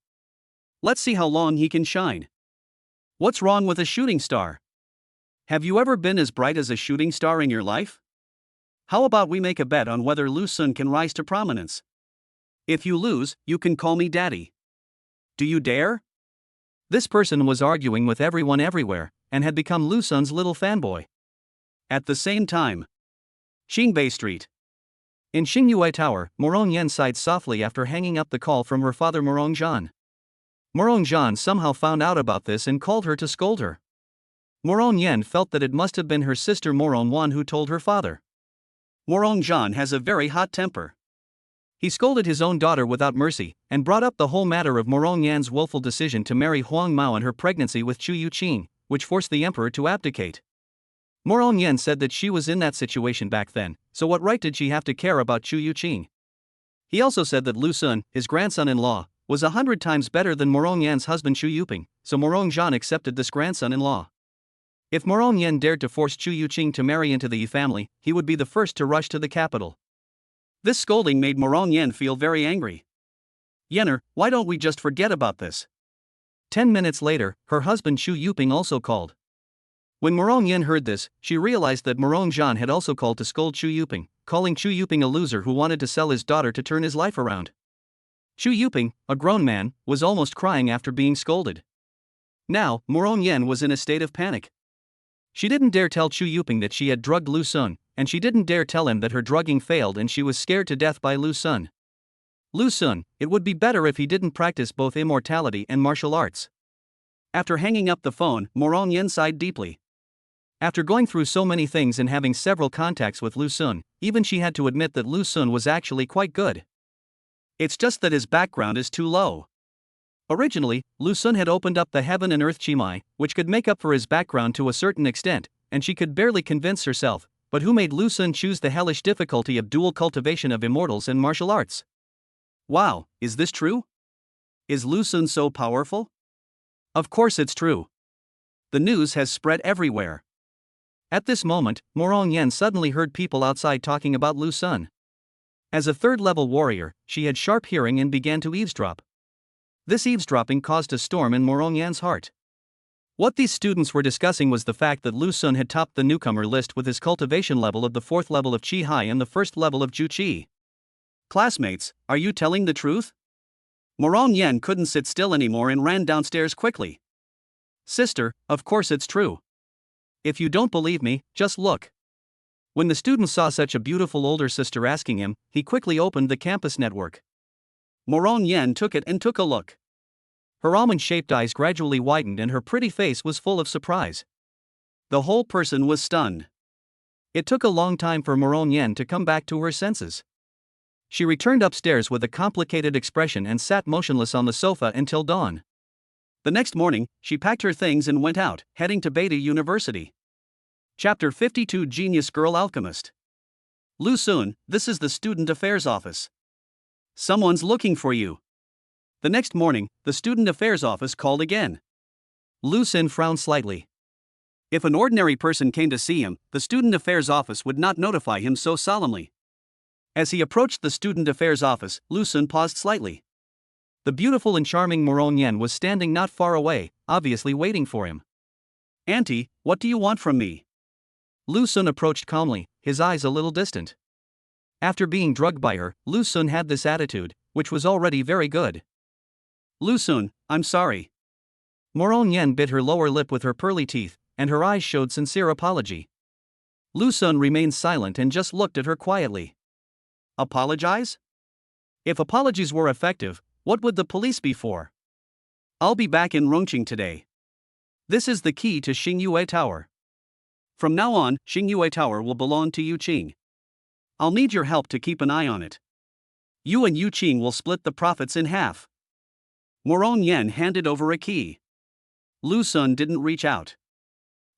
Let's see how long he can shine. What's wrong with a shooting star? Have you ever been as bright as a shooting star in your life? How about we make a bet on whether Lu Sun can rise to prominence? If you lose, you can call me daddy. Do you dare? This person was arguing with everyone everywhere, and had become Lu Sun's little fanboy. At the same time, Xingbei Street. In Xingyue Tower, Morong Yen sighed softly after hanging up the call from her father Morong Zhan. Morong Zhan somehow found out about this and called her to scold her. Morong Yen felt that it must have been her sister Morong Wan who told her father. Morong Zhan has a very hot temper. He scolded his own daughter without mercy, and brought up the whole matter of Morong Yan's willful decision to marry Huang Mao and her pregnancy with Chu Yuqing, which forced the emperor to abdicate. Morong Yen said that she was in that situation back then, so what right did she have to care about Chu Yuqing? He also said that Lu Sun, his grandson-in-law, was 100 times better than Morong Yan's husband Chu Yuping, so Morong Zhan accepted this grandson-in-law. If Morong Yen dared to force Chu Yuqing to marry into the Yi family, he would be the first to rush to the capital. This scolding made Morong Yen feel very angry. Yenner, why don't we just forget about this? 10 minutes later, her husband Chu Yuping also called. When Morong Yen heard this, she realized that Morong Zhan had also called to scold Chu Yuping, calling Chu Yuping a loser who wanted to sell his daughter to turn his life around. Chu Yuping, a grown man, was almost crying after being scolded. Now, Morong Yen was in a state of panic. She didn't dare tell Chu Yuping that she had drugged Lu Sun, and she didn't dare tell him that her drugging failed and she was scared to death by Lu Sun. Lu Sun, it would be better if he didn't practice both immortality and martial arts. After hanging up the phone, Morong Yen sighed deeply. After going through so many things and having several contacts with Lu Sun, even she had to admit that Lu Sun was actually quite good. It's just that his background is too low. Originally, Lu Sun had opened up the heaven and earth Chimai, which could make up for his background to a certain extent, and she could barely convince herself, but who made Lu Sun choose the hellish difficulty of dual cultivation of immortals and martial arts? Wow, is this true? Is Lu Sun so powerful? Of course it's true. The news has spread everywhere. At this moment, Morong Yen suddenly heard people outside talking about Lu Sun. As a third-level warrior, she had sharp hearing and began to eavesdrop. This eavesdropping caused a storm in Morong Yan's heart. What these students were discussing was the fact that Lu Sun had topped the newcomer list with his cultivation level of the 4th level of Qi Hai and the 1st level of Ju Qi. Classmates, are you telling the truth? Morong Yen couldn't sit still anymore and ran downstairs quickly. Sister, of course it's true. If you don't believe me, just look. When the student saw such a beautiful older sister asking him, he quickly opened the campus network. Morong Yen took it and took a look. Her almond-shaped eyes gradually widened and her pretty face was full of surprise. The whole person was stunned. It took a long time for Morong Yen to come back to her senses. She returned upstairs with a complicated expression and sat motionless on the sofa until dawn. The next morning, she packed her things and went out, heading to Beta University. Chapter 52 Genius Girl Alchemist. Lu Sun, this is the Student Affairs Office. Someone's looking for you. The next morning, the Student Affairs Office called again. Lu Sun frowned slightly. If an ordinary person came to see him, the Student Affairs Office would not notify him so solemnly. As he approached the Student Affairs Office, Lu Sun paused slightly. The beautiful and charming Morong Yen was standing not far away, obviously waiting for him. Auntie, what do you want from me? Lu Sun approached calmly, his eyes a little distant. After being drugged by her, Lu Sun had this attitude, which was already very good. Lu Sun, I'm sorry. Morong Yen bit her lower lip with her pearly teeth, and her eyes showed sincere apology. Lu Sun remained silent and just looked at her quietly. Apologize? If apologies were effective, what would the police be for? I'll be back in Rongqing today. This is the key to Xingyue Tower. From now on, Xingyue Tower will belong to Yuqing. I'll need your help to keep an eye on it. You and Yuqing will split the profits in half. Morong Yen handed over a key. Lu Sun didn't reach out.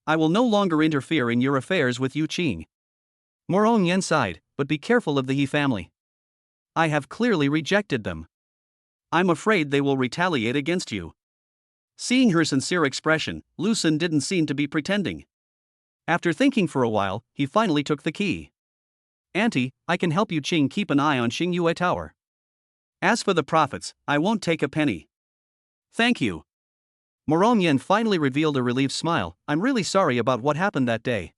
I will no longer interfere in your affairs with Yu Qing. Morong Yen sighed, but be careful of the He family. I have clearly rejected them. I'm afraid they will retaliate against you. Seeing her sincere expression, Lu Sun didn't seem to be pretending. After thinking for a while, he finally took the key. Auntie, I can help Yu Qing keep an eye on Xingyue Tower. As for the profits, I won't take a penny. Thank you. Morong Yen finally revealed a relieved smile. I'm really sorry about what happened that day.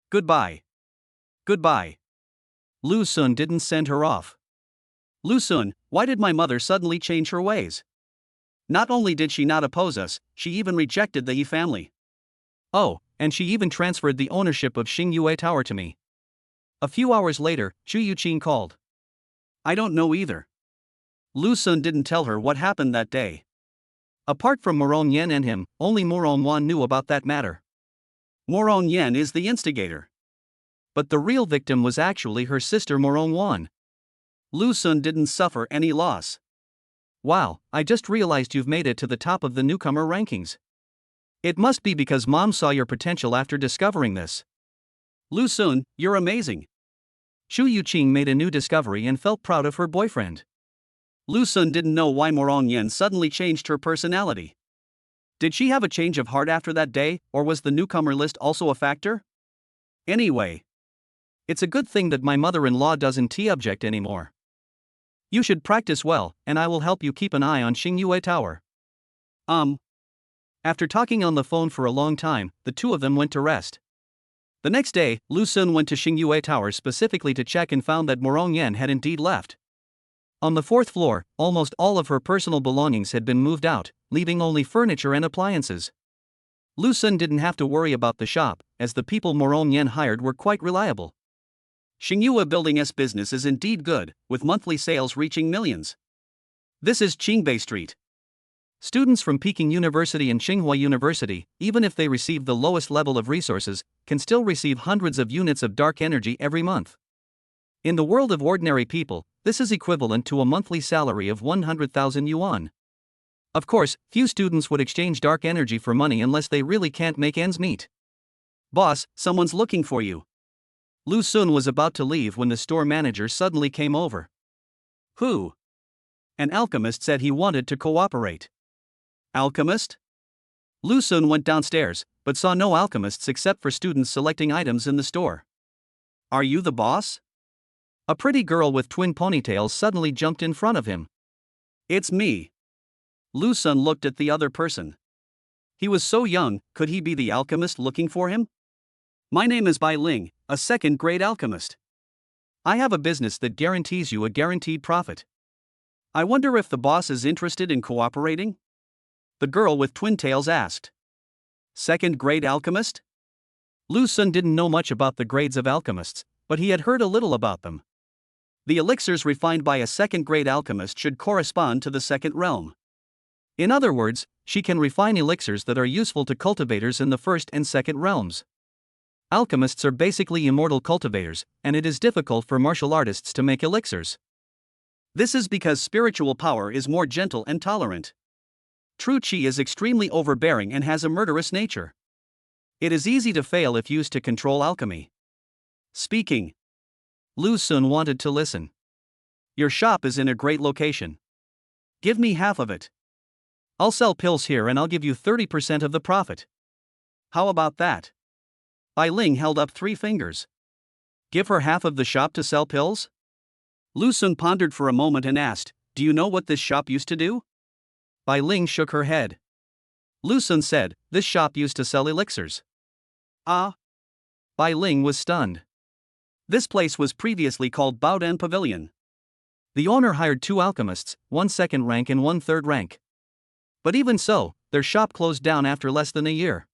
Goodbye. Goodbye. Lu Sun didn't send her off. Lu Sun, why did my mother suddenly change her ways? Not only did she not oppose us, she even rejected the Yi family. Oh, and she even transferred the ownership of Xingyue Tower to me. A few hours later, Zhu Yuqing called. I don't know either. Lu Sun didn't tell her what happened that day. Apart from Morong Yen and him, only Morong Wan knew about that matter. Morong Yen is the instigator. But the real victim was actually her sister Morong Wan. Lu Sun didn't suffer any loss. Wow, I just realized you've made it to the top of the newcomer rankings. It must be because Mom saw your potential after discovering this. Lu Sun, you're amazing. Zhu Yuqing made a new discovery and felt proud of her boyfriend. Lu Sun didn't know why Morong Yen suddenly changed her personality. Did she have a change of heart after that day, or was the newcomer list also a factor? Anyway, it's a good thing that my mother-in-law doesn't T-object anymore. You should practice well, and I will help you keep an eye on Xingyue Tower. After talking on the phone for a long time, the two of them went to rest. The next day, Lu Sun went to Xingyue Tower specifically to check and found that Morong Yen had indeed left. On the fourth floor, almost all of her personal belongings had been moved out, leaving only furniture and appliances. Lu Sun didn't have to worry about the shop, as the people Morong Yen hired were quite reliable. Xingyue Building's business is indeed good, with monthly sales reaching millions. This is Qingbei Street. Students from Peking University and Tsinghua University, even if they receive the lowest level of resources, can still receive hundreds of units of dark energy every month. In the world of ordinary people, this is equivalent to a monthly salary of 100,000 yuan. Of course, few students would exchange dark energy for money unless they really can't make ends meet. Boss, someone's looking for you. Lu Sun was about to leave when the store manager suddenly came over. Who? An alchemist said he wanted to cooperate. Alchemist? Lu Sun went downstairs, but saw no alchemists except for students selecting items in the store. Are you the boss? A pretty girl with twin ponytails suddenly jumped in front of him. It's me. Lu Sun looked at the other person. He was so young, could he be the alchemist looking for him? My name is Bai Ling, a second-grade alchemist. I have a business that guarantees you a guaranteed profit. I wonder if the boss is interested in cooperating? The girl with twin tails asked. Second-grade alchemist? Lu Sun didn't know much about the grades of alchemists, but he had heard a little about them. The elixirs refined by a second-grade alchemist should correspond to the second realm. In other words, she can refine elixirs that are useful to cultivators in the first and second realms. Alchemists are basically immortal cultivators, and it is difficult for martial artists to make elixirs. This is because spiritual power is more gentle and tolerant. True qi is extremely overbearing and has a murderous nature. It is easy to fail if used to control alchemy. Speaking. Lu Sun wanted to listen. Your shop is in a great location. Give me half of it. I'll sell pills here and I'll give you 30% of the profit. How about that? Bai Ling held up 3 fingers. Give her half of the shop to sell pills? Lu Sun pondered for a moment and asked, do you know what this shop used to do? Bai Ling shook her head. Lu Sun said, this shop used to sell elixirs. Ah? Bai Ling was stunned. This place was previously called Baodan Pavilion. The owner hired 2 alchemists, 1 second rank and 1 third rank. But even so, their shop closed down after less than a year.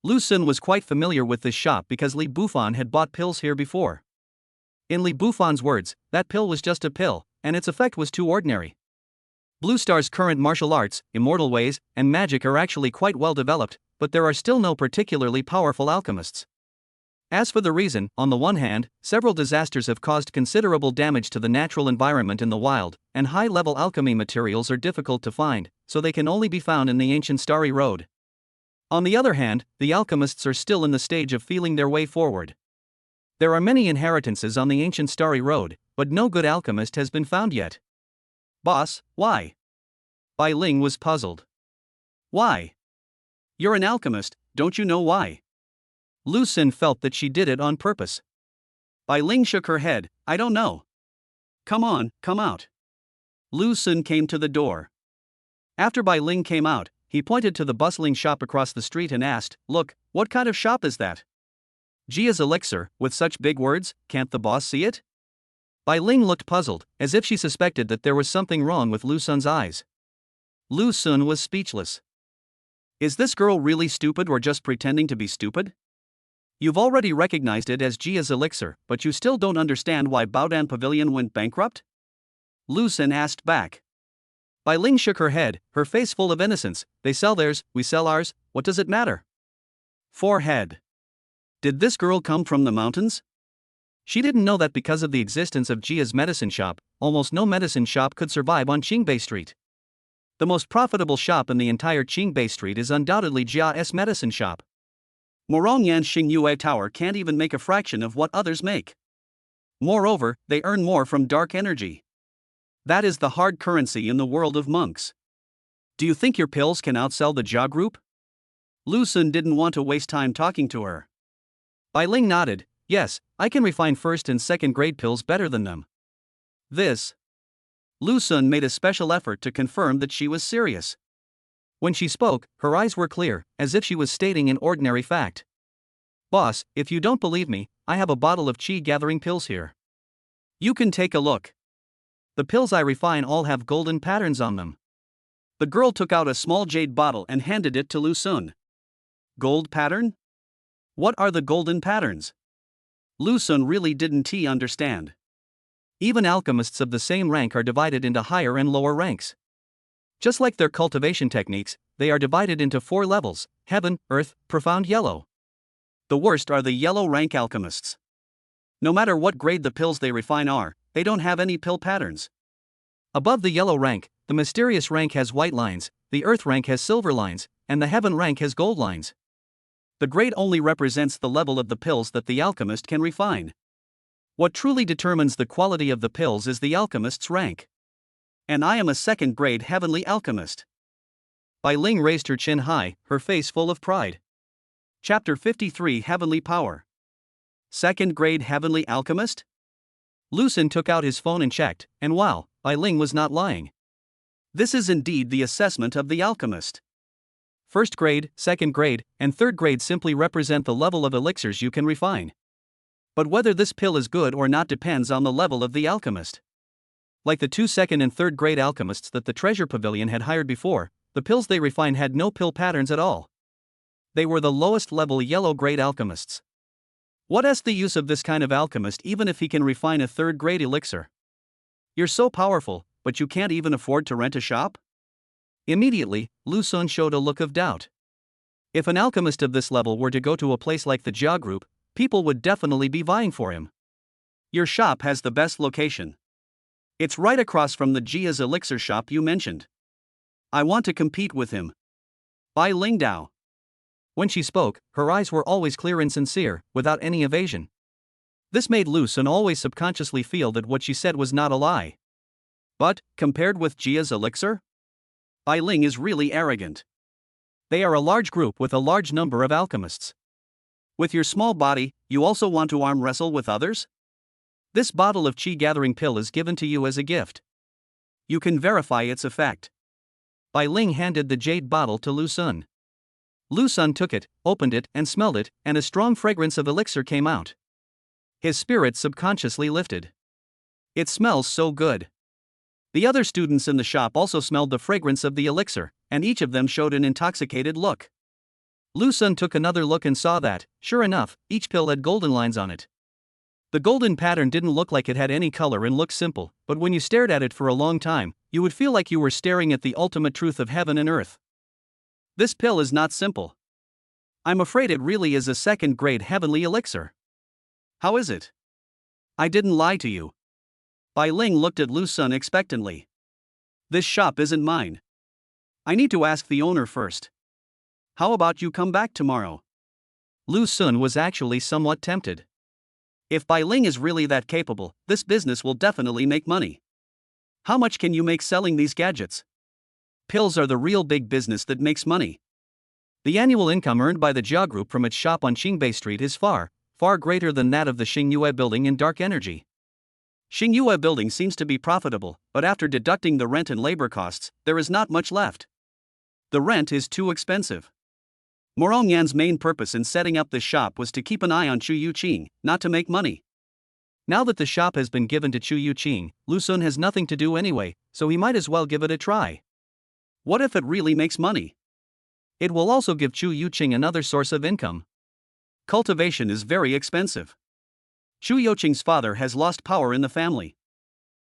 Lu Sun was quite familiar with this shop because Li Bufan had bought pills here before. In Li Bufan's words, that pill was just a pill, and its effect was too ordinary. Blue Star's current martial arts, immortal ways, and magic are actually quite well developed, but there are still no particularly powerful alchemists. As for the reason, on the one hand, several disasters have caused considerable damage to the natural environment in the wild, and high-level alchemy materials are difficult to find, so they can only be found in the ancient Starry Road. On the other hand, the alchemists are still in the stage of feeling their way forward. There are many inheritances on the ancient Starry Road, but no good alchemist has been found yet. Boss, why? Bai Ling was puzzled. Why? You're an alchemist, don't you know why? Lu Xun felt that she did it on purpose. Bai Ling shook her head, I don't know. Come on, come out. Lu Xun came to the door. After Bai Ling came out, he pointed to the bustling shop across the street and asked, Look, what kind of shop is that? Jia's elixir, with such big words, can't the boss see it? Bai Ling looked puzzled, as if she suspected that there was something wrong with Lu Xun's eyes. Lu Xun was speechless. Is this girl really stupid or just pretending to be stupid? You've already recognized it as Jia's elixir, but you still don't understand why Baodan Pavilion went bankrupt? Lu Xun asked back. Bai Ling shook her head, her face full of innocence. They sell theirs, we sell ours, what does it matter? Forehead. Did this girl come from the mountains? She didn't know that because of the existence of Jia's medicine shop, almost no medicine shop could survive on Qingbei Street. The most profitable shop in the entire Qingbei Street is undoubtedly Jia's medicine shop. Morongyan Xingyue Tower can't even make a fraction of what others make. Moreover, they earn more from dark energy. That is the hard currency in the world of monks. Do you think your pills can outsell the Jia group? Lu Xun didn't want to waste time talking to her. Bai Ling nodded, yes, I can refine first and second grade pills better than them. This. Lu Xun made a special effort to confirm that she was serious. When she spoke, her eyes were clear, as if she was stating an ordinary fact. Boss, if you don't believe me, I have a bottle of qi gathering pills here. You can take a look. The pills I refine all have golden patterns on them. The girl took out a small jade bottle and handed it to Lu Xun. Gold pattern? What are the golden patterns? Lu Xun really didn't understand. Even alchemists of the same rank are divided into higher and lower ranks. Just like their cultivation techniques, they are divided into 4 levels: heaven, earth, profound yellow. The worst are the yellow rank alchemists. No matter what grade the pills they refine are, they don't have any pill patterns. Above the yellow rank, the mysterious rank has white lines, the earth rank has silver lines, and the heaven rank has gold lines. The grade only represents the level of the pills that the alchemist can refine. What truly determines the quality of the pills is the alchemist's rank. And I am a second-grade heavenly alchemist. Bai Ling raised her chin high, her face full of pride. Chapter 53 Heavenly Power. Second-grade heavenly alchemist? Lu Xun took out his phone and checked, and wow, Bai Ling was not lying. This is indeed the assessment of the alchemist. First grade, second grade, and third grade simply represent the level of elixirs you can refine. But whether this pill is good or not depends on the level of the alchemist. Like the 2 second and third grade alchemists that the Treasure Pavilion had hired before, the pills they refined had no pill patterns at all. They were the lowest level yellow grade alchemists. What is the use of this kind of alchemist even if he can refine a third grade elixir? You're so powerful, but you can't even afford to rent a shop? Immediately, Lu Xun showed a look of doubt. If an alchemist of this level were to go to a place like the Jia Group, people would definitely be vying for him. Your shop has the best location. It's right across from the Jia's elixir shop you mentioned. I want to compete with him. Bai Ling Dao. When she spoke, her eyes were always clear and sincere, without any evasion. This made Lu Xun always subconsciously feel that what she said was not a lie. But, compared with Jia's elixir? Bai Ling is really arrogant. They are a large group with a large number of alchemists. With your small body, you also want to arm wrestle with others? This bottle of qi gathering pill is given to you as a gift. You can verify its effect. Bai Ling handed the jade bottle to Lu Xun. Lu Xun took it, opened it, and smelled it, and a strong fragrance of elixir came out. His spirit subconsciously lifted. It smells so good. The other students in the shop also smelled the fragrance of the elixir, and each of them showed an intoxicated look. Lu Xun took another look and saw that, sure enough, each pill had golden lines on it. The golden pattern didn't look like it had any color and looked simple, but when you stared at it for a long time, you would feel like you were staring at the ultimate truth of heaven and earth. This pill is not simple. I'm afraid it really is a second-grade heavenly elixir. How is it? I didn't lie to you. Bai Ling looked at Lu Sun expectantly. This shop isn't mine. I need to ask the owner first. How about you come back tomorrow? Lu Sun was actually somewhat tempted. If Bai Ling is really that capable, this business will definitely make money. How much can you make selling these gadgets? Pills are the real big business that makes money. The annual income earned by the Jia Group from its shop on Qingbei Street is far, far greater than that of the Xingyue building in Dark Energy. Xingyue building seems to be profitable, but after deducting the rent and labor costs, there is not much left. The rent is too expensive. Morong Yan's main purpose in setting up this shop was to keep an eye on Chu Yuqing, not to make money. Now that the shop has been given to Chu Yuqing, Lu Sun has nothing to do anyway, so he might as well give it a try. What if it really makes money? It will also give Chu Yuqing another source of income. Cultivation is very expensive. Chu Yuqing's father has lost power in the family.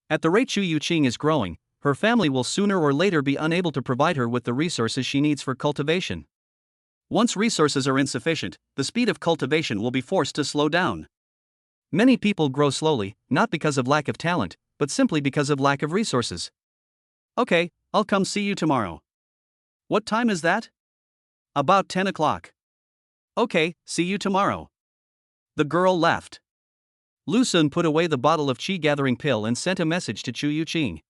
At the rate Chu Yuqing is growing, her family will sooner or later be unable to provide her with the resources she needs for cultivation. Once resources are insufficient, the speed of cultivation will be forced to slow down. Many people grow slowly, not because of lack of talent, but simply because of lack of resources. Okay, I'll come see you tomorrow. What time is that? About 10 o'clock. Okay, see you tomorrow. The girl left. Lu Sun put away the bottle of qi gathering pill and sent a message to Chu Yuqing.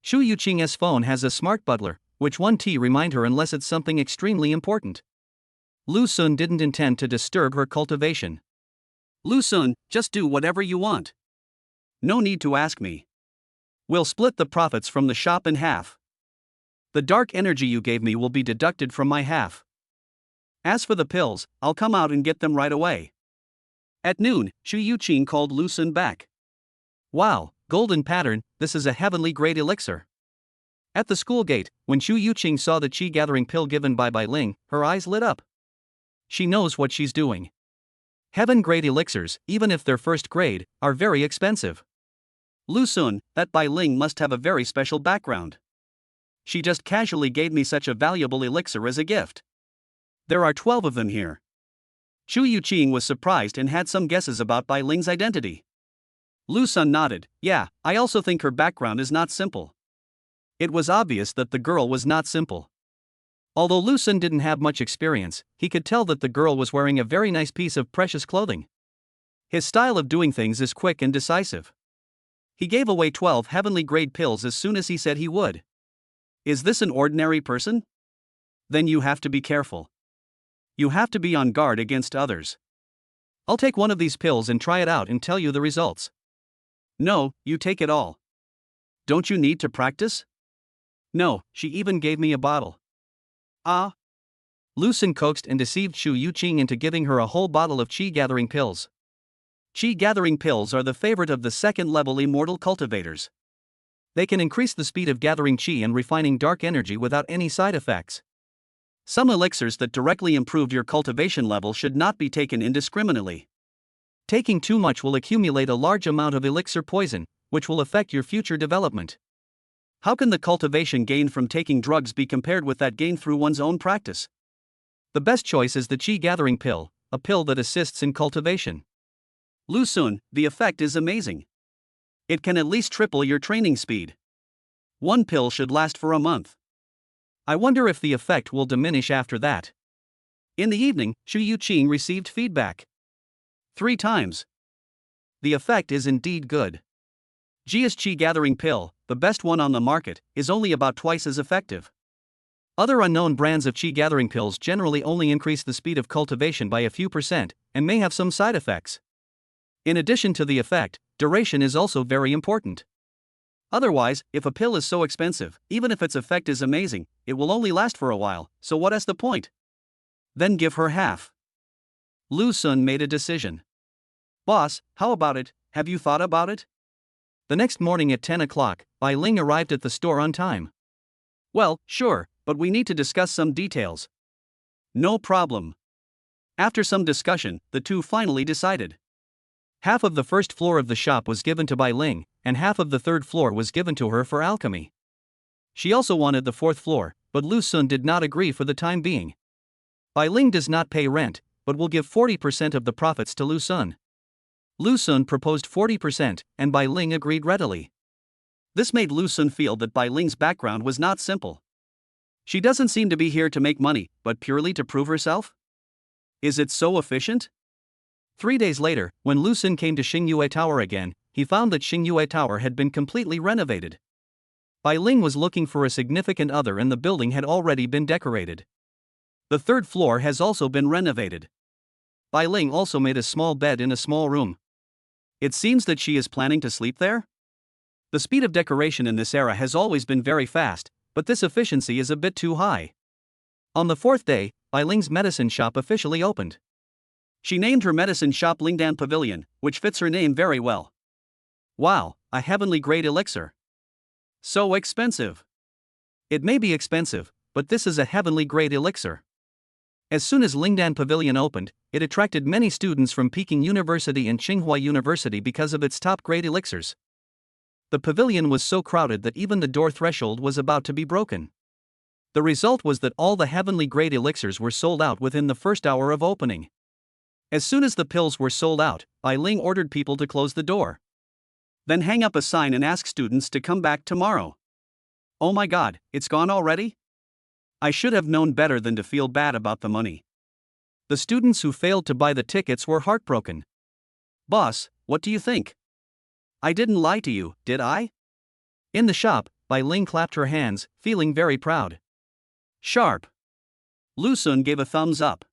Chu Yuqing's phone has a smart butler, which one T remind her unless it's something extremely important. Lu Sun didn't intend to disturb her cultivation. Lu Sun, just do whatever you want. No need to ask me. We'll split the profits from the shop in half. The dark energy you gave me will be deducted from my half. As for the pills, I'll come out and get them right away. At noon, Chu Yuqing called Lu Sun back. Wow, golden pattern, this is a heavenly grade elixir. At the school gate, when Chu Yuqing saw the qi gathering pill given by Bai Ling, her eyes lit up. She knows what she's doing. Heaven grade elixirs, even if they're first grade, are very expensive. Lu Sun, that Bai Ling must have a very special background. She just casually gave me such a valuable elixir as a gift. There are 12 of them here. Chu Yuqing was surprised and had some guesses about Bai Ling's identity. Lu Sun nodded. Yeah, I also think her background is not simple. It was obvious that the girl was not simple. Although Lu Sun didn't have much experience, he could tell that the girl was wearing a very nice piece of precious clothing. His style of doing things is quick and decisive. He gave away 12 heavenly grade pills as soon as he said he would. Is this an ordinary person? Then you have to be careful. You have to be on guard against others. I'll take one of these pills and try it out and tell you the results. No, you take it all. Don't you need to practice? No, she even gave me a bottle. Ah. Lu Sun coaxed and deceived Chu Yuqing into giving her a whole bottle of qi gathering pills. Qi gathering pills are the favorite of the second-level immortal cultivators. They can increase the speed of gathering qi and refining dark energy without any side effects. Some elixirs that directly improve your cultivation level should not be taken indiscriminately. Taking too much will accumulate a large amount of elixir poison, which will affect your future development. How can the cultivation gained from taking drugs be compared with that gained through one's own practice? The best choice is the qi gathering pill, a pill that assists in cultivation. Lu Sun, the effect is amazing. It can at least triple your training speed. One pill should last for a month. I wonder if the effect will diminish after that. In the evening, Chu Yuqing received feedback. 3 times. The effect is indeed good. Jia's qi gathering pill, the best one on the market, is only about twice as effective. Other unknown brands of qi gathering pills generally only increase the speed of cultivation by a few percent, and may have some side effects. In addition to the effect, duration is also very important. Otherwise, if a pill is so expensive, even if its effect is amazing, it will only last for a while, so what is the point? Then give her half. Lu Sun made a decision. Boss, how about it, have you thought about it? The next morning at 10 o'clock, Bai Ling arrived at the store on time. Well, sure, but we need to discuss some details. No problem. After some discussion, the two finally decided. Half of the first floor of the shop was given to Bai Ling, and half of the third floor was given to her for alchemy. She also wanted the fourth floor, but Lu Sun did not agree for the time being. Bai Ling does not pay rent, but will give 40% of the profits to Lu Sun. Lu Sun proposed 40%, and Bai Ling agreed readily. This made Lu Sun feel that Bai Ling's background was not simple. She doesn't seem to be here to make money, but purely to prove herself? Is it so efficient? 3 days later, when Lu Sun came to Xingyue Tower again, he found that Xingyue Tower had been completely renovated. Bai Ling was looking for a significant other and the building had already been decorated. The third floor has also been renovated. Bai Ling also made a small bed in a small room. It seems that she is planning to sleep there? The speed of decoration in this era has always been very fast, but this efficiency is a bit too high. On the fourth day, Bai Ling's medicine shop officially opened. She named her medicine shop Lingdan Pavilion, which fits her name very well. Wow, a heavenly grade elixir. So expensive. It may be expensive, but this is a heavenly grade elixir. As soon as Lingdan Pavilion opened, it attracted many students from Peking University and Tsinghua University because of its top-grade elixirs. The pavilion was so crowded that even the door threshold was about to be broken. The result was that all the heavenly grade elixirs were sold out within the first hour of opening. As soon as the pills were sold out, Bai Ling ordered people to close the door. Then hang up a sign and ask students to come back tomorrow. Oh my god, it's gone already? I should have known better than to feel bad about the money. The students who failed to buy the tickets were heartbroken. Boss, what do you think? I didn't lie to you, did I? In the shop, Bai Ling clapped her hands, feeling very proud. Sharp. Lu Sun gave a thumbs up.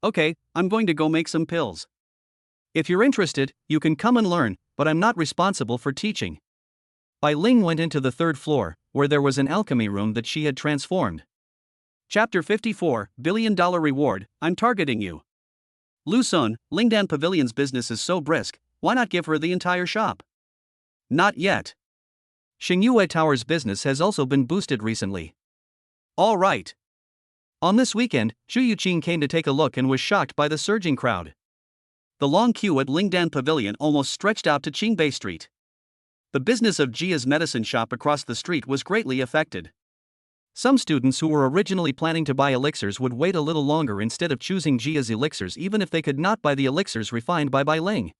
Okay, I'm going to go make some pills. If you're interested, you can come and learn, but I'm not responsible for teaching. Bai Ling went into the third floor, where there was an alchemy room that she had transformed. Chapter 54, $1 Billion Reward, I'm targeting you. Lu Sun, Lingdan Pavilion's business is so brisk, why not give her the entire shop? Not yet. Xingyue Tower's business has also been boosted recently. All right. On this weekend, Zhu Yuqing came to take a look and was shocked by the surging crowd. The long queue at Lingdan Pavilion almost stretched out to Qingbei Street. The business of Jia's medicine shop across the street was greatly affected. Some students who were originally planning to buy elixirs would wait a little longer instead of choosing Jia's elixirs even if they could not buy the elixirs refined by Bai Ling.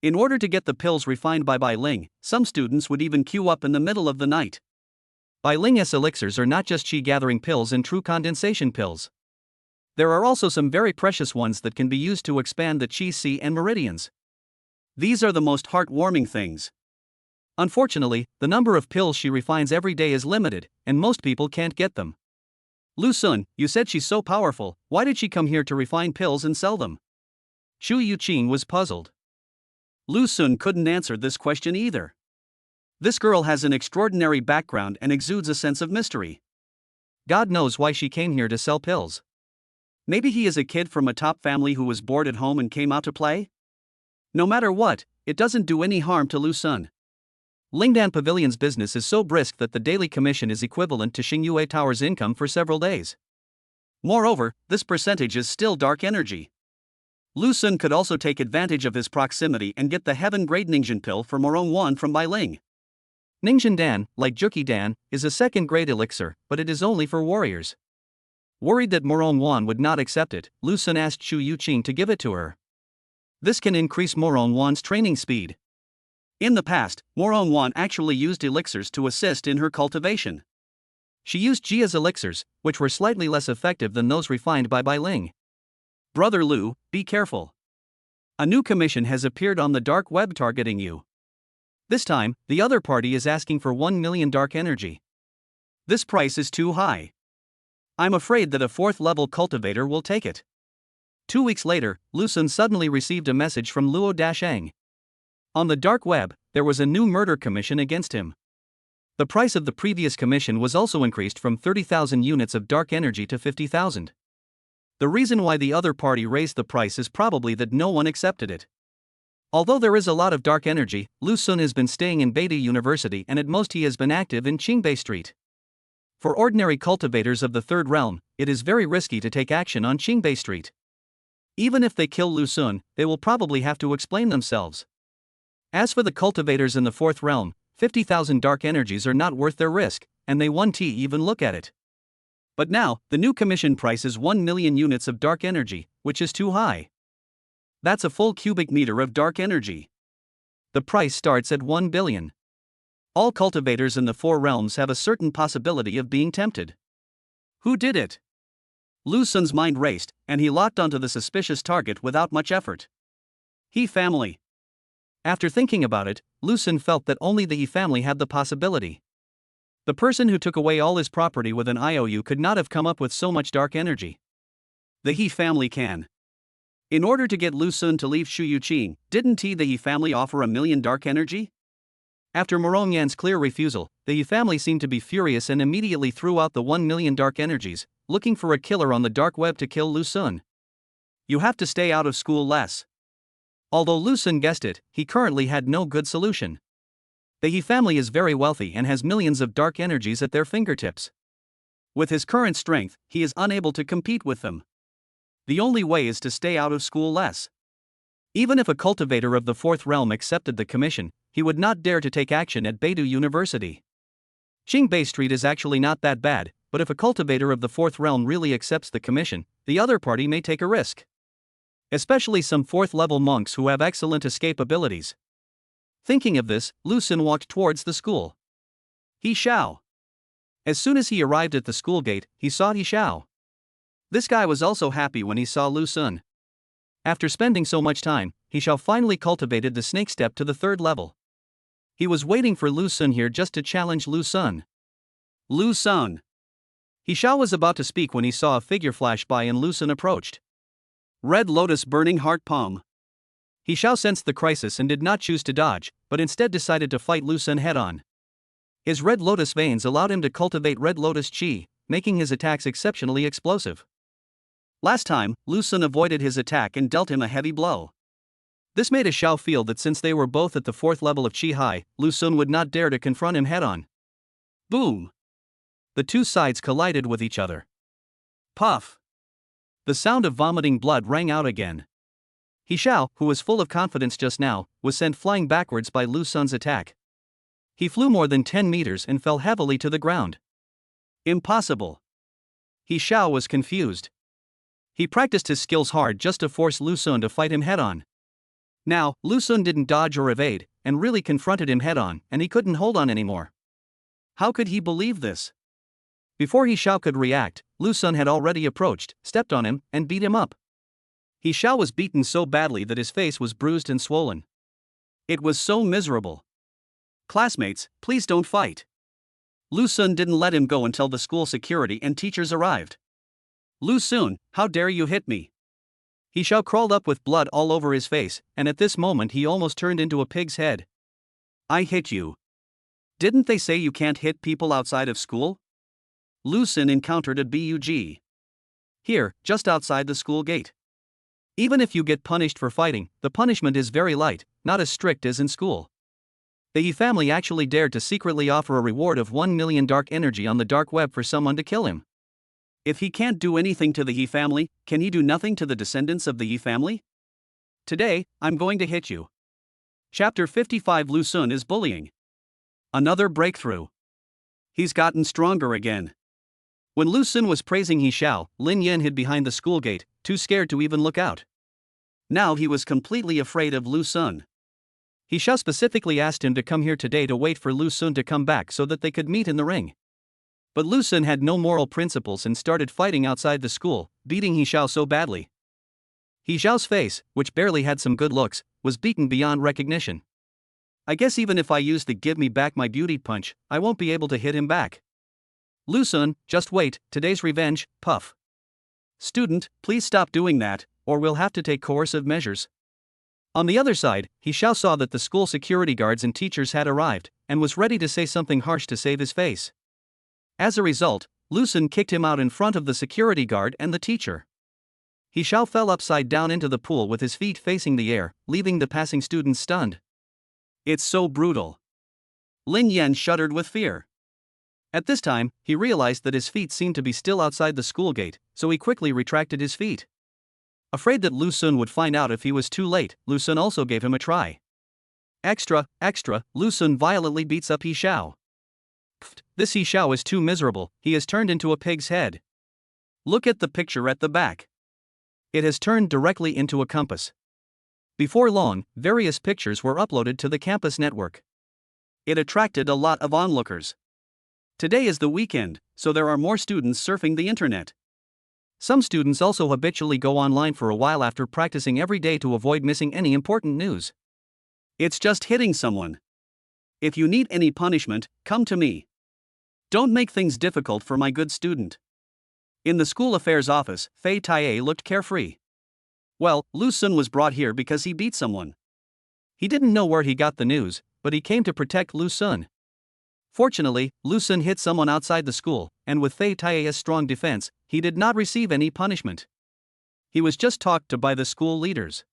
In order to get the pills refined by Bai Ling, some students would even queue up in the middle of the night. Bai Ling's elixirs are not just qi-gathering pills and true condensation pills. There are also some very precious ones that can be used to expand the qi and meridians. These are the most heartwarming things. Unfortunately, the number of pills she refines every day is limited, and most people can't get them. Lu Sun, you said she's so powerful, why did she come here to refine pills and sell them? Zhu Yuqing was puzzled. Lu Sun couldn't answer this question either. This girl has an extraordinary background and exudes a sense of mystery. God knows why she came here to sell pills. Maybe he is a kid from a top family who was bored at home and came out to play? No matter what, it doesn't do any harm to Lu Sun. Lingdan Pavilion's business is so brisk that the daily commission is equivalent to Xingyue Tower's income for several days. Moreover, this percentage is still dark energy. Lu Sun could also take advantage of his proximity and get the heaven-grade Ningxin pill for Morong Wan from Bai Ling. Ningxin Dan, like Juki Dan, is a second-grade elixir, but it is only for warriors. Worried that Morong Wan would not accept it, Lu Sun asked Zhu Yuqing to give it to her. This can increase Morong Wan's training speed. In the past, Morong Wan actually used elixirs to assist in her cultivation. She used Jia's elixirs, which were slightly less effective than those refined by Bai Ling. Brother Lu, be careful. A new commission has appeared on the dark web targeting you. This time, the other party is asking for 1 million dark energy. This price is too high. I'm afraid that a 4th-level cultivator will take it. 2 weeks later, Lu Sun suddenly received a message from Luo Dasheng. On the dark web, there was a new murder commission against him. The price of the previous commission was also increased from 30,000 units of dark energy to 50,000. The reason why the other party raised the price is probably that no one accepted it. Although there is a lot of dark energy, Lu Sun has been staying in Beidou University and at most he has been active in Qingbei Street. For ordinary cultivators of the third realm, it is very risky to take action on Qingbei Street. Even if they kill Lu Sun, they will probably have to explain themselves. As for the cultivators in the fourth realm, 50,000 dark energies are not worth their risk, and they won't even look at it. But now, the new commission price is 1 million units of dark energy, which is too high. That's a full cubic meter of dark energy. The price starts at 1 billion. All cultivators in the four realms have a certain possibility of being tempted. Who did it? Lu Sun's mind raced, and he locked onto the suspicious target without much effort. He family. After thinking about it, Lu Sun felt that only the He family had the possibility. The person who took away all his property with an IOU could not have come up with so much dark energy. The He family can. In order to get Lu Sun to leave Shu Yuqing, didn't the He family offer 1 million dark energy? After Morong Yan's clear refusal, the He family seemed to be furious and immediately threw out the 1 million dark energies, looking for a killer on the dark web to kill Lu Sun. You have to stay out of school less. Although Lu Sun guessed it, he currently had no good solution. The He family is very wealthy and has millions of dark energies at their fingertips. With his current strength, he is unable to compete with them. The only way is to stay out of school less. Even if a cultivator of the fourth realm accepted the commission, he would not dare to take action at Beidou University. Qingbei Street is actually not that bad, but if a cultivator of the fourth realm really accepts the commission, the other party may take a risk. Especially some fourth-level monks who have excellent escape abilities. Thinking of this, Lu Sun walked towards the school. He Xiao. As soon as he arrived at the school gate, he saw He Xiao. This guy was also happy when he saw Lu Sun. After spending so much time, He Xiao finally cultivated the snake step to the third level. He was waiting for Lu Sun here just to challenge Lu Sun. Lu Sun. He Xiao was about to speak when he saw a figure flash by and Lu Sun approached. Red Lotus Burning Heart Palm. He Xiao sensed the crisis and did not choose to dodge, but instead decided to fight Lu Sun head-on. His Red Lotus veins allowed him to cultivate Red Lotus Qi, making his attacks exceptionally explosive. Last time, Lu Sun avoided his attack and dealt him a heavy blow. This made He Xiao feel that since they were both at the fourth level of Qi Hai, Lu Sun would not dare to confront him head-on. Boom! The two sides collided with each other. Puff! The sound of vomiting blood rang out again. He Xiao, who was full of confidence just now, was sent flying backwards by Lu Sun's attack. He flew more than 10 meters and fell heavily to the ground. Impossible! He Xiao was confused. He practiced his skills hard just to force Lu Sun to fight him head-on. Now, Lu Sun didn't dodge or evade, and really confronted him head-on, and he couldn't hold on anymore. How could he believe this? Before He Xiao could react, Lu Sun had already approached, stepped on him, and beat him up. He Xiao was beaten so badly that his face was bruised and swollen. It was so miserable. Classmates, please don't fight. Lu Sun didn't let him go until the school security and teachers arrived. Lu Sun, how dare you hit me? He Xiao crawled up with blood all over his face, and at this moment he almost turned into a pig's head. I hit you. Didn't they say you can't hit people outside of school? Lu Sun encountered a bug. Here, just outside the school gate. Even if you get punished for fighting, the punishment is very light, not as strict as in school. The He family actually dared to secretly offer a reward of 1 million dark energy on the dark web for someone to kill him. If he can't do anything to the He family, can he do nothing to the descendants of the He family? Today, I'm going to hit you. Chapter 55 Lu Sun is bullying. Another breakthrough. He's gotten stronger again. When Lu Sun was praising He Xiao, Lin Yan hid behind the school gate, too scared to even look out. Now he was completely afraid of Lu Sun. He Xiao specifically asked him to come here today to wait for Lu Sun to come back so that they could meet in the ring. But Lu Sun had no moral principles and started fighting outside the school, beating He Xiao so badly. He Xiao's face, which barely had some good looks, was beaten beyond recognition. I guess even if I use the give me back my beauty punch, I won't be able to hit him back. Lu Sun, just wait, today's revenge, puff. Student, please stop doing that, or we'll have to take coercive measures. On the other side, He Xiao saw that the school security guards and teachers had arrived, and was ready to say something harsh to save his face. As a result, Lu Sun kicked him out in front of the security guard and the teacher. He Xiao fell upside down into the pool with his feet facing the air, leaving the passing students stunned. It's so brutal. Lin Yan shuddered with fear. At this time, he realized that his feet seemed to be still outside the school gate, so he quickly retracted his feet. Afraid that Lu Sun would find out if he was too late, Lu Sun also gave him a try. Extra, Lu Sun violently beats up He Xiao. Pfft, this He Xiao is too miserable, he has turned into a pig's head. Look at the picture at the back. It has turned directly into a compass. Before long, various pictures were uploaded to the campus network. It attracted a lot of onlookers. Today is the weekend, so there are more students surfing the internet. Some students also habitually go online for a while after practicing every day to avoid missing any important news. It's just hitting someone. If you need any punishment, come to me. Don't make things difficult for my good student. In the school affairs office, Fei Tae looked carefree. Well, Lu Sun was brought here because he beat someone. He didn't know where he got the news, but he came to protect Lu Sun. Fortunately, Lu Sun hit someone outside the school, and with Fei Tae's strong defense, he did not receive any punishment. He was just talked to by the school leaders.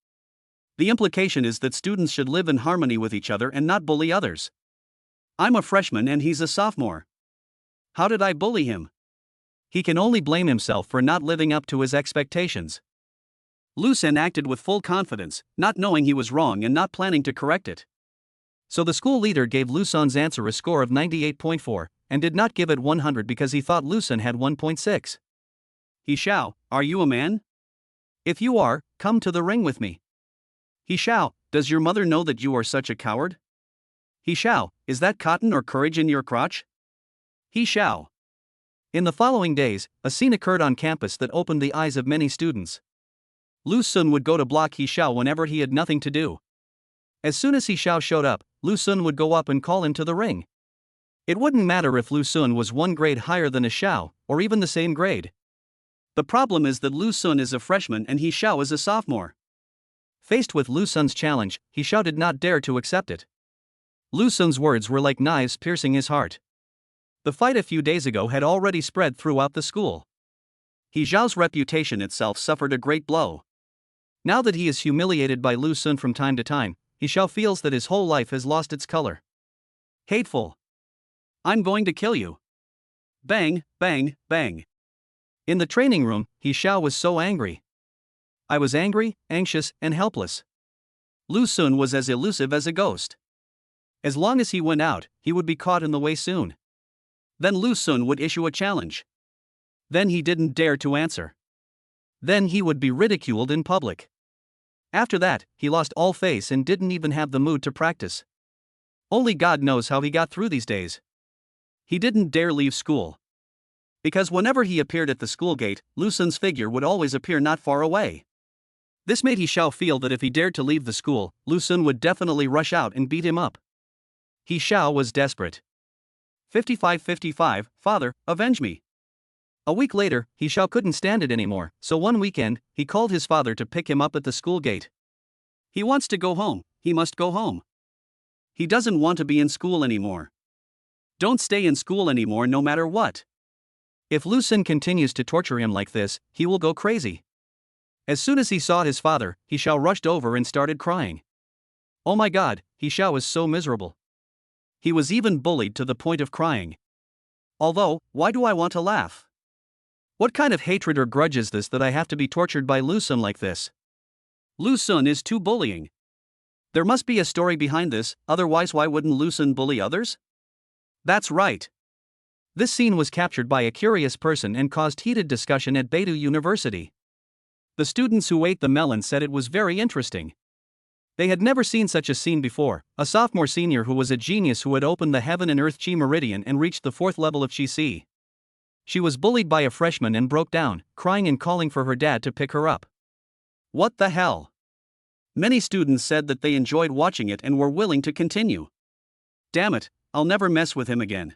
The implication is that students should live in harmony with each other and not bully others. I'm a freshman and he's a sophomore. How did I bully him? He can only blame himself for not living up to his expectations. Lu Sun acted with full confidence, not knowing he was wrong and not planning to correct it. So the school leader gave Lu Sun's answer a score of 98.4, and did not give it 100 because he thought Lu Sun had 1.6. He Xiao, are you a man? If you are, come to the ring with me. He Xiao, does your mother know that you are such a coward? He Xiao, is that cotton or courage in your crotch? He Xiao. In the following days, a scene occurred on campus that opened the eyes of many students. Lu Sun would go to block He Xiao whenever he had nothing to do. As soon as He Xiao showed up, Lu Sun would go up and call him to the ring. It wouldn't matter if Lu Sun was one grade higher than a Xiao, or even the same grade. The problem is that Lu Sun is a freshman and He Xiao is a sophomore. Faced with Lu Sun's challenge, He Xiao did not dare to accept it. Lu Sun's words were like knives piercing his heart. The fight a few days ago had already spread throughout the school. He Xiao's reputation itself suffered a great blow. Now that he is humiliated by Lu Sun from time to time, He Xiao feels that his whole life has lost its color. Hateful. I'm going to kill you. Bang, bang, bang. In the training room, He Xiao was so angry. I was angry, anxious, and helpless. Lu Sun was as elusive as a ghost. As long as he went out, he would be caught in the way soon. Then Lu Sun would issue a challenge. Then he didn't dare to answer. Then he would be ridiculed in public. After that, he lost all face and didn't even have the mood to practice. Only God knows how he got through these days. He didn't dare leave school. Because whenever he appeared at the school gate, Lu Sun's figure would always appear not far away. This made He Xiao feel that if he dared to leave the school, Lu Sun would definitely rush out and beat him up. He Xiao was desperate. 55-55, Father, avenge me. A week later, He Xiao couldn't stand it anymore, so one weekend, he called his father to pick him up at the school gate. He wants to go home, he must go home. He doesn't want to be in school anymore. Don't stay in school anymore no matter what. If Lu Sun continues to torture him like this, he will go crazy. As soon as he saw his father, He Xiao rushed over and started crying. Oh my God, He Xiao is so miserable. He was even bullied to the point of crying. Although, why do I want to laugh? What kind of hatred or grudge is this that I have to be tortured by Lu Sun like this? Lu Sun is too bullying. There must be a story behind this, otherwise why wouldn't Lu Sun bully others? That's right. This scene was captured by a curious person and caused heated discussion at Beidou University. The students who ate the melon said it was very interesting. They had never seen such a scene before. A sophomore senior who was a genius who had opened the heaven and earth Chi meridian and reached the 4th level of Chi Si. She was bullied by a freshman and broke down, crying and calling for her dad to pick her up. What the hell? Many students said that they enjoyed watching it and were willing to continue. Damn it, I'll never mess with him again.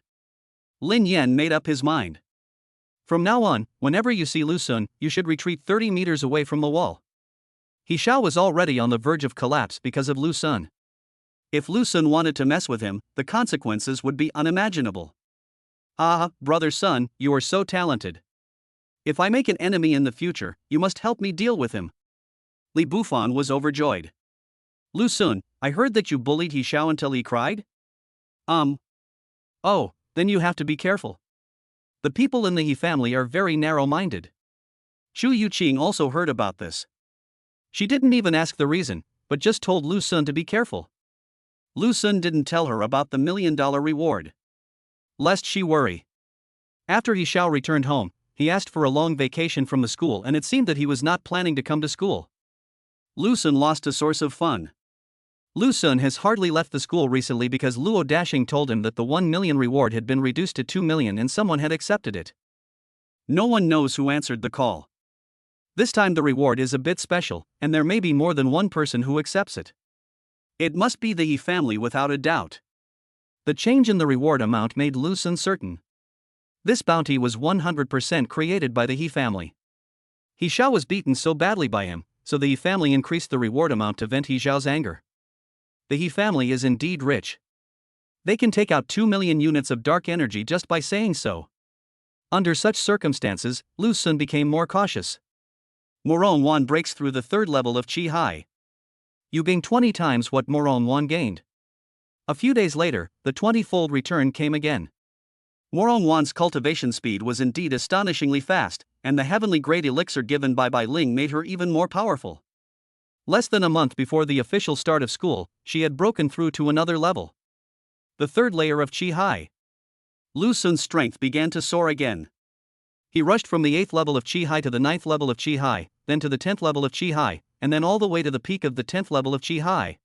Lin Yan made up his mind. From now on, whenever you see Lu Sun, you should retreat 30 meters away from the wall. He Xiao was already on the verge of collapse because of Lu Sun. If Lu Sun wanted to mess with him, the consequences would be unimaginable. Ah, brother Sun, you are so talented. If I make an enemy in the future, you must help me deal with him. Li Bufan was overjoyed. Lu Sun, I heard that you bullied He Xiao until he cried? Oh, then you have to be careful. The people in the He family are very narrow-minded. Xu Yuqing also heard about this. She didn't even ask the reason, but just told Lu Sun to be careful. Lu Sun didn't tell her about the $1 million reward, lest she worry. After He Xiao returned home, he asked for a long vacation from the school and it seemed that he was not planning to come to school. Lu Sun lost a source of fun. Lu Sun has hardly left the school recently because Luo Dashing told him that the 1 million reward had been reduced to 2 million and someone had accepted it. No one knows who answered the call. This time the reward is a bit special, and there may be more than one person who accepts it. It must be the He family without a doubt. The change in the reward amount made Lu Sun certain. This bounty was 100% created by the He family. He Xiao was beaten so badly by him, so the He family increased the reward amount to vent He Xiao's anger. The He family is indeed rich. They can take out 2 million units of dark energy just by saying so. Under such circumstances, Lu Sun became more cautious. Moron Wan breaks through the 3rd level of Qi Hai. You gain 20 times what Moron Wan gained. A few days later, the 20-fold return came again. Moron Wan's cultivation speed was indeed astonishingly fast, and the heavenly grade elixir given by Bai Ling made her even more powerful. Less than a month before the official start of school, she had broken through to another level. The 3rd layer of Qi Hai. Lu Sun's strength began to soar again. He rushed from the 8th level of Qi Hai to the 9th level of Qi Hai, then to the 10th level of Qi Hai, and then all the way to the peak of the 10th level of Qi Hai.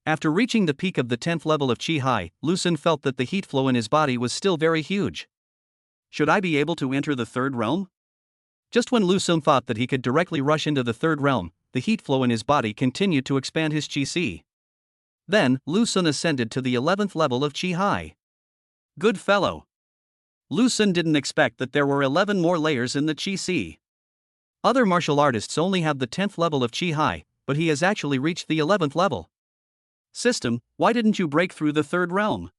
After reaching the peak of the 10th level of Qi Hai, Lu Sun felt that the heat flow in his body was still very huge. Should I be able to enter the 3rd realm? Just when Lu Sun thought that he could directly rush into the 3rd realm, the heat flow in his body continued to expand his Qi. Then, Lu Sun ascended to the 11th level of Qi Hai. Good fellow. Lu Sun didn't expect that there were 11 more layers in the Qi. Other martial artists only have the 10th level of Qi Hai, but he has actually reached the 11th level. System, why didn't you break through the 3rd realm?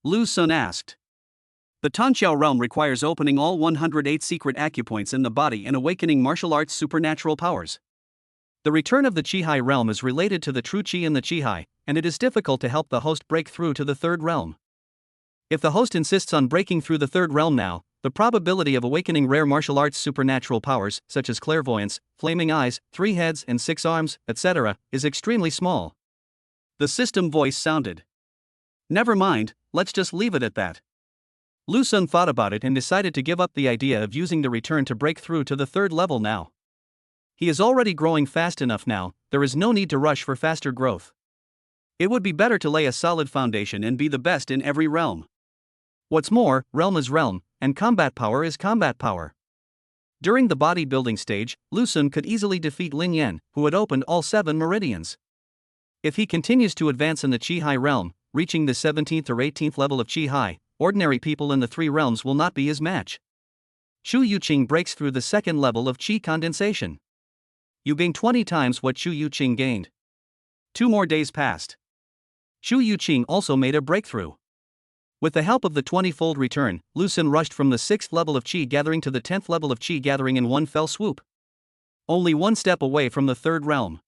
Lu Sun asked. The Tanxiao realm requires opening all 108 secret acupoints in the body and awakening martial arts supernatural powers. The return of the Qi Hai realm is related to the true Qi in the Qi Hai, and it is difficult to help the host break through to the 3rd realm. If the host insists on breaking through the 3rd realm now, the probability of awakening rare martial arts supernatural powers, such as clairvoyance, flaming eyes, 3 heads and 6 arms, etc., is extremely small. The system voice sounded. Never mind, let's just leave it at that. Lu Sun thought about it and decided to give up the idea of using the return to break through to the 3rd level now. He is already growing fast enough now, there is no need to rush for faster growth. It would be better to lay a solid foundation and be the best in every realm. What's more, realm is realm, and combat power is combat power. During the bodybuilding stage, Lu Sun could easily defeat Lin Yan, who had opened all 7 meridians. If he continues to advance in the Qi Hai realm, reaching the 17th or 18th level of Qi Hai, ordinary people in the 3 realms will not be his match. Shu Yuqing breaks through the 2nd level of Qi condensation. You gain 20 times what Shu Yuqing gained. 2 more days passed. Shu Yuqing also made a breakthrough. With the help of the 20-fold return, Lu Sun rushed from the 6th level of Qi gathering to the 10th level of Qi gathering in one fell swoop. Only one step away from the 3rd realm.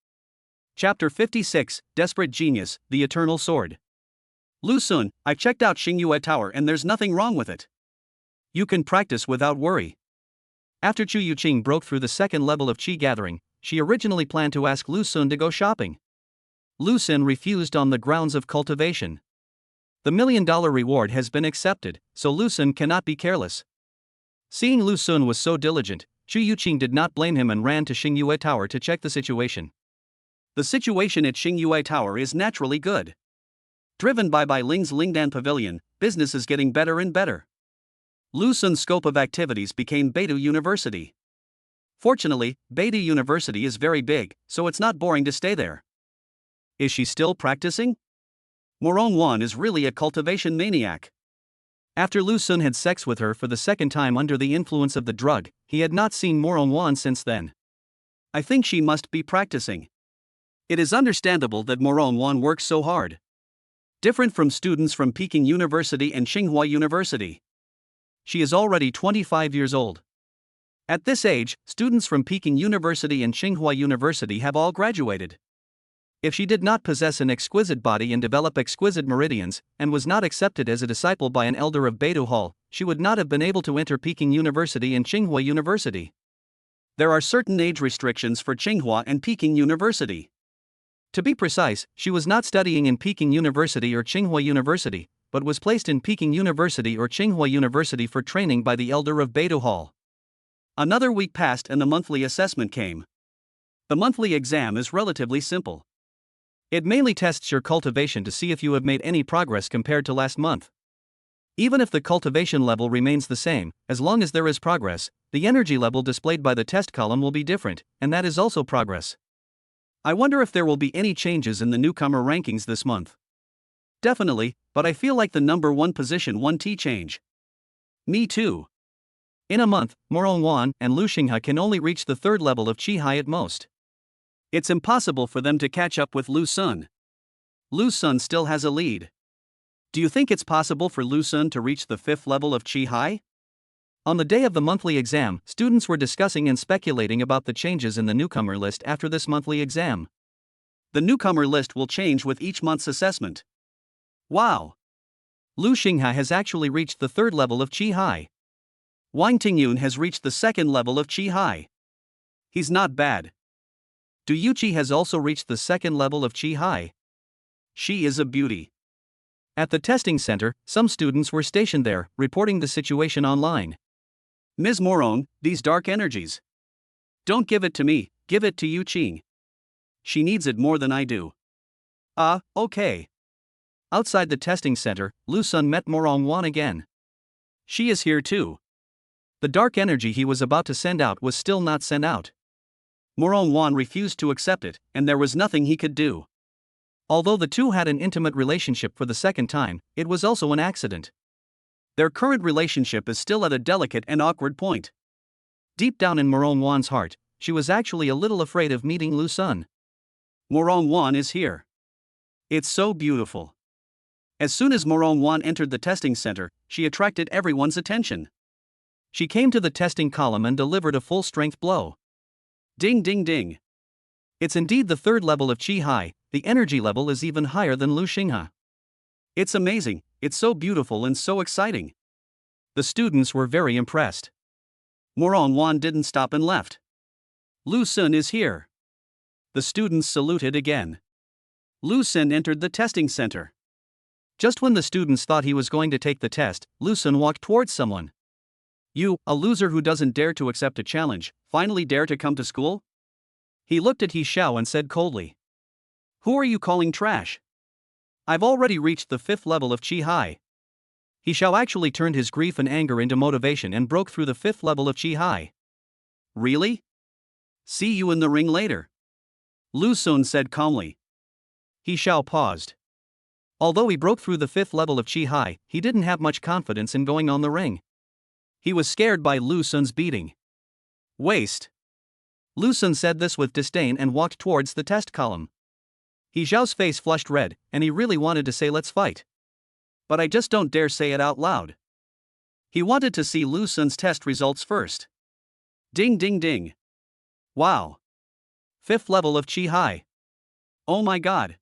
Chapter 56, Desperate Genius, The Eternal Sword. Lu Sun, I checked out Xingyue Tower and there's nothing wrong with it. You can practice without worry. After Chu Yuqing broke through the 2nd level of Qi gathering, she originally planned to ask Lu Sun to go shopping. Lu Sun refused on the grounds of cultivation. The $1 million reward has been accepted, so Lu Sun cannot be careless. Seeing Lu Sun was so diligent, Chu Yuqing did not blame him and ran to Xingyue Tower to check the situation. The situation at Xingyue Tower is naturally good. Driven by Bai Ling's Lingdan Pavilion, business is getting better and better. Lu Sun's scope of activities became Beidou University. Fortunately, Beidou University is very big, so it's not boring to stay there. Is she still practicing? Moron Wan is really a cultivation maniac. After Lu Sun had sex with her for the 2nd time under the influence of the drug, he had not seen Moron Wan since then. I think she must be practicing. It is understandable that Moron Wan works so hard. Different from students from Peking University and Tsinghua University. She is already 25 years old. At this age, students from Peking University and Tsinghua University have all graduated. If she did not possess an exquisite body and develop exquisite meridians, and was not accepted as a disciple by an elder of Beidou Hall, she would not have been able to enter Peking University and Tsinghua University. There are certain age restrictions for Tsinghua and Peking University. To be precise, she was not studying in Peking University or Tsinghua University, but was placed in Peking University or Tsinghua University for training by the elder of Beidou Hall. Another week passed and the monthly assessment came. The monthly exam is relatively simple. It mainly tests your cultivation to see if you have made any progress compared to last month. Even if the cultivation level remains the same, as long as there is progress, the energy level displayed by the test column will be different, and that is also progress. I wonder if there will be any changes in the newcomer rankings this month. Definitely, but I feel like the number 1 position 1T change. Me too. In a month, Morongwan and Lu Xinghe can only reach the 3rd level of Qihai at most. It's impossible for them to catch up with Lu Sun. Lu Sun still has a lead. Do you think it's possible for Lu Sun to reach the 5th level of Qihai? On the day of the monthly exam, students were discussing and speculating about the changes in the newcomer list after this monthly exam. The newcomer list will change with each month's assessment. Wow! Lu Xinghe has actually reached the 3rd level of Qihai. Wang Tingyun has reached the 2nd level of Qihai. He's not bad. Du Yuqi has also reached the 2nd level of Qihai. She is a beauty. At the testing center, some students were stationed there, reporting the situation online. Ms. Morong, these dark energies. Don't give it to me, give it to Yu Qing. She needs it more than I do. Okay. Outside the testing center, Lu Sun met Morong Wan again. She is here too. The dark energy he was about to send out was still not sent out. Morong Wan refused to accept it, and there was nothing he could do. Although the two had an intimate relationship for the 2nd time, it was also an accident. Their current relationship is still at a delicate and awkward point. Deep down in Morong Wan's heart, she was actually a little afraid of meeting Lu Sun. Morong Wan is here. It's so beautiful. As soon as Morong Wan entered the testing center, she attracted everyone's attention. She came to the testing column and delivered a full-strength blow. Ding ding ding. It's indeed the 3rd level of Qihai. The energy level is even higher than Lu Xinghe. It's amazing, it's so beautiful and so exciting. The students were very impressed. Morong Wan didn't stop and left. Lu Sun is here. The students saluted again. Lu Sun entered the testing center. Just when the students thought he was going to take the test, Lu Sun walked towards someone. You, a loser who doesn't dare to accept a challenge, finally dare to come to school? He looked at He Xiao and said coldly. Who are you calling trash? I've already reached the 5th level of Qihai. He Xiao actually turned his grief and anger into motivation and broke through the 5th level of Qihai. Really? See you in the ring later. Lu Sun said calmly. He Xiao paused. Although he broke through the 5th level of Qihai, he didn't have much confidence in going on the ring. He was scared by Lu Sun's beating. Waste. Lu Sun said this with disdain and walked towards the test column. He Xiao's face flushed red, and he really wanted to say let's fight. But I just don't dare say it out loud. He wanted to see Lu Sun's test results first. Ding ding ding. Wow. 5th level of Qihai. Oh my god.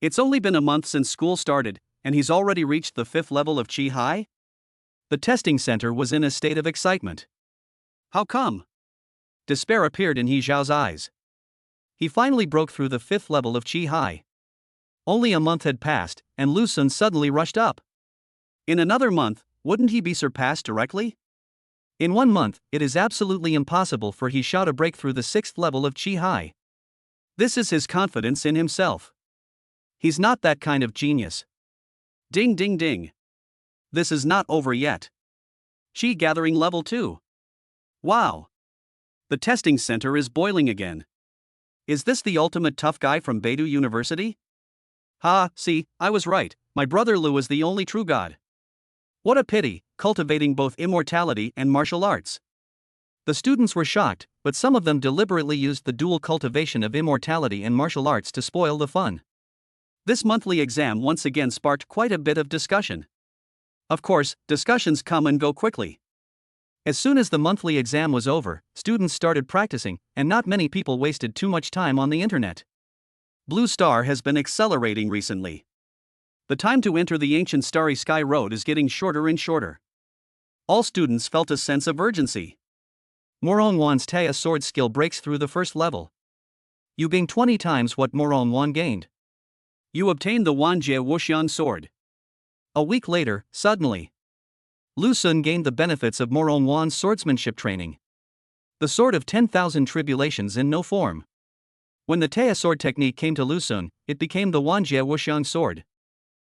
It's only been a month since school started, and he's already reached the 5th level of Qihai? The testing center was in a state of excitement. How come? Despair appeared in He Xiao's eyes. He finally broke through the 5th level of Qihai. Only a month had passed, and Lu Sun suddenly rushed up. In another month, wouldn't he be surpassed directly? In 1 month, it is absolutely impossible for He Xiao to break through the 6th level of Qihai. This is his confidence in himself. He's not that kind of genius. Ding ding ding. This is not over yet. Qi gathering level 2. Wow. The testing center is boiling again. Is this the ultimate tough guy from Beidou University? See, I was right, my brother Lu is the only true god. What a pity, cultivating both immortality and martial arts. The students were shocked, but some of them deliberately used the dual cultivation of immortality and martial arts to spoil the fun. This monthly exam once again sparked quite a bit of discussion. Of course, discussions come and go quickly. As soon as the monthly exam was over, students started practicing, and not many people wasted too much time on the internet. Blue Star has been accelerating recently. The time to enter the ancient Starry Sky Road is getting shorter and shorter. All students felt a sense of urgency. Morong Wan's Taya sword skill breaks through the 1st level. You gain 20 times what Morong Wan gained. You obtain the Wanjie Wuxian sword. A week later, suddenly, Lu Sun gained the benefits of Morong Wan's swordsmanship training. The sword of 10,000 tribulations in no form. When the Taya sword technique came to Lu Xun, it became the Wanjie Wuxiang sword.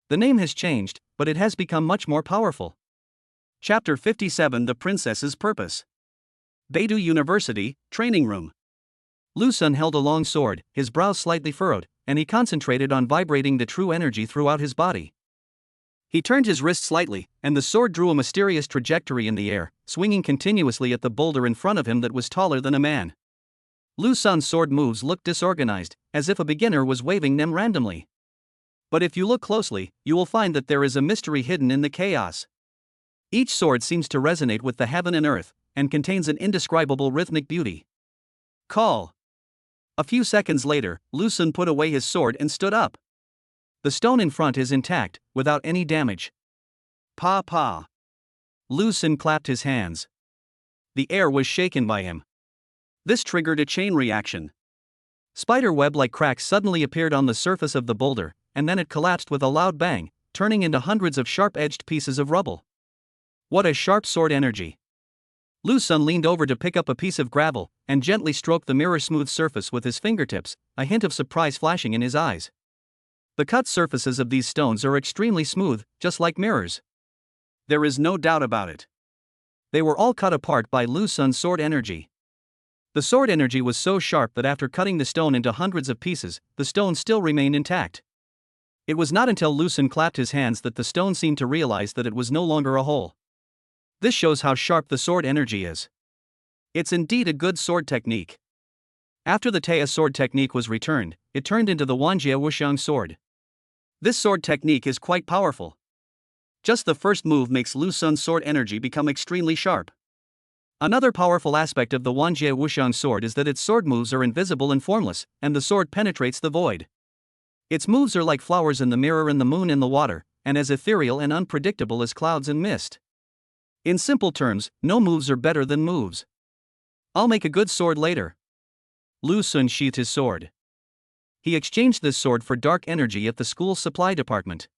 The name has changed, but it has become much more powerful. Chapter 57: The Princess's Purpose. Beidou University, Training Room. Lu Xun held a long sword, his brows slightly furrowed, and he concentrated on vibrating the true energy throughout his body. He turned his wrist slightly, and the sword drew a mysterious trajectory in the air, swinging continuously at the boulder in front of him that was taller than a man. Lu Xun's sword moves looked disorganized, as if a beginner was waving them randomly. But if you look closely, you will find that there is a mystery hidden in the chaos. Each sword seems to resonate with the heaven and earth, and contains an indescribable rhythmic beauty. Call. A few seconds later, Lu Xun put away his sword and stood up. The stone in front is intact, without any damage. Pa pa. Lu Xun clapped his hands. The air was shaken by him. This triggered a chain reaction. Spider web-like cracks suddenly appeared on the surface of the boulder, and then it collapsed with a loud bang, turning into hundreds of sharp-edged pieces of rubble. What a sharp sword energy! Lu Xun leaned over to pick up a piece of gravel, and gently stroked the mirror-smooth surface with his fingertips, a hint of surprise flashing in his eyes. The cut surfaces of these stones are extremely smooth, just like mirrors. There is no doubt about it. They were all cut apart by Lu Xun's sword energy. The sword energy was so sharp that after cutting the stone into hundreds of pieces, the stone still remained intact. It was not until Lu Xun clapped his hands that the stone seemed to realize that it was no longer a hole. This shows how sharp the sword energy is. It's indeed a good sword technique. After the Taya sword technique was returned, it turned into the Wanjie Wuxiang sword. This sword technique is quite powerful. Just the first move makes Lu Xun's sword energy become extremely sharp. Another powerful aspect of the Wanjie Wuxiang sword is that its sword moves are invisible and formless, and the sword penetrates the void. Its moves are like flowers in the mirror and the moon in the water, and as ethereal and unpredictable as clouds and mist. In simple terms, no moves are better than moves. I'll make a good sword later. Lu Xun sheathed his sword. He exchanged this sword for dark energy at the school's supply department.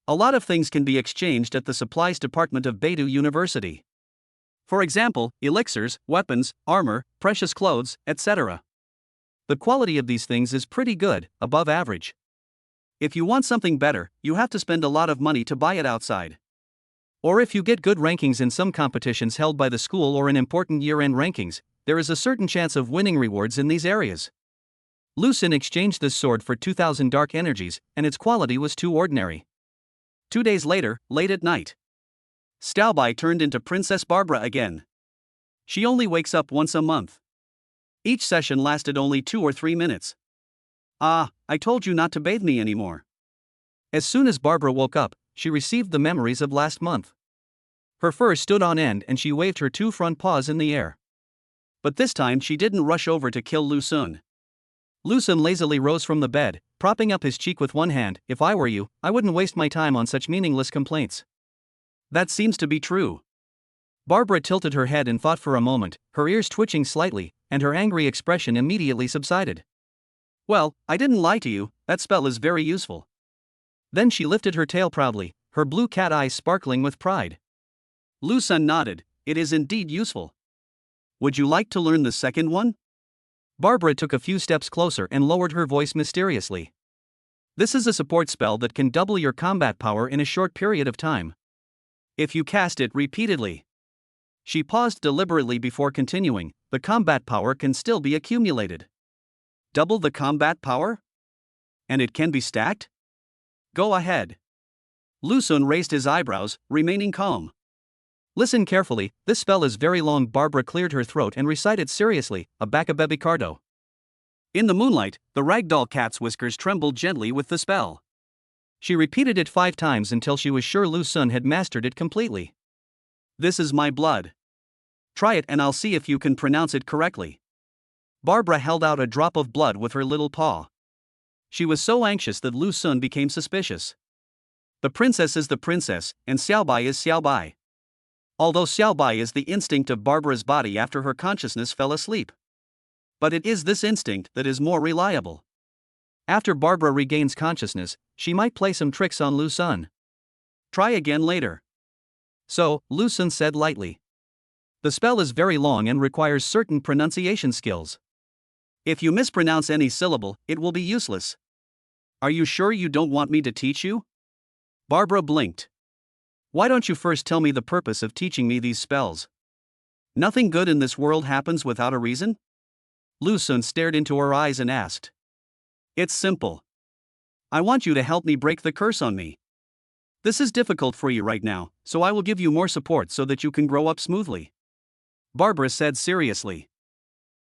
A lot of things can be exchanged at the supplies department of Beidou University. For example, elixirs, weapons, armor, precious clothes, etc. The quality of these things is pretty good, above average. If you want something better, you have to spend a lot of money to buy it outside. Or if you get good rankings in some competitions held by the school or in important year-end rankings, there is a certain chance of winning rewards in these areas. Lu Xun exchanged this sword for 2,000 dark energies, and its quality was too ordinary. 2 days later, late at night, Xiaobai turned into Princess Barbara again. She only wakes up once a month. Each session lasted only 2 or 3 minutes. Ah, I told you not to bathe me anymore. As soon as Barbara woke up, she received the memories of last month. Her fur stood on end and she waved her 2 front paws in the air. But this time she didn't rush over to kill Lu Xun. Lu Xun lazily rose from the bed, propping up his cheek with one hand. If I were you, I wouldn't waste my time on such meaningless complaints. That seems to be true. Barbara tilted her head and thought for a moment, her ears twitching slightly, and her angry expression immediately subsided. Well, I didn't lie to you, that spell is very useful. Then she lifted her tail proudly, her blue cat eyes sparkling with pride. Lu Xun nodded. It is indeed useful. Would you like to learn the second one? Barbara took a few steps closer and lowered her voice mysteriously. This is a support spell that can double your combat power in a short period of time. If you cast it repeatedly. She paused deliberately before continuing. The combat power can still be accumulated. Double the combat power? And it can be stacked? Go ahead. Lu Xun raised his eyebrows, remaining calm. Listen carefully, this spell is very long. Barbara cleared her throat and recited seriously, Abacabebe Cardo. In the moonlight, the ragdoll cat's whiskers trembled gently with the spell. She repeated it 5 times until she was sure Lu Xun had mastered it completely. This is my blood. Try it and I'll see if you can pronounce it correctly. Barbara held out a drop of blood with her little paw. She was so anxious that Lu Xun became suspicious. The princess is the princess, and Xiaobai is Xiaobai. Although Xiaobai is the instinct of Barbara's body after her consciousness fell asleep. But it is this instinct that is more reliable. After Barbara regains consciousness, she might play some tricks on Lu Xun. Try again later. So, Lu Xun said lightly. The spell is very long and requires certain pronunciation skills. If you mispronounce any syllable, it will be useless. Are you sure you don't want me to teach you? Barbara blinked. Why don't you first tell me the purpose of teaching me these spells? Nothing good in this world happens without a reason? Lu Sun stared into her eyes and asked. It's simple. I want you to help me break the curse on me. This is difficult for you right now, so I will give you more support so that you can grow up smoothly. Barbara said seriously.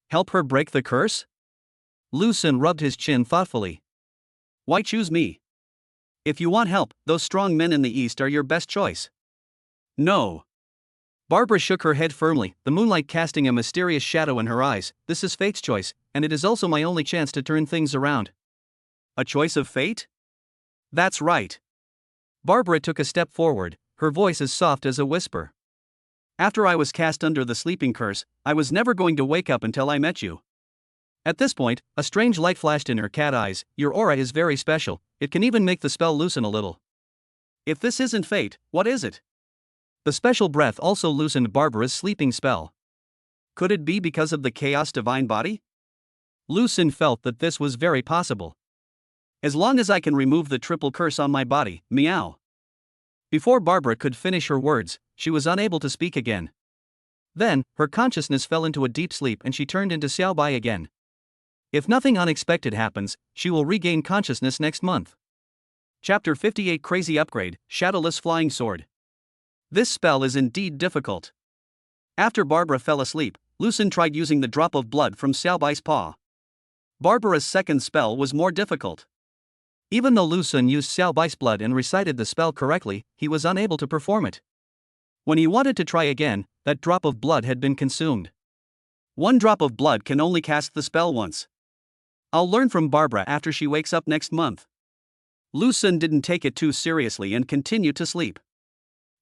Help her break the curse? Lu Sun rubbed his chin thoughtfully. Why choose me? If you want help, those strong men in the East are your best choice. No. Barbara shook her head firmly, the moonlight casting a mysterious shadow in her eyes. This is fate's choice, and it is also my only chance to turn things around. A choice of fate? That's right. Barbara took a step forward, her voice as soft as a whisper. After I was cast under the sleeping curse, I was never going to wake up until I met you. At this point, a strange light flashed in her cat eyes. Your aura is very special, it can even make the spell loosen a little. If this isn't fate, what is it? The special breath also loosened Barbara's sleeping spell. Could it be because of the chaos divine body? Lu Sun felt that this was very possible. As long as I can remove the triple curse on my body, meow. Before Barbara could finish her words, she was unable to speak again. Then, her consciousness fell into a deep sleep and she turned into Xiaobai again. If nothing unexpected happens, she will regain consciousness next month. Chapter 58 Crazy Upgrade, Shadowless Flying Sword. This spell is indeed difficult. After Barbara fell asleep, Lu Sun tried using the drop of blood from Xiaobai's paw. Barbara's second spell was more difficult. Even though Lu Sun used Xiaobai's blood and recited the spell correctly, he was unable to perform it. When he wanted to try again, that drop of blood had been consumed. One drop of blood can only cast the spell once. I'll learn from Barbara after she wakes up next month. Lu Sun didn't take it too seriously and continued to sleep.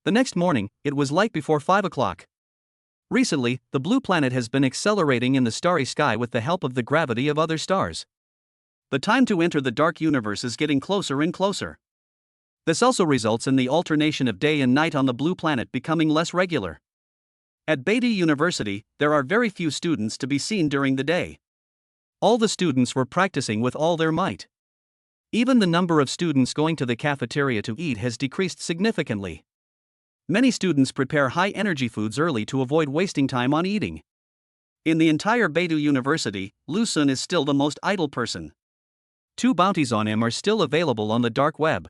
The next morning, it was light before 5 o'clock. Recently, the blue planet has been accelerating in the starry sky with the help of the gravity of other stars. The time to enter the dark universe is getting closer and closer. This also results in the alternation of day and night on the blue planet becoming less regular. At Beidou University, there are very few students to be seen during the day. All the students were practicing with all their might. Even the number of students going to the cafeteria to eat has decreased significantly. Many students prepare high-energy foods early to avoid wasting time on eating. In the entire Beidou University, Lu Sun is still the most idle person. 2 bounties on him are still available on the dark web.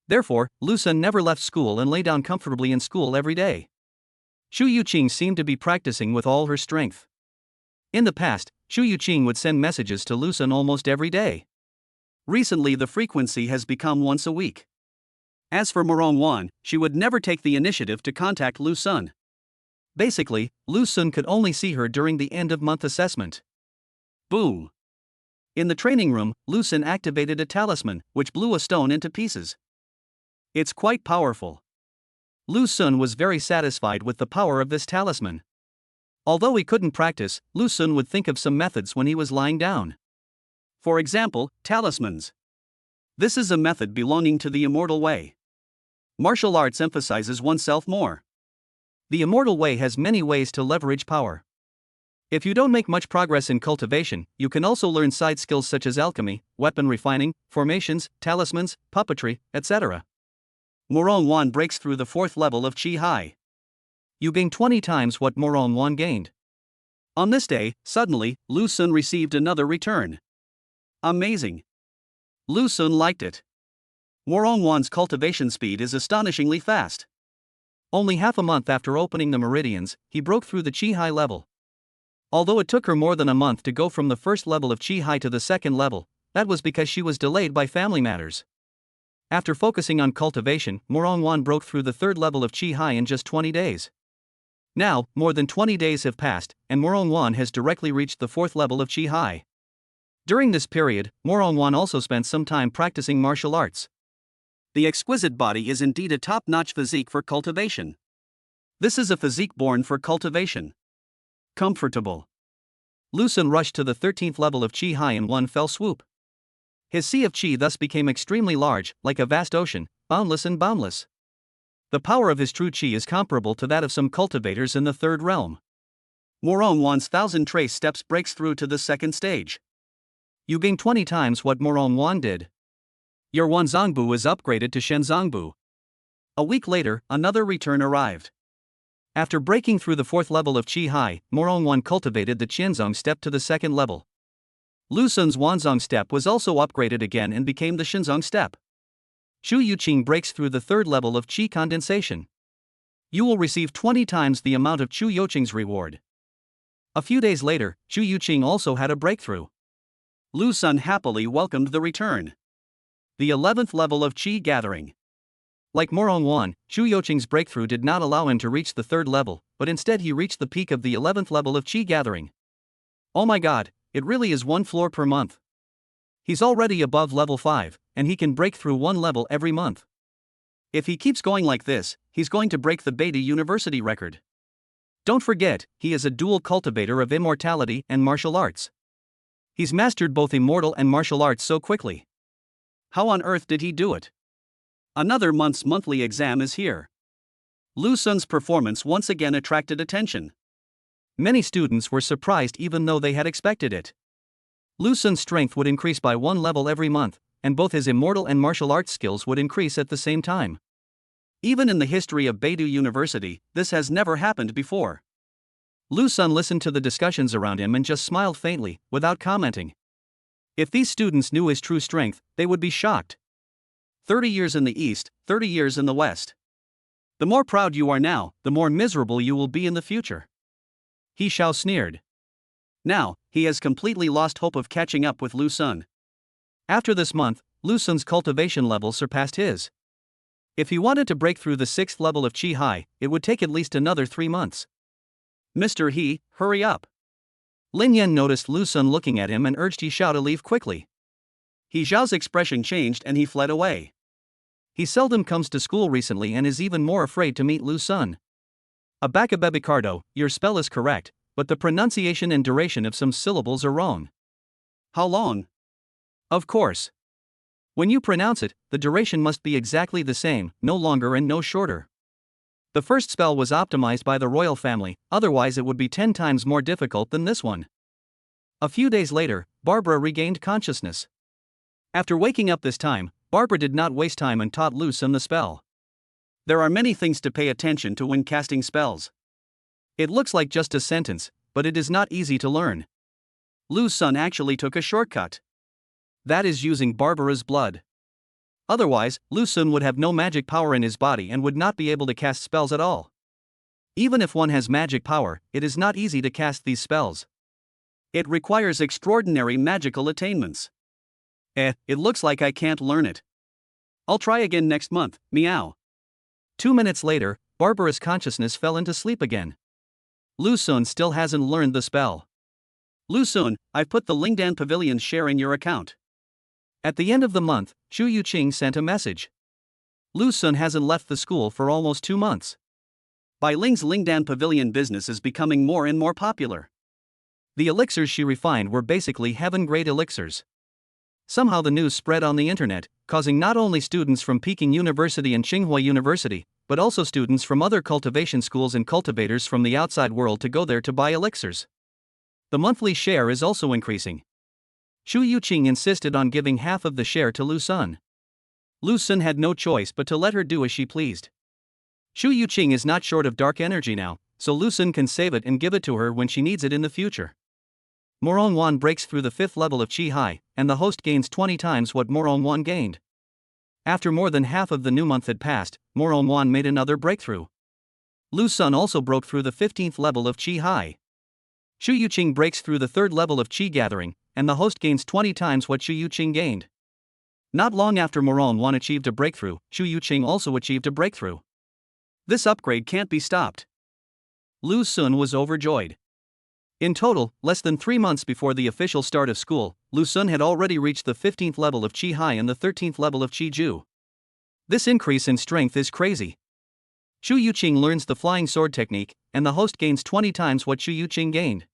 Therefore, Lu Sun never left school and lay down comfortably in school every day. Xu Yuqing seemed to be practicing with all her strength. In the past, Xu Yuqing would send messages to Lu Sun almost every day. Recently the frequency has become once a week. As for Morongwan, she would never take the initiative to contact Lu Sun. Basically, Lu Sun could only see her during the end-of-month assessment. Boom! In the training room, Lu Sun activated a talisman, which blew a stone into pieces. It's quite powerful. Lu Sun was very satisfied with the power of this talisman. Although he couldn't practice, Lu Sun would think of some methods when he was lying down. For example, talismans. This is a method belonging to the immortal way. Martial arts emphasizes oneself more. The immortal way has many ways to leverage power. If you don't make much progress in cultivation, you can also learn side skills such as alchemy, weapon refining, formations, talismans, puppetry, etc. Morongwan breaks through the 4th level of Qi Hai. You gain 20 times what Morongwan gained. On this day, suddenly, Lu Sun received another return. Amazing. Lu Sun liked it. Morongwan's cultivation speed is astonishingly fast. Only half a month after opening the meridians, he broke through the Qi Hai level. Although it took her more than a month to go from the 1st level of Qi Hai to the 2nd level, that was because she was delayed by family matters. After focusing on cultivation, Morongwan broke through the 3rd level of Qi Hai in just 20 days. Now, more than 20 days have passed, and Morongwan has directly reached the 4th level of Qi Hai. During this period, Morongwan also spent some time practicing martial arts. The exquisite body is indeed a top-notch physique for cultivation. This is a physique born for cultivation. Comfortable. Lu Sun rushed to the 13th level of Qi Hai in one fell swoop. His sea of Qi thus became extremely large, like a vast ocean, boundless and boundless. The power of his true Qi is comparable to that of some cultivators in the 3rd realm. Morong Wan's 1000 trace steps breaks through to the second stage. You gain 20 times what Morong Wan did. Your Wanzongbu is upgraded to Shenzongbu. A week later, another return arrived. After breaking through the fourth level of Qi Hai, Morong Wan cultivated the Qianzong step to the second level. Lu Sun's Wanzong step was also upgraded again and became the Shenzong step. Shu Yuqing breaks through the third level of Qi condensation. You will receive 20 times the amount of Chu Youqing's reward. A few days later, Shu Yuqing also had a breakthrough. Lu Sun happily welcomed the return. The 11th level of Qi gathering. Like Morong Wan, Shu Youqing's breakthrough did not allow him to reach the third level, but instead he reached the peak of the 11th level of Qi gathering. Oh my god, it really is one floor per month. He's already above level 5, and he can break through one level every month. If he keeps going like this, he's going to break the Beta University record. Don't forget, he is a dual cultivator of immortality and martial arts. He's mastered both immortal and martial arts so quickly. How on earth did he do it? Another month's monthly exam is here. Lu Sun's performance once again attracted attention. Many students were surprised even though they had expected it. Lu Sun's strength would increase by one level every month, and both his immortal and martial arts skills would increase at the same time. Even in the history of Beidou University, this has never happened before. Lu Sun listened to the discussions around him and just smiled faintly, without commenting. If these students knew his true strength, they would be shocked. 30 years in the East, 30 years in the West. The more proud you are now, the more miserable you will be in the future. He Xiao sneered. Now, he has completely lost hope of catching up with Lu Sun. After this month, Lu Sun's cultivation level surpassed his. If he wanted to break through the 6th level of Qi Hai, it would take at least another 3 months. Mr. He, hurry up. Lin Yan noticed Lu Sun looking at him and urged He Xiao to leave quickly. He Xiao's expression changed and he fled away. He seldom comes to school recently and is even more afraid to meet Lu Sun. Abacabebicardo, your spell is correct, but the pronunciation and duration of some syllables are wrong. How long? Of course. When you pronounce it, the duration must be exactly the same, no longer and no shorter. The first spell was optimized by the royal family, otherwise it would be 10 times more difficult than this one. A few days later, Barbara regained consciousness. After waking up this time, Barbara did not waste time and taught Lu Sun the spell. There are many things to pay attention to when casting spells. It looks like just a sentence, but it is not easy to learn. Lu Sun actually took a shortcut. That is using Barbara's blood. Otherwise, Lu Sun would have no magic power in his body and would not be able to cast spells at all. Even if one has magic power, it is not easy to cast these spells. It requires extraordinary magical attainments. It looks like I can't learn it. I'll try again next month, meow. 2 minutes later, Barbara's consciousness fell into sleep again. Lu Sun still hasn't learned the spell. Lu Sun, I've put the Lingdan Pavilion's share in your account. At the end of the month, Shu Yuqing sent a message. Lu Sun hasn't left the school for almost 2 months. Bai Ling's Lingdan Pavilion business is becoming more and more popular. The elixirs she refined were basically heaven-grade elixirs. Somehow the news spread on the internet, causing not only students from Peking University and Tsinghua University, but also students from other cultivation schools and cultivators from the outside world to go there to buy elixirs. The monthly share is also increasing. Shu Yuqing insisted on giving half of the share to Lu Sun. Lu Sun had no choice but to let her do as she pleased. Shu Yuqing is not short of dark energy now, so Lu Sun can save it and give it to her when she needs it in the future. Morong Wan breaks through the 5th level of Qi Hai, and the host gains 20 times what Morong Wan gained. After more than half of the new month had passed, Morong Wan made another breakthrough. Lu Sun also broke through the 15th level of Qi Hai. Shu Yuqing breaks through the 3rd level of Qi gathering, and the host gains 20 times what Shu Yuqing gained. Not long after Morong Wan achieved a breakthrough, Shu Yuqing also achieved a breakthrough. This upgrade can't be stopped. Lu Sun was overjoyed. In total, less than 3 months before the official start of school, Lu Sun had already reached the 15th level of Qi Hai and the 13th level of Qi Ju. This increase in strength is crazy. Shu Yuqing learns the flying sword technique, and the host gains 20 times what Shu Yuqing gained.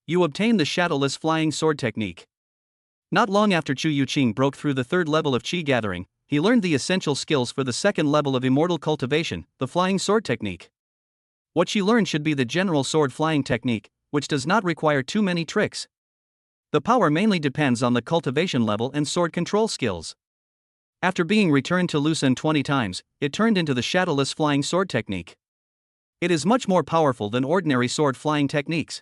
You obtain the shadowless flying sword technique. Not long after Shu Yuqing broke through the 3rd level of Qi gathering, he learned the essential skills for the 2nd level of immortal cultivation, the flying sword technique. What she learned should be the general sword flying technique, which does not require too many tricks. The power mainly depends on the cultivation level and sword control skills. After being returned to Lu Xun 20 times, it turned into the shadowless flying sword technique. It is much more powerful than ordinary sword flying techniques.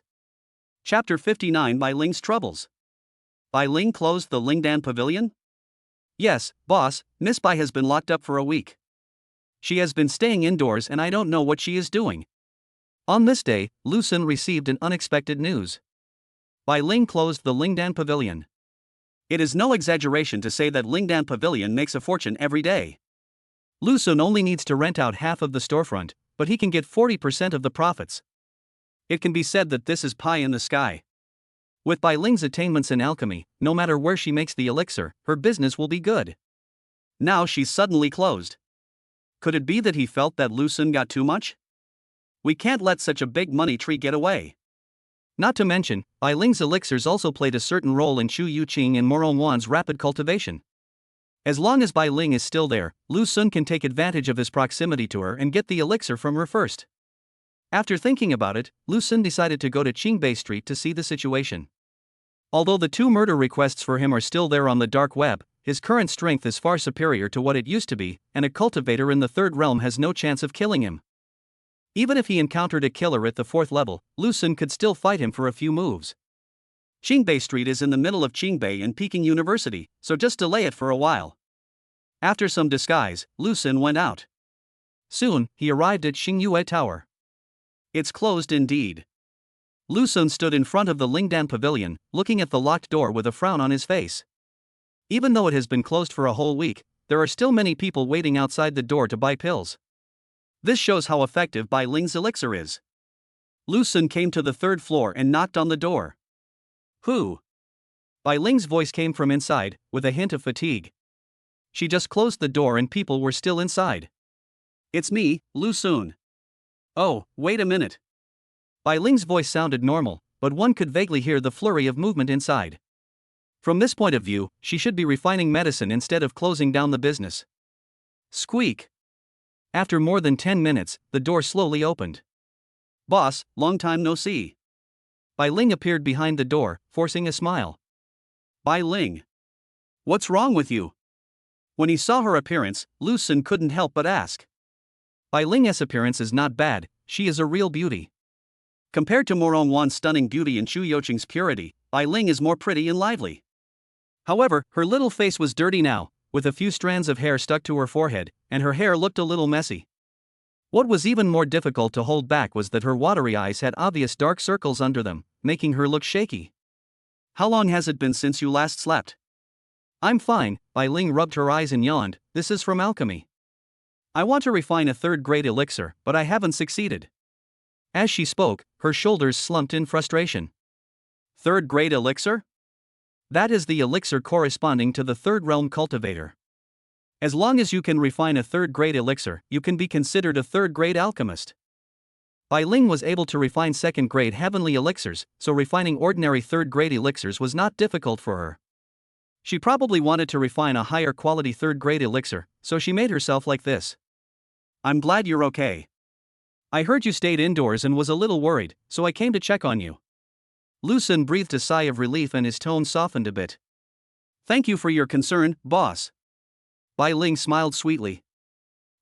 Chapter 59 Bai Ling's Troubles. Bai Ling closed the Lingdan Pavilion? Yes, boss, Miss Bai has been locked up for a week. She has been staying indoors and I don't know what she is doing. On this day, Lu Xun received an unexpected news. Bai Ling closed the Lingdan Pavilion. It is no exaggeration to say that Lingdan Pavilion makes a fortune every day. Lu Xun only needs to rent out half of the storefront, but he can get 40% of the profits. It can be said that this is pie in the sky. With Bai Ling's attainments in alchemy, no matter where she makes the elixir, her business will be good. Now she's suddenly closed. Could it be that he felt that Lu Xun got too much? We can't let such a big money tree get away. Not to mention, Bai Ling's elixirs also played a certain role in Shu Yuqing and Morong Wan's rapid cultivation. As long as Bai Ling is still there, Lu Xun can take advantage of his proximity to her and get the elixir from her first. After thinking about it, Lu Xun decided to go to Qingbei Street to see the situation. Although the 2 murder requests for him are still there on the dark web, his current strength is far superior to what it used to be, and a cultivator in the 3rd realm has no chance of killing him. Even if he encountered a killer at the 4th level, Lu Xun could still fight him for a few moves. Qingbei Street is in the middle of Qingbei and Peking University, so just delay it for a while. After some disguise, Lu Xun went out. Soon, he arrived at Xingyue Tower. It's closed indeed. Lu Xun stood in front of the Lingdan Pavilion, looking at the locked door with a frown on his face. Even though it has been closed for a whole week, there are still many people waiting outside the door to buy pills. This shows how effective Bai Ling's elixir is. Lu Xun came to the 3rd floor and knocked on the door. Who? Bai Ling's voice came from inside, with a hint of fatigue. She just closed the door and people were still inside. It's me, Lu Xun. Oh, wait a minute. Bai Ling's voice sounded normal, but one could vaguely hear the flurry of movement inside. From this point of view, she should be refining medicine instead of closing down the business. Squeak. After more than 10 minutes, the door slowly opened. Boss, long time no see. Bai Ling appeared behind the door, forcing a smile. Bai Ling. What's wrong with you? When he saw her appearance, Lu Xun couldn't help but ask. Bai Ling's appearance is not bad, she is a real beauty. Compared to Morong Wan's stunning beauty and Shu Yuqing's purity, Bai Ling is more pretty and lively. However, her little face was dirty now, with a few strands of hair stuck to her forehead, and her hair looked a little messy. What was even more difficult to hold back was that her watery eyes had obvious dark circles under them, making her look shaky. How long has it been since you last slept? I'm fine, Bai Ling rubbed her eyes and yawned, this is from alchemy. I want to refine a 3rd-grade elixir, but I haven't succeeded. As she spoke, her shoulders slumped in frustration. 3rd-grade elixir? That is the elixir corresponding to the 3rd realm cultivator. As long as you can refine a 3rd-grade elixir, you can be considered a 3rd-grade alchemist. Bai Ling was able to refine 2nd-grade heavenly elixirs, so refining ordinary 3rd-grade elixirs was not difficult for her. She probably wanted to refine a higher quality 3rd-grade elixir, so she made herself like this. I'm glad you're okay. I heard you stayed indoors and was a little worried, so I came to check on you. Lu Xun breathed a sigh of relief and his tone softened a bit. Thank you for your concern, boss. Bai Ling smiled sweetly.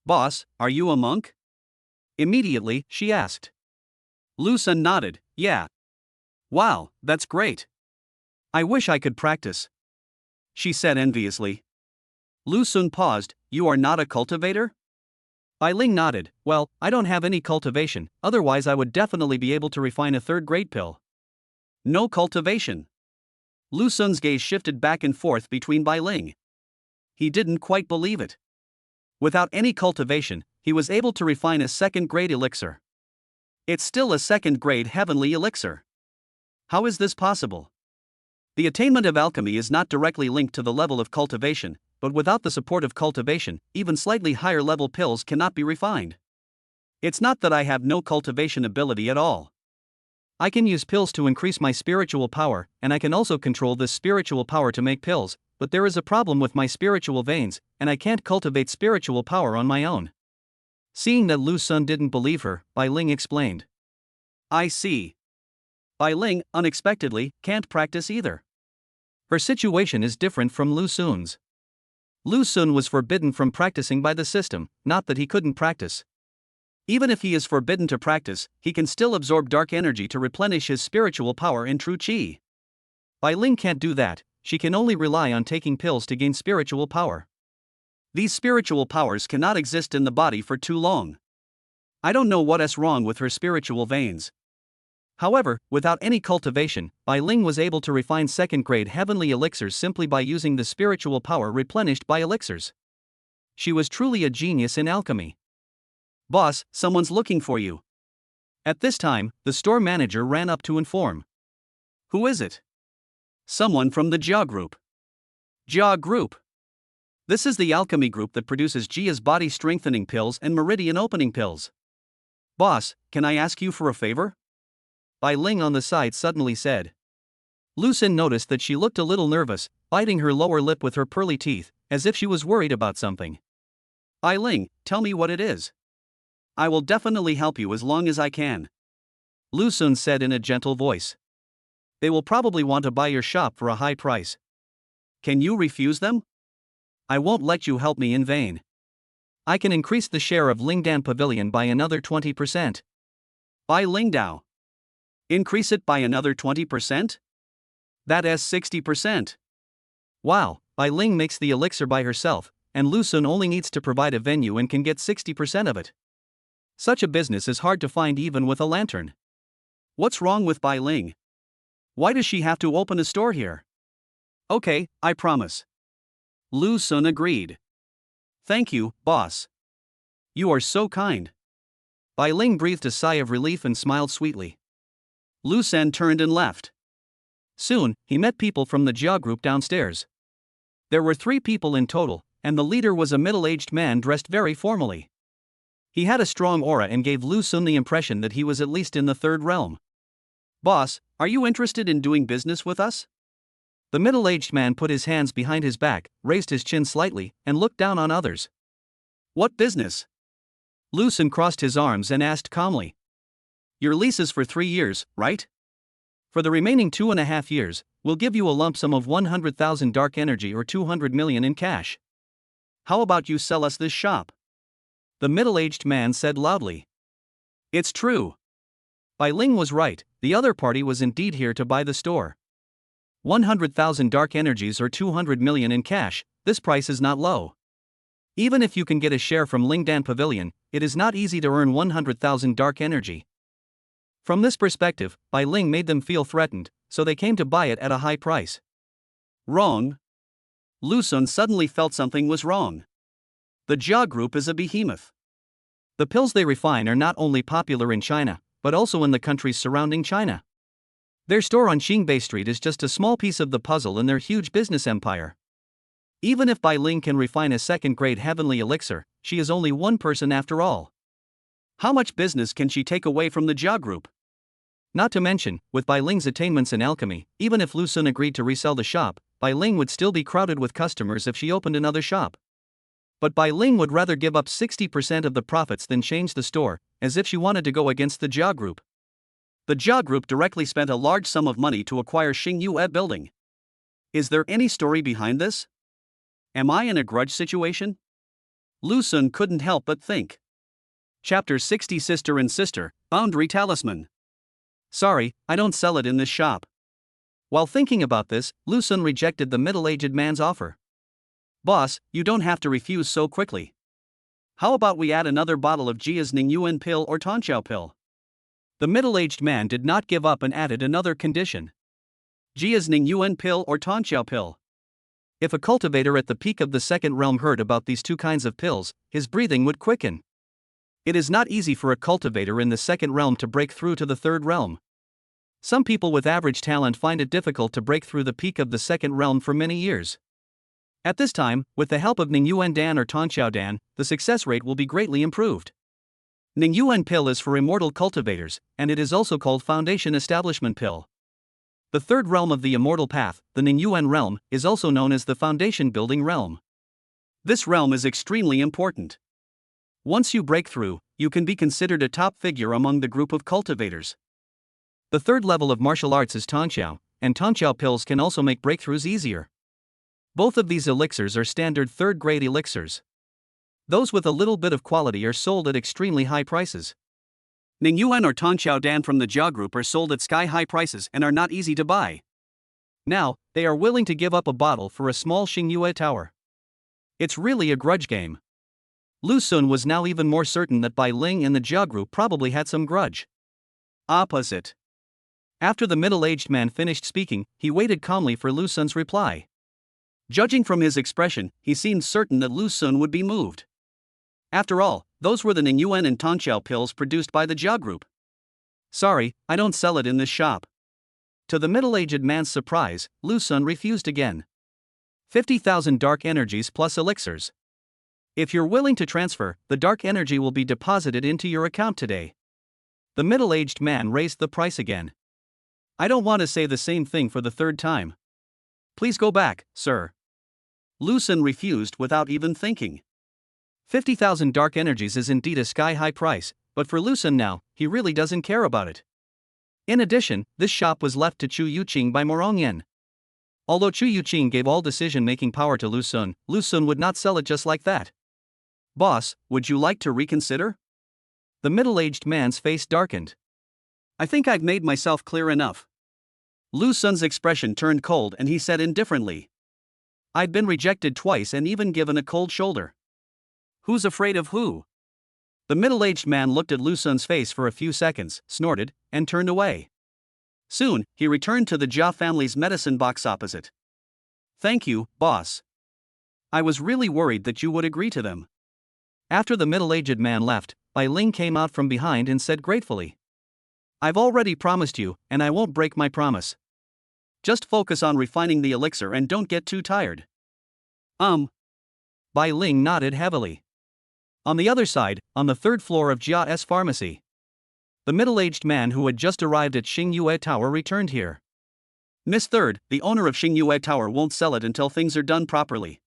Boss, are you a monk? Immediately, she asked. Lu Xun nodded, yeah. Wow, that's great. I wish I could practice. She said enviously. Lu Xun paused, you are not a cultivator? Bai Ling nodded, well, I don't have any cultivation, otherwise I would definitely be able to refine a 3rd-grade pill. No cultivation. Lu Xun's gaze shifted back and forth between Bai Ling. He didn't quite believe it. Without any cultivation, he was able to refine a 2nd-grade elixir. It's still a 2nd-grade heavenly elixir. How is this possible? The attainment of alchemy is not directly linked to the level of cultivation, but without the support of cultivation, even slightly higher level pills cannot be refined. It's not that I have no cultivation ability at all. I can use pills to increase my spiritual power, and I can also control this spiritual power to make pills, but there is a problem with my spiritual veins, and I can't cultivate spiritual power on my own. Seeing that Lu Sun didn't believe her, Bai Ling explained. I see. Bai Ling, unexpectedly, can't practice either. Her situation is different from Lu Sun's. Lu Sun was forbidden from practicing by the system, not that he couldn't practice. Even if he is forbidden to practice, he can still absorb dark energy to replenish his spiritual power in true qi. Bai Ling can't do that, she can only rely on taking pills to gain spiritual power. These spiritual powers cannot exist in the body for too long. I don't know what is wrong with her spiritual veins. However, without any cultivation, Bai Ling was able to refine second-grade heavenly elixirs simply by using the spiritual power replenished by elixirs. She was truly a genius in alchemy. Boss, someone's looking for you. At this time, the store manager ran up to inform. Who is it? Someone from the Jia Group. Jia Group. This is the alchemy group that produces Jia's body strengthening pills and meridian opening pills. Boss, can I ask you for a favor? Bai Ling on the side suddenly said. Lu Sun noticed that she looked a little nervous, biting her lower lip with her pearly teeth, as if she was worried about something. Bai Ling, tell me what it is. I will definitely help you as long as I can. Lu Sun said in a gentle voice. They will probably want to buy your shop for a high price. Can you refuse them? I won't let you help me in vain. I can increase the share of Lingdan Pavilion by another 20%. Bai Lingdao. Increase it by another 20%? That is 60%. Wow, Bai Ling makes the elixir by herself, and Lu Sun only needs to provide a venue and can get 60% of it. Such a business is hard to find even with a lantern. What's wrong with Bai Ling? Why does she have to open a store here? Okay, I promise. Lu Sun agreed. Thank you, boss. You are so kind. Bai Ling breathed a sigh of relief and smiled sweetly. Lu Sun turned and left. Soon, he met people from the Jia Group downstairs. There were 3 people in total, and the leader was a middle-aged man dressed very formally. He had a strong aura and gave Lu Sun the impression that he was at least in the 3rd realm. Boss, are you interested in doing business with us? The middle-aged man put his hands behind his back, raised his chin slightly, and looked down on others. What business? Lu Sun crossed his arms and asked calmly. Your lease is for 3 years, right? For the remaining 2.5 years, we'll give you a lump sum of 100,000 dark energy or 200 million in cash. How about you sell us this shop? The middle-aged man said loudly. It's true. Bai Ling was right, the other party was indeed here to buy the store. 100,000 dark energies or 200 million in cash, this price is not low. Even if you can get a share from Lingdan Pavilion, it is not easy to earn 100,000 dark energy. From this perspective, Bai Ling made them feel threatened, so they came to buy it at a high price. Wrong. Lu Sun suddenly felt something was wrong. The Jia Group is a behemoth. The pills they refine are not only popular in China, but also in the countries surrounding China. Their store on Qingbei Street is just a small piece of the puzzle in their huge business empire. Even if Bai Ling can refine a second-grade heavenly elixir, she is only one person after all. How much business can she take away from the Jia Group? Not to mention, with Bai Ling's attainments in alchemy, even if Lu Sun agreed to resell the shop, Bai Ling would still be crowded with customers if she opened another shop. But Bai Ling would rather give up 60% of the profits than change the store, as if she wanted to go against the Jia Group. The Jia Group directly spent a large sum of money to acquire Xingyue building. Is there any story behind this? Am I in a grudge situation? Lu Sun couldn't help but think. Chapter 60 Sister and Sister, Boundary Talisman. Sorry, I don't sell it in this shop. While thinking about this, Lu Sun rejected the middle-aged man's offer. Boss, you don't have to refuse so quickly. How about we add another bottle of Jia's Ningyuan pill or Tonqiao pill? The middle-aged man did not give up and added another condition. Jia's Ningyuan pill or Tonqiao pill. If a cultivator at the peak of the 2nd realm heard about these 2 kinds of pills, his breathing would quicken. It is not easy for a cultivator in the 2nd realm to break through to the 3rd realm. Some people with average talent find it difficult to break through the peak of the 2nd realm for many years. At this time, with the help of Ningyuan Dan or Tonqiao Dan, the success rate will be greatly improved. Ningyuan pill is for immortal cultivators, and it is also called Foundation Establishment pill. The 3rd realm of the immortal path, the Ningyuan realm, is also known as the Foundation Building realm. This realm is extremely important. Once you break through, you can be considered a top figure among the group of cultivators. The third level of martial arts is Tongxiao, and Tongxiao pills can also make breakthroughs easier. Both of these elixirs are standard third-grade elixirs. Those with a little bit of quality are sold at extremely high prices. Ningyuan or Tongxiao Dan from the Jia group are sold at sky-high prices and are not easy to buy. Now, they are willing to give up a bottle for a small Xingyue tower. It's really a grudge game. Lu Sun was now even more certain that Bai Ling and the Jia group probably had some grudge. Opposite. After the middle-aged man finished speaking, he waited calmly for Lu Sun's reply. Judging from his expression, he seemed certain that Lu Sun would be moved. After all, those were the Ningyuan and Tongxiao pills produced by the Jia group. Sorry, I don't sell it in this shop. To the middle-aged man's surprise, Lu Sun refused again. 50,000 dark energies plus elixirs. If you're willing to transfer, the dark energy will be deposited into your account today. The middle-aged man raised the price again. I don't want to say the same thing for the third time. Please go back, sir. Lu Sun refused without even thinking. 50,000 dark energies is indeed a sky-high price, but for Lu Sun now, he really doesn't care about it. In addition, this shop was left to Chu Yuqing by Morongyan. Although Chu Yuqing gave all decision-making power to Lu Sun would not sell it just like that. Boss, would you like to reconsider? The middle-aged man's face darkened. I think I've made myself clear enough. Lu Sun's expression turned cold and he said indifferently. I'd been rejected twice and even given a cold shoulder. Who's afraid of who? The middle-aged man looked at Lu Sun's face for a few seconds, snorted, and turned away. Soon, he returned to the Jia family's medicine box opposite. Thank you, boss. I was really worried that you would agree to them. After the middle-aged man left, Bai Ling came out from behind and said gratefully. I've already promised you, and I won't break my promise. Just focus on refining the elixir and don't get too tired. Bai Ling nodded heavily. On the other side, on the third floor of Jia's pharmacy, the middle-aged man who had just arrived at Xingyue Tower returned here. Miss Third, the owner of Xingyue Tower won't sell it until things are done properly.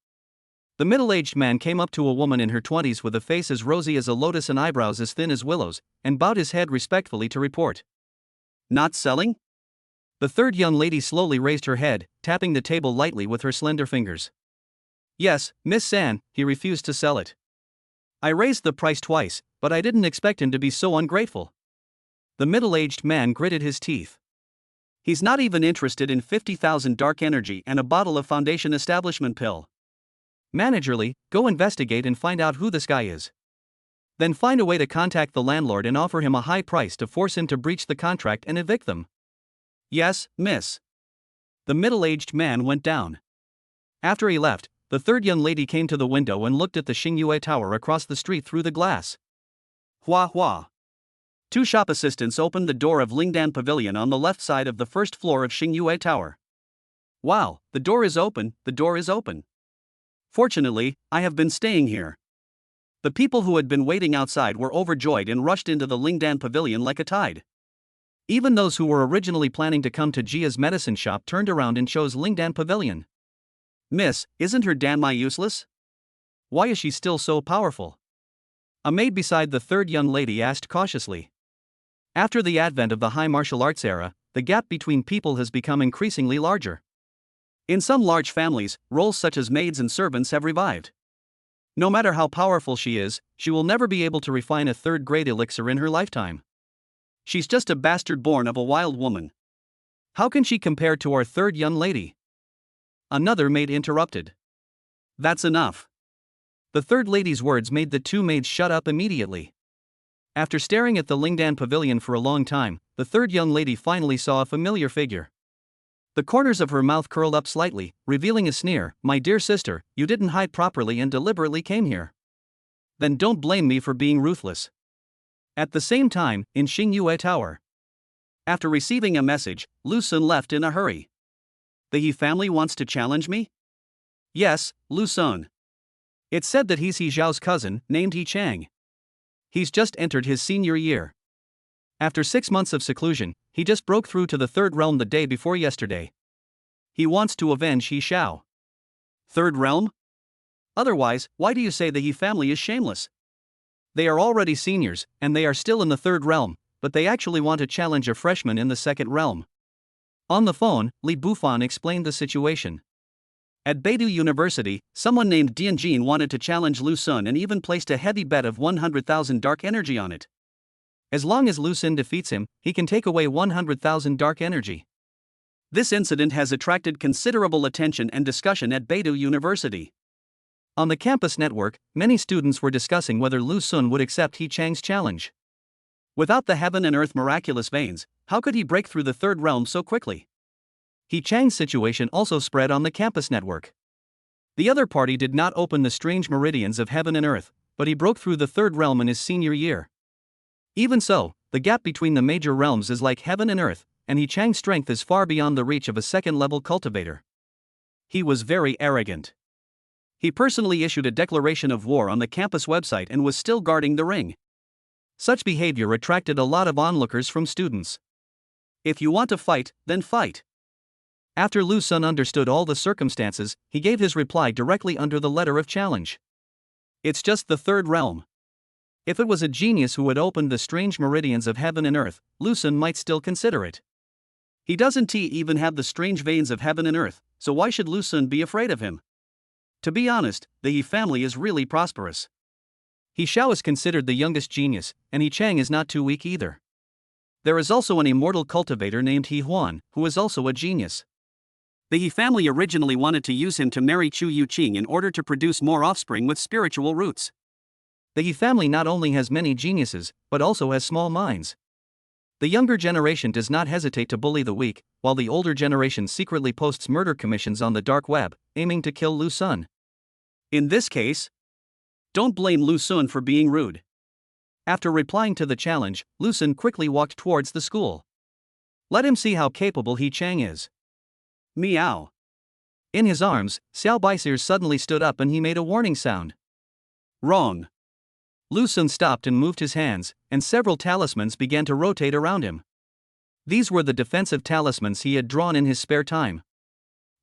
The middle-aged man came up to a woman in her 20s with a face as rosy as a lotus and eyebrows as thin as willows, and bowed his head respectfully to report. Not selling? The third young lady slowly raised her head, tapping the table lightly with her slender fingers. Yes, Miss San, he refused to sell it. I raised the price twice, but I didn't expect him to be so ungrateful. The middle-aged man gritted his teeth. He's not even interested in 50,000 dark energy and a bottle of foundation establishment pill. Managerly, go investigate and find out who this guy is. Then find a way to contact the landlord and offer him a high price to force him to breach the contract and evict them. Yes, miss. The middle-aged man went down. After he left, the third young lady came to the window and looked at the Xingyue Tower across the street through the glass. Hua hua. Two shop assistants opened the door of Lingdan Pavilion on the left side of the first floor of Xingyue Tower. Wow, the door is open, the door is open. Fortunately, I have been staying here. The people who had been waiting outside were overjoyed and rushed into the Lingdan Pavilion like a tide. Even those who were originally planning to come to Jia's medicine shop turned around and chose Lingdan Pavilion. Miss, isn't her Danmai useless? Why is she still so powerful? A maid beside the third young lady asked cautiously. After the advent of the high martial arts era, the gap between people has become increasingly larger. In some large families, roles such as maids and servants have revived. No matter how powerful she is, she will never be able to refine a third-grade elixir in her lifetime. She's just a bastard born of a wild woman. How can she compare to our third young lady? Another maid interrupted. That's enough. The third lady's words made the two maids shut up immediately. After staring at the Lingdan Pavilion for a long time, the third young lady finally saw a familiar figure. The corners of her mouth curled up slightly, revealing a sneer. My dear sister, you didn't hide properly and deliberately came here. Then don't blame me for being ruthless. At the same time, in Xingyue Tower. After receiving a message, Lu Sun left in a hurry. The He family wants to challenge me? Yes, Lu Sun. It's said that he's He Zhao's cousin, named He Chang. He's just entered his senior year. After 6 months of seclusion, he just broke through to the third realm the day before yesterday. He wants to avenge He Xiao. Third realm? Otherwise, why do you say the He family is shameless? They are already seniors, and they are still in the third realm, but they actually want to challenge a freshman in the second realm. On the phone, Li Bufan explained the situation. At Beidou University, someone named Dian Jin wanted to challenge Lu Sun and even placed a heavy bet of 100,000 dark energy on it. As long as Lu Sun defeats him, he can take away 100,000 dark energy. This incident has attracted considerable attention and discussion at Beidou University. On the campus network, many students were discussing whether Lu Sun would accept He Chang's challenge. Without the heaven and earth miraculous veins, how could he break through the third realm so quickly? He Chang's situation also spread on the campus network. The other party did not open the strange meridians of heaven and earth, but he broke through the third realm in his senior year. Even so, the gap between the major realms is like heaven and earth, and He Chang's strength is far beyond the reach of a second-level cultivator. He was very arrogant. He personally issued a declaration of war on the campus website and was still guarding the ring. Such behavior attracted a lot of onlookers from students. If you want to fight, then fight. After Lu Sun understood all the circumstances, he gave his reply directly under the letter of challenge. It's just the third realm. If it was a genius who had opened the strange meridians of heaven and earth, Lu Sun might still consider it. He doesn't even have the strange veins of heaven and earth, so why should Lu Sun be afraid of him? To be honest, the He family is really prosperous. He Xiao is considered the youngest genius, and He Chang is not too weak either. There is also an immortal cultivator named He Huan, who is also a genius. The He family originally wanted to use him to marry Chu Yuqing in order to produce more offspring with spiritual roots. The He family not only has many geniuses, but also has small minds. The younger generation does not hesitate to bully the weak, while the older generation secretly posts murder commissions on the dark web, aiming to kill Lu Sun. In this case, don't blame Lu Sun for being rude. After replying to the challenge, Lu Sun quickly walked towards the school. Let him see how capable He Chang is. Meow. In his arms, Xiao Baisir suddenly stood up and he made a warning sound. Wrong. Lu Sun stopped and moved his hands, and several talismans began to rotate around him. These were the defensive talismans he had drawn in his spare time.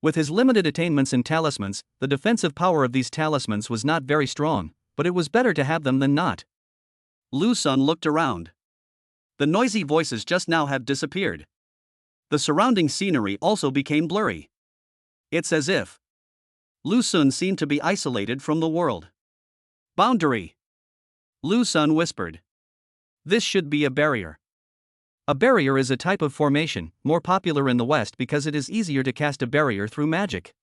With his limited attainments in talismans, the defensive power of these talismans was not very strong, but it was better to have them than not. Lu Sun looked around. The noisy voices just now have disappeared. The surrounding scenery also became blurry. It's as if Lu Sun seemed to be isolated from the world. Boundary. Lu Sun whispered. This should be a barrier. A barrier is a type of formation, more popular in the West because it is easier to cast a barrier through magic.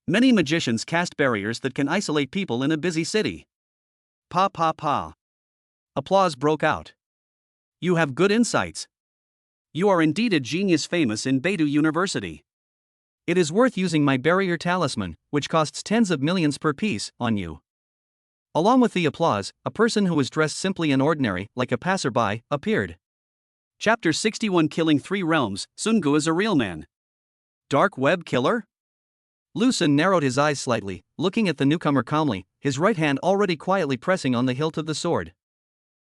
Many magicians cast barriers that can isolate people in a busy city. Pa pa pa. Applause broke out. You have good insights. You are indeed a genius famous in Beidou University. It is worth using my barrier talisman, which costs tens of millions per piece, on you. Along with the applause, a person who was dressed simply and ordinary, like a passerby, appeared. Chapter 61 Killing Three Realms, Sun Gu is a real man. Dark Web Killer? Lu Sun narrowed his eyes slightly, looking at the newcomer calmly, his right hand already quietly pressing on the hilt of the sword.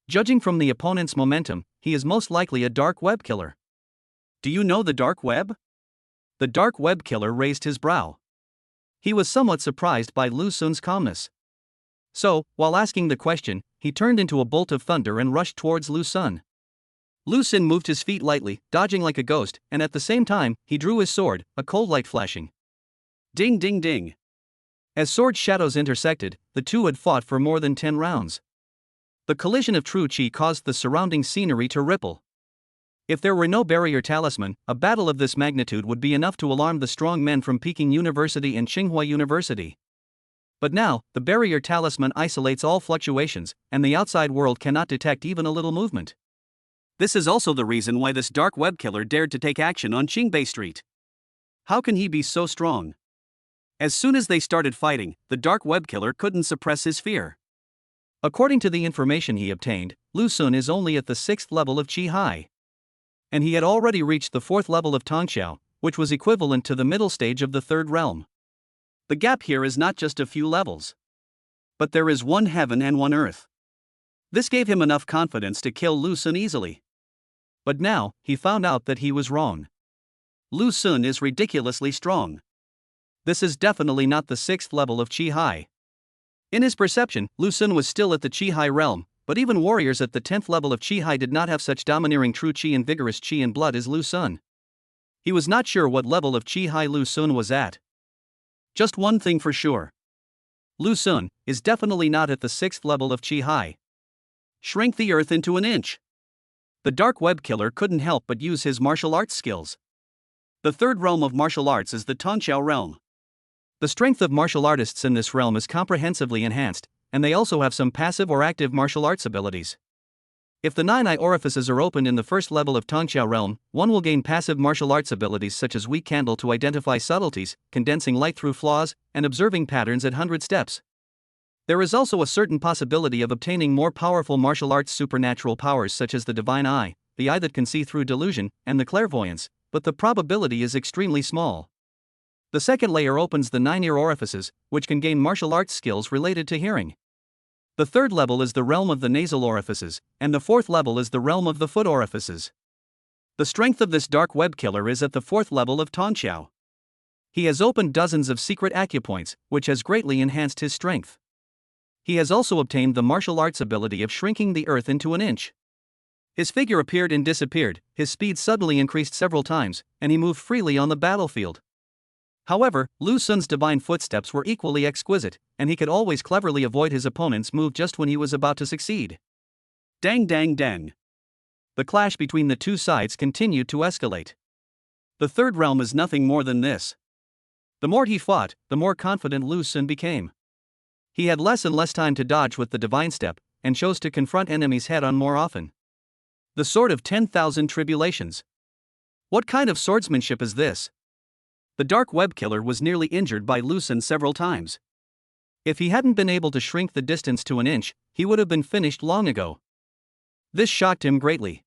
Judging from the opponent's momentum, he is most likely a dark web killer. Do you know the dark web? The dark web killer raised his brow. He was somewhat surprised by Lu Sun's calmness. So, while asking the question, he turned into a bolt of thunder and rushed towards Lu Sun. Lu Sun moved his feet lightly, dodging like a ghost, and at the same time, he drew his sword, a cold light flashing. Ding ding ding. As sword shadows intersected, the two had fought for more than 10 rounds. The collision of true qi caused the surrounding scenery to ripple. If there were no barrier talisman, a battle of this magnitude would be enough to alarm the strong men from Peking University and Tsinghua University. But now, the barrier talisman isolates all fluctuations, and the outside world cannot detect even a little movement. This is also the reason why this dark web killer dared to take action on Qingbei Street. How can he be so strong? As soon as they started fighting, the dark web killer couldn't suppress his fear. According to the information he obtained, Lu Sun is only at the 6th level of Qi Hai. And he had already reached the 4th level of Tongxiao, which was equivalent to the middle stage of the 3rd realm. The gap here is not just a few levels. But there is one heaven and one earth. This gave him enough confidence to kill Lu Sun easily. But now, he found out that he was wrong. Lu Sun is ridiculously strong. This is definitely not the 6th level of Qi Hai. In his perception, Lu Sun was still at the Qi Hai realm, But even warriors at the 10th level of Qi Hai did not have such domineering true Qi and vigorous Qi and blood as Lu Sun. He was not sure what level of Qi Hai Lu Sun was at. Just one thing for sure. Lu Sun is definitely not at the 6th level of Qi Hai. Shrink the earth into an inch. The dark web killer couldn't help but use his martial arts skills. The third realm of martial arts is the Tongqiao realm. The strength of martial artists in this realm is comprehensively enhanced, and they also have some passive or active martial arts abilities. If the 9 eye orifices are opened in the first level of Tongqiao realm, one will gain passive martial arts abilities such as weak candle to identify subtleties, condensing light through flaws, and observing patterns at 100 steps. There is also a certain possibility of obtaining more powerful martial arts supernatural powers such as the divine eye, the eye that can see through delusion, and the clairvoyance, but the probability is extremely small. The second layer opens the 9 ear orifices, which can gain martial arts skills related to hearing. The third level is the realm of the nasal orifices, and the fourth level is the realm of the foot orifices. The strength of this dark web killer is at the 4th level of Tongqiao. He has opened dozens of secret acupoints, which has greatly enhanced his strength. He has also obtained the martial arts ability of shrinking the earth into an inch. His figure appeared and disappeared, his speed suddenly increased several times, and he moved freely on the battlefield. However, Lu Sun's divine footsteps were equally exquisite, and he could always cleverly avoid his opponent's move just when he was about to succeed. Dang dang dang. The clash between the two sides continued to escalate. The third realm is nothing more than this. The more he fought, the more confident Lu Sun became. He had less and less time to dodge with the divine step, and chose to confront enemies head-on more often. The sword of 10,000 tribulations. What kind of swordsmanship is this? The dark web killer was nearly injured by Lu Sun several times. If he hadn't been able to shrink the distance to an inch, he would have been finished long ago. This shocked him greatly.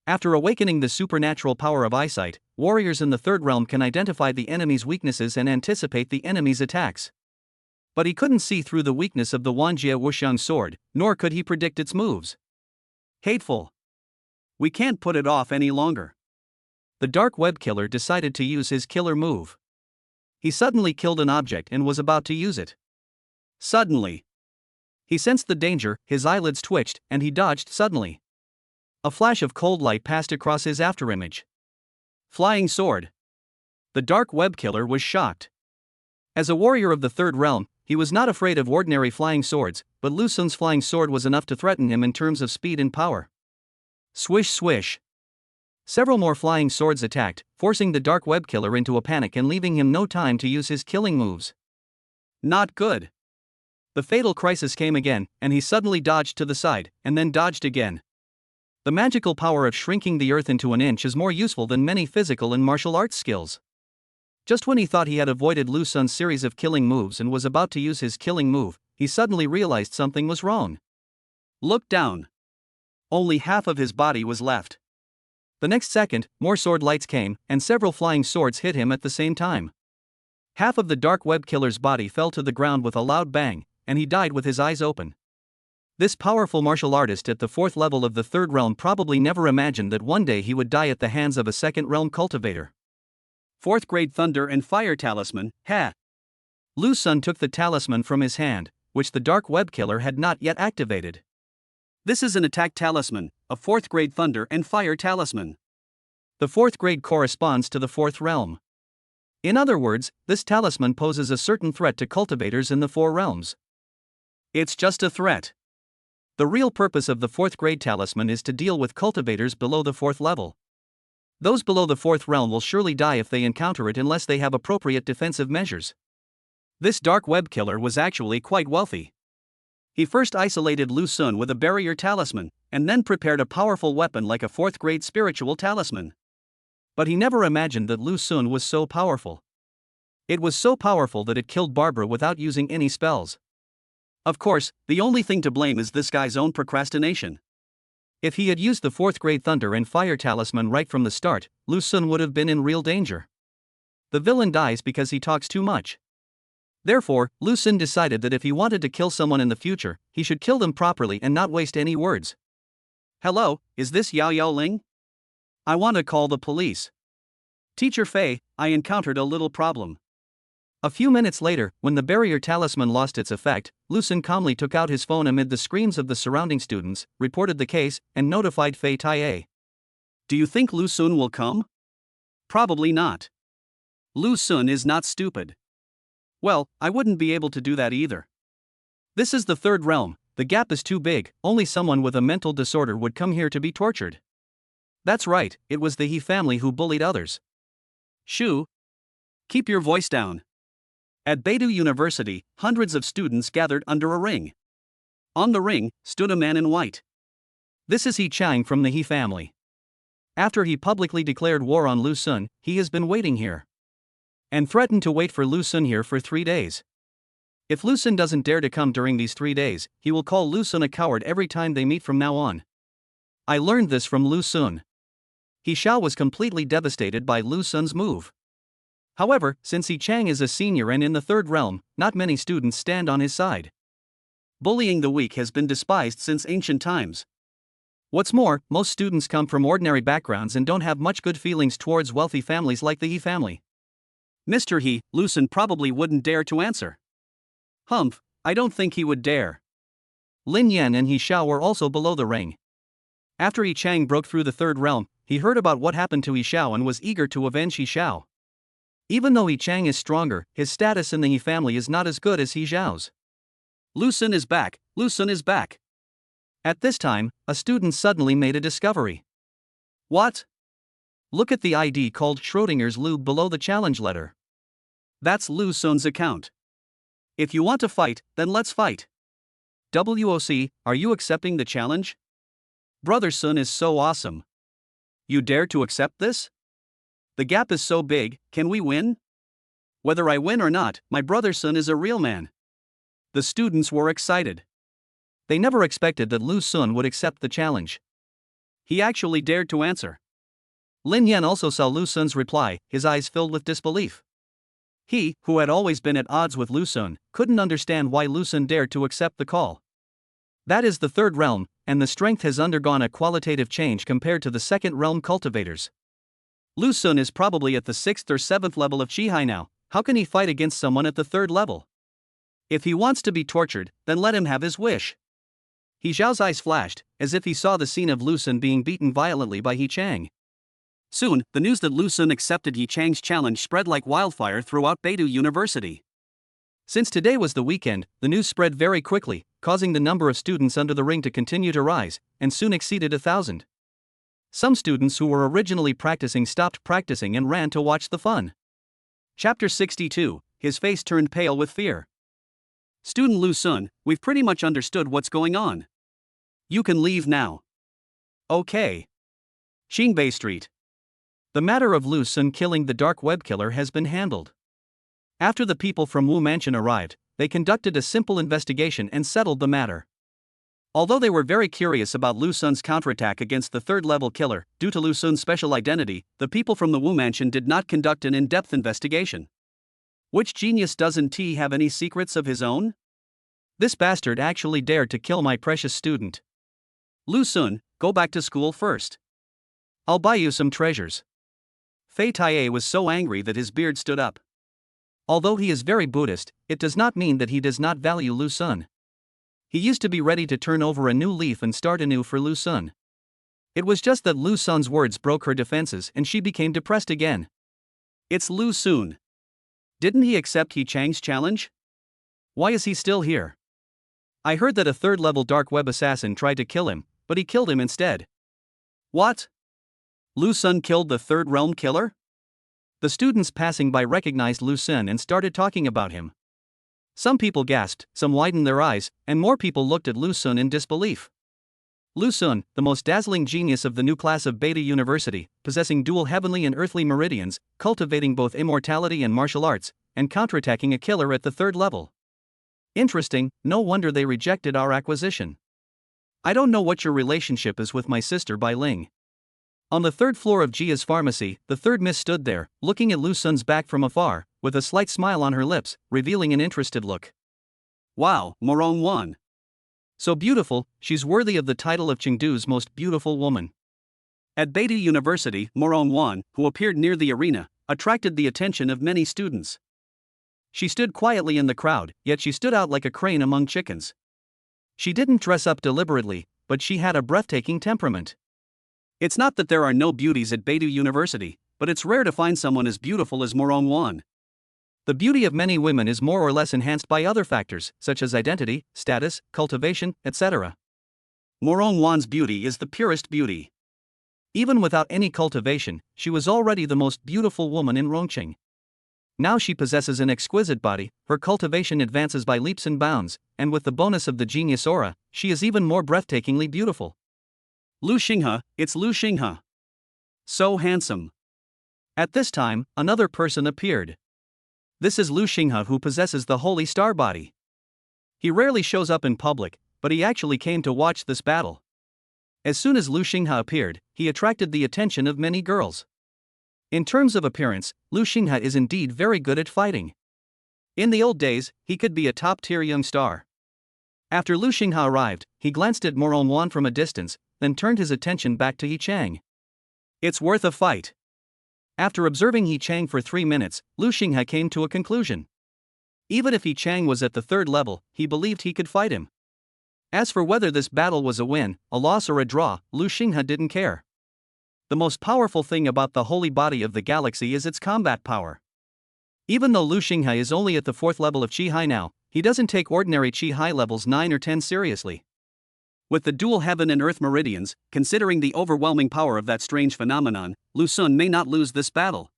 After awakening the supernatural power of eyesight, warriors in the third realm can identify the enemy's weaknesses and anticipate the enemy's attacks. But he couldn't see through the weakness of the Wanjie Wuxiang sword, nor could he predict its moves. Hateful. We can't put it off any longer. The dark web killer decided to use his killer move. He suddenly killed an object and was about to use it. Suddenly. He sensed the danger, his eyelids twitched, and he dodged suddenly. A flash of cold light passed across his afterimage. Flying sword. The dark web killer was shocked. As a warrior of the third realm, he was not afraid of ordinary flying swords, but Lu Sun's flying sword was enough to threaten him in terms of speed and power. Swish swish. Several more flying swords attacked, forcing the dark web killer into a panic and leaving him no time to use his killing moves. Not good. The fatal crisis came again, and he suddenly dodged to the side, and then dodged again. The magical power of shrinking the earth into an inch is more useful than many physical and martial arts skills. Just when he thought he had avoided Lu Sun's series of killing moves and was about to use his killing move, he suddenly realized something was wrong. Look down. Only half of his body was left. The next second, more sword lights came, and several flying swords hit him at the same time. Half of the dark web killer's body fell to the ground with a loud bang, and he died with his eyes open. This powerful martial artist at the 4th level of the third realm probably never imagined that one day he would die at the hands of a second realm cultivator. 4th grade thunder and fire talisman, ha! Lu Sun took the talisman from his hand, which the dark web killer had not yet activated. This is an attack talisman, a 4th grade thunder and fire talisman. The 4th grade corresponds to the 4th realm. In other words, this talisman poses a certain threat to cultivators in the 4 realms. It's just a threat. The real purpose of the 4th grade talisman is to deal with cultivators below the 4th level. Those below the 4th realm will surely die if they encounter it unless they have appropriate defensive measures. This dark web killer was actually quite wealthy. He first isolated Lu Sun with a barrier talisman, and then prepared a powerful weapon like a 4th grade spiritual talisman. But he never imagined that Lu Sun was so powerful. It was so powerful that it killed Barbara without using any spells. Of course, the only thing to blame is this guy's own procrastination. If he had used the 4th grade thunder and fire talisman right from the start, Lu Sun would have been in real danger. The villain dies because he talks too much. Therefore, Lu Sun decided that if he wanted to kill someone in the future, he should kill them properly and not waste any words. Hello, is this Yao Yao Ling? I want to call the police. Teacher Fei, I encountered a little problem. A few minutes later, when the barrier talisman lost its effect, Lu Sun calmly took out his phone amid the screams of the surrounding students, reported the case, and notified Fei Taie. Do you think Lu Sun will come? Probably not. Lu Sun is not stupid. Well, I wouldn't be able to do that either. This is the third realm, the gap is too big, only someone with a mental disorder would come here to be tortured. That's right, it was the He family who bullied others. Shu, keep your voice down. At Beidou University, hundreds of students gathered under a ring. On the ring stood a man in white. This is He Chang from the He family. After he publicly declared war on Lu Sun, he has been waiting here. And threatened to wait for Lu Sun here for 3 days. If Lu Sun doesn't dare to come during these 3 days, he will call Lu Sun a coward every time they meet from now on. I learned this from Lu Sun. He Xiao was completely devastated by Lu Sun's move. However, since He Chang is a senior and in the third realm, not many students stand on his side. Bullying the weak has been despised since ancient times. What's more, most students come from ordinary backgrounds and don't have much good feelings towards wealthy families like the He family. Mr. He, Lu Sun probably wouldn't dare to answer. Humph, I don't think he would dare. Lin Yan and He Xiao were also below the ring. After He Chang broke through the third realm, he heard about what happened to He Xiao and was eager to avenge He Xiao. Even though He Chang is stronger, his status in the He family is not as good as He Xiao's. Lu Sun is back, Lu Sun is back. At this time, a student suddenly made a discovery. What? Look at the ID called Schrodinger's lube below the challenge letter. That's Lu Sun's account. If you want to fight, then let's fight. WOC, are you accepting the challenge? Brother Sun is so awesome. You dare to accept this? The gap is so big, can we win? Whether I win or not, my brother Sun is a real man. The students were excited. They never expected that Lu Sun would accept the challenge. He actually dared to answer. Lin Yan also saw Lu Sun's reply, his eyes filled with disbelief. He, who had always been at odds with Lu Sun, couldn't understand why Lu Sun dared to accept the call. That is the third realm, and the strength has undergone a qualitative change compared to the second realm cultivators. Lu Sun is probably at the 6th or 7th level of Qihai now. How can he fight against someone at the 3rd level? If he wants to be tortured, then let him have his wish. He Xiao's eyes flashed, as if he saw the scene of Lu Sun being beaten violently by He Chang. Soon, the news that Lu Sun accepted He Chang's challenge spread like wildfire throughout Beidou University. Since today was the weekend, the news spread very quickly, causing the number of students under the ring to continue to rise, and soon exceeded 1,000. Some students who were originally practicing stopped practicing and ran to watch the fun. Chapter 62, his face turned pale with fear. Student Lu Sun, we've pretty much understood what's going on. You can leave now. Okay. Qingbei Street. The matter of Lu Sun killing the dark web killer has been handled. After the people from Wu Mansion arrived, they conducted a simple investigation and settled the matter. Although they were very curious about Lu Sun's counterattack against the third-level killer, due to Lu Sun's special identity, the people from the Wu Mansion did not conduct an in-depth investigation. Which genius doesn't he have any secrets of his own? This bastard actually dared to kill my precious student. Lu Sun, go back to school first. I'll buy you some treasures. Fei Taie was so angry that his beard stood up. Although he is very Buddhist, it does not mean that he does not value Lu Sun. He used to be ready to turn over a new leaf and start anew for Lu Sun. It was just that Lu Sun's words broke her defenses and she became depressed again. It's Lu Sun. Didn't he accept He Chang's challenge? Why is he still here? I heard that a third-level dark web assassin tried to kill him, but he killed him instead. What? Lu Sun killed the third realm killer? The students passing by recognized Lu Sun and started talking about him. Some people gasped, some widened their eyes, and more people looked at Lu Sun in disbelief. Lu Sun, the most dazzling genius of the new class of Beidou University, possessing dual heavenly and earthly meridians, cultivating both immortality and martial arts, and counterattacking a killer at the third level. Interesting, no wonder they rejected our acquisition. I don't know what your relationship is with my sister Bai Ling. On the 3rd floor of Jia's pharmacy, the third miss stood there, looking at Lu Sun's back from afar, with a slight smile on her lips, revealing an interested look. Wow, Morong Wan. So beautiful, she's worthy of the title of Chengdu's most beautiful woman. At Beidou University, Morong Wan, who appeared near the arena, attracted the attention of many students. She stood quietly in the crowd, yet she stood out like a crane among chickens. She didn't dress up deliberately, but she had a breathtaking temperament. It's not that there are no beauties at Beidou University, but it's rare to find someone as beautiful as Morong Wan. The beauty of many women is more or less enhanced by other factors, such as identity, status, cultivation, etc. Morong Wan's beauty is the purest beauty. Even without any cultivation, she was already the most beautiful woman in Rongqing. Now she possesses an exquisite body, her cultivation advances by leaps and bounds, and with the bonus of the genius aura, she is even more breathtakingly beautiful. Lu Xinghe, it's Lu Xinghe. So handsome. At this time, another person appeared. This is Lu Xinghe, who possesses the holy star body. He rarely shows up in public, but he actually came to watch this battle. As soon as Lu Xinghe appeared, he attracted the attention of many girls. In terms of appearance, Lu Xinghe is indeed very good at fighting. In the old days, he could be a top-tier young star. After Lu Xinghe arrived, he glanced at Morong Wan from a distance, then turned his attention back to He Chang. It's worth a fight. After observing He Chang for 3 minutes, Lu Xinghe came to a conclusion. Even if He Chang was at the 3rd level, he believed he could fight him. As for whether this battle was a win, a loss or a draw, Lu Xinghe didn't care. The most powerful thing about the holy body of the galaxy is its combat power. Even though Lu Xinghe is only at the 4th level of Qi Hai now, he doesn't take ordinary Qi Hai levels 9 or 10 seriously. With the dual heaven and earth meridians, considering the overwhelming power of that strange phenomenon, Lu Sun may not lose this battle.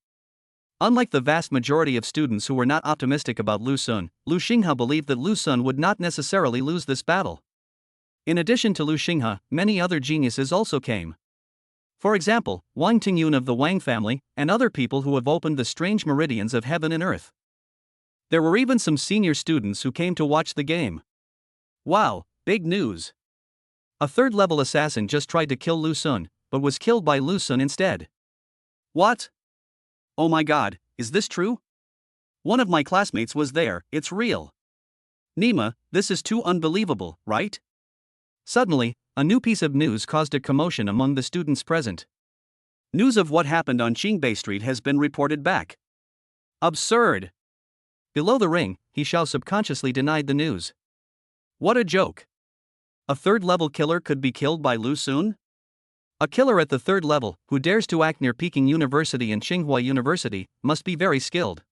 Unlike the vast majority of students who were not optimistic about Lu Sun, Lu Xinghe believed that Lu Sun would not necessarily lose this battle. In addition to Lu Xinghe, many other geniuses also came. For example, Wang Tingyun of the Wang family, and other people who have opened the strange meridians of heaven and earth. There were even some senior students who came to watch the game. Wow, big news! A 3rd-level assassin just tried to kill Lu Sun, but was killed by Lu Sun instead. What? Oh my god, is this true? One of my classmates was there, it's real. Nima, this is too unbelievable, right? Suddenly, a new piece of news caused a commotion among the students present. News of what happened on Qingbei Street has been reported back. Absurd! Below the ring, He Xiao subconsciously denied the news. What a joke! A 3rd-level killer could be killed by Lu Sun? A killer at the 3rd level, who dares to act near Peking University and Tsinghua University, must be very skilled.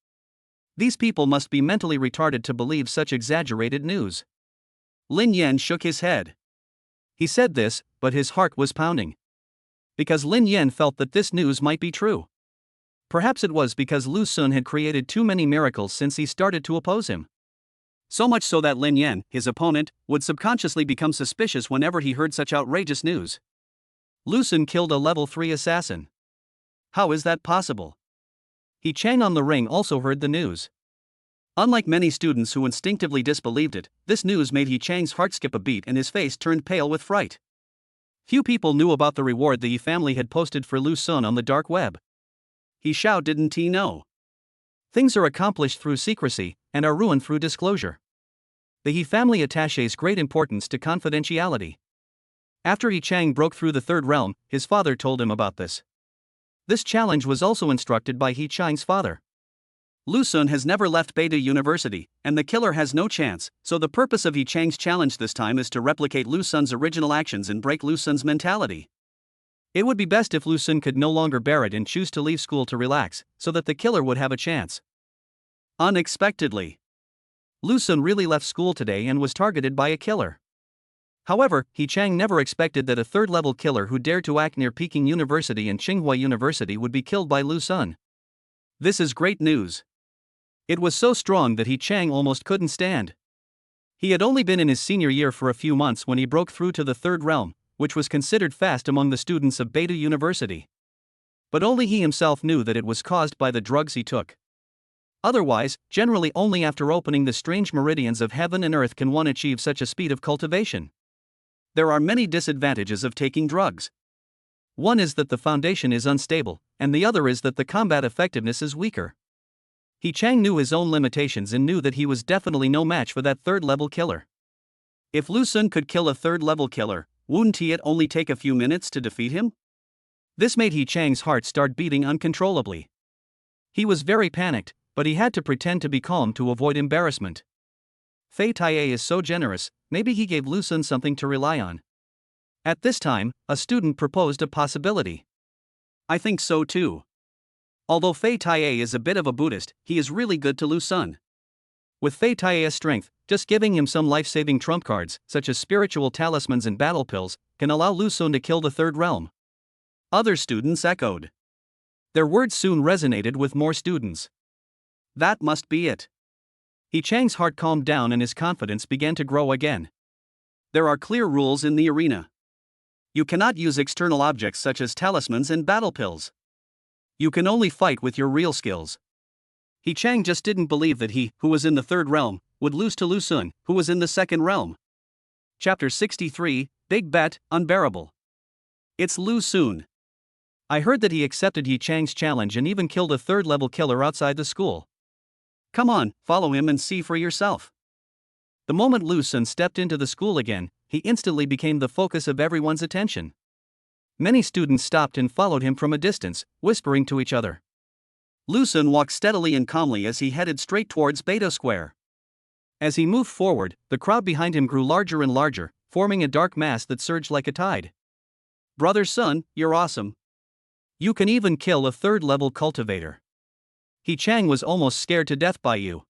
These people must be mentally retarded to believe such exaggerated news. Lin Yan shook his head. He said this, but his heart was pounding. Because Lin Yan felt that this news might be true. Perhaps it was because Lu Sun had created too many miracles since he started to oppose him. So much so that Lin Yan, his opponent, would subconsciously become suspicious whenever he heard such outrageous news. Lu Sun killed a level 3 assassin. How is that possible? He Chang on the ring also heard the news. Unlike many students who instinctively disbelieved it, this news made He Chang's heart skip a beat and his face turned pale with fright. Few people knew about the reward the Yi family had posted for Lu Sun on the dark web. He Xiao didn't he know? Things are accomplished through secrecy, and are ruined through disclosure. The He family attaches great importance to confidentiality. After Yi Chang broke through the 3rd realm, his father told him about this. This challenge was also instructed by Yi Chang's father. Lu Sun has never left Beidou University, and the killer has no chance, so the purpose of Yi Chang's challenge this time is to replicate Lu Sun's original actions and break Lu Sun's mentality. It would be best if Lu Sun could no longer bear it and choose to leave school to relax, so that the killer would have a chance. Unexpectedly, Lu Sun really left school today and was targeted by a killer. However, He Chang never expected that a 3rd-level killer who dared to act near Peking University and Tsinghua University would be killed by Lu Sun. This is great news. It was so strong that He Chang almost couldn't stand. He had only been in his senior year for a few months when he broke through to the 3rd realm, which was considered fast among the students of Beidou University. But only he himself knew that it was caused by the drugs he took. Otherwise, generally only after opening the strange meridians of heaven and earth can one achieve such a speed of cultivation. There are many disadvantages of taking drugs. One is that the foundation is unstable, and the other is that the combat effectiveness is weaker. He Chang knew his own limitations and knew that he was definitely no match for that 3rd-level killer. If Lu Sun could kill a 3rd-level killer, wouldn't it only take a few minutes to defeat him? This made He Chang's heart start beating uncontrollably. He was very panicked, but he had to pretend to be calm to avoid embarrassment. Fei Taie is so generous, maybe he gave Lu Sun something to rely on. At this time, a student proposed a possibility. I think so too. Although Fei Taie is a bit of a Buddhist, he is really good to Lu Sun. With Fei Taie's strength, just giving him some life-saving trump cards, such as spiritual talismans and battle pills, can allow Lu Sun to kill the third realm. Other students echoed. Their words soon resonated with more students. That must be it. He Chang's heart calmed down and his confidence began to grow again. There are clear rules in the arena. You cannot use external objects such as talismans and battle pills. You can only fight with your real skills. He Chang just didn't believe that he, who was in the third realm, would lose to Lu Sun, who was in the second realm. Chapter 63, Big Bet, Unbearable. It's Lu Sun. I heard that he accepted He Chang's challenge and even killed a third-level killer outside the school. Come on, follow him and see for yourself. The moment Lu Sun stepped into the school again, he instantly became the focus of everyone's attention. Many students stopped and followed him from a distance, whispering to each other. Lu Sun walked steadily and calmly as he headed straight towards Beidou Square. As he moved forward, the crowd behind him grew larger and larger, forming a dark mass that surged like a tide. Brother Sun, you're awesome. You can even kill a third-level cultivator. He Chang was almost scared to death by you.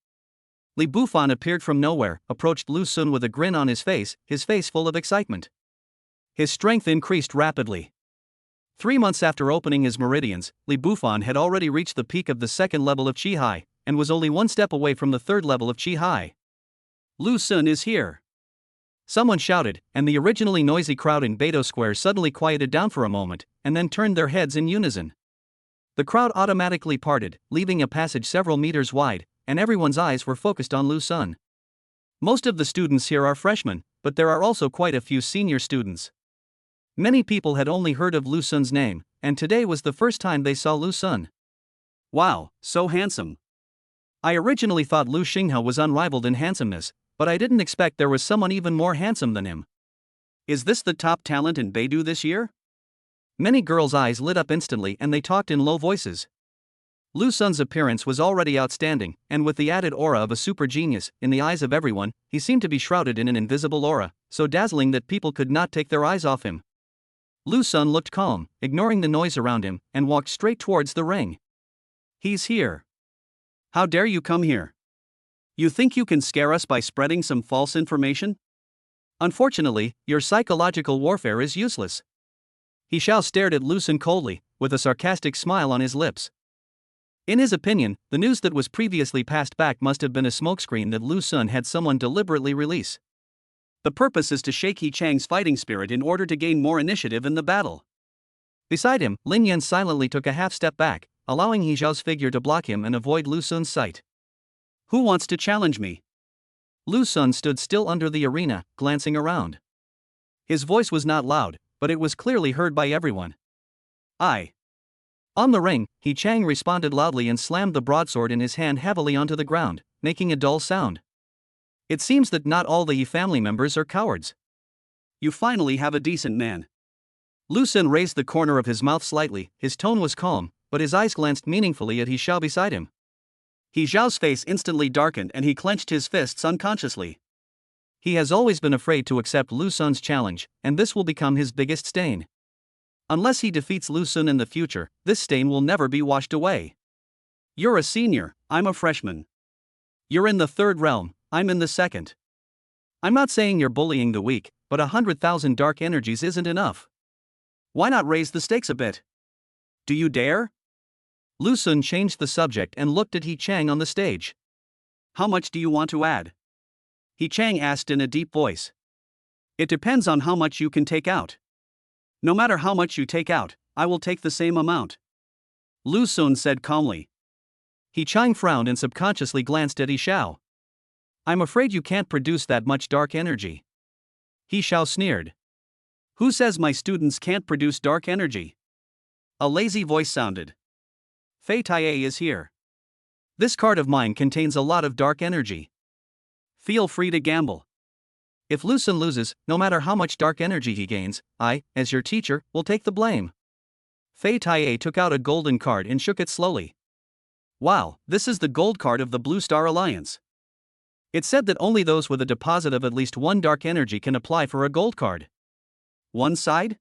Li Bufan appeared from nowhere, approached Lu Sun with a grin on his face full of excitement. His strength increased rapidly. 3 months after opening his meridians, Li Bufan had already reached the peak of the second level of Qi Hai, and was only one step away from the third level of Qi Hai. Lu Sun is here. Someone shouted, and the originally noisy crowd in Beidou Square suddenly quieted down for a moment, and then turned their heads in unison. The crowd automatically parted, leaving a passage several meters wide, and everyone's eyes were focused on Lu Sun. Most of the students here are freshmen, but there are also quite a few senior students. Many people had only heard of Lu Sun's name, and today was the first time they saw Lu Sun. Wow, so handsome. I originally thought Lu Xinghe was unrivaled in handsomeness, but I didn't expect there was someone even more handsome than him. Is this the top talent in Beidou this year? Many girls' eyes lit up instantly and they talked in low voices. Lu Sun's appearance was already outstanding, and with the added aura of a super genius, in the eyes of everyone, he seemed to be shrouded in an invisible aura, so dazzling that people could not take their eyes off him. Lu Sun looked calm, ignoring the noise around him, and walked straight towards the ring. He's here. How dare you come here? You think you can scare us by spreading some false information? Unfortunately, your psychological warfare is useless. He Xiao stared at Lu Sun coldly, with a sarcastic smile on his lips. In his opinion, the news that was previously passed back must have been a smokescreen that Lu Sun had someone deliberately release. The purpose is to shake He Chang's fighting spirit in order to gain more initiative in the battle. Beside him, Lin Yan silently took a half step back, allowing He Xiao's figure to block him and avoid Lu Sun's sight. Who wants to challenge me? Lu Sun stood still under the arena, glancing around. His voice was not loud, but it was clearly heard by everyone. I. On the ring, He Chang responded loudly and slammed the broadsword in his hand heavily onto the ground, making a dull sound. It seems that not all the Yi family members are cowards. You finally have a decent man. Lu Sun raised the corner of his mouth slightly, his tone was calm, but his eyes glanced meaningfully at He Xiao beside him. He Xiao's face instantly darkened and he clenched his fists unconsciously. He has always been afraid to accept Lu Sun's challenge, and this will become his biggest stain. Unless he defeats Lu Sun in the future, this stain will never be washed away. You're a senior, I'm a freshman. You're in the third realm, I'm in the second. I'm not saying you're bullying the weak, but 100,000 dark energies isn't enough. Why not raise the stakes a bit? Do you dare? Lu Sun changed the subject and looked at He Chang on the stage. How much do you want to add? He Chang asked in a deep voice. It depends on how much you can take out. No matter how much you take out, I will take the same amount. Lu Sun said calmly. He Chang frowned and subconsciously glanced at He Xiao. I'm afraid you can't produce that much dark energy. He Xiao sneered. Who says my students can't produce dark energy? A lazy voice sounded. Fei Taie is here. This card of mine contains a lot of dark energy. Feel free to gamble. If Lu Sun loses, no matter how much dark energy he gains, I, as your teacher, will take the blame. Fei Taie took out a golden card and shook it slowly. Wow, this is the gold card of the Blue Star Alliance. It said that only those with a deposit of at least one dark energy can apply for a gold card. One side?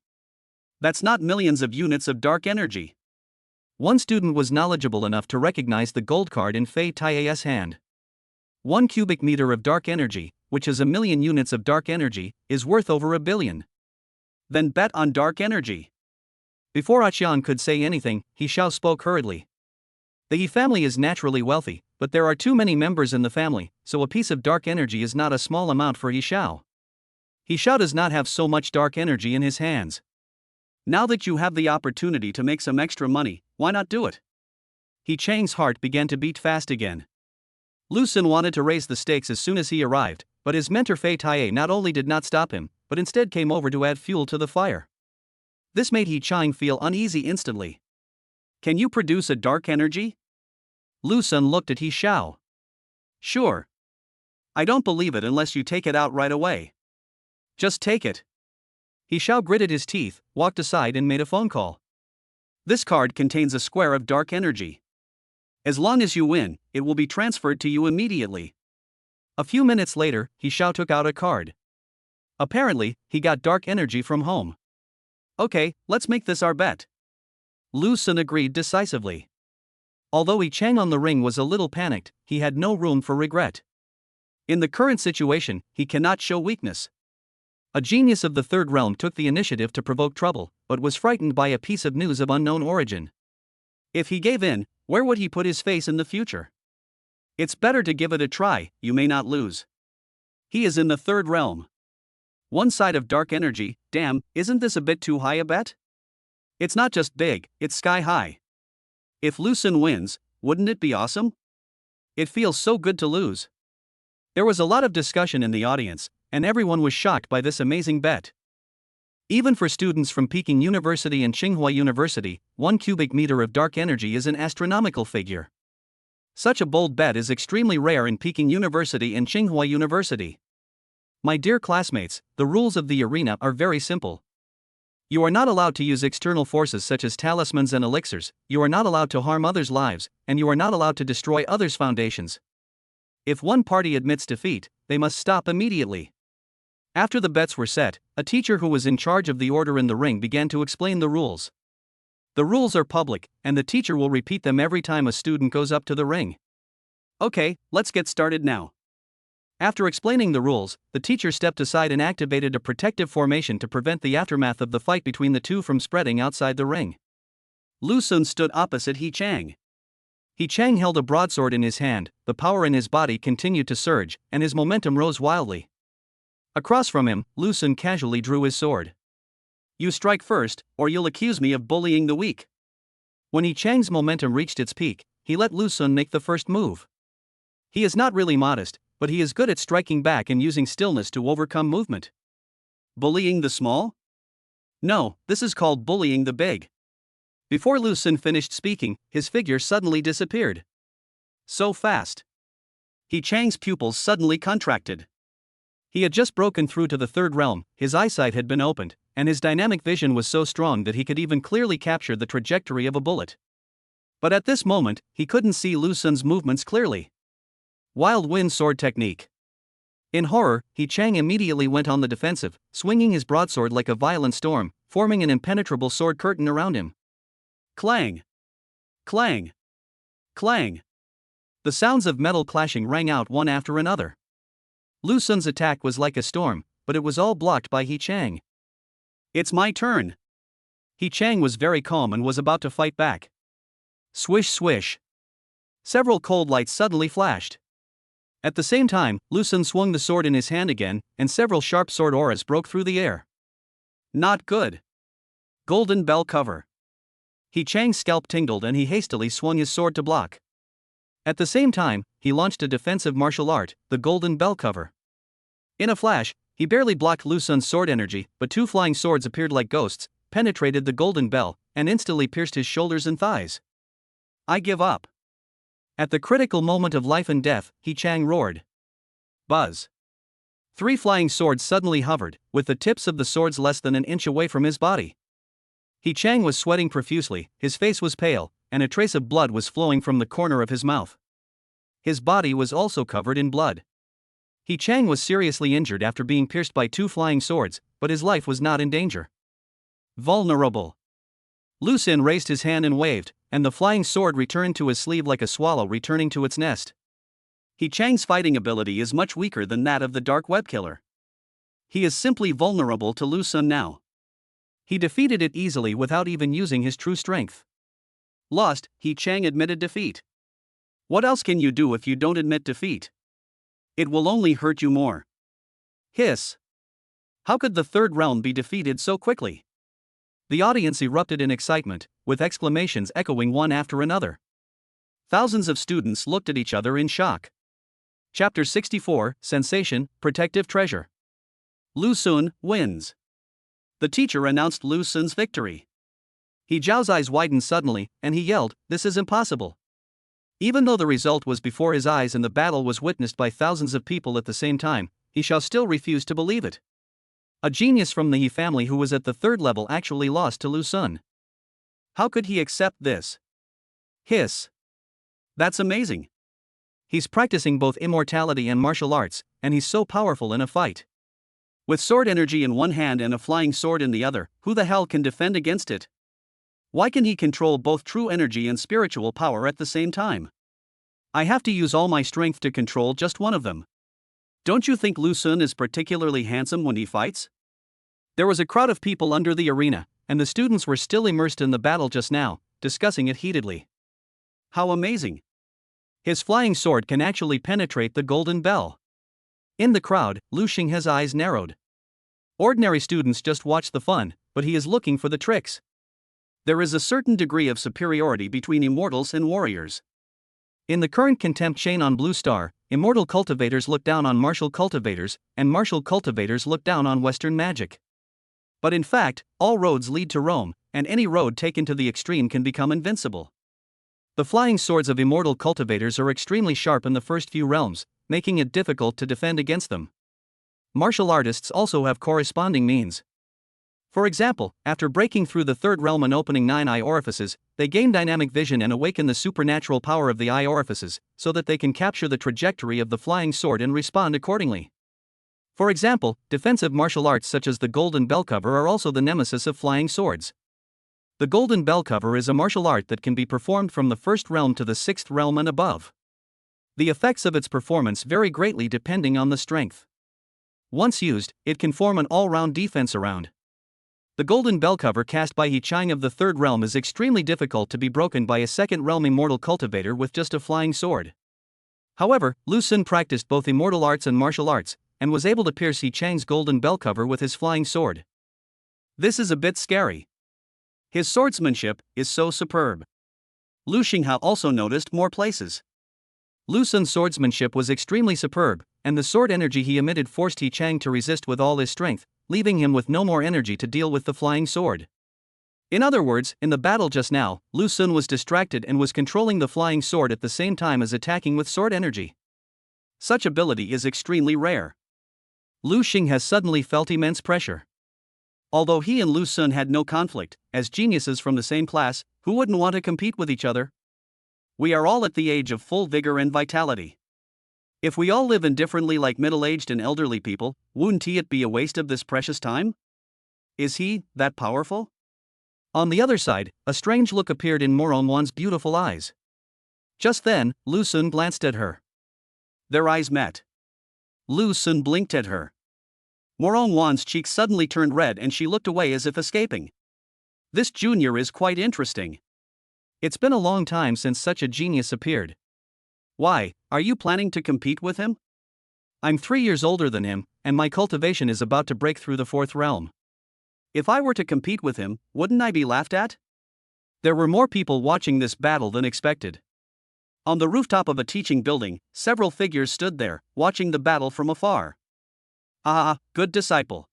That's not millions of units of dark energy. One student was knowledgeable enough to recognize the gold card in Fei Tai's hand. 1 cubic meter of dark energy, which is a million units of dark energy, is worth over 1 billion. Then bet on dark energy. Before Aqian could say anything, He Xiao spoke hurriedly. The He family is naturally wealthy, but there are too many members in the family, so a piece of dark energy is not a small amount for He Xiao. He Xiao does not have so much dark energy in his hands. Now that you have the opportunity to make some extra money, why not do it? He Chang's heart began to beat fast again. Lu Sun wanted to raise the stakes as soon as he arrived, but his mentor Fei Tai not only did not stop him, but instead came over to add fuel to the fire. This made He Chang feel uneasy instantly. Can you produce a dark energy? Lu Sun looked at He Xiao. Sure. I don't believe it unless you take it out right away. Just take it. He Xiao gritted his teeth, walked aside and made a phone call. This card contains a square of dark energy. As long as you win, it will be transferred to you immediately. A few minutes later, He Xiao took out a card. Apparently, he got dark energy from home. Okay, let's make this our bet. Lu Sun agreed decisively. Although He Chang on the ring was a little panicked, he had no room for regret. In the current situation, he cannot show weakness. A genius of the third realm took the initiative to provoke trouble, but was frightened by a piece of news of unknown origin. If he gave in, where would he put his face in the future? It's better to give it a try, you may not lose. He is in the third realm. One side of dark energy, damn, isn't this a bit too high a bet? It's not just big, it's sky high. If Lu Sun wins, wouldn't it be awesome? It feels so good to lose. There was a lot of discussion in the audience, and everyone was shocked by this amazing bet. Even for students from Peking University and Tsinghua University, 1 cubic meter of dark energy is an astronomical figure. Such a bold bet is extremely rare in Peking University and Tsinghua University. My dear classmates, the rules of the arena are very simple. You are not allowed to use external forces such as talismans and elixirs, you are not allowed to harm others' lives, and you are not allowed to destroy others' foundations. If one party admits defeat, they must stop immediately. After the bets were set, a teacher who was in charge of the order in the ring began to explain the rules. The rules are public, and the teacher will repeat them every time a student goes up to the ring. Okay, let's get started now. After explaining the rules, the teacher stepped aside and activated a protective formation to prevent the aftermath of the fight between the two from spreading outside the ring. Lu Sun stood opposite He Chang. He Chang held a broadsword in his hand, the power in his body continued to surge, and his momentum rose wildly. Across from him, Lu Sun casually drew his sword. You strike first, or you'll accuse me of bullying the weak. When He Chang's momentum reached its peak, he let Lu Sun make the first move. He is not really modest, but he is good at striking back and using stillness to overcome movement. Bullying the small? No, this is called bullying the big. Before Lu Sun finished speaking, his figure suddenly disappeared. So fast. He Chang's pupils suddenly contracted. He had just broken through to the third realm, his eyesight had been opened, and his dynamic vision was so strong that he could even clearly capture the trajectory of a bullet. But at this moment, he couldn't see Lu Sun's movements clearly. Wild Wind Sword Technique. In horror, He Chang immediately went on the defensive, swinging his broadsword like a violent storm, forming an impenetrable sword curtain around him. Clang! Clang! Clang! The sounds of metal clashing rang out one after another. Lu Sun's attack was like a storm, but it was all blocked by He Chang. It's my turn. He Chang was very calm and was about to fight back. Swish swish. Several cold lights suddenly flashed. At the same time, Lu Sun swung the sword in his hand again, and several sharp sword auras broke through the air. Not good. Golden bell cover. He Chang's scalp tingled and he hastily swung his sword to block. At the same time, he launched a defensive martial art, the golden bell cover. In a flash, he barely blocked Lu Sun's sword energy, but two flying swords appeared like ghosts, penetrated the golden bell, and instantly pierced his shoulders and thighs. I give up. At the critical moment of life and death, He Chang roared. Buzz. 3 flying swords suddenly hovered, with the tips of the swords less than an inch away from his body. He Chang was sweating profusely, his face was pale, and a trace of blood was flowing from the corner of his mouth. His body was also covered in blood. He Chang was seriously injured after being pierced by 2 flying swords, but his life was not in danger. Vulnerable. Lu Xun raised his hand and waved, and the flying sword returned to his sleeve like a swallow returning to its nest. He Chang's fighting ability is much weaker than that of the Dark Web Killer. He is simply vulnerable to Lu Xun now. He defeated it easily without even using his true strength. Lost, He Chang admitted defeat. What else can you do if you don't admit defeat? It will only hurt you more. Hiss. How could the third realm be defeated so quickly? The audience erupted in excitement, with exclamations echoing one after another. Thousands of students looked at each other in shock. Chapter 64, Sensation, Protective Treasure. Lu Xun wins. The teacher announced Lu Xun's victory. He Zhao's eyes widened suddenly, and he yelled, "This is impossible." Even though the result was before his eyes and the battle was witnessed by thousands of people at the same time, He Xiao still refused to believe it. A genius from the He family who was at the 3rd level actually lost to Lu Xun. How could he accept this? Hiss. That's amazing. He's practicing both immortality and martial arts, and he's so powerful in a fight. With sword energy in one hand and a flying sword in the other, who the hell can defend against it? Why can he control both true energy and spiritual power at the same time? I have to use all my strength to control just one of them. Don't you think Lu Xun is particularly handsome when he fights? There was a crowd of people under the arena, and the students were still immersed in the battle just now, discussing it heatedly. How amazing! His flying sword can actually penetrate the golden bell. In the crowd, Lu Xinghe's eyes narrowed. Ordinary students just watch the fun, but he is looking for the tricks. There is a certain degree of superiority between immortals and warriors. In the current contempt chain on Blue Star, immortal cultivators look down on martial cultivators, and martial cultivators look down on Western magic. But in fact, all roads lead to Rome, and any road taken to the extreme can become invincible. The flying swords of immortal cultivators are extremely sharp in the first few realms, making it difficult to defend against them. Martial artists also have corresponding means. For example, after breaking through the 3rd realm and opening 9 eye orifices, they gain dynamic vision and awaken the supernatural power of the eye orifices, so that they can capture the trajectory of the flying sword and respond accordingly. For example, defensive martial arts such as the Golden Bell Cover are also the nemesis of flying swords. The Golden Bell Cover is a martial art that can be performed from the 1st realm to the 6th realm and above. The effects of its performance vary greatly depending on the strength. Once used, it can form an all-round defense around. The Golden Bell Cover cast by He Chang of the 3rd realm is extremely difficult to be broken by a 2nd realm immortal cultivator with just a flying sword. However, Lu Xun practiced both immortal arts and martial arts, and was able to pierce He Chang's Golden Bell Cover with his flying sword. This is a bit scary. His swordsmanship is so superb. Lu Xinghe also noticed more places. Lu Xun's swordsmanship was extremely superb, and the sword energy he emitted forced He Chang to resist with all his strength, leaving him with no more energy to deal with the flying sword. In other words, in the battle just now, Lu Xun was distracted and was controlling the flying sword at the same time as attacking with sword energy. Such ability is extremely rare. Lu Xinghe suddenly felt immense pressure. Although he and Lu Xun had no conflict, as geniuses from the same class, who wouldn't want to compete with each other? We are all at the age of full vigor and vitality. If we all live indifferently like middle-aged and elderly people, wouldn't it be a waste of this precious time? Is he that powerful? On the other side, a strange look appeared in Moronwan's beautiful eyes. Just then, Lu Xun glanced at her. Their eyes met. Lu Xun blinked at her. Moronwan's cheeks suddenly turned red and she looked away as if escaping. This junior is quite interesting. It's been a long time since such a genius appeared. Why, are you planning to compete with him? I'm 3 years older than him, and my cultivation is about to break through the 4th realm. If I were to compete with him, wouldn't I be laughed at? There were more people watching this battle than expected. On the rooftop of a teaching building, several figures stood there, watching the battle from afar. Ah, good disciple.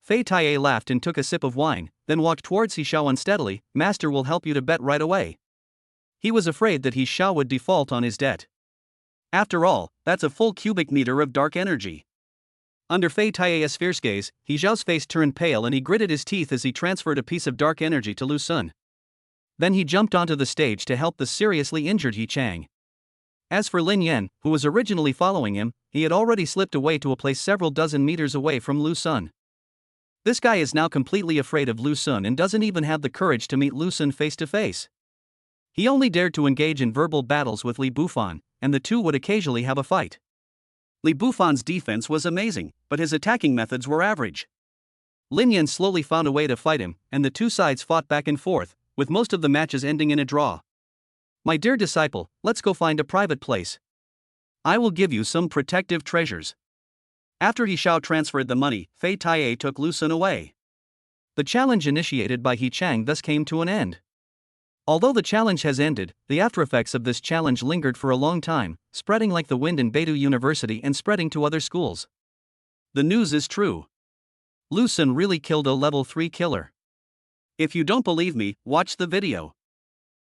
Fei Taiye laughed and took a sip of wine, then walked towards He Xiao unsteadily. Master will help you to bet right away. He was afraid that He Xiao would default on his debt. After all, that's a full cubic meter of dark energy. Under Fei Taiye's fierce gaze, He Xiao's face turned pale and he gritted his teeth as he transferred a piece of dark energy to Lu Xun. Then he jumped onto the stage to help the seriously injured He Chang. As for Lin Yan, who was originally following him, he had already slipped away to a place several dozen meters away from Lu Sun. This guy is now completely afraid of Lu Sun and doesn't even have the courage to meet Lu Sun face to face. He only dared to engage in verbal battles with Li Bufan, and the two would occasionally have a fight. Li Bufan's defense was amazing, but his attacking methods were average. Lin Yan slowly found a way to fight him, and the two sides fought back and forth, with most of the matches ending in a draw. My dear disciple, let's go find a private place. I will give you some protective treasures. After He Shao transferred the money, Fei Taiye took Lu Sun away. The challenge initiated by He Chang thus came to an end. Although the challenge has ended, the aftereffects of this challenge lingered for a long time, spreading like the wind in Beidou University and spreading to other schools. The news is true. Lu Sun really killed a level 3 killer. If you don't believe me, watch the video.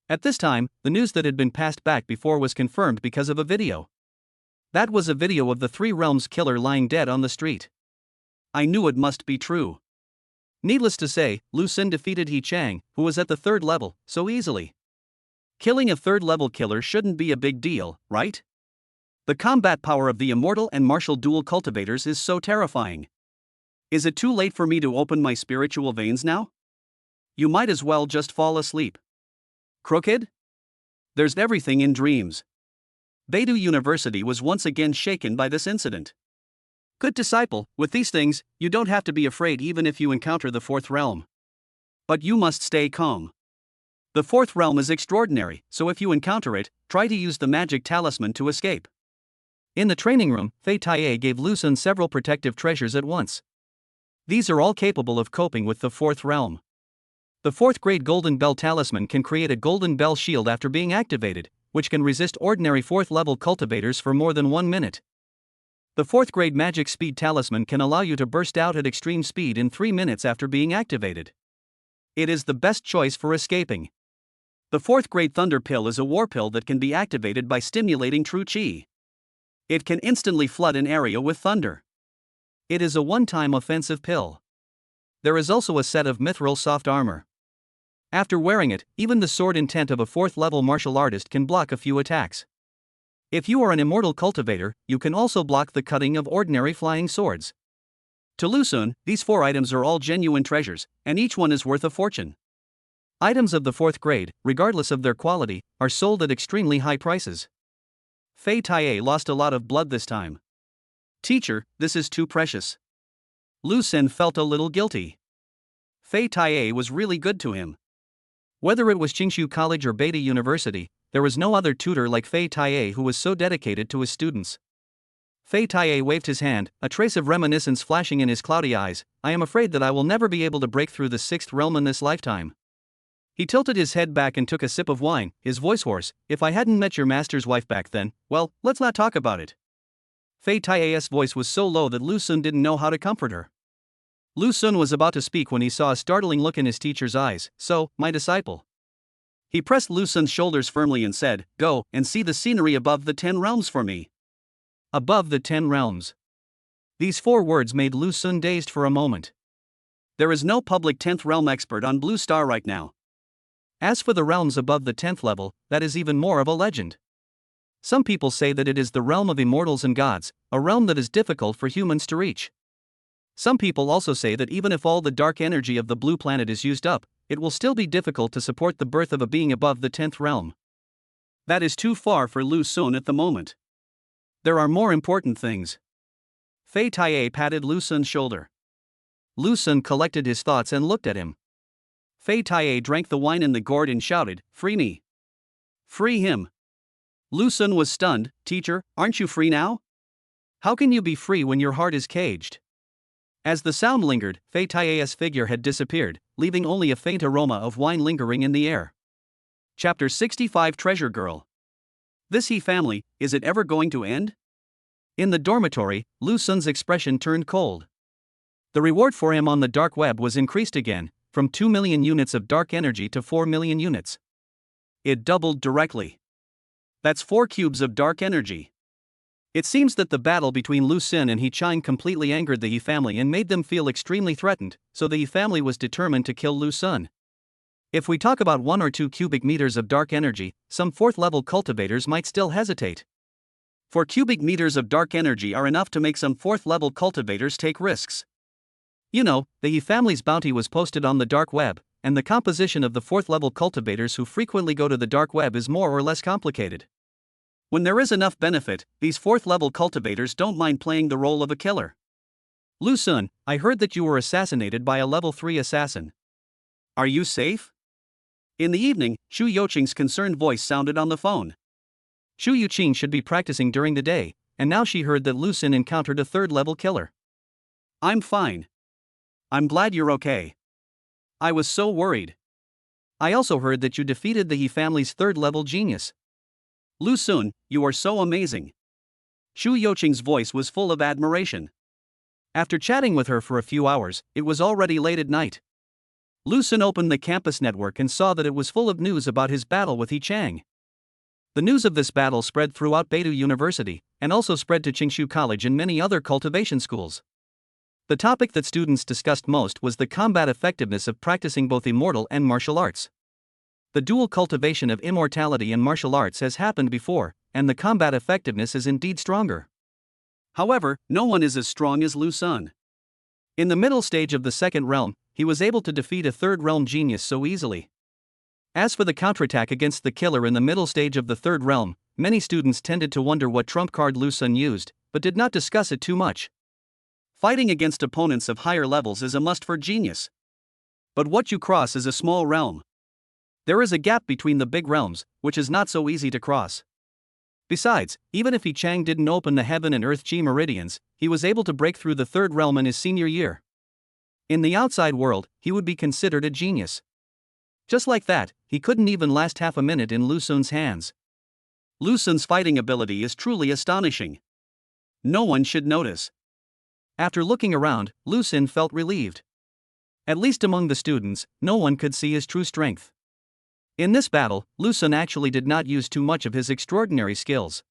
At this time, the news that had been passed back before was confirmed because of a video. That was a video of the Three Realms killer lying dead on the street. I knew it must be true. Needless to say, Lu Sun defeated He Chang, who was at the 3rd level, so easily. Killing a 3rd level killer shouldn't be a big deal, right? The combat power of the immortal and martial dual cultivators is so terrifying. Is it too late for me to open my spiritual veins now? You might as well just fall asleep. Crooked? There's everything in dreams. Beidou University was once again shaken by this incident. Good disciple, with these things, you don't have to be afraid even if you encounter the 4th realm. But you must stay calm. The 4th realm is extraordinary, so if you encounter it, try to use the magic talisman to escape. In the training room, Fei Taiye gave Lu Sun several protective treasures at once. These are all capable of coping with the 4th realm. The 4th grade Golden Bell Talisman can create a Golden Bell Shield after being activated, which can resist ordinary 4th level cultivators for more than 1 minute. The 4th grade Magic Speed Talisman can allow you to burst out at extreme speed in 3 minutes after being activated. It is the best choice for escaping. The 4th grade Thunder Pill is a war pill that can be activated by stimulating true Qi. It can instantly flood an area with thunder. It is a one-time offensive pill. There is also a set of Mithril Soft Armor. After wearing it, even the sword intent of a 4th level martial artist can block a few attacks. If you are an immortal cultivator, you can also block the cutting of ordinary flying swords. To Lu Sun, these 4 items are all genuine treasures, and each one is worth a fortune. Items of the 4th grade, regardless of their quality, are sold at extremely high prices. Fei Taiye lost a lot of blood this time. Teacher, this is too precious. Lu Sun felt a little guilty. Fei Taiye was really good to him. Whether it was Qingshu College or Beidou University, there was no other tutor like Fei Taiye who was so dedicated to his students. Fei Taiye waved his hand, a trace of reminiscence flashing in his cloudy eyes. I am afraid that I will never be able to break through the 6th realm in this lifetime. He tilted his head back and took a sip of wine, his voice hoarse. If I hadn't met your master's wife back then, well, let's not talk about it. Fei Taiye's voice was so low that Lu Sun didn't know how to comfort her. Lu Sun was about to speak when he saw a startling look in his teacher's eyes. So, my disciple. He pressed Lu Sun's shoulders firmly and said, go and see the scenery above the 10 realms for me. Above the 10 realms. These 4 words made Lu Sun dazed for a moment. There is no public 10th realm expert on Blue Star right now. As for the realms above the 10th level, that is even more of a legend. Some people say that it is the realm of immortals and gods, a realm that is difficult for humans to reach. Some people also say that even if all the dark energy of the blue planet is used up, it will still be difficult to support the birth of a being above the 10th realm. That is too far for Lu Sun at the moment. There are more important things. Fei Taiye patted Lu Sun's shoulder. Lu Sun collected his thoughts and looked at him. Fei Taiye drank the wine in the gourd and shouted, free me. Free him. Lu Sun was stunned. Teacher, aren't you free now? How can you be free when your heart is caged? As the sound lingered, Fei Taiye's figure had disappeared, leaving only a faint aroma of wine lingering in the air. Chapter 65 Treasure Girl. This He family, is it ever going to end? In the dormitory, Lu Sun's expression turned cold. The reward for him on the dark web was increased again, from 2 million units of dark energy to 4 million units. It doubled directly. That's 4 cubes of dark energy. It seems that the battle between Lu Sun and He Chang completely angered the He family and made them feel extremely threatened, so the He family was determined to kill Lu Sun. If we talk about 1 or 2 cubic meters of dark energy, some 4th level cultivators might still hesitate. 4 cubic meters of dark energy are enough to make some 4th level cultivators take risks. You know, the He family's bounty was posted on the dark web, and the composition of the 4th level cultivators who frequently go to the dark web is more or less complicated. When there is enough benefit, these 4th level cultivators don't mind playing the role of a killer. Lu Sun, I heard that you were assassinated by a level 3 assassin. Are you safe? In the evening, Shu Youqing's concerned voice sounded on the phone. Shu Yuqing should be practicing during the day, and now she heard that Lu Sun encountered a 3rd level killer. I'm fine. I'm glad you're okay. I was so worried. I also heard that you defeated the He family's 3rd level genius. Lu Sun, you are so amazing. Shu Youqing's voice was full of admiration. After chatting with her for a few hours, it was already late at night. Lu Sun opened the campus network and saw that it was full of news about his battle with He Chang. The news of this battle spread throughout Beidou University, and also spread to Qingshu College and many other cultivation schools. The topic that students discussed most was the combat effectiveness of practicing both immortal and martial arts. The dual cultivation of immortality and martial arts has happened before, and the combat effectiveness is indeed stronger. However, no one is as strong as Lu Sun. In the middle stage of the 2nd realm, he was able to defeat a 3rd realm genius so easily. As for the counterattack against the killer in the middle stage of the 3rd realm, many students tended to wonder what trump card Lu Sun used, but did not discuss it too much. Fighting against opponents of higher levels is a must for genius. But what you cross is a small realm. There is a gap between the big realms, which is not so easy to cross. Besides, even if He Chang didn't open the heaven and earth Qi meridians, he was able to break through the 3rd realm in his senior year. In the outside world, he would be considered a genius. Just like that, he couldn't even last half a minute in Lu Sun's hands. Lu Sun's fighting ability is truly astonishing. No one should notice. After looking around, Lu Sun felt relieved. At least among the students, no one could see his true strength. In this battle, Lu Sun actually did not use too much of his extraordinary skills.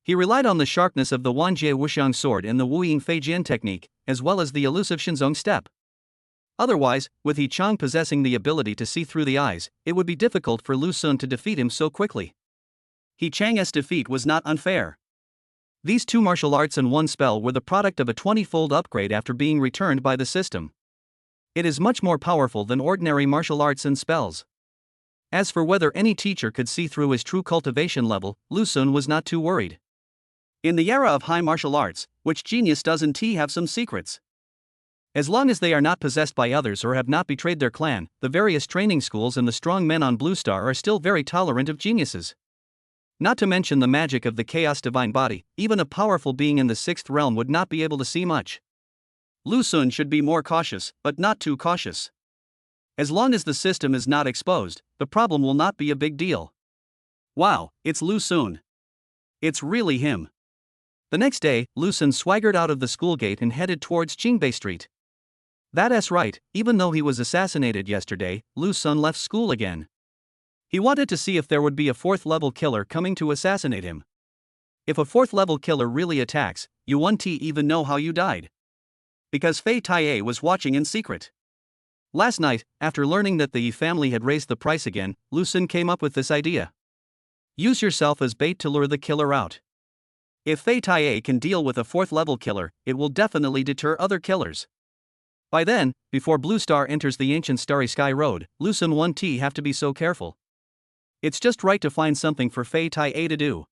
He relied on the sharpness of the Wanjie Wuxiang sword and the Wuying Feijian technique, as well as the elusive Shinzong step. Otherwise, with He Chang possessing the ability to see through the eyes, it would be difficult for Lu Sun to defeat him so quickly. He Chang's defeat was not unfair. These 2 martial arts and 1 spell were the product of a 20-fold upgrade after being returned by the system. It is much more powerful than ordinary martial arts and spells. As for whether any teacher could see through his true cultivation level, Lu Sun was not too worried. In the era of high martial arts, which genius doesn't have some secrets? As long as they are not possessed by others or have not betrayed their clan, the various training schools and the strong men on Blue Star are still very tolerant of geniuses. Not to mention the magic of the chaos divine body, even a powerful being in the 6th realm would not be able to see much. Lu Sun should be more cautious, but not too cautious. As long as the system is not exposed, the problem will not be a big deal. Wow, it's Lu Sun. It's really him. The next day, Lu Sun swaggered out of the school gate and headed towards Qingbei Street. That's right, even though he was assassinated yesterday, Lu Sun left school again. He wanted to see if there would be a 4th level killer coming to assassinate him. If a 4th level killer really attacks, you won't even know how you died. Because Fei Taiye was watching in secret. Last night, after learning that the Yi family had raised the price again, Lu Sun came up with this idea. Use yourself as bait to lure the killer out. If Fei Taiye can deal with a 4th level killer, it will definitely deter other killers. By then, before Blue Star enters the ancient Starry Sky Road, Lu Sun won't have to be so careful. It's just right to find something for Fei Taiye to do.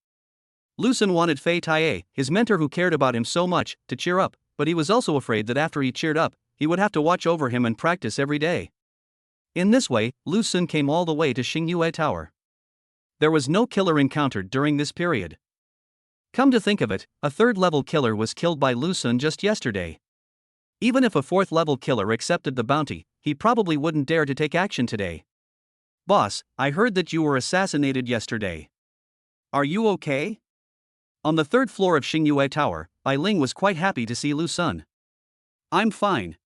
Lu Sun wanted Fei Taiye, his mentor who cared about him so much, to cheer up, but he was also afraid that after he cheered up, he would have to watch over him and practice every day. In this way, Lu Sun came all the way to Xingyue Tower. There was no killer encountered during this period. Come to think of it, a 3rd level killer was killed by Lu Sun just yesterday. Even if a 4th level killer accepted the bounty, he probably wouldn't dare to take action today. Boss, I heard that you were assassinated yesterday. Are you okay? On the 3rd floor of Xingyue Tower, Bai Ling was quite happy to see Lu Sun. I'm fine.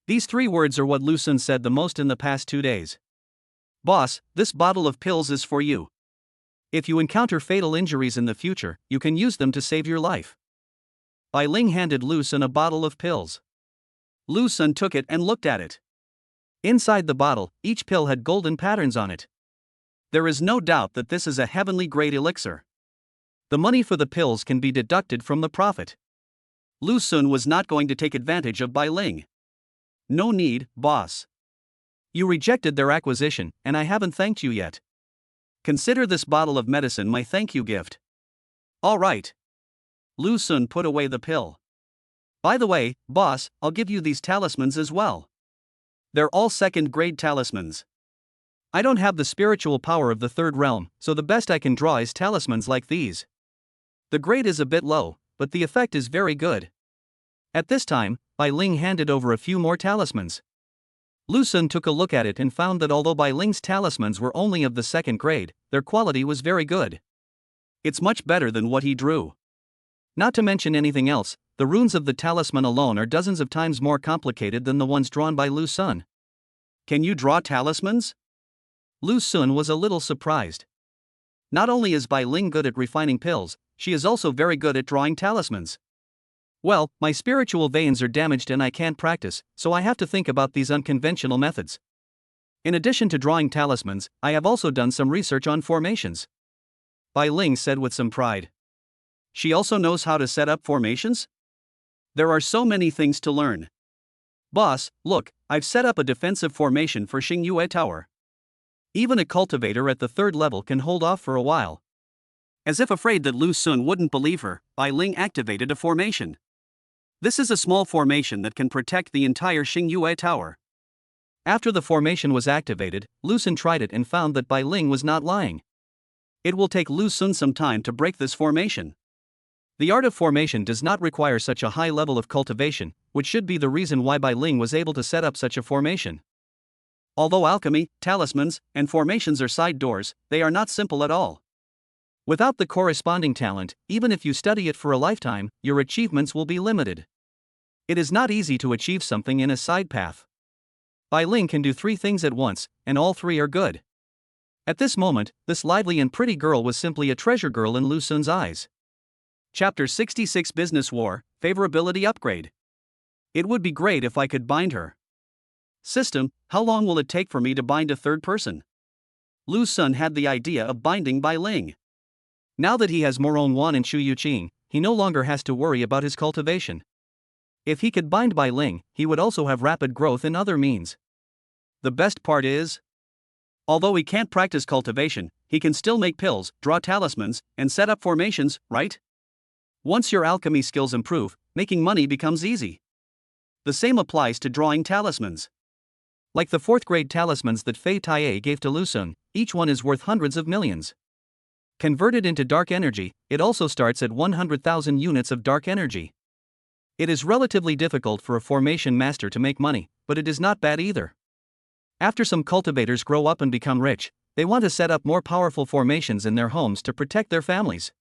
These 3 words are what Lu Sun said the most in the past 2 days. Boss, this bottle of pills is for you. If you encounter fatal injuries in the future, you can use them to save your life. Bai Ling handed Lu Sun a bottle of pills. Lu Sun took it and looked at it. Inside the bottle, each pill had golden patterns on it. There is no doubt that this is a heavenly grade elixir. The money for the pills can be deducted from the profit. Lu Sun was not going to take advantage of Bai Ling. No need, boss. You rejected their acquisition, and I haven't thanked you yet. Consider this bottle of medicine my thank you gift. All right. Lu Sun put away the pill. By the way, boss, I'll give you these talismans as well. They're all second-grade talismans. I don't have the spiritual power of the third realm, so the best I can draw is talismans like these. The grade is a bit low, but the effect is very good. At this time, Bai Ling handed over a few more talismans. Lu Sun took a look at it and found that although Bai Ling's talismans were only of the second grade, their quality was very good. It's much better than what he drew. Not to mention anything else, the runes of the talisman alone are dozens of times more complicated than the ones drawn by Lu Sun. Can you draw talismans? Lu Sun was a little surprised. Not only is Bai Ling good at refining pills, she is also very good at drawing talismans. Well, my spiritual veins are damaged and I can't practice, so I have to think about these unconventional methods. In addition to drawing talismans, I have also done some research on formations. Bai Ling said with some pride. She also knows how to set up formations? There are so many things to learn. Boss, look, I've set up a defensive formation for Xingyue Tower. Even a cultivator at the third level can hold off for a while. As if afraid that Lu Sun wouldn't believe her, Bai Ling activated a formation. This is a small formation that can protect the entire Xingyue Tower. After the formation was activated, Lu Sun tried it and found that Bai Ling was not lying. It will take Lu Sun some time to break this formation. The art of formation does not require such a high level of cultivation, which should be the reason why Bai Ling was able to set up such a formation. Although alchemy, talismans, and formations are side doors, they are not simple at all. Without the corresponding talent, even if you study it for a lifetime, your achievements will be limited. It is not easy to achieve something in a side path. Bai Ling can do 3 things at once, and all 3 are good. At this moment, this lively and pretty girl was simply a treasure girl in Lu Sun's eyes. Chapter 66 Business War, Favorability Upgrade. It would be great if I could bind her. System, how long will it take for me to bind a third person? Lu Sun had the idea of binding Bai Ling. Now that he has Morong Wan and Shu Yuqing, he no longer has to worry about his cultivation. If he could bind Bai Ling, he would also have rapid growth in other means. The best part is, although he can't practice cultivation, he can still make pills, draw talismans, and set up formations, right? Once your alchemy skills improve, making money becomes easy. The same applies to drawing talismans. Like the 4th grade talismans that Fei Taiye gave to Lu Sun, each one is worth hundreds of millions. Converted into dark energy, it also starts at 100,000 units of dark energy. It is relatively difficult for a formation master to make money, but it is not bad either. After some cultivators grow up and become rich, they want to set up more powerful formations in their homes to protect their families.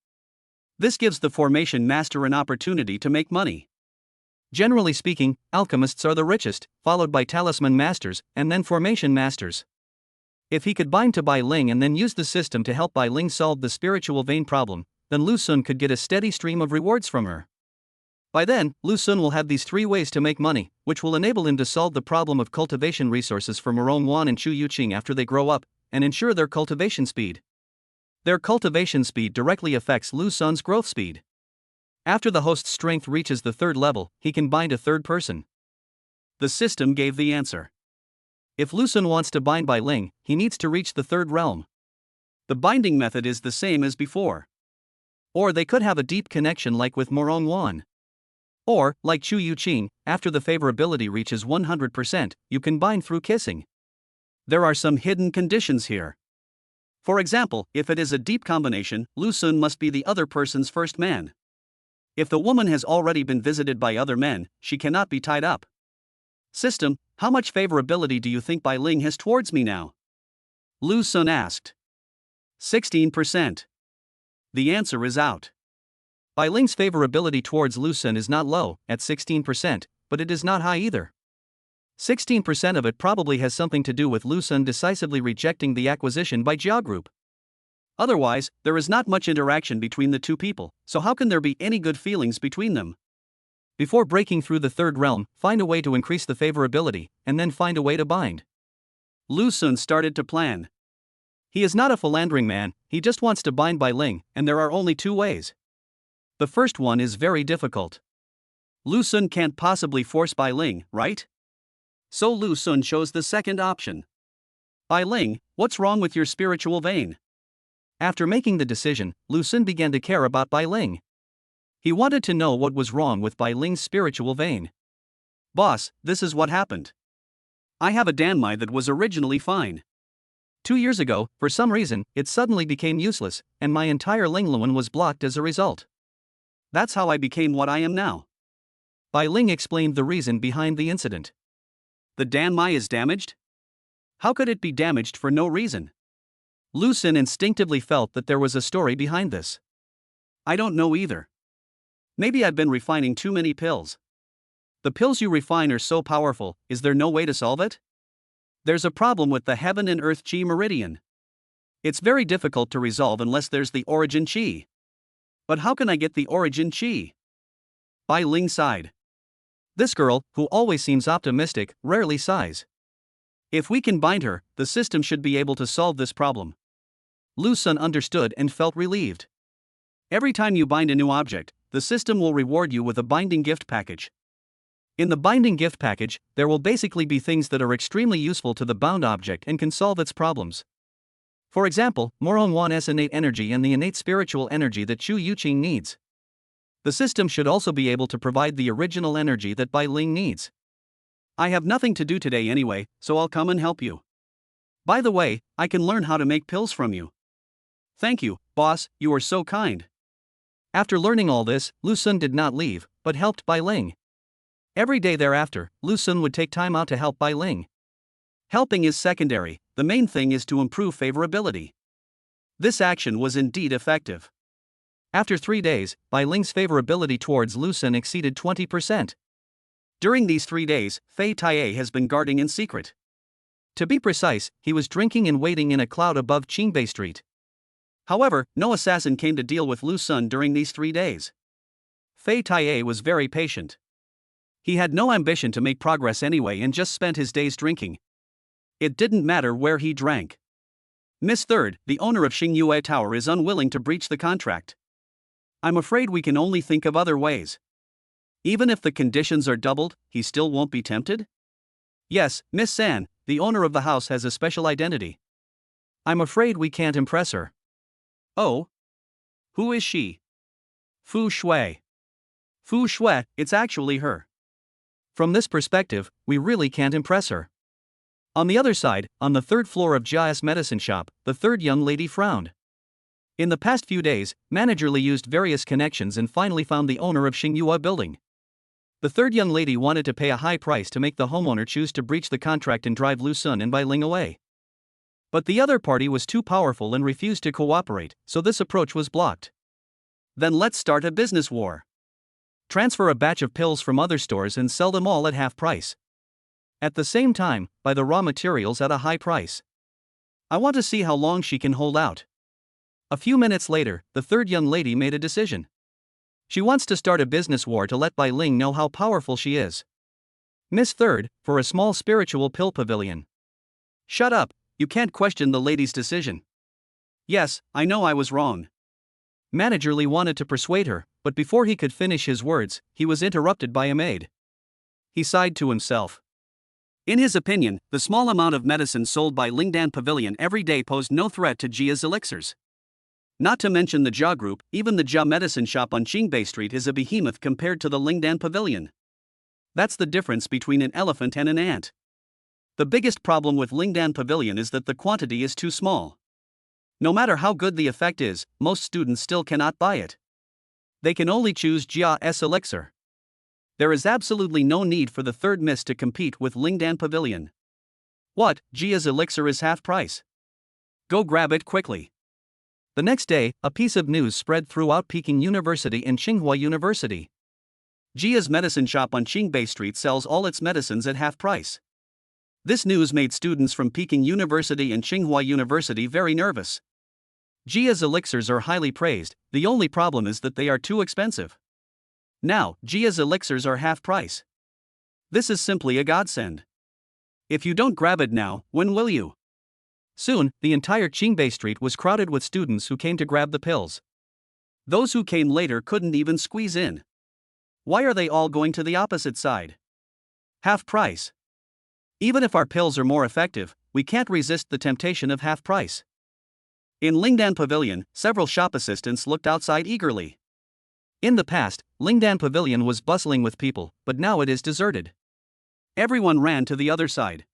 This gives the formation master an opportunity to make money. Generally speaking, alchemists are the richest, followed by talisman masters, and then formation masters. If he could bind to Bai Ling and then use the system to help Bai Ling solve the spiritual vein problem, then Lu Sun could get a steady stream of rewards from her. By then, Lu Sun will have these 3 ways to make money, which will enable him to solve the problem of cultivation resources for Morong Wan and Shu Yuqing after they grow up, and ensure their cultivation speed. Their cultivation speed directly affects Lu Sun's growth speed. After the host's strength reaches the 3rd level, he can bind a third person. The system gave the answer. If Lu Sun wants to bind Bai Ling, he needs to reach the 3rd realm. The binding method is the same as before. Or they could have a deep connection like with Morong Wan. Or, like Shu Yuqing, after the favorability reaches 100%, you can bind through kissing. There are some hidden conditions here. For example, if it is a deep combination, Lu Sun must be the other person's first man. If the woman has already been visited by other men, she cannot be tied up. System, how much favorability do you think Bai Ling has towards me now? Lu Sun asked. 16%. The answer is out. Bai Ling's favorability towards Lu Sun is not low, at 16%, but it is not high either. 16% of it probably has something to do with Lu Sun decisively rejecting the acquisition by Jia Group. Otherwise, there is not much interaction between the 2 people, so how can there be any good feelings between them? Before breaking through the 3rd realm, find a way to increase the favorability, and then find a way to bind. Lu Sun started to plan. He is not a philandering man, he just wants to bind Bai Ling, and there are only two ways. The first one is very difficult. Lu Sun can't possibly force Bai Ling, right? So Lu Sun chose the second option. Bai Ling, what's wrong with your spiritual vein? After making the decision, Lu Sun began to care about Bai Ling. He wanted to know what was wrong with Bai Ling's spiritual vein. Boss, this is what happened. I have a Danmai that was originally fine. 2 years ago, for some reason, it suddenly became useless, and my entire Lingluan was blocked as a result. That's how I became what I am now. Bai Ling explained the reason behind the incident. The Danmai is damaged? How could it be damaged for no reason? Lu Sun instinctively felt that there was a story behind this. I don't know either. Maybe I've been refining too many pills. The pills you refine are so powerful, is there no way to solve it? There's a problem with the heaven and earth chi meridian. It's very difficult to resolve unless there's the origin chi. But how can I get the origin chi? Bai Ling sighed. This girl, who always seems optimistic, rarely sighs. If we can bind her, the system should be able to solve this problem. Lu Sun understood and felt relieved. Every time you bind a new object, the system will reward you with a binding gift package. In the binding gift package, there will basically be things that are extremely useful to the bound object and can solve its problems. For example, Morong Wan's innate energy and the innate spiritual energy that Chu Yuqing needs. The system should also be able to provide the original energy that Bai Ling needs. I have nothing to do today anyway, so I'll come and help you. By the way, I can learn how to make pills from you. Thank you, boss, you are so kind. After learning all this, Lu Sun did not leave, but helped Bai Ling. Every day thereafter, Lu Sun would take time out to help Bai Ling. Helping is secondary, the main thing is to improve favorability. This action was indeed effective. After 3 days, Bai Ling's favorability towards Lu Sun exceeded 20%. During these 3 days, Fei Taie has been guarding in secret. To be precise, he was drinking and waiting in a cloud above Qingbei Street. However, no assassin came to deal with Lu Sun during these 3 days. Fei Taie was very patient. He had no ambition to make progress anyway and just spent his days drinking. It didn't matter where he drank. Miss Third, the owner of Xingyue Tower, is unwilling to breach the contract. I'm afraid we can only think of other ways. Even if the conditions are doubled, he still won't be tempted? Yes, Miss San, the owner of the house, has a special identity. I'm afraid we can't impress her. Oh? Who is she? Fu Shui. Fu Shui, it's actually her. From this perspective, we really can't impress her. On the other side, on the 3rd floor of Jia's medicine shop, the third young lady frowned. In the past few days, Manager Li used various connections and finally found the owner of Xingyue building. The third young lady wanted to pay a high price to make the homeowner choose to breach the contract and drive Lu Sun and Bai Ling away. But the other party was too powerful and refused to cooperate, so this approach was blocked. Then let's start a business war. Transfer a batch of pills from other stores and sell them all at half price. At the same time, buy the raw materials at a high price. I want to see how long she can hold out. A few minutes later, the third young lady made a decision. She wants to start a business war to let Bai Ling know how powerful she is. Miss Third, for a small spiritual pill pavilion. Shut up, you can't question the lady's decision. Yes, I know I was wrong. Manager Li wanted to persuade her, but before he could finish his words, he was interrupted by a maid. He sighed to himself. In his opinion, the small amount of medicine sold by Lingdan Pavilion every day posed no threat to Jia's elixirs. Not to mention the Jia Group, even the Jia medicine shop on Qingbei Street is a behemoth compared to the Lingdan Pavilion. That's the difference between an elephant and an ant. The biggest problem with Lingdan Pavilion is that the quantity is too small. No matter how good the effect is, most students still cannot buy it. They can only choose Jia's elixir. There is absolutely no need for the third miss to compete with Lingdan Pavilion. What, Jia's elixir is half price? Go grab it quickly. The next day, a piece of news spread throughout Peking University and Tsinghua University. Jia's medicine shop on Qingbei Street sells all its medicines at half price. This news made students from Peking University and Tsinghua University very nervous. Jia's elixirs are highly praised, the only problem is that they are too expensive. Now, Jia's elixirs are half price. This is simply a godsend. If you don't grab it now, when will you? Soon, the entire Qingbei Street was crowded with students who came to grab the pills. Those who came later couldn't even squeeze in. Why are they all going to the opposite side? Half price. Even if our pills are more effective, we can't resist the temptation of half price. In Lingdan Pavilion, several shop assistants looked outside eagerly. In the past, Lingdan Pavilion was bustling with people, but now it is deserted. Everyone ran to the other side.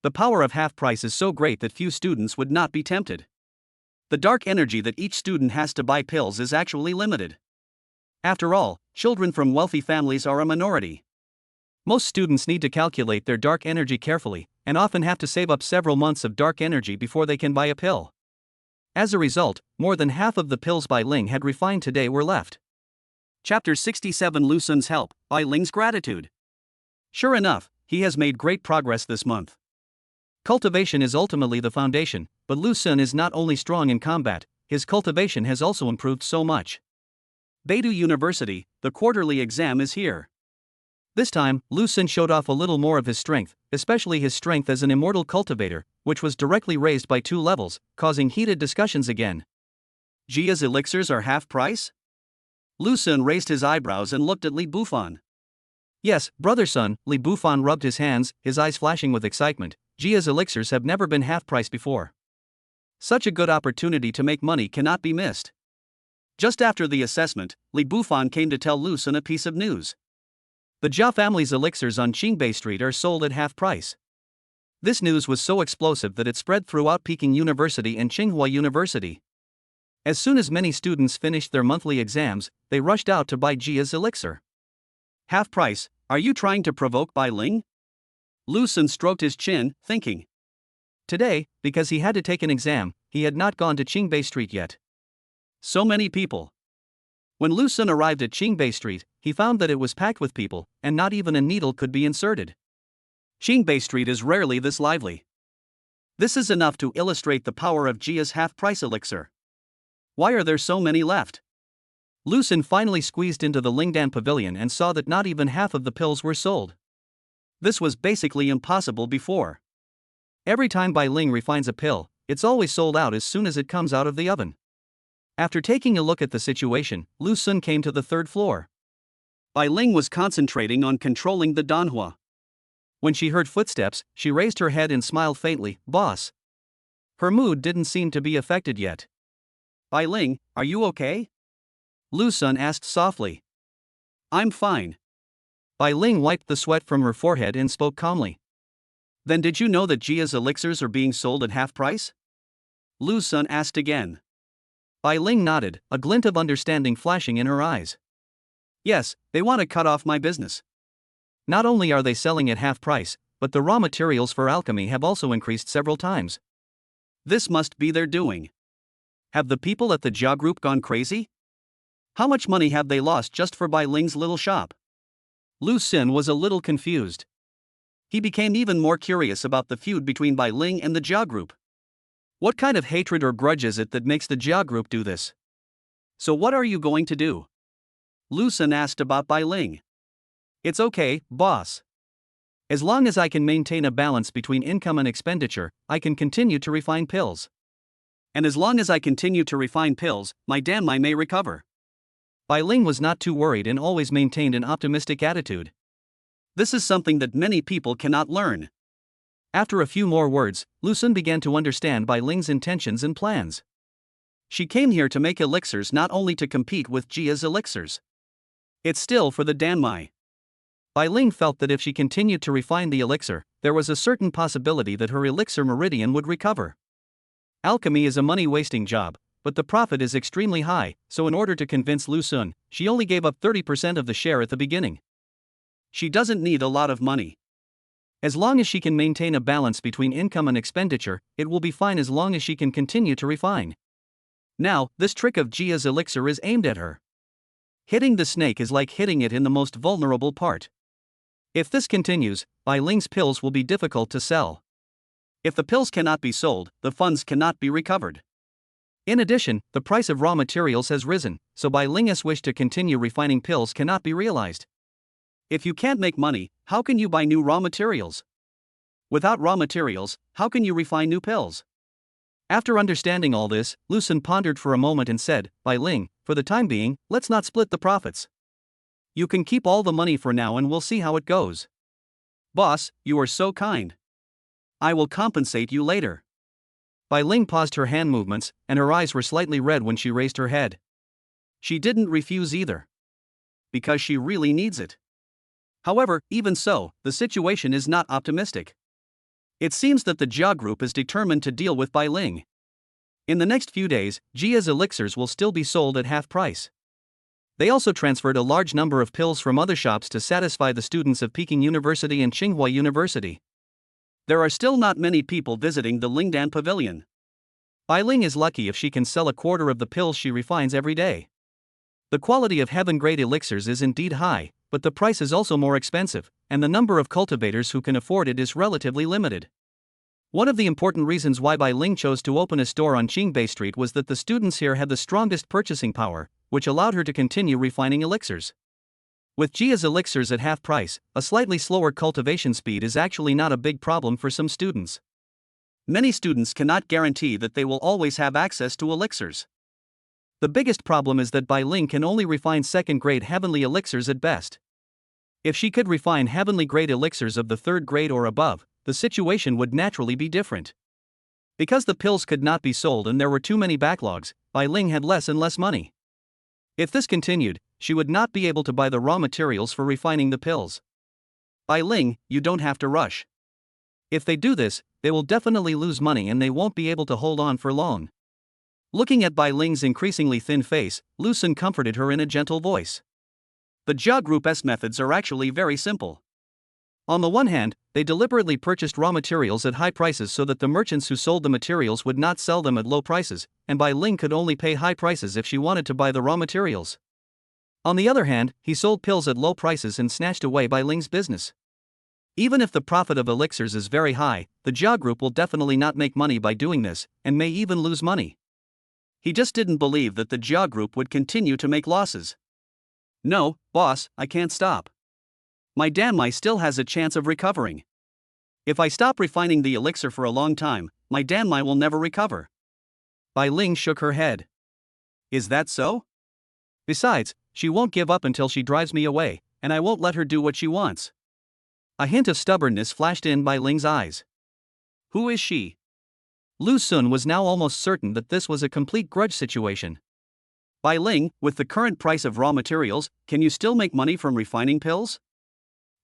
The power of half price is so great that few students would not be tempted. The dark energy that each student has to buy pills is actually limited. After all, children from wealthy families are a minority. Most students need to calculate their dark energy carefully, and often have to save up several months of dark energy before they can buy a pill. As a result, more than half of the pills Bai Ling had refined today were left. Chapter 67 Lu Sun's Help, Bai Ling's Gratitude. Sure enough, he has made great progress this month. Cultivation is ultimately the foundation, but Lu Sun is not only strong in combat, his cultivation has also improved so much. Beidou University, the quarterly exam is here. This time, Lu Sun showed off a little more of his strength, especially his strength as an immortal cultivator, which was directly raised by 2 levels, causing heated discussions again. Jia's elixirs are half price? Lu Sun raised his eyebrows and looked at Li Bufan. Yes, brother Sun, Li Bufan rubbed his hands, his eyes flashing with excitement. Jia's elixirs have never been half price before. Such a good opportunity to make money cannot be missed. Just after the assessment, Li Bufan came to tell Lu Sun a piece of news. The Jia family's elixirs on Qingbei Street are sold at half price. This news was so explosive that it spread throughout Peking University and Tsinghua University. As soon as many students finished their monthly exams, they rushed out to buy Jia's elixir. Half price, are you trying to provoke Bai Ling? Lu Sun stroked his chin, thinking. Today, because he had to take an exam, he had not gone to Qingbei Street yet. So many people. When Lu Sun arrived at Qingbei Street, he found that it was packed with people, and not even a needle could be inserted. Qingbei Street is rarely this lively. This is enough to illustrate the power of Jia's half-price elixir. Why are there so many left? Lu Sun finally squeezed into the Lingdan Pavilion and saw that not even half of the pills were sold. This was basically impossible before. Every time Bai Ling refines a pill, it's always sold out as soon as it comes out of the oven. After taking a look at the situation, Lu Sun came to the 3rd floor. Bai Ling was concentrating on controlling the danhua. When she heard footsteps, she raised her head and smiled faintly. Boss. Her mood didn't seem to be affected yet. Bai Ling, are you okay? Lu Sun asked softly. I'm fine. Bai Ling wiped the sweat from her forehead and spoke calmly. Then did you know that Jia's elixirs are being sold at half price? Lu Sun asked again. Bai Ling nodded, a glint of understanding flashing in her eyes. Yes, they want to cut off my business. Not only are they selling at half price, but the raw materials for alchemy have also increased several times. This must be their doing. Have the people at the Jia Group gone crazy? How much money have they lost just for Bai Ling's little shop? Lu Sun was a little confused. He became even more curious about the feud between Bai Ling and the Jia Group. What kind of hatred or grudge is it that makes the Jia Group do this? So what are you going to do? Lu Sun asked about Bai Ling. It's okay, boss. As long as I can maintain a balance between income and expenditure, I can continue to refine pills. And as long as I continue to refine pills, my danmai may recover. Bai Ling was not too worried and always maintained an optimistic attitude. This is something that many people cannot learn. After a few more words, Lu Sun began to understand Bai Ling's intentions and plans. She came here to make elixirs not only to compete with Jia's elixirs. It's still for the danmai. Bai Ling felt that if she continued to refine the elixir, there was a certain possibility that her elixir meridian would recover. Alchemy is a money-wasting job, but the profit is extremely high, so in order to convince Lu Sun, she only gave up 30% of the share at the beginning. She doesn't need a lot of money. As long as she can maintain a balance between income and expenditure, it will be fine as long as she can continue to refine. Now, this trick of Jia's elixir is aimed at her. Hitting the snake is like hitting it in the most vulnerable part. If this continues, Bai Ling's pills will be difficult to sell. If the pills cannot be sold, the funds cannot be recovered. In addition, the price of raw materials has risen, so Bai Ling's wish to continue refining pills cannot be realized. If you can't make money, how can you buy new raw materials? Without raw materials, how can you refine new pills? After understanding all this, Lu Sun pondered for a moment and said, Bai Ling, for the time being, let's not split the profits. You can keep all the money for now and we'll see how it goes. Boss, you are so kind. I will compensate you later. Bai Ling paused her hand movements, and her eyes were slightly red when she raised her head. She didn't refuse either. Because she really needs it. However, even so, the situation is not optimistic. It seems that the Jia group is determined to deal with Bai Ling. In the next few days, Jia's elixirs will still be sold at half price. They also transferred a large number of pills from other shops to satisfy the students of Peking University and Tsinghua University. There are still not many people visiting the Lingdan Pavilion. Bai Ling is lucky if she can sell a quarter of the pills she refines every day. The quality of heaven-grade elixirs is indeed high, but the price is also more expensive, and the number of cultivators who can afford it is relatively limited. One of the important reasons why Bai Ling chose to open a store on Qingbei Street was that the students here had the strongest purchasing power, which allowed her to continue refining elixirs. With Jia's elixirs at half price, a slightly slower cultivation speed is actually not a big problem for some students. Many students cannot guarantee that they will always have access to elixirs. The biggest problem is that Bai Ling can only refine second-grade heavenly elixirs at best. If she could refine heavenly-grade elixirs of the third grade or above, the situation would naturally be different. Because the pills could not be sold and there were too many backlogs, Bai Ling had less and less money. If this continued, she would not be able to buy the raw materials for refining the pills. Bai Ling, you don't have to rush. If they do this, they will definitely lose money and they won't be able to hold on for long. Looking at Bai Ling's increasingly thin face, Lu Sun comforted her in a gentle voice. The Jia Group's methods are actually very simple. On the one hand, they deliberately purchased raw materials at high prices so that the merchants who sold the materials would not sell them at low prices, and Bai Ling could only pay high prices if she wanted to buy the raw materials. On the other hand, he sold pills at low prices and snatched away Bai Ling's business. Even if the profit of elixirs is very high, the Jia Group will definitely not make money by doing this, and may even lose money. He just didn't believe that the Jia Group would continue to make losses. No, boss, I can't stop. My Danmai still has a chance of recovering. If I stop refining the elixir for a long time, my Danmai will never recover. Bai Ling shook her head. Is that so? Besides, she won't give up until she drives me away, and I won't let her do what she wants. A hint of stubbornness flashed in Bai Ling's eyes. Who is she? Lu Sun was now almost certain that this was a complete grudge situation. Bai Ling, with the current price of raw materials, can you still make money from refining pills?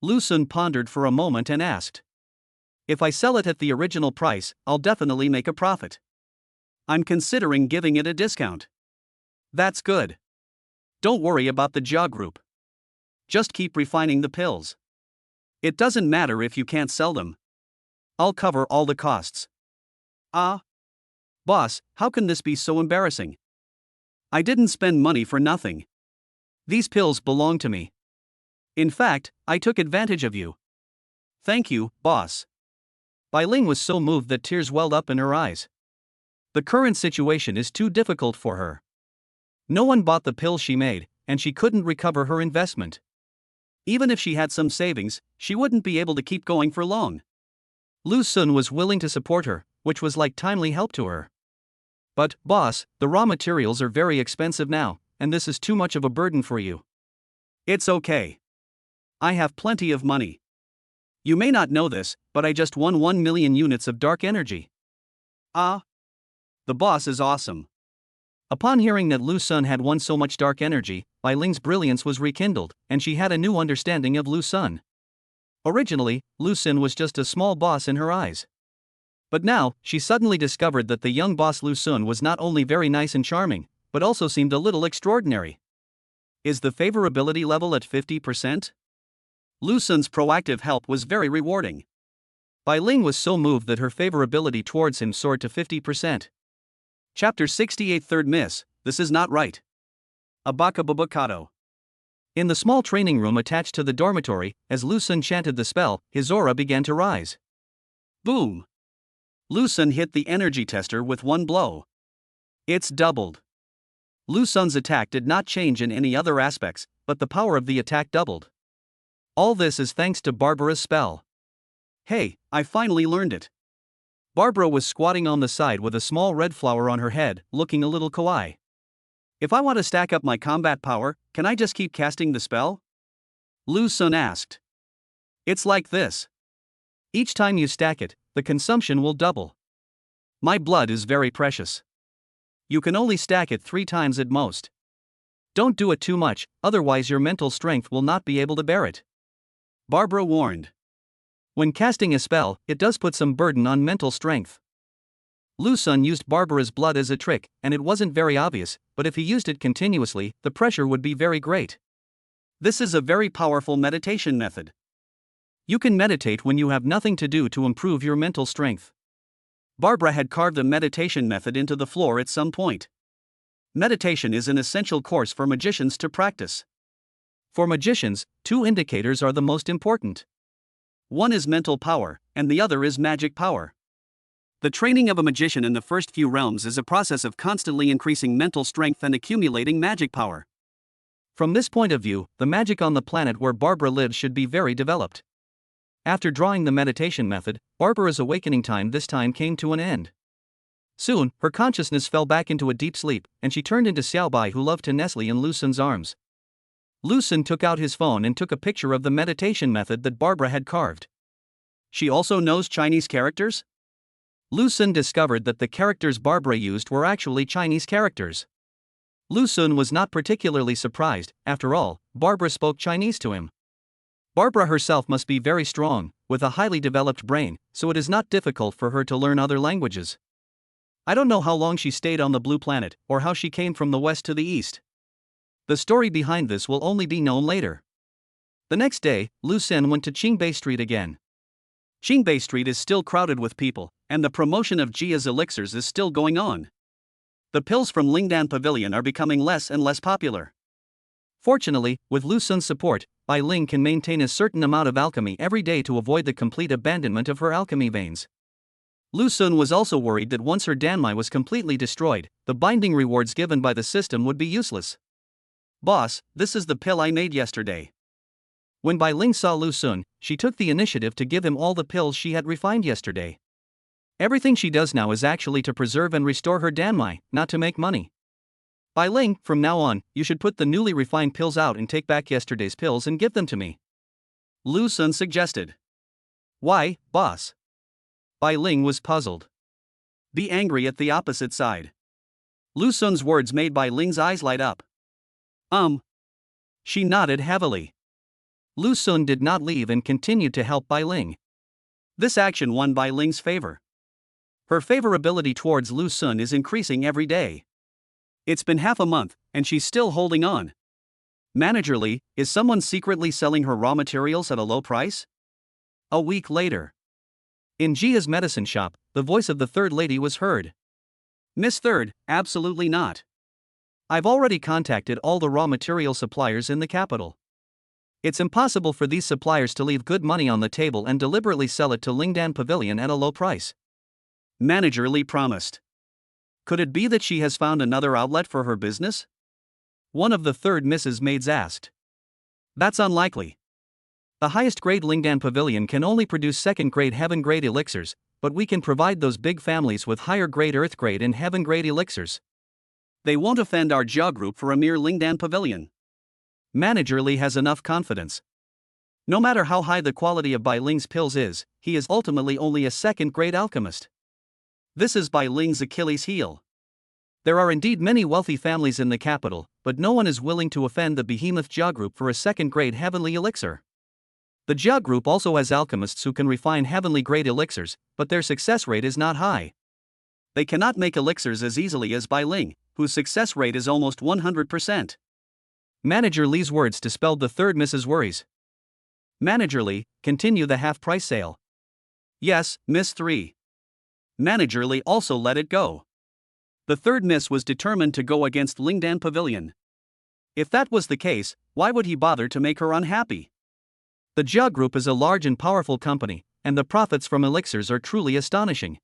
Lu Sun pondered for a moment and asked. If I sell it at the original price, I'll definitely make a profit. I'm considering giving it a discount. That's good. Don't worry about the Jia Group. Just keep refining the pills. It doesn't matter if you can't sell them. I'll cover all the costs. Ah. Boss, how can this be so embarrassing? I didn't spend money for nothing. These pills belong to me. In fact, I took advantage of you. Thank you, boss. Bai Ling was so moved that tears welled up in her eyes. The current situation is too difficult for her. No one bought the pills she made, and she couldn't recover her investment. Even if she had some savings, she wouldn't be able to keep going for long. Lu Sun was willing to support her, which was like timely help to her. But, boss, the raw materials are very expensive now, and this is too much of a burden for you. It's okay. I have plenty of money. You may not know this, but I just won 1 million units of dark energy. Ah. The boss is awesome. Upon hearing that Lu Sun had won so much dark energy, Bai Ling's brilliance was rekindled, and she had a new understanding of Lu Sun. Originally, Lu Sun was just a small boss in her eyes. But now, she suddenly discovered that the young boss Lu Sun was not only very nice and charming, but also seemed a little extraordinary. Is the favorability level at 50%? Lu Sun's proactive help was very rewarding. Bai Ling was so moved that her favorability towards him soared to 50%. Chapter 68 Third Miss, This Is Not Right. Abacababacado. In the small training room attached to the dormitory, as Lu Sun chanted the spell, his aura began to rise. Boom! Lu Sun hit the energy tester with one blow. It's doubled. Lu Sun's attack did not change in any other aspects, but the power of the attack doubled. All this is thanks to Barbara's spell. Hey, I finally learned it. Barbara was squatting on the side with a small red flower on her head, looking a little kawaii. If I want to stack up my combat power, can I just keep casting the spell? Lu Sun asked. It's like this. Each time you stack it, the consumption will double. My blood is very precious. You can only stack it 3 times at most. Don't do it too much, otherwise your mental strength will not be able to bear it. Barbara warned. When casting a spell, it does put some burden on mental strength. Lu Sun used Barbara's blood as a trick, and it wasn't very obvious, but if he used it continuously, the pressure would be very great. This is a very powerful meditation method. You can meditate when you have nothing to do to improve your mental strength. Barbara had carved a meditation method into the floor at some point. Meditation is an essential course for magicians to practice. For magicians, 2 indicators are the most important. One is mental power, and the other is magic power. The training of a magician in the first few realms is a process of constantly increasing mental strength and accumulating magic power. From this point of view, the magic on the planet where Barbara lives should be very developed. After drawing the meditation method, Barbara's awakening time this time came to an end. Soon, her consciousness fell back into a deep sleep, and she turned into Xiaobai, who loved to nestle in Lu Sun's arms. Lu Sun took out his phone and took a picture of the meditation method that Barbara had carved. She also knows Chinese characters? Lu Sun discovered that the characters Barbara used were actually Chinese characters. Lu Sun was not particularly surprised, after all, Barbara spoke Chinese to him. Barbara herself must be very strong, with a highly developed brain, so it is not difficult for her to learn other languages. I don't know how long she stayed on the blue planet, or how she came from the west to the east. The story behind this will only be known later. The next day, Lu Sun went to Qingbei Street again. Qingbei Street is still crowded with people, and the promotion of Jia's elixirs is still going on. The pills from Lingdan Pavilion are becoming less and less popular. Fortunately, with Lu Sun's support, Bai Ling can maintain a certain amount of alchemy every day to avoid the complete abandonment of her alchemy veins. Lu Sun was also worried that once her Danmai was completely destroyed, the binding rewards given by the system would be useless. Boss, this is the pill I made yesterday. When Bai Ling saw Lu Sun, she took the initiative to give him all the pills she had refined yesterday. Everything she does now is actually to preserve and restore her Danmai, not to make money. Bai Ling, from now on, you should put the newly refined pills out and take back yesterday's pills and give them to me. Lu Sun suggested. Why, boss? Bai Ling was puzzled. Be angry at the opposite side. Lu Sun's words made Bai Ling's eyes light up. She nodded heavily. Lu Sun did not leave and continued to help Bai Ling. This action won Bai Ling's favor. Her favorability towards Lu Sun is increasing every day. It's been half a month, and she's still holding on. Manager Li, is someone secretly selling her raw materials at a low price? A week later. In Jia's medicine shop, the voice of the third lady was heard. Miss Third, absolutely not. I've already contacted all the raw material suppliers in the capital. It's impossible for these suppliers to leave good money on the table and deliberately sell it to Lingdan Pavilion at a low price. Manager Li promised. Could it be that she has found another outlet for her business? One of the third Mrs. Maids asked. That's unlikely. The highest grade Lingdan Pavilion can only produce second grade heaven grade elixirs, but we can provide those big families with higher grade earth grade and heaven grade elixirs. They won't offend our Jia group for a mere Lingdan Pavilion. Manager Li has enough confidence. No matter how high the quality of Bai Ling's pills is, he is ultimately only a second grade alchemist. This is Bai Ling's Achilles heel. There are indeed many wealthy families in the capital, but no one is willing to offend the behemoth Jia group for a second grade heavenly elixir. The Jia group also has alchemists who can refine heavenly grade elixirs, but their success rate is not high. They cannot make elixirs as easily as Bai Ling, whose success rate is almost 100%. Manager Li's words dispelled the third Mrs. worries. Manager Li, continue the half-price sale. Yes, Miss 3. Manager Li also let it go. The third Miss was determined to go against Lingdan Pavilion. If that was the case, why would he bother to make her unhappy? The Jia Group is a large and powerful company, and the profits from elixirs are truly astonishing.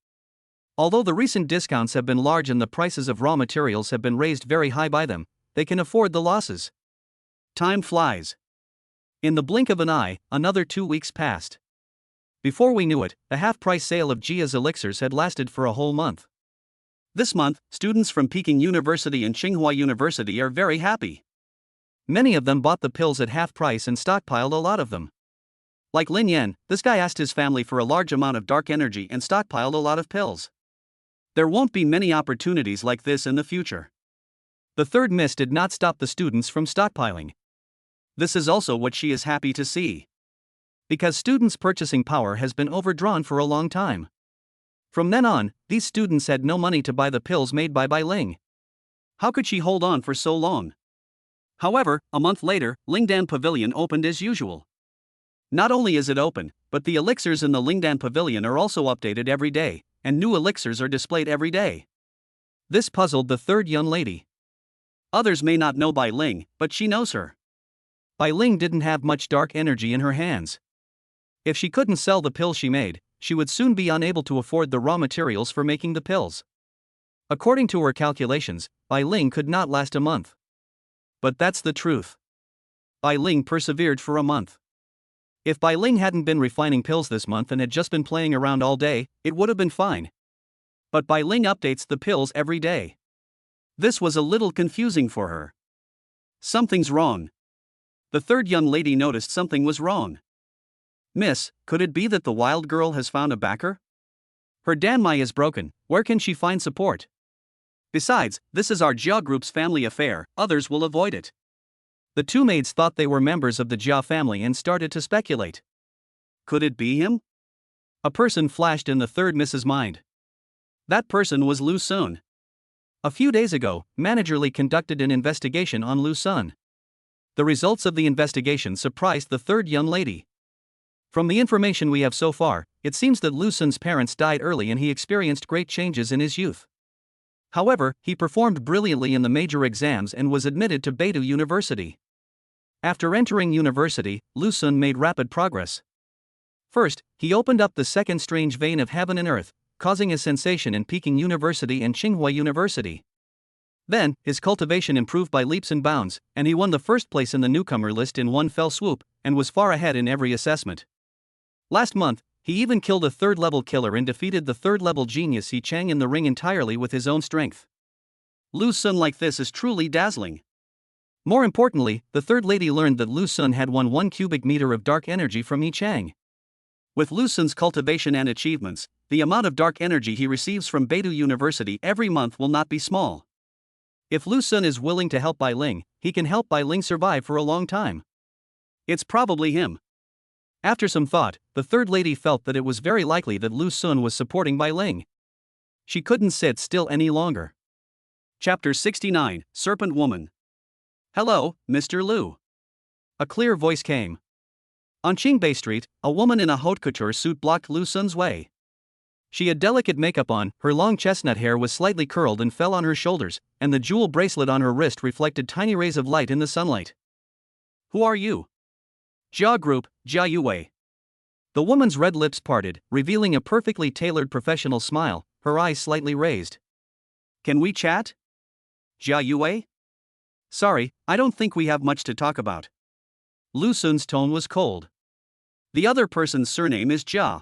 Although the recent discounts have been large and the prices of raw materials have been raised very high by them, they can afford the losses. Time flies. In the blink of an eye, another 2 weeks passed. Before we knew it, a half-price sale of Jia's elixirs had lasted for a whole month. This month, students from Peking University and Tsinghua University are very happy. Many of them bought the pills at half price and stockpiled a lot of them. Like Lin Yan, this guy asked his family for a large amount of dark energy and stockpiled a lot of pills. There won't be many opportunities like this in the future. The third miss did not stop the students from stockpiling. This is also what she is happy to see. Because students' purchasing power has been overdrawn for a long time. From then on, these students had no money to buy the pills made by Bai Ling. How could she hold on for so long? However, a month later, Lingdan Pavilion opened as usual. Not only is it open, but the elixirs in the Lingdan Pavilion are also updated every day, and new elixirs are displayed every day. This puzzled the third young lady. Others may not know Bai Ling, but she knows her. Bai Ling didn't have much dark energy in her hands. If she couldn't sell the pills she made, she would soon be unable to afford the raw materials for making the pills. According to her calculations, Bai Ling could not last a month. But that's the truth. Bai Ling persevered for a month. If Bai Ling hadn't been refining pills this month and had just been playing around all day, it would have been fine. But Bai Ling updates the pills every day. This was a little confusing for her. Something's wrong. The third young lady noticed something was wrong. Miss, could it be that the wild girl has found a backer? Her Danmai is broken, where can she find support? Besides, this is our Jia group's family affair, others will avoid it. The two maids thought they were members of the Jia family and started to speculate. Could it be him? A person flashed in the third Miss's mind. That person was Lu Sun. A few days ago, Manager Li conducted an investigation on Lu Sun. The results of the investigation surprised the third young lady. From the information we have so far, it seems that Lu Sun's parents died early and he experienced great changes in his youth. However, he performed brilliantly in the major exams and was admitted to Beidou University. After entering university, Lu Sun made rapid progress. First, he opened up the second strange vein of heaven and earth, causing a sensation in Peking University and Tsinghua University. Then, his cultivation improved by leaps and bounds, and he won the first place in the newcomer list in one fell swoop, and was far ahead in every assessment. Last month, he even killed a third-level killer and defeated the third-level genius He Chang in the ring entirely with his own strength. Lu Sun like this is truly dazzling. More importantly, the third lady learned that Lu Sun had won 1 cubic meter of dark energy from He Chang. With Lu Sun's cultivation and achievements, the amount of dark energy he receives from Beidou University every month will not be small. If Lu Sun is willing to help Bai Ling, he can help Bai Ling survive for a long time. It's probably him. After some thought, the third lady felt that it was very likely that Lu Sun was supporting Bai Ling. She couldn't sit still any longer. Chapter 69, Serpent Woman. Hello, Mr. Lu. A clear voice came. On Qingbei Street, a woman in a haute couture suit blocked Lu Sun's way. She had delicate makeup on, her long chestnut hair was slightly curled and fell on her shoulders, and the jewel bracelet on her wrist reflected tiny rays of light in the sunlight. Who are you? Jia Group, Jia Yue. The woman's red lips parted, revealing a perfectly tailored professional smile, her eyes slightly raised. Can we chat? Jia Yue? Sorry, I don't think we have much to talk about. Lu Sun's tone was cold. The other person's surname is Jia.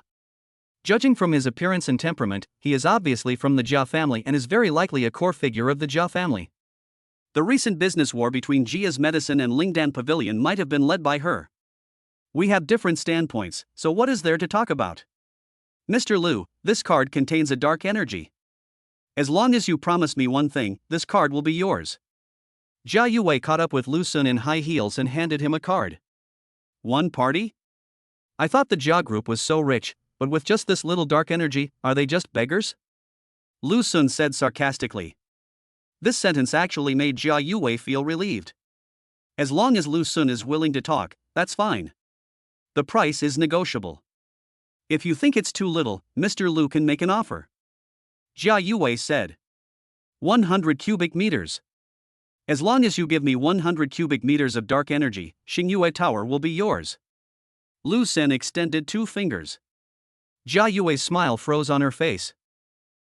Judging from his appearance and temperament, he is obviously from the Jia family and is very likely a core figure of the Jia family. The recent business war between Jia's Medicine and Lingdan Pavilion might have been led by her. We have different standpoints, so what is there to talk about? Mr. Lu, this card contains a dark energy. As long as you promise me one thing, this card will be yours. Jia Yue caught up with Lu Sun in high heels and handed him a card. One party? I thought the Jia group was so rich, but with just this little dark energy, are they just beggars? Lu Sun said sarcastically. This sentence actually made Jia Yue feel relieved. As long as Lu Sun is willing to talk, that's fine. The price is negotiable. If you think it's too little, Mr. Lu can make an offer. Jia Yue said. 100 cubic meters. As long as you give me 100 cubic meters of dark energy, Xingyue Tower will be yours. Lu Sun extended 2 fingers. Jia Yue's smile froze on her face.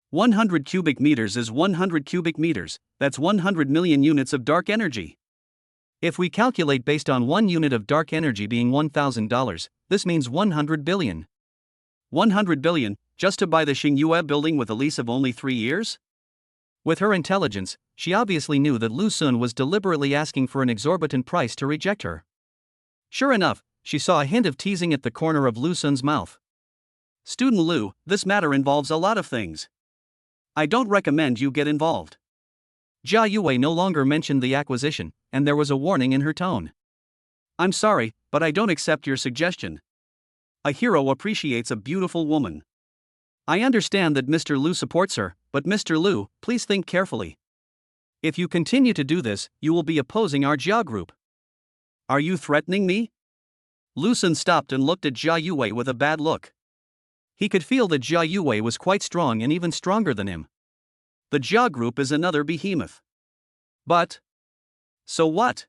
100 cubic meters is 100 cubic meters, that's 100 million units of dark energy. If we calculate based on 1 unit of dark energy being $1,000, this means 100 billion. 100 billion, just to buy the Xingyue building with a lease of only 3 years? With her intelligence, she obviously knew that Lu Sun was deliberately asking for an exorbitant price to reject her. Sure enough, she saw a hint of teasing at the corner of Lu Sun's mouth. Student Lu, this matter involves a lot of things. I don't recommend you get involved. Jia Yue no longer mentioned the acquisition, and there was a warning in her tone. I'm sorry, but I don't accept your suggestion. A hero appreciates a beautiful woman. I understand that Mr. Lu supports her, but Mr. Lu, please think carefully. If you continue to do this, you will be opposing our Jia group. Are you threatening me? Lu Sun stopped and looked at Jia Yue with a bad look. He could feel that Jia Yue was quite strong and even stronger than him. The Jia group is another behemoth. But so what?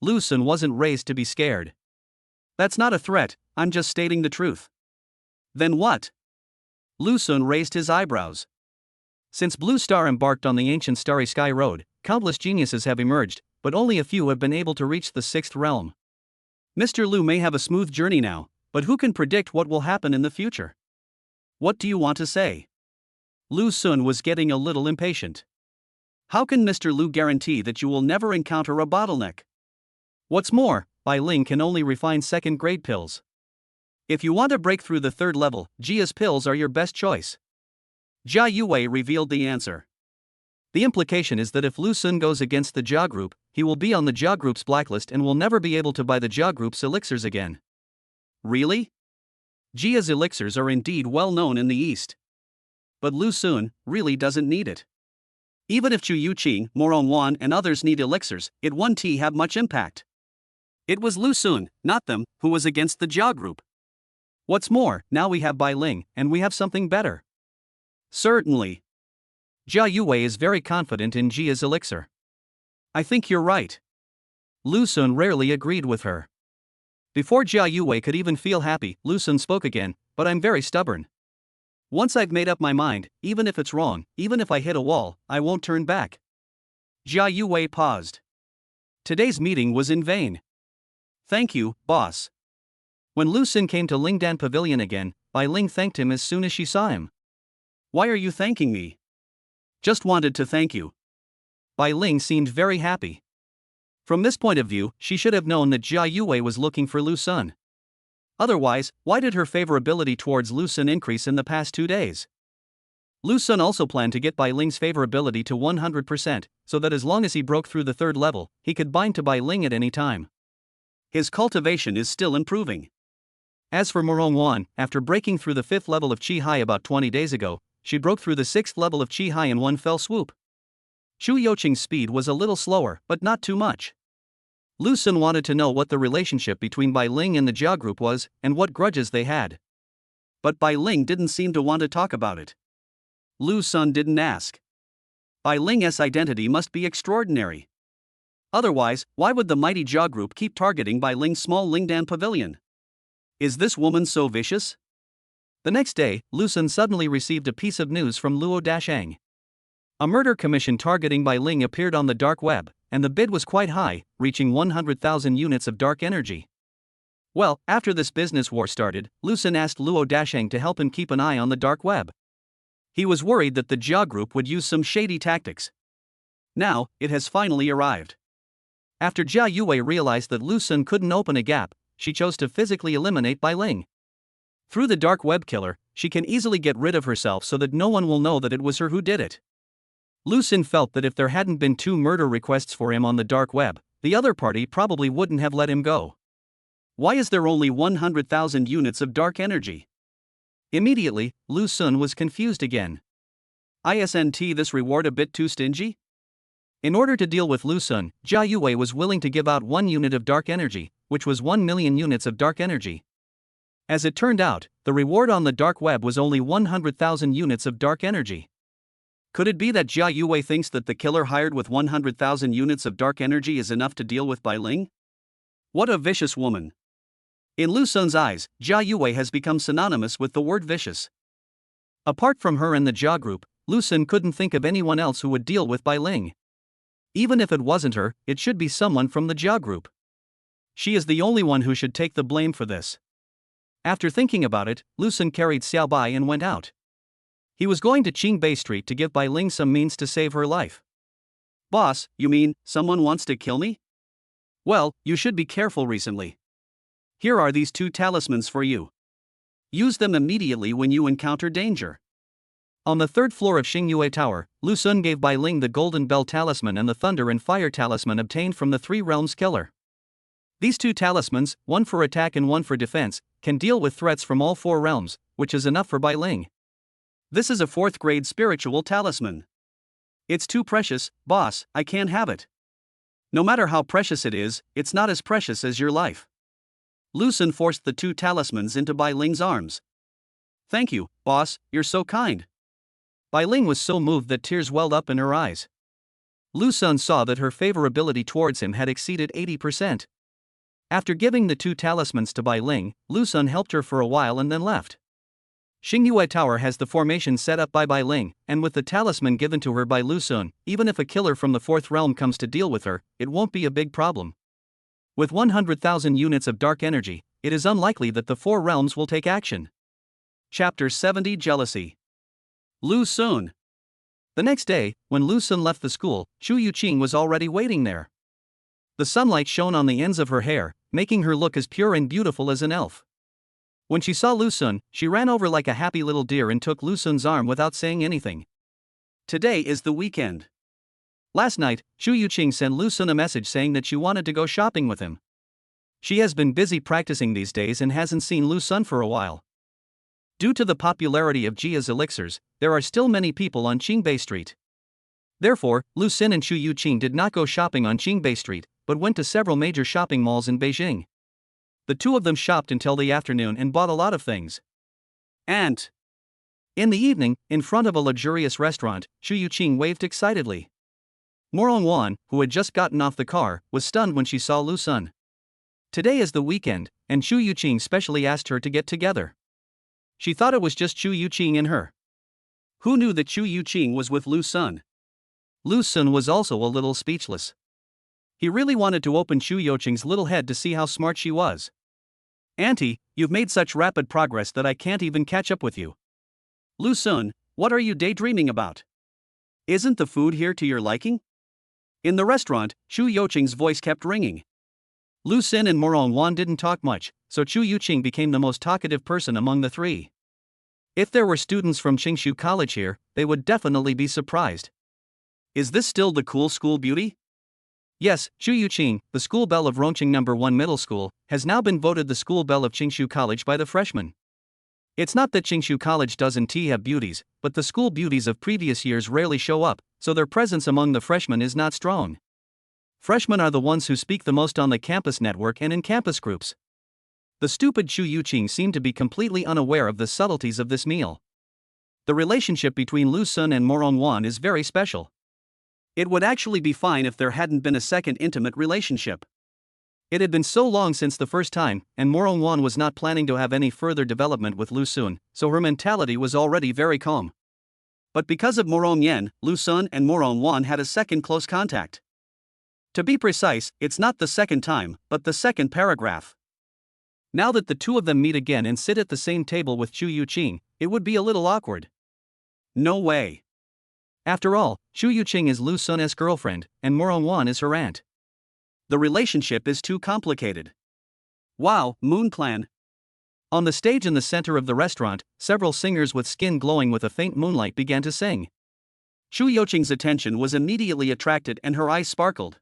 Lu Sun wasn't raised to be scared. That's not a threat, I'm just stating the truth. Then what? Lu Sun raised his eyebrows. Since Blue Star embarked on the ancient Starry Sky Road, countless geniuses have emerged, but only a few have been able to reach the sixth realm. Mr. Lu may have a smooth journey now, but who can predict what will happen in the future? What do you want to say? Lu Sun was getting a little impatient. How can Mr. Lu guarantee that you will never encounter a bottleneck? What's more, Bai Ling can only refine second-grade pills. If you want to break through the third level, Jia's pills are your best choice. Jia Yue revealed the answer. The implication is that if Lu Sun goes against the Jia group, he will be on the Jia group's blacklist and will never be able to buy the Jia group's elixirs again. Really? Jia's elixirs are indeed well known in the East. But Lu Sun really doesn't need it. Even if Chu Yuqing, Morong Wan and others need elixirs, it won't have much impact. It was Lu Sun, not them, who was against the Jia group. What's more, now we have Bai Ling, and we have something better. Certainly. Jia Yue is very confident in Jia's elixir. I think you're right. Lu Sun rarely agreed with her. Before Jia Yue could even feel happy, Lu Sun spoke again, but I'm very stubborn. Once I've made up my mind, even if it's wrong, even if I hit a wall, I won't turn back. Jia Yue paused. Today's meeting was in vain. Thank you, boss. When Lu Sun came to Lingdan Pavilion again, Bai Ling thanked him as soon as she saw him. Why are you thanking me? Just wanted to thank you. Bai Ling seemed very happy. From this point of view, she should have known that Jia Yue was looking for Lu Sun. Otherwise, why did her favorability towards Lu Sun increase in the past 2 days? Lu Sun also planned to get Bai Ling's favorability to 100%, so that as long as he broke through the third level, he could bind to Bai Ling at any time. His cultivation is still improving. As for Morong Wan, after breaking through the 5th level of Qi Hai about 20 days ago, she broke through the 6th level of Qi Hai in one fell swoop. Chu Youqing's speed was a little slower, but not too much. Lu Sun wanted to know what the relationship between Bai Ling and the Jia group was, and what grudges they had. But Bai Ling didn't seem to want to talk about it. Lu Sun didn't ask. Bai Ling's identity must be extraordinary. Otherwise, why would the mighty Jia group keep targeting Bai Ling's small Lingdan pavilion? Is this woman so vicious? The next day, Lu Sun suddenly received a piece of news from Luo Dasheng. A murder commission targeting Bai Ling appeared on the dark web, and the bid was quite high, reaching 100,000 units of dark energy. Well, after this business war started, Lu Sun asked Luo Dasheng to help him keep an eye on the dark web. He was worried that the Jia group would use some shady tactics. Now, it has finally arrived. After Jia Yue realized that Lu Sun couldn't open a gap, she chose to physically eliminate Bai Ling. Through the dark web killer, she can easily get rid of herself so that no one will know that it was her who did it. Lu Sun felt that if there hadn't been 2 murder requests for him on the dark web, the other party probably wouldn't have let him go. Why is there only 100,000 units of dark energy? Immediately, Lu Sun was confused again. Isn't this reward a bit too stingy? In order to deal with Lu Sun, Jia Yue was willing to give out 1 unit of dark energy, which was 1 million units of dark energy. As it turned out, the reward on the dark web was only 100,000 units of dark energy. Could it be that Jia Yue thinks that the killer hired with 100,000 units of dark energy is enough to deal with Bai Ling? What a vicious woman. In Lu Sun's eyes, Jia Yue has become synonymous with the word vicious. Apart from her and the Jia group, Lu Sun couldn't think of anyone else who would deal with Bai Ling. Even if it wasn't her, it should be someone from the Jia group. She is the only one who should take the blame for this. After thinking about it, Lu Sun carried Xiao Bai and went out. He was going to Qingbei Street to give Bai Ling some means to save her life. Boss, you mean, someone wants to kill me? Well, you should be careful recently. Here are these 2 talismans for you. Use them immediately when you encounter danger. On the 3rd floor of Xingyue Tower, Lu Sun gave Bai Ling the Golden Bell Talisman and the Thunder and Fire Talisman obtained from the 3 Realms Killer. These 2 talismans, one for attack and one for defense, can deal with threats from all 4 realms, which is enough for Bai Ling. This is a 4th grade spiritual talisman. It's too precious, boss, I can't have it. No matter how precious it is, it's not as precious as your life. Lu Sun forced the 2 talismans into Bai Ling's arms. Thank you, boss, you're so kind. Bai Ling was so moved that tears welled up in her eyes. Lu Sun saw that her favorability towards him had exceeded 80%. After giving the 2 talismans to Bai Ling, Lu Sun helped her for a while and then left. Xingyue Tower has the formation set up by Bai Ling, and with the talisman given to her by Lu Sun, even if a killer from the 4th realm comes to deal with her, it won't be a big problem. With 100,000 units of dark energy, it is unlikely that the 4 realms will take action. Chapter 70 Jealousy. Lu Sun. The next day, when Lu Sun left the school, Shu Yuqing was already waiting there. The sunlight shone on the ends of her hair, making her look as pure and beautiful as an elf. When she saw Lu Sun, she ran over like a happy little deer and took Lu Sun's arm without saying anything. Today is the weekend. Last night, Shu Yuqing sent Lu Sun a message saying that she wanted to go shopping with him. She has been busy practicing these days and hasn't seen Lu Sun for a while. Due to the popularity of Jia's elixirs, there are still many people on Qingbei Street. Therefore, Lu Sun and Shu Yuqing did not go shopping on Qingbei Street, but went to several major shopping malls in Beijing. The 2 of them shopped until the afternoon and bought a lot of things. In the evening, in front of a luxurious restaurant, Shu Yuqing waved excitedly. Morong Wan, who had just gotten off the car, was stunned when she saw Lu Sun. Today is the weekend, and Shu Yuqing specially asked her to get together. She thought it was just Shu Yuqing and her. Who knew that Shu Yuqing was with Lu Sun? Lu Sun was also a little speechless. He really wanted to open Shu Yuqing's little head to see how smart she was. Auntie, you've made such rapid progress that I can't even catch up with you. Lu Sun, what are you daydreaming about? Isn't the food here to your liking? In the restaurant, Shu Yuqing's voice kept ringing. Lu Sun and Morong Wan didn't talk much, so Shu Yuqing became the most talkative person among the 3. If there were students from Qingshu College here, they would definitely be surprised. Is this still the cool school beauty? Yes, Shu Yuqing, the school belle of Rongqing No. 1 Middle School, has now been voted the school belle of Qingshu College by the freshmen. It's not that Qingshu College doesn't have beauties, but the school beauties of previous years rarely show up, so their presence among the freshmen is not strong. Freshmen are the ones who speak the most on the campus network and in campus groups. The stupid Shu Yuqing seemed to be completely unaware of the subtleties of this meal. The relationship between Lu Sun and Morong Wan is very special. It would actually be fine if there hadn't been a second intimate relationship. It had been so long since the first time, and Morong Wan was not planning to have any further development with Lu Sun, so her mentality was already very calm. But because of Morong Yen, Lu Sun and Morong Wan had a second close contact. To be precise, it's not the second time, but the second paragraph. Now that the 2 of them meet again and sit at the same table with Shu Yuqing, it would be a little awkward. No way. After all, Shu Yuqing is Lu Sun's girlfriend, and Morong Wan is her aunt. The relationship is too complicated. Wow, Moon Clan. On the stage in the center of the restaurant, several singers with skin glowing with a faint moonlight began to sing. Shu Yuqing's attention was immediately attracted and her eyes sparkled.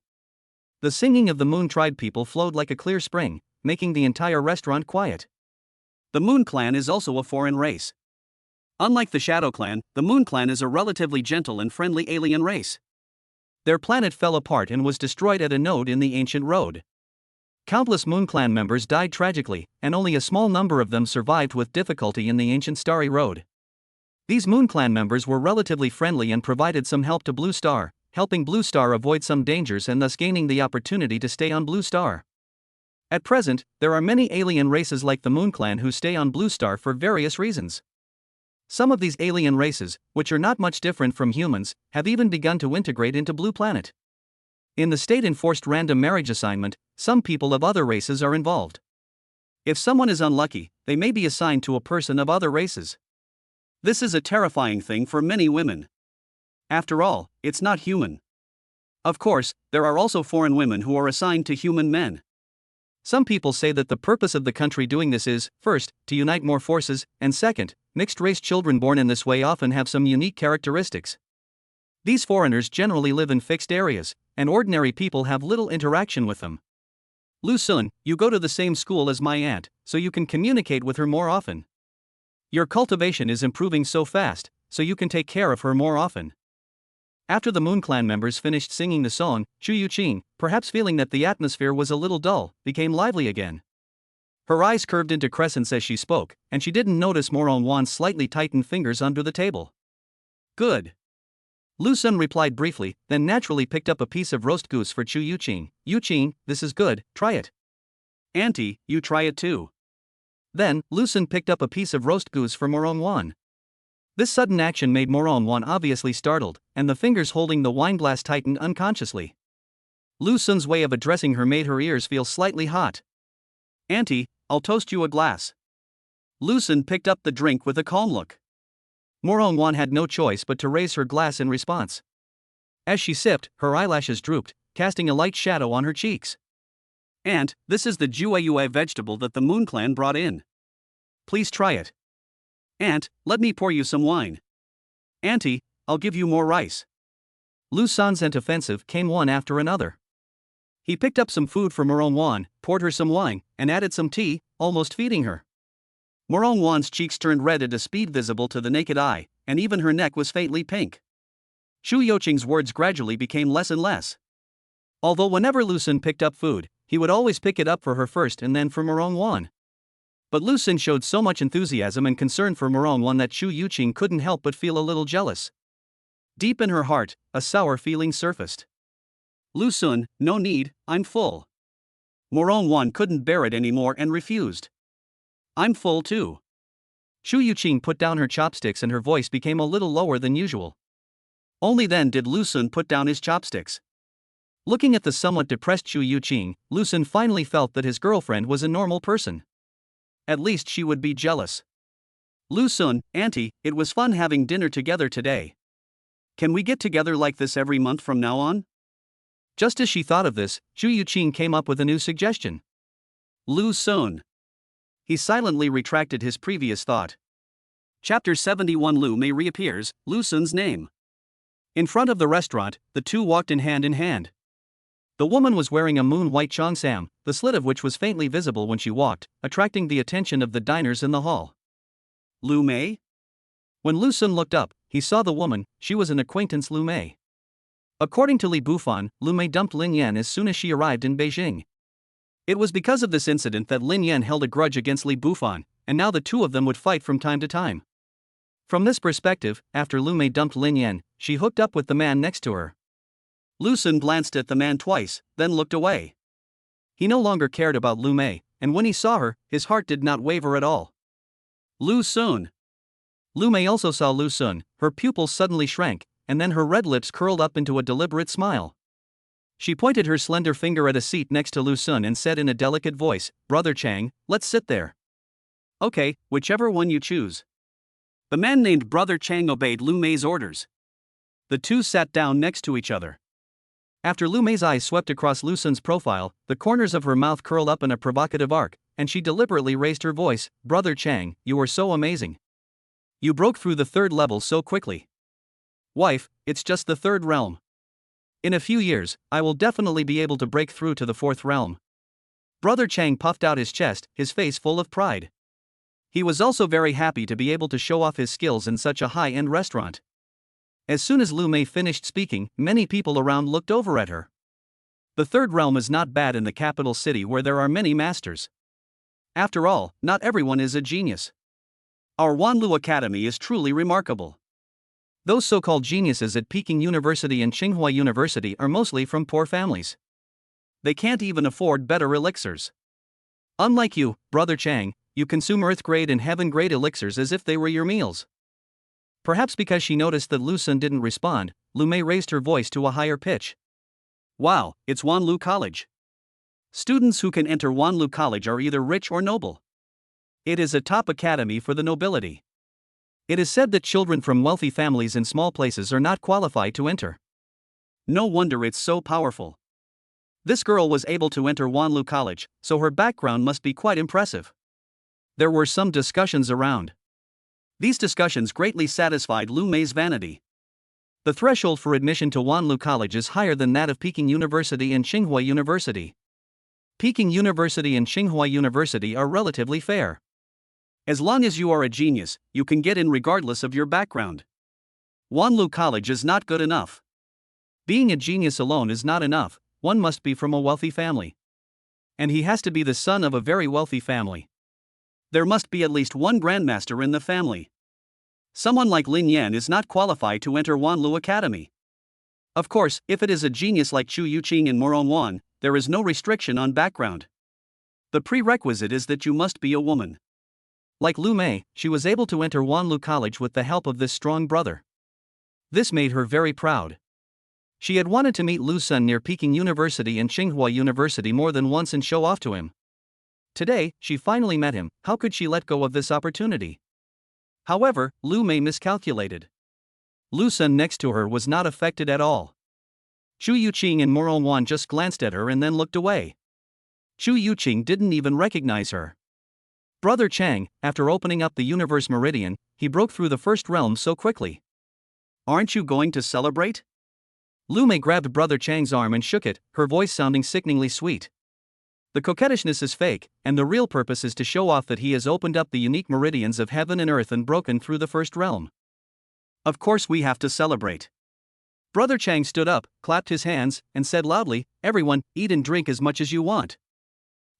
The singing of the Moon Tribe people flowed like a clear spring, making the entire restaurant quiet. The Moon Clan is also a foreign race. Unlike the Shadow Clan, the Moon Clan is a relatively gentle and friendly alien race. Their planet fell apart and was destroyed at a node in the ancient road. Countless Moon Clan members died tragically, and only a small number of them survived with difficulty in the ancient Starry Road. These Moon Clan members were relatively friendly and provided some help to Blue Star, helping Blue Star avoid some dangers and thus gaining the opportunity to stay on Blue Star. At present, there are many alien races like the Moon Clan who stay on Blue Star for various reasons. Some of these alien races, which are not much different from humans, have even begun to integrate into Blue Planet. In the state-enforced random marriage assignment, some people of other races are involved. If someone is unlucky, they may be assigned to a person of other races. This is a terrifying thing for many women. After all, it's not human. Of course, there are also foreign women who are assigned to human men. Some people say that the purpose of the country doing this is, first, to unite more forces, and second, mixed-race children born in this way often have some unique characteristics. These foreigners generally live in fixed areas, and ordinary people have little interaction with them. Lu Sun, you go to the same school as my aunt, so you can communicate with her more often. Your cultivation is improving so fast, so you can take care of her more often. After the Moon Clan members finished singing the song, Chu Yuqing, perhaps feeling that the atmosphere was a little dull, became lively again. Her eyes curved into crescents as she spoke, and she didn't notice Morong Wan's slightly tightened fingers under the table. Good. Lu Sun replied briefly, then naturally picked up a piece of roast goose for Chu Yuqing. Yuqing, this is good, try it. Auntie, you try it too. Then, Lu Sun picked up a piece of roast goose for Morong Wan. This sudden action made Morong Wan obviously startled, and the fingers holding the wine glass tightened unconsciously. Lu Sun's way of addressing her made her ears feel slightly hot. Auntie, I'll toast you a glass. Lu Sun picked up the drink with a calm look. Morong Wan had no choice but to raise her glass in response. As she sipped, her eyelashes drooped, casting a light shadow on her cheeks. Aunt, this is the Jueyue vegetable that the Moon Clan brought in. Please try it. Aunt, let me pour you some wine. Auntie, I'll give you more rice. Lu San's offensive came one after another. He picked up some food for Morong Wan, poured her some wine, and added some tea, almost feeding her. Morong Wan's cheeks turned red at a speed visible to the naked eye, and even her neck was faintly pink. Chu Yuqing's words gradually became less and less. Although whenever Lu Sun picked up food, he would always pick it up for her first and then for Morong Wan. But Lu Sun showed so much enthusiasm and concern for Morong Wan that Chu Yuqing couldn't help but feel a little jealous. Deep in her heart, a sour feeling surfaced. Lu Sun, no need, I'm full. Morong Wan couldn't bear it anymore and refused. I'm full too. Chu Yuqing put down her chopsticks and her voice became a little lower than usual. Only then did Lu Sun put down his chopsticks. Looking at the somewhat depressed Chu Yuqing, Lu Sun finally felt that his girlfriend was a normal person. At least she would be jealous. Lu Sun, Auntie, it was fun having dinner together today. Can we get together like this every month from now on? Just as she thought of this, Chu Yuqing came up with a new suggestion. Lu Sun. He silently retracted his previous thought. Chapter 71 Lu Mei reappears, Lu Sun's name. In front of the restaurant, the two walked in hand. The woman was wearing a moon-white cheongsam, the slit of which was faintly visible when she walked, attracting the attention of the diners in the hall. Lu Mei? When Lu Sun looked up, he saw the woman. She was an acquaintance Lu Mei. According to Li Bufan, Lu Mei dumped Lin Yan as soon as she arrived in Beijing. It was because of this incident that Lin Yan held a grudge against Li Bufan, and now the two of them would fight from time to time. From this perspective, after Lu Mei dumped Lin Yan, she hooked up with the man next to her. Lu Sun glanced at the man twice, then looked away. He no longer cared about Lu Mei, and when he saw her, his heart did not waver at all. Lu Sun. Lu Mei also saw Lu Sun. Her pupils suddenly shrank, and then her red lips curled up into a deliberate smile. She pointed her slender finger at a seat next to Lu Sun and said in a delicate voice, Brother Chang, let's sit there. Okay, whichever one you choose. The man named Brother Chang obeyed Lu Mei's orders. The two sat down next to each other. After Lu Mei's eyes swept across Lu Sun's profile, the corners of her mouth curled up in a provocative arc, and she deliberately raised her voice, Brother Chang, you are so amazing. You broke through the third level so quickly. Wife, it's just the third realm. In a few years, I will definitely be able to break through to the fourth realm. Brother Chang puffed out his chest, his face full of pride. He was also very happy to be able to show off his skills in such a high-end restaurant. As soon as Lu Mei finished speaking, many people around looked over at her. The third realm is not bad in the capital city where there are many masters. After all, not everyone is a genius. Our Wanlu Academy is truly remarkable. Those so-called geniuses at Peking University and Tsinghua University are mostly from poor families. They can't even afford better elixirs. Unlike you, Brother Chang, you consume earth-grade and heaven-grade elixirs as if they were your meals. Perhaps because she noticed that Lu Sun didn't respond, Lu Mei raised her voice to a higher pitch. Wow, it's Wanlu College. Students who can enter Wanlu College are either rich or noble. It is a top academy for the nobility. It is said that children from wealthy families in small places are not qualified to enter. No wonder it's so powerful. This girl was able to enter Wanlu College, so her background must be quite impressive. There were some discussions around. These discussions greatly satisfied Lu Mei's vanity. The threshold for admission to Wanlu College is higher than that of Peking University and Tsinghua University. Peking University and Tsinghua University are relatively fair. As long as you are a genius, you can get in regardless of your background. Wanlu College is not good enough. Being a genius alone is not enough, one must be from a wealthy family. And he has to be the son of a very wealthy family. There must be at least one grandmaster in the family. Someone like Lin Yan is not qualified to enter Wanlu Academy. Of course, if it is a genius like Chu Yuqing and Moron Wan, there is no restriction on background. The prerequisite is that you must be a woman. Like Lu Mei, she was able to enter Wanlu College with the help of this strong brother. This made her very proud. She had wanted to meet Lu Sun near Peking University and Tsinghua University more than once and show off to him. Today, she finally met him. How could she let go of this opportunity? However, Lu Mei miscalculated. Lu Sun next to her was not affected at all. Chu Yuqing and Moron Wan just glanced at her and then looked away. Chu Yuqing didn't even recognize her. Brother Chang, after opening up the universe meridian, he broke through the first realm so quickly. Aren't you going to celebrate? Lu Mei grabbed Brother Chang's arm and shook it, her voice sounding sickeningly sweet. The coquettishness is fake, and the real purpose is to show off that he has opened up the unique meridians of heaven and earth and broken through the first realm. Of course we have to celebrate. Brother Chang stood up, clapped his hands, and said loudly, "Everyone, eat and drink as much as you want.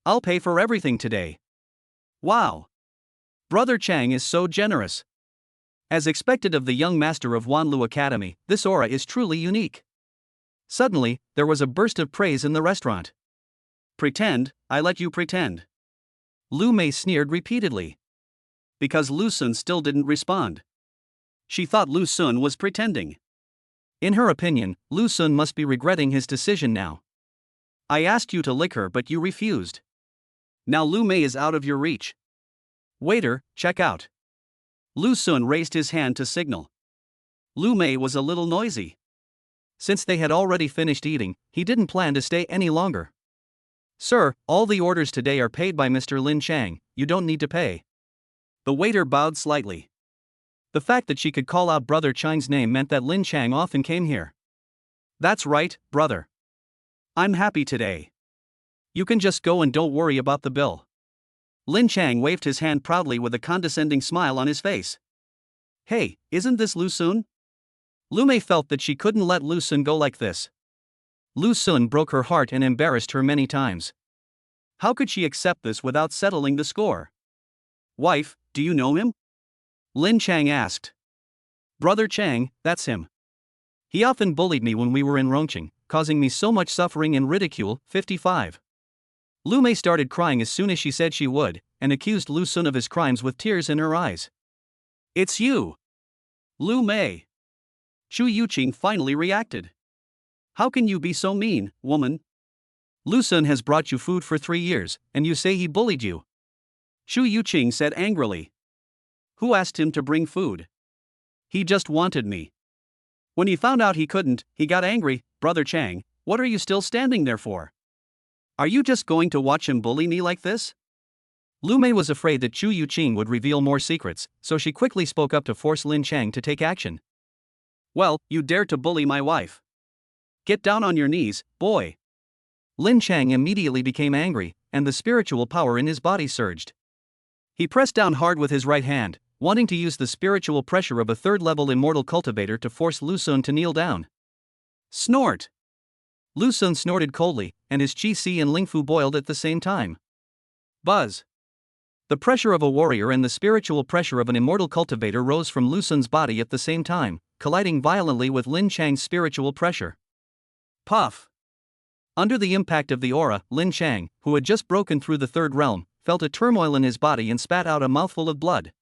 I'll pay for everything today." Wow! Brother Chang is so generous. As expected of the young master of Wanlu Academy, this aura is truly unique. Suddenly, there was a burst of praise in the restaurant. Pretend, I let you pretend. Lu Mei sneered repeatedly. Because Lu Sun still didn't respond. She thought Lu Sun was pretending. In her opinion, Lu Sun must be regretting his decision now. I asked you to lick her but you refused. Now Lu Mei is out of your reach. Waiter, check out. Lu Sun raised his hand to signal. Lu Mei was a little noisy. Since they had already finished eating, he didn't plan to stay any longer. Sir, all the orders today are paid by Mr. Lin Chang, you don't need to pay. The waiter bowed slightly. The fact that she could call out Brother Chang's name meant that Lin Chang often came here. That's right, brother. I'm happy today. You can just go and don't worry about the bill. Lin Chang waved his hand proudly with a condescending smile on his face. Hey, isn't this Lu Sun? Lu Mei felt that she couldn't let Lu Sun go like this. Lu Sun broke her heart and embarrassed her many times. How could she accept this without settling the score? Wife, do you know him? Lin Chang asked. Brother Chang, that's him. He often bullied me when we were in Rongqing, causing me so much suffering and ridicule. 55. Lu Mei started crying as soon as she said she would, and accused Lu Sun of his crimes with tears in her eyes. It's you! Lu Mei! Chu Yuqing finally reacted. How can you be so mean, woman? Lu Sun has brought you food for 3 years, and you say he bullied you. Chu Yuqing said angrily. Who asked him to bring food? He just wanted me. When he found out he couldn't, he got angry. Brother Chang, what are you still standing there for? Are you just going to watch him bully me like this? Lu Mei was afraid that Chu Yuqing would reveal more secrets, so she quickly spoke up to force Lin Chang to take action. Well, you dare to bully my wife. Get down on your knees, boy. Lin Chang immediately became angry, and the spiritual power in his body surged. He pressed down hard with his right hand, wanting to use the spiritual pressure of a third-level immortal cultivator to force Lu Sun to kneel down. Snort! Lu Sun snorted coldly, and his Qi and Lingfu boiled at the same time. Buzz! The pressure of a warrior and the spiritual pressure of an immortal cultivator rose from Lu Sun's body at the same time, colliding violently with Lin Chang's spiritual pressure. Puff! Under the impact of the aura, Lin Chang, who had just broken through the third realm, felt a turmoil in his body and spat out a mouthful of blood.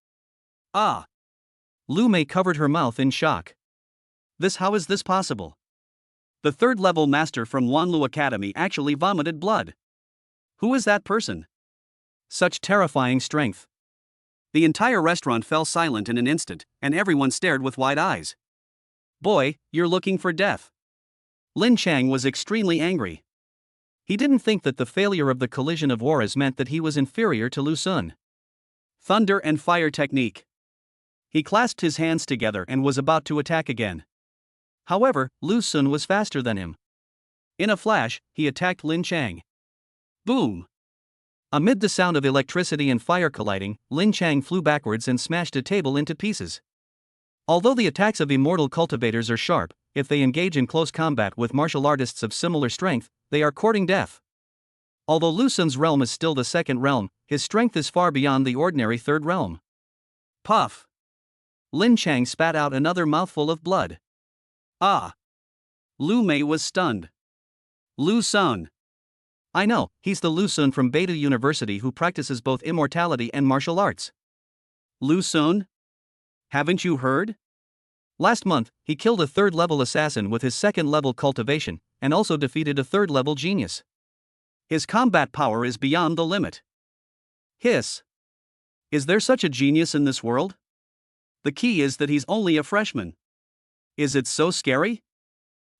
Ah! Lu Mei covered her mouth in shock. How is this possible? The third-level master from Wanlu Academy actually vomited blood. Who is that person? Such terrifying strength. The entire restaurant fell silent in an instant, and everyone stared with wide eyes. Boy, you're looking for death. Lin Chang was extremely angry. He didn't think that the failure of the collision of auras meant that he was inferior to Lu Sun. Thunder and fire technique. He clasped his hands together and was about to attack again. However, Lu Sun was faster than him. In a flash, he attacked Lin Chang. Boom! Amid the sound of electricity and fire colliding, Lin Chang flew backwards and smashed a table into pieces. Although the attacks of immortal cultivators are sharp, if they engage in close combat with martial artists of similar strength, they are courting death. Although Lu Sun's realm is still the second realm, his strength is far beyond the ordinary third realm. Puff! Lin Chang spat out another mouthful of blood. Ah! Lu Mei was stunned. Lu Sun. I know, he's the Lu Sun from Beidou University who practices both immortality and martial arts. Lu Sun? Haven't you heard? Last month, he killed a third-level assassin with his second-level cultivation, and also defeated a third-level genius. His combat power is beyond the limit. Hiss. Is there such a genius in this world? The key is that he's only a freshman. Is it so scary?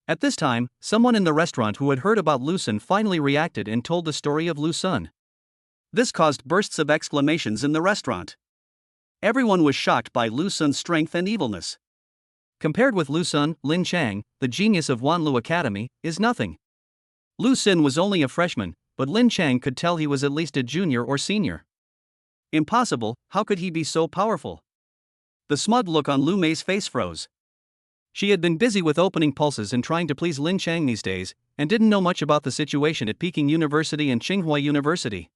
At this time, someone in the restaurant who had heard about Lu Sun finally reacted and told the story of Lu Sun. This caused bursts of exclamations in the restaurant. Everyone was shocked by Lu Sun's strength and evilness. Compared with Lu Sun, Lin Chang, the genius of Wanlu Academy, is nothing. Lu Sun was only a freshman, but Lin Chang could tell he was at least a junior or senior. Impossible, how could he be so powerful? The smug look on Lu Mei's face froze. She had been busy with opening pulses and trying to please Lin Chang these days, and didn't know much about the situation at Peking University and Tsinghua University.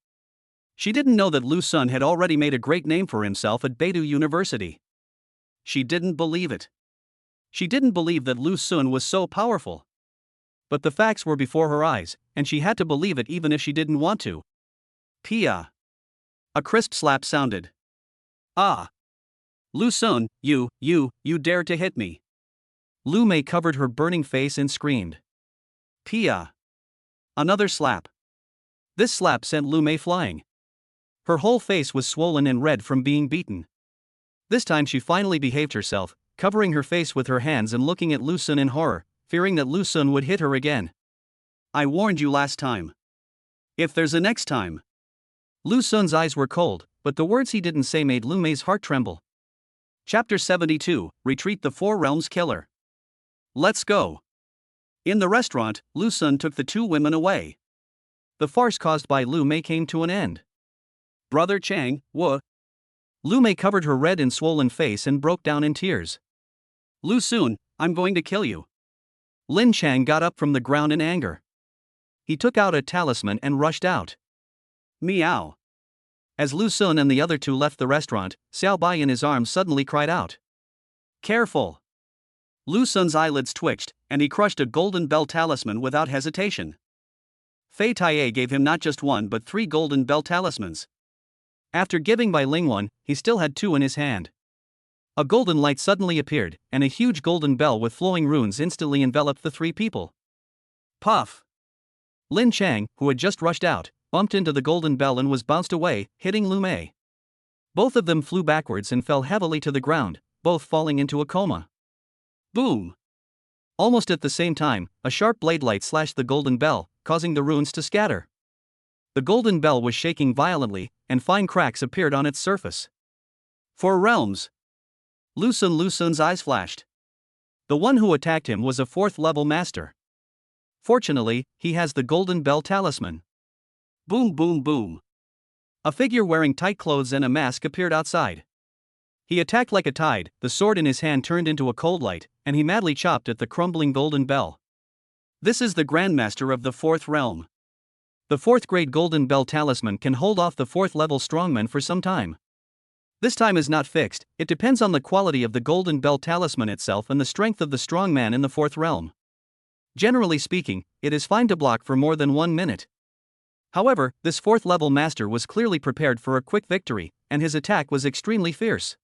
She didn't know that Lu Sun had already made a great name for himself at Beidou University. She didn't believe it. She didn't believe that Lu Sun was so powerful. But the facts were before her eyes, and she had to believe it even if she didn't want to. Pia. A crisp slap sounded. Ah. Lu Sun, you dared to hit me. Lu Mei covered her burning face and screamed. Pia. Another slap. This slap sent Lu Mei flying. Her whole face was swollen and red from being beaten. This time she finally behaved herself, covering her face with her hands and looking at Lu Sun in horror, fearing that Lu Sun would hit her again. I warned you last time. If there's a next time. Lu Sun's eyes were cold, but the words he didn't say made Lu Mei's heart tremble. Chapter 72, Retreat the Four Realms Killer. Let's go. In the restaurant, Lu Sun took the two women away. The farce caused by Lu Mei came to an end. Brother Chang, what? Lu Mei covered her red and swollen face and broke down in tears. Lu Sun, I'm going to kill you. Lin Chang got up from the ground in anger. He took out a talisman and rushed out. Meow. As Lu Sun and the other two left the restaurant, Xiao Bai in his arms suddenly cried out. Careful. Lu Sun's eyelids twitched, and he crushed a golden bell talisman without hesitation. Fei Taiye gave him not just one but 3 golden bell talismans. After giving Bai Ling one, he still had 2 in his hand. A golden light suddenly appeared, and a huge golden bell with flowing runes instantly enveloped the 3 people. Puff! Lin Chang, who had just rushed out, bumped into the golden bell and was bounced away, hitting Lu Mei. Both of them flew backwards and fell heavily to the ground, both falling into a coma. Boom! Almost at the same time, a sharp blade light slashed the golden bell, causing the runes to scatter. The golden bell was shaking violently, and fine cracks appeared on its surface. 4 realms! Lu Sun's eyes flashed. The one who attacked him was a 4th-level master. Fortunately, he has the golden bell talisman. Boom boom boom. A figure wearing tight clothes and a mask appeared outside. He attacked like a tide, the sword in his hand turned into a cold light, and he madly chopped at the crumbling golden bell. This is the Grandmaster of the 4th realm. The 4th grade golden bell talisman can hold off the 4th-level strongman for some time. This time is not fixed, it depends on the quality of the golden bell talisman itself and the strength of the strongman in the 4th realm. Generally speaking, it is fine to block for more than 1 minute. However, this 4th-level master was clearly prepared for a quick victory, and his attack was extremely fierce.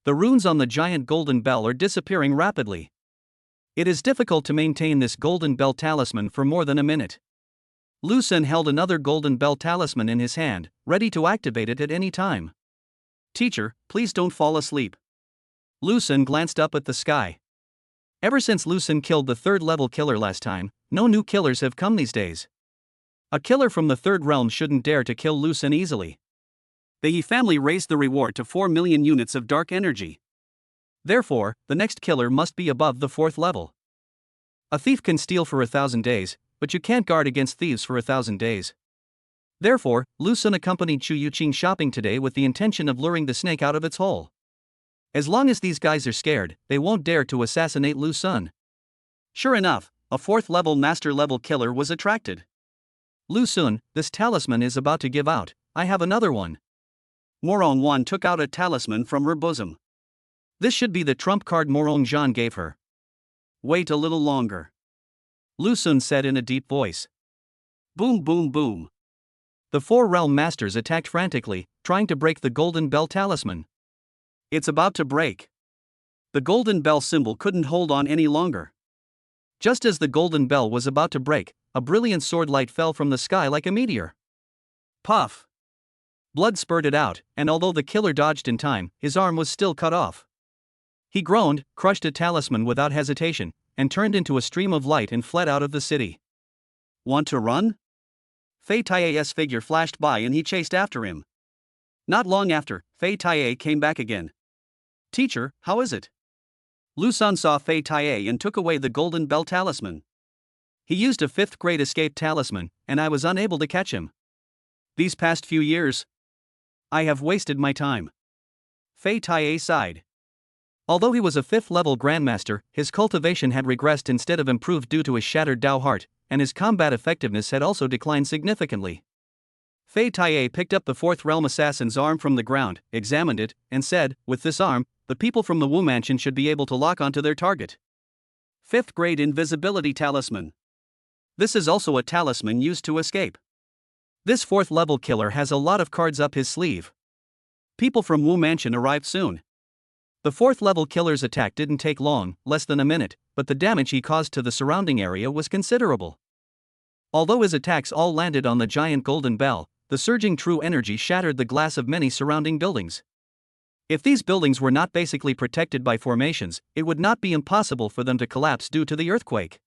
The runes on the giant golden bell are disappearing rapidly. It is difficult to maintain this golden bell talisman for more than a minute. Lu Sun held another golden bell talisman in his hand, ready to activate it at any time. Teacher, please don't fall asleep. Lu Sun glanced up at the sky. Ever since Lu Sun killed the third-level killer last time, no new killers have come these days. A killer from the third realm shouldn't dare to kill Lu Sun easily. The Yi family raised the reward to 4 million units of dark energy. Therefore, the next killer must be above the 4th level. A thief can steal for 1,000 days, but you can't guard against thieves for 1,000 days. Therefore, Lu Sun accompanied Chu Yuqing shopping today with the intention of luring the snake out of its hole. As long as these guys are scared, they won't dare to assassinate Lu Sun. Sure enough, a 4th-level master-level killer was attracted. Lu Sun, this talisman is about to give out, I have another one. Morong Wan took out a talisman from her bosom. This should be the trump card Morong Zhan gave her. Wait a little longer. Lu Sun said in a deep voice. Boom boom boom. The 4 realm masters attacked frantically, trying to break the golden bell talisman. It's about to break. The golden bell symbol couldn't hold on any longer. Just as the golden bell was about to break, a brilliant sword light fell from the sky like a meteor. Puff! Blood spurted out, and although the killer dodged in time, his arm was still cut off. He groaned, crushed a talisman without hesitation, and turned into a stream of light and fled out of the city. Want to run? Fei Taiye's figure flashed by and he chased after him. Not long after, Fei Taiye came back again. Teacher, how is it? Lu Sun saw Fei Taiye and took away the golden bell talisman. He used a 5th grade escape talisman, and I was unable to catch him. These past few years, I have wasted my time. Fei Taiye sighed. Although he was a 5th-level grandmaster, his cultivation had regressed instead of improved due to his shattered Dao heart, and his combat effectiveness had also declined significantly. Fei Taiye picked up the 4th realm assassin's arm from the ground, examined it, and said, with this arm, the people from the Wu Mansion should be able to lock onto their target. 5th grade invisibility talisman. This is also a talisman used to escape. This 4th-level killer has a lot of cards up his sleeve. People from Wu Mansion arrived soon. The 4th-level killer's attack didn't take long, less than a minute, but the damage he caused to the surrounding area was considerable. Although his attacks all landed on the giant golden bell, the surging true energy shattered the glass of many surrounding buildings. If these buildings were not basically protected by formations, it would not be impossible for them to collapse due to the earthquake.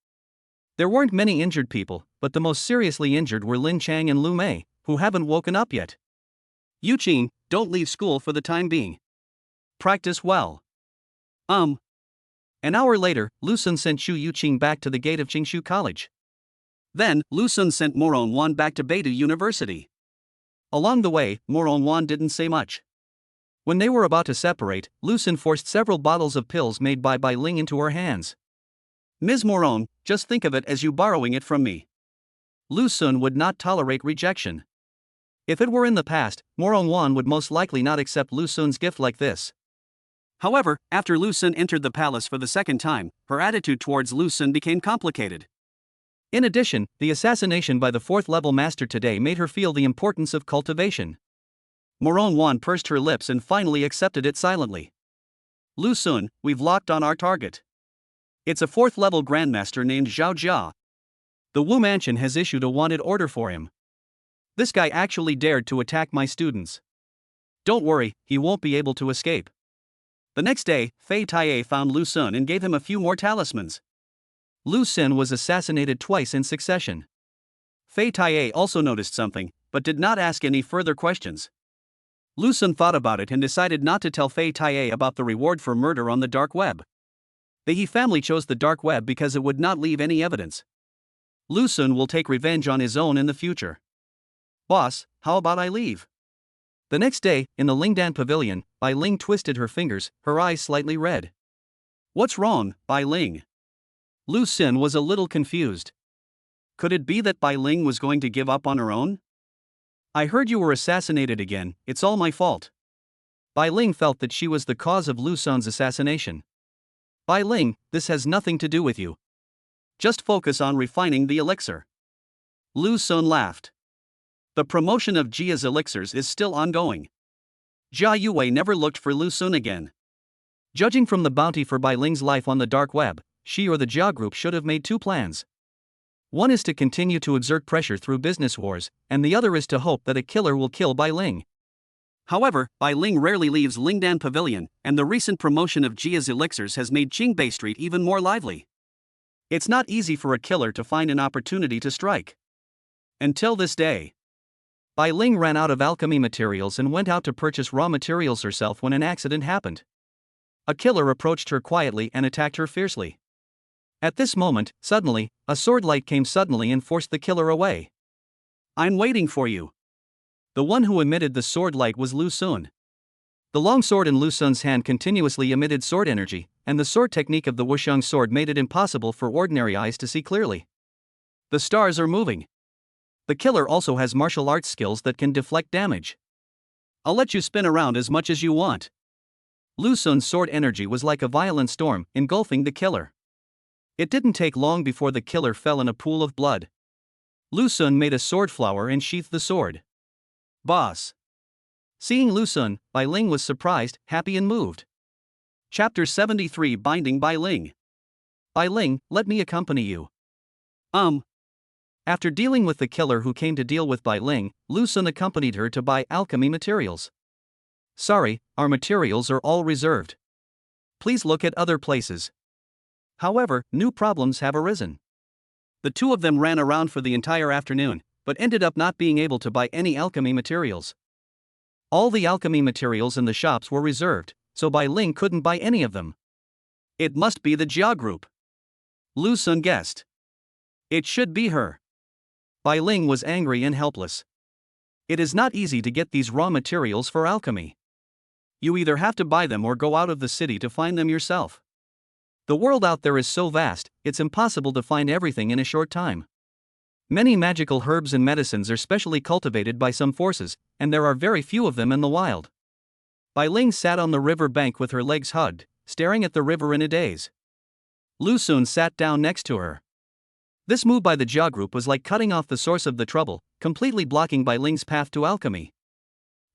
There weren't many injured people, but the most seriously injured were Lin Chang and Lu Mei, who haven't woken up yet. Yuqing, don't leave school for the time being. Practice well. An hour later, Lu Sun sent Chu Yuqing back to the gate of Qingshu College. Then, Lu Sun sent Morong Wan back to Beidou University. Along the way, Morong Wan didn't say much. When they were about to separate, Lu Sun forced several bottles of pills made by Bai Ling into her hands. Ms. Morong, just think of it as you borrowing it from me. Lu Sun would not tolerate rejection. If it were in the past, Morong Wan would most likely not accept Lu Sun's gift like this. However, after Lu Sun entered the palace for the second time, her attitude towards Lu Sun became complicated. In addition, the assassination by the 4th-level master today made her feel the importance of cultivation. Morong Wan pursed her lips and finally accepted it silently. Lu Sun, we've locked on our target. It's a 4th-level grandmaster named Zhao Jia. The Wu Mansion has issued a wanted order for him. This guy actually dared to attack my students. Don't worry, he won't be able to escape. The next day, Fei Taiye found Lu Sun and gave him a few more talismans. Lu Sun was assassinated twice in succession. Fei Taiye also noticed something, but did not ask any further questions. Lu Sun thought about it and decided not to tell Fei Taiye about the reward for murder on the dark web. The He family chose the dark web because it would not leave any evidence. Lu Sun will take revenge on his own in the future. Boss, how about I leave? The next day, in the Lingdan pavilion, Bai Ling twisted her fingers, her eyes slightly red. What's wrong, Bai Ling? Lu Sun was a little confused. Could it be that Bai Ling was going to give up on her own? I heard you were assassinated again, it's all my fault. Bai Ling felt that she was the cause of Lu Sun's assassination. Bai Ling, this has nothing to do with you. Just focus on refining the elixir. Lu Sun laughed. The promotion of Jia's elixirs is still ongoing. Jia Yue never looked for Lu Sun again. Judging from the bounty for Bai Ling's life on the dark web, she or the Jia group should have made 2 plans. One is to continue to exert pressure through business wars, and the other is to hope that a killer will kill Bai Ling. However, Bai Ling rarely leaves Lingdan Pavilion, and the recent promotion of Jia's elixirs has made Qingbei Street even more lively. It's not easy for a killer to find an opportunity to strike. Until this day. Bai Ling ran out of alchemy materials and went out to purchase raw materials herself when an accident happened. A killer approached her quietly and attacked her fiercely. At this moment, suddenly, a sword light came suddenly and forced the killer away. "I'm waiting for you." The one who emitted the sword light was Lu Sun. The long sword in Lu Sun's hand continuously emitted sword energy, and the sword technique of the Wusheng sword made it impossible for ordinary eyes to see clearly. The stars are moving. The killer also has martial arts skills that can deflect damage. "I'll let you spin around as much as you want." Lu Sun's sword energy was like a violent storm, engulfing the killer. It didn't take long before the killer fell in a pool of blood. Lu Sun made a sword flower and sheathed the sword. "Boss." Seeing Lu Sun, Bai Ling was surprised, happy and moved. Chapter 73 Binding Bai Ling. "Bai Ling, let me accompany you." After dealing with the killer who came to deal with Bai Ling, Lu Sun accompanied her to buy alchemy materials. "Sorry, our materials are all reserved. Please look at other places." However, new problems have arisen. The two of them ran around for the entire afternoon, but ended up not being able to buy any alchemy materials. All the alchemy materials in the shops were reserved, so Bai Ling couldn't buy any of them. "It must be the Jia group," Lu Sun guessed. "It should be her." Bai Ling was angry and helpless. It is not easy to get these raw materials for alchemy. You either have to buy them or go out of the city to find them yourself. The world out there is so vast, it's impossible to find everything in a short time. Many magical herbs and medicines are specially cultivated by some forces, and there are very few of them in the wild. Bai Ling sat on the river bank with her legs hugged, staring at the river in a daze. Lu Sun sat down next to her. This move by the Jia group was like cutting off the source of the trouble, completely blocking Bai Ling's path to alchemy.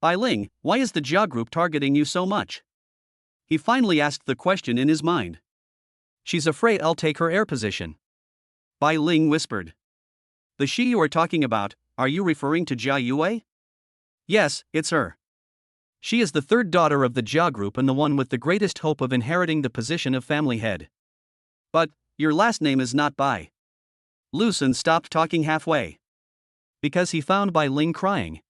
"Bai Ling, why is the Jia group targeting you so much?" He finally asked the question in his mind. "She's afraid I'll take her heir position," Bai Ling whispered. "The she you are talking about, are you referring to Jia Yue?" "Yes, it's her. She is the third daughter of the Jia group and the one with the greatest hope of inheriting the position of family head." "But, your last name is not Bai." Lu Sun stopped talking halfway. Because he found Bai Ling crying.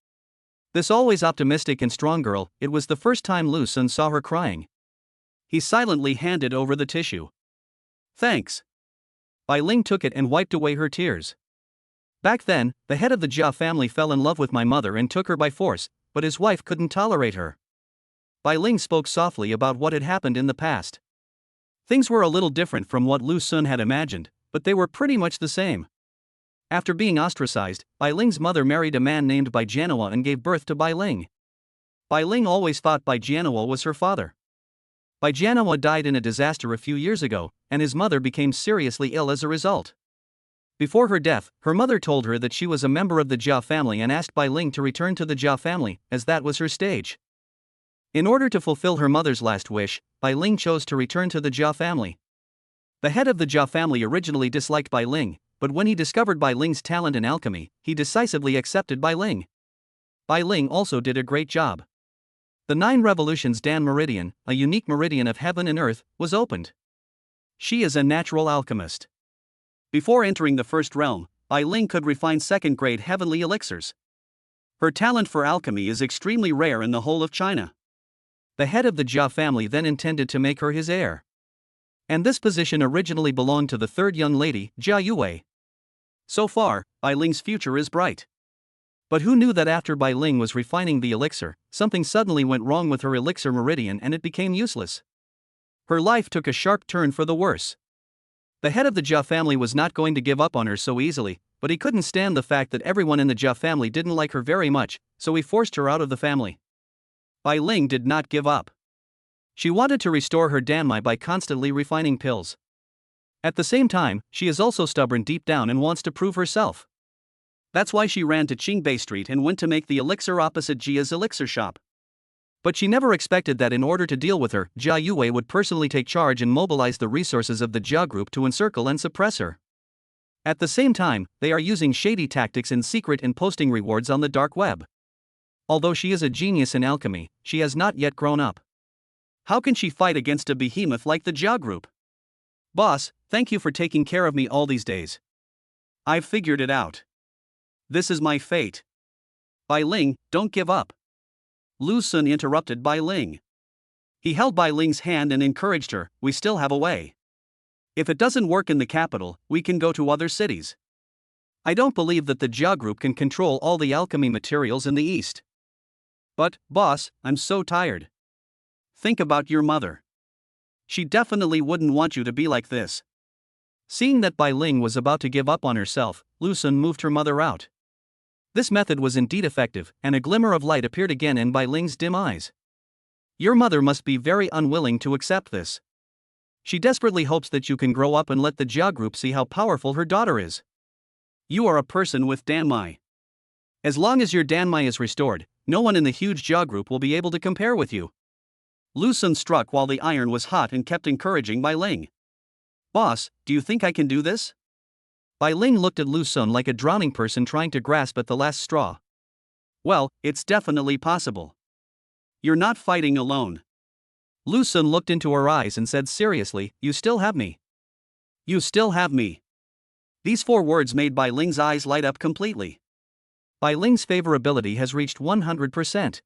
This always optimistic and strong girl, it was the first time Lu Sun saw her crying. He silently handed over the tissue. "Thanks." Bai Ling took it and wiped away her tears. "Back then, the head of the Jia family fell in love with my mother and took her by force, but his wife couldn't tolerate her." Bai Ling spoke softly about what had happened in the past. Things were a little different from what Lu Sun had imagined, but they were pretty much the same. After being ostracized, Bai Ling's mother married a man named Bai Jianhua and gave birth to Bai Ling. Bai Ling always thought Bai Jianhua was her father. Bai Jianhua died in a disaster a few years ago, and his mother became seriously ill as a result. Before her death, her mother told her that she was a member of the Jia family and asked Bai Ling to return to the Jia family, as that was her stage. In order to fulfill her mother's last wish, Bai Ling chose to return to the Jia family. The head of the Jia family originally disliked Bai Ling, but when he discovered Bai Ling's talent in alchemy, he decisively accepted Bai Ling. Bai Ling also did a great job. The 9 Revolutions Dan Meridian, a unique meridian of heaven and earth, was opened. She is a natural alchemist. Before entering the first realm, Bai Ling could refine second-grade heavenly elixirs. Her talent for alchemy is extremely rare in the whole of China. The head of the Jia family then intended to make her his heir. And this position originally belonged to the third young lady, Jia Yue. So far, Bai Ling's future is bright. But who knew that after Bai Ling was refining the elixir, something suddenly went wrong with her elixir meridian and it became useless. Her life took a sharp turn for the worse. The head of the Jia family was not going to give up on her so easily, but he couldn't stand the fact that everyone in the Jia family didn't like her very much, so he forced her out of the family. Bai Ling did not give up. She wanted to restore her Danmai by constantly refining pills. At the same time, she is also stubborn deep down and wants to prove herself. That's why she ran to Qingbei Street and went to make the elixir opposite Jia's elixir shop. But she never expected that in order to deal with her, Jia Yue would personally take charge and mobilize the resources of the Jia group to encircle and suppress her. At the same time, they are using shady tactics in secret and posting rewards on the dark web. Although she is a genius in alchemy, she has not yet grown up. How can she fight against a behemoth like the Jia group? Boss, thank you for taking care of me all these days. I've figured it out. This is my fate. Bai Ling, don't give up. Lu Sun interrupted Bai Ling. He held Bai Ling's hand and encouraged her, we still have a way. If it doesn't work in the capital, we can go to other cities. I don't believe that the Jia group can control all the alchemy materials in the east. But, boss, I'm so tired. Think about your mother. She definitely wouldn't want you to be like this. Seeing that Bai Ling was about to give up on herself, Lu Sun moved her mother out. This method was indeed effective, and a glimmer of light appeared again in Bai Ling's dim eyes. Your mother must be very unwilling to accept this. She desperately hopes that you can grow up and let the Jia group see how powerful her daughter is. You are a person with Danmai. As long as your Danmai is restored, no one in the huge Jia group will be able to compare with you. Lu Sun struck while the iron was hot and kept encouraging Bai Ling. Boss, do you think I can do this? Bai Ling looked at Lu Sun like a drowning person trying to grasp at the last straw. Well, it's definitely possible. You're not fighting alone. Lu Sun looked into her eyes and said seriously, you still have me. You still have me. These 4 words made Bai Ling's eyes light up completely. Bai Ling's favorability has reached 100%.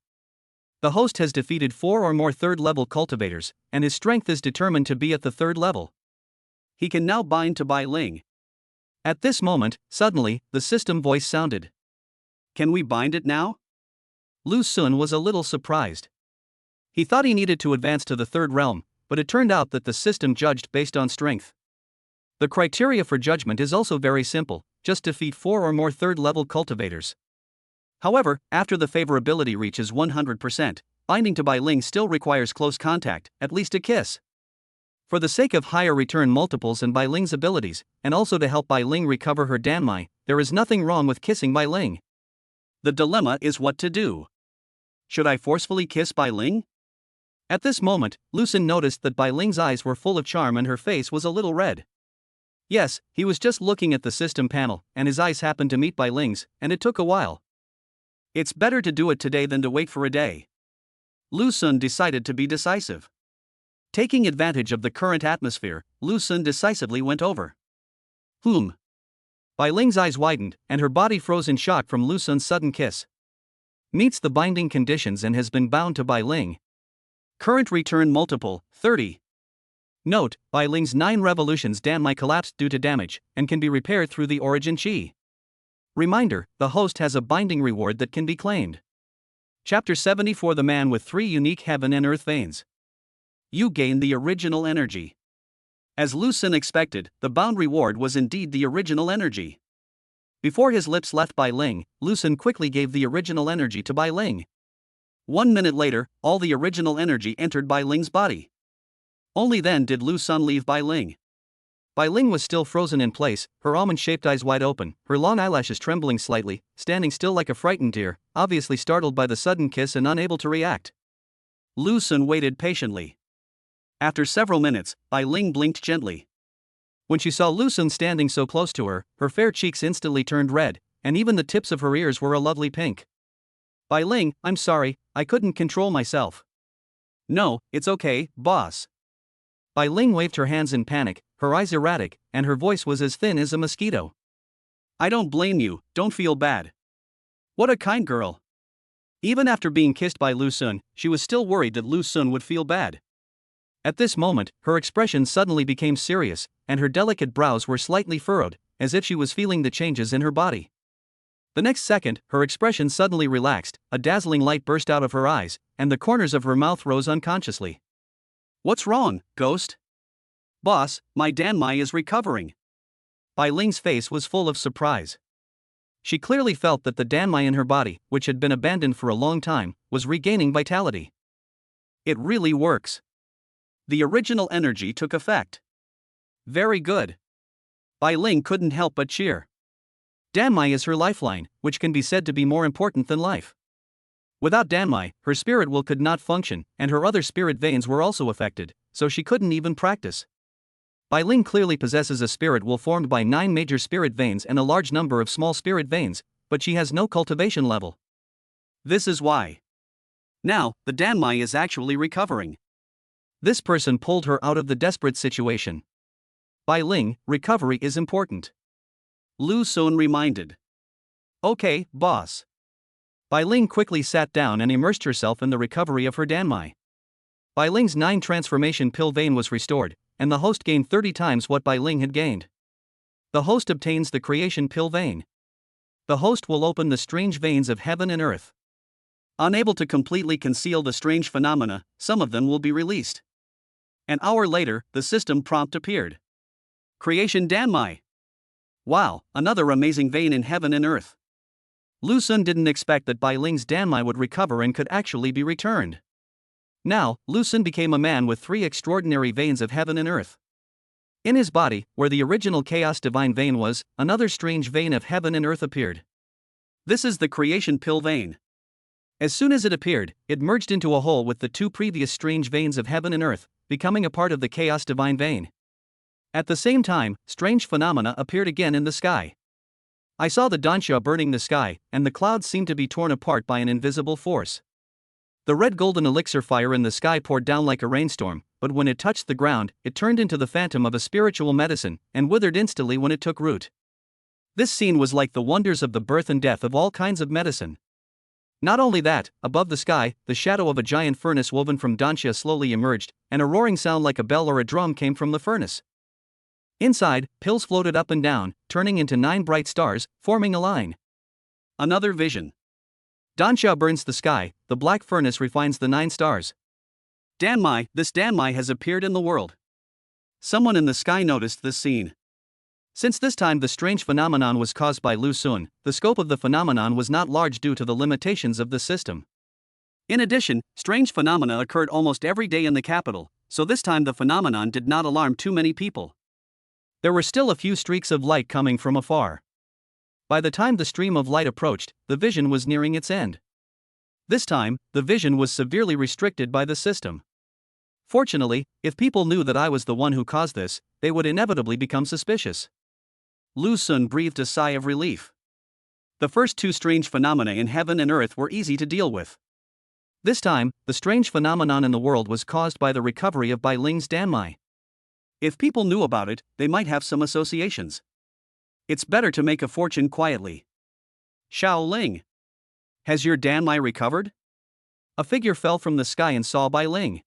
The host has defeated 4 or more third-level cultivators, and his strength is determined to be at the 3rd level. He can now bind to Bai Ling. At this moment, suddenly, the system voice sounded. Can we bind it now? Lu Sun was a little surprised. He thought he needed to advance to the 3rd realm, but it turned out that the system judged based on strength. The criteria for judgment is also very simple, just defeat 4 or more 3rd-level cultivators. However, after the favorability reaches 100%, binding to Bai Ling still requires close contact, at least a kiss. For the sake of higher return multiples and Bai Ling's abilities, and also to help Bai Ling recover her Danmai, there is nothing wrong with kissing Bai Ling. The dilemma is what to do. Should I forcefully kiss Bai Ling? At this moment, Lu Sun noticed that Bai Ling's eyes were full of charm and her face was a little red. Yes, he was just looking at the system panel, and his eyes happened to meet Bai Ling's, and it took a while. It's better to do it today than to wait for a day. Lu Sun decided to be decisive. Taking advantage of the current atmosphere, Lu Sun decisively went over. Bai Ling's eyes widened, and her body froze in shock from Lu Sun's sudden kiss. Meets the binding conditions and has been bound to Bai Ling. Current return multiple, 30. Note, Bai Ling's 9 revolutions Danmai collapsed due to damage, and can be repaired through the origin chi. Reminder, the host has a binding reward that can be claimed. Chapter 74 The Man with 3 unique heaven and earth veins. You gain the original energy. As Lu Sun expected, the bound reward was indeed the original energy. Before his lips left Bai Ling, Lu Sun quickly gave the original energy to Bai Ling. 1 minute later, all the original energy entered Bai Ling's body. Only then did Lu Sun leave Bai Ling. Bai Ling was still frozen in place, her almond-shaped eyes wide open, her long eyelashes trembling slightly, standing still like a frightened deer, obviously startled by the sudden kiss and unable to react. Lu Sun waited patiently. After several minutes, Bai Ling blinked gently. When she saw Lu Sun standing so close to her, her fair cheeks instantly turned red, and even the tips of her ears were a lovely pink. Bai Ling, I'm sorry, I couldn't control myself. No, it's okay, boss. Bai Ling waved her hands in panic, her eyes erratic, and her voice was as thin as a mosquito. I don't blame you, don't feel bad. What a kind girl. Even after being kissed by Lu Sun, she was still worried that Lu Sun would feel bad. At this moment, her expression suddenly became serious, and her delicate brows were slightly furrowed, as if she was feeling the changes in her body. The next second, her expression suddenly relaxed, a dazzling light burst out of her eyes, and the corners of her mouth rose unconsciously. What's wrong, ghost? Boss, my Danmai is recovering. Bai Ling's face was full of surprise. She clearly felt that the Danmai in her body, which had been abandoned for a long time, was regaining vitality. It really works. The original energy took effect. Very good. Bai Ling couldn't help but cheer. Danmai is her lifeline, which can be said to be more important than life. Without Danmai, her spirit will could not function, and her other spirit veins were also affected, so she couldn't even practice. Bai Ling clearly possesses a spirit will formed by 9 major spirit veins and a large number of small spirit veins, but she has no cultivation level. This is why. Now, the Danmai is actually recovering. This person pulled her out of the desperate situation. Bai Ling, recovery is important. Lu Sun reminded. Okay, boss. Bai Ling quickly sat down and immersed herself in the recovery of her Danmai. Bai Ling's 9 transformation pill vein was restored, and the host gained 30 times what Bai Ling had gained. The host obtains the creation pill vein. The host will open the strange veins of heaven and earth. Unable to completely conceal the strange phenomena, some of them will be released. An hour later, the system prompt appeared. Creation Danmai. Wow, another amazing vein in heaven and earth. Lu Sun didn't expect that Bai Ling's Danmai would recover and could actually be returned. Now, Lu Sun became a man with 3 extraordinary veins of heaven and earth. In his body, where the original chaos divine vein was, another strange vein of heaven and earth appeared. This is the creation pill vein. As soon as it appeared, it merged into a whole with the 2 previous strange veins of heaven and earth, becoming a part of the chaos divine vein. At the same time, strange phenomena appeared again in the sky. I saw the Dansha burning the sky, and the clouds seemed to be torn apart by an invisible force. The red golden elixir fire in the sky poured down like a rainstorm, but when it touched the ground, it turned into the phantom of a spiritual medicine, and withered instantly when it took root. This scene was like the wonders of the birth and death of all kinds of medicine. Not only that, above the sky, the shadow of a giant furnace woven from Dansha slowly emerged, and a roaring sound like a bell or a drum came from the furnace. Inside, pills floated up and down, turning into 9 bright stars, forming a line. Another vision. Dansha burns the sky, the black furnace refines the 9 stars. Danmai, this Danmai has appeared in the world. Someone in the sky noticed this scene. Since this time the strange phenomenon was caused by Lu Sun, the scope of the phenomenon was not large due to the limitations of the system. In addition, strange phenomena occurred almost every day in the capital, so this time the phenomenon did not alarm too many people. There were still a few streaks of light coming from afar. By the time the stream of light approached, the vision was nearing its end. This time, the vision was severely restricted by the system. Fortunately, if people knew that I was the one who caused this, they would inevitably become suspicious. Lu Sun breathed a sigh of relief. The first 2 strange phenomena in heaven and earth were easy to deal with. This time, the strange phenomenon in the world was caused by the recovery of Bai Ling's Danmai. If people knew about it, they might have some associations. It's better to make a fortune quietly. Xiao Ling. Has your Danmai recovered? A figure fell from the sky and saw Bai Ling.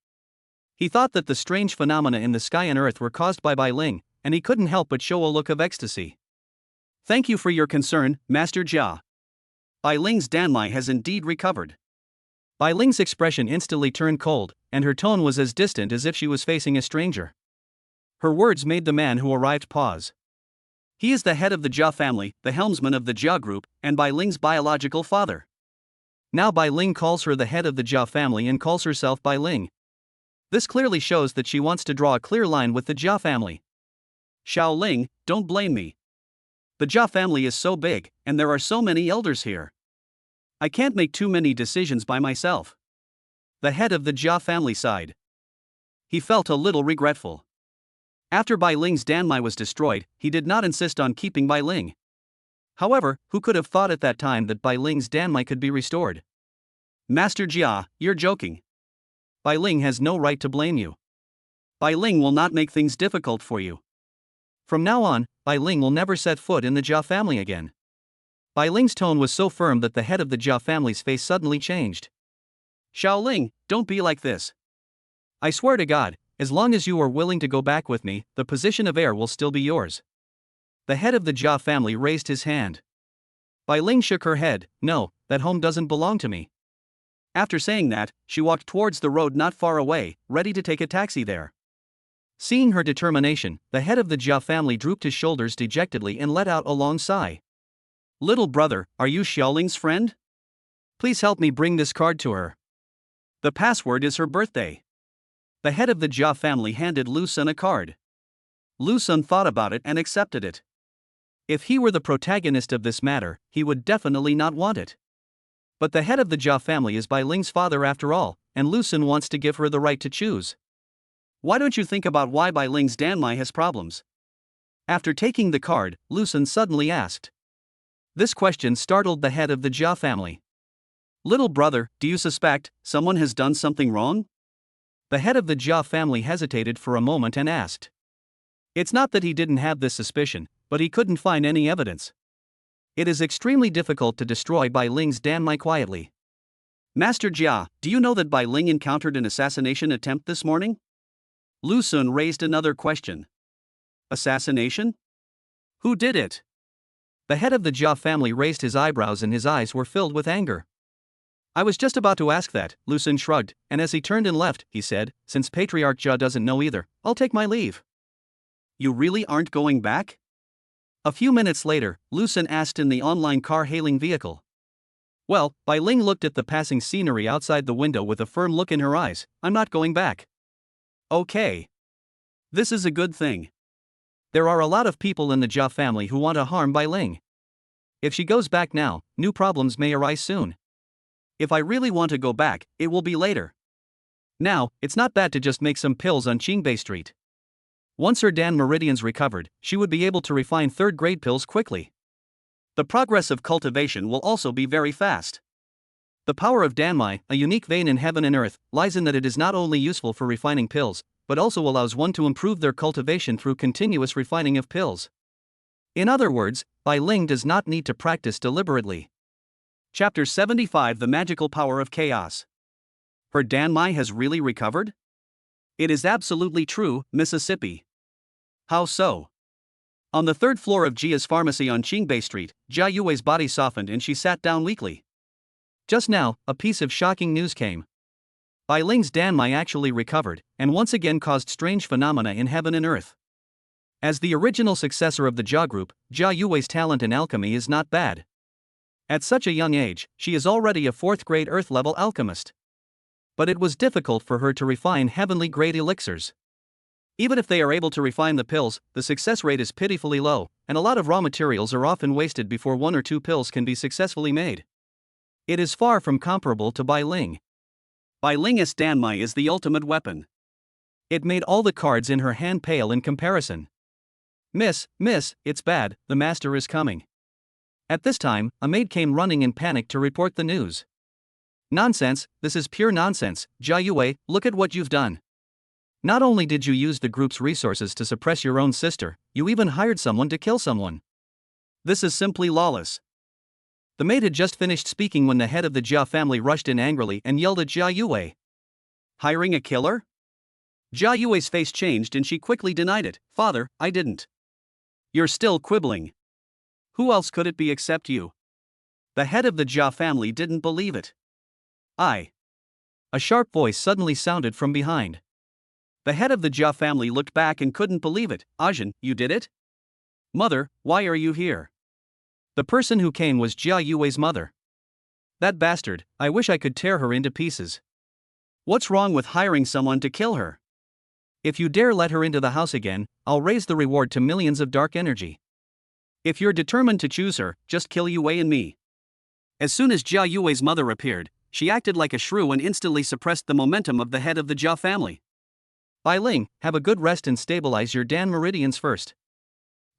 He thought that the strange phenomena in the sky and earth were caused by Bai Ling, and he couldn't help but show a look of ecstasy. Thank you for your concern, Master Jia. Bai Ling's Danmai has indeed recovered. Bai Ling's expression instantly turned cold, and her tone was as distant as if she was facing a stranger. Her words made the man who arrived pause. He is the head of the Jia family, the helmsman of the Jia group, and Bai Ling's biological father. Now Bai Ling calls her the head of the Jia family and calls herself Bai Ling. This clearly shows that she wants to draw a clear line with the Jia family. Xiao Ling, don't blame me. The Jia family is so big, and there are so many elders here. I can't make too many decisions by myself. The head of the Jia family sighed. He felt a little regretful. After Bai Ling's Danmai was destroyed, he did not insist on keeping Bai Ling. However, who could have thought at that time that Bai Ling's Danmai could be restored? Master Jia, you're joking. Bai Ling has no right to blame you. Bai Ling will not make things difficult for you. From now on, Bai Ling will never set foot in the Jia family again. Bai Ling's tone was so firm that the head of the Jia family's face suddenly changed. Xiao Ling, don't be like this. I swear to God, as long as you are willing to go back with me, the position of heir will still be yours. The head of the Jia family raised his hand. Bai Ling shook her head. No, that home doesn't belong to me. After saying that, she walked towards the road not far away, ready to take a taxi there. Seeing her determination, the head of the Jia family drooped his shoulders dejectedly and let out a long sigh. Little brother, are you Xiaoling's friend? Please help me bring this card to her. The password is her birthday. The head of the Jia family handed Lu Sun a card. Lu Sun thought about it and accepted it. If he were the protagonist of this matter, he would definitely not want it. But the head of the Jia family is Bai Ling's father after all, and Lu Sun wants to give her the right to choose. Why don't you think about why Bai Ling's Danmai has problems? After taking the card, Lu Sun suddenly asked. This question startled the head of the Jia family. Little brother, do you suspect someone has done something wrong? The head of the Jia family hesitated for a moment and asked. It's not that he didn't have this suspicion, but he couldn't find any evidence. It is extremely difficult to destroy Bai Ling's Danmai quietly. Master Jia, do you know that Bai Ling encountered an assassination attempt this morning? Lu Sun raised another question. Assassination? Who did it? The head of the Jia family raised his eyebrows and his eyes were filled with anger. I was just about to ask that, Lu Sun shrugged, and as he turned and left, he said, since Patriarch Jia doesn't know either, I'll take my leave. You really aren't going back? A few minutes later, Lu Sun asked in the online car-hailing vehicle. Well, Bai Ling looked at the passing scenery outside the window with a firm look in her eyes. I'm not going back. Okay. This is a good thing. There are a lot of people in the Jia family who want to harm Bai Ling. If she goes back now, new problems may arise soon. If I really want to go back, it will be later. Now, it's not bad to just make some pills on Qingbei Street. Once her Dan meridians recovered, she would be able to refine third-grade pills quickly. The progress of cultivation will also be very fast. The power of Danmai, a unique vein in heaven and earth, lies in that it is not only useful for refining pills, but also allows one to improve their cultivation through continuous refining of pills. In other words, Bai Ling does not need to practice deliberately. Chapter 75 The Magical Power of Chaos. Her Danmai has really recovered? It is absolutely true, Mississippi. How so? On the third floor of Jia's pharmacy on Qingbei Street, Jia Yue's body softened and she sat down weakly. Just now, a piece of shocking news came. Bai Ling's Danmai actually recovered, and once again caused strange phenomena in heaven and earth. As the original successor of the Jia group, Jia Yue's talent in alchemy is not bad. At such a young age, she is already a fourth-grade earth-level alchemist. But it was difficult for her to refine heavenly-grade elixirs. Even if they are able to refine the pills, the success rate is pitifully low, and a lot of raw materials are often wasted before 1 or 2 pills can be successfully made. It is far from comparable to Bai Ling. Bai Ling's Danmai is the ultimate weapon. It made all the cards in her hand pale in comparison. Miss, it's bad, the master is coming. At this time, a maid came running in panic to report the news. Nonsense, this is pure nonsense, Jia Yue, look at what you've done. Not only did you use the group's resources to suppress your own sister, you even hired someone to kill someone. This is simply lawless. The maid had just finished speaking when the head of the Jia family rushed in angrily and yelled at Jia Yue. Hiring a killer? Jia Yue's face changed and she quickly denied it. Father, I didn't. You're still quibbling. Who else could it be except you? The head of the Jia family didn't believe it. A sharp voice suddenly sounded from behind. The head of the Jia family looked back and couldn't believe it. Ajin, you did it? Mother, why are you here? The person who came was Jia Yue's mother. That bastard, I wish I could tear her into pieces. What's wrong with hiring someone to kill her? If you dare let her into the house again, I'll raise the reward to millions of dark energy. If you're determined to choose her, just kill Yue and me. As soon as Jia Yue's mother appeared, she acted like a shrew and instantly suppressed the momentum of the head of the Jia family. Bai Ling, have a good rest and stabilize your Dan meridians first.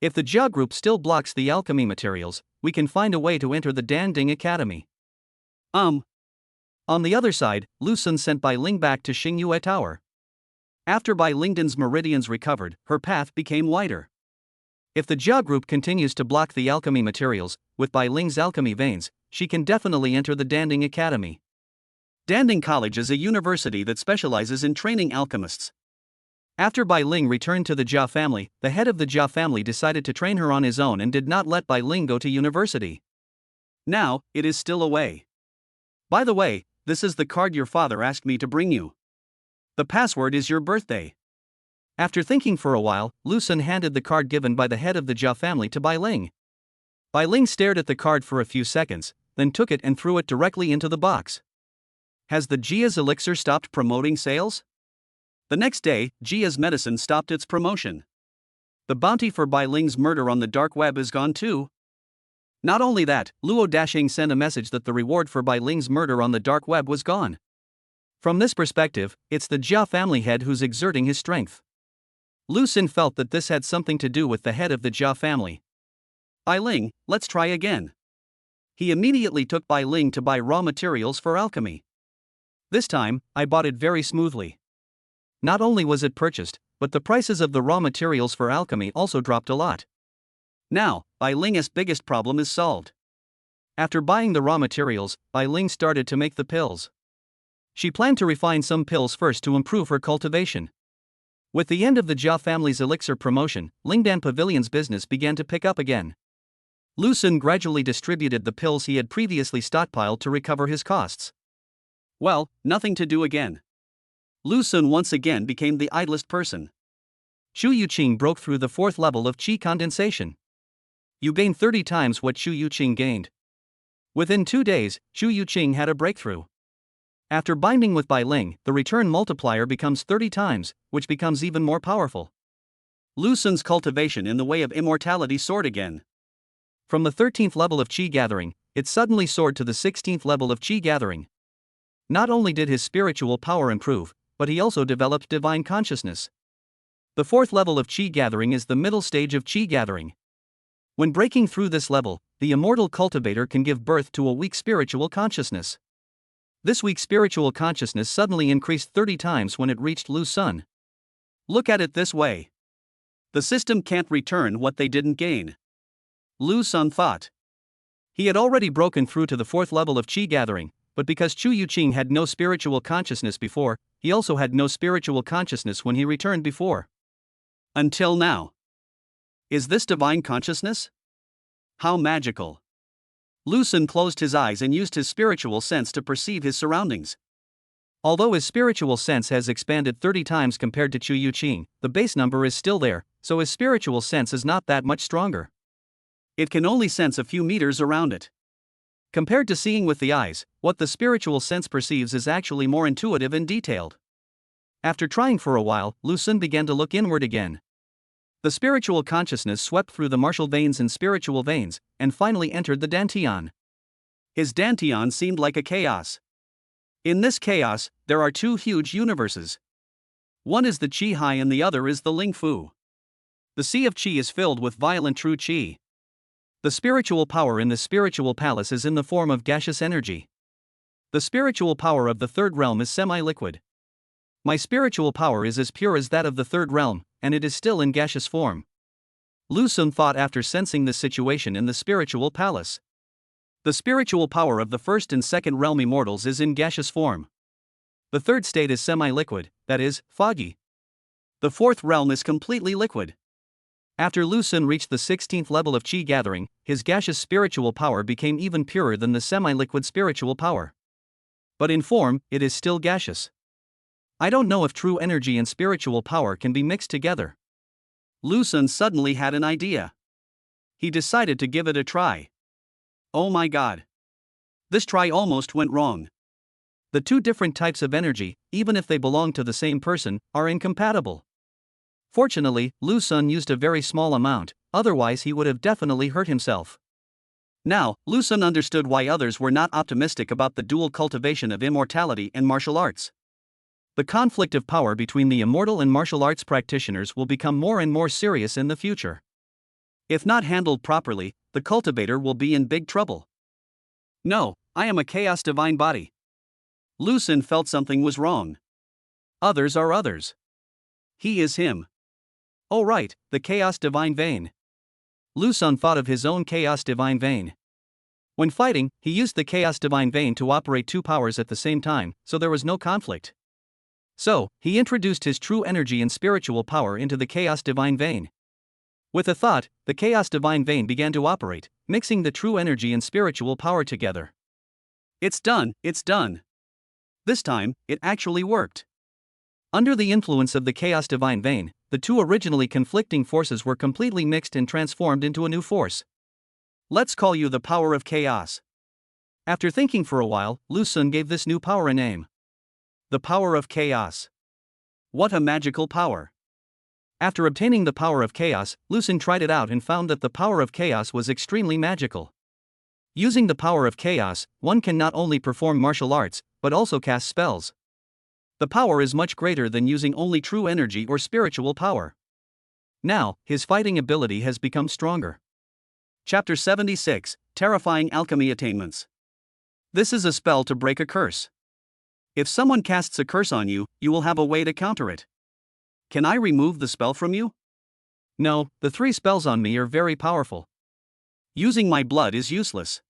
If the Jia group still blocks the alchemy materials, we can find a way to enter the Dan Ding Academy. On the other side, Lu Sun sent Bai Ling back to Xingyue Tower. After Bai Lingden's meridians recovered, her path became wider. If the Jia group continues to block the alchemy materials, with Bai Ling's alchemy veins, she can definitely enter the Danding Academy. Danding College is a university that specializes in training alchemists. After Bai Ling returned to the Jia family, the head of the Jia family decided to train her on his own and did not let Bai Ling go to university. Now, it is still away. By the way, this is the card your father asked me to bring you. The password is your birthday. After thinking for a while, Lu Sun handed the card given by the head of the Jia family to Bai Ling. Bai Ling stared at the card for a few seconds, then took it and threw it directly into the box. Has the Jia's elixir stopped promoting sales? The next day, Jia's medicine stopped its promotion. The bounty for Bai Ling's murder on the dark web is gone too. Not only that, Luo Dashing sent a message that the reward for Bai Ling's murder on the dark web was gone. From this perspective, it's the Jia family head who's exerting his strength. Lu Xun felt that this had something to do with the head of the Jia family. Bai Ling, let's try again. He immediately took Bai Ling to buy raw materials for alchemy. This time, I bought it very smoothly. Not only was it purchased, but the prices of the raw materials for alchemy also dropped a lot. Now, Bai Ling's biggest problem is solved. After buying the raw materials, Bai Ling started to make the pills. She planned to refine some pills first to improve her cultivation. With the end of the Jia family's elixir promotion, Lingdan Pavilion's business began to pick up again. Lu Xun gradually distributed the pills he had previously stockpiled to recover his costs. Well, nothing to do again. Lu Xun once again became the idlest person. Shu Yuqing broke through the 4th level of qi condensation. You gained 30 times what Shu Yuqing gained. Within 2 days, Shu Yuqing had a breakthrough. After binding with Bai Ling, the return multiplier becomes 30 times, which becomes even more powerful. Lu Xun's cultivation in the way of immortality soared again. From the 13th level of qi gathering, it suddenly soared to the 16th level of qi gathering. Not only did his spiritual power improve, but he also developed divine consciousness. The 4th level of qi gathering is the middle stage of qi gathering. When breaking through this level, the immortal cultivator can give birth to a weak spiritual consciousness. This weak spiritual consciousness suddenly increased 30 times when it reached Lu Xun. Look at it this way. The system can't return what they didn't gain. Lu Xun thought. He had already broken through to the 4th level of qi gathering, but because Shu Yuqing had no spiritual consciousness before, he also had no spiritual consciousness when he returned before. Until now. Is this divine consciousness? How magical. Lu Xun closed his eyes and used his spiritual sense to perceive his surroundings. Although his spiritual sense has expanded 30 times compared to Shu Yuqing, the base number is still there, so his spiritual sense is not that much stronger. It can only sense a few meters around it. Compared to seeing with the eyes, what the spiritual sense perceives is actually more intuitive and detailed. After trying for a while, Lu Xun began to look inward again. The spiritual consciousness swept through the martial veins and spiritual veins, and finally entered the dantian. His dantian seemed like a chaos. In this chaos, there are 2 huge universes. One is the Qi Hai and the other is the Ling Fu. The Sea of Qi is filled with violent true Qi. The spiritual power in the spiritual palace is in the form of gaseous energy. The spiritual power of the 3rd realm is semi-liquid. My spiritual power is as pure as that of the 3rd realm, and it is still in gaseous form. Lu Xun thought after sensing this situation in the spiritual palace. The spiritual power of the 1st and 2nd realm immortals is in gaseous form. The 3rd state is semi-liquid, that is, foggy. The 4th realm is completely liquid. After Lu Xun reached the 16th level of qi gathering, his gaseous spiritual power became even purer than the semi-liquid spiritual power. But in form, it is still gaseous. I don't know if true energy and spiritual power can be mixed together. Lu Xun suddenly had an idea. He decided to give it a try. Oh my god. This try almost went wrong. The 2 different types of energy, even if they belong to the same person, are incompatible. Fortunately, Lu Xun used a very small amount, otherwise he would have definitely hurt himself. Now, Lu Xun understood why others were not optimistic about the dual cultivation of immortality and martial arts. The conflict of power between the immortal and martial arts practitioners will become more and more serious in the future. If not handled properly, the cultivator will be in big trouble. No, I am a chaos divine body. Lu Xun felt something was wrong. Others are others. He is him. Oh right, the chaos divine vein. Lu Xun thought of his own chaos divine vein. When fighting, he used the chaos divine vein to operate 2 powers at the same time, so there was no conflict. So, he introduced his true energy and spiritual power into the chaos divine vein. With a thought, the chaos divine vein began to operate, mixing the true energy and spiritual power together. It's done, it's done. This time, it actually worked. Under the influence of the chaos divine vein, the 2 originally conflicting forces were completely mixed and transformed into a new force. Let's call you the power of chaos. After thinking for a while, Lu Xun gave this new power a name. The power of chaos. What a magical power. After obtaining the power of chaos, Lu Xun tried it out and found that the power of chaos was extremely magical. Using the power of chaos, one can not only perform martial arts, but also cast spells. The power is much greater than using only true energy or spiritual power. Now, his fighting ability has become stronger. Chapter 76, Terrifying Alchemy Attainments. This is a spell to break a curse. If someone casts a curse on you, you will have a way to counter it. Can I remove the spell from you? No, the 3 spells on me are very powerful. Using my blood is useless.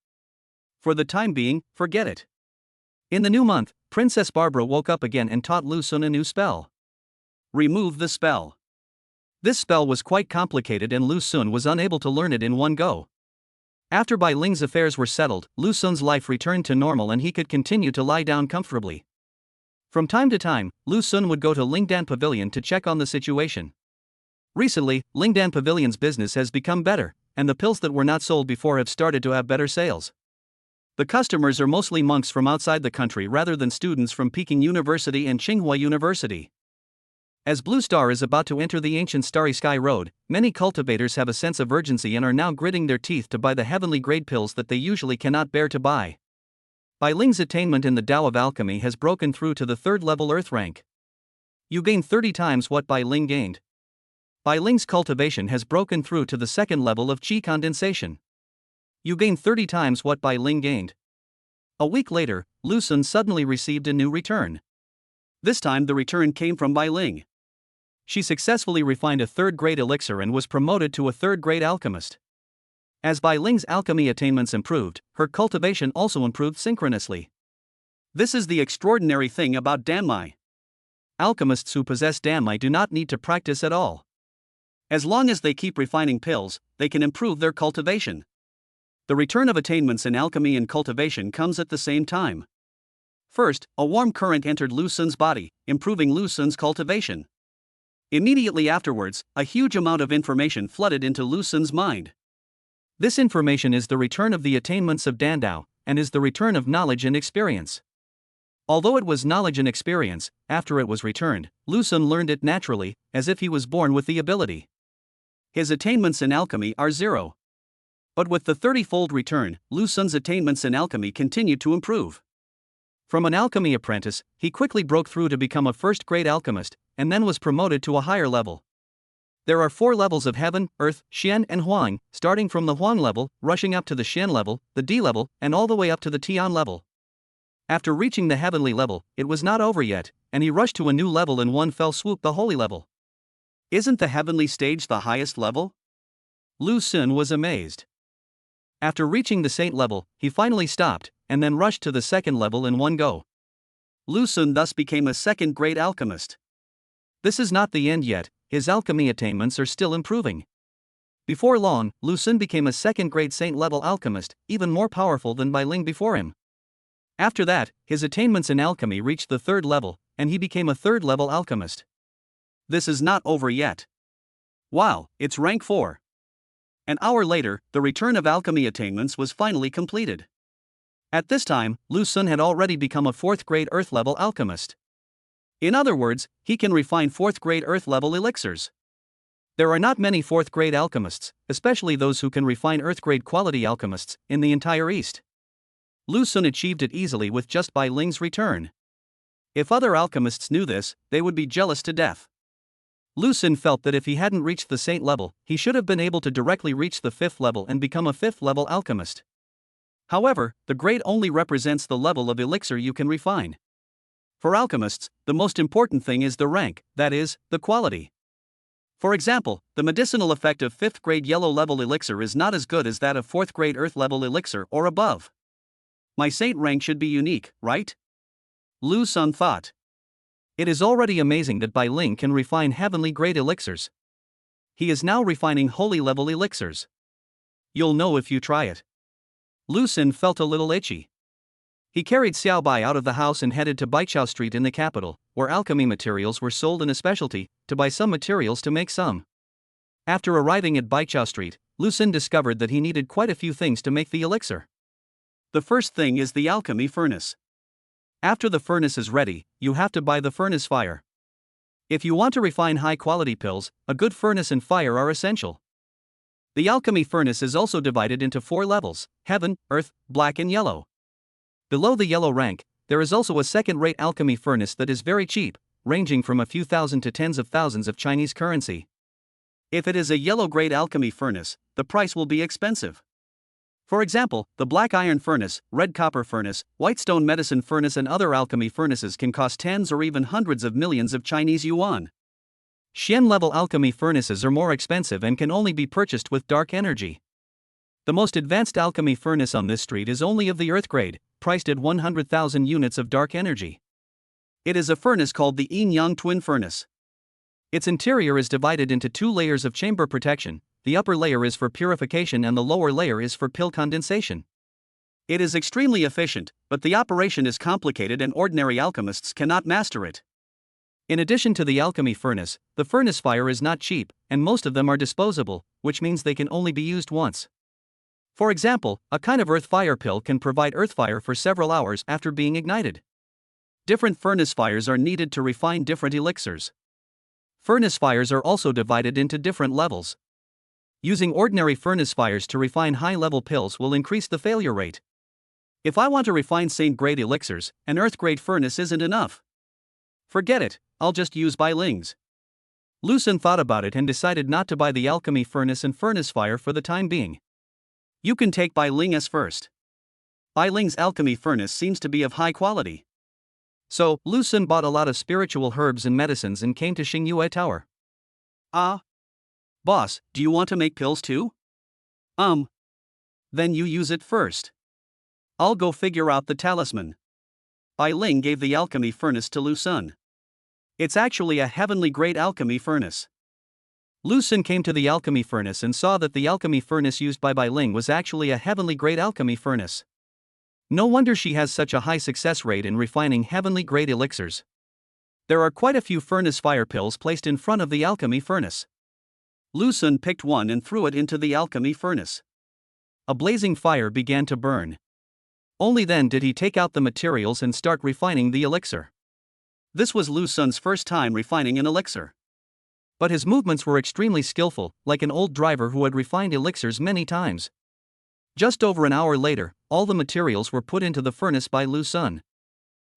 For the time being, forget it. In the new month, Princess Barbara woke up again and taught Lu Xun a new spell. Remove the spell. This spell was quite complicated and Lu Xun was unable to learn it in one go. After Bai Ling's affairs were settled, Lu Xun's life returned to normal and he could continue to lie down comfortably. From time to time, Lu Xun would go to Lingdan Pavilion to check on the situation. Recently, Lingdan Pavilion's business has become better, and the pills that were not sold before have started to have better sales. The customers are mostly monks from outside the country rather than students from Peking University and Tsinghua University. As Blue Star is about to enter the ancient Starry Sky Road, many cultivators have a sense of urgency and are now gritting their teeth to buy the heavenly grade pills that they usually cannot bear to buy. Bai Ling's attainment in the Tao of Alchemy has broken through to the 3rd level Earth rank. You gain 30 times what Bai Ling gained. Bai Ling's cultivation has broken through to the 2nd level of Qi condensation. You gain 30 times what Bai Ling gained. A week later, Lu Xun suddenly received a new return. This time the return came from Bai Ling. She successfully refined a 3rd grade elixir and was promoted to a 3rd grade alchemist. As Bai Ling's alchemy attainments improved, her cultivation also improved synchronously. This is the extraordinary thing about Danmai. Alchemists who possess Danmai do not need to practice at all. As long as they keep refining pills, they can improve their cultivation. The return of attainments in alchemy and cultivation comes at the same time. First, a warm current entered Lu Xun's body, improving Lu Xun's cultivation. Immediately afterwards, a huge amount of information flooded into Lu Xun's mind. This information is the return of the attainments of Dandao, and is the return of knowledge and experience. Although it was knowledge and experience, after it was returned, Lu Xun learned it naturally, as if he was born with the ability. His attainments in alchemy are 0. But with the 30-fold return, Lu Xun's attainments in alchemy continued to improve. From an alchemy apprentice, he quickly broke through to become a 1st-grade alchemist, and then was promoted to a higher level. There are 4 levels of heaven, earth, Xian and Huang, starting from the Huang level, rushing up to the Xian level, the Di level, and all the way up to the Tian level. After reaching the heavenly level, it was not over yet, and he rushed to a new level in one fell swoop, the holy level. Isn't the heavenly stage the highest level? Lu Xun was amazed. After reaching the saint level, he finally stopped, and then rushed to the 2nd level in one go. Lu Xun thus became a 2nd-grade alchemist. This is not the end yet, his alchemy attainments are still improving. Before long, Lu Xun became a 2nd-grade saint-level alchemist, even more powerful than Bai Ling before him. After that, his attainments in alchemy reached the 3rd level, and he became a 3rd-level alchemist. This is not over yet. Wow, it's rank 4. An hour later, the return of alchemy attainments was finally completed. At this time, Lu Xun had already become a 4th-grade Earth-level alchemist. In other words, he can refine 4th-grade Earth-level elixirs. There are not many 4th-grade alchemists, especially those who can refine Earth-grade quality alchemists, in the entire East. Lu Xun achieved it easily with just Bai Ling's return. If other alchemists knew this, they would be jealous to death. Lu Xun felt that if he hadn't reached the saint level, he should have been able to directly reach the 5th level and become a 5th-level alchemist. However, the grade only represents the level of elixir you can refine. For alchemists, the most important thing is the rank, that is, the quality. For example, the medicinal effect of 5th-grade yellow-level elixir is not as good as that of 4th-grade earth-level elixir or above. My saint rank should be unique, right? Lu Xun thought. It is already amazing that Bai Ling can refine heavenly-grade elixirs. He is now refining holy-level elixirs. You'll know if you try it. Lu Xun felt a little itchy. He carried Xiao Bai out of the house and headed to Baichao Street in the capital, where alchemy materials were sold in a specialty, to buy some materials to make some. After arriving at Baichao Street, Lu Xun discovered that he needed quite a few things to make the elixir. The first thing is the alchemy furnace. After the furnace is ready, you have to buy the furnace fire. If you want to refine high-quality pills, a good furnace and fire are essential. The alchemy furnace is also divided into 4 levels: heaven, earth, black and yellow. Below the yellow rank, there is also a second-rate alchemy furnace that is very cheap, ranging from a few thousand to tens of thousands of Chinese currency. If it is a yellow-grade alchemy furnace, the price will be expensive. For example, the black iron furnace, red copper furnace, white stone medicine furnace and other alchemy furnaces can cost tens or even hundreds of millions of Chinese yuan. Xian-level alchemy furnaces are more expensive and can only be purchased with dark energy. The most advanced alchemy furnace on this street is only of the earth grade, priced at 100,000 units of dark energy. It is a furnace called the yin-yang twin furnace. Its interior is divided into two layers of chamber protection. The upper layer is for purification and the lower layer is for pill condensation. It is extremely efficient, but the operation is complicated and ordinary alchemists cannot master it. In addition to the alchemy furnace, the furnace fire is not cheap, and most of them are disposable, which means they can only be used once. For example, a kind of earth fire pill can provide earth fire for several hours after being ignited. Different furnace fires are needed to refine different elixirs. Furnace fires are also divided into different levels. Using ordinary furnace fires to refine high-level pills will increase the failure rate. If I want to refine saint-grade elixirs, an earth-grade furnace isn't enough. Forget it, I'll just use Bai Ling's. Lu Xun thought about it and decided not to buy the alchemy furnace and furnace fire for the time being. You can take Bai Ling's first. Bai Ling's alchemy furnace seems to be of high quality. So, Lu Xun bought a lot of spiritual herbs and medicines and came to Xingyue Tower. Boss, do you want to make pills too? Then you use it first. I'll go figure out the talisman. Bai Ling gave the alchemy furnace to Lu Xun. It's actually a heavenly grade alchemy furnace. Lu Xun came to the alchemy furnace and saw that the alchemy furnace used by Bai Ling was actually a heavenly grade alchemy furnace. No wonder she has such a high success rate in refining heavenly grade elixirs. There are quite a few furnace fire pills placed in front of the alchemy furnace. Lu Xun picked one and threw it into the alchemy furnace. A blazing fire began to burn. Only then did he take out the materials and start refining the elixir. This was Lu Xun's first time refining an elixir. But his movements were extremely skillful, like an old driver who had refined elixirs many times. Just over an hour later, all the materials were put into the furnace by Lu Xun.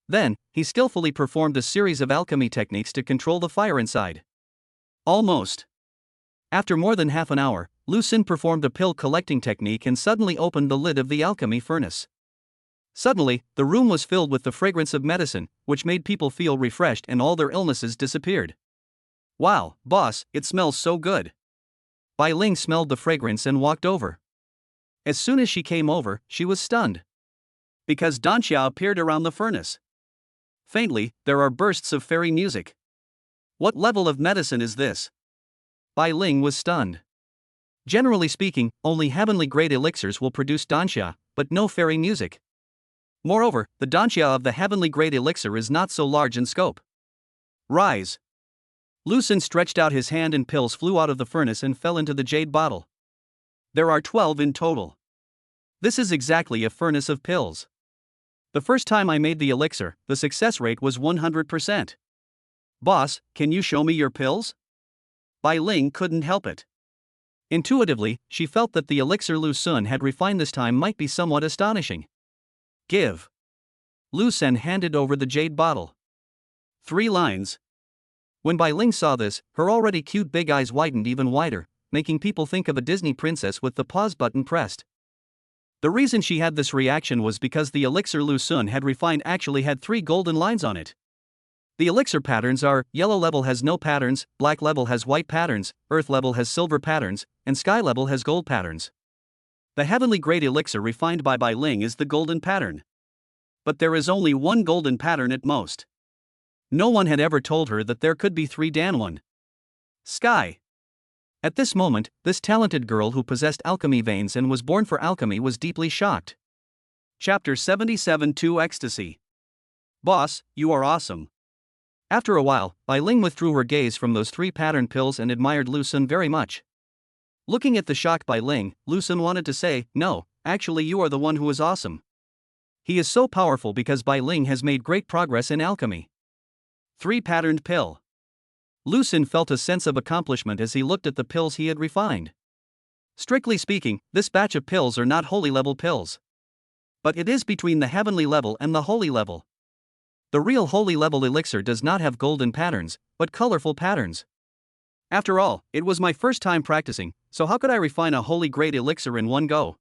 Then, he skillfully performed a series of alchemy techniques to control the fire inside. Almost. After more than half an hour, Lu Xun performed a pill collecting technique and suddenly opened the lid of the alchemy furnace. Suddenly, the room was filled with the fragrance of medicine, which made people feel refreshed and all their illnesses disappeared. Wow, boss, it smells so good. Bai Ling smelled the fragrance and walked over. As soon as she came over, she was stunned. Because Danxia appeared around the furnace. Faintly, there are bursts of fairy music. What level of medicine is this? Bai Ling was stunned. Generally speaking, only heavenly grade elixirs will produce danxia, but no fairy music. Moreover, the danxia of the heavenly grade elixir is not so large in scope. Rise. Lu Xun stretched out his hand and pills flew out of the furnace and fell into the jade bottle. There are 12 in total. This is exactly a furnace of pills. The first time I made the elixir, the success rate was 100%. Boss, can you show me your pills? Bai Ling couldn't help it. Intuitively, she felt that the elixir Lu Xun had refined this time might be somewhat astonishing. Give. Lu Xun handed over the jade bottle. 3 lines. When Bai Ling saw this, her already cute big eyes widened even wider, making people think of a Disney princess with the pause button pressed. The reason she had this reaction was because the elixir Lu Xun had refined actually had 3 golden lines on it. The elixir patterns are: yellow level has no patterns, black level has white patterns, earth level has silver patterns, and sky level has gold patterns. The heavenly grade elixir refined by Bai Ling is the golden pattern. But there is only 1 golden pattern at most. No one had ever told her that there could be 3 Danwan. Sky. At this moment, this talented girl who possessed alchemy veins and was born for alchemy was deeply shocked. Chapter 77 to Ecstasy. Boss, you are awesome. After a while, Bai Ling withdrew her gaze from those 3 pattern pills and admired Lu Xun very much. Looking at the shocked Bai Ling, Lu Xun wanted to say, no, actually you are the one who is awesome. He is so powerful because Bai Ling has made great progress in alchemy. 3 patterned pill. Lu Xun felt a sense of accomplishment as he looked at the pills he had refined. Strictly speaking, this batch of pills are not holy level pills. But it is between the heavenly level and the holy level. The real holy level elixir does not have golden patterns, but colorful patterns. After all, it was my first time practicing, so how could I refine a holy grade elixir in one go?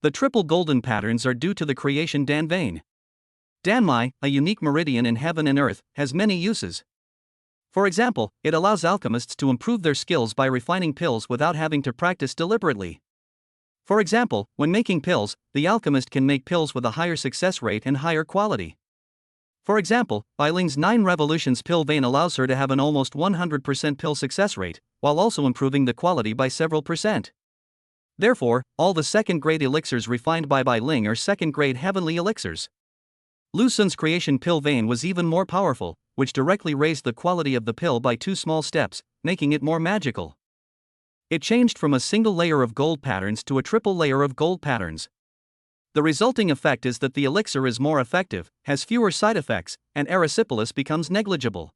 The triple golden patterns are due to the creation Danvein. Danmai, a unique meridian in heaven and earth, has many uses. For example, it allows alchemists to improve their skills by refining pills without having to practice deliberately. For example, when making pills, the alchemist can make pills with a higher success rate and higher quality. For example, Bai Ling's 9 revolutions pill vein allows her to have an almost 100% pill success rate, while also improving the quality by several percent. Therefore, all the second-grade elixirs refined by Bai Ling are second-grade heavenly elixirs. Lu Xun's creation pill vein was even more powerful, which directly raised the quality of the pill by 2 small steps, making it more magical. It changed from a single layer of gold patterns to a triple layer of gold patterns. The resulting effect is that the elixir is more effective, has fewer side effects, and erysipelas becomes negligible.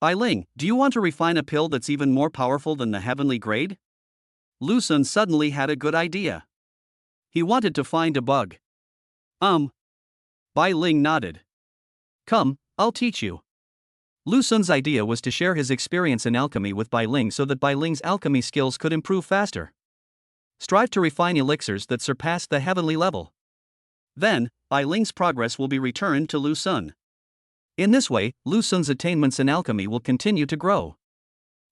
Bai Ling, do you want to refine a pill that's even more powerful than the heavenly grade? Lu Xun suddenly had a good idea. He wanted to find a bug. Bai Ling nodded. Come, I'll teach you. Lu Xun's idea was to share his experience in alchemy with Bai Ling so that Bai Ling's alchemy skills could improve faster. Strive to refine elixirs that surpass the heavenly level. Then, Bai Ling's progress will be returned to Lu Xun. In this way, Lu Xun's attainments in alchemy will continue to grow.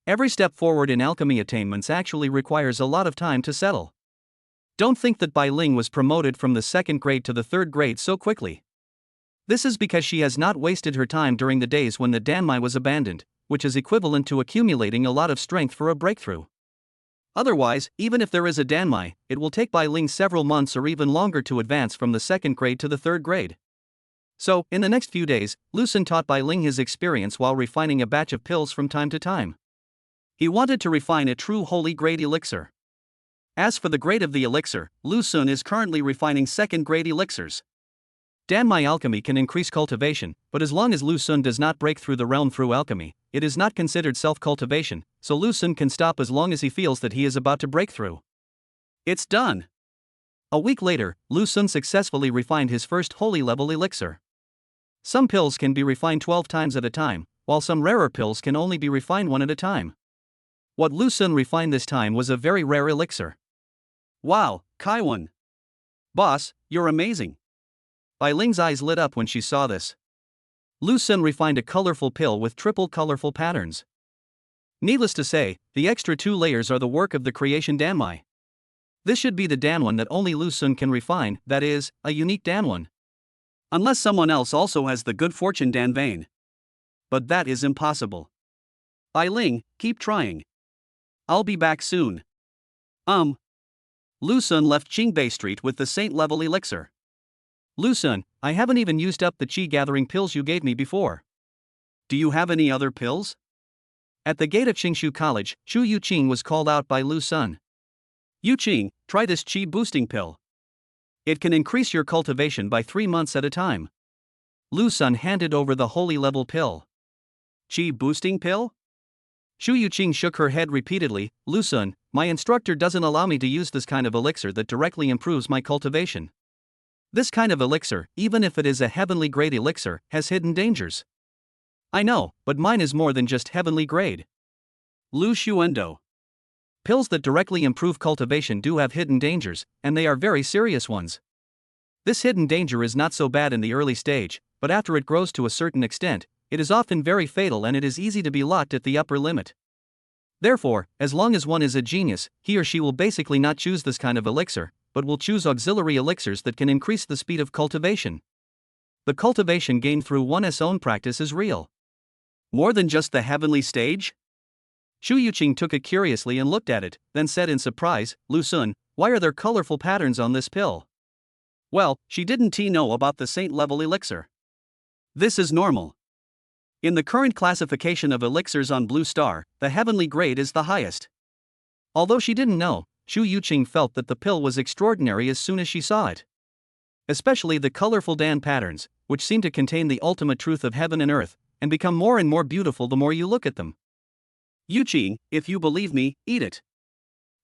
Every step forward in alchemy attainments actually requires a lot of time to settle. Don't think that Bai Ling was promoted from the second grade to the third grade so quickly. This is because she has not wasted her time during the days when the Danmai was abandoned, which is equivalent to accumulating a lot of strength for a breakthrough. Otherwise, even if there is a Danmai, it will take Bai Ling several months or even longer to advance from the second grade to the third grade. So, in the next few days, Lu Xun taught Bai Ling his experience while refining a batch of pills from time to time. He wanted to refine a true holy grade elixir. As for the grade of the elixir, Lu Xun is currently refining second grade elixirs. Danmai alchemy can increase cultivation, but as long as Lu Xun does not break through the realm through alchemy, it is not considered self-cultivation, so Lu Xun can stop as long as he feels that he is about to break through. It's done! A week later, Lu Xun successfully refined his first holy level elixir. Some pills can be refined 12 times at a time, while some rarer pills can only be refined 1 at a time. What Lu Xun refined this time was a very rare elixir. Wow, Kaiwan! Boss, you're amazing! Bai Ling's eyes lit up when she saw this. Lu Xun refined a colorful pill with triple colorful patterns. Needless to say, the extra 2 layers are the work of the creation Danmai. This should be the Danwan that only Lu Xun can refine, that is, a unique Danwan. Unless someone else also has the good fortune Danvein. But that is impossible. Bai Ling, keep trying. I'll be back soon. Lu Xun left Qingbei Street with the saint-level elixir. Lu Xun, I haven't even used up the qi-gathering pills you gave me before. Do you have any other pills? At the gate of Qingshu College, Chu Yuqing was called out by Lu Xun. Yuqing, try this qi-boosting pill. It can increase your cultivation by 3 months at a time. Lu Xun handed over the holy level pill. Qi-boosting pill? Chu Yuqing shook her head repeatedly. Lu Xun, my instructor doesn't allow me to use this kind of elixir that directly improves my cultivation. This kind of elixir, even if it is a heavenly grade elixir, has hidden dangers. I know, but mine is more than just heavenly grade. Lu Xuendo. Pills that directly improve cultivation do have hidden dangers, and they are very serious ones. This hidden danger is not so bad in the early stage, but after it grows to a certain extent, it is often very fatal and it is easy to be locked at the upper limit. Therefore, as long as one is a genius, he or she will basically not choose this kind of elixir, but will choose auxiliary elixirs that can increase the speed of cultivation. The cultivation gained through one's own practice is real. More than just the heavenly stage? Chu Yuqing took it curiously and looked at it, then said in surprise, Lu Xun, why are there colorful patterns on this pill? Well, she didn't know about the saint-level elixir. This is normal. In the current classification of elixirs on Blue Star, the heavenly grade is the highest. Although she didn't know, Chu Yuqing felt that the pill was extraordinary as soon as she saw it. Especially the colorful Dan patterns, which seem to contain the ultimate truth of heaven and earth, and become more and more beautiful the more you look at them. Yuqing, if you believe me, eat it.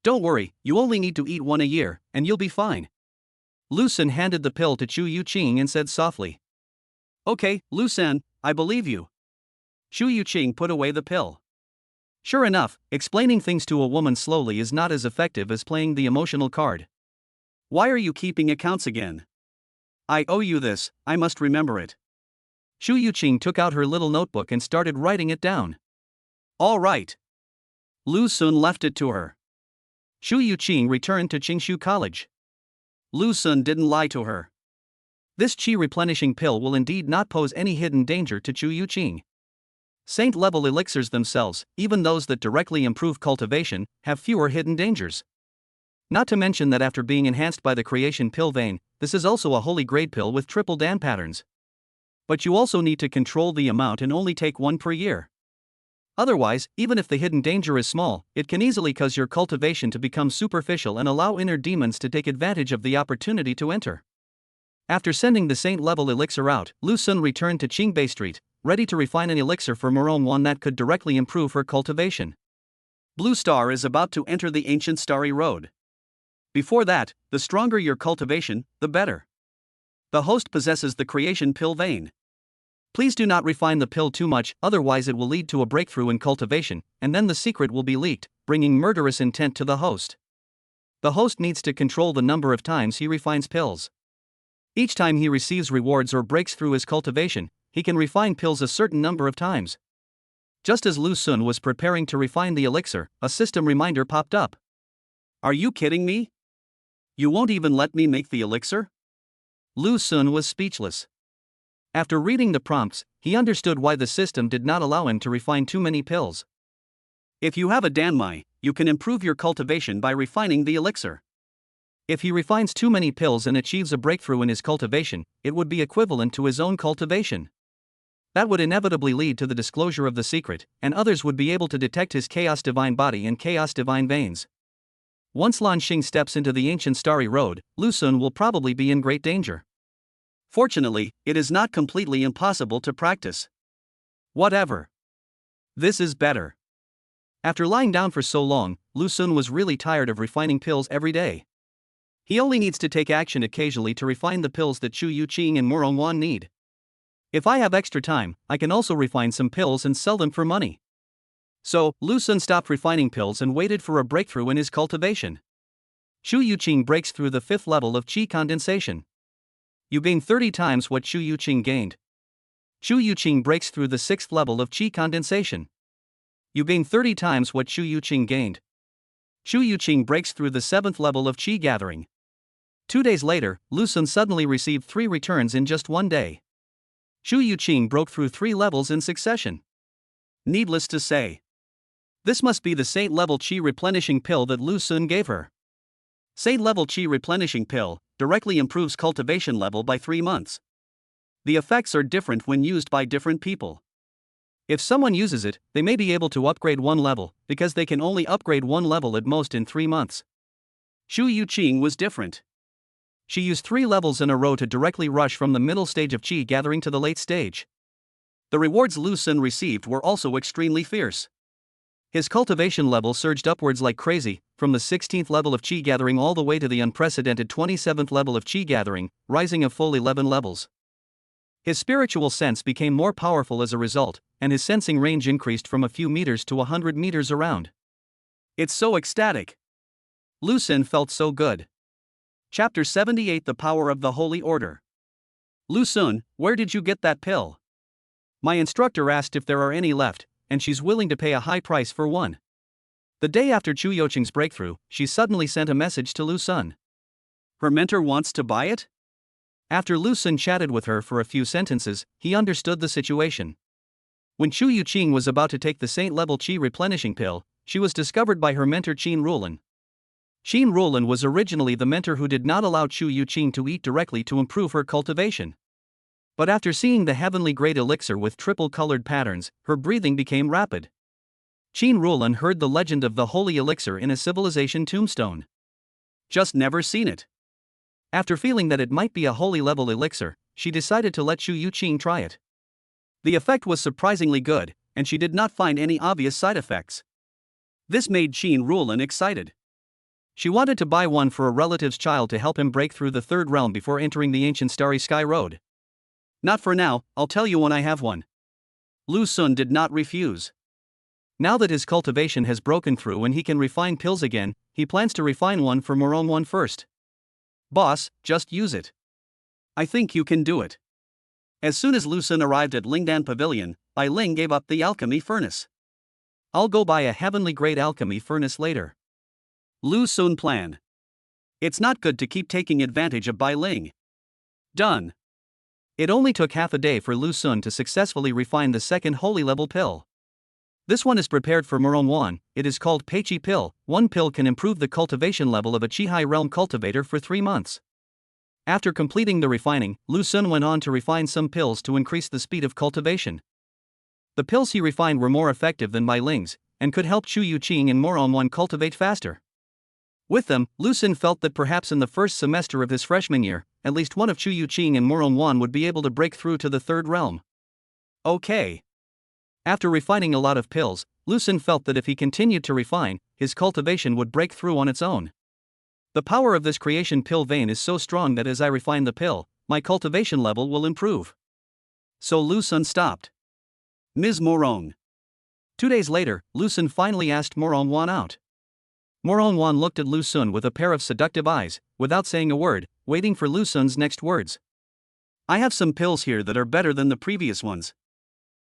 Don't worry, you only need to eat 1 a year, and you'll be fine. Lu Xun handed the pill to Chu Yuqing and said softly. Okay, Lu Sen, I believe you. Shu Yuqing put away the pill. Sure enough, explaining things to a woman slowly is not as effective as playing the emotional card. Why are you keeping accounts again? I owe you this, I must remember it. Shu Yuqing took out her little notebook and started writing it down. All right. Lu Sun left it to her. Shu Yuqing returned to Qingshu College. Lu Sun didn't lie to her. This qi replenishing pill will indeed not pose any hidden danger to Chu Yuqing. Saint-level elixirs themselves, even those that directly improve cultivation, have fewer hidden dangers. Not to mention that after being enhanced by the creation pill vein, this is also a holy grade pill with triple Dan patterns. But you also need to control the amount and only take one per year. Otherwise, even if the hidden danger is small, it can easily cause your cultivation to become superficial and allow inner demons to take advantage of the opportunity to enter. After sending the saint-level elixir out, Lu Sun returned to Qingbei Street, ready to refine an elixir for Morongwan that could directly improve her cultivation. Blue Star is about to enter the ancient starry road. Before that, the stronger your cultivation, the better. The host possesses the creation pill vein. Please do not refine the pill too much, otherwise it will lead to a breakthrough in cultivation, and then the secret will be leaked, bringing murderous intent to the host. The host needs to control the number of times he refines pills. Each time he receives rewards or breaks through his cultivation, he can refine pills a certain number of times. Just as Lu Sun was preparing to refine the elixir, a system reminder popped up. Are you kidding me? You won't even let me make the elixir? Lu Sun was speechless. After reading the prompts, he understood why the system did not allow him to refine too many pills. If you have a Danmai, you can improve your cultivation by refining the elixir. If he refines too many pills and achieves a breakthrough in his cultivation, it would be equivalent to his own cultivation. That would inevitably lead to the disclosure of the secret, and others would be able to detect his Chaos Divine body and Chaos Divine veins. Once Lan Xing steps into the ancient starry road, Lu Sun will probably be in great danger. Fortunately, it is not completely impossible to practice. Whatever. This is better. After lying down for so long, Lu Sun was really tired of refining pills every day. He only needs to take action occasionally to refine the pills that Chu Yuqing and Morongwan need. If I have extra time, I can also refine some pills and sell them for money. So, Lu Sun stopped refining pills and waited for a breakthrough in his cultivation. Chu Yuqing breaks through the 5th level of qi condensation. You gain 30 times what Chu Yuqing gained. Chu Yuqing breaks through the 6th level of qi condensation. You gain 30 times what Chu Yuqing gained. Chu Yuqing breaks through the 7th level of qi gathering. 2 days later, Lu Sun suddenly received 3 returns in just 1 day. Chu Yuqing broke through 3 levels in succession. Needless to say, this must be the Saint-level qi replenishing pill that Lu Sun gave her. Saint-level qi replenishing pill directly improves cultivation level by 3 months. The effects are different when used by different people. If someone uses it, they may be able to upgrade 1 level, because they can only upgrade 1 level at most in 3 months. Shu Yuqing was different. She used 3 levels in a row to directly rush from the middle stage of qi gathering to the late stage. The rewards Lu Sun received were also extremely fierce. His cultivation level surged upwards like crazy, from the 16th level of qi gathering all the way to the unprecedented 27th level of qi gathering, rising a full 11 levels. His spiritual sense became more powerful as a result, and his sensing range increased from a few meters to 100 meters around. It's so ecstatic. Lu Sun felt so good. Chapter 78: The Power of the Holy Order. Lu Sun, where did you get that pill? My instructor asked if there are any left, and she's willing to pay a high price for one. The day after Chu Yuqing's breakthrough, she suddenly sent a message to Lu Sun. Her mentor wants to buy it? After Lu Sun chatted with her for a few sentences, he understood the situation. When Chu Yuqing was about to take the Saint-level qi replenishing pill, she was discovered by her mentor Qin Rulan. Qin Rulan was originally the mentor who did not allow Chu Yuqing to eat directly to improve her cultivation. But after seeing the heavenly grade elixir with triple-colored patterns, her breathing became rapid. Qin Rulan heard the legend of the holy elixir in a civilization tombstone. Just never seen it. After feeling that it might be a holy level elixir, she decided to let Chu Yuqing try it. The effect was surprisingly good, and she did not find any obvious side effects. This made Qin Rulan excited. She wanted to buy one for a relative's child to help him break through the 3rd realm before entering the ancient starry sky road. Not for now, I'll tell you when I have one. Lu Sun did not refuse. Now that his cultivation has broken through and he can refine pills again, he plans to refine one for Morong first. Boss, just use it. I think you can do it. As soon as Lu Sun arrived at Lingdan Pavilion, Bai Ling gave up the alchemy furnace. I'll go buy a heavenly grade alchemy furnace later. Lu Sun plan. It's not good to keep taking advantage of Bai Ling. Done. It only took half a day for Lu Sun to successfully refine the second holy level pill. This one is prepared for Morong. It is called Peichi pill. One pill can improve the cultivation level of a Qi realm cultivator for 3 months. After completing the refining, Lu Sun went on to refine some pills to increase the speed of cultivation. The pills he refined were more effective than Bai Ling's, and could help Chu Yuqing and Morong cultivate faster. With them, Lu Sun felt that perhaps in the first semester of his freshman year, at least one of Chu Yuqing and Morong would be able to break through to the third realm. Okay. After refining a lot of pills, Lu Sun felt that if he continued to refine, his cultivation would break through on its own. The power of this creation pill vein is so strong that as I refine the pill, my cultivation level will improve. So Lu Sun stopped. Ms. Morong. 2 days later, Lu Sun finally asked Morong out. Morong looked at Lu Sun with a pair of seductive eyes, without saying a word, waiting for Lu Sun's next words. I have some pills here that are better than the previous ones.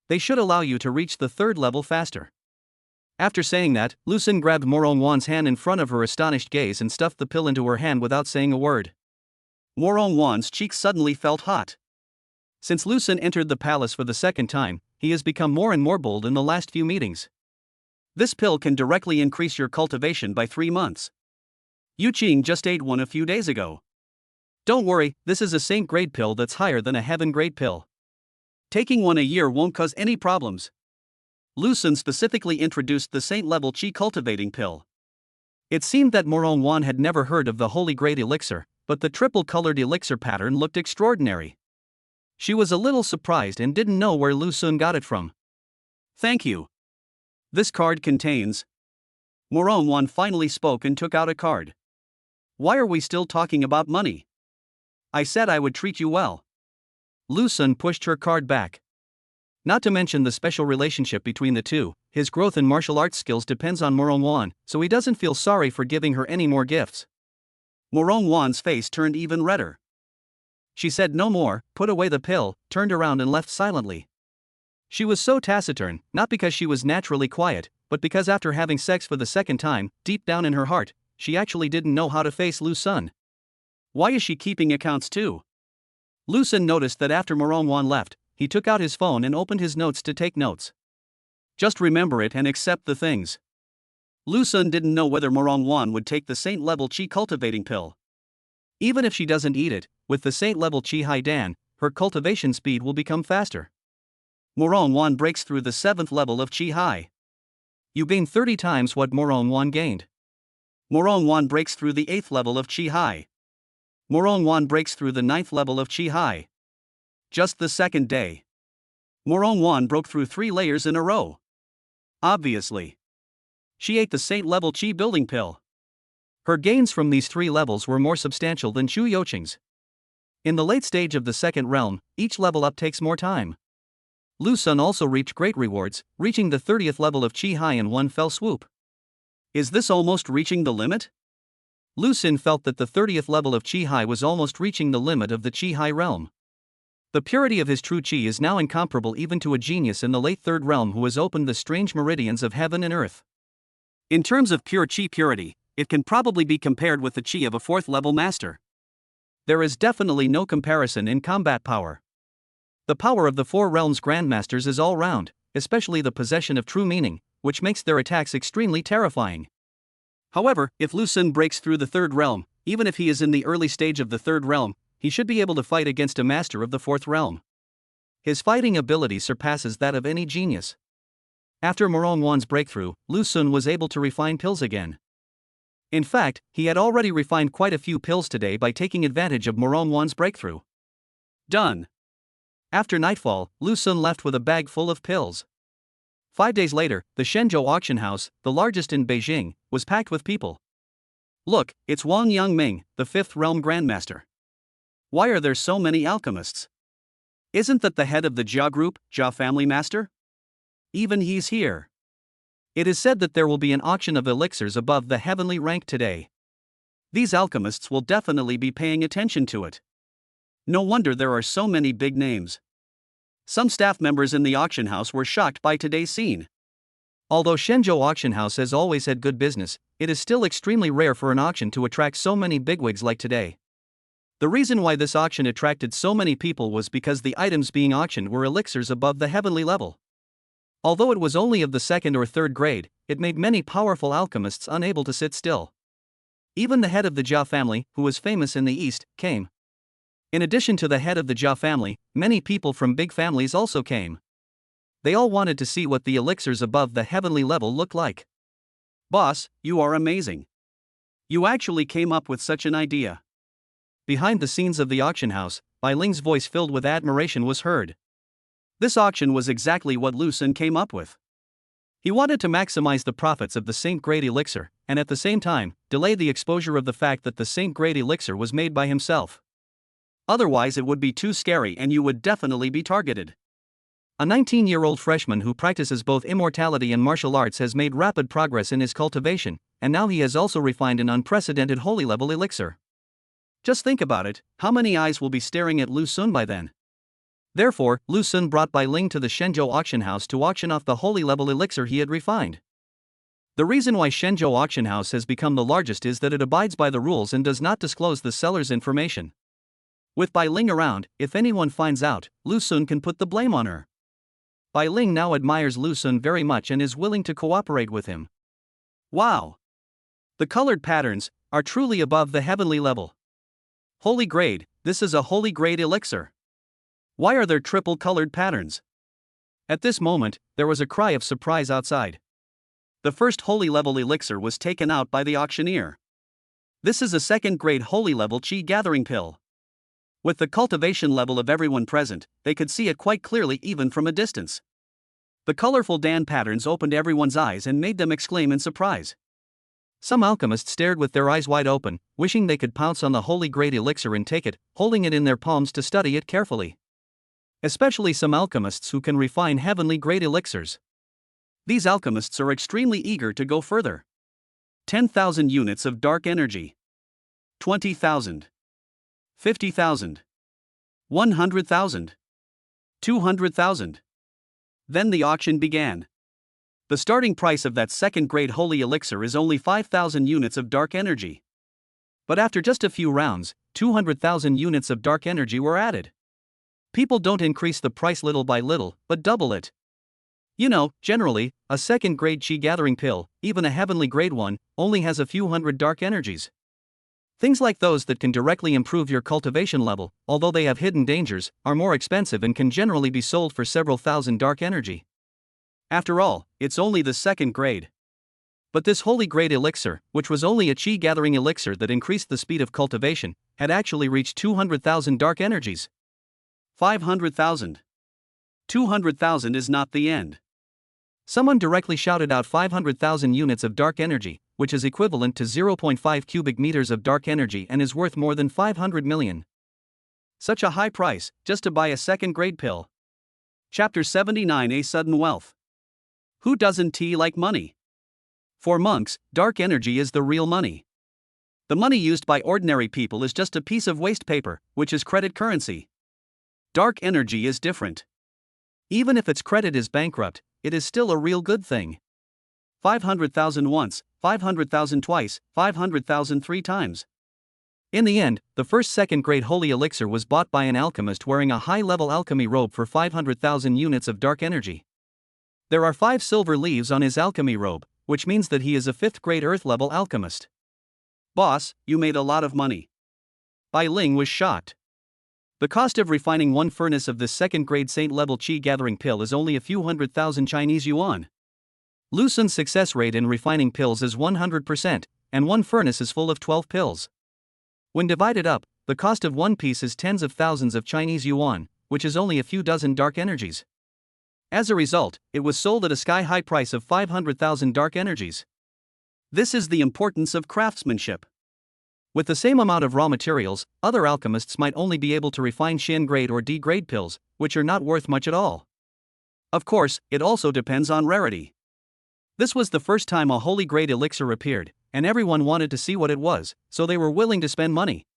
They should allow you to reach the third level faster. After saying that, Lu Sun grabbed Morong's hand in front of her astonished gaze and stuffed the pill into her hand without saying a word. Morong's cheeks suddenly felt hot. Since Lu Sun entered the palace for the second time, he has become more and more bold in the last few meetings. This pill can directly increase your cultivation by 3 months. Yuqing just ate one a few days ago. Don't worry, this is a saint grade pill that's higher than a heaven grade pill. Taking one a year won't cause any problems. Lu Sun specifically introduced the saint-level qi cultivating pill. It seemed that Morong had never heard of the holy grade elixir, but the triple-colored elixir pattern looked extraordinary. She was a little surprised and didn't know where Lu Sun got it from. Thank you. This card contains... Morong finally spoke and took out a card. Why are we still talking about money? I said I would treat you well. Lu Sun pushed her card back. Not to mention the special relationship between the two, his growth in martial arts skills depends on Morong, so he doesn't feel sorry for giving her any more gifts. Morong's face turned even redder. She said no more, put away the pill, turned around and left silently. She was so taciturn, not because she was naturally quiet, but because after having sex for the second time, deep down in her heart, she actually didn't know how to face Lu Sun. Why is she keeping accounts too? Lu Sun noticed that after Morong left, he took out his phone and opened his notes to take notes. Just remember it and accept the things. Lu Sun didn't know whether Morong would take the saint-level qi cultivating pill. Even if she doesn't eat it, with the saint-level qi haidan, her cultivation speed will become faster. Morong breaks through the 7th level of qi hai. You gain 30 times what Morong gained. Morong breaks through the 8th level of qi hai. Morong breaks through the 9th level of qi hai. Just the second day. Morong broke through 3 layers in a row. Obviously. She ate the saint-level qi building pill. Her gains from these 3 levels were more substantial than Chu Yuqing's. In the late stage of the second realm, each level up takes more time. Lu Sun also reaped great rewards, reaching the 30th level of qi hai in one fell swoop. Is this almost reaching the limit? Lu Sun felt that the 30th level of qi hai was almost reaching the limit of the qi hai realm. The purity of his true qi is now incomparable even to a genius in the late third realm who has opened the strange meridians of heaven and earth. In terms of pure qi purity, it can probably be compared with the qi of a 4th level master. There is definitely no comparison in combat power. The power of the 4 realms grandmasters is all round, especially the possession of true meaning, which makes their attacks extremely terrifying. However, if Lu Sun breaks through the 3rd realm, even if he is in the early stage of the 3rd realm, he should be able to fight against a master of the 4th realm. His fighting ability surpasses that of any genius. After Morong's breakthrough, Lu Sun was able to refine pills again. In fact, he had already refined quite a few pills today by taking advantage of Morong's breakthrough. Done. After nightfall, Lu Sun left with a bag full of pills. 5 days later, the Shenzhou auction house, the largest in Beijing, was packed with people. Look, it's Wang Yangming, the 5th realm grandmaster. Why are there so many alchemists? Isn't that the head of the Jia group, Jia family master? Even he's here. It is said that there will be an auction of elixirs above the heavenly rank today. These alchemists will definitely be paying attention to it. No wonder there are so many big names. Some staff members in the auction house were shocked by today's scene. Although Shenzhou Auction House has always had good business, it is still extremely rare for an auction to attract so many bigwigs like today. The reason why this auction attracted so many people was because the items being auctioned were elixirs above the heavenly level. Although it was only of the second or third grade, it made many powerful alchemists unable to sit still. Even the head of the Jia family, who was famous in the East, came. In addition to the head of the Jia family, many people from big families also came. They all wanted to see what the elixirs above the heavenly level looked like. Boss, you are amazing. You actually came up with such an idea. Behind the scenes of the auction house, Bai Ling's voice filled with admiration was heard. This auction was exactly what Lu Xun came up with. He wanted to maximize the profits of the Saint Grade elixir, and at the same time, delay the exposure of the fact that the Saint Grade elixir was made by himself. Otherwise it would be too scary and you would definitely be targeted. A 19-year-old freshman who practices both immortality and martial arts has made rapid progress in his cultivation, and now he has also refined an unprecedented holy level elixir. Just think about it, how many eyes will be staring at Lu Xun by then? Therefore, Lu Xun brought Bai Ling to the Shenzhou auction house to auction off the holy level elixir he had refined. The reason why Shenzhou auction house has become the largest is that it abides by the rules and does not disclose the seller's information. With Bai Ling around, if anyone finds out, Lu Xun can put the blame on her. Bai Ling now admires Lu Xun very much and is willing to cooperate with him. Wow! The colored patterns are truly above the heavenly level. Holy grade, this is a holy grade elixir. Why are there triple colored patterns? At this moment, there was a cry of surprise outside. The first holy level elixir was taken out by the auctioneer. This is a second grade holy level qi gathering pill. With the cultivation level of everyone present, they could see it quite clearly even from a distance. The colorful Dan patterns opened everyone's eyes and made them exclaim in surprise. Some alchemists stared with their eyes wide open, wishing they could pounce on the holy grade elixir and take it, holding it in their palms to study it carefully. Especially some alchemists who can refine heavenly grade elixirs. These alchemists are extremely eager to go further. 10,000 units of dark energy. 20,000. 50,000. 100,000. 200,000. Then the auction began. The starting price of that second grade holy elixir is only 5,000 units of dark energy. But after just a few rounds, 200,000 units of dark energy were added. People don't increase the price little by little, but double it. You know, generally, a second grade qi gathering pill, even a heavenly grade one, only has a few hundred dark energies. Things like those that can directly improve your cultivation level, although they have hidden dangers, are more expensive and can generally be sold for several thousand dark energy. After all, it's only the second grade. But this holy grade elixir, which was only a qi gathering elixir that increased the speed of cultivation, had actually reached 200,000 dark energies. 500,000. 200,000 is not the end. Someone directly shouted out 500,000 units of dark energy, which is equivalent to 0.5 cubic meters of dark energy and is worth more than 500 million. Such a high price, just to buy a second grade pill. Chapter 79, A Sudden Wealth. Who doesn't like money? For monks, dark energy is the real money. The money used by ordinary people is just a piece of waste paper, which is credit currency. Dark energy is different. Even if its credit is bankrupt, it is still a real good thing. 500,000 once, 500,000 twice, 500,000 three times. In the end, the first second grade holy elixir was bought by an alchemist wearing a high-level alchemy robe for 500,000 units of dark energy. There are 5 silver leaves on his alchemy robe, which means that he is a 5th grade earth-level alchemist. Boss, you made a lot of money. Bai Ling was shocked. The cost of refining one furnace of this second grade saint-level qi gathering pill is only a few 100,000 Chinese yuan. Lu Xun's success rate in refining pills is 100%, and one furnace is full of 12 pills. When divided up, the cost of one piece is tens of thousands of Chinese yuan, which is only a few dozen dark energies. As a result, it was sold at a sky-high price of 500,000 dark energies. This is the importance of craftsmanship. With the same amount of raw materials, other alchemists might only be able to refine Xin grade or D grade pills, which are not worth much at all. Of course, it also depends on rarity. This was the first time a holy grade elixir appeared, and everyone wanted to see what it was, so they were willing to spend money.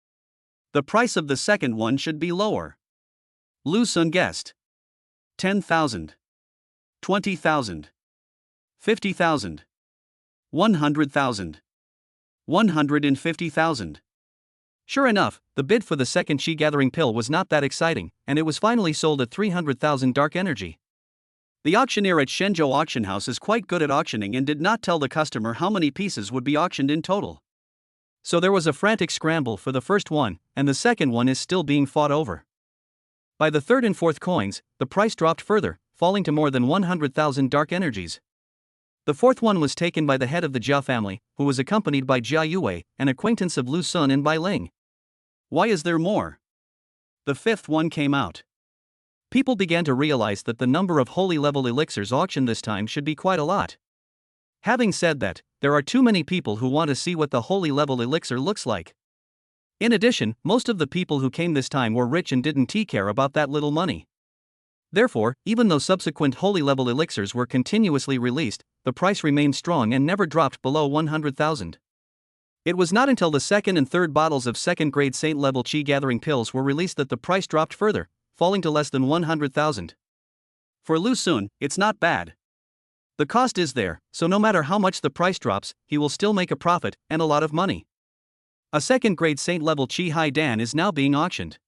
The price of the second one should be lower. Lu Sun guessed. 10,000. 20,000. 50,000. 100,000. 150,000. Sure enough, the bid for the second chi gathering pill was not that exciting, and it was finally sold at 300,000 dark energy. The auctioneer at Shenzhou auction house is quite good at auctioning and did not tell the customer how many pieces would be auctioned in total. So there was a frantic scramble for the first one, and the second one is still being fought over. By the third and fourth coins, the price dropped further, falling to more than 100,000 dark energies. The fourth one was taken by the head of the Jia family, who was accompanied by Jia Yue, an acquaintance of Lu Sun and Bai Ling. Why is there more? The fifth one came out. People began to realize that the number of holy level elixirs auctioned this time should be quite a lot. Having said that, there are too many people who want to see what the holy level elixir looks like. In addition, most of the people who came this time were rich and didn't care about that little money. Therefore, even though subsequent holy level elixirs were continuously released, the price remained strong and never dropped below 100,000. It was not until the second and third bottles of second grade saint level chi gathering pills were released that the price dropped further, falling to less than 100,000. For Lu Sun, it's not bad. The cost is there, so no matter how much the price drops, he will still make a profit and a lot of money. A second grade saint level Chi Hai Dan is now being auctioned.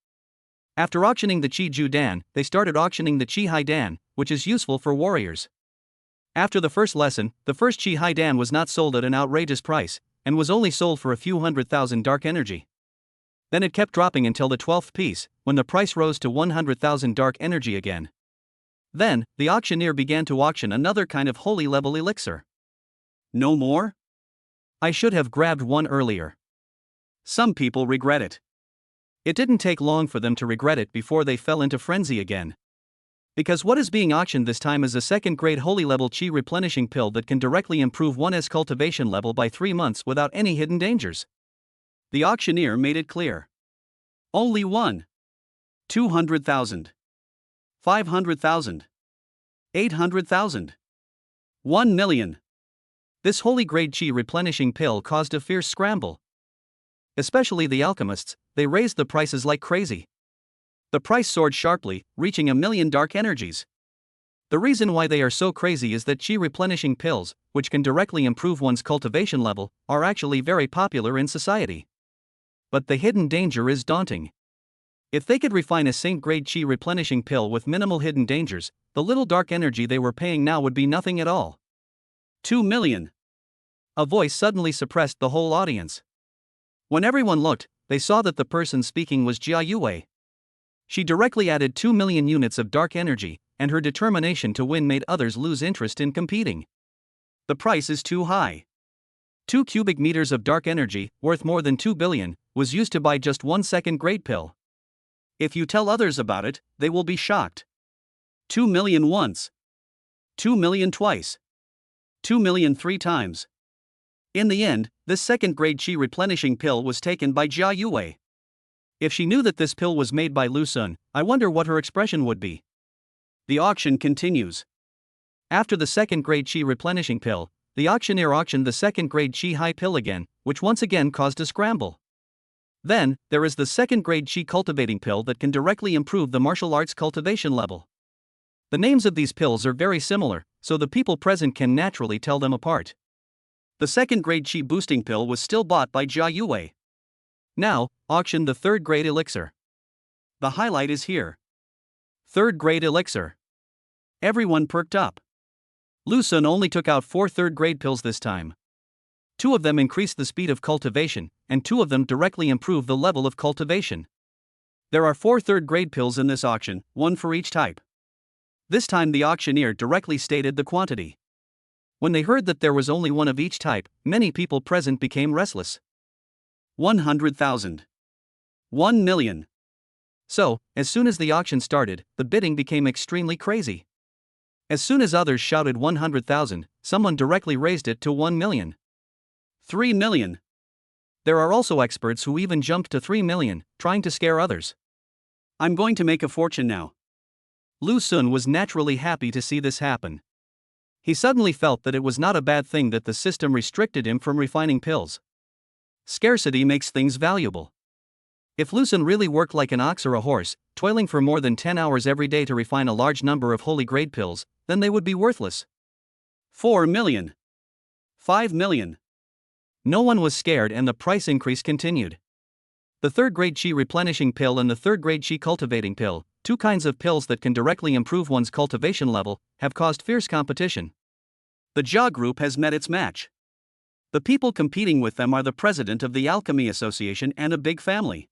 After auctioning the Chi Ju Dan, they started auctioning the Chi Hai Dan, which is useful for warriors. After the first lesson, the first Chi Hai Dan was not sold at an outrageous price, and was only sold for a few 100,000 dark energy. Then it kept dropping until the 12th piece, when the price rose to 100,000 dark energy again. Then, the auctioneer began to auction another kind of holy level elixir. No more? I should have grabbed one earlier. Some people regret it. It didn't take long for them to regret it before they fell into frenzy again. Because what is being auctioned this time is a second grade holy level chi replenishing pill that can directly improve one's cultivation level by 3 months without any hidden dangers. The auctioneer made it clear. Only one. 200,000. 500,000. 800,000. 1 million. This holy grade chi replenishing pill caused a fierce scramble. Especially the alchemists, they raised the prices like crazy. The price soared sharply, reaching 1 million dark energies. The reason why they are so crazy is that chi replenishing pills, which can directly improve one's cultivation level, are actually very popular in society. But the hidden danger is daunting. If they could refine a saint grade chi replenishing pill with minimal hidden dangers, the little dark energy they were paying now would be nothing at all. 2 million. A voice suddenly suppressed the whole audience. When everyone looked, they saw that the person speaking was Jia Yue. She directly added 2 million units of dark energy, and her determination to win made others lose interest in competing. The price is too high. 2 cubic meters of dark energy, worth more than 2 billion, was used to buy just one second grade pill. If you tell others about it, they will be shocked. 2 million once. 2 million twice. 2 million 3 times. In the end, this second grade chi replenishing pill was taken by Jia Yue. If she knew that this pill was made by Lu Sun, I wonder what her expression would be. The auction continues. After the second grade chi replenishing pill, the auctioneer auctioned the second grade chi high pill again, which once again caused a scramble. Then, there is the second grade chi cultivating pill that can directly improve the martial arts cultivation level. The names of these pills are very similar, so the people present can naturally tell them apart. The second grade chi boosting pill was still bought by Jia Yue. Now, auction the third grade elixir. The highlight is here. Third grade elixir. Everyone perked up. Lu Sun only took out 4 third grade pills this time. 2 of them increased the speed of cultivation, and 2 of them directly improve the level of cultivation. There are 4 third grade pills in this auction, 1 for each type. This time the auctioneer directly stated the quantity. When they heard that there was only 1 of each type, many people present became restless. 100,000. 1 million. So, as soon as the auction started, the bidding became extremely crazy. As soon as others shouted 100,000, someone directly raised it to 1 million. 3 million. There are also experts who even jumped to 3 million, trying to scare others. I'm going to make a fortune now. Lu Sun was naturally happy to see this happen. He suddenly felt that it was not a bad thing that the system restricted him from refining pills. Scarcity makes things valuable. If Lu Sun really worked like an ox or a horse, toiling for more than 10 hours every day to refine a large number of holy grade pills, then they would be worthless. 4 million. 5 million. No one was scared and the price increase continued. The third-grade Qi replenishing pill and the third-grade Qi cultivating pill, two kinds of pills that can directly improve one's cultivation level, have caused fierce competition. The Jia group has met its match. The people competing with them are the president of the Alchemy Association and a big family.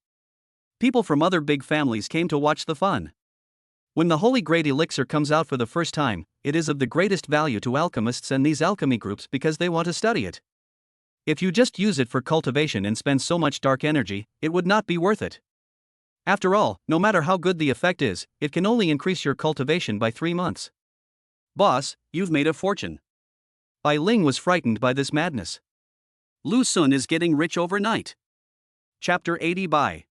People from other big families came to watch the fun. When the holy grade elixir comes out for the first time, it is of the greatest value to alchemists and these alchemy groups because they want to study it. If you just use it for cultivation and spend so much dark energy, it would not be worth it. After all, no matter how good the effect is, it can only increase your cultivation by 3 months. Boss, you've made a fortune. Bai Ling was frightened by this madness. Lu Sun is getting rich overnight. Chapter 80. Buy.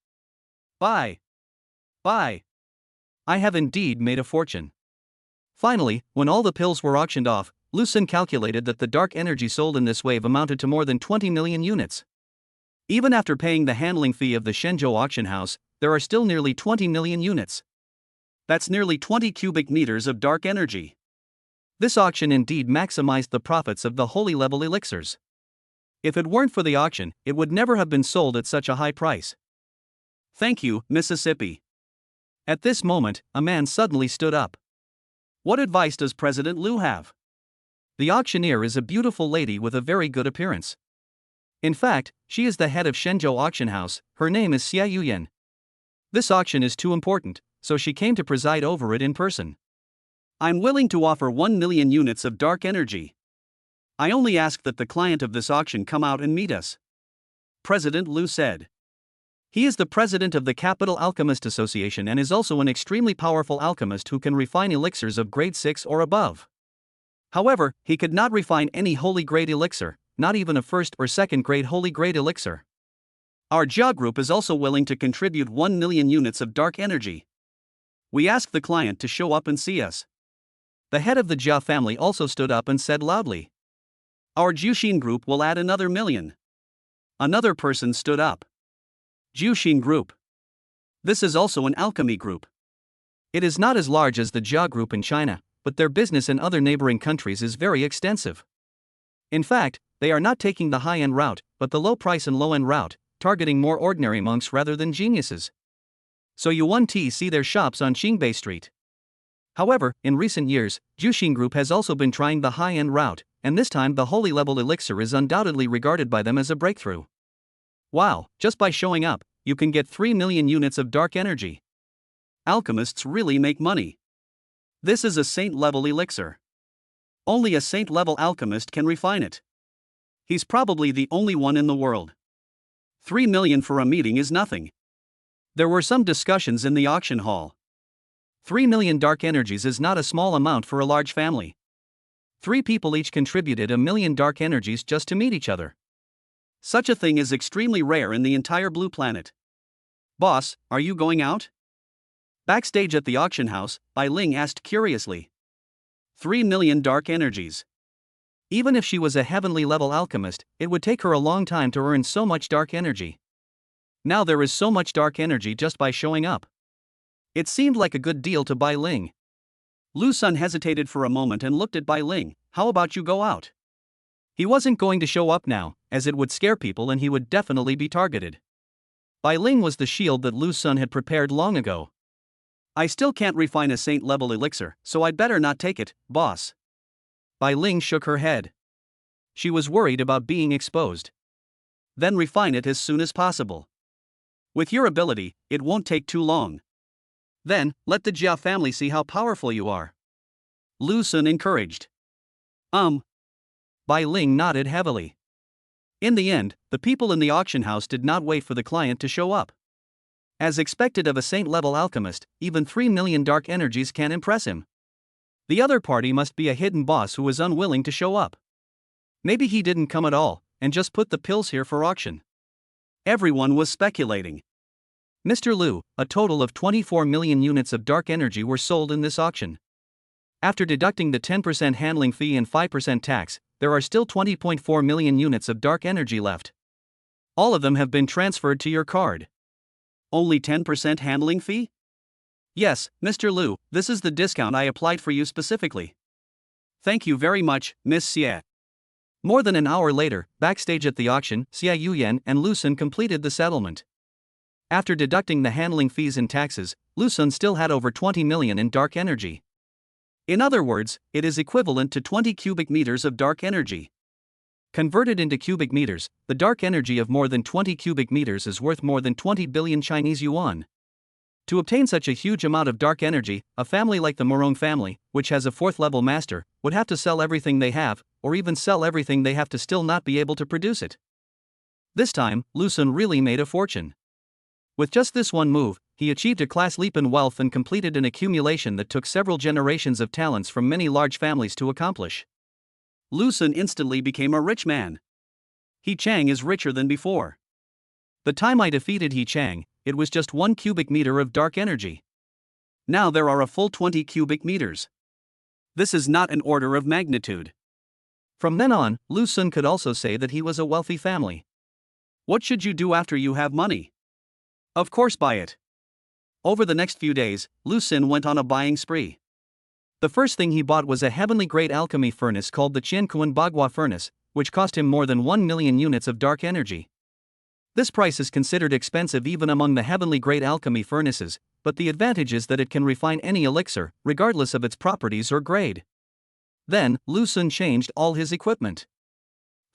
Buy. Buy. I have indeed made a fortune. Finally, when all the pills were auctioned off, Lu Sun calculated that the dark energy sold in this wave amounted to more than 20 million units. Even after paying the handling fee of the Shenzhou auction house, there are still nearly 20 million units. That's nearly 20 cubic meters of dark energy. This auction indeed maximized the profits of the holy level elixirs. If it weren't for the auction, it would never have been sold at such a high price. Thank you, Mississippi. At this moment, a man suddenly stood up. What advice does President Liu have? The auctioneer is a beautiful lady with a very good appearance. In fact, she is the head of Shenzhou auction house. Her name is Xia Yuyan. This auction is too important, so she came to preside over it in person. I'm willing to offer 1 million units of dark energy. I only ask that the client of this auction come out and meet us. President Liu said. He is the president of the Capital Alchemist Association and is also an extremely powerful alchemist who can refine elixirs of grade 6 or above. However, he could not refine any holy grade elixir, not even a first or second grade holy grade elixir. Our Jia group is also willing to contribute 1 million units of dark energy. We ask the client to show up and see us. The head of the Jia family also stood up and said loudly. Our Jiuxin group will add another million. Another person stood up. Jiuxin group. This is also an alchemy group. It is not as large as the Jia group in China, but their business in other neighboring countries is very extensive. In fact, they are not taking the high-end route, but the low-price and low-end route, targeting more ordinary monks rather than geniuses. So you won't see their shops on Qingbei Street. However, in recent years, Jiuxin Group has also been trying the high-end route, and this time the holy level elixir is undoubtedly regarded by them as a breakthrough. Wow, just by showing up, you can get 3 million units of dark energy. Alchemists really make money. This is a saint-level elixir. Only a saint-level alchemist can refine it. He's probably the only one in the world. 3 million for a meeting is nothing. There were some discussions in the auction hall. 3 million dark energies is not a small amount for a large family. 3 people each contributed 1 million dark energies just to meet each other. Such a thing is extremely rare in the entire blue planet. Boss, are you going out? Backstage at the auction house, Bai Ling asked curiously. 3 million dark energies. Even if she was a heavenly level alchemist, it would take her a long time to earn so much dark energy. Now there is so much dark energy just by showing up. It seemed like a good deal to Bai Ling. Lu Sun hesitated for a moment and looked at Bai Ling. How about you go out? He wasn't going to show up now, as it would scare people and he would definitely be targeted. Bai Ling was the shield that Lu Sun had prepared long ago. I still can't refine a saint-level elixir, so I'd better not take it, boss. Bai Ling shook her head. She was worried about being exposed. Then refine it as soon as possible. With your ability, it won't take too long. Then, let the Jia family see how powerful you are. Lu Sun encouraged. Bai Ling nodded heavily. In the end, the people in the auction house did not wait for the client to show up. As expected of a saint-level alchemist, even 3 million dark energies can impress him. The other party must be a hidden boss who was unwilling to show up. Maybe he didn't come at all, and just put the pills here for auction. Everyone was speculating. Mr. Liu, a total of 24 million units of dark energy were sold in this auction. After deducting the 10% handling fee and 5% tax, there are still 20.4 million units of dark energy left. All of them have been transferred to your card. Only 10% handling fee? Yes, Mr. Liu, this is the discount I applied for you specifically. Thank you very much, Miss Xie. More than an hour later, backstage at the auction, Xie Yuyan and Lu Sun completed the settlement. After deducting the handling fees and taxes, Lu Sun still had over 20 million in dark energy. In other words, it is equivalent to 20 cubic meters of dark energy. Converted into cubic meters, the dark energy of more than 20 cubic meters is worth more than 20 billion Chinese yuan. To obtain such a huge amount of dark energy, a family like the Morong family, which has a 4th level master, would have to sell everything they have, or even sell everything they have to still not be able to produce it. This time, Lu Sun really made a fortune. With just this one move, he achieved a class leap in wealth and completed an accumulation that took several generations of talents from many large families to accomplish. Lu Sun instantly became a rich man. He Chang is richer than before. The time I defeated He Chang, it was just 1 cubic meter of dark energy. Now there are a full 20 cubic meters. This is not an order of magnitude. From then on, Lu Sun could also say that he was a wealthy family. What should you do after you have money? Of course, buy it. Over the next few days, Lu Sun went on a buying spree. The first thing he bought was a heavenly grade alchemy furnace called the Qiankuan Bagua furnace, which cost him more than 1 million units of dark energy. This price is considered expensive even among the heavenly grade alchemy furnaces, but the advantage is that it can refine any elixir, regardless of its properties or grade. Then, Lu Sun changed all his equipment.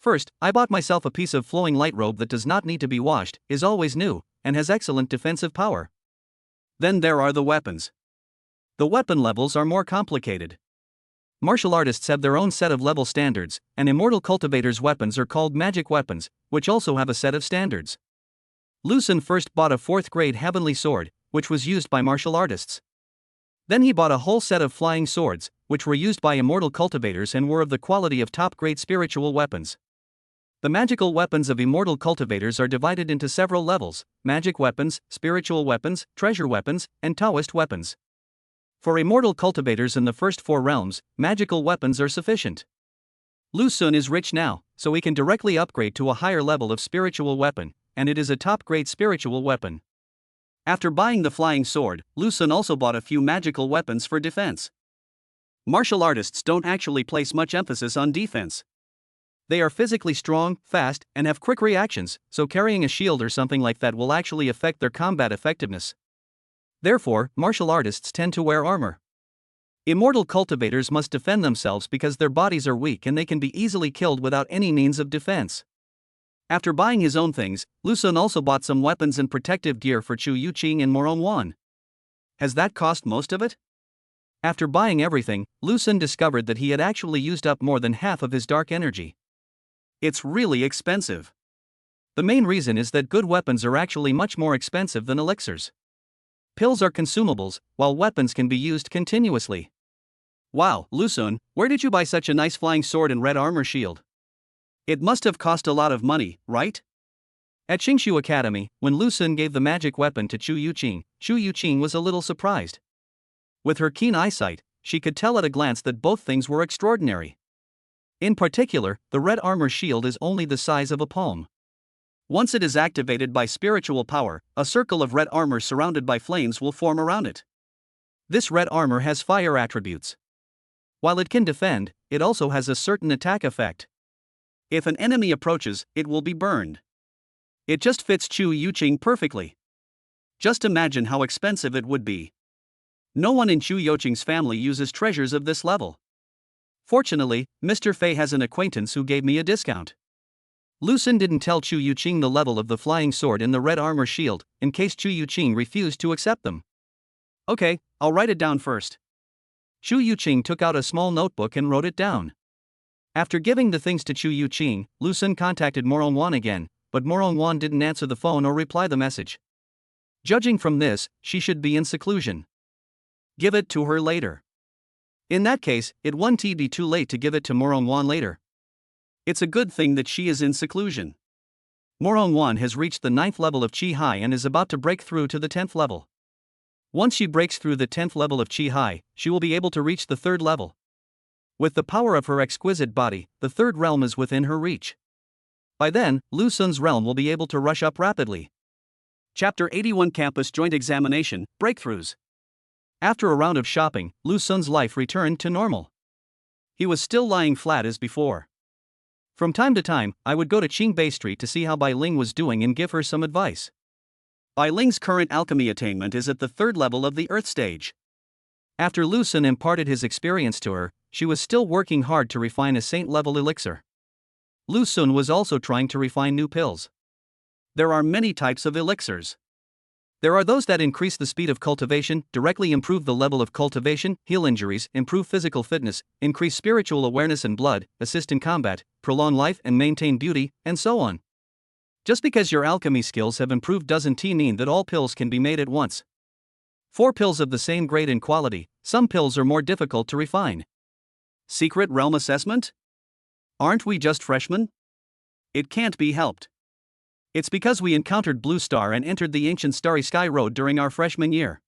First, I bought myself a piece of flowing light robe that does not need to be washed, is always new, and has excellent defensive power. Then there are the weapons. The weapon levels are more complicated. Martial artists have their own set of level standards, and immortal cultivators' weapons are called magic weapons, which also have a set of standards. Lu Sun first bought a 4th grade heavenly sword, which was used by martial artists. Then he bought a whole set of flying swords, which were used by immortal cultivators and were of the quality of top grade spiritual weapons. The magical weapons of immortal cultivators are divided into several levels: magic weapons, spiritual weapons, treasure weapons, and Taoist weapons. For immortal cultivators in the first 4 realms, magical weapons are sufficient. Lu Sun is rich now, so he can directly upgrade to a higher level of spiritual weapon, and it is a top-grade spiritual weapon. After buying the flying sword, Lu Sun also bought a few magical weapons for defense. Martial artists don't actually place much emphasis on defense. They are physically strong, fast, and have quick reactions, so carrying a shield or something like that will actually affect their combat effectiveness. Therefore, martial artists tend to wear armor. Immortal cultivators must defend themselves because their bodies are weak and they can be easily killed without any means of defense. After buying his own things, Lu Sun also bought some weapons and protective gear for Chu Yuqing and Morong Wan. Has that cost most of it? After buying everything, Lu Sun discovered that he had actually used up more than half of his dark energy. It's really expensive. The main reason is that good weapons are actually much more expensive than elixirs. Pills are consumables, while weapons can be used continuously. Wow, Lu Sun, where did you buy such a nice flying sword and red armor shield? It must have cost a lot of money, right? At Qingshu Academy, when Lu Sun gave the magic weapon to Chu Yuqing was a little surprised. With her keen eyesight, she could tell at a glance that both things were extraordinary. In particular, the red armor shield is only the size of a palm. Once it is activated by spiritual power, a circle of red armor surrounded by flames will form around it. This red armor has fire attributes. While it can defend, it also has a certain attack effect. If an enemy approaches, it will be burned. It just fits Chu Yuqing perfectly. Just imagine how expensive it would be. No one in Chu Yuqing's family uses treasures of this level. Fortunately, Mr. Fei has an acquaintance who gave me a discount. Lu Sun didn't tell Chu Yuqing the level of the flying sword and the red armor shield, in case Chu Yuqing refused to accept them. Okay, I'll write it down first. Chu Yuqing took out a small notebook and wrote it down. After giving the things to Chu Yuqing, Lu Sun contacted Morong Wan again, but Morong Wan didn't answer the phone or reply the message. Judging from this, she should be in seclusion. Give it to her later. In that case, it won't be too late to give it to Morong Wan later. It's a good thing that she is in seclusion. Morong-won has reached the 9th level of Chi High and is about to break through to the 10th level. Once she breaks through the 10th level of Chi High, she will be able to reach the 3rd level. With the power of her exquisite body, the 3rd realm is within her reach. By then, Lu Sun's realm will be able to rush up rapidly. Chapter 81 Campus Joint Examination, Breakthroughs. After a round of shopping, Lu Sun's life returned to normal. He was still lying flat as before. From time to time, I would go to Qingbei Street to see how Bai Ling was doing and give her some advice. Bai Ling's current alchemy attainment is at the 3rd level of the Earth stage. After Lu Sun imparted his experience to her, she was still working hard to refine a saint-level elixir. Lu Sun was also trying to refine new pills. There are many types of elixirs. There are those that increase the speed of cultivation, directly improve the level of cultivation, heal injuries, improve physical fitness, increase spiritual awareness and blood, assist in combat, prolong life and maintain beauty, and so on. Just because your alchemy skills have improved doesn't mean that all pills can be made at once. 4 pills of the same grade and quality, some pills are more difficult to refine. Secret realm assessment? Aren't we just freshmen? It can't be helped. It's because we encountered Blue Star and entered the ancient Starry Sky Road during our freshman year.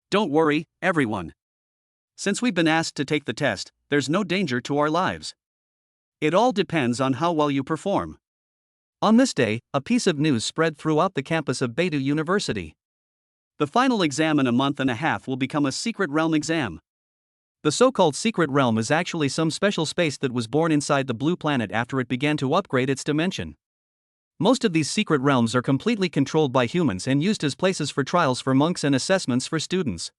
Don't worry, everyone. Since we've been asked to take the test, there's no danger to our lives. It all depends on how well you perform. On this day, a piece of news spread throughout the campus of Beidou University. The final exam in a month and a half will become a secret realm exam. The so-called secret realm is actually some special space that was born inside the blue planet after it began to upgrade its dimension. Most of these secret realms are completely controlled by humans and used as places for trials for monks and assessments for students.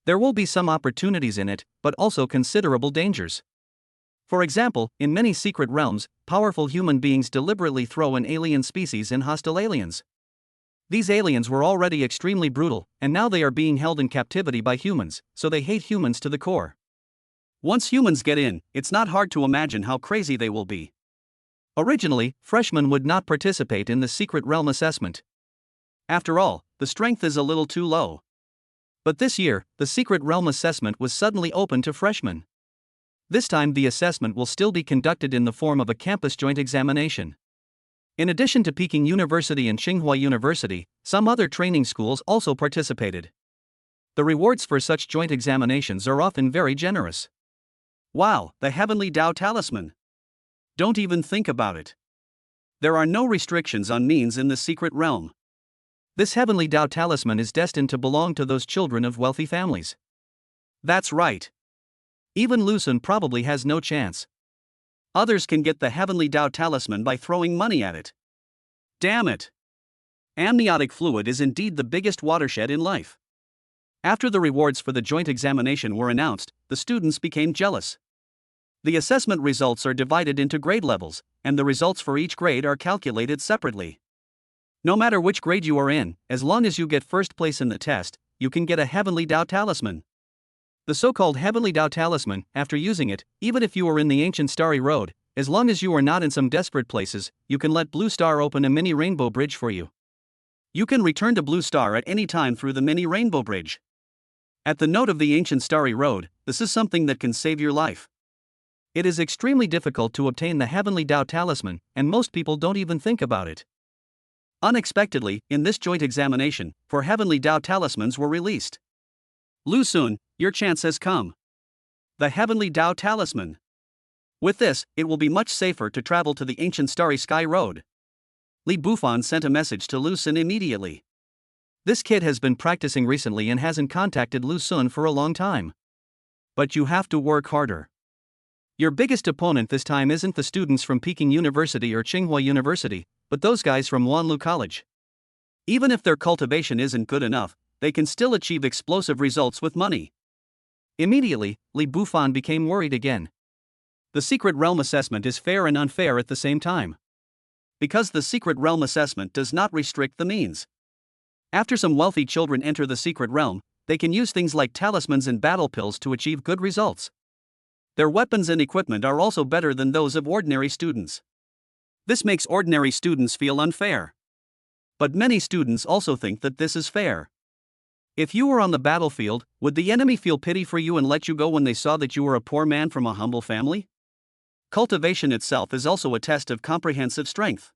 There will be some opportunities in it, but also considerable dangers. For example, in many secret realms, powerful human beings deliberately throw in alien species and hostile aliens. These aliens were already extremely brutal, and now they are being held in captivity by humans, so they hate humans to the core. Once humans get in, it's not hard to imagine how crazy they will be. Originally, freshmen would not participate in the secret realm assessment. After all, the strength is a little too low. But this year, the secret realm assessment was suddenly open to freshmen. This time the assessment will still be conducted in the form of a campus joint examination. In addition to Peking University and Tsinghua University, some other training schools also participated. The rewards for such joint examinations are often very generous. Wow, the Heavenly Tao Talisman! Don't even think about it. There are no restrictions on means in the secret realm. This Heavenly Tao Talisman is destined to belong to those children of wealthy families. That's right. Even Lu Sun probably has no chance. Others can get the Heavenly Tao Talisman by throwing money at it. Damn it! Amniotic fluid is indeed the biggest watershed in life. After the rewards for the joint examination were announced, the students became jealous. The assessment results are divided into grade levels, and the results for each grade are calculated separately. No matter which grade you are in, as long as you get first place in the test, you can get a Heavenly Tao Talisman. The so-called Heavenly Tao Talisman, after using it, even if you are in the ancient Starry Road, as long as you are not in some desperate places, you can let Blue Star open a mini rainbow bridge for you. You can return to Blue Star at any time through the mini rainbow bridge. At the note of the ancient Starry Road, this is something that can save your life. It is extremely difficult to obtain the Heavenly Tao Talisman, and most people don't even think about it. Unexpectedly, in this joint examination, 4 Heavenly Tao Talismans were released. Lu Sun, your chance has come. The Heavenly Tao Talisman. With this, it will be much safer to travel to the ancient Starry Sky Road. Li Bufan sent a message to Lu Sun immediately. This kid has been practicing recently and hasn't contacted Lu Sun for a long time. But you have to work harder. Your biggest opponent this time isn't the students from Peking University or Tsinghua University, but those guys from Wanlu College. Even if their cultivation isn't good enough, they can still achieve explosive results with money. Immediately, Li Bufan became worried again. The secret realm assessment is fair and unfair at the same time. Because the secret realm assessment does not restrict the means. After some wealthy children enter the secret realm, they can use things like talismans and battle pills to achieve good results. Their weapons and equipment are also better than those of ordinary students. This makes ordinary students feel unfair. But many students also think that this is fair. If you were on the battlefield, would the enemy feel pity for you and let you go when they saw that you were a poor man from a humble family? Cultivation itself is also a test of comprehensive strength.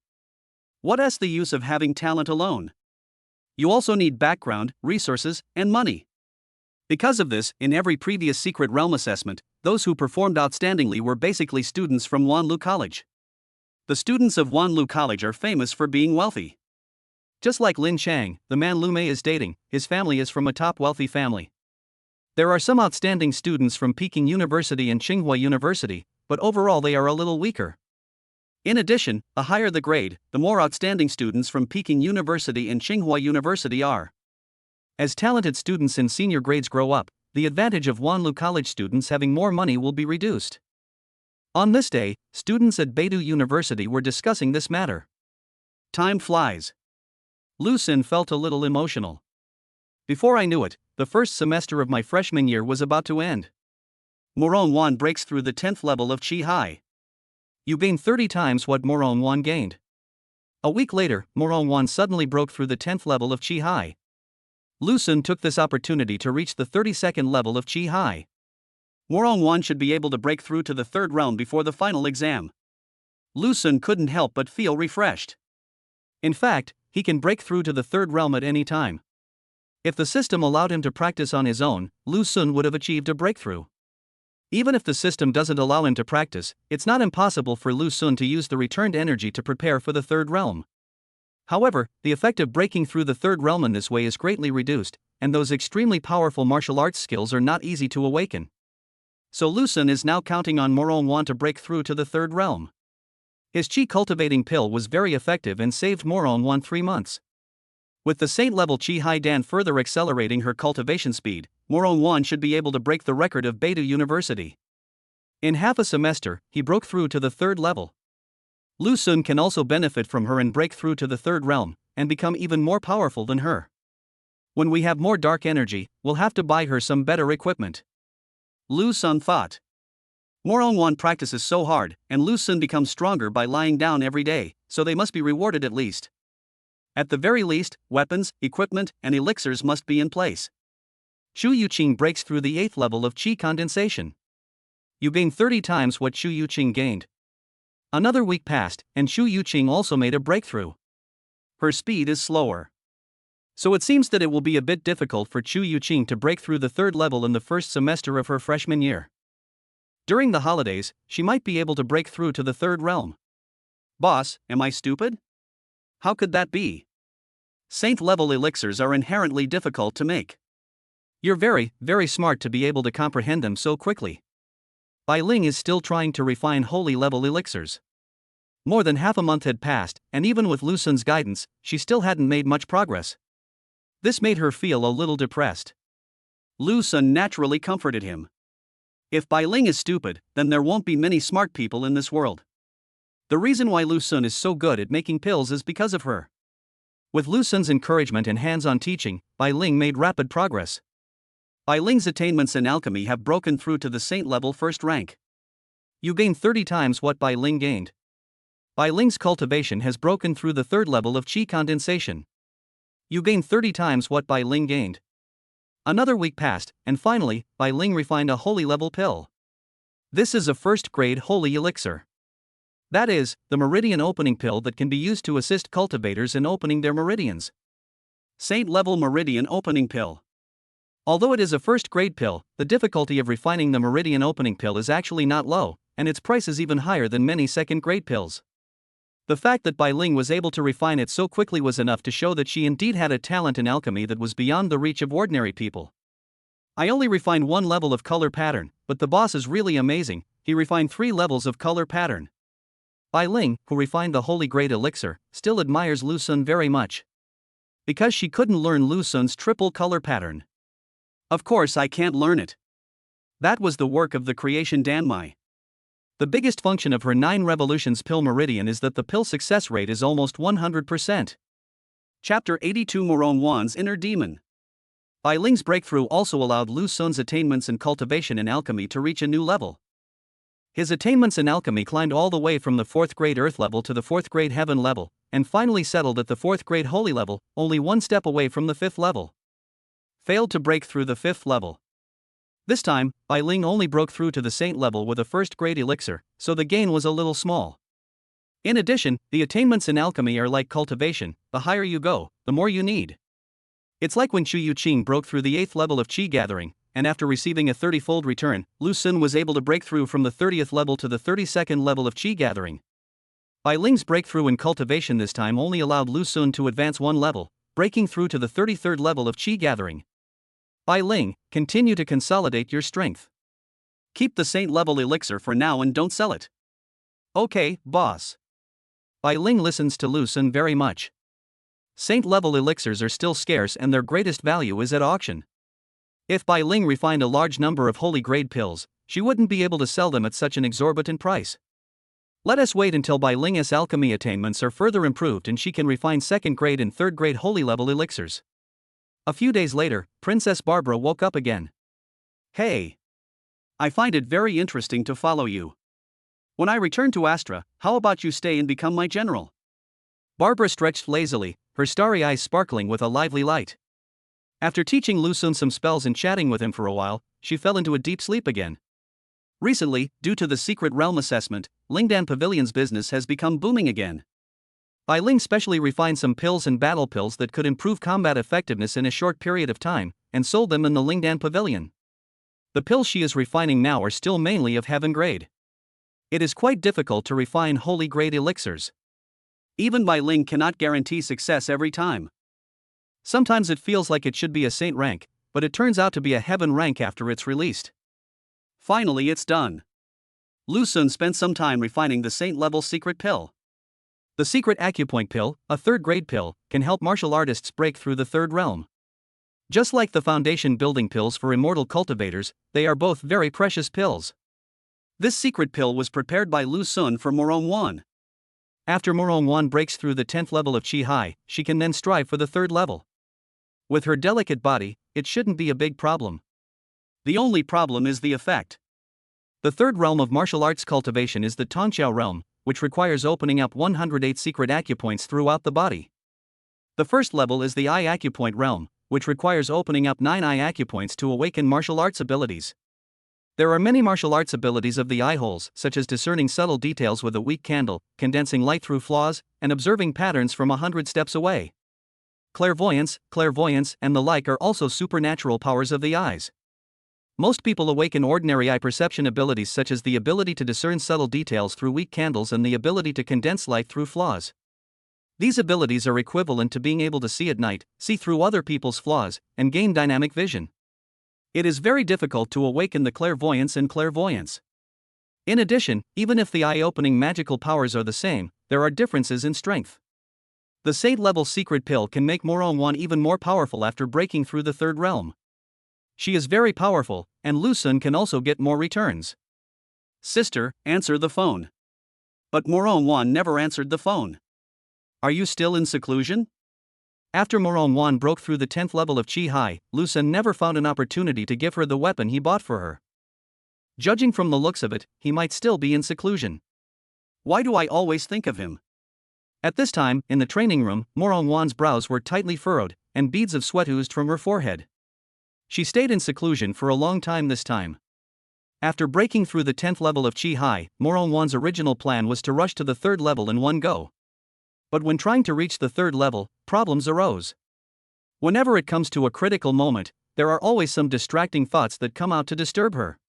What's the use of having talent alone? You also need background, resources, and money. Because of this, in every previous secret realm assessment, those who performed outstandingly were basically students from Wanlu College. The students of Wanlu College are famous for being wealthy. Just like Lin Chang, the man Lu Mei is dating, his family is from a top wealthy family. There are some outstanding students from Peking University and Tsinghua University, but overall they are a little weaker. In addition, the higher the grade, the more outstanding students from Peking University and Tsinghua University are. As talented students in senior grades grow up, the advantage of Wanlu College students having more money will be reduced. On this day, students at Beidou University were discussing this matter. Time flies. Lu Xun felt a little emotional. Before I knew it, the first semester of my freshman year was about to end. Moron Wan breaks through the 10th level of Qi Hai. You gain 30 times what Moron Wan gained. A week later, Moron Wan suddenly broke through the 10th level of Qi Hai. Lu Xun took this opportunity to reach the 32nd level of Qi Hai. Moron Wan should be able to break through to the third realm before the final exam. Lu Xun couldn't help but feel refreshed. In fact, he can break through to the third realm at any time. If the system allowed him to practice on his own, Lu Xun would have achieved a breakthrough. Even if the system doesn't allow him to practice, it's not impossible for Lu Xun to use the returned energy to prepare for the third realm. However, the effect of breaking through the third realm in this way is greatly reduced, and those extremely powerful martial arts skills are not easy to awaken. So Lu Xun is now counting on Moron Wan to break through to the third realm. His Qi cultivating pill was very effective and saved Moron Wan 3 months. With the Saint level Qi Hai Dan further accelerating her cultivation speed, Moron Wan should be able to break the record of Beidou University. In half a semester, he broke through to the third level. Lu Xun can also benefit from her and break through to the third realm, and become even more powerful than her. When we have more dark energy, we'll have to buy her some better equipment. Lu Xun thought. Moron Wan practices so hard, and Lu Xun becomes stronger by lying down every day, so they must be rewarded at least. At the very least, weapons, equipment, and elixirs must be in place. Shu Yuqing breaks through the 8th level of Qi condensation. You gain 30 times what Shu Yuqing gained. Another week passed, and Shu Yuqing also made a breakthrough. Her speed is slower. So it seems that it will be a bit difficult for Shu Yuqing to break through the third level in the first semester of her freshman year. During the holidays, she might be able to break through to the third realm. Boss, am I stupid? How could that be? Saint-level elixirs are inherently difficult to make. You're very, very smart to be able to comprehend them so quickly. Bai Ling is still trying to refine holy-level elixirs. More than half a month had passed, and even with Lu Xun's guidance, she still hadn't made much progress. This made her feel a little depressed. Lu Xun naturally comforted him. If Bai Ling is stupid, then there won't be many smart people in this world. The reason why Lu Xun is so good at making pills is because of her. With Lu Xun's encouragement and hands-on teaching, Bai Ling made rapid progress. Bai Ling's attainments in alchemy have broken through to the saint level first rank. You gain 30 times what Bai Ling gained. Bai Ling's cultivation has broken through the third level of Qi condensation. You gain 30 times what Bai Ling gained. Another week passed, and finally, Bai Ling refined a holy level pill. This is a first-grade holy elixir. That is, the meridian opening pill that can be used to assist cultivators in opening their meridians. Saint-level meridian opening pill. Although it is a first-grade pill, the difficulty of refining the meridian opening pill is actually not low, and its price is even higher than many second-grade pills. The fact that Bai Ling was able to refine it so quickly was enough to show that she indeed had a talent in alchemy that was beyond the reach of ordinary people. I only refined 1 level of color pattern, but the boss is really amazing, he refined 3 levels of color pattern. Bai Ling, who refined the holy grade elixir, still admires Lu Xun very much. Because she couldn't learn Lu Xun's triple color pattern. Of course I can't learn it. That was the work of the creation Danmai. The biggest function of her 9 revolutions pill meridian is that the pill success rate is almost 100%. Chapter 82 Moron Wan's Inner Demon. Bai Ling's breakthrough also allowed Lu Xun's attainments in cultivation in alchemy to reach a new level. His attainments in alchemy climbed all the way from the 4th grade earth level to the 4th grade heaven level, and finally settled at the 4th grade holy level, only 1 step away from the 5th level. Failed to break through the 5th level. This time, Bai Ling only broke through to the saint level with a first grade elixir, so the gain was a little small. In addition, the attainments in alchemy are like cultivation: the higher you go, the more you need. It's like when Xu Yuqing broke through the 8th level of qi gathering, and after receiving a 30-fold return, Lu Xun was able to break through from the 30th level to the 32nd level of qi gathering. Bai Ling's breakthrough in cultivation this time only allowed Lu Xun to advance one level, breaking through to the 33rd level of qi gathering. Bai Ling, continue to consolidate your strength. Keep the saint level elixir for now and don't sell it. Okay, boss. Bai Ling listens to Lu Xun very much. Saint level elixirs are still scarce and their greatest value is at auction. If Bai Ling refined a large number of holy grade pills, she wouldn't be able to sell them at such an exorbitant price. Let us wait until Bai Ling's alchemy attainments are further improved and she can refine 2nd grade and 3rd grade holy level elixirs. A few days later, Princess Barbara woke up again. Hey! I find it very interesting to follow you. When I return to Astra, how about you stay and become my general? Barbara stretched lazily, her starry eyes sparkling with a lively light. After teaching Lu Xun some spells and chatting with him for a while, she fell into a deep sleep again. Recently, due to the secret realm assessment, Lingdan Pavilion's business has become booming again. Bai Ling specially refined some pills and battle pills that could improve combat effectiveness in a short period of time, and sold them in the Lingdan Pavilion. The pills she is refining now are still mainly of heaven grade. It is quite difficult to refine holy grade elixirs. Even Bai Ling cannot guarantee success every time. Sometimes it feels like it should be a saint rank, but it turns out to be a heaven rank after it's released. Finally, it's done. Lu Xun spent some time refining the saint level secret pill. The secret acupoint pill, a 3rd grade pill, can help martial artists break through the 3rd realm. Just like the foundation building pills for immortal cultivators, they are both very precious pills. This secret pill was prepared by Lu Xun for Morong Wan. After Morong Wan breaks through the 10th level of Qi Hai, she can then strive for the 3rd level. With her delicate body, it shouldn't be a big problem. The only problem is the effect. The 3rd realm of martial arts cultivation is the Tongqiao realm, which requires opening up 108 secret acupoints throughout the body. The 1st level is the eye acupoint realm, which requires opening up 9 eye acupoints to awaken martial arts abilities. There are many martial arts abilities of the eye holes, such as discerning subtle details with a weak candle, condensing light through flaws, and observing patterns from 100 steps away. Clairvoyance, and the like are also supernatural powers of the eyes. Most people awaken ordinary eye perception abilities such as the ability to discern subtle details through weak candles and the ability to condense light through flaws. These abilities are equivalent to being able to see at night, see through other people's flaws, and gain dynamic vision. It is very difficult to awaken the clairvoyance and clairvoyance. In addition, even if the eye-opening magical powers are the same, there are differences in strength. The saint-level secret pill can make Morong Wan even more powerful after breaking through the 3rd realm. She is very powerful, and Lu Xun can also get more returns. Sister, answer the phone. But Morong Wan never answered the phone. Are you still in seclusion? After Morong Wan broke through the 10th level of Qi Hai, Lu Xun never found an opportunity to give her the weapon he bought for her. Judging from the looks of it, he might still be in seclusion. Why do I always think of him? At this time, in the training room, Morong Wan's brows were tightly furrowed, and beads of sweat oozed from her forehead. She stayed in seclusion for a long time this time. After breaking through the 10th level of Qi Hai, Morong Wan's original plan was to rush to the 3rd level in one go. But when trying to reach the 3rd level, problems arose. Whenever it comes to a critical moment, there are always some distracting thoughts that come out to disturb her.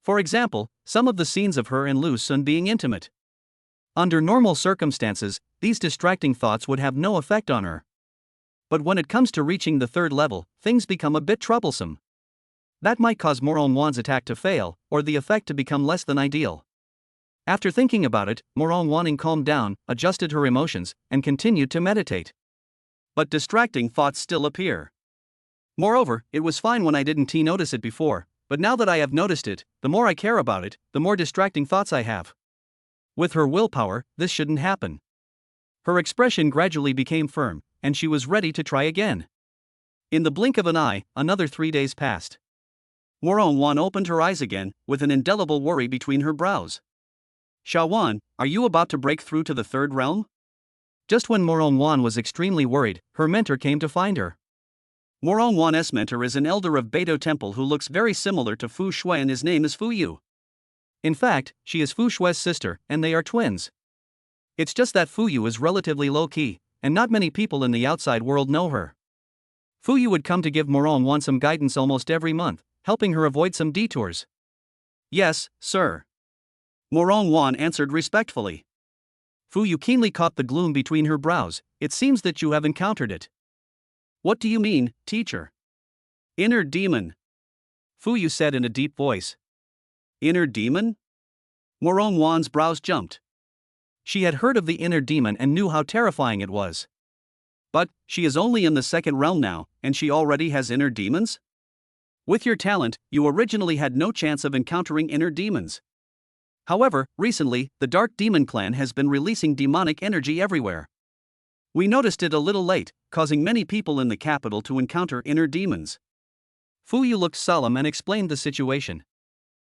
For example, some of the scenes of her and Lu Xun being intimate. Under normal circumstances, these distracting thoughts would have no effect on her. But when it comes to reaching the 3rd level, things become a bit troublesome. That might cause Morong Wan's attack to fail, or the effect to become less than ideal. After thinking about it, Morong Wan calmed down, adjusted her emotions, and continued to meditate. But distracting thoughts still appear. Moreover, it was fine when I didn't notice it before, but now that I have noticed it, the more I care about it, the more distracting thoughts I have. With her willpower, this shouldn't happen. Her expression gradually became firm, and she was ready to try again. In the blink of an eye, another 3 days passed. Morong Wan opened her eyes again, with an indelible worry between her brows. Shawan, are you about to break through to the 3rd realm? Just when Morong Wan was extremely worried, her mentor came to find her. Morong Wan's mentor is an elder of Beidou Temple who looks very similar to Fu Shui and his name is Fu Yu. In fact, she is Fu Shui's sister, and they are twins. It's just that Fuyu is relatively low-key, and not many people in the outside world know her. Fuyu would come to give Morong-won some guidance almost every month, helping her avoid some detours. Yes, sir. Morong-won answered respectfully. Fuyu keenly caught the gloom between her brows. It seems that you have encountered it. What do you mean, teacher? Inner demon. Fuyu said in a deep voice. Inner demon? Morong-won's brows jumped. She had heard of the inner demon and knew how terrifying it was. But, she is only in the second realm now, and she already has inner demons? With your talent, you originally had no chance of encountering inner demons. However, recently, the Dark Demon Clan has been releasing demonic energy everywhere. We noticed it a little late, causing many people in the capital to encounter inner demons. Fuyu looked solemn and explained the situation.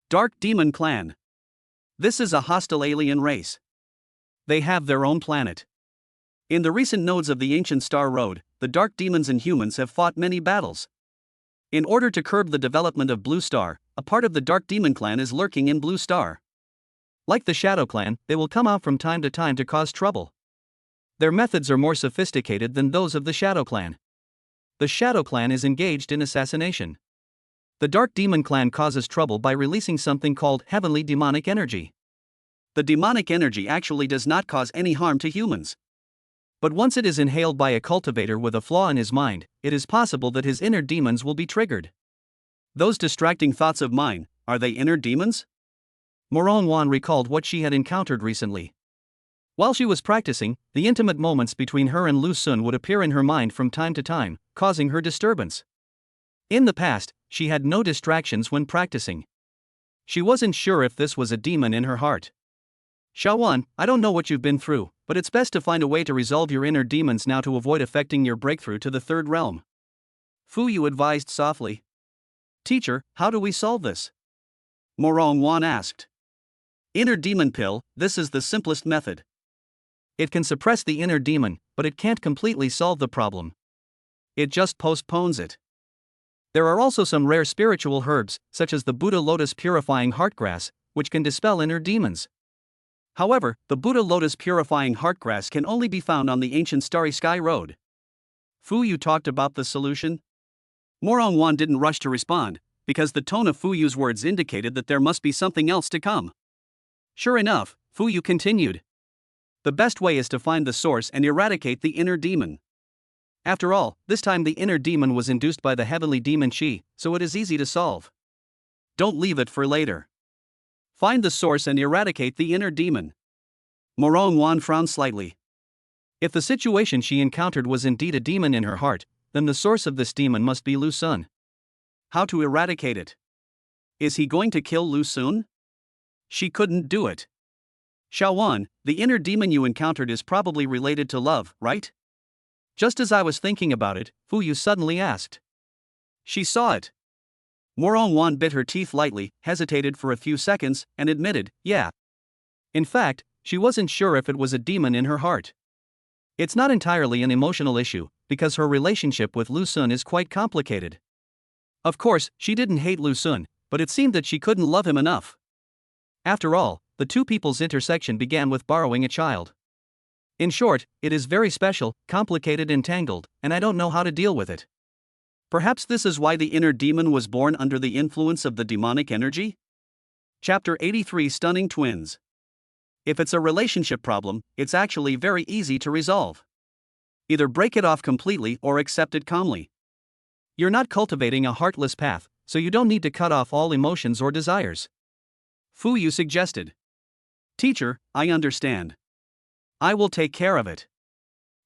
Dark Demon Clan. This is a hostile alien race. They have their own planet. In the recent nodes of the ancient Star Road, the Dark Demons and humans have fought many battles. In order to curb the development of Blue Star, a part of the Dark Demon Clan is lurking in Blue Star. Like the Shadow Clan, they will come out from time to cause trouble. Their methods are more sophisticated than those of the Shadow Clan. The Shadow Clan is engaged in assassination. The Dark Demon Clan causes trouble by releasing something called heavenly demonic energy. The demonic energy actually does not cause any harm to humans. But once it is inhaled by a cultivator with a flaw in his mind, it is possible that his inner demons will be triggered. Those distracting thoughts of mine, are they inner demons? Morong-won recalled what she had encountered recently. While she was practicing, the intimate moments between her and Lu Sun would appear in her mind from time to time, causing her disturbance. In the past, she had no distractions when practicing. She wasn't sure if this was a demon in her heart. Shawan, I don't know what you've been through, but it's best to find a way to resolve your inner demons now to avoid affecting your breakthrough to the third realm. Fuyu advised softly. Teacher, how do we solve this? Morong-won asked. Inner demon pill, this is the simplest method. It can suppress the inner demon, but it can't completely solve the problem. It just postpones it. There are also some rare spiritual herbs, such as the Buddha Lotus Purifying Heartgrass, which can dispel inner demons. However, the Buddha Lotus Purifying Heartgrass can only be found on the ancient Starry Sky Road. Fuyu talked about the solution? Morong-won didn't rush to respond, because the tone of Fuyu's words indicated that there must be something else to come. Sure enough, Fuyu continued. The best way is to find the source and eradicate the inner demon. After all, this time the inner demon was induced by the heavenly demon Qi, so it is easy to solve. Don't leave it for later. Find the source and eradicate the inner demon. Morong-won frowned slightly. If the situation she encountered was indeed a demon in her heart, then the source of this demon must be Lu Sun. How to eradicate it? Is he going to kill Lu Sun? She couldn't do it. Shawan, the inner demon you encountered is probably related to love, right? Just as I was thinking about it, Fuyu suddenly asked. She saw it. Morong-won bit her teeth lightly, hesitated for a few seconds, and admitted, yeah. In fact, she wasn't sure if it was a demon in her heart. It's not entirely an emotional issue, because her relationship with Lu Sun is quite complicated. Of course, she didn't hate Lu Sun, but it seemed that she couldn't love him enough. After all, the two people's intersection began with borrowing a child. In short, it is very special, complicated and tangled, and I don't know how to deal with it. Perhaps this is why the inner demon was born under the influence of the demonic energy? Chapter 83 Stunning Twins. If it's a relationship problem, it's actually very easy to resolve. Either break it off completely or accept it calmly. You're not cultivating a heartless path, so you don't need to cut off all emotions or desires. Fuyu suggested. Teacher, I understand. I will take care of it.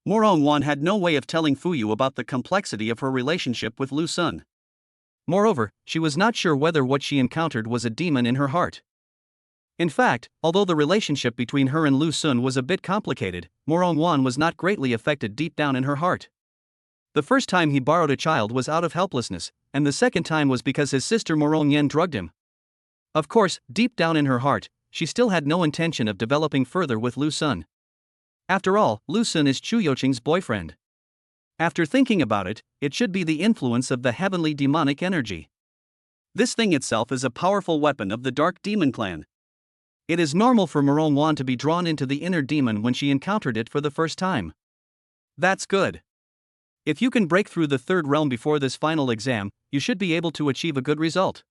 Morong-won had no way of telling Fuyu about the complexity of her relationship with Lu Sun. Moreover, she was not sure whether what she encountered was a demon in her heart. In fact, although the relationship between her and Lu Sun was a bit complicated, Morong-won was not greatly affected deep down in her heart. The first time he borrowed a child was out of helplessness, and the second time was because his sister Morong-yen drugged him. Of course, deep down in her heart, she still had no intention of developing further with Lu Sun. After all, Lu Sun is Chu Yoqing's boyfriend. After thinking about it, it should be the influence of the heavenly demonic energy. This thing itself is a powerful weapon of the Dark Demon Clan. It is normal for Moron to be drawn into the inner demon when she encountered it for the first time. That's good. If you can break through the third realm before this final exam, you should be able to achieve a good result.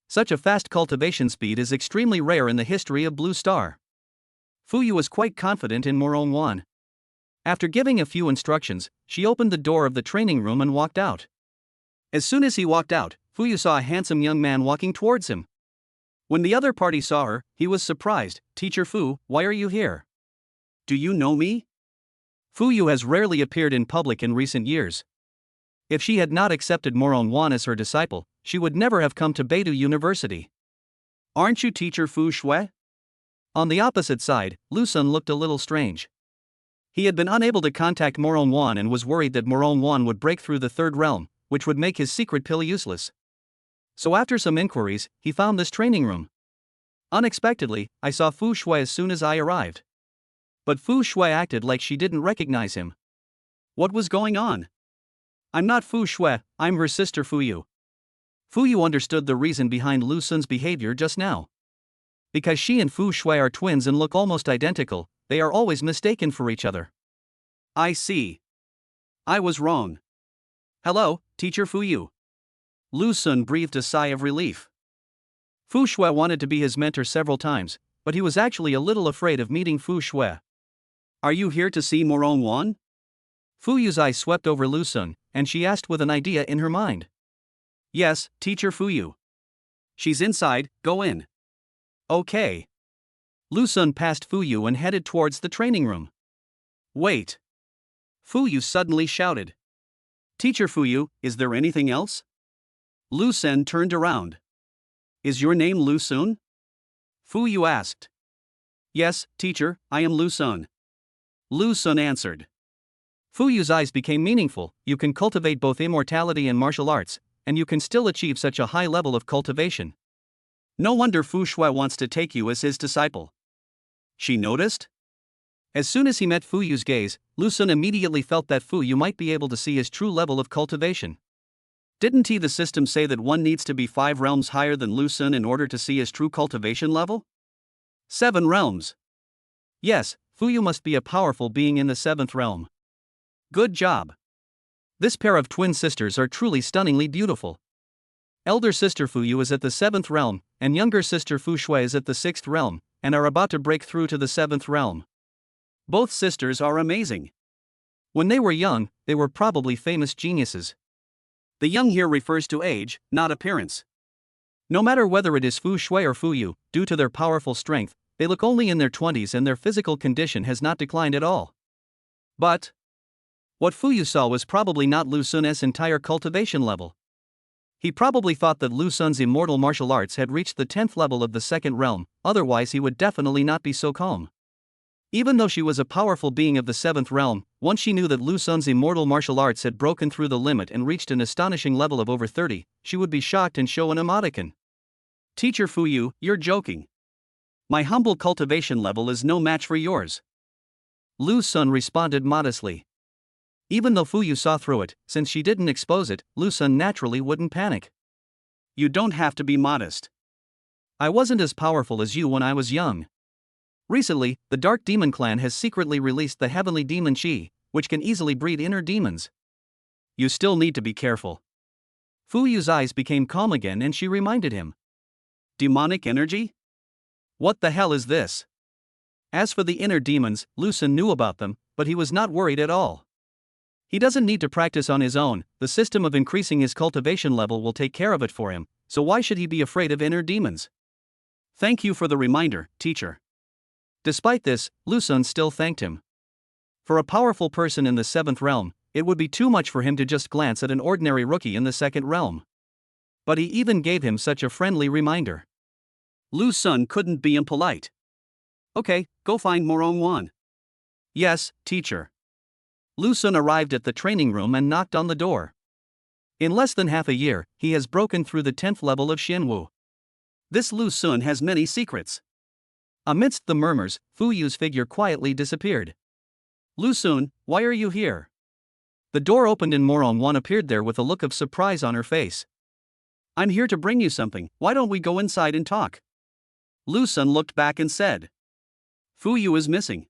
Such a fast cultivation speed is extremely rare in the history of Blue Star. Fuyu was quite confident in Moron. After giving a few instructions, she opened the door of the training room and walked out. As soon as he walked out, Fuyu saw a handsome young man walking towards him. When the other party saw her, he was surprised. "Teacher Fu, why are you here? Do you know me?" Fuyu has rarely appeared in public in recent years. If she had not accepted Moron as her disciple, she would never have come to Beidou University. "Aren't you Teacher Fu Shui?" On the opposite side, Lu Sun looked a little strange. He had been unable to contact Moron and was worried that Moron would break through the third realm, which would make his secret pill useless. So after some inquiries, he found this training room. Unexpectedly, I saw Fu Shui as soon as I arrived. But Fu Shui acted like she didn't recognize him. What was going on? "I'm not Fu Shui, I'm her sister Fuyu." Fuyu understood the reason behind Lu Sun's behavior just now. Because she and Fu Shui are twins and look almost identical, they are always mistaken for each other. I see. I was wrong. "Hello, Teacher Fuyu." Lu Sun breathed a sigh of relief. Fu Shui wanted to be his mentor several times, but he was actually a little afraid of meeting Fu Shui. "Are you here to see Moron?" Fuyu's eyes swept over Lu Sun, and she asked with an idea in her mind. "Yes, Teacher Fuyu." "She's inside, go in." "Okay." Lu Sun passed Fuyu and headed towards the training room. "Wait." Fuyu suddenly shouted. "Teacher Fuyu, is there anything else?" Lu Sun turned around. "Is your name Lu Sun?" Fuyu asked. "Yes, teacher, I am Lu Sun." Lu Sun answered. Fuyu's eyes became meaningful. "You can cultivate both immortality and martial arts, and you can still achieve such a high level of cultivation. No wonder Fu Shui wants to take you as his disciple." She noticed? As soon as he met Fuyu's gaze, Lu Sun immediately felt that Fuyu might be able to see his true level of cultivation. Didn't the system say that one needs to be 5 realms higher than Lu Sun in order to see his true cultivation level? 7 realms. Yes, Fuyu must be a powerful being in the 7th realm. Good job. This pair of twin sisters are truly stunningly beautiful. Elder sister Fuyu is at the 7th realm, and younger sister Fu Shui is at the 6th realm, and are about to break through to the 7th realm. Both sisters are amazing. When they were young, they were probably famous geniuses. The young here refers to age, not appearance. No matter whether it is Fu Shui or Fuyu, due to their powerful strength, they look only in their 20s and their physical condition has not declined at all. But what Fuyu saw was probably not Lu Sun's entire cultivation level. He probably thought that Lu Sun's immortal martial arts had reached the 10th level of the 2nd realm, otherwise he would definitely not be so calm. Even though she was a powerful being of the 7th realm, once she knew that Lu Sun's immortal martial arts had broken through the limit and reached an astonishing level of over 30, she would be shocked and show an emoticon. "Teacher Fuyu, you're joking. My humble cultivation level is no match for yours." Lu Sun responded modestly. Even though Fuyu saw through it, since she didn't expose it, Lu Sun naturally wouldn't panic. "You don't have to be modest. I wasn't as powerful as you when I was young. Recently, the Dark Demon Clan has secretly released the Heavenly Demon Chi, which can easily breed inner demons. You still need to be careful." Fuyu's eyes became calm again and she reminded him. "Demonic energy? What the hell is this?" As for the inner demons, Lu Sun knew about them, but he was not worried at all. He doesn't need to practice on his own, the system of increasing his cultivation level will take care of it for him, so why should he be afraid of inner demons? "Thank you for the reminder, teacher." Despite this, Lu Sun still thanked him. For a powerful person in the 7th realm, it would be too much for him to just glance at an ordinary rookie in the 2nd realm. But he even gave him such a friendly reminder. Lu Sun couldn't be impolite. "Okay, go find Moron." "Yes, teacher." Lu Sun arrived at the training room and knocked on the door. In less than half a year, he has broken through the 10th level of Xianwu. This Lu Sun has many secrets. Amidst the murmurs, Fuyu's figure quietly disappeared. "Lu Sun, why are you here?" The door opened and Moron appeared there with a look of surprise on her face. "I'm here to bring you something, why don't we go inside and talk?" Lu Sun looked back and said, Fu Yu is missing.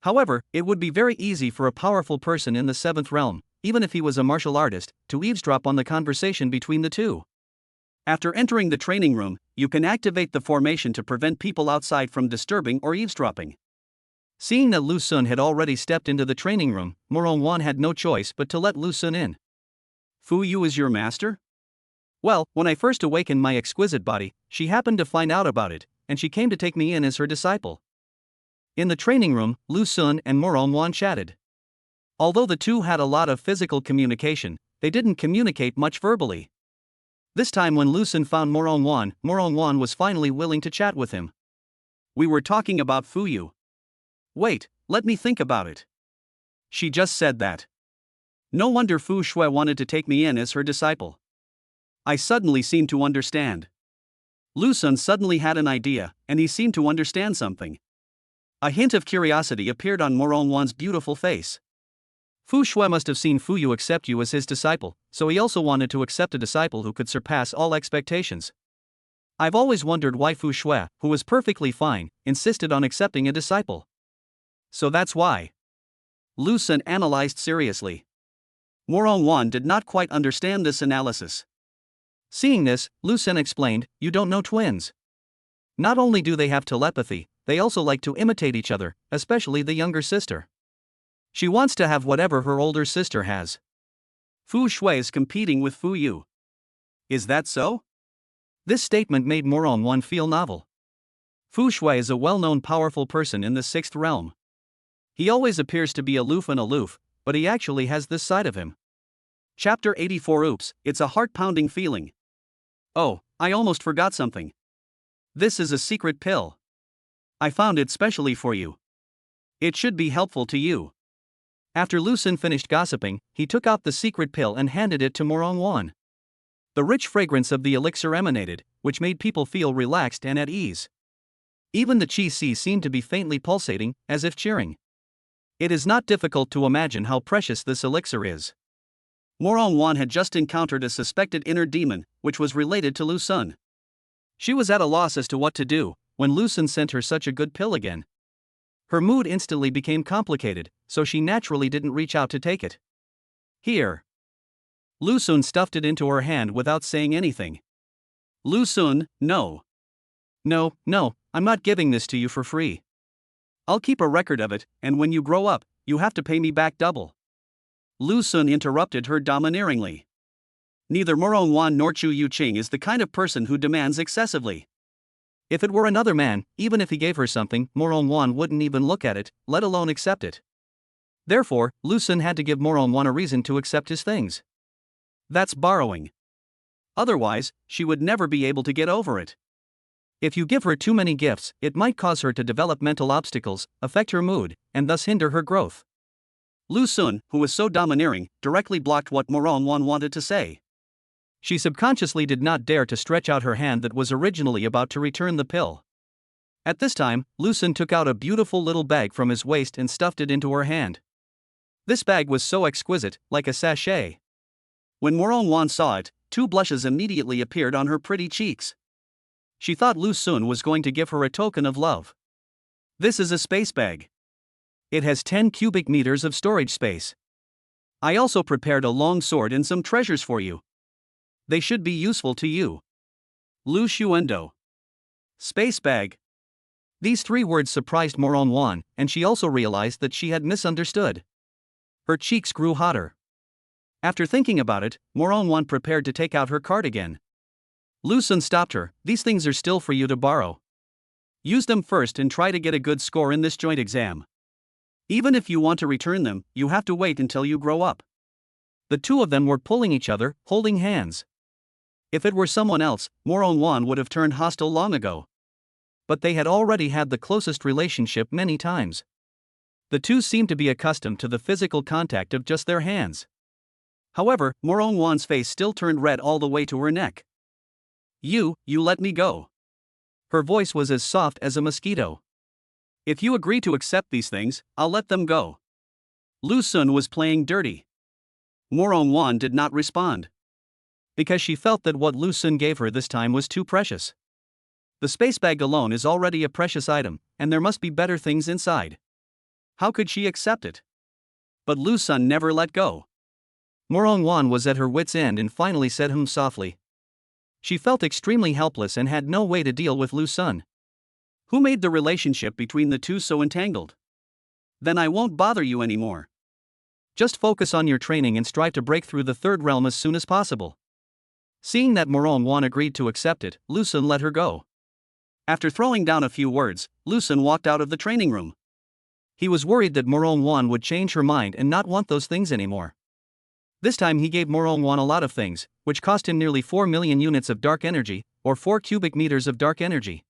However, it would be very easy for a powerful person in the seventh realm, even if he was a martial artist, to eavesdrop on the conversation between the two. After entering the training room, you can activate the formation to prevent people outside from disturbing or eavesdropping. Seeing that Lu Sun had already stepped into the training room, Morongwan had no choice but to let Lu Sun in. Fu Yu is your master? Well, when I first awakened my exquisite body, she happened to find out about it, and she came to take me in as her disciple. In the training room, Lu Sun and Morongwan chatted. Although the two had a lot of physical communication, they didn't communicate much verbally. This time when Lu Sun found Morongwan was finally willing to chat with him. We were talking about Fu Yu. Wait, let me think about it. She just said that. No wonder Fu Shui wanted to take me in as her disciple. I suddenly seemed to understand. Lu Sun suddenly had an idea, and he seemed to understand something. A hint of curiosity appeared on Morongwan's beautiful face. Fu Shui must have seen Fu Yu accept you as his disciple, so he also wanted to accept a disciple who could surpass all expectations. I've always wondered why Fu Shui, who was perfectly fine, insisted on accepting a disciple. So that's why. Lu Sun analyzed seriously. Morongwan did not quite understand this analysis. Seeing this, Lu Sun explained, you don't know twins. Not only do they have telepathy, they also like to imitate each other, especially the younger sister. She wants to have whatever her older sister has. Fu Shui is competing with Fu Yu. Is that so? This statement made Morongwan feel novel. Fu Shui is a well-known powerful person in the sixth realm. He always appears to be aloof, but he actually has this side of him. Chapter 84. Oops, it's a heart-pounding feeling. Oh, I almost forgot something. This is a secret pill. I found it specially for you. It should be helpful to you. After Lu Sun finished gossiping, he took out the secret pill and handed it to Morongwan. The rich fragrance of the elixir emanated, which made people feel relaxed and at ease. Even the chi si seemed to be faintly pulsating, as if cheering. It is not difficult to imagine how precious this elixir is. Morongwan had just encountered a suspected inner demon, which was related to Lu Sun. She was at a loss as to what to do, when Lu Sun sent her such a good pill again. Her mood instantly became complicated, so she naturally didn't reach out to take it. Here. Lu Sun stuffed it into her hand without saying anything. Lu Sun, no. No, I'm not giving this to you for free. I'll keep a record of it, and when you grow up, you have to pay me back double. Lu Sun interrupted her domineeringly. Neither Morongwan nor Chu Yuqing is the kind of person who demands excessively. If it were another man, even if he gave her something, Morongwan wouldn't even look at it, let alone accept it. Therefore, Lu Sun had to give Morongwan a reason to accept his things. That's borrowing. Otherwise, she would never be able to get over it. If you give her too many gifts, it might cause her to develop mental obstacles, affect her mood, and thus hinder her growth. Lu Sun, who was so domineering, directly blocked what Morongwan wanted to say. She subconsciously did not dare to stretch out her hand that was originally about to return the pill. At this time, Lu Sun took out a beautiful little bag from his waist and stuffed it into her hand. This bag was so exquisite, like a sachet. When Morongwan saw it, 2 blushes immediately appeared on her pretty cheeks. She thought Lu Sun was going to give her a token of love. This is a space bag. It has 10 cubic meters of storage space. I also prepared a long sword and some treasures for you. They should be useful to you. Lu Xuendo. Space bag. These 3 words surprised Morongwan, and she also realized that she had misunderstood. Her cheeks grew hotter. After thinking about it, Morongwan prepared to take out her card again. Lu Sun stopped her. These things are still for you to borrow. Use them first and try to get a good score in this joint exam. Even if you want to return them, you have to wait until you grow up. The 2 of them were pulling each other, holding hands. If it were someone else, Morongwan would have turned hostile long ago. But they had already had the closest relationship many times. The 2 seemed to be accustomed to the physical contact of just their hands. However, Morongwan's face still turned red all the way to her neck. You let me go. Her voice was as soft as a mosquito. If you agree to accept these things, I'll let them go. Lu Sun was playing dirty. Morongwan did not respond. Because she felt that what Lu Sun gave her this time was too precious. The space bag alone is already a precious item, and there must be better things inside. How could she accept it? But Lu Sun never let go. Morongwon was at her wit's end and finally said softly. She felt extremely helpless and had no way to deal with Lu Sun. Who made the relationship between the two so entangled? Then I won't bother you anymore. Just focus on your training and strive to break through the third realm as soon as possible. Seeing that Morongwon agreed to accept it, Lu Sun let her go. After throwing down a few words, Lu Sun walked out of the training room. He was worried that Morongwon would change her mind and not want those things anymore. This time he gave Morongwon a lot of things, which cost him nearly 4 million units of dark energy, or 4 cubic meters of dark energy.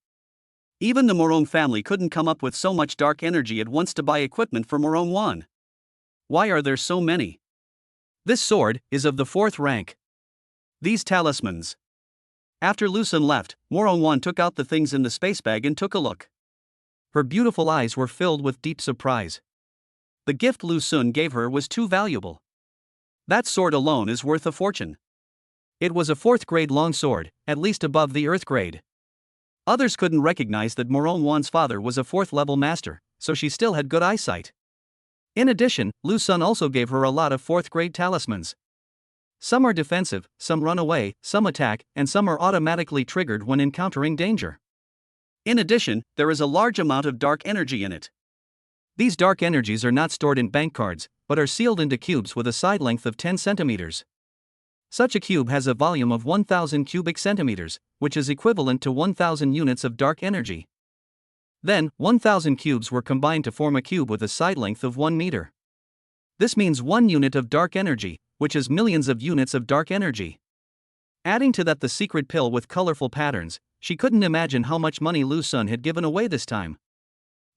Even the Morong family couldn't come up with so much dark energy at once to buy equipment for Morongwon. Why are there so many? This sword is of the 4th rank. These talismans. After Lu Sun left, Morongwon took out the things in the space bag and took a look. Her beautiful eyes were filled with deep surprise. The gift Lu Sun gave her was too valuable. That sword alone is worth a fortune. It was a 4th grade long sword, at least above the earth grade. Others couldn't recognize that Morongwon's father was a 4th level master, so she still had good eyesight. In addition, Lu Sun also gave her a lot of 4th grade talismans. Some are defensive, some run away, some attack, and some are automatically triggered when encountering danger. In addition, there is a large amount of dark energy in it. These dark energies are not stored in bank cards, but are sealed into cubes with a side length of 10 centimeters. Such a cube has a volume of 1000 cubic centimeters, which is equivalent to 1000 units of dark energy. Then, 1000 cubes were combined to form a cube with a side length of 1 meter. This means 1 unit of dark energy, which is millions of units of dark energy. Adding to that the secret pill with colorful patterns, she couldn't imagine how much money Lu Sun had given away this time.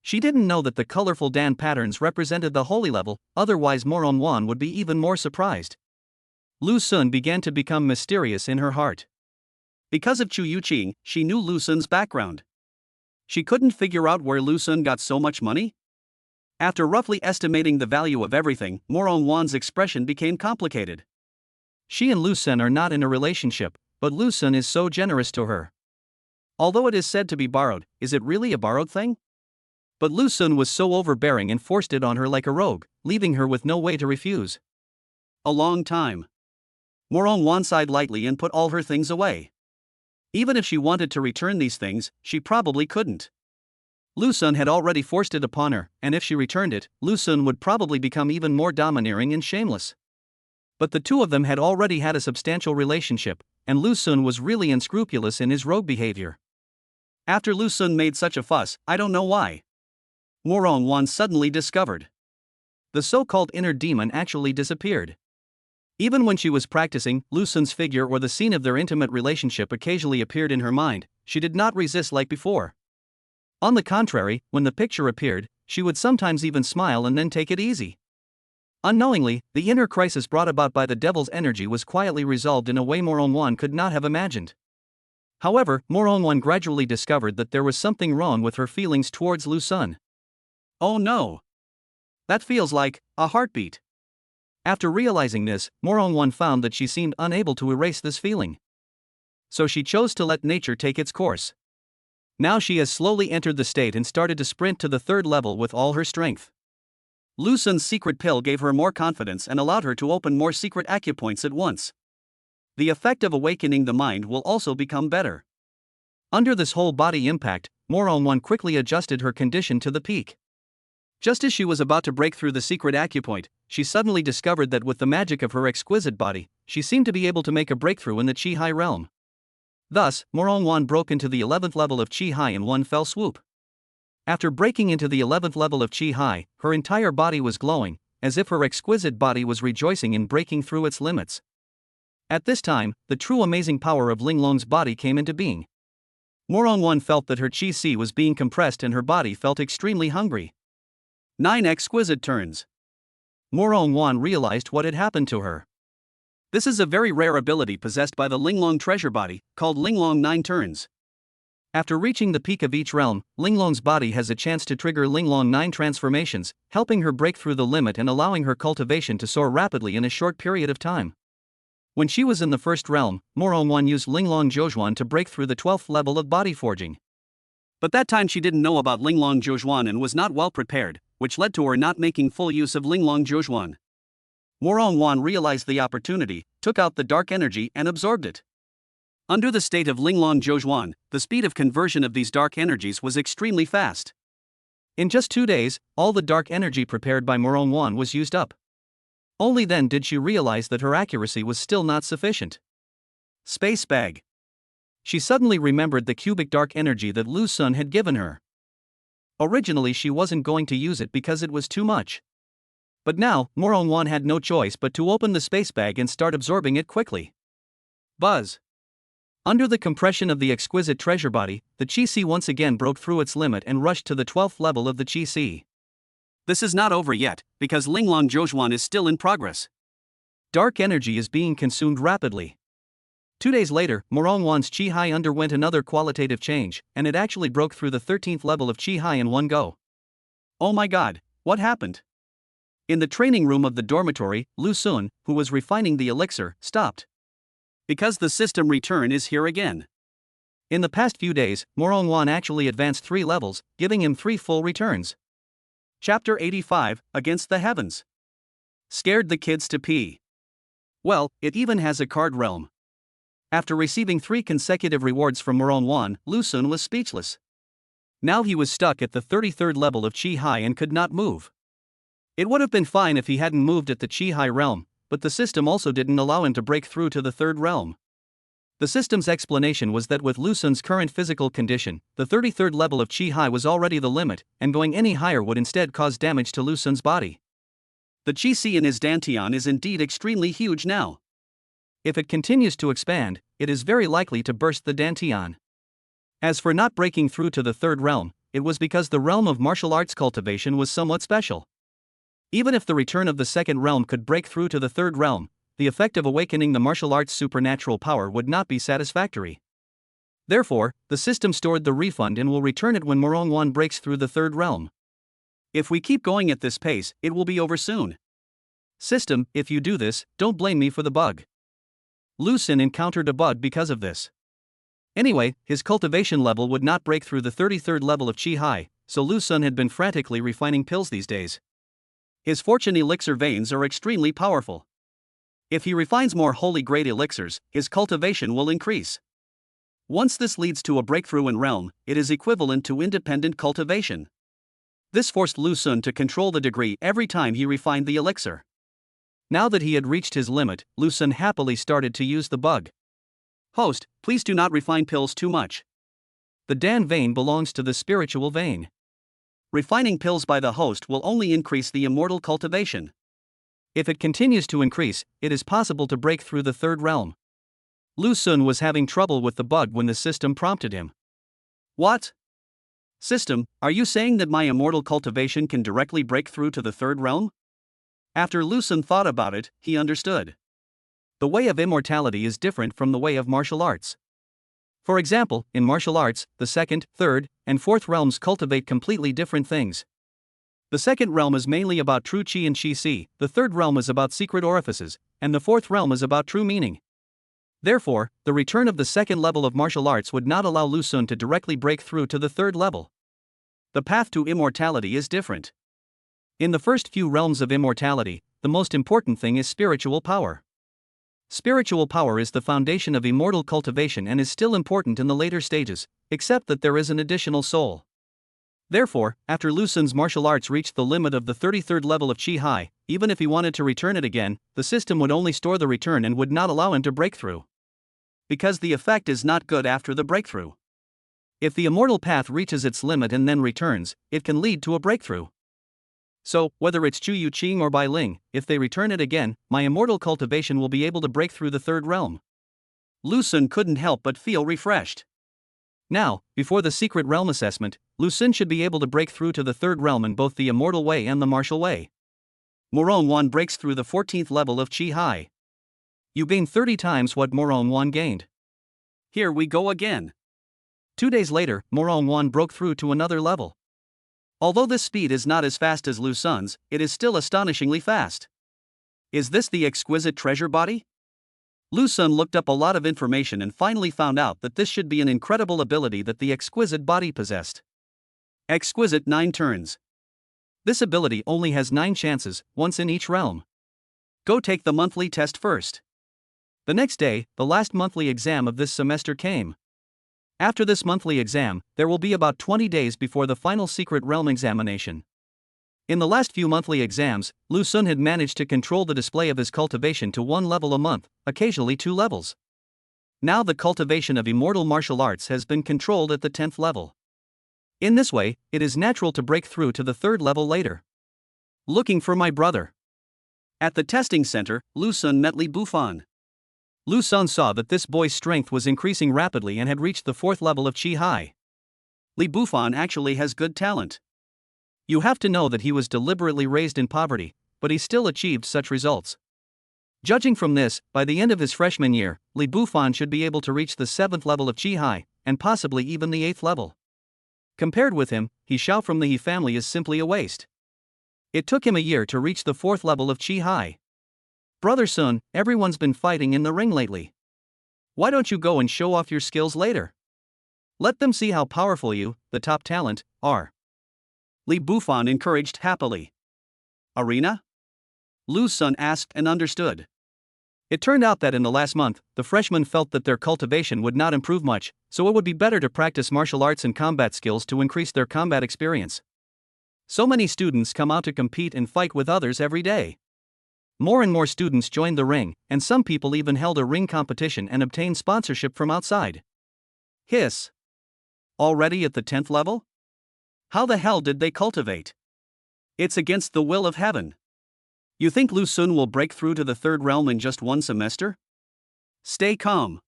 She didn't know that the colorful Dan patterns represented the holy level, otherwise Morongwon would be even more surprised. Lu Sun began to become mysterious in her heart. Because of Chu Yuqing, she knew Lu Sun's background. She couldn't figure out where Lu Sun got so much money. After roughly estimating the value of everything, Morongwon's expression became complicated. She and Lu Sun are not in a relationship, but Lu Sun is so generous to her. Although it is said to be borrowed, is it really a borrowed thing? But Lu Sun was so overbearing and forced it on her like a rogue, leaving her with no way to refuse. A long time. Morongwon sighed lightly and put all her things away. Even if she wanted to return these things, she probably couldn't. Lu Sun had already forced it upon her, and if she returned it, Lu Sun would probably become even more domineering and shameless. But the two of them had already had a substantial relationship, and Lu Sun was really unscrupulous in his rogue behavior. After Lu Sun made such a fuss, I don't know why. Morongwon suddenly discovered. The so-called inner demon actually disappeared. Even when she was practicing, Lu Sun's figure or the scene of their intimate relationship occasionally appeared in her mind. She did not resist like before. On the contrary, when the picture appeared, she would sometimes even smile and then take it easy. Unknowingly, the inner crisis brought about by the devil's energy was quietly resolved in a way Morongwon could not have imagined. However, Morongwon gradually discovered that there was something wrong with her feelings towards Lu Sun. Oh no! That feels like a heartbeat. After realizing this, Morongwon found that she seemed unable to erase this feeling. So she chose to let nature take its course. Now she has slowly entered the state and started to sprint to the 3rd level with all her strength. Lu Sun's secret pill gave her more confidence and allowed her to open more secret acupoints at once. The effect of awakening the mind will also become better. Under this whole body impact, Morongwon quickly adjusted her condition to the peak. Just as she was about to break through the secret acupoint, she suddenly discovered that with the magic of her exquisite body, she seemed to be able to make a breakthrough in the Qi-Hai realm. Thus, Morongwon broke into the 11th level of Qi-Hai in one fell swoop. After breaking into the 11th level of Qi-Hai, her entire body was glowing, as if her exquisite body was rejoicing in breaking through its limits. At this time, the true amazing power of Linglong's body came into being. Morongwon felt that her Qi-Si was being compressed and her body felt extremely hungry. 9 exquisite turns. Morongwon realized what had happened to her. This is a very rare ability possessed by the Linglong treasure body, called Linglong 9 turns. After reaching the peak of each realm, Linglong's body has a chance to trigger Linglong 9 transformations, helping her break through the limit and allowing her cultivation to soar rapidly in a short period of time. When she was in the first realm, Morong-wan used Linglong Zhozhuan to break through the 12th level of body forging. But that time she didn't know about Linglong Zhozhuan and was not well prepared, which led to her not making full use of Linglong Zhozhuan. Morong-wan realized the opportunity, took out the dark energy and absorbed it. Under the state of Linglong Zhozhuan, the speed of conversion of these dark energies was extremely fast. In just 2 days, all the dark energy prepared by Morong-wan was used up. Only then did she realize that her accuracy was still not sufficient. Space bag. She suddenly remembered the cubic dark energy that Lu Sun had given her. Originally she wasn't going to use it because it was too much. But now, Morong-wan had no choice but to open the space bag and start absorbing it quickly. Buzz. Under the compression of the exquisite treasure body, the Qi-Si once again broke through its limit and rushed to the 12th level of the Qi-Si. This is not over yet, because Linglong Zhozhuan is still in progress. Dark energy is being consumed rapidly. 2 days later, Morong-wan's Qi-Hai underwent another qualitative change, and it actually broke through the 13th level of Qi-Hai in one go. Oh my god, what happened? In the training room of the dormitory, Lu Sun, who was refining the elixir, stopped. Because the system return is here again. In the past few days, Morong-wan actually advanced 3 levels, giving him 3 full returns. Chapter 85, Against the Heavens. Scared the kids to pee. Well, it even has a card realm. After receiving 3 consecutive rewards from Morong-wan, Lu Sun was speechless. Now he was stuck at the 33rd level of Qi-Hai and could not move. It would have been fine if he hadn't moved at the Qi-Hai realm, but the system also didn't allow him to break through to the 3rd realm. The system's explanation was that with Lu Sun's current physical condition, the 33rd level of Qi-Hai was already the limit, and going any higher would instead cause damage to Lu Sun's body. The Qi-Si in his Dantian is indeed extremely huge now. If it continues to expand, it is very likely to burst the Dantian. As for not breaking through to the 3rd realm, it was because the realm of martial arts cultivation was somewhat special. Even if the return of the 2nd realm could break through to the 3rd realm, the effect of awakening the martial arts' supernatural power would not be satisfactory. Therefore, the system stored the refund and will return it when Morong-wan breaks through the 3rd realm. If we keep going at this pace, it will be over soon. System, if you do this, don't blame me for the bug. Lu Sun encountered a bug because of this. Anyway, his cultivation level would not break through the 33rd level of Qi-Hai, so Lu Sun had been frantically refining pills these days. His fortune elixir veins are extremely powerful. If he refines more holy grade elixirs, his cultivation will increase. Once this leads to a breakthrough in realm, it is equivalent to independent cultivation. This forced Lu Sun to control the degree every time he refined the elixir. Now that he had reached his limit, Lu Sun happily started to use the bug. Host, please do not refine pills too much. The Dan vein belongs to the spiritual vein. Refining pills by the host will only increase the immortal cultivation. If it continues to increase, it is possible to break through the 3rd realm. Lu Sun was having trouble with the bug when the system prompted him. What? System, are you saying that my immortal cultivation can directly break through to the 3rd realm? After Lu Sun thought about it, he understood. The way of immortality is different from the way of martial arts. For example, in martial arts, the 2nd, 3rd, and 4th realms cultivate completely different things. The 2nd realm is mainly about true Qi and Qi-Si, the 3rd realm is about secret orifices, and the 4th realm is about true meaning. Therefore, the return of the 2nd level of martial arts would not allow Lu Sun to directly break through to the 3rd level. The path to immortality is different. In the first few realms of immortality, the most important thing is spiritual power. Spiritual power is the foundation of immortal cultivation and is still important in the later stages, except that there is an additional soul. Therefore, after Lu Sun's martial arts reached the limit of the 33rd level of Qi-Hai, even if he wanted to return it again, the system would only store the return and would not allow him to break through. Because the effect is not good after the breakthrough. If the immortal path reaches its limit and then returns, it can lead to a breakthrough. So, whether it's Chuyu Qing or Bai Ling, if they return it again, my immortal cultivation will be able to break through the 3rd realm. Lu Sun couldn't help but feel refreshed. Now, before the secret realm assessment, Lu Sun should be able to break through to the 3rd realm in both the immortal way and the martial way. Morong-wan breaks through the 14th level of Qi-Hai. You gain 30 times what Morong-wan gained. Here we go again. 2 days later, Morong-wan broke through to another level. Although this speed is not as fast as Lu Sun's, it is still astonishingly fast. Is this the exquisite treasure body? Lu Sun looked up a lot of information and finally found out that this should be an incredible ability that the exquisite body possessed. Exquisite 9 turns. This ability only has 9 chances, once in each realm. Go take the monthly test first. The next day, the last monthly exam of this semester came. After this monthly exam, there will be about 20 days before the final secret realm examination. In the last few monthly exams, Lu Sun had managed to control the display of his cultivation to 1 level a month, occasionally 2 levels. Now the cultivation of immortal martial arts has been controlled at the 10th level. In this way, it is natural to break through to the 3rd level later. Looking for my brother. At the testing center, Lu Sun met Li Bufan. Lu Sun saw that this boy's strength was increasing rapidly and had reached the 4th level of Qi Hai. Li Bufan actually has good talent. You have to know that he was deliberately raised in poverty, but he still achieved such results. Judging from this, by the end of his freshman year, Li Bufan should be able to reach the 7th level of Qi Hai, and possibly even the 8th level. Compared with him, He Xiao from the He family is simply a waste. It took him a year to reach the 4th level of Qi Hai. Brother Sun, everyone's been fighting in the ring lately. Why don't you go and show off your skills later? Let them see how powerful you, the top talent, are. Li Bufan encouraged happily. Arena? Lu Sun asked and understood. It turned out that in the last month, the freshmen felt that their cultivation would not improve much, so it would be better to practice martial arts and combat skills to increase their combat experience. So many students come out to compete and fight with others every day. More and more students joined the ring, and some people even held a ring competition and obtained sponsorship from outside. Hiss. Already at the 10th level? How the hell did they cultivate? It's against the will of heaven. You think Lu Sun will break through to the 3rd realm in just 1 semester? Stay calm.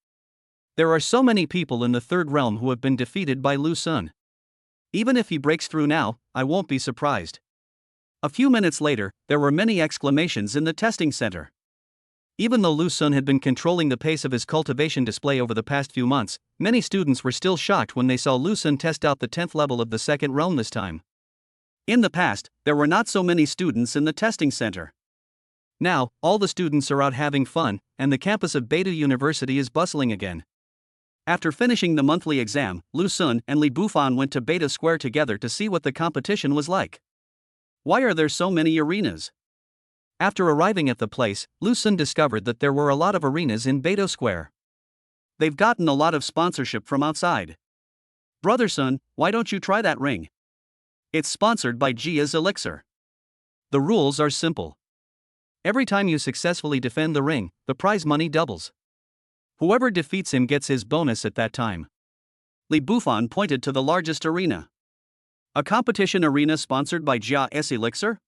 There are so many people in the 3rd realm who have been defeated by Lu Sun. Even if he breaks through now, I won't be surprised. A few minutes later, there were many exclamations in the testing center. Even though Lu Sun had been controlling the pace of his cultivation display over the past few months, many students were still shocked when they saw Lu Sun test out the 10th level of the 2nd realm this time. In the past, there were not so many students in the testing center. Now, all the students are out having fun, and the campus of Beidou University is bustling again. After finishing the monthly exam, Lu Sun and Li Bufan went to Beidou Square together to see what the competition was like. Why are there so many arenas? After arriving at the place, Lu Sun discovered that there were a lot of arenas in Beidou Square. They've gotten a lot of sponsorship from outside. Brother Sun, why don't you try that ring? It's sponsored by Jia's Elixir. The rules are simple. Every time you successfully defend the ring, the prize money doubles. Whoever defeats him gets his bonus at that time. Li Bufan pointed to the largest arena. A competition arena sponsored by Jia's Elixir?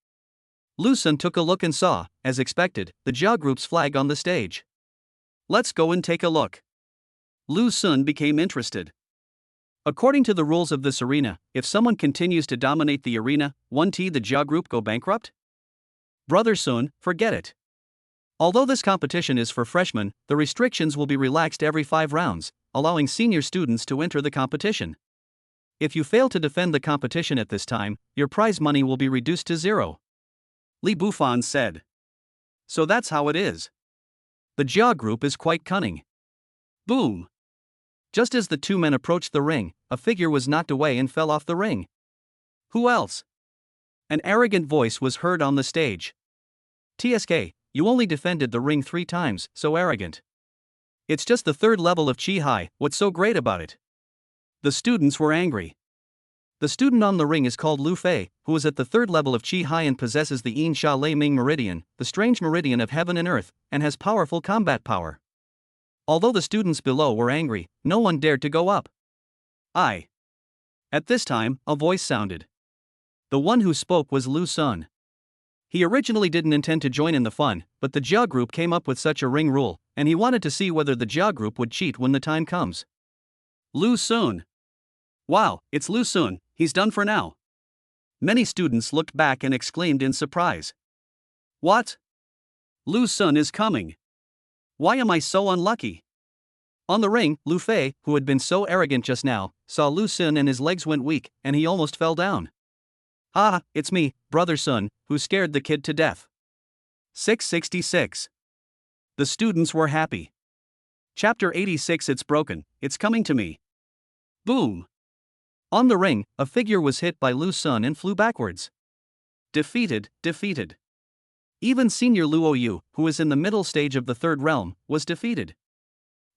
Lu Sun took a look and saw, as expected, the Jia group's flag on the stage. Let's go and take a look. Lu Sun became interested. According to the rules of this arena, if someone continues to dominate the arena, won't the Jia group go bankrupt? Brother Sun, forget it. Although this competition is for freshmen, the restrictions will be relaxed every 5 rounds, allowing senior students to enter the competition. If you fail to defend the competition at this time, your prize money will be reduced to 0. Li Bufan said. So that's how it is. The Jia group is quite cunning. Boom! Just as the 2 men approached the ring, a figure was knocked away and fell off the ring. Who else? An arrogant voice was heard on the stage. TSK, you only defended the ring 3 times, so arrogant. It's just the 3rd level of Qi Hai, what's so great about it? The students were angry. The student on the ring is called Lu Fei, who is at the 3rd level of Qi Hai and possesses the Yin Sha Lei Ming Meridian, the strange meridian of heaven and earth, and has powerful combat power. Although the students below were angry, no one dared to go up. At this time, a voice sounded. The one who spoke was Lu Sun. He originally didn't intend to join in the fun, but the Jia group came up with such a ring rule, and he wanted to see whether the Jia group would cheat when the time comes. Lu Sun. Wow, it's Lu Sun, he's done for now. Many students looked back and exclaimed in surprise. What? Lu Sun is coming. Why am I so unlucky? On the ring, Lu Fei, who had been so arrogant just now, saw Lu Sun and his legs went weak, and he almost fell down. It's me, Brother Sun, who scared the kid to death. 666. The students were happy. Chapter 86. It's broken, it's coming to me. Boom! On the ring, a figure was hit by Lu Sun and flew backwards. Defeated. Even Senior Luo Yu, who is in the middle stage of the third realm, was defeated.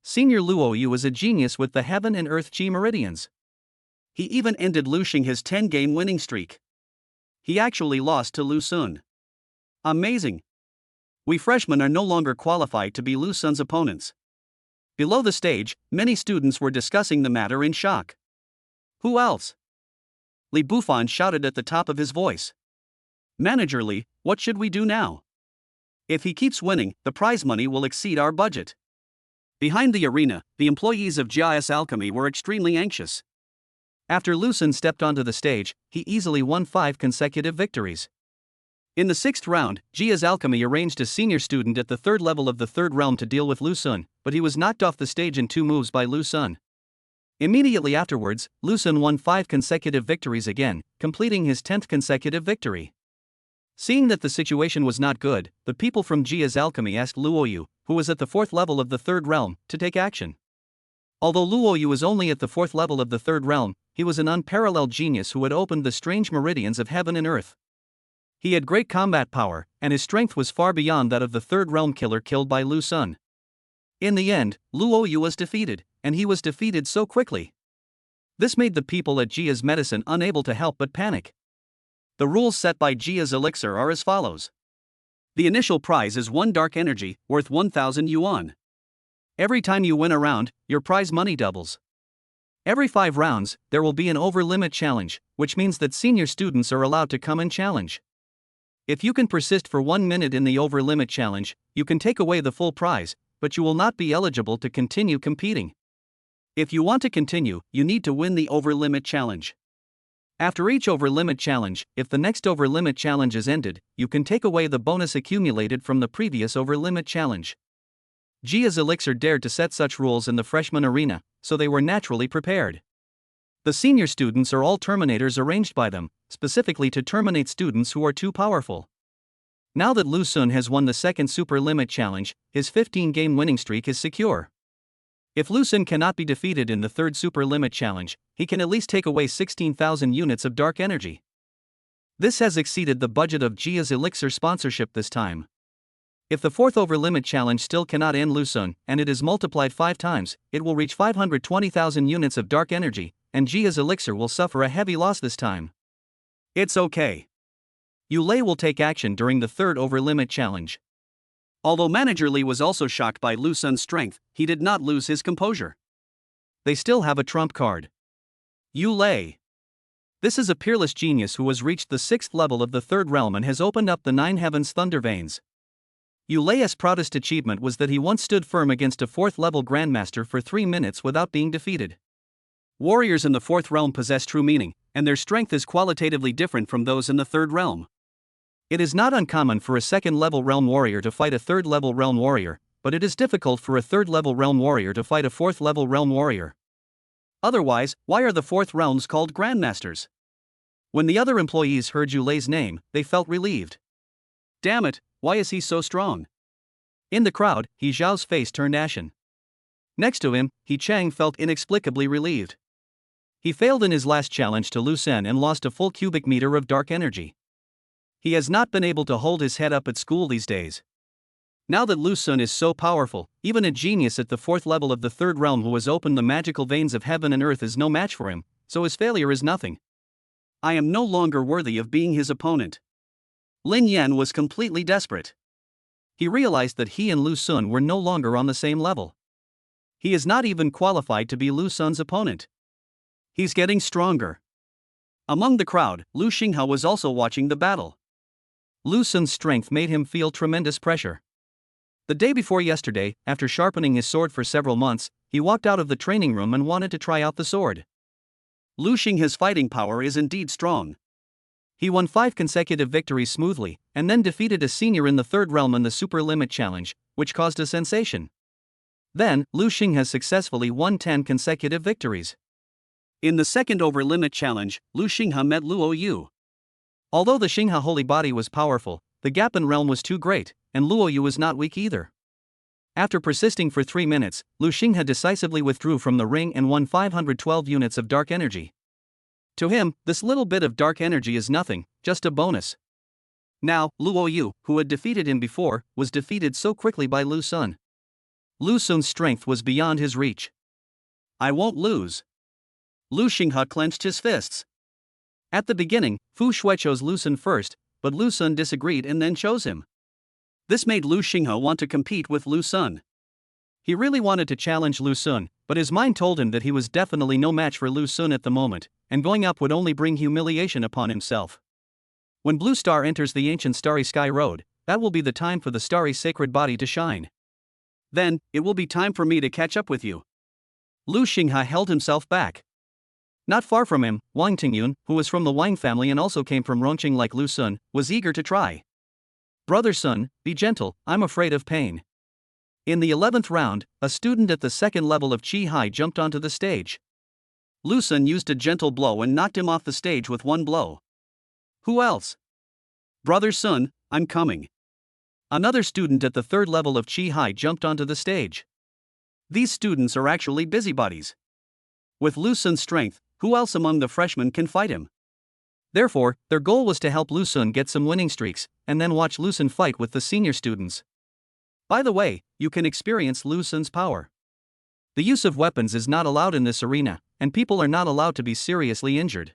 Senior Luo Yu is a genius with the heaven and earth Chi meridians. He even ended Lu Xing his 10-game winning streak. He actually lost to Lu Sun. Amazing! We freshmen are no longer qualified to be Lu Sun's opponents. Below the stage, many students were discussing the matter in shock. Who else? Li Bufan shouted at the top of his voice. Manager Li, what should we do now? If he keeps winning, the prize money will exceed our budget. Behind the arena, the employees of GIS Alchemy were extremely anxious. After Lu Sun stepped onto the stage, he easily won 5 consecutive victories. In the 6th round, GIS Alchemy arranged a senior student at the 3rd level of the 3rd realm to deal with Lu Sun, but he was knocked off the stage in 2 moves by Lu Sun. Immediately afterwards, Lu Sun won 5 consecutive victories again, completing his 10th consecutive victory. Seeing that the situation was not good, the people from GIS Alchemy asked Luo Yu, who was at the 4th level of the 3rd realm, to take action. Although Luo Yu was only at the 4th level of the 3rd realm, he was an unparalleled genius who had opened the strange meridians of heaven and earth. He had great combat power, and his strength was far beyond that of the 3rd realm killer killed by Lu Sun. In the end, Luo Yu was defeated, and he was defeated so quickly. This made the people at GIS Medicine unable to help but panic. The rules set by GIS Elixir are as follows. The initial prize is 1 dark energy, worth 1,000 yuan. Every time you win a round, your prize money doubles. Every 5 rounds, there will be an over-limit challenge, which means that senior students are allowed to come and challenge. If you can persist for 1 minute in the over-limit challenge, you can take away the full prize, but you will not be eligible to continue competing. If you want to continue, you need to win the over-limit challenge. After each over-limit challenge, if the next over-limit challenge is ended, you can take away the bonus accumulated from the previous over-limit challenge. GIS Elixir dared to set such rules in the freshman arena, so they were naturally prepared. The senior students are all terminators arranged by them, specifically to terminate students who are too powerful. Now that Lu Sun has won the 2nd Super Limit Challenge, his 15-game winning streak is secure. If Lu Sun cannot be defeated in the 3rd Super Limit Challenge, he can at least take away 16,000 units of dark energy. This has exceeded the budget of GIS Elixir sponsorship this time. If the 4th Over Limit Challenge still cannot end Lu Sun, and it is multiplied 5 times, it will reach 520,000 units of dark energy, and GIS Elixir will suffer a heavy loss this time. It's okay. Yu Lei will take action during the 3rd Over Limit Challenge. Although Manager Li was also shocked by Lu Sun's strength, he did not lose his composure. They still have a trump card. Yu Lei. This is a peerless genius who has reached the 6th level of the 3rd realm and has opened up the 9 heavens' thunder veins. Yu Lei's proudest achievement was that he once stood firm against a 4th level grandmaster for 3 minutes without being defeated. Warriors in the 4th realm possess true meaning, and their strength is qualitatively different from those in the 3rd realm. It is not uncommon for a 2nd level realm warrior to fight a 3rd level realm warrior, but it is difficult for a 3rd level realm warrior to fight a 4th level realm warrior. Otherwise, why are the 4th realms called grandmasters? When the other employees heard Yu Lei's name, they felt relieved. Damn it, why is he so strong? In the crowd, He Zhao's face turned ashen. Next to him, He Chang felt inexplicably relieved. He failed in his last challenge to Lu Sen and lost a full cubic meter of dark energy. He has not been able to hold his head up at school these days. Now that Lu Sun is so powerful, even a genius at the 4th level of the 3rd realm who has opened the magical veins of heaven and earth is no match for him, so his failure is nothing. I am no longer worthy of being his opponent. Lin Yan was completely desperate. He realized that he and Lu Sun were no longer on the same level. He is not even qualified to be Lu Sun's opponent. He's getting stronger. Among the crowd, Lu Xinghao was also watching the battle. Lu Sun's strength made him feel tremendous pressure. The day before yesterday, after sharpening his sword for several months, he walked out of the training room and wanted to try out the sword. Lu Xinghao's fighting power is indeed strong. He won 5 consecutive victories smoothly, and then defeated a senior in the 3rd realm in the Super Limit Challenge, which caused a sensation. Then, Lu Xing has successfully won 10 consecutive victories. In the 2nd Over Limit Challenge, Lu Xingha met Luo Yu. Although the Xingha holy body was powerful, the gap in realm was too great, and Luo Yu was not weak either. After persisting for 3 minutes, Lu Xinghe decisively withdrew from the ring and won 512 units of dark energy. To him, this little bit of dark energy is nothing, just a bonus. Now, Luo Yu, who had defeated him before, was defeated so quickly by Lu Sun. Lu Sun's strength was beyond his reach. I won't lose. Lu Xinghe clenched his fists. At the beginning, Fu Shui chose Lu Sun first, but Lu Sun disagreed and then chose him. This made Lu Xinghe want to compete with Lu Sun. He really wanted to challenge Lu Sun, but his mind told him that he was definitely no match for Lu Sun at the moment, and going up would only bring humiliation upon himself. When Blue Star enters the ancient Starry Sky Road, that will be the time for the starry sacred body to shine. Then, it will be time for me to catch up with you. Lu Xinghe held himself back. Not far from him, Wang Tingyun, who was from the Wang family and also came from Rongqing like Lu Sun, was eager to try. Brother Sun, be gentle, I'm afraid of pain. In the 11th round, a student at the second level of Qi Hai jumped onto the stage. Lu Sun used a gentle blow and knocked him off the stage with one blow. Who else? Brother Sun, I'm coming. Another student at the third level of Qi Hai jumped onto the stage. These students are actually busybodies. With Lu Sun's strength, who else among the freshmen can fight him? Therefore, their goal was to help Lu Sun get some winning streaks, and then watch Lu Sun fight with the senior students. By the way, you can experience Lu Sun's power. The use of weapons is not allowed in this arena, and people are not allowed to be seriously injured.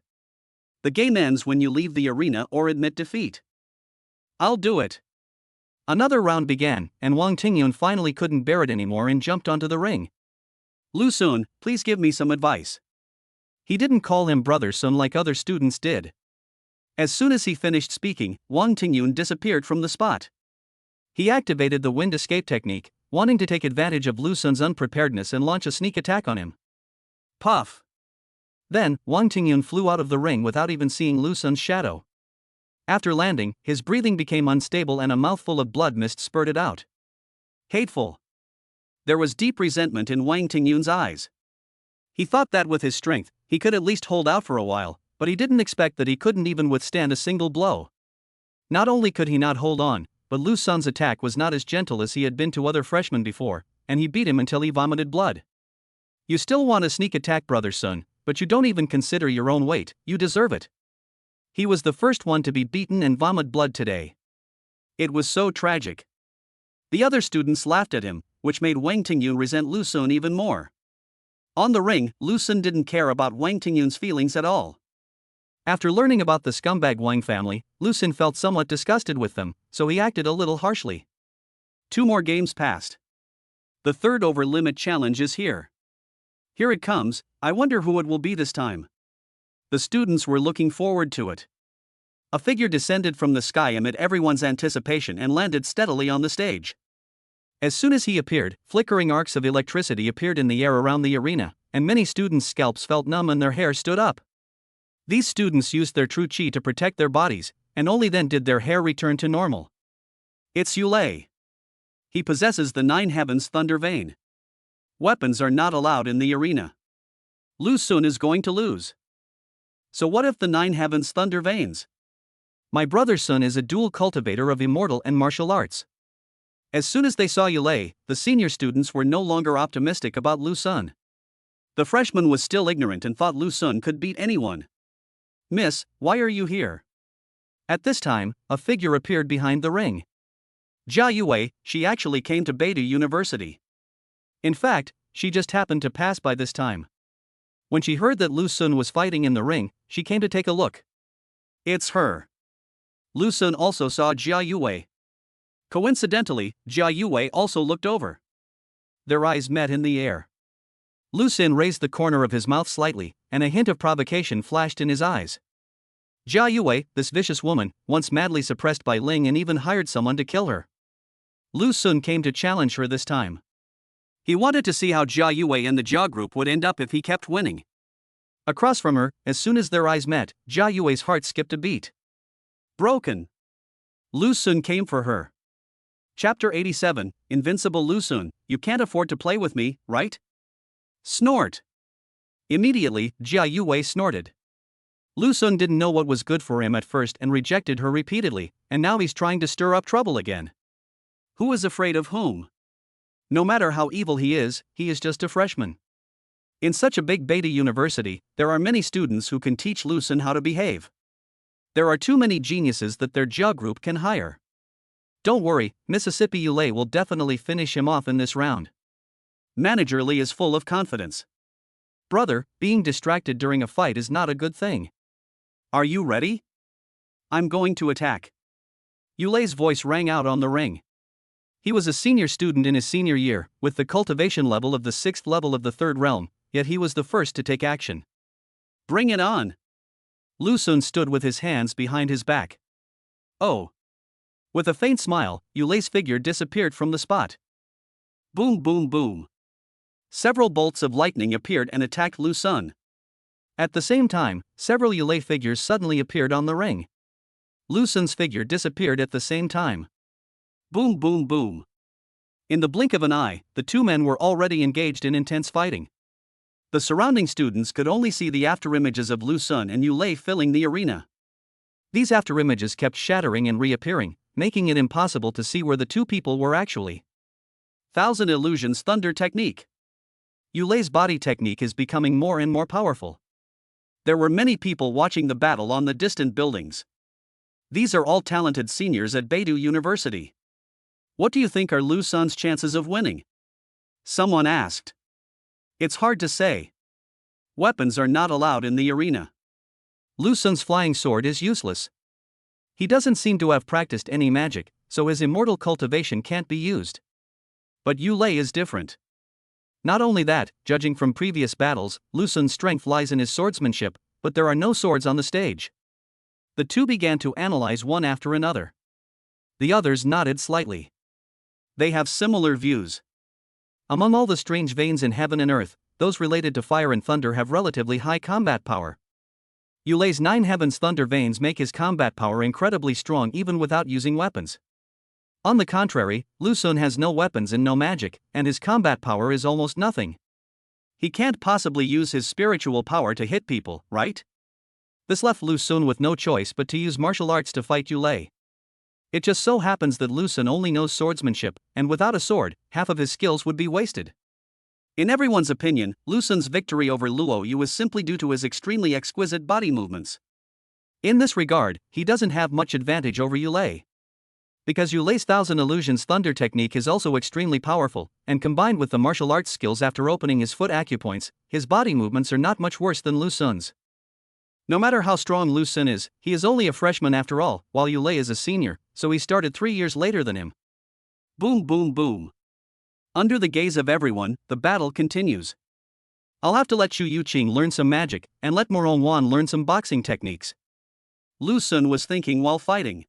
The game ends when you leave the arena or admit defeat. I'll do it. Another round began, and Wang Tingyun finally couldn't bear it anymore and jumped onto the ring. Lu Sun, please give me some advice. He didn't call him Brother Sun like other students did. As soon as he finished speaking, Wang Tingyun disappeared from the spot. He activated the wind escape technique, wanting to take advantage of Lu Sun's unpreparedness and launch a sneak attack on him. Puff! Then, Wang Tingyun flew out of the ring without even seeing Lu Sun's shadow. After landing, his breathing became unstable and a mouthful of blood mist spurted out. Hateful. There was deep resentment in Wang Tingyun's eyes. He thought that with his strength, he could at least hold out for a while, but he didn't expect that he couldn't even withstand a single blow. Not only could he not hold on, but Lu Sun's attack was not as gentle as he had been to other freshmen before, and he beat him until he vomited blood. You still want a sneak attack, Brother Sun, but you don't even consider your own weight, you deserve it. He was the first one to be beaten and vomit blood today. It was so tragic. The other students laughed at him, which made Wang Tingyun resent Lu Sun even more. On the ring, Lu Sun didn't care about Wang Tingyun's feelings at all. After learning about the scumbag Wang family, Lu Sun felt somewhat disgusted with them, so he acted a little harshly. 2 more games passed. The third over-limit challenge is here. Here it comes, I wonder who it will be this time. The students were looking forward to it. A figure descended from the sky amid everyone's anticipation and landed steadily on the stage. As soon as he appeared, flickering arcs of electricity appeared in the air around the arena, and many students' scalps felt numb and their hair stood up. These students used their true chi to protect their bodies, and only then did their hair return to normal. It's Yulei. He possesses the 9 Heavens Thunder Vein. Weapons are not allowed in the arena. Lu Sun is going to lose. So what if the 9 Heavens Thunder Veins? My brother Sun is a dual cultivator of immortal and martial arts. As soon as they saw Yulei, the senior students were no longer optimistic about Lu Sun. The freshman was still ignorant and thought Lu Sun could beat anyone. Miss, why are you here? At this time, a figure appeared behind the ring. Jia Yue, she actually came to Beidou University. In fact, she just happened to pass by this time. When she heard that Lu Sun was fighting in the ring, she came to take a look. It's her. Lu Sun also saw Jia Yue. Coincidentally, Jia Yue also looked over. Their eyes met in the air. Lu Sun raised the corner of his mouth slightly, and a hint of provocation flashed in his eyes. Jia Yue, this vicious woman, once madly suppressed by Ling and even hired someone to kill her. Lu Sun came to challenge her this time. He wanted to see how Jia Yue and the Jia group would end up if he kept winning. Across from her, as soon as their eyes met, Jia Yue's heart skipped a beat. Broken. Lu Sun came for her. Chapter 87, Invincible Lu Sun, you can't afford to play with me, right? Snort. Immediately, Jia Yue snorted. Lu Sun didn't know what was good for him at first and rejected her repeatedly, and now he's trying to stir up trouble again. Who is afraid of whom? No matter how evil he is just a freshman. In such a big beta university, there are many students who can teach Lu Xun how to behave. There are too many geniuses that their jaw group can hire. Don't worry, Mississippi Yulei will definitely finish him off in this round. Manager Lee is full of confidence. Brother, being distracted during a fight is not a good thing. Are you ready? I'm going to attack. Yulei's voice rang out on the ring. He was a senior student in his senior year, with the cultivation level of the 6th level of the 3rd realm, yet he was the first to take action. Bring it on! Lu Xun stood with his hands behind his back. Oh! With a faint smile, Yulei's figure disappeared from the spot. Boom boom boom! Several bolts of lightning appeared and attacked Lu Xun. At the same time, several Yulei figures suddenly appeared on the ring. Lu Xun's figure disappeared at the same time. Boom boom boom! In the blink of an eye, the two men were already engaged in intense fighting. The surrounding students could only see the afterimages of Lu Xun and Yulei filling the arena. These afterimages kept shattering and reappearing, making it impossible to see where the two people were actually. Thousand Illusions Thunder Technique. Yulei's body technique is becoming more and more powerful. There were many people watching the battle on the distant buildings. These are all talented seniors at Beidou University. What do you think are Lu Xun's chances of winning? Someone asked. It's hard to say. Weapons are not allowed in the arena. Lu Xun's flying sword is useless. He doesn't seem to have practiced any magic, so his immortal cultivation can't be used. But Yulei is different. Not only that, judging from previous battles, Lu Xun's strength lies in his swordsmanship, but there are no swords on the stage. The two began to analyze one after another. The others nodded slightly. They have similar views. Among all the strange veins in heaven and earth, those related to fire and thunder have relatively high combat power. Yulei's 9 heavens thunder veins make his combat power incredibly strong even without using weapons. On the contrary, Lu Xun has no weapons and no magic, and his combat power is almost nothing. He can't possibly use his spiritual power to hit people, right? This left Lu Xun with no choice but to use martial arts to fight Yulei. It just so happens that Lu Xun only knows swordsmanship, and without a sword, half of his skills would be wasted. In everyone's opinion, Lu Xun's victory over Luo Yu is simply due to his extremely exquisite body movements. In this regard, he doesn't have much advantage over Yulei. Because Yulei's Thousand Illusions Thunder technique is also extremely powerful, and combined with the martial arts skills after opening his foot acupoints, his body movements are not much worse than Lu Xun's. No matter how strong Lu Xun is, he is only a freshman after all, while Yulei is a senior, so he started 3 years later than him. Boom boom boom. Under the gaze of everyone, the battle continues. I'll have to let Xu Yuqing learn some magic, and let Moron Wan learn some boxing techniques. Lu Xun was thinking while fighting.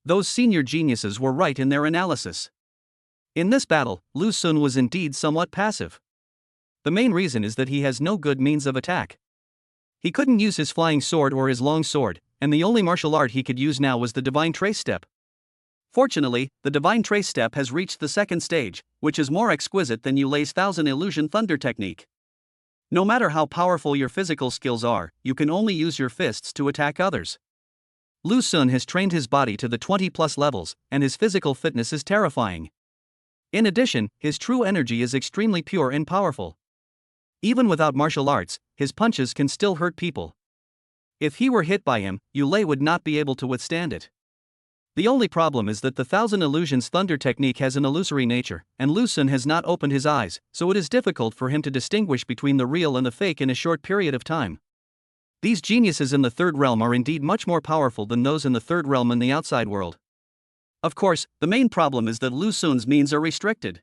Those senior geniuses were right in their analysis. In this battle, Lu Xun was indeed somewhat passive. The main reason is that he has no good means of attack. He couldn't use his flying sword or his long sword, and the only martial art he could use now was the Divine Trace Step. Fortunately, the Divine Trace Step has reached the 2nd stage, which is more exquisite than Yulei's Thousand Illusion Thunder technique. No matter how powerful your physical skills are, you can only use your fists to attack others. Lu Xun has trained his body to the 20+ levels, and his physical fitness is terrifying. In addition, his true energy is extremely pure and powerful. Even without martial arts, his punches can still hurt people. If he were hit by him, Yulei would not be able to withstand it. The only problem is that the Thousand Illusions Thunder technique has an illusory nature, and Lu Xun has not opened his eyes, so it is difficult for him to distinguish between the real and the fake in a short period of time. These geniuses in the 3rd realm are indeed much more powerful than those in the 3rd realm in the outside world. Of course, the main problem is that Lu Xun's means are restricted.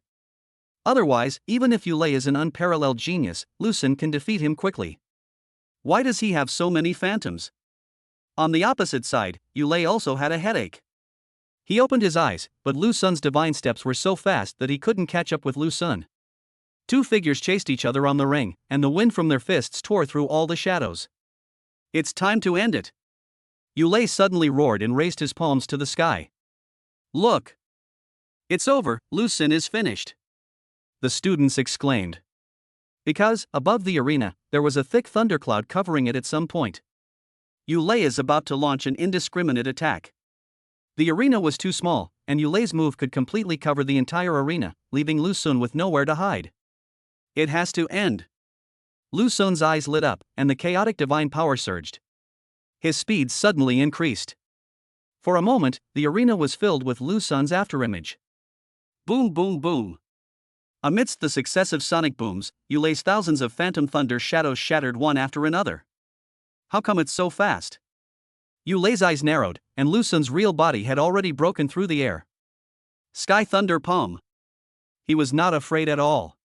Otherwise, even if Yulei is an unparalleled genius, Lu Xun can defeat him quickly. Why does he have so many phantoms? On the opposite side, Yulei also had a headache. He opened his eyes, but Lu Xun's divine steps were so fast that he couldn't catch up with Lu Xun. Two figures chased each other on the ring, and the wind from their fists tore through all the shadows. It's time to end it. Yulei suddenly roared and raised his palms to the sky. Look! It's over, Lu Xun is finished. The students exclaimed. Because, above the arena, there was a thick thundercloud covering it at some point. Yulei is about to launch an indiscriminate attack. The arena was too small, and Yulei's move could completely cover the entire arena, leaving Lu Xun with nowhere to hide. It has to end. Lu Xun's eyes lit up, and the chaotic divine power surged. His speed suddenly increased. For a moment, the arena was filled with Lu Xun's afterimage. Boom, boom, boom. Amidst the successive sonic booms, Yulei's thousands of phantom thunder shadows shattered one after another. How come it's so fast? Yulei's eyes narrowed, and Lu Xun's real body had already broken through the air. Sky Thunder Palm. He was not afraid at all.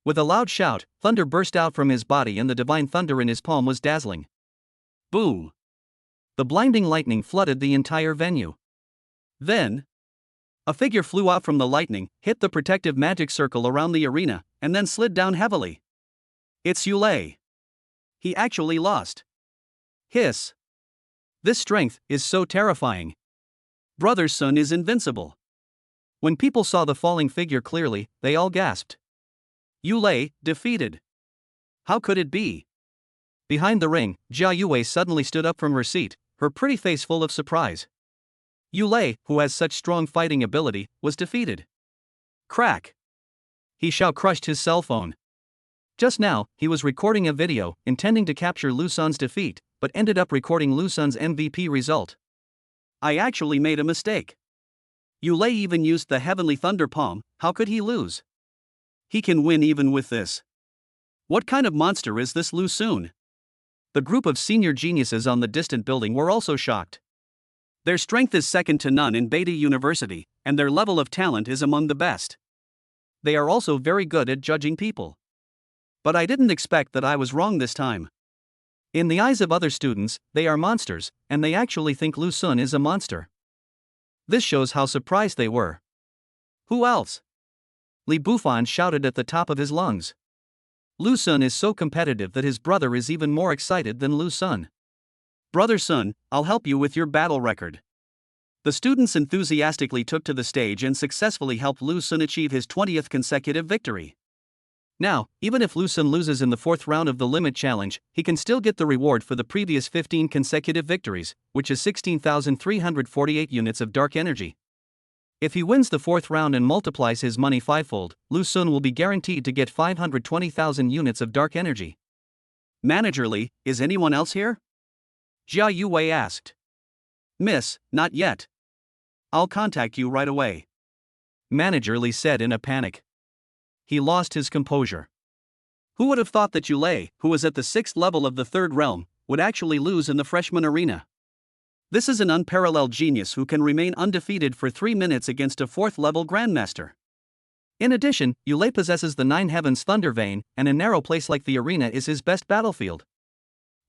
With a loud shout, thunder burst out from his body and the divine thunder in his palm was dazzling. Boom! The blinding lightning flooded the entire venue. Then, a figure flew out from the lightning, hit the protective magic circle around the arena, and then slid down heavily. It's Yulei. He actually lost. Hiss. This strength is so terrifying. Brother Sun is invincible. When people saw the falling figure clearly, they all gasped. Yulei, defeated. How could it be? Behind the ring, Jia Yue suddenly stood up from her seat, her pretty face full of surprise. Yulei, who has such strong fighting ability, was defeated. Crack. He crushed his cell phone. Just now, he was recording a video, intending to capture Lu Xun's defeat, but ended up recording Lu Xun's MVP result. I actually made a mistake. Yulei even used the Heavenly Thunder Palm, how could he lose? He can win even with this. What kind of monster is this Lu Xun? The group of senior geniuses on the distant building were also shocked. Their strength is second to none in Beta University, and their level of talent is among the best. They are also very good at judging people. But I didn't expect that I was wrong this time. In the eyes of other students, they are monsters, and they actually think Lu Xun is a monster. This shows how surprised they were. Who else? Li Bufan shouted at the top of his lungs. Lu Xun is so competitive that his brother is even more excited than Lu Xun. Brother Sun, I'll help you with your battle record. The students enthusiastically took to the stage and successfully helped Lu Xun achieve his 20th consecutive victory. Now, even if Lu Xun loses in the 4th round of the Limit Challenge, he can still get the reward for the previous 15 consecutive victories, which is 16,348 units of dark energy. If he wins the 4th round and multiplies his money fivefold, Lu Xun will be guaranteed to get 520,000 units of dark energy. Manager Li, is anyone else here? Jia Yue asked. Miss, not yet. I'll contact you right away. Manager Li said in a panic. He lost his composure. Who would have thought that Yulei, who was at the 6th level of the 3rd realm, would actually lose in the freshman arena? This is an unparalleled genius who can remain undefeated for 3 minutes against a 4th level grandmaster. In addition, Yulei possesses the 9 heavens thunder vein, and a narrow place like the arena is his best battlefield.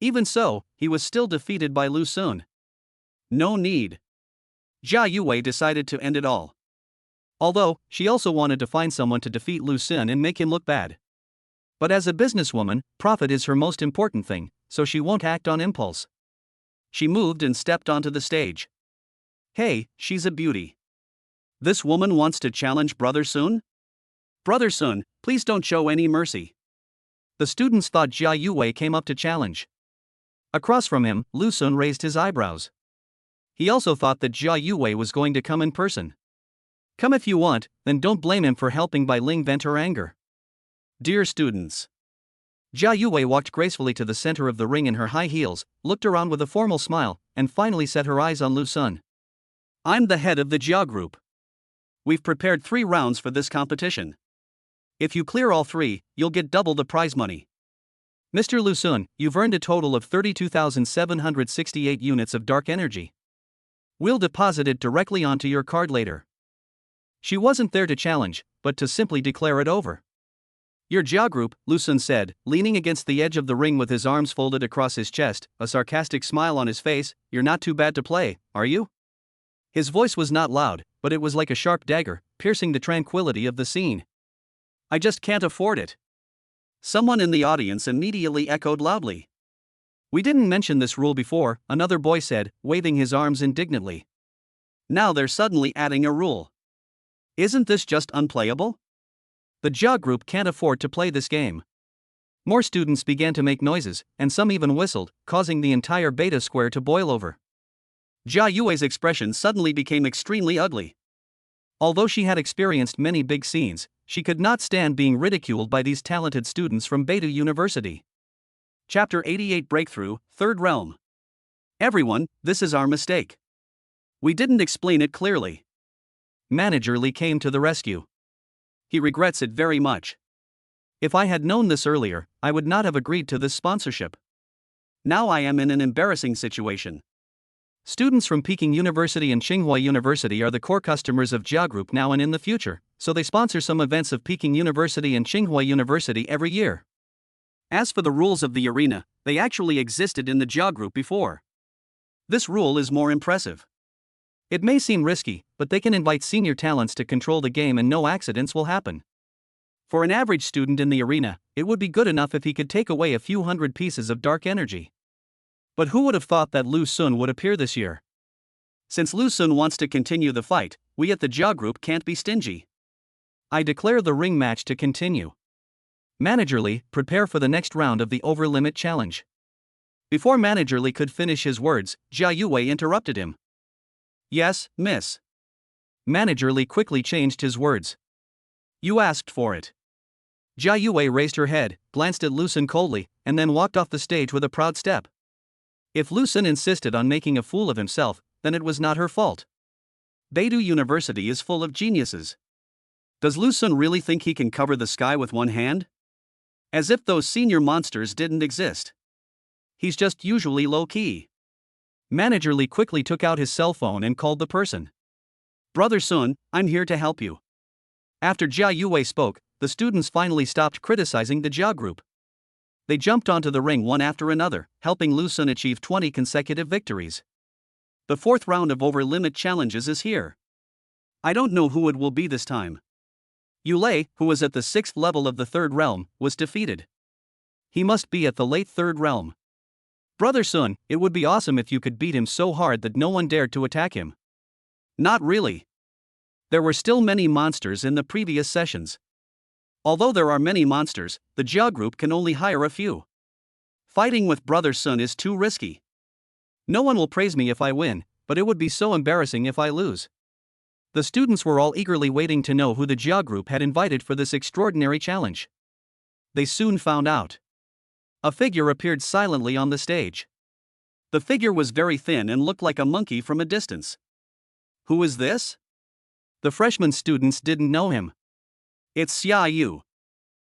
Even so, he was still defeated by Lu Xun. No need. Jia Yue decided to end it all. Although, she also wanted to find someone to defeat Lu Xun and make him look bad. But as a businesswoman, profit is her most important thing, so she won't act on impulse. She moved and stepped onto the stage. Hey, she's a beauty. This woman wants to challenge Brother Sun? Brother Sun, please don't show any mercy. The students thought Jia Yue came up to challenge. Across from him, Lu Xun raised his eyebrows. He also thought that Jia Yue was going to come in person. Come if you want, then don't blame him for helping by Ling vent her anger. Dear students. Jia Yue walked gracefully to the center of the ring in her high heels, looked around with a formal smile, and finally set her eyes on Lu Xun. I'm the head of the Jia group. We've prepared 3 rounds for this competition. If you clear all 3, you'll get double the prize money. Mr. Lu Xun, you've earned a total of 32,768 units of dark energy. We'll deposit it directly onto your card later. She wasn't there to challenge, but to simply declare it over. Your Jia group, Lu Xun said, leaning against the edge of the ring with his arms folded across his chest, a sarcastic smile on his face. You're not too bad to play, are you? His voice was not loud, but it was like a sharp dagger, piercing the tranquility of the scene. I just can't afford it. Someone in the audience immediately echoed loudly. We didn't mention this rule before, another boy said, waving his arms indignantly. Now they're suddenly adding a rule. Isn't this just unplayable? The Jia group can't afford to play this game. More students began to make noises, and some even whistled, causing the entire Beta Square to boil over. Jia Yue's expression suddenly became extremely ugly. Although she had experienced many big scenes, she could not stand being ridiculed by these talented students from Beidou University. Chapter 88 Breakthrough, Third Realm. Everyone, this is our mistake. We didn't explain it clearly. Manager Lee came to the rescue. He regrets it very much. If I had known this earlier, I would not have agreed to this sponsorship. Now I am in an embarrassing situation. Students from Peking University and Tsinghua University are the core customers of Jia Group now and in the future, so they sponsor some events of Peking University and Tsinghua University every year. As for the rules of the arena, they actually existed in the Jia Group before. This rule is more impressive. It may seem risky, but they can invite senior talents to control the game and no accidents will happen. For an average student in the arena, it would be good enough if he could take away a few hundred pieces of dark energy. But who would have thought that Lu Sun would appear this year? Since Lu Sun wants to continue the fight, we at the Jia Group can't be stingy. I declare the ring match to continue. Manager Lee, prepare for the next round of the over-limit challenge. Before Manager Lee could finish his words, Jia Yue interrupted him. Yes, miss. Manager Lee quickly changed his words. You asked for it. Jia Yue raised her head, glanced at Lu Sun coldly, and then walked off the stage with a proud step. If Lu Sun insisted on making a fool of himself, then it was not her fault. Beidou University is full of geniuses. Does Lu Sun really think he can cover the sky with one hand? As if those senior monsters didn't exist. He's just usually low-key. Manager Lee quickly took out his cell phone and called the person. Brother Sun, I'm here to help you. After Jia Yue spoke, the students finally stopped criticizing the Jia Group. They jumped onto the ring one after another, helping Lu Sun achieve 20 consecutive victories. The fourth round of over-limit challenges is here. I don't know who it will be this time. Yulei, who was at the 6th level of the 3rd realm, was defeated. He must be at the late 3rd realm. Brother Sun, it would be awesome if you could beat him so hard that no one dared to attack him. Not really. There were still many monsters in the previous sessions. Although there are many monsters, the Jia Group can only hire a few. Fighting with Brother Sun is too risky. No one will praise me if I win, but it would be so embarrassing if I lose. The students were all eagerly waiting to know who the Jia Group had invited for this extraordinary challenge. They soon found out. A figure appeared silently on the stage. The figure was very thin and looked like a monkey from a distance. Who is this? The freshman students didn't know him. It's Xia Yu.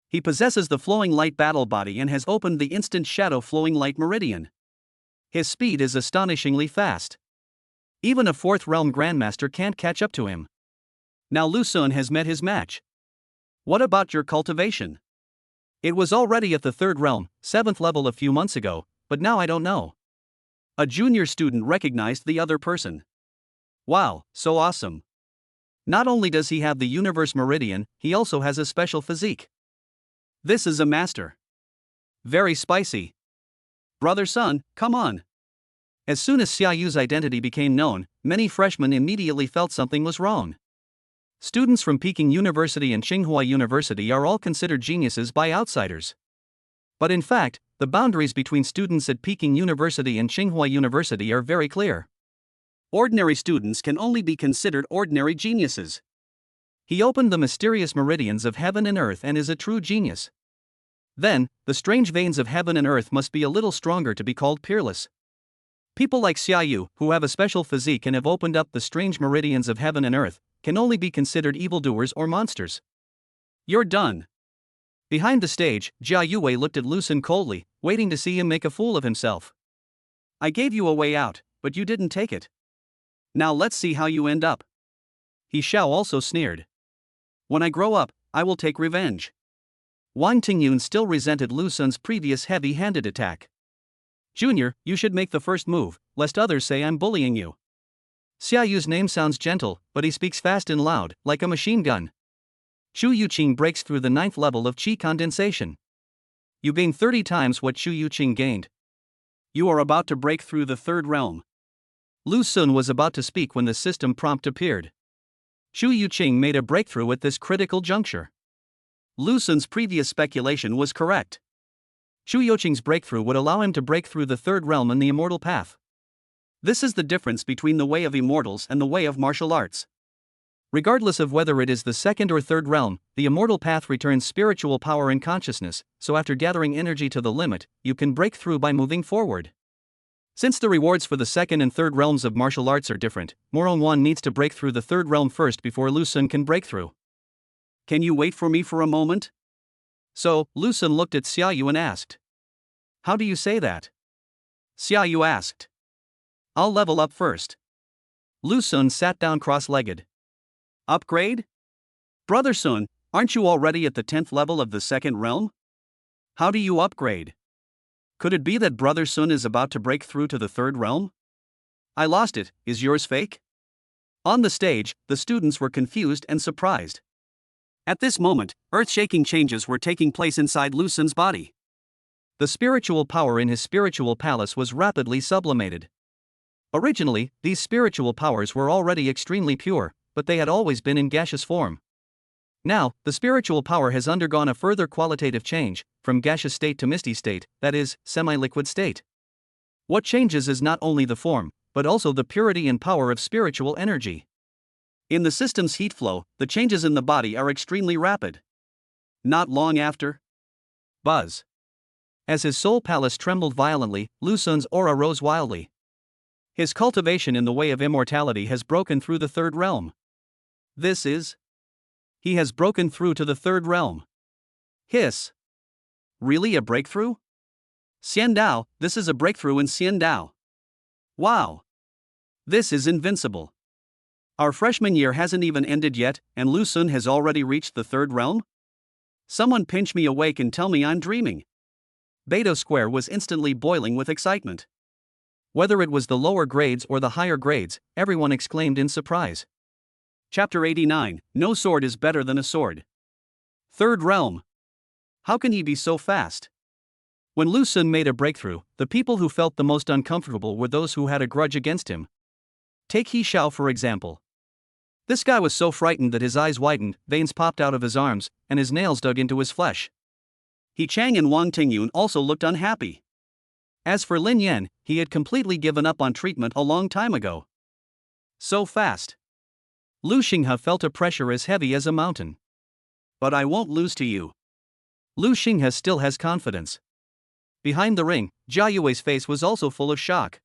He possesses the flowing light battle body and has opened the instant shadow flowing light meridian. His speed is astonishingly fast. Even a 4th realm grandmaster can't catch up to him. Now Lu Sun has met his match. What about your cultivation? It was already at the 3rd realm, 7th level a few months ago, but now I don't know. A junior student recognized the other person. Wow, so awesome. Not only does he have the universe meridian, he also has a special physique. This is a master. Very spicy. Brother Sun, come on. As soon as Xia Yu's identity became known, many freshmen immediately felt something was wrong. Students from Peking University and Tsinghua University are all considered geniuses by outsiders. But in fact, the boundaries between students at Peking University and Tsinghua University are very clear. Ordinary students can only be considered ordinary geniuses. He opened the mysterious meridians of heaven and earth and is a true genius. Then, the strange veins of heaven and earth must be a little stronger to be called peerless. People like Xia Yu, who have a special physique and have opened up the strange meridians of heaven and earth, can only be considered evildoers or monsters. You're done. Behind the stage, Jia Yue looked at Lu Sun coldly, waiting to see him make a fool of himself. I gave you a way out, but you didn't take it. Now let's see how you end up. He Xiao also sneered. When I grow up, I will take revenge. Wang Tingyun still resented Lu Sun's previous heavy-handed attack. Junior, you should make the first move, lest others say I'm bullying you. Xia Yu's name sounds gentle, but he speaks fast and loud, like a machine gun. Chu Yuqing breaks through the 9th level of qi condensation. You gain 30 times what Chu Yuqing gained. You are about to break through the 3rd realm. Lu Sun was about to speak when the system prompt appeared. Chu Yuqing made a breakthrough at this critical juncture. Lu Sun's previous speculation was correct. Chu Yuqing's breakthrough would allow him to break through the 3rd realm and the immortal path. This is the difference between the way of immortals and the way of martial arts. Regardless of whether it is the second or third realm, the immortal path returns spiritual power and consciousness, so after gathering energy to the limit, you can break through by moving forward. Since the rewards for the second and third realms of martial arts are different, Morong-won needs to break through the third realm first before Lu-sun can break through. Can you wait for me for a moment? So, Lu-sun looked at Xiaoyu and asked. How do you say that? Xiaoyu asked. I'll level up first. Lu-sun sat down cross-legged. Upgrade? Brother Sun, aren't you already at the 10th level of the second realm? How do you upgrade? Could it be that Brother Sun is about to break through to the third realm? I lost it, is yours fake? On the stage, the students were confused and surprised. At this moment, earth-shaking changes were taking place inside Lu-sun's body. The spiritual power in his spiritual palace was rapidly sublimated. Originally, these spiritual powers were already extremely pure, but they had always been in gaseous form. Now, the spiritual power has undergone a further qualitative change, from gaseous state to misty state, that is, semi-liquid state. What changes is not only the form, but also the purity and power of spiritual energy. In the system's heat flow, the changes in the body are extremely rapid. Not long after. Buzz. As his soul palace trembled violently, Lu-sun's aura rose wildly. His cultivation in the way of immortality has broken through the third realm. This is. He has broken through to the third realm. Hiss. Really a breakthrough? Xiandao, this is a breakthrough in Xiandao. Wow. This is invincible. Our freshman year hasn't even ended yet, and Lu-sun has already reached the third realm? Someone pinch me awake and tell me I'm dreaming. Beidou Square was instantly boiling with excitement. Whether it was the lower grades or the higher grades, everyone exclaimed in surprise. Chapter 89, No sword is better than a sword. Third realm. How can he be so fast? When Lu-sun made a breakthrough, the people who felt the most uncomfortable were those who had a grudge against him. Take He Xiao for example. This guy was so frightened that his eyes widened, veins popped out of his arms, and his nails dug into his flesh. He Chang and Wang Tingyun also looked unhappy. As for Lin Yan, he had completely given up on treatment a long time ago. So fast. Lu Xinghe felt a pressure as heavy as a mountain. But I won't lose to you. Lu Xinghe still has confidence. Behind the ring, Jia Yue's face was also full of shock.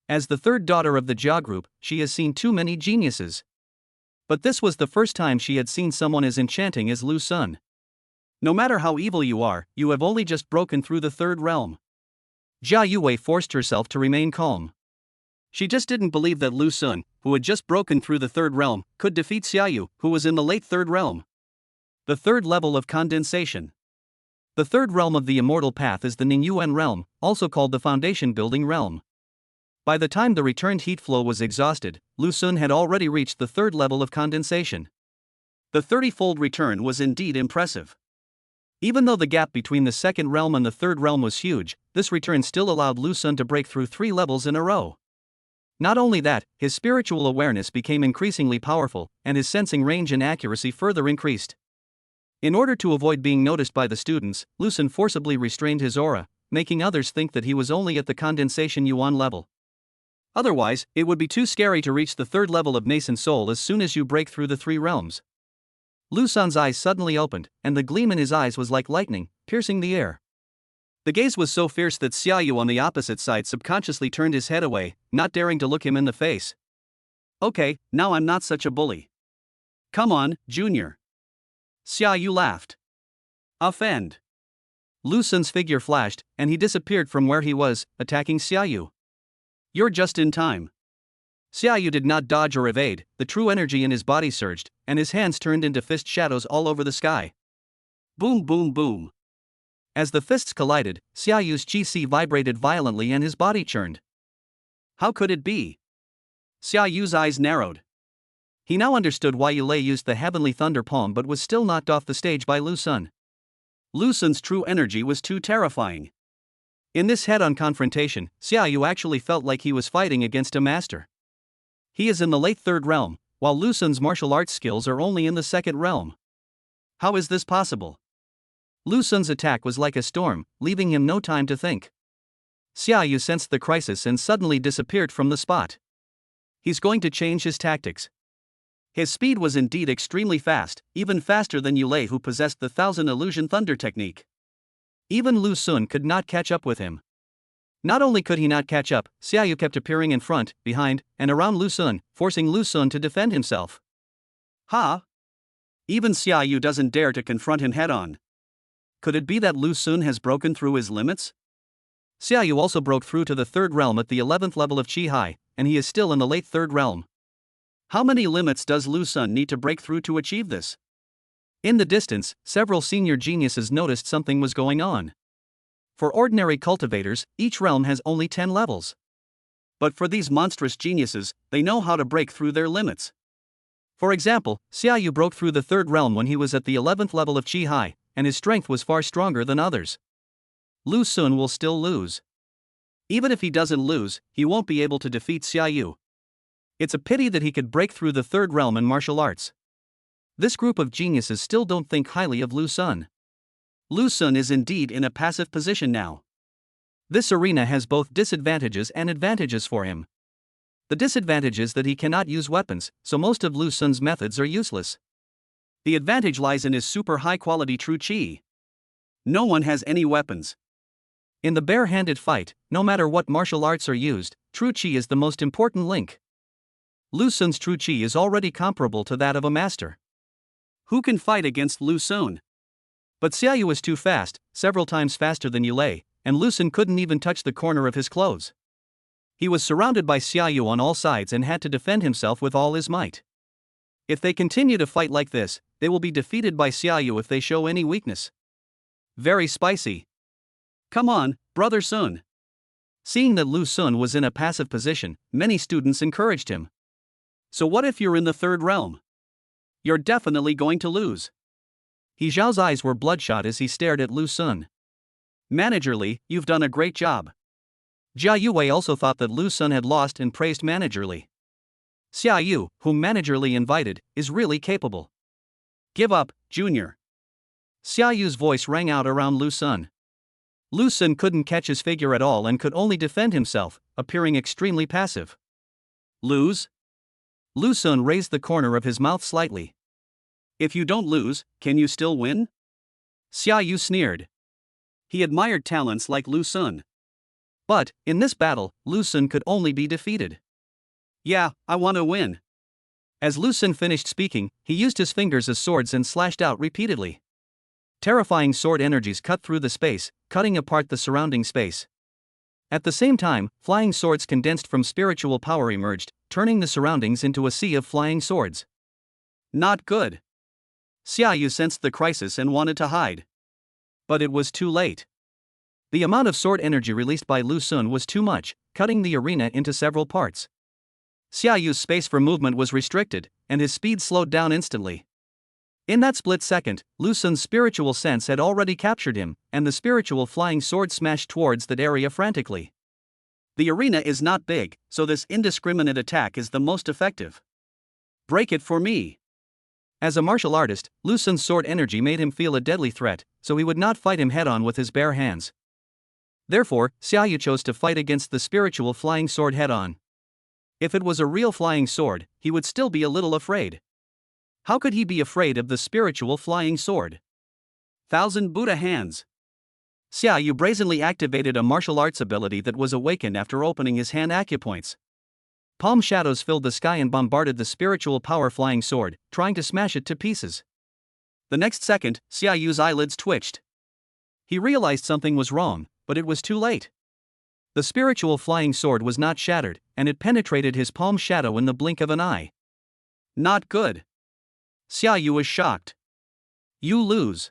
As the third daughter of the Jia group, she has seen too many geniuses. But this was the first time she had seen someone as enchanting as Lu-sun. No matter how evil you are, you have only just broken through the third realm. Jia Yue forced herself to remain calm. She just didn't believe that Lu-sun, who had just broken through the third realm, could defeat Xiaoyu, who was in the late third realm. The third level of condensation. The third realm of the immortal path is the Ningyuan realm, also called the foundation building realm. By the time the returned heat flow was exhausted, Lu-sun had already reached the third level of condensation. The 30-fold return was indeed impressive. Even though the gap between the second realm and the third realm was huge, this return still allowed Lu-sun to break through 3 levels in a row. Not only that, his spiritual awareness became increasingly powerful, and his sensing range and accuracy further increased. In order to avoid being noticed by the students, Lu-sun forcibly restrained his aura, making others think that he was only at the condensation yuan level. Otherwise, it would be too scary to reach the third level of nascent soul as soon as you break through the 3 realms. Lu-sun's eyes suddenly opened, and the gleam in his eyes was like lightning, piercing the air. The gaze was so fierce that Xiaoyu on the opposite side subconsciously turned his head away, not daring to look him in the face. Okay, now I'm not such a bully. Come on, Junior. Xiaoyu laughed. Offend. Lu-sun's figure flashed, and he disappeared from where he was, attacking Xiaoyu. You're just in time. Xiaoyu did not dodge or evade, the true energy in his body surged, and his hands turned into fist shadows all over the sky. Boom boom boom. As the fists collided, Xiaoyu's qi vibrated violently and his body churned. How could it be? Xiaoyu's eyes narrowed. He now understood why Yulei used the heavenly thunder palm but was still knocked off the stage by Lu-sun. Lu-sun's true energy was too terrifying. In this head-on confrontation, Xiaoyu actually felt like he was fighting against a master. He is in the late third realm, while Lu-sun's martial arts skills are only in the second realm. How is this possible? Lu-sun's attack was like a storm, leaving him no time to think. Xiaoyu sensed the crisis and suddenly disappeared from the spot. He's going to change his tactics. His speed was indeed extremely fast, even faster than Yulei, who possessed the 1000 illusion thunder technique. Even Lu Xun could not catch up with him. Not only could he not catch up, Xiaoyu kept appearing in front, behind, and around Lu Xun, forcing Lu Xun to defend himself. Ha! Even Xiaoyu doesn't dare to confront him head-on. Could it be that Lu Xun has broken through his limits? Xiaoyu also broke through to the 3rd realm at the 11th level of Qi Hai, and he is still in the late 3rd realm. How many limits does Lu Xun need to break through to achieve this? In the distance, several senior geniuses noticed something was going on. For ordinary cultivators, each realm has only 10 levels. But for these monstrous geniuses, they know how to break through their limits. For example, Xiaoyu broke through the 3rd realm when he was at the 11th level of Qi Hai, and his strength was far stronger than others. Lu Xun will still lose. Even if he doesn't lose, he won't be able to defeat Xiaoyu. It's a pity that he could break through the 3rd realm in martial arts. This group of geniuses still don't think highly of Lu Xun. Lu Xun is indeed in a passive position now. This arena has both disadvantages and advantages for him. The disadvantage is that he cannot use weapons, so most of Lu Xun's methods are useless. The advantage lies in his super high-quality true chi. No one has any weapons. In the bare-handed fight, no matter what martial arts are used, true chi is the most important link. Lu Xun's true chi is already comparable to that of a master. Who can fight against Lu Xun? But Xiaoyu is too fast, several times faster than Yulei, and Lu Xun couldn't even touch the corner of his clothes. He was surrounded by Xiaoyu on all sides and had to defend himself with all his might. If they continue to fight like this, they will be defeated by Xiaoyu if they show any weakness. Very spicy. Come on, Brother Sun. Seeing that Lu Xun was in a passive position, many students encouraged him. So what if you're in the 3rd realm? You're definitely going to lose. He Zhao's eyes were bloodshot as he stared at Lu Xun. Managerly, you've done a great job. Jia Yuwei also thought that Lu Xun had lost and praised Managerly. Xiaoyu, whom Managerly invited, is really capable. Give up, Junior. Xiaoyu's voice rang out around Lu Xun. Lu Xun couldn't catch his figure at all and could only defend himself, appearing extremely passive. Lose? Lu Xun raised the corner of his mouth slightly. If you don't lose, can you still win? Xiaoyu sneered. He admired talents like Lu Xun. But, in this battle, Lu Xun could only be defeated. Yeah, I want to win. As Lu Xun finished speaking, he used his fingers as swords and slashed out repeatedly. Terrifying sword energies cut through the space, cutting apart the surrounding space. At the same time, flying swords condensed from spiritual power emerged, turning the surroundings into a sea of flying swords. Not good. Xiaoyu sensed the crisis and wanted to hide. But it was too late. The amount of sword energy released by Lu Xun was too much, cutting the arena into several parts. Xiaoyu's space for movement was restricted, and his speed slowed down instantly. In that split second, Lu Xun's spiritual sense had already captured him, and the spiritual flying sword smashed towards that area frantically. The arena is not big, so this indiscriminate attack is the most effective. Break it for me. As a martial artist, Lu Xun's sword energy made him feel a deadly threat, so he would not fight him head-on with his bare hands. Therefore, Xiaoyu chose to fight against the spiritual flying sword head-on. If it was a real flying sword, he would still be a little afraid. How could he be afraid of the spiritual flying sword? 1000 Buddha hands. Xiaoyu brazenly activated a martial arts ability that was awakened after opening his hand acupoints. Palm shadows filled the sky and bombarded the spiritual power flying sword, trying to smash it to pieces. The next second, Xiaoyu's eyelids twitched. He realized something was wrong, but it was too late. The spiritual flying sword was not shattered, and it penetrated his palm shadow in the blink of an eye. Not good. Xiaoyu was shocked. You lose.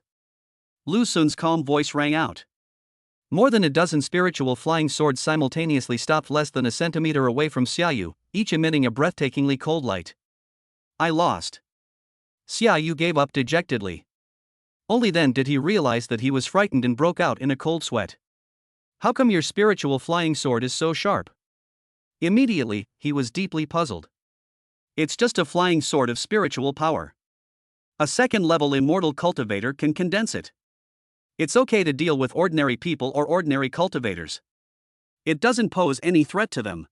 Lu Xun's calm voice rang out. More than a dozen spiritual flying swords simultaneously stopped less than a centimeter away from Xiaoyu, each emitting a breathtakingly cold light. I lost. Xiaoyu gave up dejectedly. Only then did he realize that he was frightened and broke out in a cold sweat. How come your spiritual flying sword is so sharp? Immediately, he was deeply puzzled. It's just a flying sword of spiritual power. A second-level immortal cultivator can condense it. It's okay to deal with ordinary people or ordinary cultivators. It doesn't pose any threat to them.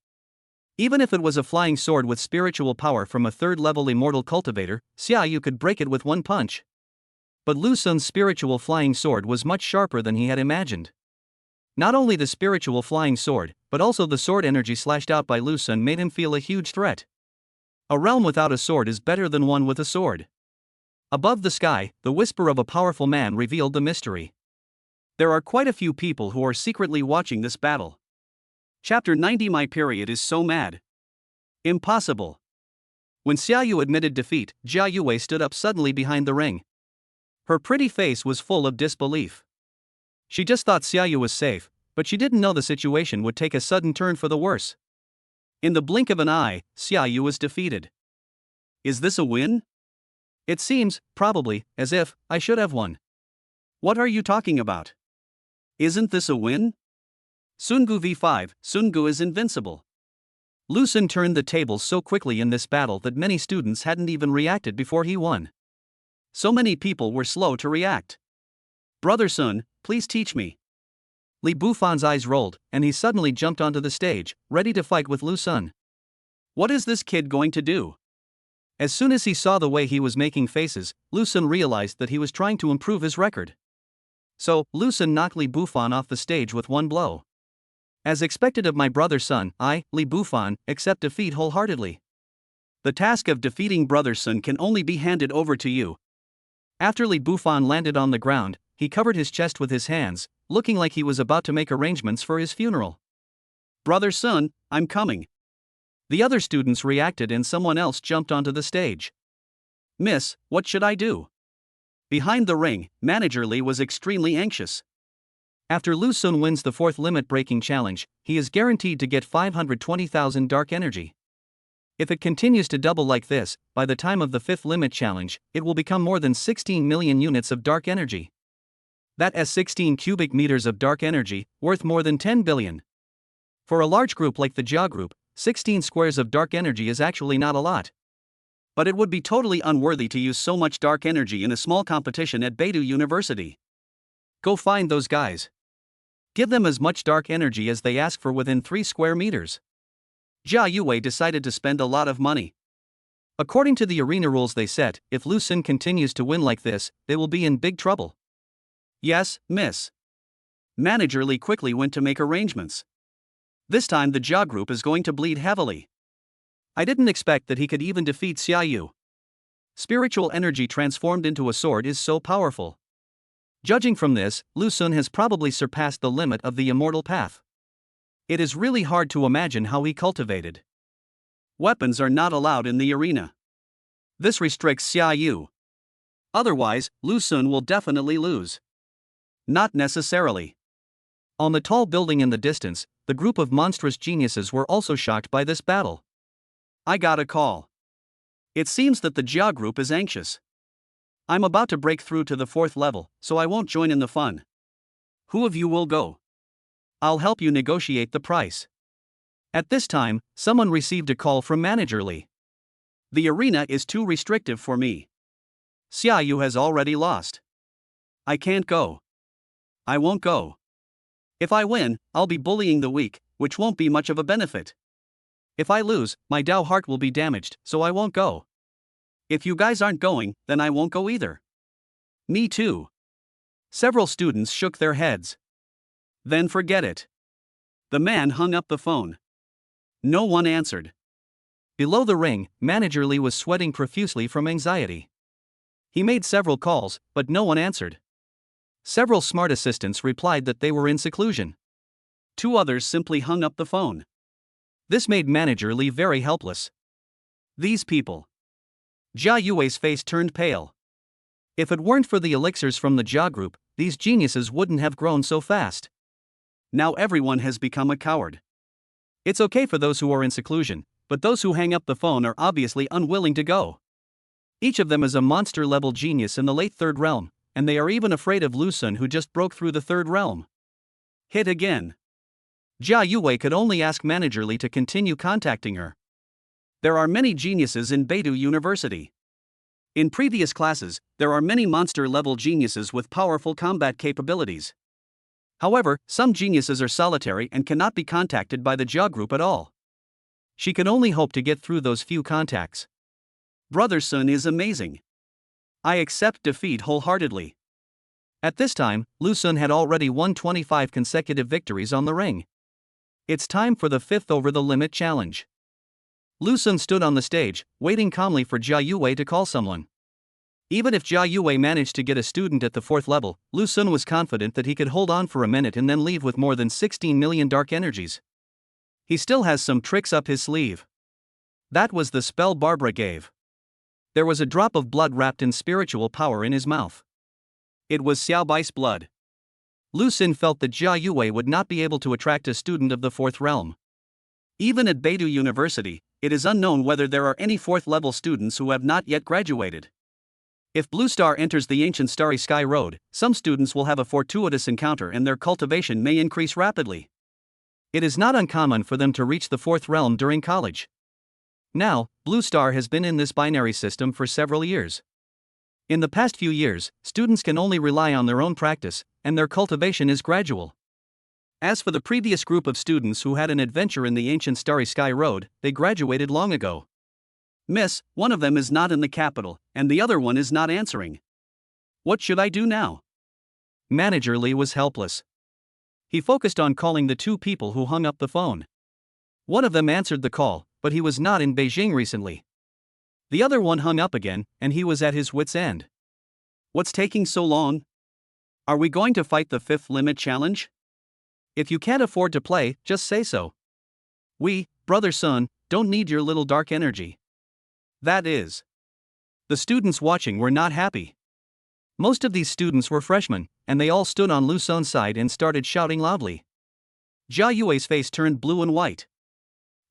Even if it was a flying sword with spiritual power from a third-level immortal cultivator, Xiaoyu could break it with one punch. But Lu Sun's spiritual flying sword was much sharper than he had imagined. Not only the spiritual flying sword, but also the sword energy slashed out by Lu Sun made him feel a huge threat. A realm without a sword is better than one with a sword. Above the sky, the whisper of a powerful man revealed the mystery. There are quite a few people who are secretly watching this battle. Chapter 90. My period is so mad. Impossible. When Xiaoyu admitted defeat, Jia Yue stood up suddenly behind the ring. Her pretty face was full of disbelief. She just thought Xiaoyu was safe, but she didn't know the situation would take a sudden turn for the worse. In the blink of an eye, Xiaoyu was defeated. Is this a win? It seems, probably, as if I should have won. What are you talking about? Isn't this a win? Sungu v5, Sungu is invincible. Lu Sun turned the tables so quickly in this battle that many students hadn't even reacted before he won. So many people were slow to react. Brother Sun, please teach me. Li Bufan's eyes rolled, and he suddenly jumped onto the stage, ready to fight with Lu Sun. What is this kid going to do? As soon as he saw the way he was making faces, Lu Sun realized that he was trying to improve his record. So, Lu Sun knocked Li Bufan off the stage with one blow. As expected of my brother Sun, I, Li Bufan, accept defeat wholeheartedly. The task of defeating brother Sun can only be handed over to you. After Li Bufan landed on the ground, he covered his chest with his hands, looking like he was about to make arrangements for his funeral. Brother Sun, I'm coming. The other students reacted and someone else jumped onto the stage. Miss, what should I do? Behind the ring, Manager Li was extremely anxious. After Lu Sun wins the 4th limit-breaking challenge, he is guaranteed to get 520,000 dark energy. If it continues to double like this, by the time of the 5th limit challenge, it will become more than 16 million units of dark energy. That is 16 cubic meters of dark energy, worth more than 10 billion. For a large group like the Jia group, 16 squares of dark energy is actually not a lot. But it would be totally unworthy to use so much dark energy in a small competition at Beidou University. Go find those guys. Give them as much dark energy as they ask for within 3 square meters. Jia Yue decided to spend a lot of money. According to the arena rules they set, if Lu Sun continues to win like this, they will be in big trouble. Yes, miss. Manager Li quickly went to make arrangements. This time the Jia group is going to bleed heavily. I didn't expect that he could even defeat Xiaoyu. Spiritual energy transformed into a sword is so powerful. Judging from this, Lu Sun has probably surpassed the limit of the immortal path. It is really hard to imagine how he cultivated. Weapons are not allowed in the arena. This restricts Xiaoyu. Otherwise, Lu Sun will definitely lose. Not necessarily. On the tall building in the distance, the group of monstrous geniuses were also shocked by this battle. I got a call. It seems that the Jia group is anxious. I'm about to break through to the 4th level, so I won't join in the fun. Who of you will go? I'll help you negotiate the price. At this time, someone received a call from Manager Li. The arena is too restrictive for me. Xiaoyu has already lost. I can't go. I won't go. If I win, I'll be bullying the weak, which won't be much of a benefit. If I lose, my Dao heart will be damaged, so I won't go. If you guys aren't going, then I won't go either. Me too. Several students shook their heads. Then forget it. The man hung up the phone. No one answered. Below the ring, Manager Li was sweating profusely from anxiety. He made several calls, but no one answered. Several smart assistants replied that they were in seclusion. 2 others simply hung up the phone. This made Manager Li very helpless. These people. Jia Yue's face turned pale. If it weren't for the elixirs from the Jia group, these geniuses wouldn't have grown so fast. Now everyone has become a coward. It's okay for those who are in seclusion, but those who hang up the phone are obviously unwilling to go. Each of them is a monster-level genius in the late 3rd realm, and they are even afraid of Lu Sun who just broke through the 3rd realm. Hit again. Jia Yue could only ask Manager Li to continue contacting her. There are many geniuses in Beidou University. In previous classes, there are many monster-level geniuses with powerful combat capabilities. However, some geniuses are solitary and cannot be contacted by the Jia group at all. She can only hope to get through those few contacts. Brother Sun is amazing. I accept defeat wholeheartedly. At this time, Lu Sun had already won 25 consecutive victories on the ring. It's time for the 5th over the limit challenge. Lu Sun stood on the stage, waiting calmly for Jia Yue to call someone. Even if Jia Yue managed to get a student at the 4th level, Lu Sun was confident that he could hold on for a minute and then leave with more than 16 million dark energies. He still has some tricks up his sleeve. That was the spell Barbara gave. There was a drop of blood wrapped in spiritual power in his mouth. It was Xiao Bai's blood. Lu Sun felt that Jia Yue would not be able to attract a student of the 4th realm. Even at Beidou University, it is unknown whether there are any 4th level students who have not yet graduated. If Blue Star enters the ancient Starry Sky Road, some students will have a fortuitous encounter and their cultivation may increase rapidly. It is not uncommon for them to reach the 4th realm during college. Now, Blue Star has been in this binary system for several years. In the past few years, students can only rely on their own practice, and their cultivation is gradual. As for the previous group of students who had an adventure in the ancient Starry Sky Road, they graduated long ago. Miss, one of them is not in the capital, and the other one is not answering. What should I do now? Manager Li was helpless. He focused on calling the 2 people who hung up the phone. One of them answered the call, but he was not in Beijing recently. The other one hung up again, and he was at his wits' end. What's taking so long? Are we going to fight the 5th limit challenge? If you can't afford to play, just say so. We, Brother Sun, don't need your little dark energy. That is. The students watching were not happy. Most of these students were freshmen, and they all stood on Lu Sun's side and started shouting loudly. Jia Yue's face turned blue and white.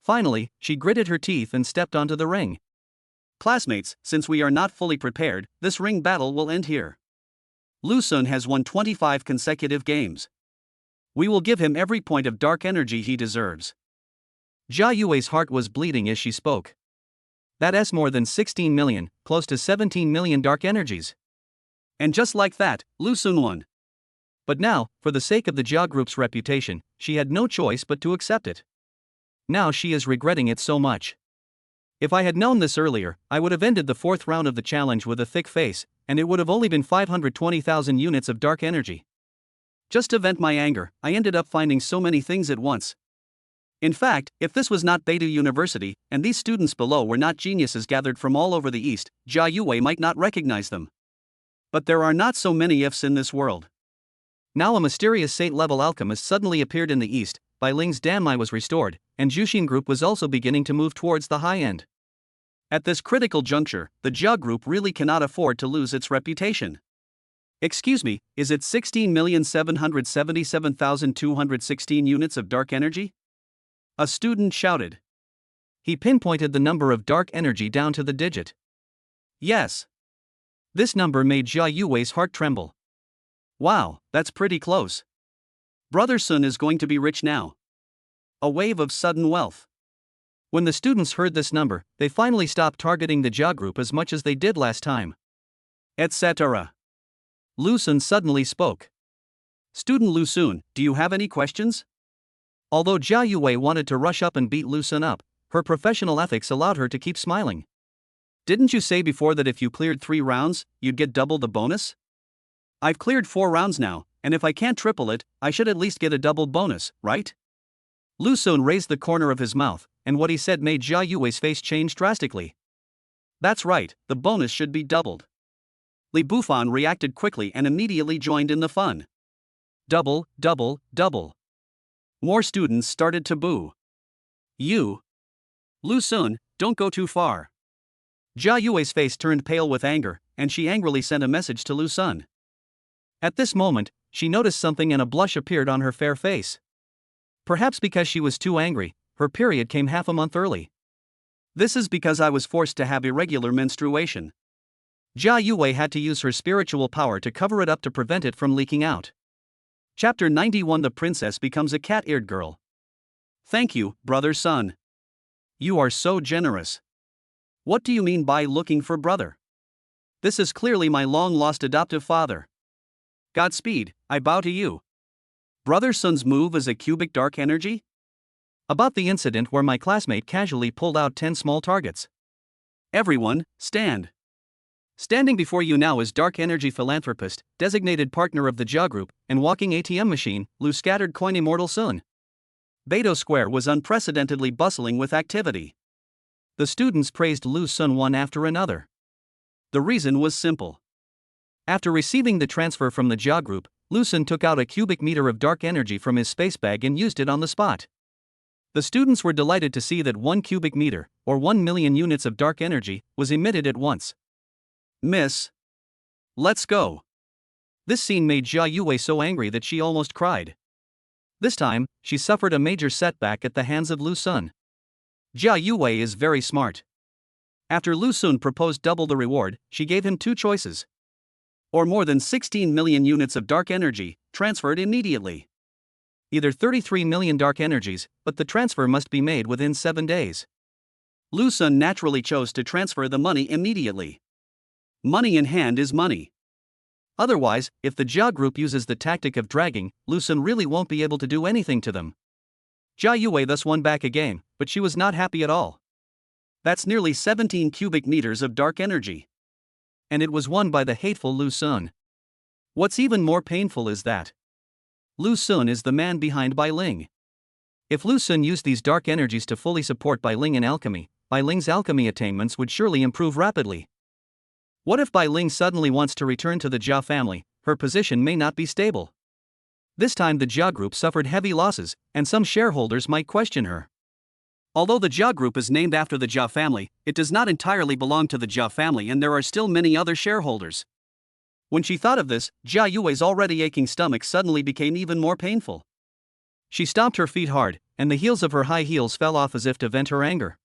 Finally, she gritted her teeth and stepped onto the ring. Classmates, since we are not fully prepared, this ring battle will end here. Lu Sun has won 25 consecutive games. We will give him every point of dark energy he deserves. Jia Yue's heart was bleeding as she spoke. That's more than 16 million, close to 17 million dark energies. And just like that, Lu Sun won. But now, for the sake of the Jia group's reputation, she had no choice but to accept it. Now she is regretting it so much. If I had known this earlier, I would have ended the 4th round of the challenge with a thick face, and it would have only been 520,000 units of dark energy. Just to vent my anger, I ended up finding so many things at once. In fact, if this was not Beidou University, and these students below were not geniuses gathered from all over the East, Jia Yue might not recognize them. But there are not so many ifs in this world. Now a mysterious saint-level alchemist suddenly appeared in the East, Bai Ling's Danmai was restored, and Jushin group was also beginning to move towards the high end. At this critical juncture, the Jia group really cannot afford to lose its reputation. Excuse me, is it 16,777,216 units of dark energy? A student shouted. He pinpointed the number of dark energy down to the digit. Yes. This number made Jia Yue's heart tremble. Wow, that's pretty close. Brother Sun is going to be rich now. A wave of sudden wealth. When the students heard this number, they finally stopped targeting the Jia group as much as they did last time. Etc. Lu Sun suddenly spoke. Student Lu Sun, do you have any questions? Although Jia Yue wanted to rush up and beat Lu Sun up, her professional ethics allowed her to keep smiling. Didn't you say before that if you cleared 3 rounds, you'd get double the bonus? I've cleared 4 rounds now, and if I can't triple it, I should at least get a double bonus, right? Lu Sun raised the corner of his mouth, and what he said made Jia Yue's face change drastically. That's right, the bonus should be doubled. Li Bufan reacted quickly and immediately joined in the fun. Double, double, double. More students started to boo. You. Lu Sun, don't go too far. Jia Yue's face turned pale with anger, and she angrily sent a message to Lu Sun. At this moment, she noticed something and a blush appeared on her fair face. Perhaps because she was too angry, her period came half a month early. This is because I was forced to have irregular menstruation. Jia Yue had to use her spiritual power to cover it up to prevent it from leaking out. Chapter 91. The princess becomes a cat-eared girl. Thank you, Brother Sun. You are so generous. What do you mean by looking for brother? This is clearly my long-lost adoptive father. Godspeed, I bow to you. Brother Sun's move is a cubic dark energy? About the incident where my classmate casually pulled out 10 small targets. Everyone, stand. Standing before you now is dark energy philanthropist, designated partner of the Ja Group, and walking ATM machine, Lu Scattered Coin Immortal Sun. Beidou Square was unprecedentedly bustling with activity. The students praised Lu Sun one after another. The reason was simple. After receiving the transfer from the Ja Group, Lu Sun took out a cubic meter of dark energy from his space bag and used it on the spot. The students were delighted to see that 1 cubic meter, or 1 million units of dark energy, was emitted at once. Miss. Let's go. This scene made Jia Yue so angry that she almost cried. This time, she suffered a major setback at the hands of Lu Sun. Jia Yue is very smart. After Lu Sun proposed double the reward, she gave him 2 choices. Or more than 16 million units of dark energy, transferred immediately. Either 33 million dark energies, but the transfer must be made within 7 days. Lu Sun naturally chose to transfer the money immediately. Money in hand is money. Otherwise, if the Ja Group uses the tactic of dragging, Lu Sun really won't be able to do anything to them. Jia Yue thus won back a game, but she was not happy at all. That's nearly 17 cubic meters of dark energy. And it was won by the hateful Lu Sun. What's even more painful is that Lu Sun is the man behind Bai Ling. If Lu Sun used these dark energies to fully support Bai Ling in alchemy, Bai Ling's alchemy attainments would surely improve rapidly. What if Bai Ling suddenly wants to return to the Ja family? Her position may not be stable. This time the Ja Group suffered heavy losses, and some shareholders might question her. Although the Ja Group is named after the Ja family, it does not entirely belong to the Ja family and there are still many other shareholders. When she thought of this, Jia Yue's already aching stomach suddenly became even more painful. She stomped her feet hard, and the heels of her high heels fell off as if to vent her anger.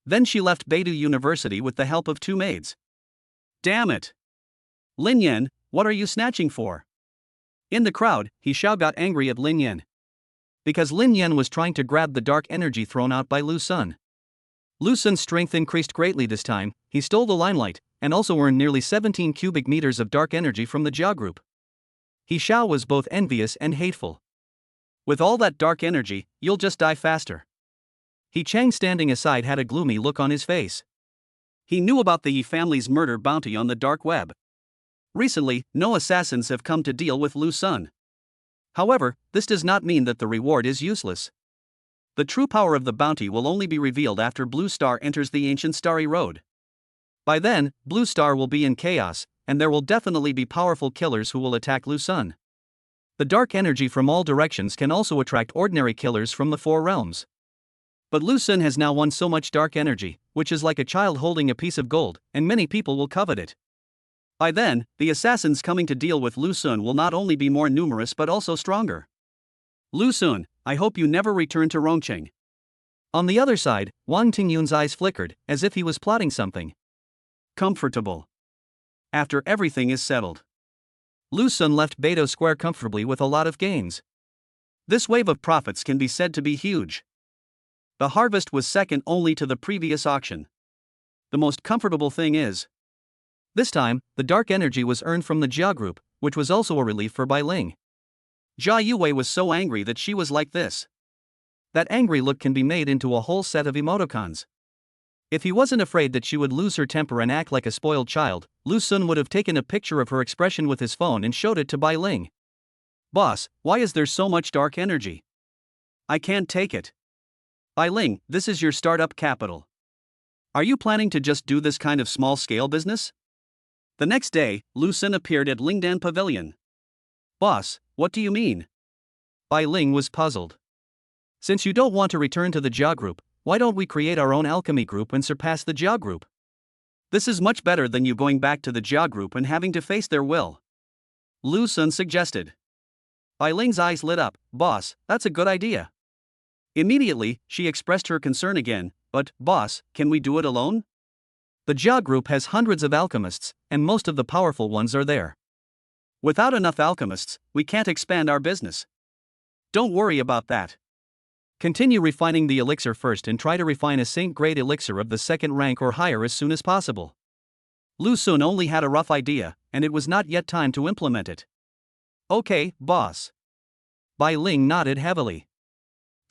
Then she left Beidou University with the help of 2 maids. Damn it! Lin Yan, what are you snatching for? In the crowd, He Xiao got angry at Lin Yan. Because Lin Yan was trying to grab the dark energy thrown out by Lu Sun. Lu Sun's strength increased greatly this time, he stole the limelight, and also earned nearly 17 cubic meters of dark energy from the Ja Group. He Xiao was both envious and hateful. With all that dark energy, you'll just die faster. He Chang standing aside had a gloomy look on his face. He knew about the Yi family's murder bounty on the dark web. Recently, no assassins have come to deal with Lu Sun. However, this does not mean that the reward is useless. The true power of the bounty will only be revealed after Blue Star enters the ancient Starry Road. By then, Blue Star will be in chaos, and there will definitely be powerful killers who will attack Lu Sun. The dark energy from all directions can also attract ordinary killers from the 4 realms. But Lu Sun has now won so much dark energy, which is like a child holding a piece of gold, and many people will covet it. By then, the assassins coming to deal with Lu Sun will not only be more numerous but also stronger. Lu Sun, I hope you never return to Rongqing. On the other side, Wang Tingyun's eyes flickered, as if he was plotting something. Comfortable. After everything is settled. Lu Sun left Beidou Square comfortably with a lot of gains. This wave of profits can be said to be huge. The harvest was second only to the previous auction. The most comfortable thing is, this time, the dark energy was earned from the Jia Group, which was also a relief for Bai Ling. Jia Yue was so angry that she was like this. That angry look can be made into a whole set of emoticons. If he wasn't afraid that she would lose her temper and act like a spoiled child, Lu Sun would have taken a picture of her expression with his phone and showed it to Bai Ling. Boss, why is there so much dark energy? I can't take it. Bai Ling, this is your startup capital. Are you planning to just do this kind of small-scale business? The next day, Lu Sun appeared at Lingdan Pavilion. Boss, what do you mean? Bai Ling was puzzled. Since you don't want to return to the Ja Group, why don't we create our own alchemy group and surpass the Ja Group? This is much better than you going back to the Ja Group and having to face their will. Lu Sun suggested. Bai Ling's eyes lit up. Boss, that's a good idea. Immediately, she expressed her concern again, but, boss, can we do it alone? The Ja Group has hundreds of alchemists, and most of the powerful ones are there. Without enough alchemists, we can't expand our business. Don't worry about that. Continue refining the elixir first and try to refine a saint-grade elixir of the 2nd rank or higher as soon as possible. Lu Sun only had a rough idea, and it was not yet time to implement it. Okay, boss. Bai Ling nodded heavily.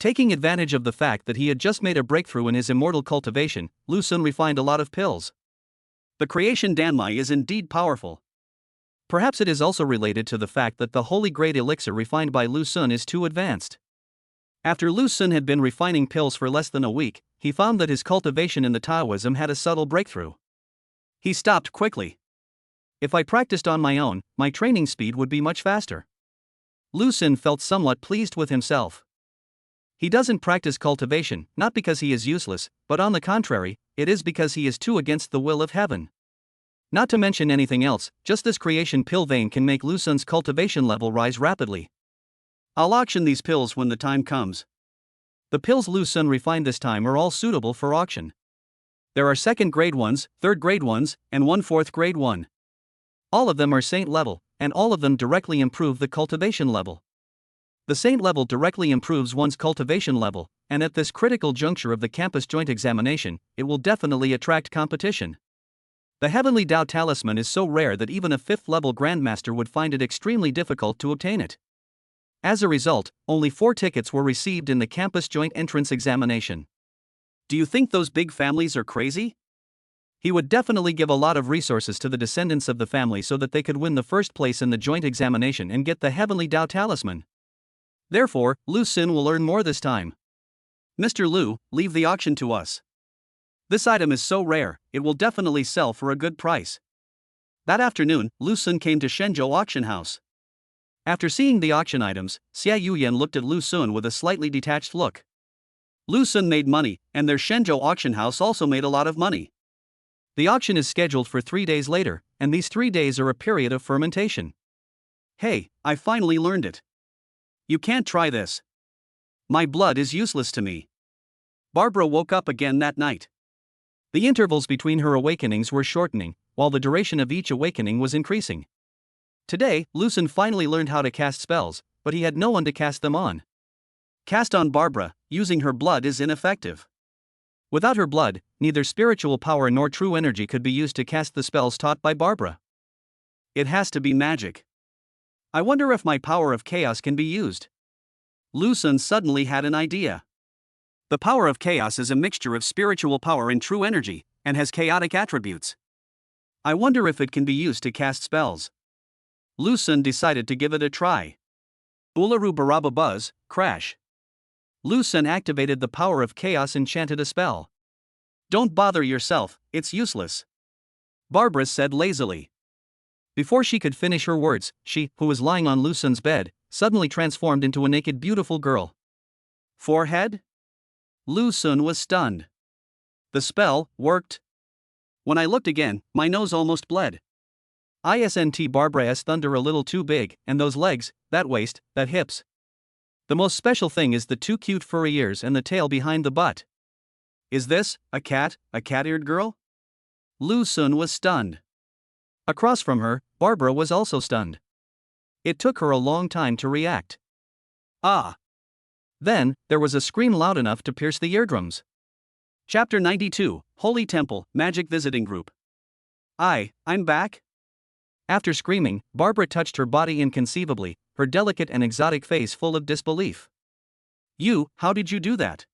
Taking advantage of the fact that he had just made a breakthrough in his immortal cultivation, Lu Xun refined a lot of pills. The creation Danmai is indeed powerful. Perhaps it is also related to the fact that the holy grade elixir refined by Lu Xun is too advanced. After Lu Xun had been refining pills for less than a week, he found that his cultivation in the Taoism had a subtle breakthrough. He stopped quickly. If I practiced on my own, my training speed would be much faster. Lu Xun felt somewhat pleased with himself. He doesn't practice cultivation, not because he is useless, but on the contrary, it is because he is too against the will of heaven. Not to mention anything else, just this creation pill vein can make Lu Xun's cultivation level rise rapidly. I'll auction these pills when the time comes. The pills Lu Xun refined this time are all suitable for auction. There are 2nd grade ones, 3rd grade ones, and 1 4th grade one. All of them are saint level, and all of them directly improve the cultivation level. The saint level directly improves one's cultivation level, and at this critical juncture of the campus joint examination, it will definitely attract competition. The Heavenly Tao Talisman is so rare that even a 5th level Grandmaster would find it extremely difficult to obtain it. As a result, only 4 tickets were received in the campus joint entrance examination. Do you think those big families are crazy? He would definitely give a lot of resources to the descendants of the family so that they could win the first place in the joint examination and get the Heavenly Tao Talisman. Therefore, Lu Xun will earn more this time. Mr. Lu, leave the auction to us. This item is so rare, it will definitely sell for a good price. That afternoon, Lu Xun came to Shenzhou auction house. After seeing the auction items, Xia Yuyan looked at Lu Xun with a slightly detached look. Lu Xun made money, and their Shenzhou auction house also made a lot of money. The auction is scheduled for 3 days later, and these 3 days are a period of fermentation. Hey, I finally learned it. You can't try this. My blood is useless to me. Barbara woke up again that night. The intervals between her awakenings were shortening, while the duration of each awakening was increasing. Today, Lu Xun finally learned how to cast spells, but he had no one to cast them on. Cast on Barbara, using her blood is ineffective. Without her blood, neither spiritual power nor true energy could be used to cast the spells taught by Barbara. It has to be magic. I wonder if my power of chaos can be used. Lu Xun suddenly had an idea. The power of chaos is a mixture of spiritual power and true energy, and has chaotic attributes. I wonder if it can be used to cast spells. Lu Xun decided to give it a try. Uluru Baraba Buzz, crash. Lu Xun activated the power of chaos and chanted a spell. Don't bother yourself, it's useless. Barbara said lazily. Before she could finish her words, she, who was lying on Lu Xun's bed, suddenly transformed into a naked beautiful girl. Forehead? Lu Xun was stunned. The spell worked. When I looked again, my nose almost bled. Isn't Barbara's thunder a little too big, and those legs, that waist, that hips. The most special thing is the 2 cute furry ears and the tail behind the butt. Is this a cat-eared girl? Lu Xun was stunned. Across from her, Barbara was also stunned. It took her a long time to react. Ah! Then, there was a scream loud enough to pierce the eardrums. Chapter 92, Holy Temple, Magic Visiting Group. I'm back? After screaming, Barbara touched her body inconceivably, her delicate and exotic face full of disbelief. How did you do that?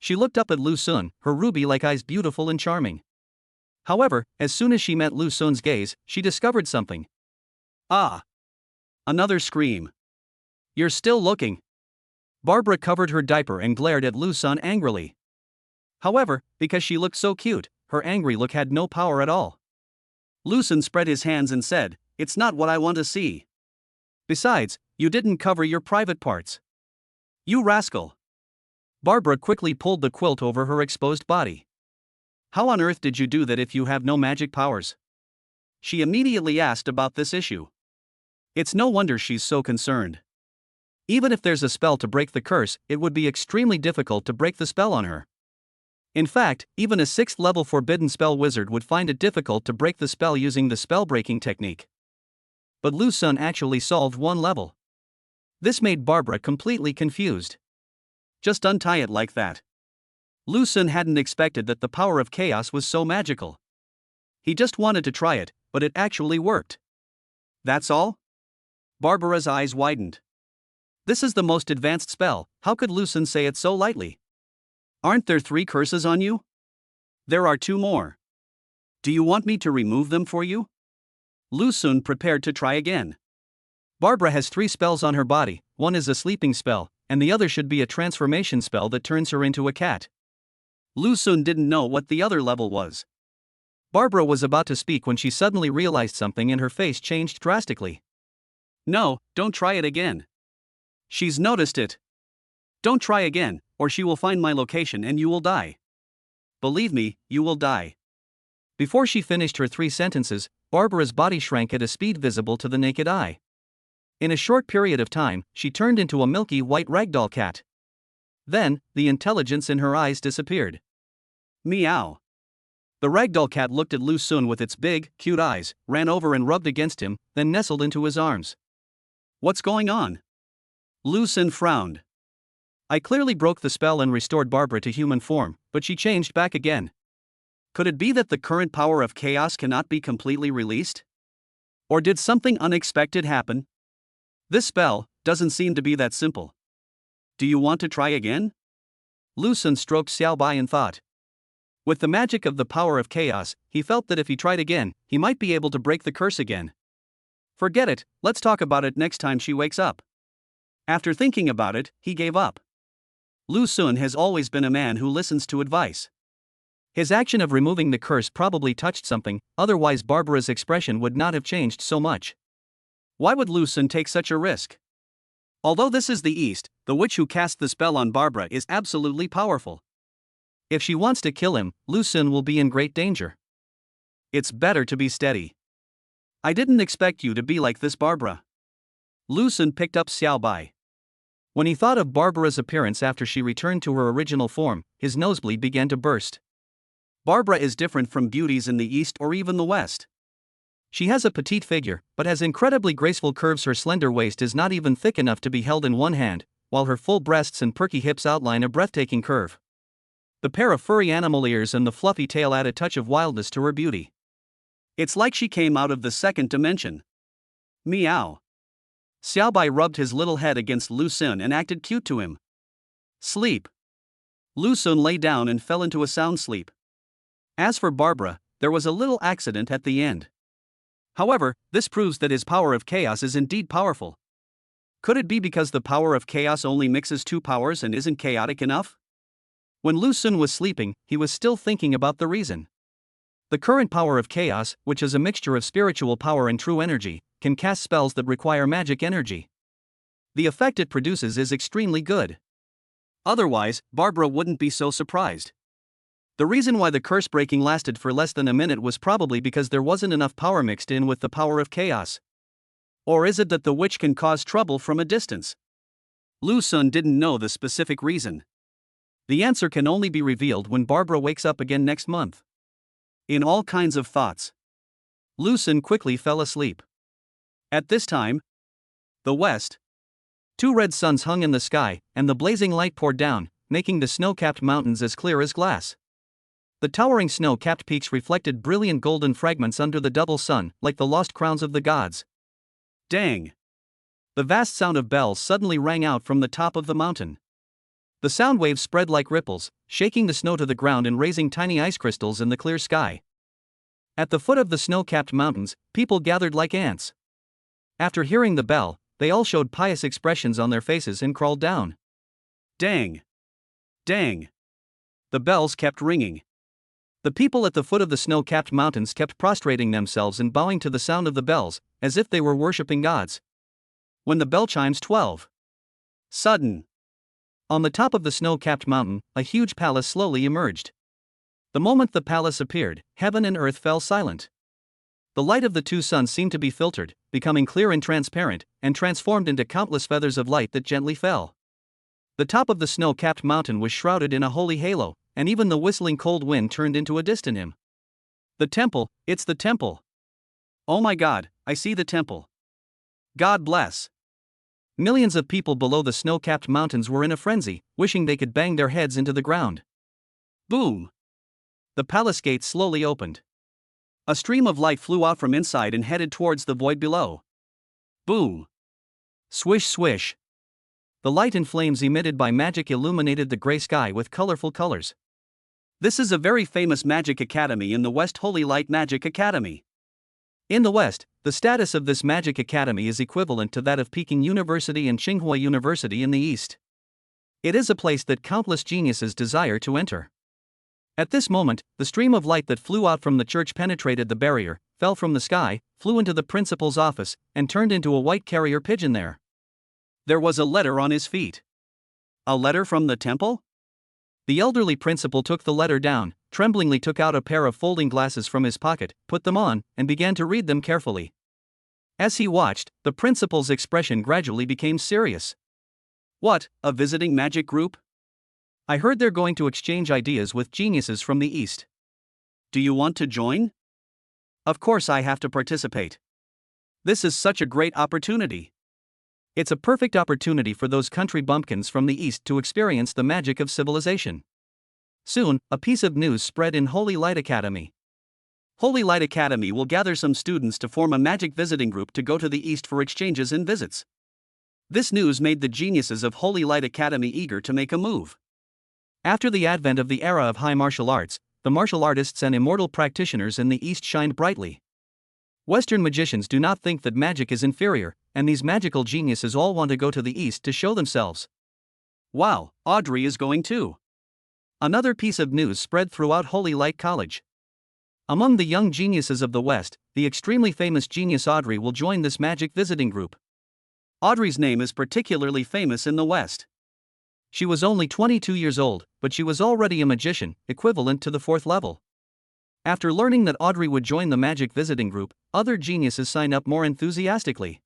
She looked up at Lu Xun, her ruby-like eyes beautiful and charming. However, as soon as she met Lu Xun's gaze, she discovered something. Ah! Another scream. You're still looking. Barbara covered her diaper and glared at Lu Xun angrily. However, because she looked so cute, her angry look had no power at all. Lu Xun spread his hands and said, "It's not what I want to see. Besides, you didn't cover your private parts. You rascal." Barbara quickly pulled the quilt over her exposed body. How on earth did you do that if you have no magic powers? She immediately asked about this issue. It's no wonder she's so concerned. Even if there's a spell to break the curse, it would be extremely difficult to break the spell on her. In fact, even a 6th level forbidden spell wizard would find it difficult to break the spell using the spell-breaking technique. But Lu Xun actually solved 1 level. This made Barbara completely confused. Just untie it like that. Lu Xun hadn't expected that the power of chaos was so magical. He just wanted to try it, but it actually worked. That's all? Barbara's eyes widened. This is the most advanced spell, how could Lu Sun say it so lightly? Aren't there 3 curses on you? There are 2 more. Do you want me to remove them for you? Lu Sun prepared to try again. Barbara has 3 spells on her body, one is a sleeping spell, and the other should be a transformation spell that turns her into a cat. Lu Sun didn't know what the other level was. Barbara was about to speak when she suddenly realized something and her face changed drastically. No, don't try it again. She's noticed it. Don't try again, or she will find my location and you will die. Believe me, you will die. Before she finished her 3 sentences, Barbara's body shrank at a speed visible to the naked eye. In a short period of time, she turned into a milky white ragdoll cat. Then, the intelligence in her eyes disappeared. Meow. The ragdoll cat looked at Lu Sun with its big, cute eyes, ran over and rubbed against him, then nestled into his arms. What's going on? Lu Sun frowned. I clearly broke the spell and restored Barbara to human form, but she changed back again. Could it be that the current power of chaos cannot be completely released? Or did something unexpected happen? This spell doesn't seem to be that simple. Do you want to try again? Lu Sun stroked Xiaobai in thought. With the magic of the power of chaos, he felt that if he tried again, he might be able to break the curse again. Forget it, let's talk about it next time she wakes up. After thinking about it, he gave up. Lu Sun has always been a man who listens to advice. His action of removing the curse probably touched something, otherwise Barbara's expression would not have changed so much. Why would Lu Sun take such a risk? Although this is the East, the witch who cast the spell on Barbara is absolutely powerful. If she wants to kill him, Lu Sun will be in great danger. It's better to be steady. I didn't expect you to be like this, Barbara. Lu Sun picked up Xiaobai. When he thought of Barbara's appearance after she returned to her original form, his nosebleed began to burst. Barbara is different from beauties in the East or even the West. She has a petite figure, but has incredibly graceful curves. Her slender waist is not even thick enough to be held in one hand, while her full breasts and perky hips outline a breathtaking curve. The pair of furry animal ears and the fluffy tail add a touch of wildness to her beauty. It's like she came out of the second dimension. Meow. Xiaobai rubbed his little head against Lu Sun and acted cute to him. Sleep. Lu Sun lay down and fell into a sound sleep. As for Barbara, there was a little accident at the end. However, this proves that his power of chaos is indeed powerful. Could it be because the power of chaos only mixes 2 powers and isn't chaotic enough? When Lu Sun was sleeping, he was still thinking about the reason. The current power of chaos, which is a mixture of spiritual power and true energy, can cast spells that require magic energy. The effect it produces is extremely good. Otherwise, Barbara wouldn't be so surprised. The reason why the curse breaking lasted for less than a minute was probably because there wasn't enough power mixed in with the power of chaos. Or is it that the witch can cause trouble from a distance? Lu Sun didn't know the specific reason. The answer can only be revealed when Barbara wakes up again next month. In all kinds of thoughts, Lu Sun quickly fell asleep. At this time, the west. 2 red suns hung in the sky, and the blazing light poured down, making the snow-capped mountains as clear as glass. The towering snow-capped peaks reflected brilliant golden fragments under the double sun, like the lost crowns of the gods. Dang! The vast sound of bells suddenly rang out from the top of the mountain. The sound waves spread like ripples, shaking the snow to the ground and raising tiny ice crystals in the clear sky. At the foot of the snow-capped mountains, people gathered like ants. After hearing the bell, they all showed pious expressions on their faces and crawled down. Dang! Dang! The bells kept ringing. The people at the foot of the snow-capped mountains kept prostrating themselves and bowing to the sound of the bells, as if they were worshipping gods. When the bell chimes 12. Sudden. On the top of the snow-capped mountain, a huge palace slowly emerged. The moment the palace appeared, heaven and earth fell silent. The light of the 2 suns seemed to be filtered, becoming clear and transparent, and transformed into countless feathers of light that gently fell. The top of the snow-capped mountain was shrouded in a holy halo, and even the whistling cold wind turned into a distant hymn. The temple, it's the temple. Oh my God, I see the temple. God bless. Millions of people below the snow-capped mountains were in a frenzy, wishing they could bang their heads into the ground. Boom! The palace gates slowly opened. A stream of light flew out from inside and headed towards the void below. Boom! Swish swish! the light and flames emitted by magic illuminated the gray sky with colorful colors. This is a very famous magic academy in the West, Holy Light Magic Academy. In the West, the status of this magic academy is equivalent to that of Peking University and Tsinghua University in the East. It is a place that countless geniuses desire to enter. At this moment, the stream of light that flew out from the church penetrated the barrier, fell from the sky, flew into the principal's office, and turned into a white carrier pigeon there. There was a letter on his feet. A letter from the temple? The elderly principal took the letter down, tremblingly took out a pair of folding glasses from his pocket, put them on, and began to read them carefully. As he watched, the principal's expression gradually became serious. What, a visiting magic group? I heard they're going to exchange ideas with geniuses from the East. Do you want to join? Of course I have to participate. This is such a great opportunity. It's a perfect opportunity for those country bumpkins from the East to experience the magic of civilization. Soon, a piece of news spread in Holy Light Academy. Holy Light Academy will gather some students to form a magic visiting group to go to the East for exchanges and visits. This news made the geniuses of Holy Light Academy eager to make a move. After the advent of the era of high martial arts, the martial artists and immortal practitioners in the East shined brightly. Western magicians do not think that magic is inferior, and these magical geniuses all want to go to the East to show themselves. Wow, Audrey is going too. Another piece of news spread throughout Holy Light College. Among the young geniuses of the West, the extremely famous genius Audrey will join this magic visiting group. Audrey's name is particularly famous in the West. She was only 22 years old, but she was already a magician, equivalent to the 4th level. After learning that Audrey would join the magic visiting group, other geniuses signed up more enthusiastically.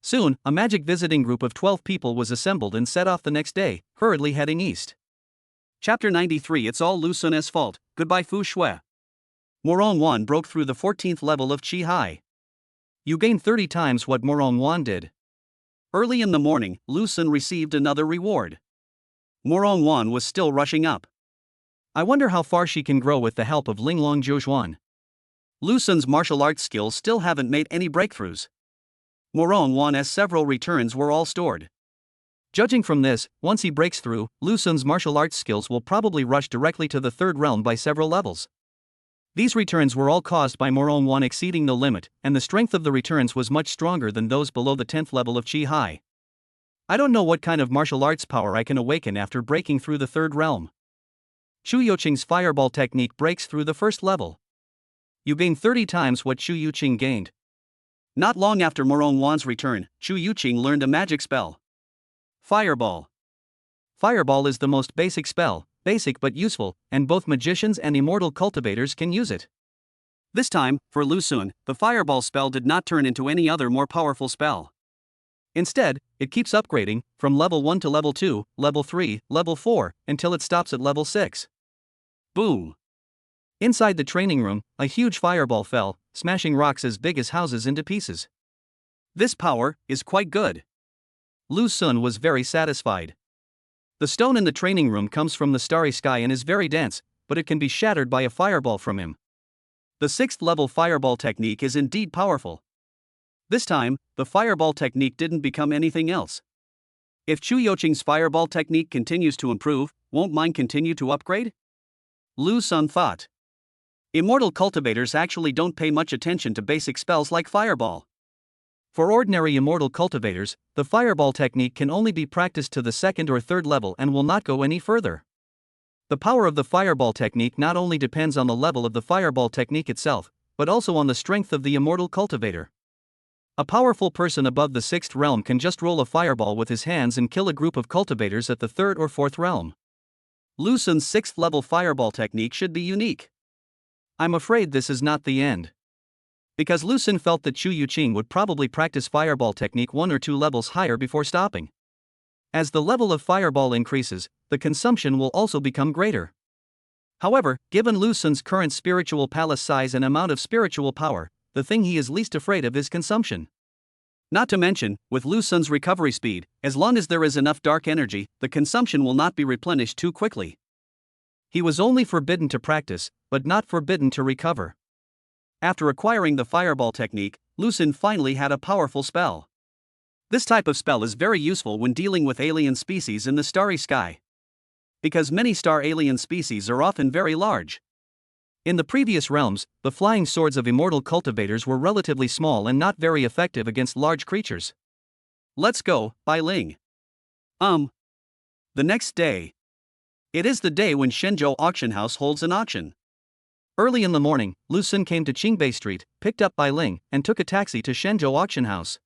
Soon, a magic visiting group of 12 people was assembled and set off the next day, hurriedly heading east. Chapter 93. It's all Lu Sun's fault. Goodbye Fu Shui. Morong Wan broke through the 14th level of Qi Hai. You gained 30 times what Morong Wan did. Early in the morning, Lu Sun received another reward. Morong Wan was still rushing up. I wonder how far she can grow with the help of Linglong Jiuzhuan. Lu Sun's martial arts skills still haven't made any breakthroughs. Morong Wan's several returns were all stored. Judging from this, once he breaks through, Lu Sun's martial arts skills will probably rush directly to the 3rd realm by several levels. These returns were all caused by Morong Wan exceeding the limit, and the strength of the returns was much stronger than those below the 10th level of Qi Hai. I don't know what kind of martial arts power I can awaken after breaking through the 3rd realm. Shu Youqing's fireball technique breaks through the 1st level. You gain 30 times what Shu Youqing gained. Not long after Morong Wan's return, Shu Youqing learned a magic spell. Fireball. Fireball is the most basic spell, basic but useful, and both magicians and immortal cultivators can use it. This time, for Lu Sun, the fireball spell did not turn into any other more powerful spell. Instead, it keeps upgrading, from level 1 to level 2, level 3, level 4, until it stops at level 6. Boom! Inside the training room, a huge fireball fell, smashing rocks as big as houses into pieces. This power is quite good. Lu Sun was very satisfied. The stone in the training room comes from the starry sky and is very dense, but it can be shattered by a fireball from him. The 6th level fireball technique is indeed powerful. This time, the fireball technique didn't become anything else. If Chu Youqing's fireball technique continues to improve, won't mine continue to upgrade? Lu Sun thought. Immortal cultivators actually don't pay much attention to basic spells like fireball. For ordinary immortal cultivators, the fireball technique can only be practiced to the 2nd or 3rd level and will not go any further. The power of the fireball technique not only depends on the level of the fireball technique itself, but also on the strength of the immortal cultivator. A powerful person above the 6th realm can just roll a fireball with his hands and kill a group of cultivators at the 3rd or 4th realm. Lu Sun's 6th level fireball technique should be unique. I'm afraid this is not the end. Because Lu Sun felt that Chu Youqing would probably practice fireball technique 1 or 2 levels higher before stopping. As the level of fireball increases, the consumption will also become greater. However, given Lu Sun's current spiritual palace size and amount of spiritual power, the thing he is least afraid of is consumption. Not to mention, with Lu Sun's recovery speed, as long as there is enough dark energy, the consumption will not be replenished too quickly. He was only forbidden to practice, but not forbidden to recover. After acquiring the fireball technique, Lu Sun finally had a powerful spell. This type of spell is very useful when dealing with alien species in the starry sky, because many star alien species are often very large. In the previous realms, the flying swords of immortal cultivators were relatively small and not very effective against large creatures. Let's go, Bai Ling. The next day. It is the day when Shenzhou Auction House holds an auction. Early in the morning, Lu Sun came to Qingbei Street, picked up Bai Ling, and took a taxi to Shenzhou Auction House.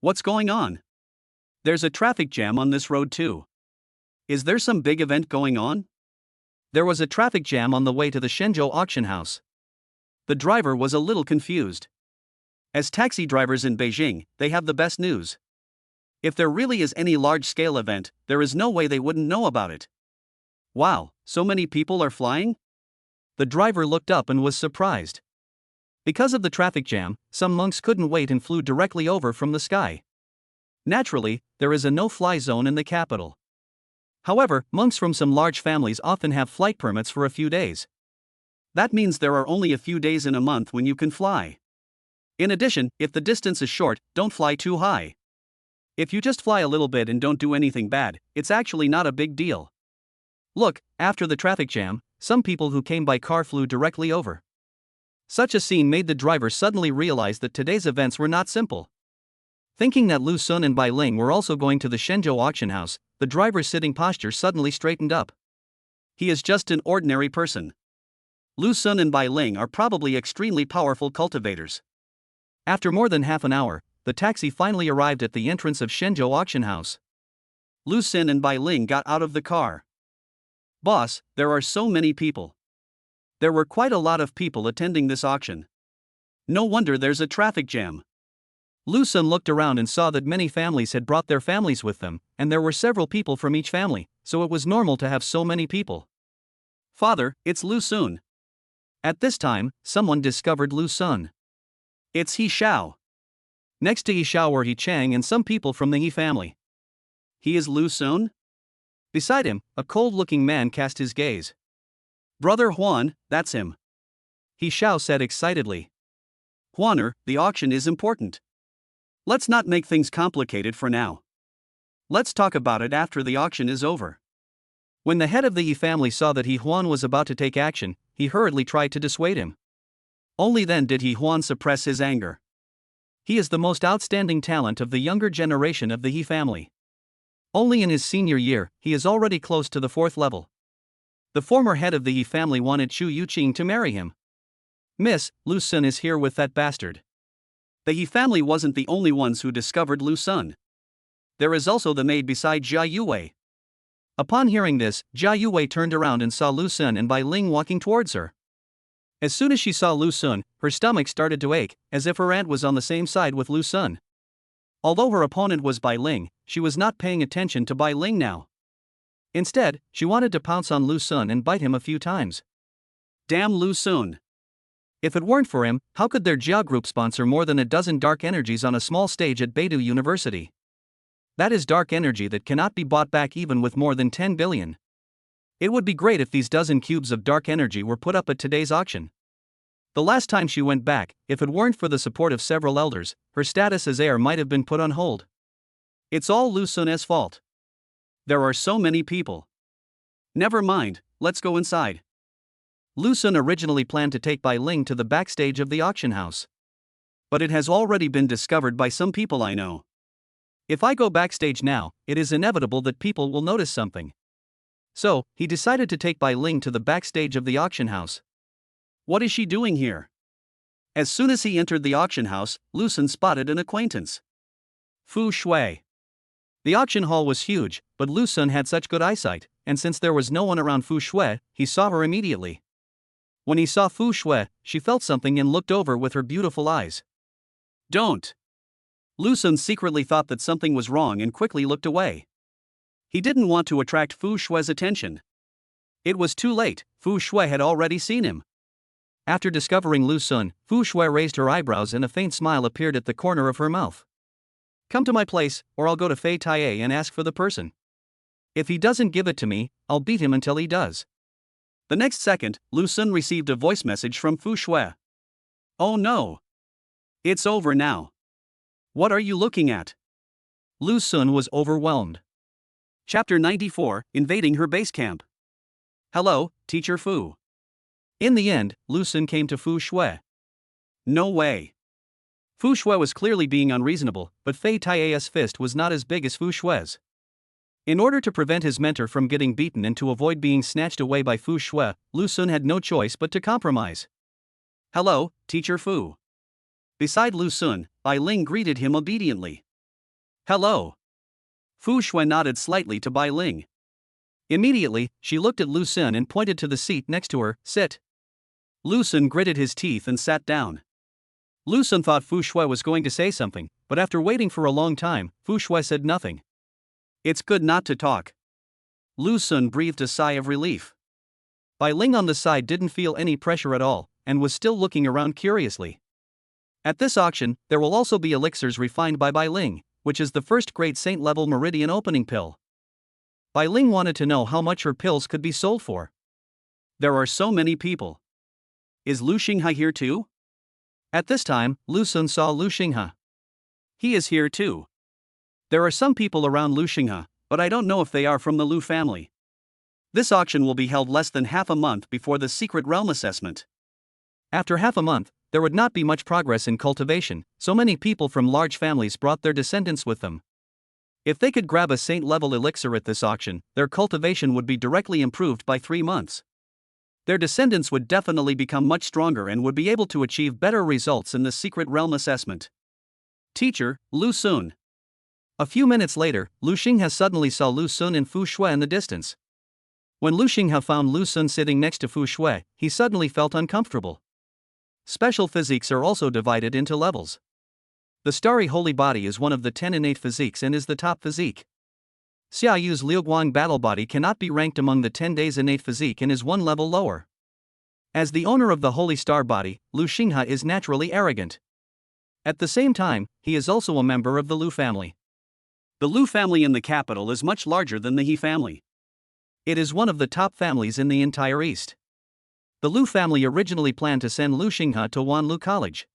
What's going on? There's a traffic jam on this road too. Is there some big event going on? There was a traffic jam on the way to the Shenzhou Auction House. The driver was a little confused. As taxi drivers in Beijing, they have the best news. If there really is any large-scale event, there is no way they wouldn't know about it. Wow, so many people are flying? The driver looked up and was surprised. Because of the traffic jam, some monks couldn't wait and flew directly over from the sky. Naturally, there is a no-fly zone in the capital. However, monks from some large families often have flight permits for a few days. That means there are only a few days in a month when you can fly. In addition, if the distance is short, don't fly too high. If you just fly a little bit and don't do anything bad, it's actually not a big deal. Look, after the traffic jam, some people who came by car flew directly over. Such a scene made the driver suddenly realize that today's events were not simple. Thinking that Lu Sun and Bai Ling were also going to the Shenzhou auction house, the driver's sitting posture suddenly straightened up. He is just an ordinary person. Lu Sun and Bai Ling are probably extremely powerful cultivators. After more than half an hour, the taxi finally arrived at the entrance of Shenzhou auction house. Lu Sun and Bai Ling got out of the car. Boss, there are so many people. There were quite a lot of people attending this auction. No wonder there's a traffic jam. Lu Sun looked around and saw that many families had brought their families with them, and there were several people from each family, so it was normal to have so many people. Father, it's Lu Sun. At this time, someone discovered Lu Sun. It's He Xiao. Next to He Xiao were He Chang and some people from the He family. He is Lu Sun? Beside him, a cold-looking man cast his gaze. Brother Huan, that's him. He Xiao said excitedly. Huaner, the auction is important. Let's not make things complicated for now. Let's talk about it after the auction is over. When the head of the Yi family saw that He Huan was about to take action, he hurriedly tried to dissuade him. Only then did He Huan suppress his anger. He is the most outstanding talent of the younger generation of the Yi family. Only in his senior year, he is already close to the 4th level. The former head of the Yi family wanted Chu Yuqing to marry him. Miss, Lu Sun is here with that bastard. The He family wasn't the only ones who discovered Lu Sun. There is also the maid beside Jia Yuwei. Upon hearing this, Jia Yuwei turned around and saw Lu Sun and Bai Ling walking towards her. As soon as she saw Lu Sun, her stomach started to ache, as if her aunt was on the same side with Lu Sun. Although her opponent was Bai Ling, she was not paying attention to Bai Ling now. Instead, she wanted to pounce on Lu Sun and bite him a few times. Damn Lu Sun. If it weren't for him, how could their Jia group sponsor more than a dozen dark energies on a small stage at Beidou University? That is dark energy that cannot be bought back even with more than 10 billion. It would be great if these dozen cubes of dark energy were put up at today's auction. The last time she went back, if it weren't for the support of several elders, her status as heir might have been put on hold. It's all Lu Sun's fault. There are so many people. Never mind, let's go inside. Lu Sun originally planned to take Bai Ling to the backstage of the auction house. But it has already been discovered by some people I know. If I go backstage now, it is inevitable that people will notice something. So, he decided to take Bai Ling to the backstage of the auction house. What is she doing here? As soon as he entered the auction house, Lu Sun spotted an acquaintance. Fu Shui. The auction hall was huge, but Lu Sun had such good eyesight, and since there was no one around Fu Shui, he saw her immediately. When he saw Fu Shui, she felt something and looked over with her beautiful eyes. Don't. Lu Sun secretly thought that something was wrong and quickly looked away. He didn't want to attract Fu Shui's attention. It was too late, Fu Shui had already seen him. After discovering Lu Sun, Fu Shui raised her eyebrows and a faint smile appeared at the corner of her mouth. Come to my place, or I'll go to Fei Taie and ask for the person. If he doesn't give it to me, I'll beat him until he does. The next second, Lu Sun received a voice message from Fu Shui. Oh no. It's over now. What are you looking at? Lu Sun was overwhelmed. Chapter 94, Invading Her Base Camp. Hello, Teacher Fu. In the end, Lu Sun came to Fu Shui. No way. Fu Shui was clearly being unreasonable, but Fei Tai's fist was not as big as Fu Shui's. In order to prevent his mentor from getting beaten and to avoid being snatched away by Fu Shui, Lu Sun had no choice but to compromise. Hello, Teacher Fu. Beside Lu Sun, Bai Ling greeted him obediently. Hello. Fu Shui nodded slightly to Bai Ling. Immediately, she looked at Lu Sun and pointed to the seat next to her. Sit. Lu Sun gritted his teeth and sat down. Lu Sun thought Fu Shui was going to say something, but after waiting for a long time, Fu Shui said nothing. It's good not to talk. Lu Sun breathed a sigh of relief. Bai Ling on the side didn't feel any pressure at all, and was still looking around curiously. At this auction, there will also be elixirs refined by Bai Ling, which is the first-grade saint-level meridian opening pill. Bai Ling wanted to know how much her pills could be sold for. There are so many people. Is Lu Xinghe here too? At this time, Lu Sun saw Lu Xinghe. He is here too. There are some people around Lu Xinghe, but I don't know if they are from the Lu family. This auction will be held less than half a month before the secret realm assessment. After half a month, there would not be much progress in cultivation, so many people from large families brought their descendants with them. If they could grab a saint-level elixir at this auction, their cultivation would be directly improved by 3 months. Their descendants would definitely become much stronger and would be able to achieve better results in the secret realm assessment. Teacher, Lu Sun. A few minutes later, Lu Xinghe suddenly saw Lu Sun and Fu Shui in the distance. When Lu Xinghe found Lu Sun sitting next to Fu Shui, he suddenly felt uncomfortable. Special physiques are also divided into levels. The starry holy body is one of the 10 innate physiques and is the top physique. Xia Yu's Liuguang battle body cannot be ranked among the 10 days innate physique and is one level lower. As the owner of the holy star body, Lu Xinghe is naturally arrogant. At the same time, he is also a member of the Lu family. The Lu family in the capital is much larger than the He family. It is one of the top families in the entire East. The Lu family originally planned to send Lu Xinghe to Wanlu College.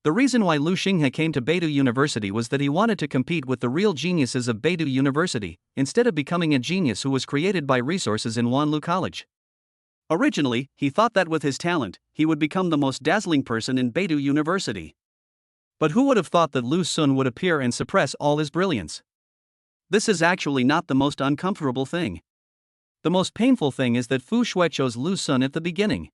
The reason why Lu Xinghe came to Beidou University was that he wanted to compete with the real geniuses of Beidou University, instead of becoming a genius who was created by resources in Wanlu College. Originally, he thought that with his talent, he would become the most dazzling person in Beidou University. But who would have thought that Lu Sun would appear and suppress all his brilliance? This is actually not the most uncomfortable thing. The most painful thing is that Fu Shui chose Lu Sun at the beginning.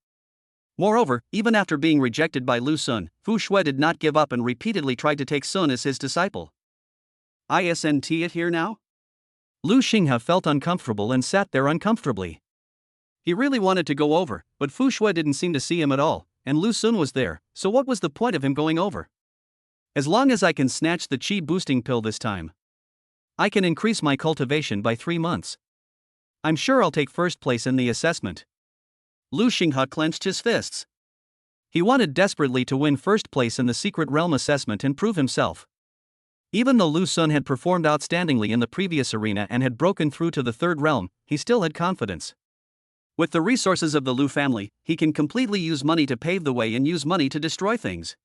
Moreover, even after being rejected by Lu Sun, Fu Shui did not give up and repeatedly tried to take Sun as his disciple. Isn't it here now? Lu Xinghe felt uncomfortable and sat there uncomfortably. He really wanted to go over, but Fu Shui didn't seem to see him at all, and Lu Sun was there, so what was the point of him going over? As long as I can snatch the chi boosting pill this time, I can increase my cultivation by 3 months. I'm sure I'll take first place in the assessment. Lu Xinghe clenched his fists. He wanted desperately to win first place in the secret realm assessment and prove himself. Even though Lu Sun had performed outstandingly in the previous arena and had broken through to the third realm, he still had confidence. With the resources of the Lu family, he can completely use money to pave the way and use money to destroy things.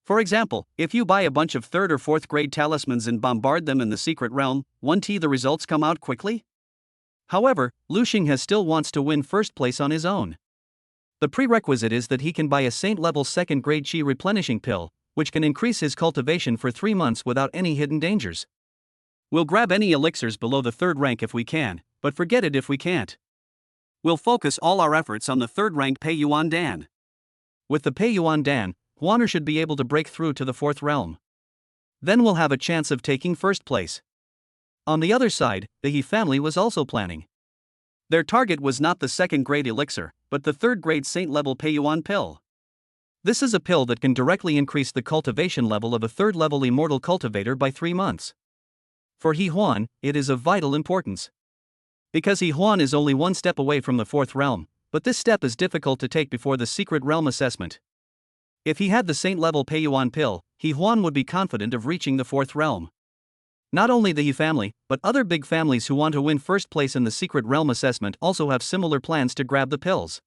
For example, if you buy a bunch of 3rd or 4th grade talismans and bombard them in the secret realm, the results come out quickly? However, Lu Xinghe still wants to win first place on his own. The prerequisite is that he can buy a saint-level 2nd grade chi replenishing pill, which can increase his cultivation for 3 months without any hidden dangers. We'll grab any elixirs below the 3rd rank if we can, but forget it if we can't. We'll focus all our efforts on the 3rd ranked Pei Yuan Dan. With the Pei Yuan Dan, Huaner should be able to break through to the 4th realm. Then we'll have a chance of taking first place. On the other side, the He family was also planning. Their target was not the 2nd grade elixir, but the 3rd grade saint-level Pei Yuan pill. This is a pill that can directly increase the cultivation level of a 3rd level immortal cultivator by 3 months. For He Huan, it is of vital importance. Because He Huan is only 1 step away from the 4th realm, but this step is difficult to take before the secret realm assessment. If he had the saint-level Pei Yuan pill, He Huan would be confident of reaching the 4th realm. Not only the He family, but other big families who want to win first place in the secret realm assessment also have similar plans to grab the pills.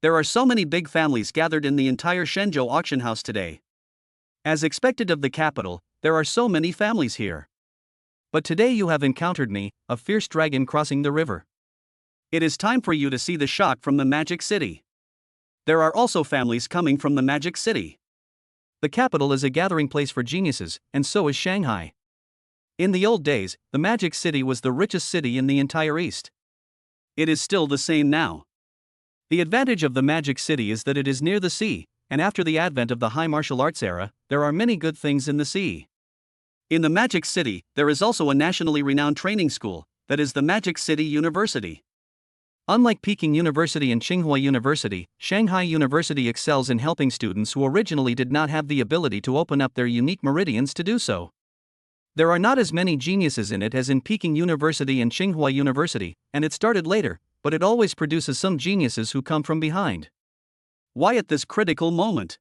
There are so many big families gathered in the entire Shenzhou auction house today. As expected of the capital, there are so many families here. But today you have encountered me, a fierce dragon crossing the river. It is time for you to see the shock from the Magic City. There are also families coming from the Magic City. The capital is a gathering place for geniuses, and so is Shanghai. In the old days, the Magic City was the richest city in the entire East. It is still the same now. The advantage of the Magic City is that it is near the sea, and after the advent of the high martial arts era, there are many good things in the sea. In the Magic City, there is also a nationally renowned training school, that is the Magic City University. Unlike Peking University and Tsinghua University, Shanghai University excels in helping students who originally did not have the ability to open up their unique meridians to do so. There are not as many geniuses in it as in Peking University and Tsinghua University, and it started later, but it always produces some geniuses who come from behind. Why at this critical moment?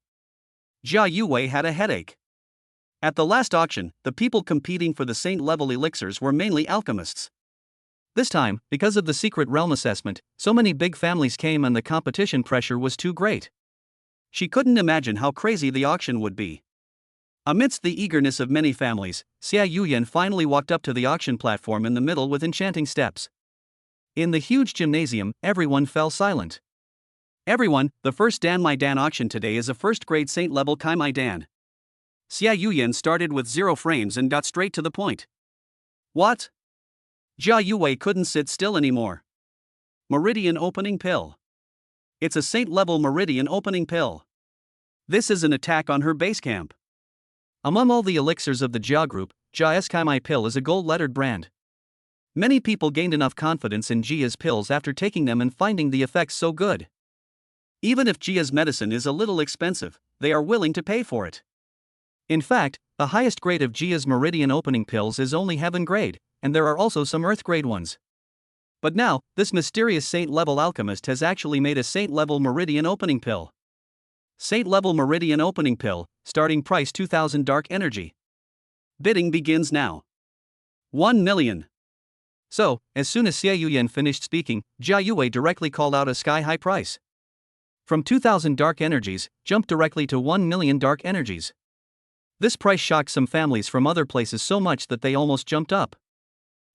Jia Yuwei had a headache. At the last auction, the people competing for the saint-level elixirs were mainly alchemists. This time, because of the secret realm assessment, so many big families came and the competition pressure was too great. She couldn't imagine how crazy the auction would be. Amidst the eagerness of many families, Xia Yuyan finally walked up to the auction platform in the middle with enchanting steps. In the huge gymnasium, everyone fell silent. Everyone, the first Dan Mai Dan auction today is a first-grade saint-level Kai Mai Dan. Xia Yuyan started with 0 frames and got straight to the point. What? Jia Yuwei couldn't sit still anymore. Meridian opening pill. It's a saint-level meridian opening pill. This is an attack on her base camp. Among all the elixirs of the Jia group, Jia's Kai Mai pill is a gold-lettered brand. Many people gained enough confidence in Jia's pills after taking them and finding the effects so good. Even if Jia's medicine is a little expensive, they are willing to pay for it. In fact, the highest grade of Jia's meridian opening pills is only heaven grade, and there are also some earth grade ones. But now, this mysterious saint-level alchemist has actually made a saint-level meridian opening pill. Saint-level meridian opening pill, starting price 2000 dark energy. Bidding begins now. 1 million. So, as soon as Xia Yuyan finished speaking, Jia Yuwei directly called out a sky-high price. From 2000 dark energies, jumped directly to 1 million dark energies. This price shocked some families from other places so much that they almost jumped up.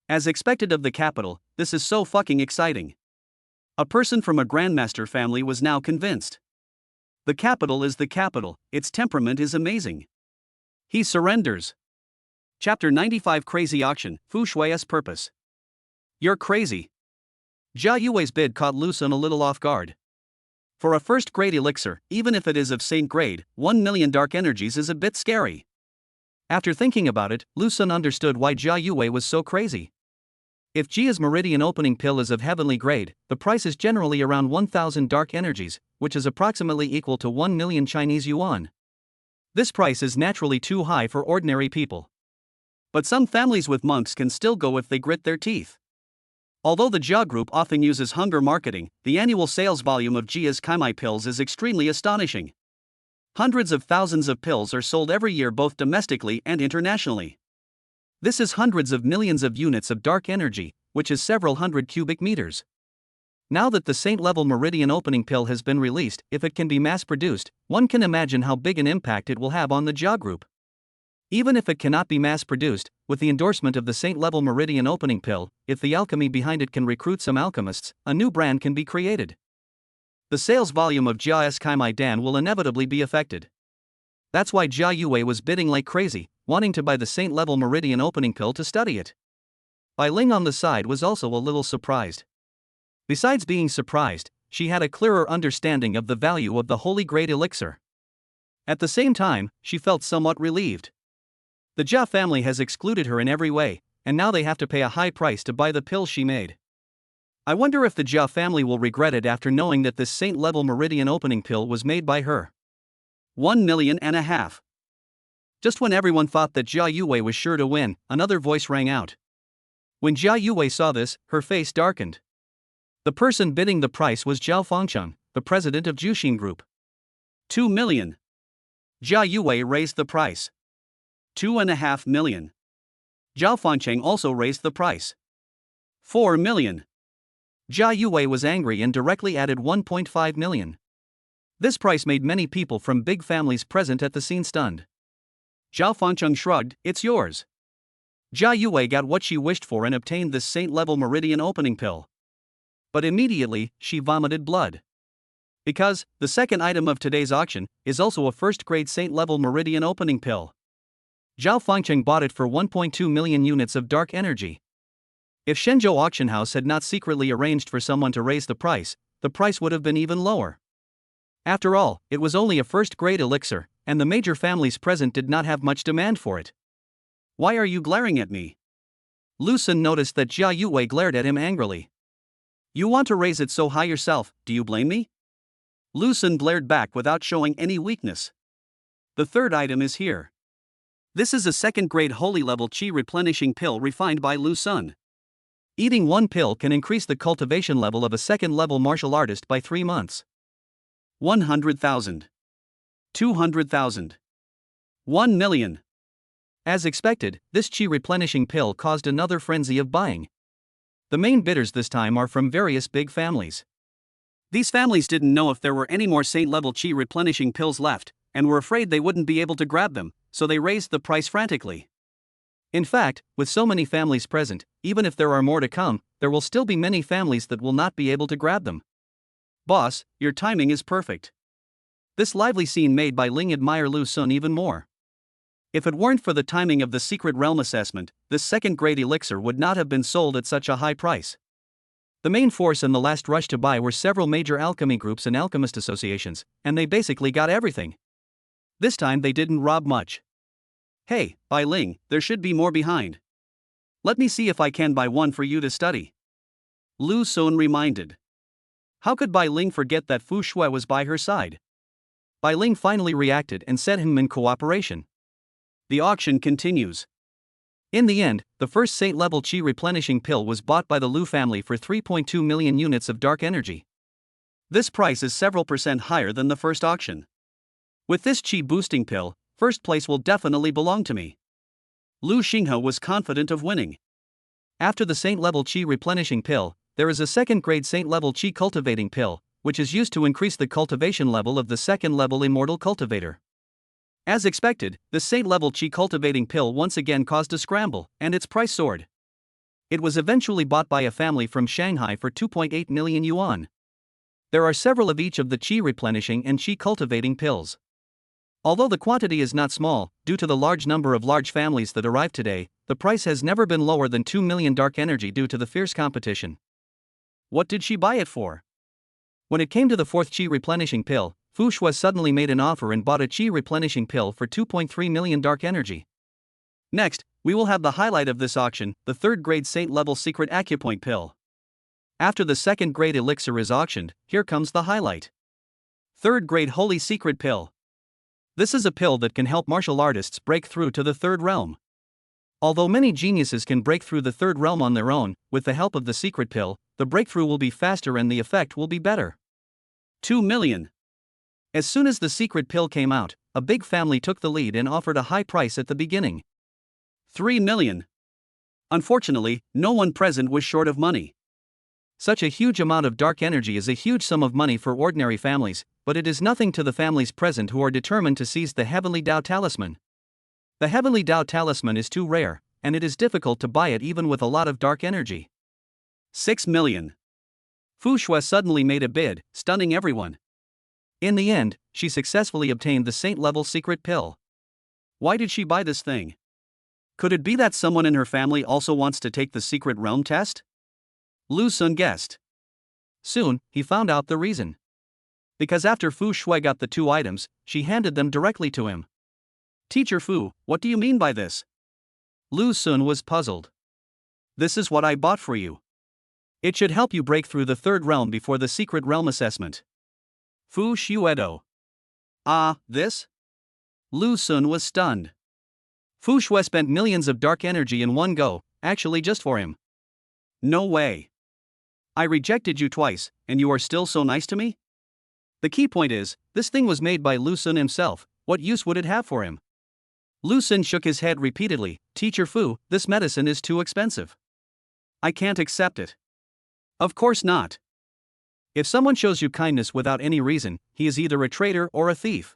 As expected of the capital, this is so fucking exciting. A person from a grandmaster family was now convinced. The capital is the capital, its temperament is amazing. He surrenders. Chapter 95 Crazy Auction, Fu Shui's Purpose. You're crazy. Jia Yuwei's bid caught Lu Sun a little off guard. For a first-grade elixir, even if it is of saint grade, 1 million dark energies is a bit scary. After thinking about it, Lu Sun understood why Jia Yuwei was so crazy. If Jia's meridian opening pill is of heavenly grade, the price is generally around 1000 dark energies, which is approximately equal to 1 million Chinese yuan. This price is naturally too high for ordinary people. But some families with monks can still go if they grit their teeth. Although the Jia group often uses hunger marketing, the annual sales volume of Jia's Kai Mai pills is extremely astonishing. Hundreds of thousands of pills are sold every year both domestically and internationally. This is hundreds of millions of units of dark energy, which is several hundred cubic meters. Now that the saint-level meridian opening pill has been released, if it can be mass-produced, one can imagine how big an impact it will have on the Jia group. Even if it cannot be mass-produced, with the endorsement of the saint-level meridian opening pill, if the alchemy behind it can recruit some alchemists, a new brand can be created. The sales volume of Jia's Kai Mai Dan will inevitably be affected. That's why Jia Yuwei was bidding like crazy, wanting to buy the saint-level meridian opening pill to study it. Bai Ling on the side was also a little surprised. Besides being surprised, she had a clearer understanding of the value of the holy grade elixir. At the same time, she felt somewhat relieved. The Jia family has excluded her in every way, and now they have to pay a high price to buy the pills she made. I wonder if the Jia family will regret it after knowing that this saint-level meridian opening pill was made by her. 1.5 million. Just when everyone thought that Jia Yuwei was sure to win, another voice rang out. When Jia Yuwei saw this, her face darkened. The person bidding the price was Zhao Fengcheng, the president of Jushin Group. 2 million. Jia Yuwei raised the price. 2.5 million. Zhao Fengcheng also raised the price. 4 million. Jia Yuwei was angry and directly added 1.5 million. This price made many people from big families present at the scene stunned. Zhao Fengcheng shrugged, "It's yours." Jia Yue got what she wished for and obtained this saint-level meridian opening pill. But immediately, she vomited blood. Because, the second item of today's auction is also a first-grade saint-level meridian opening pill. Zhao Fengcheng bought it for 1.2 million units of dark energy. If Shenzhou Auction House had not secretly arranged for someone to raise the price would have been even lower. After all, it was only a first-grade elixir, and the major families present did not have much demand for it. Why are you glaring at me? Lu Sun noticed that Jia Yue glared at him angrily. You want to raise it so high yourself, do you blame me? Lu Sun glared back without showing any weakness. The third item is here. This is a second-grade holy-level qi replenishing pill refined by Lu Sun. Eating one pill can increase the cultivation level of a second-level martial artist by 3 months. 100,000. 200,000. 1 million. As expected, this qi replenishing pill caused another frenzy of buying. The main bidders this time are from various big families. These families didn't know if there were any more saint-level qi replenishing pills left, and were afraid they wouldn't be able to grab them, so they raised the price frantically. In fact, with so many families present, even if there are more to come, there will still be many families that will not be able to grab them. Boss, your timing is perfect. This lively scene made by Ling admire Lu Sun even more. If it weren't for the timing of the secret realm assessment, this second-grade elixir would not have been sold at such a high price. The main force in the last rush to buy were several major alchemy groups and alchemist associations, and they basically got everything. This time they didn't rob much. Hey, Bai Ling, there should be more behind. Let me see if I can buy one for you to study. Lu Sun reminded. How could Bai Ling forget that Fu Shui was by her side? Bai Ling finally reacted and set him in cooperation. The auction continues. In the end, the first saint-level qi replenishing pill was bought by the Lu family for 3.2 million units of dark energy. This price is several % higher than the first auction. With this qi boosting pill, first place will definitely belong to me. Lu Xinghe was confident of winning. After the saint-level qi replenishing pill, there is a second-grade saint-level qi cultivating pill, which is used to increase the cultivation level of the second-level immortal cultivator. As expected, the saint-level qi cultivating pill once again caused a scramble, and its price soared. It was eventually bought by a family from Shanghai for 2.8 million yuan. There are several of each of the qi replenishing and qi cultivating pills. Although the quantity is not small, due to the large number of large families that arrived today, the price has never been lower than 2 million dark energy due to the fierce competition. What did she buy it for? When it came to the fourth qi replenishing pill, Fu Shui suddenly made an offer and bought a qi replenishing pill for 2.3 million dark energy. Next, we will have the highlight of this auction, the third-grade saint-level secret acupoint pill. After the second-grade elixir is auctioned, here comes the highlight. Third-grade holy secret pill. This is a pill that can help martial artists break through to the third realm. Although many geniuses can break through the third realm on their own, with the help of the secret pill, the breakthrough will be faster and the effect will be better. 2 million. As soon as the secret pill came out, a big family took the lead and offered a high price at the beginning. 3 million. Unfortunately, no one present was short of money. Such a huge amount of dark energy is a huge sum of money for ordinary families, but it is nothing to the families present who are determined to seize the Heavenly Dao Talisman. The Heavenly Dao Talisman is too rare, and it is difficult to buy it even with a lot of dark energy. 6 million. Fu Shui suddenly made a bid, stunning everyone. In the end, she successfully obtained the saint-level secret pill. Why did she buy this thing? Could it be that someone in her family also wants to take the secret realm test? Lu Sun guessed. Soon, he found out the reason. Because after Fu Shui got the 2 items, she handed them directly to him. Teacher Fu, what do you mean by this? Lu Sun was puzzled. This is what I bought for you. It should help you break through the third realm before the secret realm assessment. Fu Xuedo. Ah, this? Lu Sun was stunned. Fu Shui spent millions of dark energy in one go, actually just for him. No way. I rejected you twice, and you are still so nice to me? The key point is, this thing was made by Lu Sun himself, what use would it have for him? Lu Sun shook his head repeatedly. Teacher Fu, this medicine is too expensive. I can't accept it. Of course not. If someone shows you kindness without any reason, he is either a traitor or a thief.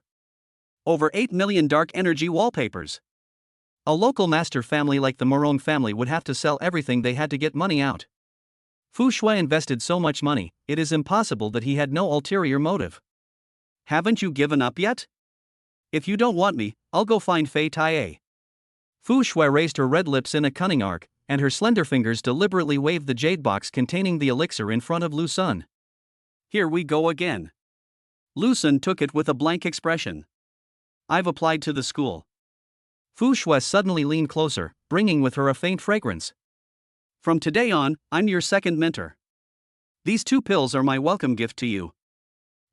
Over 8 million dark energy wallpapers. A local master family like the Morong family would have to sell everything they had to get money out. Fu Shui invested so much money, it is impossible that he had no ulterior motive. Haven't you given up yet? If you don't want me, I'll go find Fei Taie. Fu Shui raised her red lips in a cunning arc, and her slender fingers deliberately waved the jade box containing the elixir in front of Lu Sun. Here we go again. Lu Sun took it with a blank expression. I've applied to the school. Fu Shui suddenly leaned closer, bringing with her a faint fragrance. From today on, I'm your second mentor. These 2 pills are my welcome gift to you.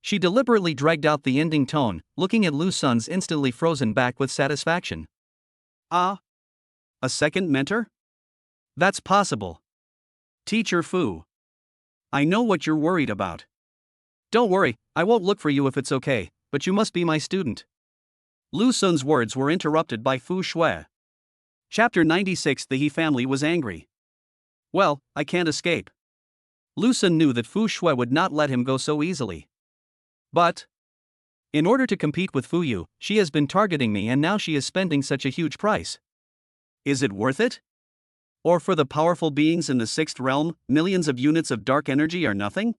She deliberately dragged out the ending tone, looking at Lu Sun's instantly frozen back with satisfaction. Ah? A second mentor? That's possible. Teacher Fu. I know what you're worried about. Don't worry, I won't look for you if it's okay, but you must be my student. Lu Sun's words were interrupted by Fu Shui. Chapter 96. The He family was angry. Well, I can't escape. Lu Sun knew that Fu Shui would not let him go so easily. But in order to compete with Fu Yu, she has been targeting me and now she is spending such a huge price. Is it worth it? Or for the powerful beings in the 6th realm, millions of units of dark energy are nothing?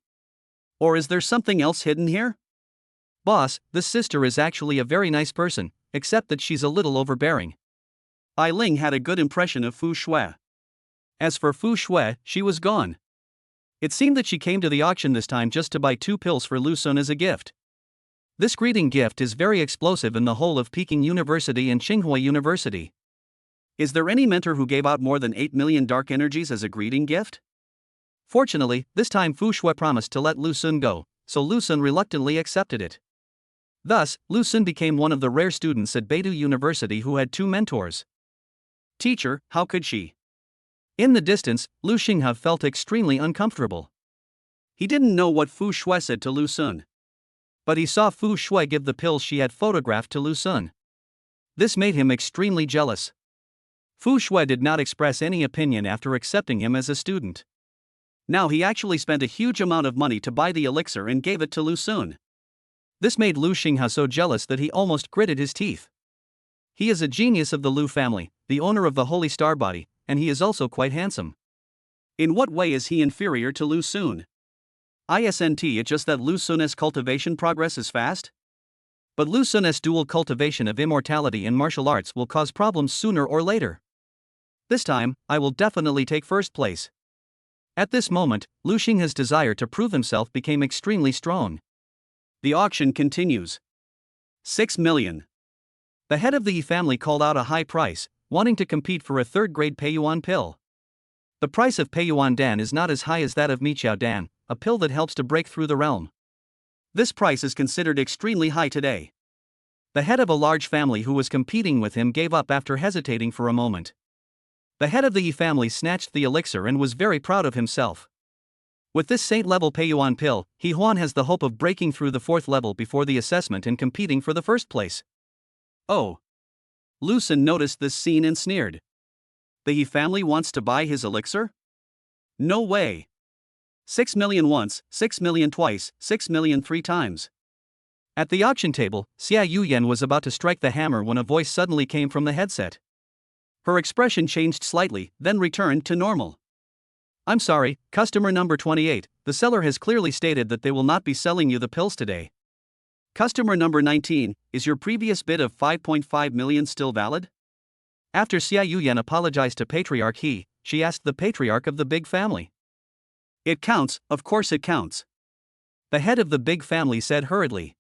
Or is there something else hidden here? Boss, this sister is actually a very nice person, except that she's a little overbearing. Ai Ling had a good impression of Fu Shui. As for Fu Shui, she was gone. It seemed that she came to the auction this time just to buy 2 pills for Lu Sun as a gift. This greeting gift is very explosive in the whole of Peking University and Tsinghua University. Is there any mentor who gave out more than 8 million dark energies as a greeting gift? Fortunately, this time Fu Shui promised to let Lu Sun go, so Lu Sun reluctantly accepted it. Thus, Lu Sun became one of the rare students at Beidou University who had 2 mentors. Teacher, how could she? In the distance, Lu Xinghe felt extremely uncomfortable. He didn't know what Fu Shui said to Lu Sun. But he saw Fu Shui give the pills she had photographed to Lu Sun. This made him extremely jealous. Fu Shui did not express any opinion after accepting him as a student. Now he actually spent a huge amount of money to buy the elixir and gave it to Lu Sun. This made Lu Xinghe so jealous that he almost gritted his teeth. He is a genius of the Lu family, the owner of the Holy Star Body, and he is also quite handsome. In what way is he inferior to Lu Sun? Isn't it just that Lu Sun's cultivation progress is fast? But Lu Sun's dual cultivation of immortality and martial arts will cause problems sooner or later. This time, I will definitely take first place. At this moment, Lu Xinghe's desire to prove himself became extremely strong. The auction continues. 6 million. The head of the Yi family called out a high price, wanting to compete for a 3rd-grade Peiyuan pill. The price of Peiyuan Dan is not as high as that of Miqiao Dan, a pill that helps to break through the realm. This price is considered extremely high today. The head of a large family who was competing with him gave up after hesitating for a moment. The head of the Yi family snatched the elixir and was very proud of himself. With this saint-level Peiyuan pill, He Huan has the hope of breaking through the 4th level before the assessment and competing for the 1st place. Oh. Lu Sun noticed this scene and sneered. The Yi family wants to buy his elixir? No way. 6 million once, 6 million twice, 6 million 3 times. At the auction table, Xia Yuyan was about to strike the hammer when a voice suddenly came from the headset. Her expression changed slightly, then returned to normal. I'm sorry, customer number 28, the seller has clearly stated that they will not be selling you the pills today. Customer number 19, is your previous bid of 5.5 million still valid? After Xia Yuyan apologized to Patriarch He, she asked the patriarch of the big family. It counts, of course it counts. The head of the big family said hurriedly.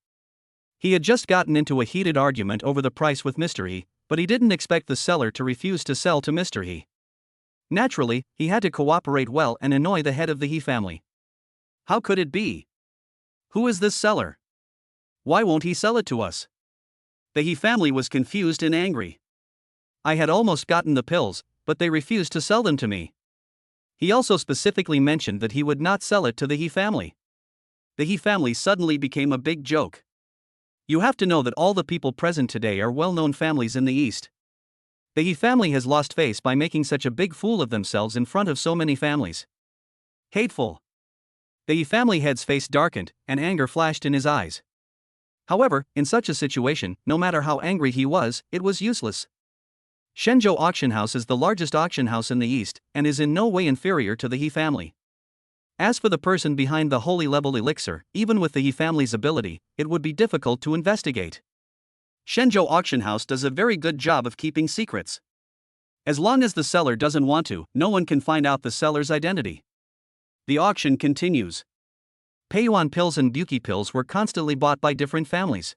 He had just gotten into a heated argument over the price with Mr. He, but he didn't expect the seller to refuse to sell to Mr. He. Naturally, he had to cooperate well and annoy the head of the He family. How could it be? Who is this seller? Why won't he sell it to us? The He family was confused and angry. I had almost gotten the pills, but they refused to sell them to me. He also specifically mentioned that he would not sell it to the He family. The He family suddenly became a big joke. You have to know that all the people present today are well-known families in the East. The He family has lost face by making such a big fool of themselves in front of so many families. Hateful. The He family head's face darkened, and anger flashed in his eyes. However, in such a situation, no matter how angry he was, it was useless. Shenzhou Auction House is the largest auction house in the East and is in no way inferior to the He family. As for the person behind the holy level elixir, even with the He family's ability, it would be difficult to investigate. Shenzhou Auction House does a very good job of keeping secrets. As long as the seller doesn't want to, no one can find out the seller's identity. The auction continues. Peiyuan pills and Buki pills were constantly bought by different families.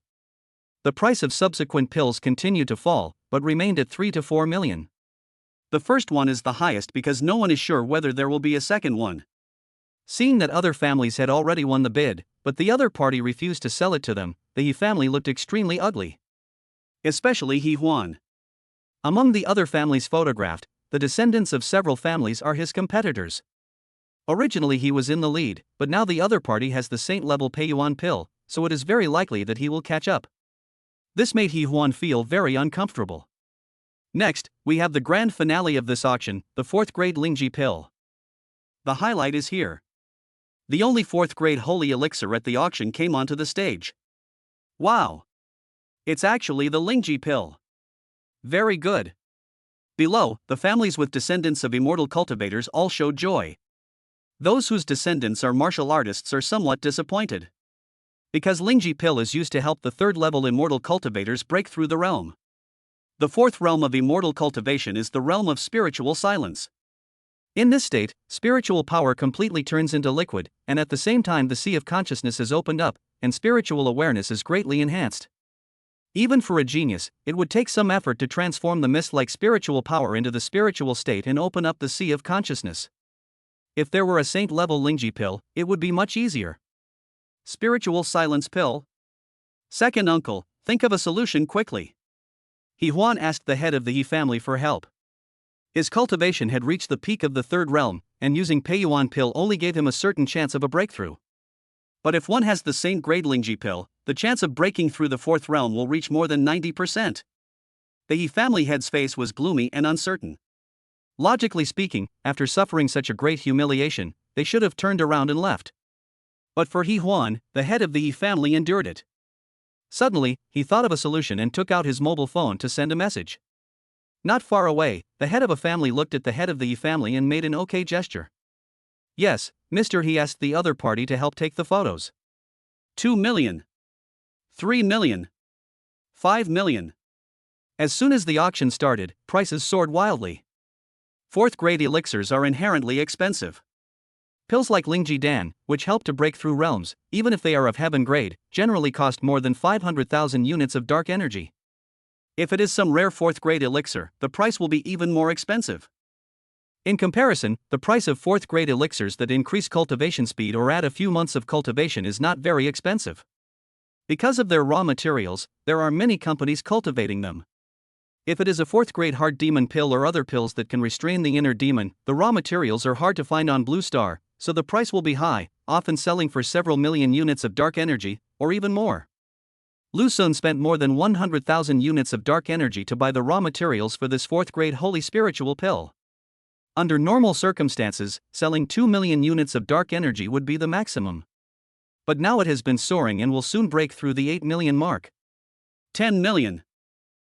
The price of subsequent pills continued to fall, but remained at 3 to 4 million. The first one is the highest because no one is sure whether there will be a second one. Seeing that other families had already won the bid, but the other party refused to sell it to them, the He family looked extremely ugly. Especially He Huan. Among the other families photographed, the descendants of several families are his competitors. Originally he was in the lead, but now the other party has the saint-level Peiyuan pill, so it is very likely that he will catch up. This made He Huan feel very uncomfortable. Next, we have the grand finale of this auction, the 4th grade Lingji pill. The highlight is here. The only 4th grade holy elixir at the auction came onto the stage. Wow! It's actually the Lingji pill. Very good. Below, the families with descendants of immortal cultivators all showed joy. Those whose descendants are martial artists are somewhat disappointed. Because Lingji pill is used to help the 3rd level immortal cultivators break through the realm. The 4th realm of immortal cultivation is the realm of spiritual silence. In this state, spiritual power completely turns into liquid, and at the same time the sea of consciousness is opened up, and spiritual awareness is greatly enhanced. Even for a genius, it would take some effort to transform the mist-like spiritual power into the spiritual state and open up the sea of consciousness. If there were a saint-level Lingji pill, it would be much easier. Spiritual silence pill? Second uncle, think of a solution quickly. He Huan asked the head of the He family for help. His cultivation had reached the peak of the 3rd realm, and using Peiyuan pill only gave him a certain chance of a breakthrough. But if one has the Saint grade Lingji pill, the chance of breaking through the 4th realm will reach more than 90%. The He family head's face was gloomy and uncertain. Logically speaking, after suffering such a great humiliation, they should have turned around and left. But for He Huan, the head of the He family endured it. Suddenly, he thought of a solution and took out his mobile phone to send a message. Not far away, the head of a family looked at the head of the He family and made an okay gesture. Yes, Mr. He asked the other party to help take the photos. 2 million. 3 million. 5 million. As soon as the auction started, prices soared wildly. 4th grade elixirs are inherently expensive. Pills like Lingji Dan, which help to break through realms, even if they are of heaven grade, generally cost more than 500,000 units of dark energy. If it is some rare 4th grade elixir, the price will be even more expensive. In comparison, the price of 4th grade elixirs that increase cultivation speed or add a few months of cultivation is not very expensive. Because of their raw materials, there are many companies cultivating them. If it is a 4th grade heart demon pill or other pills that can restrain the inner demon, the raw materials are hard to find on Blue Star, so the price will be high, often selling for several million units of dark energy, or even more. Lu Sun spent more than 100,000 units of dark energy to buy the raw materials for this 4th grade holy spiritual pill. Under normal circumstances, selling 2 million units of dark energy would be the maximum. But now it has been soaring and will soon break through the 8 million mark. 10 million.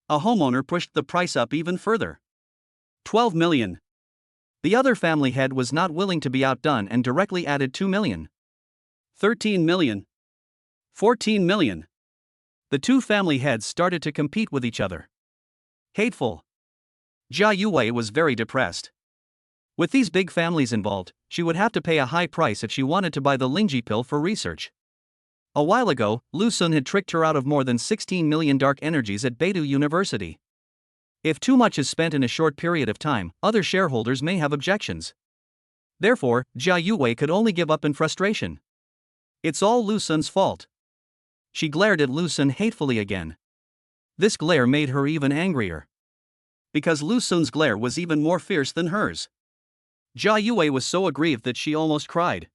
A homeowner pushed the price up even further. 12 million. The other family head was not willing to be outdone and directly added 2 million. 13 million. 14 million. The two family heads started to compete with each other. Hateful. Jia Yuwei was very depressed. With these big families involved, she would have to pay a high price if she wanted to buy the Lingji pill for research. A while ago, Lu Sun had tricked her out of more than 16 million dark energies at Beidou University. If too much is spent in a short period of time, other shareholders may have objections. Therefore, Jia Yuwei could only give up in frustration. It's all Lu Sun's fault. She glared at Lu Sun hatefully again. This glare made her even angrier. Because Lu Sun's glare was even more fierce than hers. Jia Yuwei was so aggrieved that she almost cried.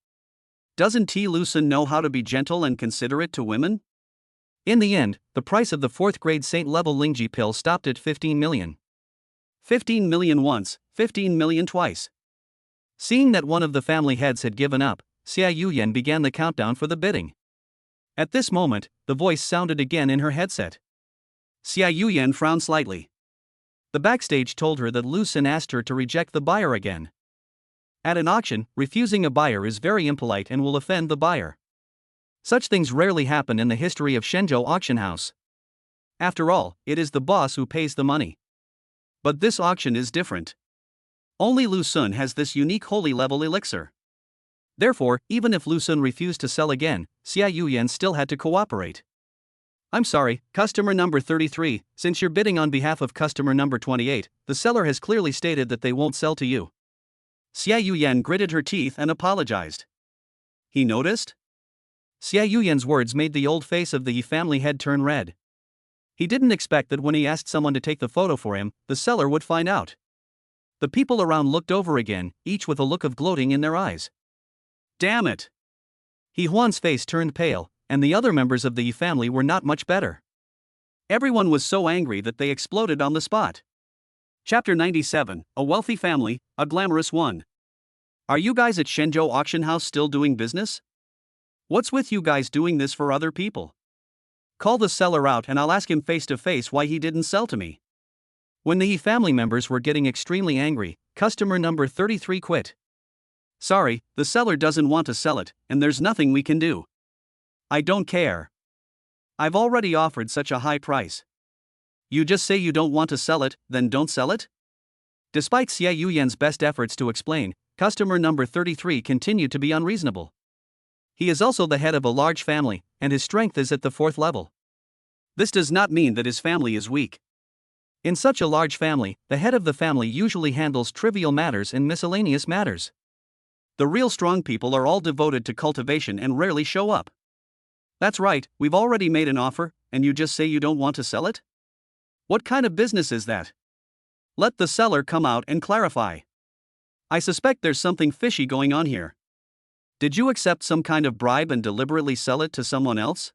Doesn't Lu Sun know how to be gentle and considerate to women? In the end, the price of the 4th grade saint-level Lingji pill stopped at 15 million. 15 million once, 15 million twice. Seeing that one of the family heads had given up, Xia Yuyan began the countdown for the bidding. At this moment, the voice sounded again in her headset. Xia Yuyan frowned slightly. The backstage told her that Lu Sun asked her to reject the buyer again. At an auction, refusing a buyer is very impolite and will offend the buyer. Such things rarely happen in the history of Shenzhou auction house. After all, it is the boss who pays the money. But this auction is different. Only Lu Sun has this unique holy level elixir. Therefore, even if Lu Sun refused to sell again, Xia Yuyan still had to cooperate. I'm sorry, customer number 33, since you're bidding on behalf of customer number 28, the seller has clearly stated that they won't sell to you. Xia Yuyan gritted her teeth and apologized. He noticed? Xia Yuyan's words made the old face of the Yi family head turn red. He didn't expect that when he asked someone to take the photo for him, the seller would find out. The people around looked over again, each with a look of gloating in their eyes. Damn it! He Huan's face turned pale, and the other members of the Yi family were not much better. Everyone was so angry that they exploded on the spot. Chapter 97, A Wealthy Family, a Glamorous One. Are you guys at Shenzhou Auction House still doing business? What's with you guys doing this for other people? Call the seller out and I'll ask him face to face why he didn't sell to me. When the Yi family members were getting extremely angry, customer number 33 quit. Sorry, the seller doesn't want to sell it, and there's nothing we can do. I don't care. I've already offered such a high price. You just say you don't want to sell it, then don't sell it? Despite Xia Yuyan's best efforts to explain, customer number 33 continued to be unreasonable. He is also the head of a large family, and his strength is at the 4th level. This does not mean that his family is weak. In such a large family, the head of the family usually handles trivial matters and miscellaneous matters. The real strong people are all devoted to cultivation and rarely show up. That's right, we've already made an offer, and you just say you don't want to sell it? What kind of business is that? Let the seller come out and clarify. I suspect there's something fishy going on here. Did you accept some kind of bribe and deliberately sell it to someone else?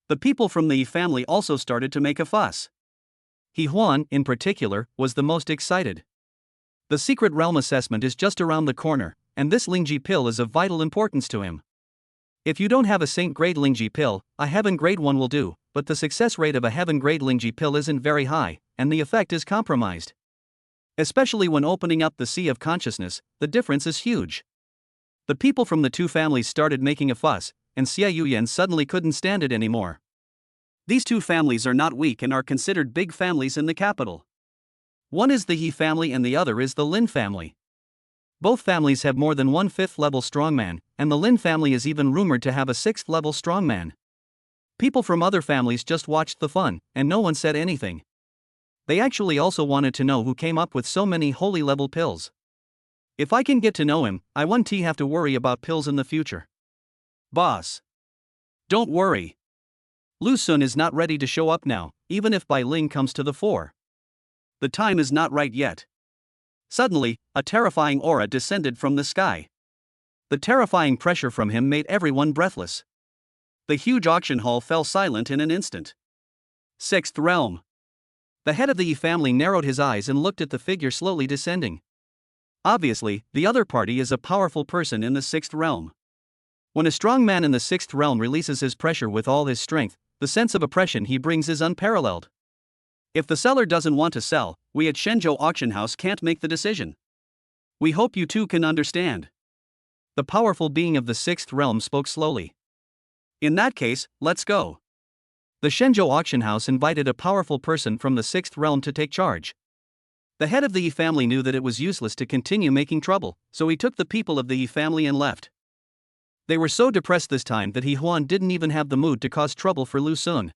The people from the Yi family also started to make a fuss. He Huan, in particular, was the most excited. The secret realm assessment is just around the corner, and this Lingji pill is of vital importance to him. If you don't have a Saint grade Lingji pill, a Heaven grade one will do, but the success rate of a Heaven grade Lingji pill isn't very high, and the effect is compromised. Especially when opening up the sea of consciousness, the difference is huge. The people from the two families started making a fuss, and Xia Yuyan suddenly couldn't stand it anymore. These two families are not weak and are considered big families in the capital. One is the Yi family and the other is the Lin family. Both families have more than one 5th level strongman, and the Lin family is even rumored to have a 6th level strongman. People from other families just watched the fun, and no one said anything. They actually also wanted to know who came up with so many holy level pills. If I can get to know him, I won't have to worry about pills in the future. Boss. Don't worry. Lu Sun is not ready to show up now, even if Bai Ling comes to the fore. The time is not right yet. Suddenly, a terrifying aura descended from the sky. The terrifying pressure from him made everyone breathless. The huge auction hall fell silent in an instant. 6th realm. The head of the Yi family narrowed his eyes and looked at the figure slowly descending. Obviously, the other party is a powerful person in the 6th realm. When a strong man in the 6th realm releases his pressure with all his strength, the sense of oppression he brings is unparalleled. If the seller doesn't want to sell, we at Shenzhou Auction House can't make the decision. We hope you two can understand. The powerful being of the 6th realm spoke slowly. In that case, let's go. The Shenzhou Auction House invited a powerful person from the 6th realm to take charge. The head of the Yi family knew that it was useless to continue making trouble, so he took the people of the Yi family and left. They were so depressed this time that He Huan didn't even have the mood to cause trouble for Lu Sun.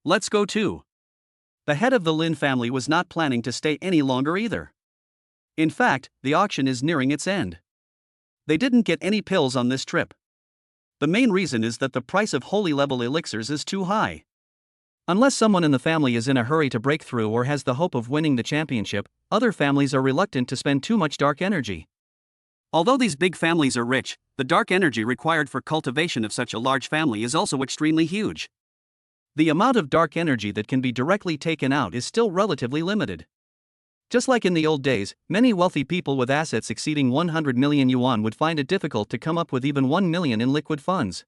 Let's go too. The head of the Lin family was not planning to stay any longer either. In fact, the auction is nearing its end. They didn't get any pills on this trip. The main reason is that the price of holy level elixirs is too high. Unless someone in the family is in a hurry to break through or has the hope of winning the championship, other families are reluctant to spend too much dark energy. Although these big families are rich, the dark energy required for cultivation of such a large family is also extremely huge. The amount of dark energy that can be directly taken out is still relatively limited. Just like in the old days, many wealthy people with assets exceeding 100 million yuan would find it difficult to come up with even 1 million in liquid funds.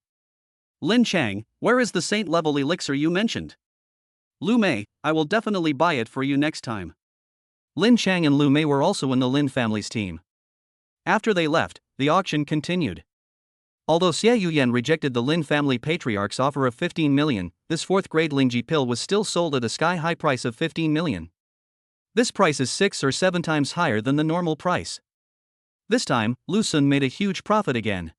Lin Chang, where is the saint level elixir you mentioned? Lu Mei, I will definitely buy it for you next time. Lin Chang and Lu Mei were also in the Lin family's team. After they left, the auction continued. Although Xie Yuyan rejected the Lin family patriarch's offer of 15 million, this 4th-grade Lingji pill was still sold at a sky-high price of 15 million. This price is 6 or 7 times higher than the normal price. This time, Lu Sun made a huge profit again.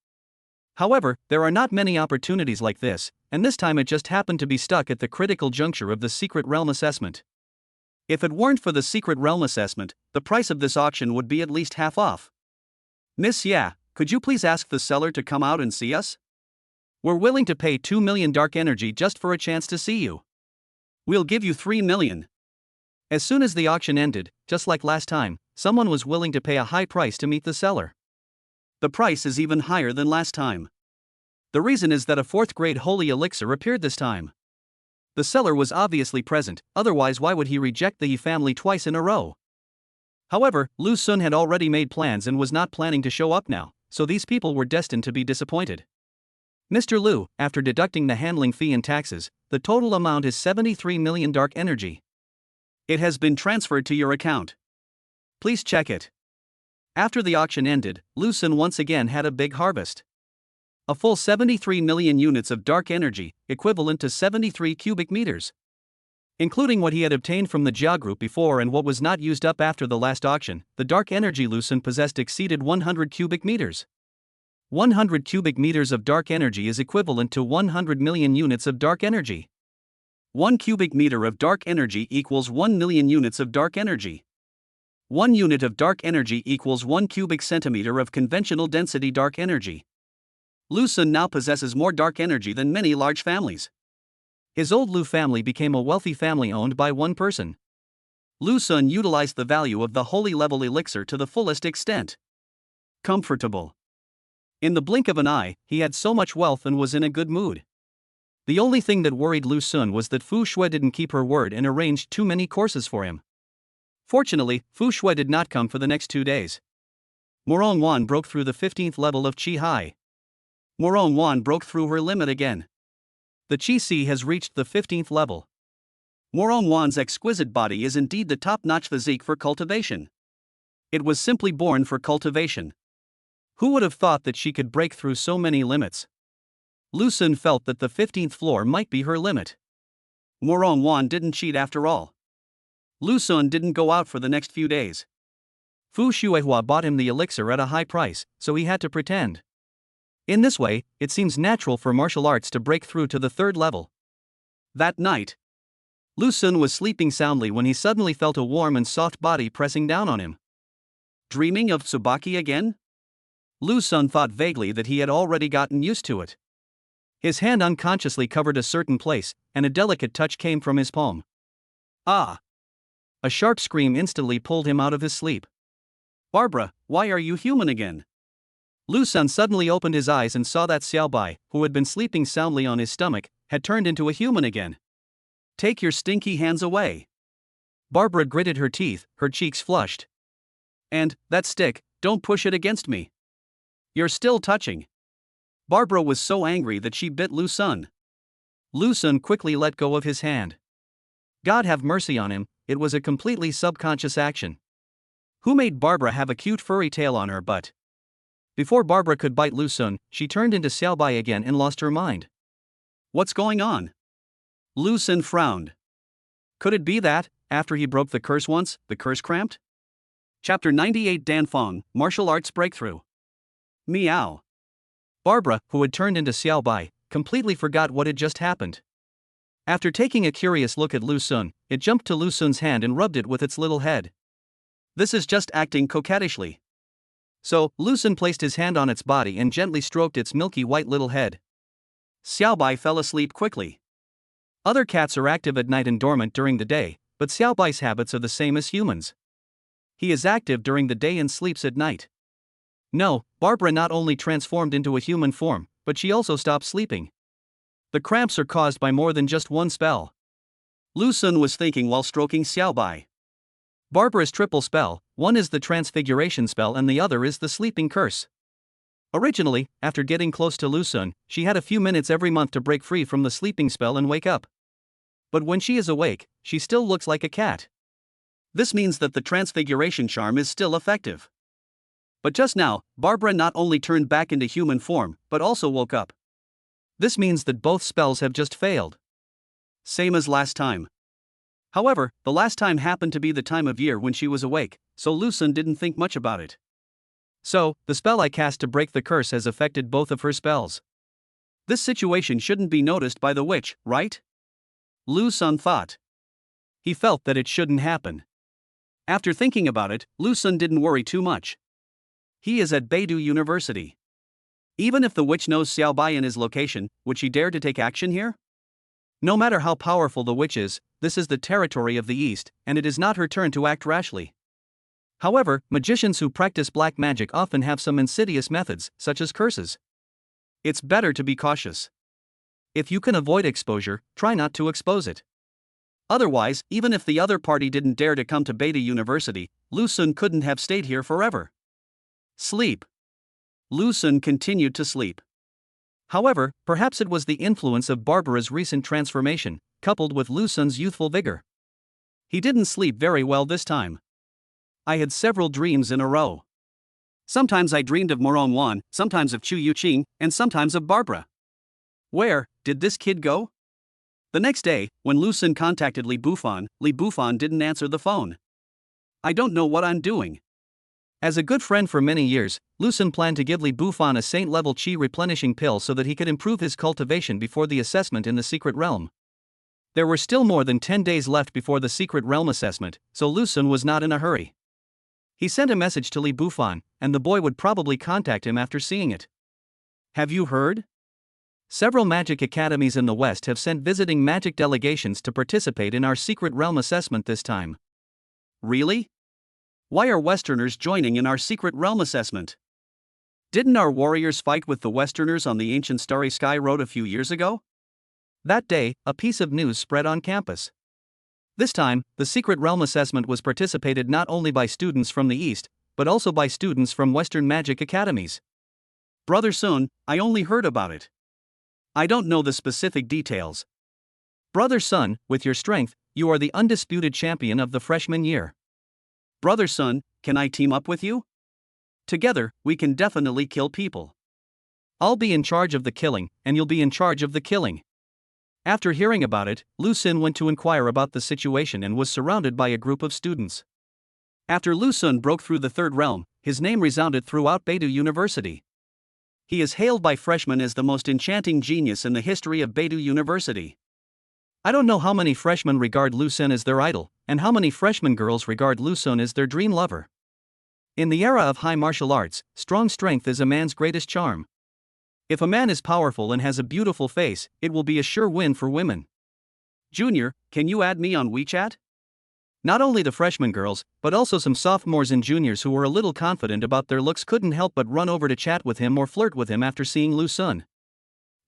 However, there are not many opportunities like this, and this time it just happened to be stuck at the critical juncture of the Secret Realm assessment. If it weren't for the Secret Realm assessment, the price of this auction would be at least half off. Miss Ya, could you please ask the seller to come out and see us? We're willing to pay 2 million dark energy just for a chance to see you. We'll give you 3 million. As soon as the auction ended, just like last time, someone was willing to pay a high price to meet the seller. The price is even higher than last time. The reason is that a 4th-grade holy elixir appeared this time. The seller was obviously present, otherwise why would he reject the Yi family twice in a row? However, Lu Sun had already made plans and was not planning to show up now, so these people were destined to be disappointed. Mr. Lu, after deducting the handling fee and taxes, the total amount is 73 million dark energy. It has been transferred to your account. Please check it. After the auction ended, Lu Sun once again had a big harvest. A full 73 million units of dark energy, equivalent to 73 cubic meters. Including what he had obtained from the Jia group before and what was not used up after the last auction, the dark energy Lu Sun possessed exceeded 100 cubic meters. 100 cubic meters of dark energy is equivalent to 100 million units of dark energy. 1 cubic meter of dark energy equals 1 million units of dark energy. 1 unit of dark energy equals 1 cubic centimeter of conventional density dark energy. Lu Sun now possesses more dark energy than many large families. His old Lu family became a wealthy family owned by one person. Lu Sun utilized the value of the holy level elixir to the fullest extent. Comfortable. In the blink of an eye, he had so much wealth and was in a good mood. The only thing that worried Lu Sun was that Fu Shui didn't keep her word and arranged too many courses for him. Fortunately, Fu Shui did not come for the next 2 days. Morong Wan broke through the 15th level of Qi Hai. Morong Wan broke through her limit again. The Qi Si has reached the 15th level. Morong Wan's exquisite body is indeed the top-notch physique for cultivation. It was simply born for cultivation. Who would have thought that she could break through so many limits? Lu Sun felt that the 15th floor might be her limit. Morong Wan didn't cheat after all. Lu Sun didn't go out for the next few days. Fu Shuihua bought him the elixir at a high price, so he had to pretend. In this way, it seems natural for martial arts to break through to the 3rd level. That night, Lu Sun was sleeping soundly when he suddenly felt a warm and soft body pressing down on him. Dreaming of Tsubaki again? Lu Sun thought vaguely that he had already gotten used to it. His hand unconsciously covered a certain place, and a delicate touch came from his palm. Ah! A sharp scream instantly pulled him out of his sleep. Barbara, why are you human again? Lu Sun suddenly opened his eyes and saw that Xiao Bai, who had been sleeping soundly on his stomach, had turned into a human again. Take your stinky hands away. Barbara gritted her teeth, her cheeks flushed. And, that stick, don't push it against me. You're still touching. Barbara was so angry that she bit Lu Sun. Lu Sun quickly let go of his hand. God have mercy on him, it was a completely subconscious action. Who made Barbara have a cute furry tail on her butt? Before Barbara could bite Lu Sun, she turned into Xiao Bai again and lost her mind. What's going on? Lu Sun frowned. Could it be that, after he broke the curse once, the curse cramped? Chapter 98 Dan Fong, Martial Arts Breakthrough. Meow. Barbara, who had turned into Xiao Bai, completely forgot what had just happened. After taking a curious look at Lu Sun, it jumped to Lu Sun's hand and rubbed it with its little head. This is just acting coquettishly. So, Lu Sun placed his hand on its body and gently stroked its milky white little head. Xiao Bai fell asleep quickly. Other cats are active at night and dormant during the day, but Xiao Bai's habits are the same as humans. He is active during the day and sleeps at night. No, Barbara not only transformed into a human form, but she also stopped sleeping. The cramps are caused by more than just one spell. Lu Sun was thinking while stroking Xiao Bai. Barbara's triple spell, one is the transfiguration spell and the other is the sleeping curse. Originally, after getting close to Lu Sun, she had a few minutes every month to break free from the sleeping spell and wake up. But when she is awake, she still looks like a cat. This means that the transfiguration charm is still effective. But just now, Barbara not only turned back into human form, but also woke up. This means that both spells have just failed. Same as last time. However, the last time happened to be the time of year when she was awake, so Lucen didn't think much about it. So, the spell I cast to break the curse has affected both of her spells. This situation shouldn't be noticed by the witch, right? Lucen thought. He felt that it shouldn't happen. After thinking about it, Lucen didn't worry too much. He is at Beidou University. Even if the witch knows Xiao Bai and his location, would she dare to take action here? No matter how powerful the witch is, this is the territory of the East, and it is not her turn to act rashly. However, magicians who practice black magic often have some insidious methods, such as curses. It's better to be cautious. If you can avoid exposure, try not to expose it. Otherwise, even if the other party didn't dare to come to Beidou University, Lucen couldn't have stayed here forever. Sleep. Lucen continued to sleep. However, perhaps it was the influence of Barbara's recent transformation, coupled with Lucen's youthful vigor. He didn't sleep very well this time. I had several dreams in a row. Sometimes I dreamed of Morong Wan, sometimes of Chu Yuqing, and sometimes of Barbara. Where did this kid go? The next day, when Lucen contacted Li Bufan didn't answer the phone. I don't know what I'm doing. As a good friend for many years, Lucen planned to give Li Bufan a saint-level qi replenishing pill so that he could improve his cultivation before the assessment in the secret realm. There were still more than 10 days left before the secret realm assessment, so Lucen was not in a hurry. He sent a message to Li Bufan, and the boy would probably contact him after seeing it. Have you heard? Several magic academies in the West have sent visiting magic delegations to participate in our secret realm assessment this time. Really? Why are Westerners joining in our secret realm assessment? Didn't our warriors fight with the Westerners on the ancient Starry Sky Road a few years ago? That day, a piece of news spread on campus. This time, the secret realm assessment was participated not only by students from the East, but also by students from Western magic academies. Brother Sun, I only heard about it. I don't know the specific details. Brother Sun, with your strength, you are the undisputed champion of the freshman year. Brother Sun, can I team up with you? Together, we can definitely kill people. I'll be in charge of the killing, and you'll be in charge of the killing. After hearing about it, Lucen went to inquire about the situation and was surrounded by a group of students. After Lucen broke through the third realm, his name resounded throughout Beidou University. He is hailed by freshmen as the most enchanting genius in the history of Beidou University. I don't know how many freshmen regard Lucen as their idol, and how many freshman girls regard Lucen as their dream lover. In the era of high martial arts, strong strength is a man's greatest charm. If a man is powerful and has a beautiful face, it will be a sure win for women. Junior, can you add me on WeChat? Not only the freshman girls, but also some sophomores and juniors who were a little confident about their looks couldn't help but run over to chat with him or flirt with him after seeing Lucen.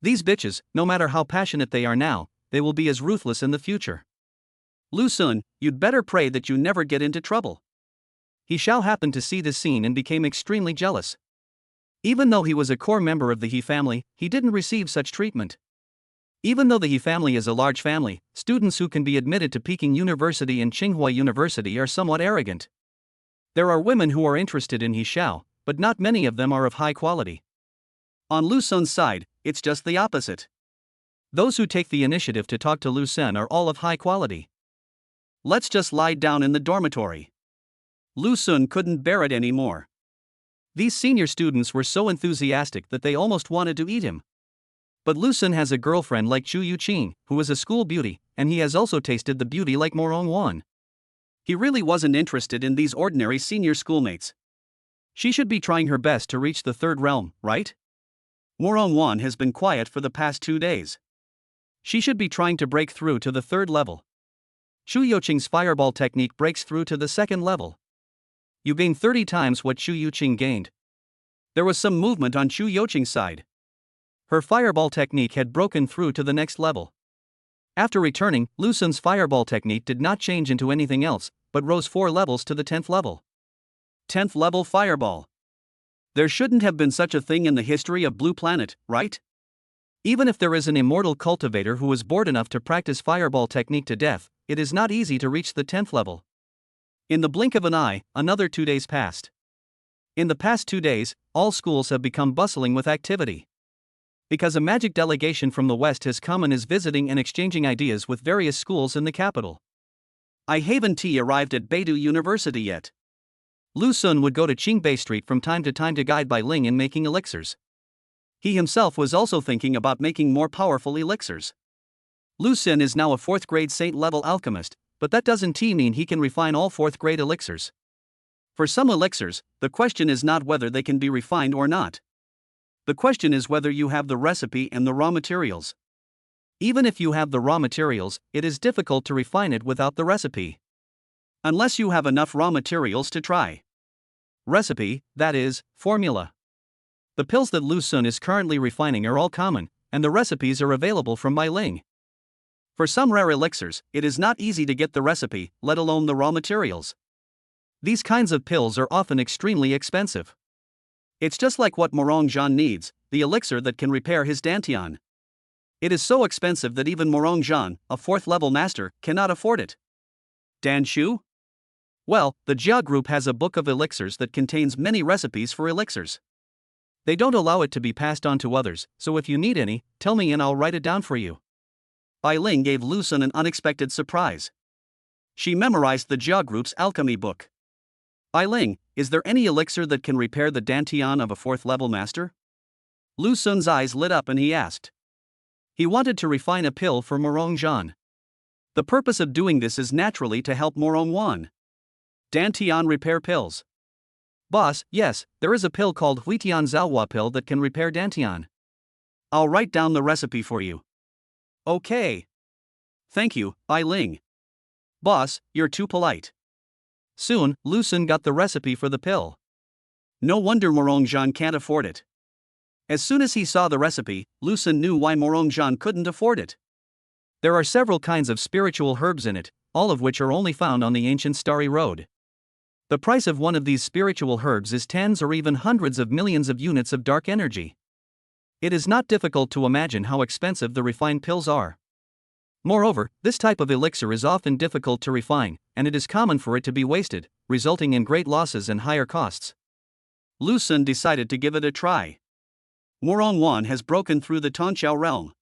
These bitches, no matter how passionate they are now, they will be as ruthless in the future. Lucen, you'd better pray that you never get into trouble. He Xiao happened to see this scene and became extremely jealous. Even though he was a core member of the He family, he didn't receive such treatment. Even though the He family is a large family, students who can be admitted to Peking University and Tsinghua University are somewhat arrogant. There are women who are interested in He Xiao, but not many of them are of high quality. On Lucen's side, it's just the opposite. Those who take the initiative to talk to Lucen are all of high quality. Let's just lie down in the dormitory. Lucen couldn't bear it anymore. These senior students were so enthusiastic that they almost wanted to eat him. But Lucen has a girlfriend like Chu Yuqing, who is a school beauty, and he has also tasted the beauty like Morong Wan. He really wasn't interested in these ordinary senior schoolmates. She should be trying her best to reach the third realm, right? Morong Wan has been quiet for the past 2 days. She should be trying to break through to the third level. Chu Yuqing's fireball technique breaks through to the second level. You gain 30 times what Chu Yuqing gained. There was some movement on Chu Yuqing's side. Her fireball technique had broken through to the next level. After returning, Lucen's fireball technique did not change into anything else, but rose 4 levels to the 10th level. 10th level fireball. There shouldn't have been such a thing in the history of Blue Planet, right? Even if there is an immortal cultivator who is bored enough to practice fireball technique to death, it is not easy to reach the 10th level. In the blink of an eye, another 2 days passed. In the past 2 days, all schools have become bustling with activity. Because a magic delegation from the West has come and is visiting and exchanging ideas with various schools in the capital. I Haven T arrived at Beidou University yet. Lu Sun would go to Qingbei Street from time to guide Bai Ling in making elixirs. He himself was also thinking about making more powerful elixirs. Lu Sun is now a 4th grade saint-level alchemist, but that doesn't mean he can refine all 4th grade elixirs. For some elixirs, the question is not whether they can be refined or not. The question is whether you have the recipe and the raw materials. Even if you have the raw materials, it is difficult to refine it without the recipe. Unless you have enough raw materials to try. Recipe, that is, formula. The pills that Lu Sun is currently refining are all common, and the recipes are available from Bai Ling. For some rare elixirs, it is not easy to get the recipe, let alone the raw materials. These kinds of pills are often extremely expensive. It's just like what Morong Zhan needs, the elixir that can repair his dantian. It is so expensive that even Morong Zhan, a 4th level master, cannot afford it. Dan Shu? Well, the Jia group has a book of elixirs that contains many recipes for elixirs. They don't allow it to be passed on to others, so if you need any, tell me and I'll write it down for you. Bai Ling gave Lu Sun an unexpected surprise. She memorized the Jia group's alchemy book. Bai Ling, is there any elixir that can repair the dantian of a 4th level master? Lu Sun's eyes lit up and he asked. He wanted to refine a pill for Morong Zhan. The purpose of doing this is naturally to help Morong Wan. Dantian repair pills. Boss, yes, there is a pill called Huitian Zaohua pill that can repair dantian. I'll write down the recipe for you. Okay. Thank you, Bai Ling. Boss, you're too polite. Soon, Lu Sun got the recipe for the pill. No wonder Morong Zhan can't afford it. As soon as he saw the recipe, Lu Sun knew why Morong Zhan couldn't afford it. There are several kinds of spiritual herbs in it, all of which are only found on the ancient Starry Road. The price of one of these spiritual herbs is tens or even hundreds of millions of units of dark energy. It is not difficult to imagine how expensive the refined pills are. Moreover, this type of elixir is often difficult to refine, and it is common for it to be wasted, resulting in great losses and higher costs. Lu Sun decided to give it a try. Morong Wan has broken through the Tonchao realm.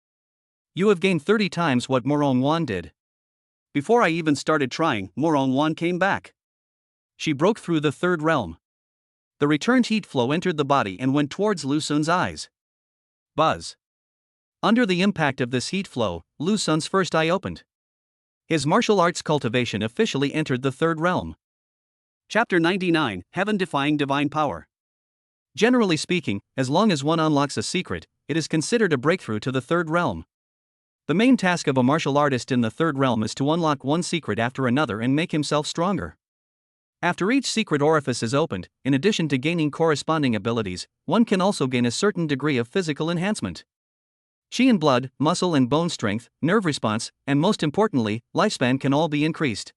You have gained 30 times what Morong Wan did. Before I even started trying, Morong Wan came back. She broke through the 3rd realm. The returned heat flow entered the body and went towards Lu Sun's eyes. Buzz. Under the impact of this heat flow, Lu Sun's first eye opened. His martial arts cultivation officially entered the 3rd realm. Chapter 99, Heaven-Defying Divine Power. Generally speaking, as long as one unlocks a secret, it is considered a breakthrough to the 3rd realm. The main task of a martial artist in the 3rd realm is to unlock one secret after another and make himself stronger. After each secret orifice is opened, in addition to gaining corresponding abilities, one can also gain a certain degree of physical enhancement. Qi and blood, muscle and bone strength, nerve response, and most importantly, lifespan can all be increased.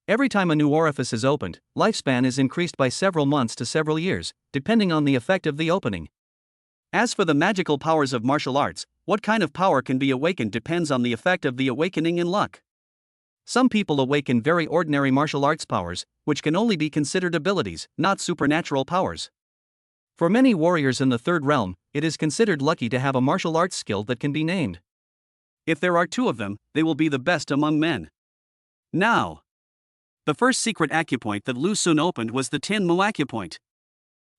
Every time a new orifice is opened, lifespan is increased by several months to several years, depending on the effect of the opening. As for the magical powers of martial arts, what kind of power can be awakened depends on the effect of the awakening in luck. Some people awaken very ordinary martial arts powers, which can only be considered abilities, not supernatural powers. For many warriors in the 3rd realm, it is considered lucky to have a martial arts skill that can be named. If there are 2 of them, they will be the best among men. Now, the first secret acupoint that Lu Sun opened was the Tin Mo acupoint.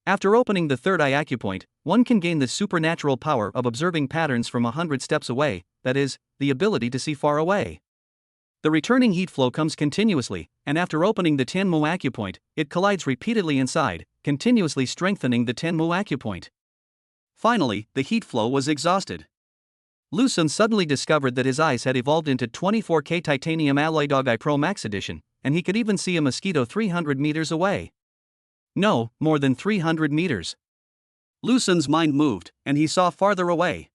After opening the 3rd eye acupoint, one can gain the supernatural power of observing patterns from 100 steps away, that is, the ability to see far away. The returning heat flow comes continuously, and after opening the Tin Mo acupoint, it collides repeatedly inside, continuously strengthening the Tin Mo acupoint. Finally, the heat flow was exhausted. Lu Sun suddenly discovered that his eyes had evolved into 24K titanium alloy dog eye Pro Max Edition, and he could even see a mosquito 300 meters away. No, more than 300 meters. Lu Sun's mind moved, and he saw farther away.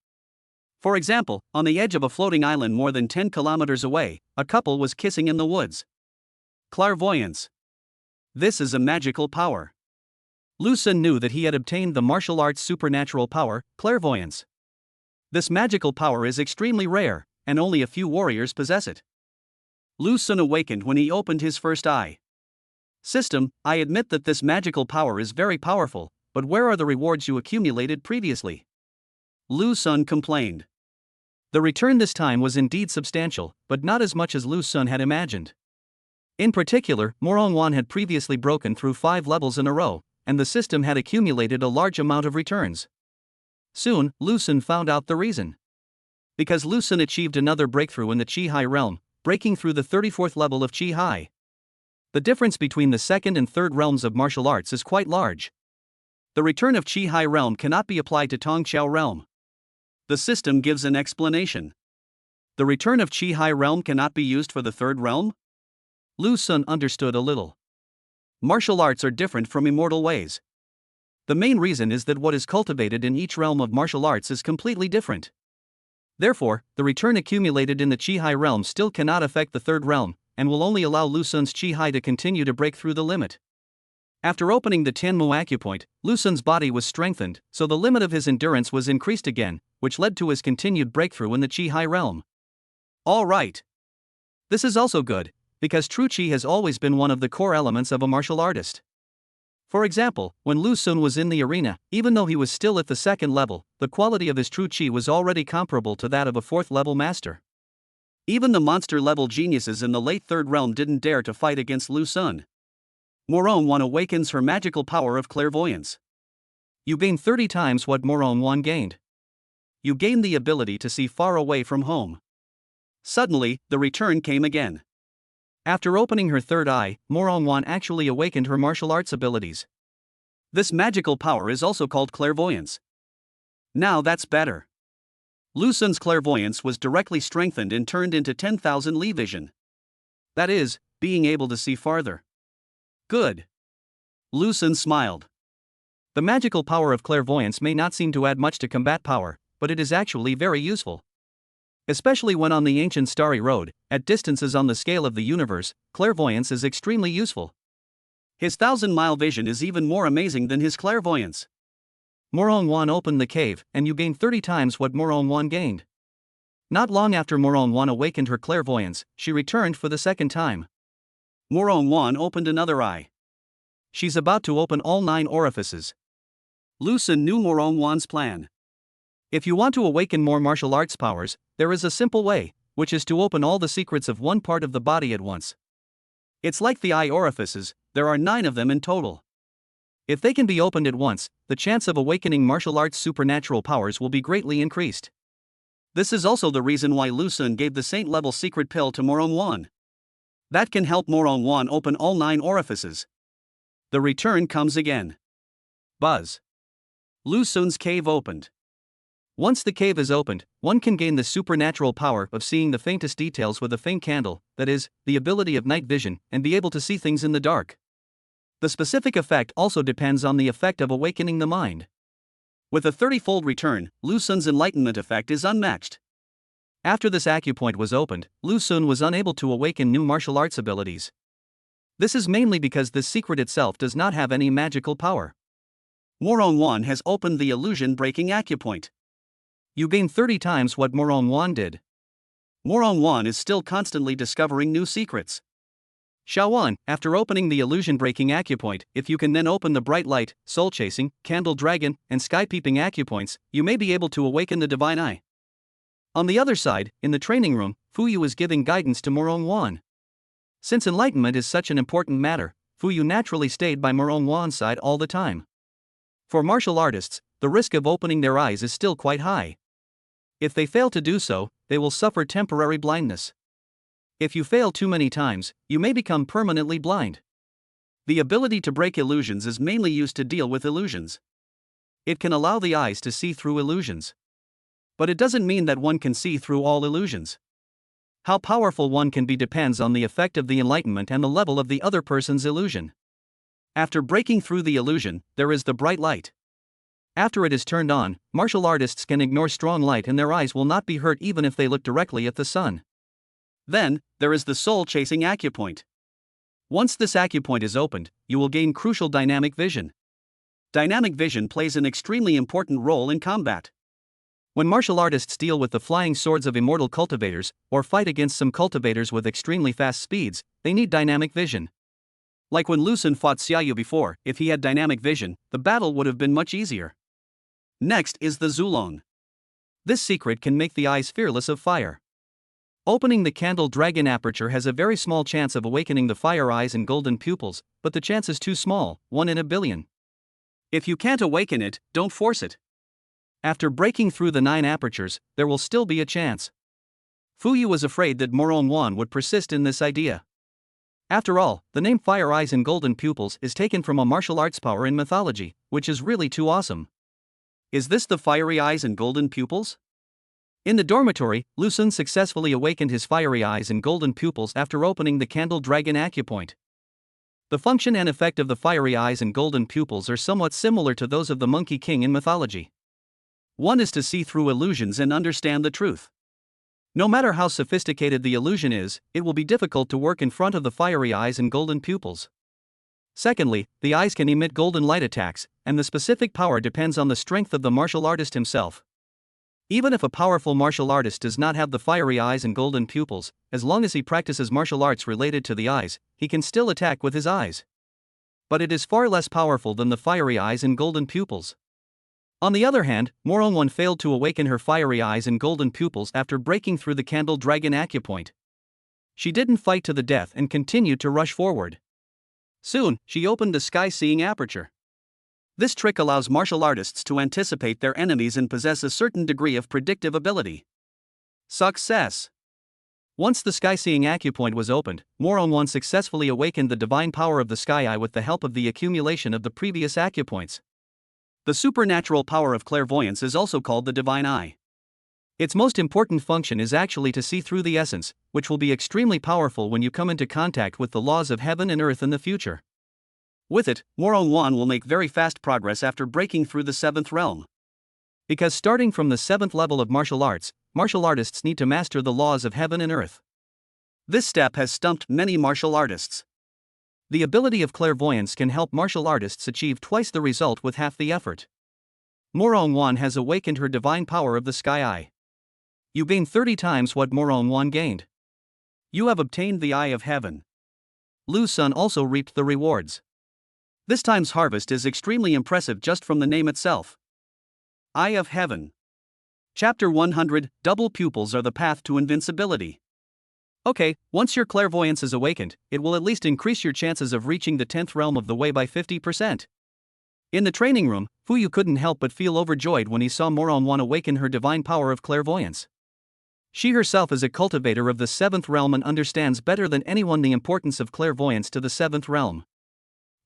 For example, on the edge of a floating island more than 10 kilometers away, a couple was kissing in the woods. Clairvoyance. This is a magical power. Lu Sun knew that he had obtained the martial arts supernatural power, clairvoyance. This magical power is extremely rare, and only a few warriors possess it. Lu Sun awakened when he opened his first eye. System, I admit that this magical power is very powerful, but where are the rewards you accumulated previously? Lu Sun complained. The return this time was indeed substantial, but not as much as Lu Sun had imagined. In particular, Morongwan had previously broken through 5 levels in a row, and the system had accumulated a large amount of returns. Soon, Lu Sun found out the reason. Because Lu Sun achieved another breakthrough in the Qi Hai realm, breaking through the 34th level of Qi Hai. The difference between the second and third realms of martial arts is quite large. The return of Qi Hai realm cannot be applied to Tong Qiao realm. The system gives an explanation. The return of Qi Hai realm cannot be used for the third realm? Lu Sun understood a little. Martial arts are different from immortal ways. The main reason is that what is cultivated in each realm of martial arts is completely different. Therefore, the return accumulated in the Qi Hai realm still cannot affect the third realm, and will only allow Lu Sun's Qi Hai to continue to break through the limit. After opening the Tianmu acupoint, Lu Sun's body was strengthened, so the limit of his endurance was increased again, which led to his continued breakthrough in the Qi Hai realm. All right. This is also good, because true Qi has always been one of the core elements of a martial artist. For example, when Lu Sun was in the arena, even though he was still at the second level, the quality of his true Qi was already comparable to that of a 4th level master. Even the monster level geniuses in the late third realm didn't dare to fight against Lu Sun. Morongwan awakens her magical power of clairvoyance. You gain 30 times what Morongwan gained. You gain the ability to see far away from home. Suddenly, the return came again. After opening her third eye, Morongwan actually awakened her martial arts abilities. This magical power is also called clairvoyance. Now that's better. Lu Sun's clairvoyance was directly strengthened and turned into 10,000 Li vision. That is, being able to see farther. Good. Lu Sun smiled. The magical power of clairvoyance may not seem to add much to combat power, but it is actually very useful. Especially when on the ancient starry road, at distances on the scale of the universe, clairvoyance is extremely useful. His 1,000-mile vision is even more amazing than his clairvoyance. Morongwan opened the cave, and you gained 30 times what Morongwan gained. Not long after Morongwan awakened her clairvoyance, she returned for the second time. Morongwan opened another eye. She's about to open all 9 orifices. Lu Sun knew Morongwan's plan. If you want to awaken more martial arts powers, there is a simple way, which is to open all the secrets of one part of the body at once. It's like the eye orifices, there are 9 of them in total. If they can be opened at once, the chance of awakening martial arts supernatural powers will be greatly increased. This is also the reason why Lu Sun gave the saint-level secret pill to Morongwan. That can help Morongwan open all 9 orifices. The return comes again. Buzz. Lu Sun's cave opened. Once the cave is opened, one can gain the supernatural power of seeing the faintest details with a faint candle, that is, the ability of night vision, and be able to see things in the dark. The specific effect also depends on the effect of awakening the mind. With a 30-fold return, Lu Sun's enlightenment effect is unmatched. After this acupoint was opened, Lu Sun was unable to awaken new martial arts abilities. This is mainly because this secret itself does not have any magical power. Morongwan has opened the illusion-breaking acupoint. You gain 30 times what Morongwan did. Morongwan is still constantly discovering new secrets. Shaowan, after opening the illusion-breaking acupoint, if you can then open the bright light, soul-chasing, candle dragon, and sky-peeping acupoints, you may be able to awaken the divine eye. On the other side, in the training room, Fuyu is giving guidance to Morongwan. Since enlightenment is such an important matter, Fuyu naturally stayed by Morongwan's side all the time. For martial artists, the risk of opening their eyes is still quite high. If they fail to do so, they will suffer temporary blindness. If you fail too many times, you may become permanently blind. The ability to break illusions is mainly used to deal with illusions. It can allow the eyes to see through illusions. But it doesn't mean that one can see through all illusions. How powerful one can be depends on the effect of the enlightenment and the level of the other person's illusion. After breaking through the illusion, there is the bright light. After it is turned on, martial artists can ignore strong light and their eyes will not be hurt even if they look directly at the sun. Then, there is the soul-chasing acupoint. Once this acupoint is opened, you will gain crucial dynamic vision. Dynamic vision plays an extremely important role in combat. When martial artists deal with the flying swords of immortal cultivators, or fight against some cultivators with extremely fast speeds, they need dynamic vision. Like when Lu Xun fought Xiaoyu before, if he had dynamic vision, the battle would have been much easier. Next is the Zulong. This secret can make the eyes fearless of fire. Opening the candle dragon aperture has a very small chance of awakening the fire eyes and golden pupils, but the chance is too small, 1 in a billion. If you can't awaken it, don't force it. After breaking through the 9 apertures, there will still be a chance. Fu Yu was afraid that Morongwan would persist in this idea. After all, the name Fire Eyes and Golden Pupils is taken from a martial arts power in mythology, which is really too awesome. Is this the Fiery Eyes and Golden Pupils? In the dormitory, Lu Xun successfully awakened his fiery eyes and golden pupils after opening the candle dragon acupoint. The function and effect of the fiery eyes and golden pupils are somewhat similar to those of the Monkey King in mythology. One is to see through illusions and understand the truth. No matter how sophisticated the illusion is, it will be difficult to work in front of the fiery eyes and golden pupils. Secondly, the eyes can emit golden light attacks, and the specific power depends on the strength of the martial artist himself. Even if a powerful martial artist does not have the fiery eyes and golden pupils, as long as he practices martial arts related to the eyes, he can still attack with his eyes. But it is far less powerful than the fiery eyes and golden pupils. On the other hand, Morongwan failed to awaken her fiery eyes and golden pupils after breaking through the candle dragon acupoint. She didn't fight to the death and continued to rush forward. Soon, she opened the sky-seeing aperture. This trick allows martial artists to anticipate their enemies and possess a certain degree of predictive ability. Success! Once the sky-seeing acupoint was opened, Morongwan successfully awakened the divine power of the sky eye with the help of the accumulation of the previous acupoints. The supernatural power of clairvoyance is also called the divine eye. Its most important function is actually to see through the essence, which will be extremely powerful when you come into contact with the laws of heaven and earth in the future. With it, Morongwan will make very fast progress after breaking through the 7th realm. Because starting from the 7th level of martial arts, martial artists need to master the laws of heaven and earth. This step has stumped many martial artists. The ability of clairvoyance can help martial artists achieve twice the result with half the effort. Morongwan has awakened her divine power of the sky eye. You gain 30 times what Morongwan gained. You have obtained the eye of heaven. Lu Xun also reaped the rewards. This time's harvest is extremely impressive just from the name itself. Eye of Heaven. Chapter 100, Double Pupils are the path to invincibility. Okay, once your clairvoyance is awakened, it will at least increase your chances of reaching the 10th realm of the way by 50%. In the training room, Fu Yu couldn't help but feel overjoyed when he saw Morongwan awaken her divine power of clairvoyance. She herself is a cultivator of the 7th realm and understands better than anyone the importance of clairvoyance to the 7th realm.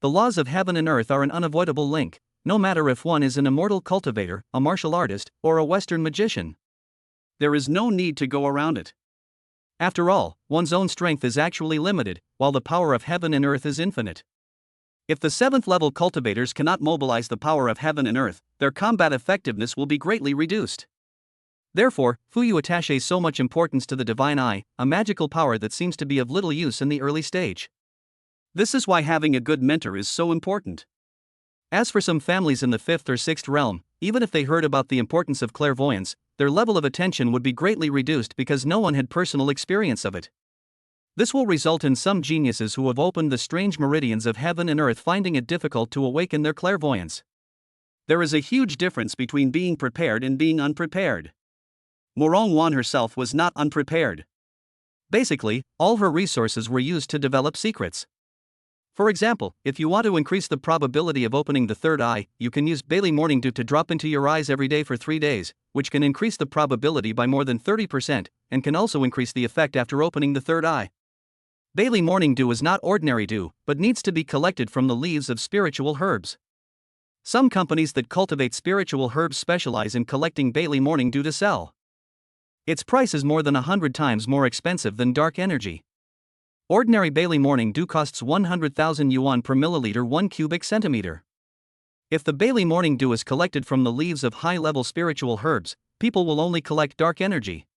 The laws of heaven and earth are an unavoidable link, no matter if one is an immortal cultivator, a martial artist, or a Western magician. There is no need to go around it. After all, one's own strength is actually limited, while the power of heaven and earth is infinite. If the 7th level cultivators cannot mobilize the power of heaven and earth, their combat effectiveness will be greatly reduced. Therefore, Fu Yu attaches so much importance to the divine eye, a magical power that seems to be of little use in the early stage. This is why having a good mentor is so important. As for some families in the 5th or 6th realm, even if they heard about the importance of clairvoyance, their level of attention would be greatly reduced because no one had personal experience of it. This will result in some geniuses who have opened the strange meridians of heaven and earth finding it difficult to awaken their clairvoyance. There is a huge difference between being prepared and being unprepared. Morongwan herself was not unprepared. Basically, all her resources were used to develop secrets. For example, if you want to increase the probability of opening the 3rd eye, you can use Bailey Morning Dew to drop into your eyes every day for 3 days, which can increase the probability by more than 30%, and can also increase the effect after opening the 3rd eye. Bailey Morning Dew is not ordinary dew, but needs to be collected from the leaves of spiritual herbs. Some companies that cultivate spiritual herbs specialize in collecting Bailey Morning Dew to sell. Its price is more than 100 times more expensive than dark energy. Ordinary Bailey Morning Dew costs 100,000 yuan per milliliter 1 cubic centimeter. If the Bailey Morning Dew is collected from the leaves of high-level spiritual herbs, people will only collect dark energy.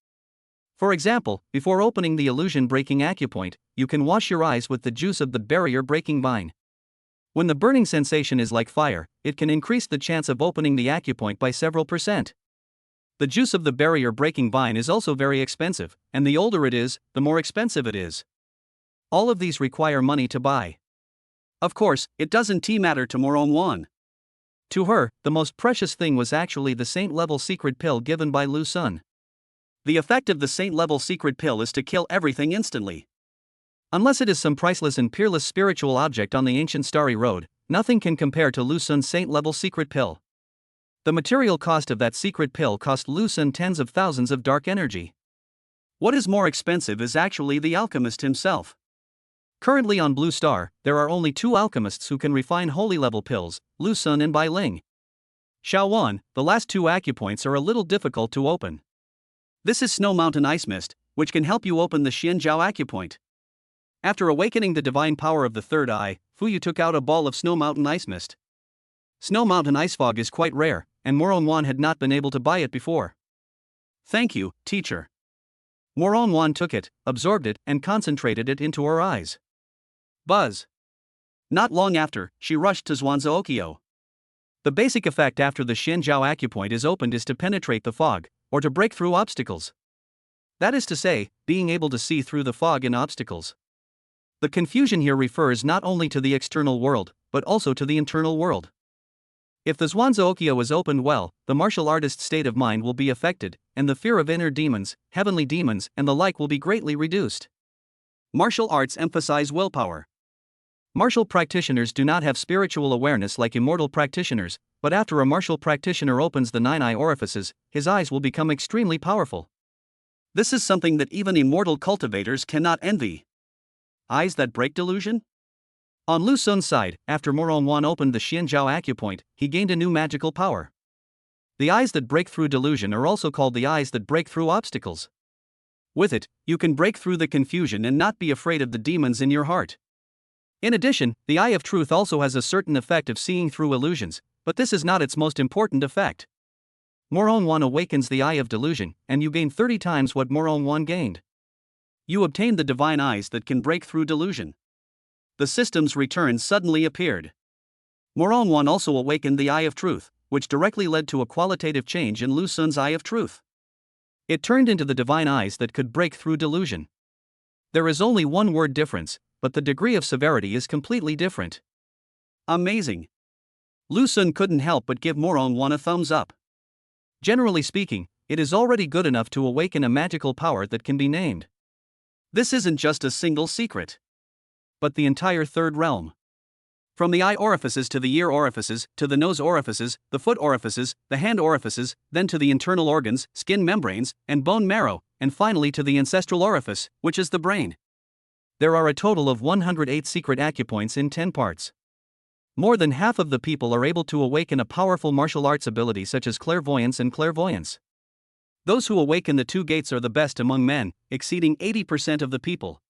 For example, before opening the illusion-breaking acupoint, you can wash your eyes with the juice of the barrier-breaking vine. When the burning sensation is like fire, it can increase the chance of opening the acupoint by several percent. The juice of the barrier-breaking vine is also very expensive, and the older it is, the more expensive it is. All of these require money to buy. Of course, it doesn't matter to Morong. To her, the most precious thing was actually the saint-level secret pill given by Lu Sun. The effect of the saint-level secret pill is to kill everything instantly. Unless it is some priceless and peerless spiritual object on the ancient starry road, nothing can compare to Lu Sun's saint-level secret pill. The material cost of that secret pill cost Lu Sun tens of thousands of dark energy. What is more expensive is actually the alchemist himself. Currently on Blue Star, there are only 2 alchemists who can refine holy-level pills, Lu Sun and Bai Ling. Xiaowan, the last 2 acupoints are a little difficult to open. This is Snow Mountain Ice Mist, which can help you open the Xianjiao acupoint. After awakening the divine power of the third eye, Fuyu took out a ball of Snow Mountain Ice Mist. Snow Mountain Ice Fog is quite rare, and Morong had not been able to buy it before. Thank you, teacher. Morong took it, absorbed it, and concentrated it into her eyes. Buzz. Not long after, she rushed to Zhuanzi Okyo. The basic effect after the Xianjiao acupoint is opened is to penetrate the fog, or to break through obstacles. That is to say, being able to see through the fog and obstacles. The confusion here refers not only to the external world, but also to the internal world. If the Zhuanzi Okyo is opened well, the martial artist's state of mind will be affected, and the fear of inner demons, heavenly demons, and the like will be greatly reduced. Martial arts emphasize willpower. Martial practitioners do not have spiritual awareness like immortal practitioners, but after a martial practitioner opens the 9 eye orifices, his eyes will become extremely powerful. This is something that even immortal cultivators cannot envy. Eyes that break delusion? On Lu Sun's side, after Morong opened the Xianjiao acupoint, he gained a new magical power. The eyes that break through delusion are also called the eyes that break through obstacles. With it, you can break through the confusion and not be afraid of the demons in your heart. In addition, the Eye of Truth also has a certain effect of seeing through illusions, but this is not its most important effect. Morong awakens the Eye of Delusion, and you gain 30 times what Morong gained. You obtain the divine eyes that can break through delusion. The system's return suddenly appeared. Morong also awakened the Eye of Truth, which directly led to a qualitative change in Lu Sun's Eye of Truth. It turned into the divine eyes that could break through delusion. There is only one word difference, but the degree of severity is completely different. Amazing. Lu Sun couldn't help but give Morong a thumbs up. Generally speaking, it is already good enough to awaken a magical power that can be named. This isn't just a single secret, but the entire third realm. From the eye orifices to the ear orifices, to the nose orifices, the foot orifices, the hand orifices, then to the internal organs, skin membranes, and bone marrow, and finally to the ancestral orifice, which is the brain. There are a total of 108 secret acupoints in 10 parts. More than half of the people are able to awaken a powerful martial arts ability such as clairvoyance and clairvoyance. Those who awaken the 2 gates are the best among men, exceeding 80% of the people.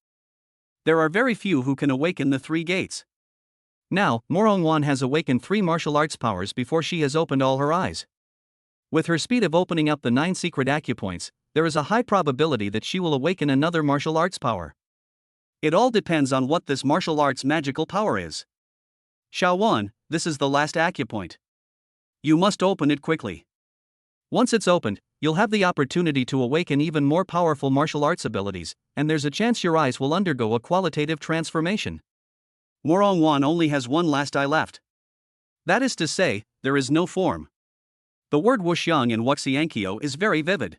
There are very few who can awaken the 3 gates. Now, Morong has awakened 3 martial arts powers before she has opened all her eyes. With her speed of opening up the 9 secret acupoints, there is a high probability that she will awaken another martial arts power. It all depends on what this martial arts magical power is. Xiaowan, this is the last acupoint. You must open it quickly. Once it's opened, you'll have the opportunity to awaken even more powerful martial arts abilities, and there's a chance your eyes will undergo a qualitative transformation. Morong only has one last eye left. That is to say, there is no form. The word wuxiang in Wuxiankyo is very vivid.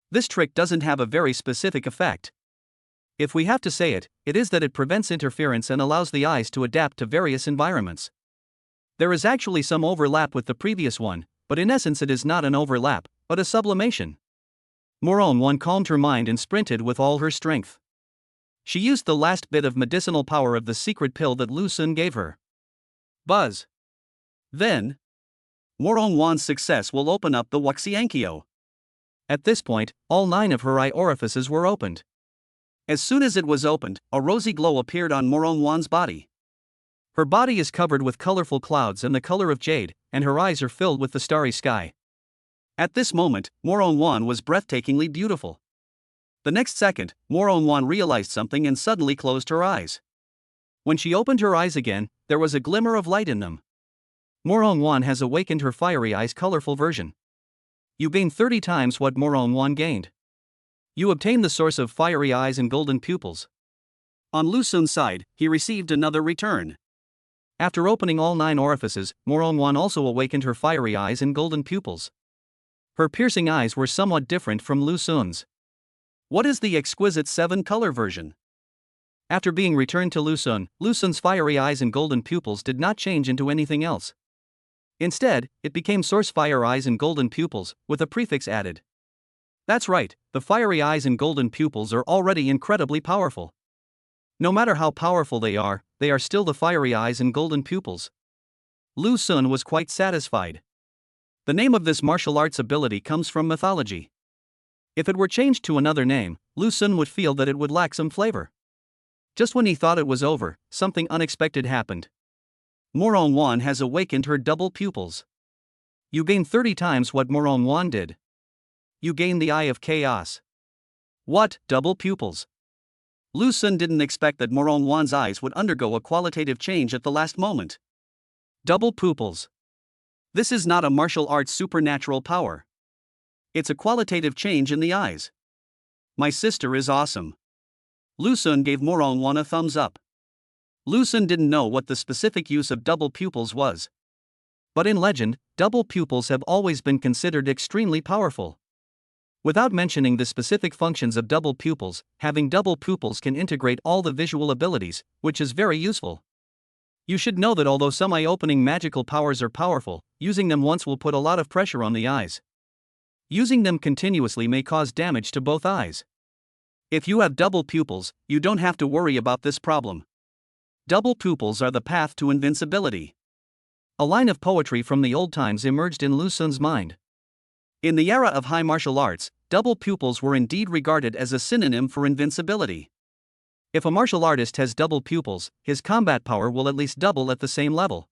This trick doesn't have a very specific effect. If we have to say it, it is that it prevents interference and allows the eyes to adapt to various environments. There is actually some overlap with the previous one, but in essence it is not an overlap, but a sublimation. Morong calmed her mind and sprinted with all her strength. She used the last bit of medicinal power of the secret pill that Lu Sun gave her. Buzz. Then, Morong's success will open up the Wuxiankyo. At this point, all 9 of her eye orifices were opened. As soon as it was opened, a rosy glow appeared on Morong's body. Her body is covered with colorful clouds and the color of jade, and her eyes are filled with the starry sky. At this moment, Morong was breathtakingly beautiful. The next second, Morong realized something and suddenly closed her eyes. When she opened her eyes again, there was a glimmer of light in them. Morong has awakened her fiery eyes colorful version. You gain 30 times what Morong gained. You obtain the source of fiery eyes and golden pupils. On Lu Sun's side, he received another return. After opening all 9 orifices, Morongwon also awakened her fiery eyes and golden pupils. Her piercing eyes were somewhat different from Lu Sun's. What is the exquisite 7-color version? After being returned to Lu Sun's fiery eyes and golden pupils did not change into anything else. Instead, it became Source Fire Eyes and Golden Pupils, with a prefix added. That's right, the fiery eyes and golden pupils are already incredibly powerful. No matter how powerful they are still the fiery eyes and golden pupils. Lu Sun was quite satisfied. The name of this martial arts ability comes from mythology. If it were changed to another name, Lu Sun would feel that it would lack some flavor. Just when he thought it was over, something unexpected happened. Morongwon has awakened her double pupils. You gain 30 times what Morongwon did. You gain the Eye of Chaos. What, double pupils? Lu Sun didn't expect that Morongwon's eyes would undergo a qualitative change at the last moment. Double pupils. This is not a martial arts supernatural power. It's a qualitative change in the eyes. My sister is awesome. Lu Sun gave Morongwon a thumbs up. Lu Sun didn't know what the specific use of double pupils was. But in legend, double pupils have always been considered extremely powerful. Without mentioning the specific functions of double pupils, having double pupils can integrate all the visual abilities, which is very useful. You should know that although some eye-opening magical powers are powerful, using them once will put a lot of pressure on the eyes. Using them continuously may cause damage to both eyes. If you have double pupils, you don't have to worry about this problem. Double pupils are the path to invincibility. A line of poetry from the old times emerged in Lu Sun's mind. In the era of high martial arts, double pupils were indeed regarded as a synonym for invincibility. If a martial artist has double pupils, his combat power will at least double at the same level.